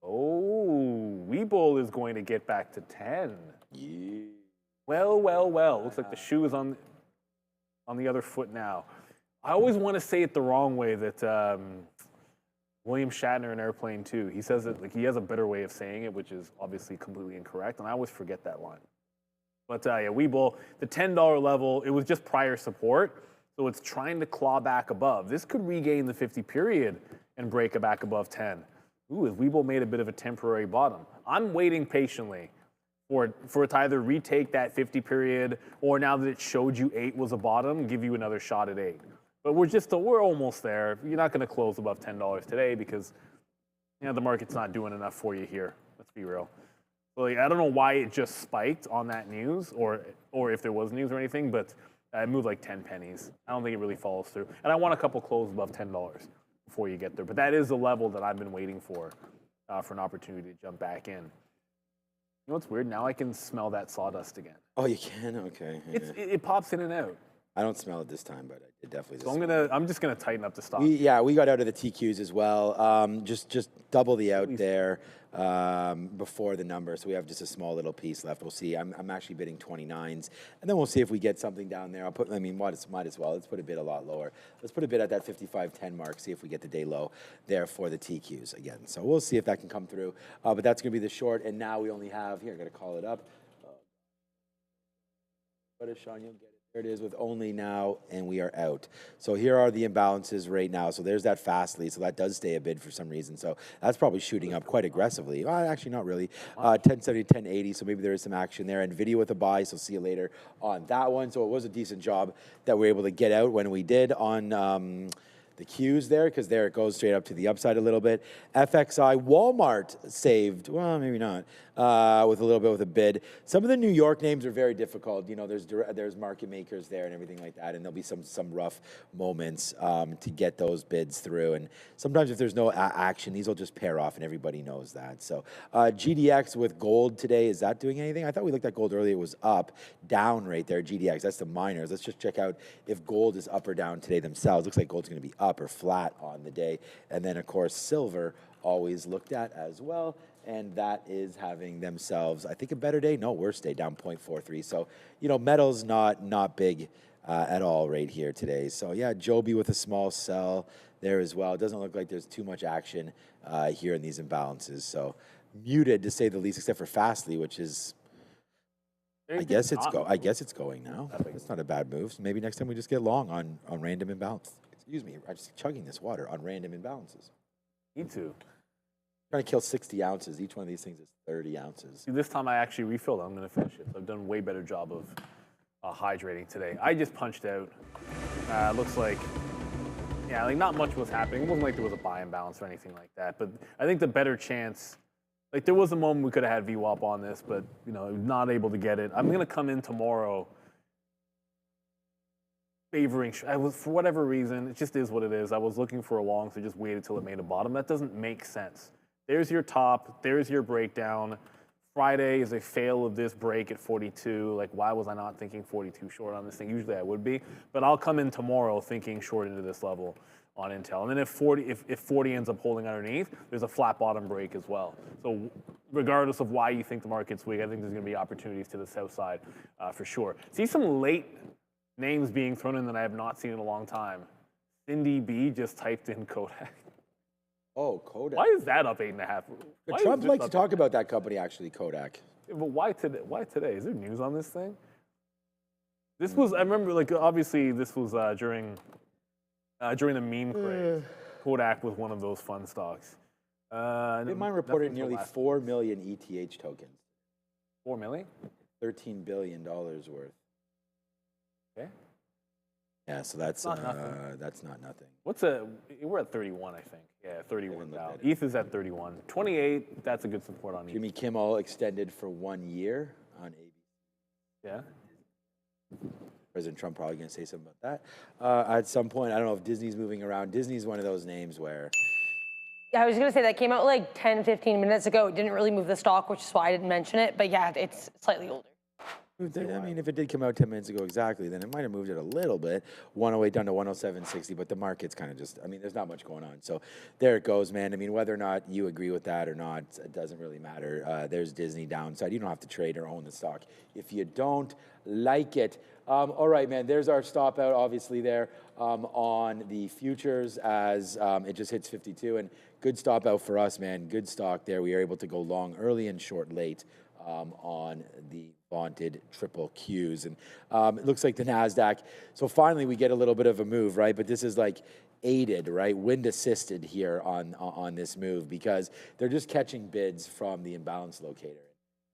Oh, Webull is going to get back to 10. Yeah. Well. Looks like the shoe is on the other foot now. I always want to say it the wrong way that William Shatner in Airplane 2, he says that like he has a better way of saying it, which is obviously completely incorrect, and I always forget that line. But yeah, Webull, the $10 level, it was just prior support, so it's trying to claw back above. This could regain the 50 period and break it back above 10. Ooh, has Webull made a bit of a temporary bottom? I'm waiting patiently for it to either retake that 50 period, or now that it showed you 8 was a bottom, give you another shot at 8. But we're almost there. You're not going to close above $10 today because the market's not doing enough for you here. Let's be real. So I don't know why it just spiked on that news, or if there was news or anything, but it moved like 10 pennies. I don't think it really follows through. And I want a couple closes above $10 before you get there. But that is the level that I've been waiting for an opportunity to jump back in. You know what's weird? Now I can smell that sawdust again. Oh, you can? Okay. Yeah. It pops in and out. I don't smell it this time, but it definitely. So I'm just gonna tighten up the stock. We got out of the TQs as well. Just double the out there before the number. So we have just a small little piece left. We'll see. I'm actually bidding 29s, and then we'll see if we get something down there. Might as well. Let's put a bid a lot lower. Let's put a bid at that 55.10 mark. See if we get the day low there for the TQs again. So we'll see if that can come through. But that's gonna be the short. And now we only have here. I gotta call it up. What is Sean? You'll get it. There it is with only now, and we are out. So here are the imbalances right now. So there's that fastly. So that does stay a bid for some reason. So that's probably shooting up quite aggressively. Well, actually, not really. 1070, 1080. So maybe there is some action there. NVIDIA with a buy. So see you later on that one. So it was a decent job that we were able to get out when we did on the Qs there, because there it goes straight up to the upside a little bit. FXI, Walmart saved, well, maybe not, with a little bit with a bid. Some of the New York names are very difficult. There's market makers there and everything like that, and there'll be some rough moments to get those bids through. And sometimes if there's no action, these will just pair off, and everybody knows that. So GDX with gold today, is that doing anything? I thought we looked at gold earlier. It was up, down right there, GDX. That's the miners. Let's just check out if gold is up or down today themselves. Looks like gold's going to be up or flat on the day. And then, of course, silver always looked at as well. And that is having themselves, I think, a better day. No, worse day, down 0.43. So, metal's not big at all right here today. So, yeah, Joby with a small sell there as well. It doesn't look like there's too much action here in these imbalances. So, muted to say the least, except for Fastly, which is... I guess it's going now. It's not a bad move. So maybe next time we just get long on random imbalance. Excuse me, I'm just chugging this water on random imbalances. Me too. Trying to kill 60 ounces. Each one of these things is 30 ounces. See, this time I actually refilled. I'm going to finish it. I've done a way better job of hydrating today. I just punched out. Looks like, not much was happening. It wasn't like there was a buy imbalance or anything like that. But I think the better chance. There was a moment we could have had VWAP on this, but, not able to get it. I'm going to come in tomorrow favoring, for whatever reason, it just is what it is. I was looking for a long, so just waited till it made a bottom. That doesn't make sense. There's your top. There's your breakdown. Friday is a fail of this break at 42. Why was I not thinking 42 short on this thing? Usually I would be. But I'll come in tomorrow thinking short into this level on Intel. And then if 40 ends up holding underneath, there's a flat bottom break as well. So regardless of why you think the market's weak, I think there's going to be opportunities to the south side for sure. See some late names being thrown in that I have not seen in a long time. Cindy B just typed in Kodak. Oh, Kodak. Why is that up 8.5? Trump likes to talk about that company, actually, Kodak. Yeah, but why today? Why today? Is there news on this thing? This was, I remember, obviously this was during the meme craze. Kodak was one of those fun stocks. Mine reported nearly 4 million ETH tokens. 4 million? $13 billion worth. Okay. Yeah, so that's not nothing. That's not nothing. We're at 31, I think. Yeah, 31 now. ETH is at 31. 28, that's a good support on ETH. Jimmy Kimmel extended for 1 year on ABC. Yeah. President Trump probably going to say something about that at some point. I don't know if Disney's moving around. Disney's one of those names where... Yeah, I was going to say that came out 10, 15 minutes ago. It didn't really move the stock, which is why I didn't mention it. But yeah, it's slightly older. I mean, if it did come out 10 minutes ago exactly, then it might have moved it a little bit. 108 down to 107.60, but the market's kind of just, there's not much going on. So there it goes, man. Whether or not you agree with that or not, it doesn't really matter. There's Disney downside. You don't have to trade or own the stock if you don't like it. All right, man, there's our stop out, obviously, there on the futures as it just hits 52. And good stop out for us, man. Good stock there. We are able to go long early and short late on the vaunted triple Qs. And it looks like the NASDAQ, so finally we get a little bit of a move, right? But this is like aided, right? Wind assisted here on this move because they're just catching bids from the imbalance locator.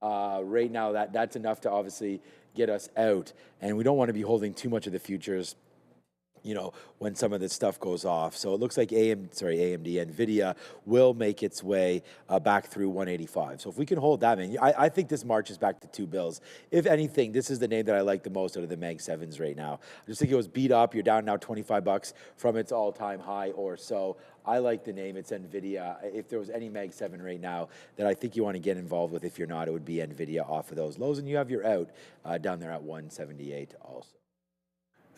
Right now, that's enough to obviously get us out. And we don't want to be holding too much of the futures, you know, when some of this stuff goes off. So it looks like AMD, NVIDIA will make its way back through 185. So if we can hold that, man, I think this marches back to $2 bills. If anything, this is the name that I like the most out of the Mag 7s right now. I just think it was beat up. You're down now $25 from its all-time high or so. I like the name. It's NVIDIA. If there was any Mag 7 right now that I think you want to get involved with, if you're not, it would be NVIDIA off of those lows. And you have your out down there at 178 also.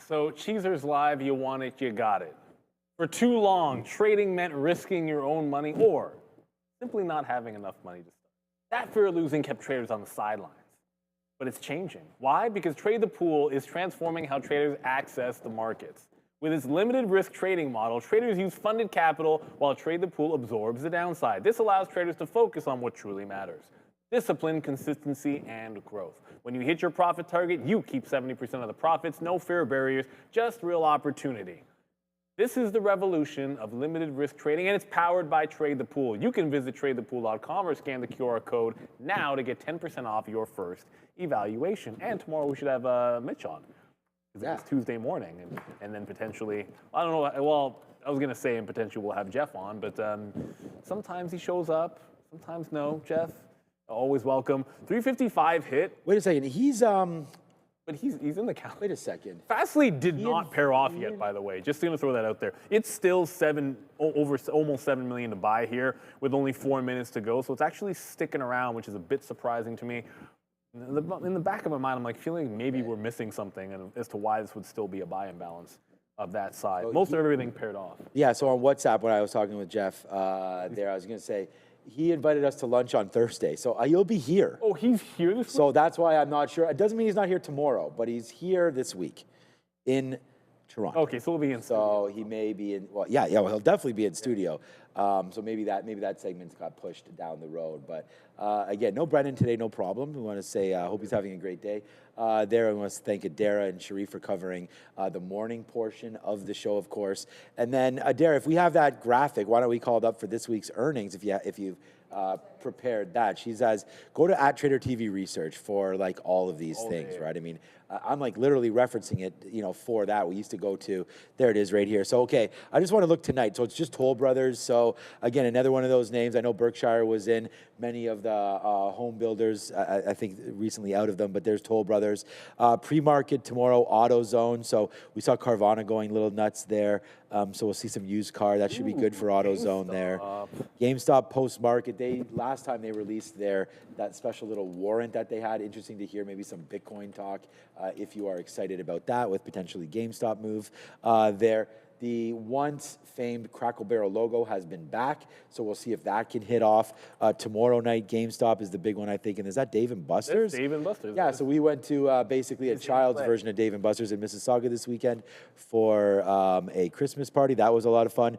So Cheezers Live, you want it, you got it. For too long, trading meant risking your own money or simply not having enough money to start. That fear of losing kept traders on the sidelines. But it's changing. Why? Because Trade the Pool is transforming how traders access the markets. With its limited risk trading model, traders use funded capital while Trade the Pool absorbs the downside. This allows traders to focus on what truly matters: discipline, consistency, and growth. When you hit your profit target, you keep 70% of the profits, no fair barriers, just real opportunity. This is the revolution of limited risk trading, and it's powered by Trade the Pool. You can visit tradethepool.com or scan the QR code now to get 10% off your first evaluation. And tomorrow we should have Mitch on. Yeah. It's Tuesday morning, and then potentially, I don't know, well, I was going to say, and potentially we'll have Jeff on, but sometimes he shows up, sometimes no. Jeff, always welcome. 355 hit. Wait a second. But he's in the count. Wait a second. Fastly did not pair off yet, by the way. Just going to throw that out there. It's still almost 7 million to buy here with only 4 minutes to go. So it's actually sticking around, which is a bit surprising to me. In the back of my mind, I'm like feeling maybe we're missing something as to why this would still be a buy imbalance of that side. Most of everything paired off. Yeah, so on WhatsApp, when I was talking with Jeff there, I was going to say, he invited us to lunch on Thursday, so he'll be here. Oh, he's here this week? So that's why I'm not sure. It doesn't mean he's not here tomorrow, but he's here this week in Toronto. Okay, so he'll be in studio. So he may be in, well, well, he'll definitely be in studio. So maybe that segment got pushed down the road. But again, no Brendan today, no problem. We want to say, hope he's having a great day. There, I want to thank Adara and Sharif for covering the morning portion of the show, of course. And then, Adara, if we have that graphic, why don't we call it up for this week's earnings if you've prepared that. She says, go to @TraderTV Research for like all of these things, right? I mean, I'm like literally referencing it, for that. We used to go to, there it is right here. So, okay, I just want to look tonight. So it's just Toll Brothers. So again, another one of those names. I know Berkshire was in many of the home builders, I think recently out of them, but there's Toll Brothers. Pre-market tomorrow, AutoZone. So we saw Carvana going a little nuts there. So we'll see some used car. That should be good for AutoZone there. GameStop post-market. Last time they released that special little warrant that they had. Interesting to hear maybe some Bitcoin talk if you are excited about that with potentially GameStop move there. The once famed Crackle Barrel logo has been back, so we'll see if that can hit off. Tomorrow night, GameStop is the big one, I think. And is that Dave & Buster's? That's Dave & Buster's. Yeah, so we went to basically a child's version of Dave & Buster's in Mississauga this weekend for a Christmas party. That was a lot of fun.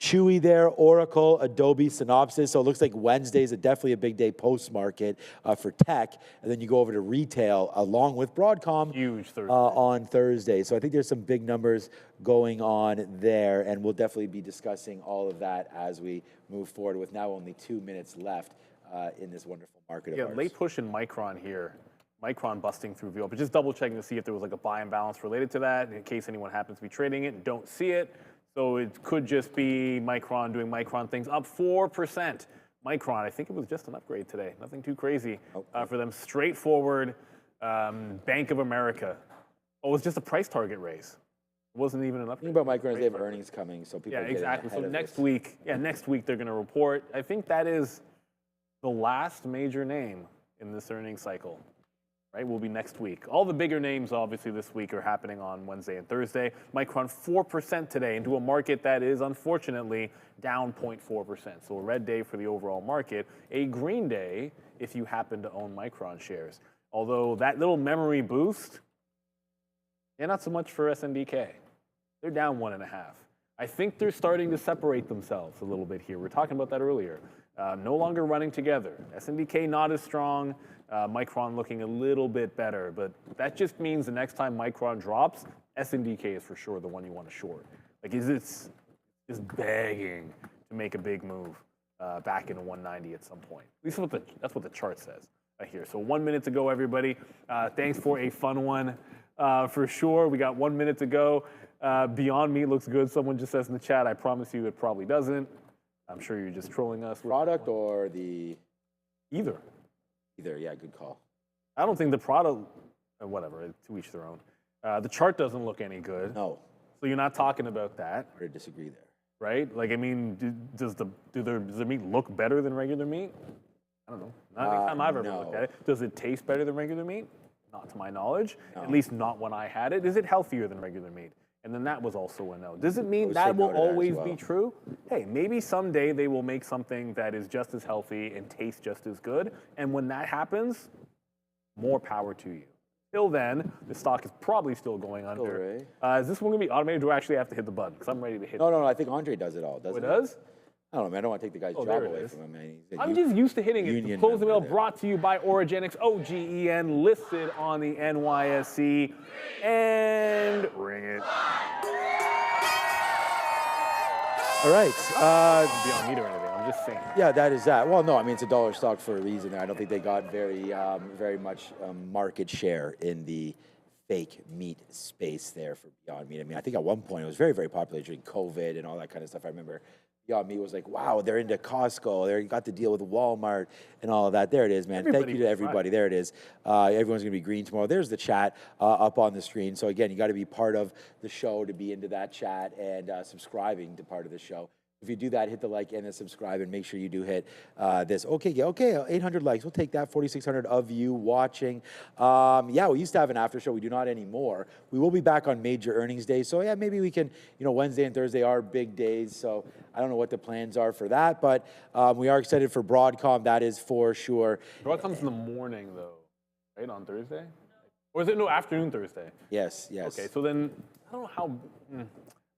Chewy there, Oracle, Adobe, Synopsys. So it looks like Wednesday's definitely a big day post-market for tech. And then you go over to retail along with Broadcom. Huge Thursday. On Thursday. So I think there's some big numbers going on there. And we'll definitely be discussing all of that as we move forward with now only 2 minutes left in this wonderful market of ours. Late push in Micron here. Micron busting through VO, but just double checking to see if there was like a buy imbalance related to that in case anyone happens to be trading it and don't see it. So it could just be Micron doing Micron things, up 4%. Micron, I think it was just an upgrade today. Nothing too crazy for them. Straightforward. Bank of America. Oh, it was just a price target raise. It wasn't even an upgrade. The thing about Micron is they have earnings coming, so people are getting exactly. So ahead of next week they're going to report. I think that is the last major name in this earnings cycle. Right, will be next week. All the bigger names, obviously, this week are happening on Wednesday and Thursday. Micron 4% today into a market that is, unfortunately, down 0.4%. So a red day for the overall market. A green day if you happen to own Micron shares. Although that little memory boost, not so much for SNDK. They're down 1.5. I think they're starting to separate themselves a little bit here. We were talking about that earlier. no longer running together. SNDK not as strong, Micron looking a little bit better, but that just means the next time Micron drops, SNDK is for sure the one you want to short. Like, is begging to make a big move back into 190 at some point. At least that's what the chart says here. So 1 minute to go, everybody. Thanks for a fun one for sure. We got 1 minute to go. Beyond Meat looks good. Someone just says in the chat, I promise you it probably doesn't. I'm sure you're just trolling us. Product or the? Either. Either, yeah, good call. I don't think the product, whatever, to each their own. The chart doesn't look any good. No. So you're not talking about that. Hard to disagree there. Right? Like, I mean, does the meat look better than regular meat? I don't know. Not any time I've ever looked at it. Does it taste better than regular meat? Not to my knowledge. No. At least not when I had it. Is it healthier than regular meat? And then that was also a no. Does it mean that will always be true? Hey, maybe someday they will make something that is just as healthy and tastes just as good. And when that happens, more power to you. Till then, the stock is probably still going under. Is this one going to be automated, or do I actually have to hit the button? Because I'm ready to hit it. No, I think Andre does it all. It does? I don't know, man. I don't want to take the guy's job away from him, man. I'm just used to hitting it. The closing bell brought to you by Origenics, OGEN, listed on the NYSE. And ring it. All right. Beyond meat or anything. I'm just saying. Yeah, that is that. Well, no, I mean, it's a dollar stock for a reason. I don't think they got very much market share in the fake meat space there for Beyond Meat. I mean, I think at one point it was very, very popular during COVID and all that kind of stuff. I remember Beyond Meat was like, wow, they're into Costco. They got to deal with Walmart and all of that. There it is, man. Thank you to everybody. There it is. Everyone's going to be green tomorrow. There's the chat up on the screen. So again, you got to be part of the show to be into that chat and subscribing to part of the show. If you do that, hit the like and the subscribe, and make sure you do hit this. Okay, 800 likes. We'll take that. 4,600 of you watching. Yeah, we used to have an after show. We do not anymore. We will be back on major earnings days. So yeah, maybe we can, Wednesday and Thursday are big days. So I don't know what the plans are for that, but we are excited for Broadcom. That is for sure. Broadcom's in the morning, though, right, on Thursday? Or is it afternoon Thursday? Yes. Okay, so then I don't know how.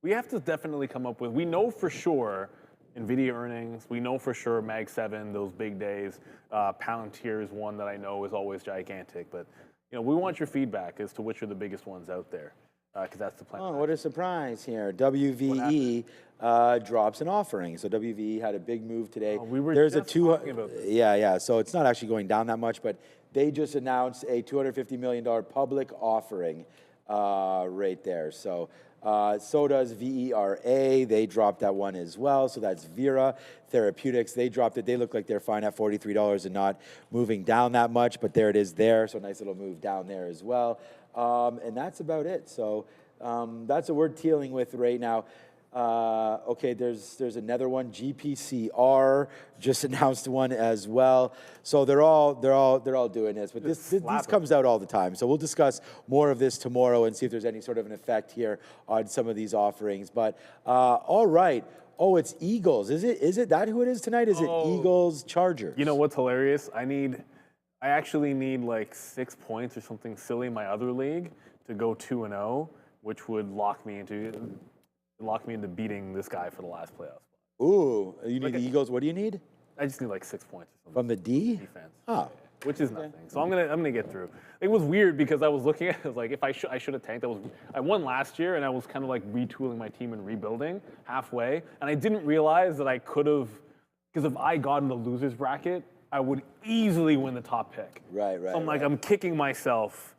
We have to definitely come up with, we know for sure NVIDIA earnings, we know for sure Mag 7, those big days. Palantir is one that I know is always gigantic, but we want your feedback as to which are the biggest ones out there, because that's the plan. Oh, what a surprise here. WVE drops an offering. So WVE had a big move today. We were just talking about this. Yeah. So it's not actually going down that much, but they just announced a $250 million public offering right there. So does VERA. They dropped that one as well. So that's Vera Therapeutics. They dropped it. They look like they're fine at $43 and not moving down that much, but there it is there. So nice little move down there as well. And that's about it. So that's what we're dealing with right now. Okay, there's another one. GPCR just announced one as well. So they're all doing this, but this comes out all the time. So we'll discuss more of this tomorrow and see if there's any sort of an effect here on some of these offerings. But all right. Oh, it's Eagles. Is it that who it is tonight? Is it Eagles Chargers? You know what's hilarious? I actually need like 6 points or something silly in my other league to go 2-0, which would lock me into beating this guy for the last playoff spot. Ooh, you need the Eagles. What do you need? I just need like 6 points or something. From the D? Defense. Oh. Which is nothing. So I'm gonna get through. It was weird because I was looking at it, I was like, if I should have tanked. I won last year and I was kind of like retooling my team and rebuilding halfway, and I didn't realize that I could have, because if I got in the losers bracket, I would easily win the top pick. Right. So I'm like, I'm kicking myself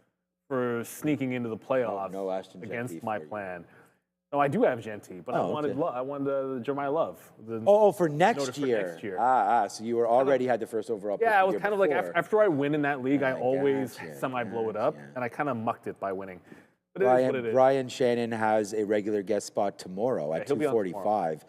for sneaking into the playoffs against my plan. No, I do have Genty, but I wanted Jeremiah Love. For next year. So you were already had the first overall pick. Yeah, I was kind of like, after I win in that league, I always semi-blow it up, and I kind of mucked it by winning. But it is what it is. Brian Shannon has a regular guest spot tomorrow at 2:45.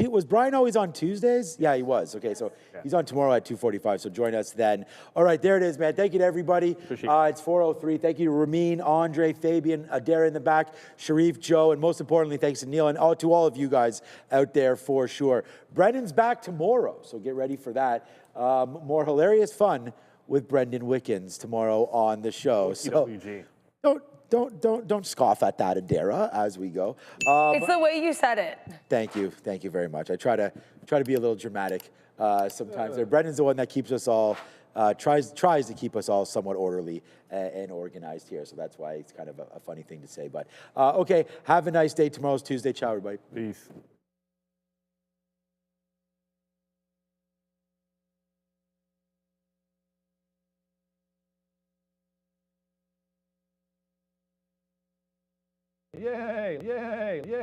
Was Brian always on Tuesdays? Yeah, he was. Okay, so he's on tomorrow at 2:45. So join us then. All right, there it is, man. Thank you to everybody. It's 4:03. Thank you to Ramin, Andre, Fabian, Adair in the back, Sharif, Joe, and most importantly, thanks to Neil and to all of you guys out there for sure. Brendan's back tomorrow, so get ready for that. More hilarious fun with Brendan Wickens tomorrow on the show. TWG. So don't scoff at that, Adara, as we go. It's the way you said it. Thank you very much. I try to be a little dramatic sometimes. Brendan's the one that keeps us all tries to keep us all somewhat orderly and organized here. So that's why it's kind of a funny thing to say. But okay, have a nice day. Tomorrow's Tuesday. Ciao, everybody. Peace. Yay, yay, yay.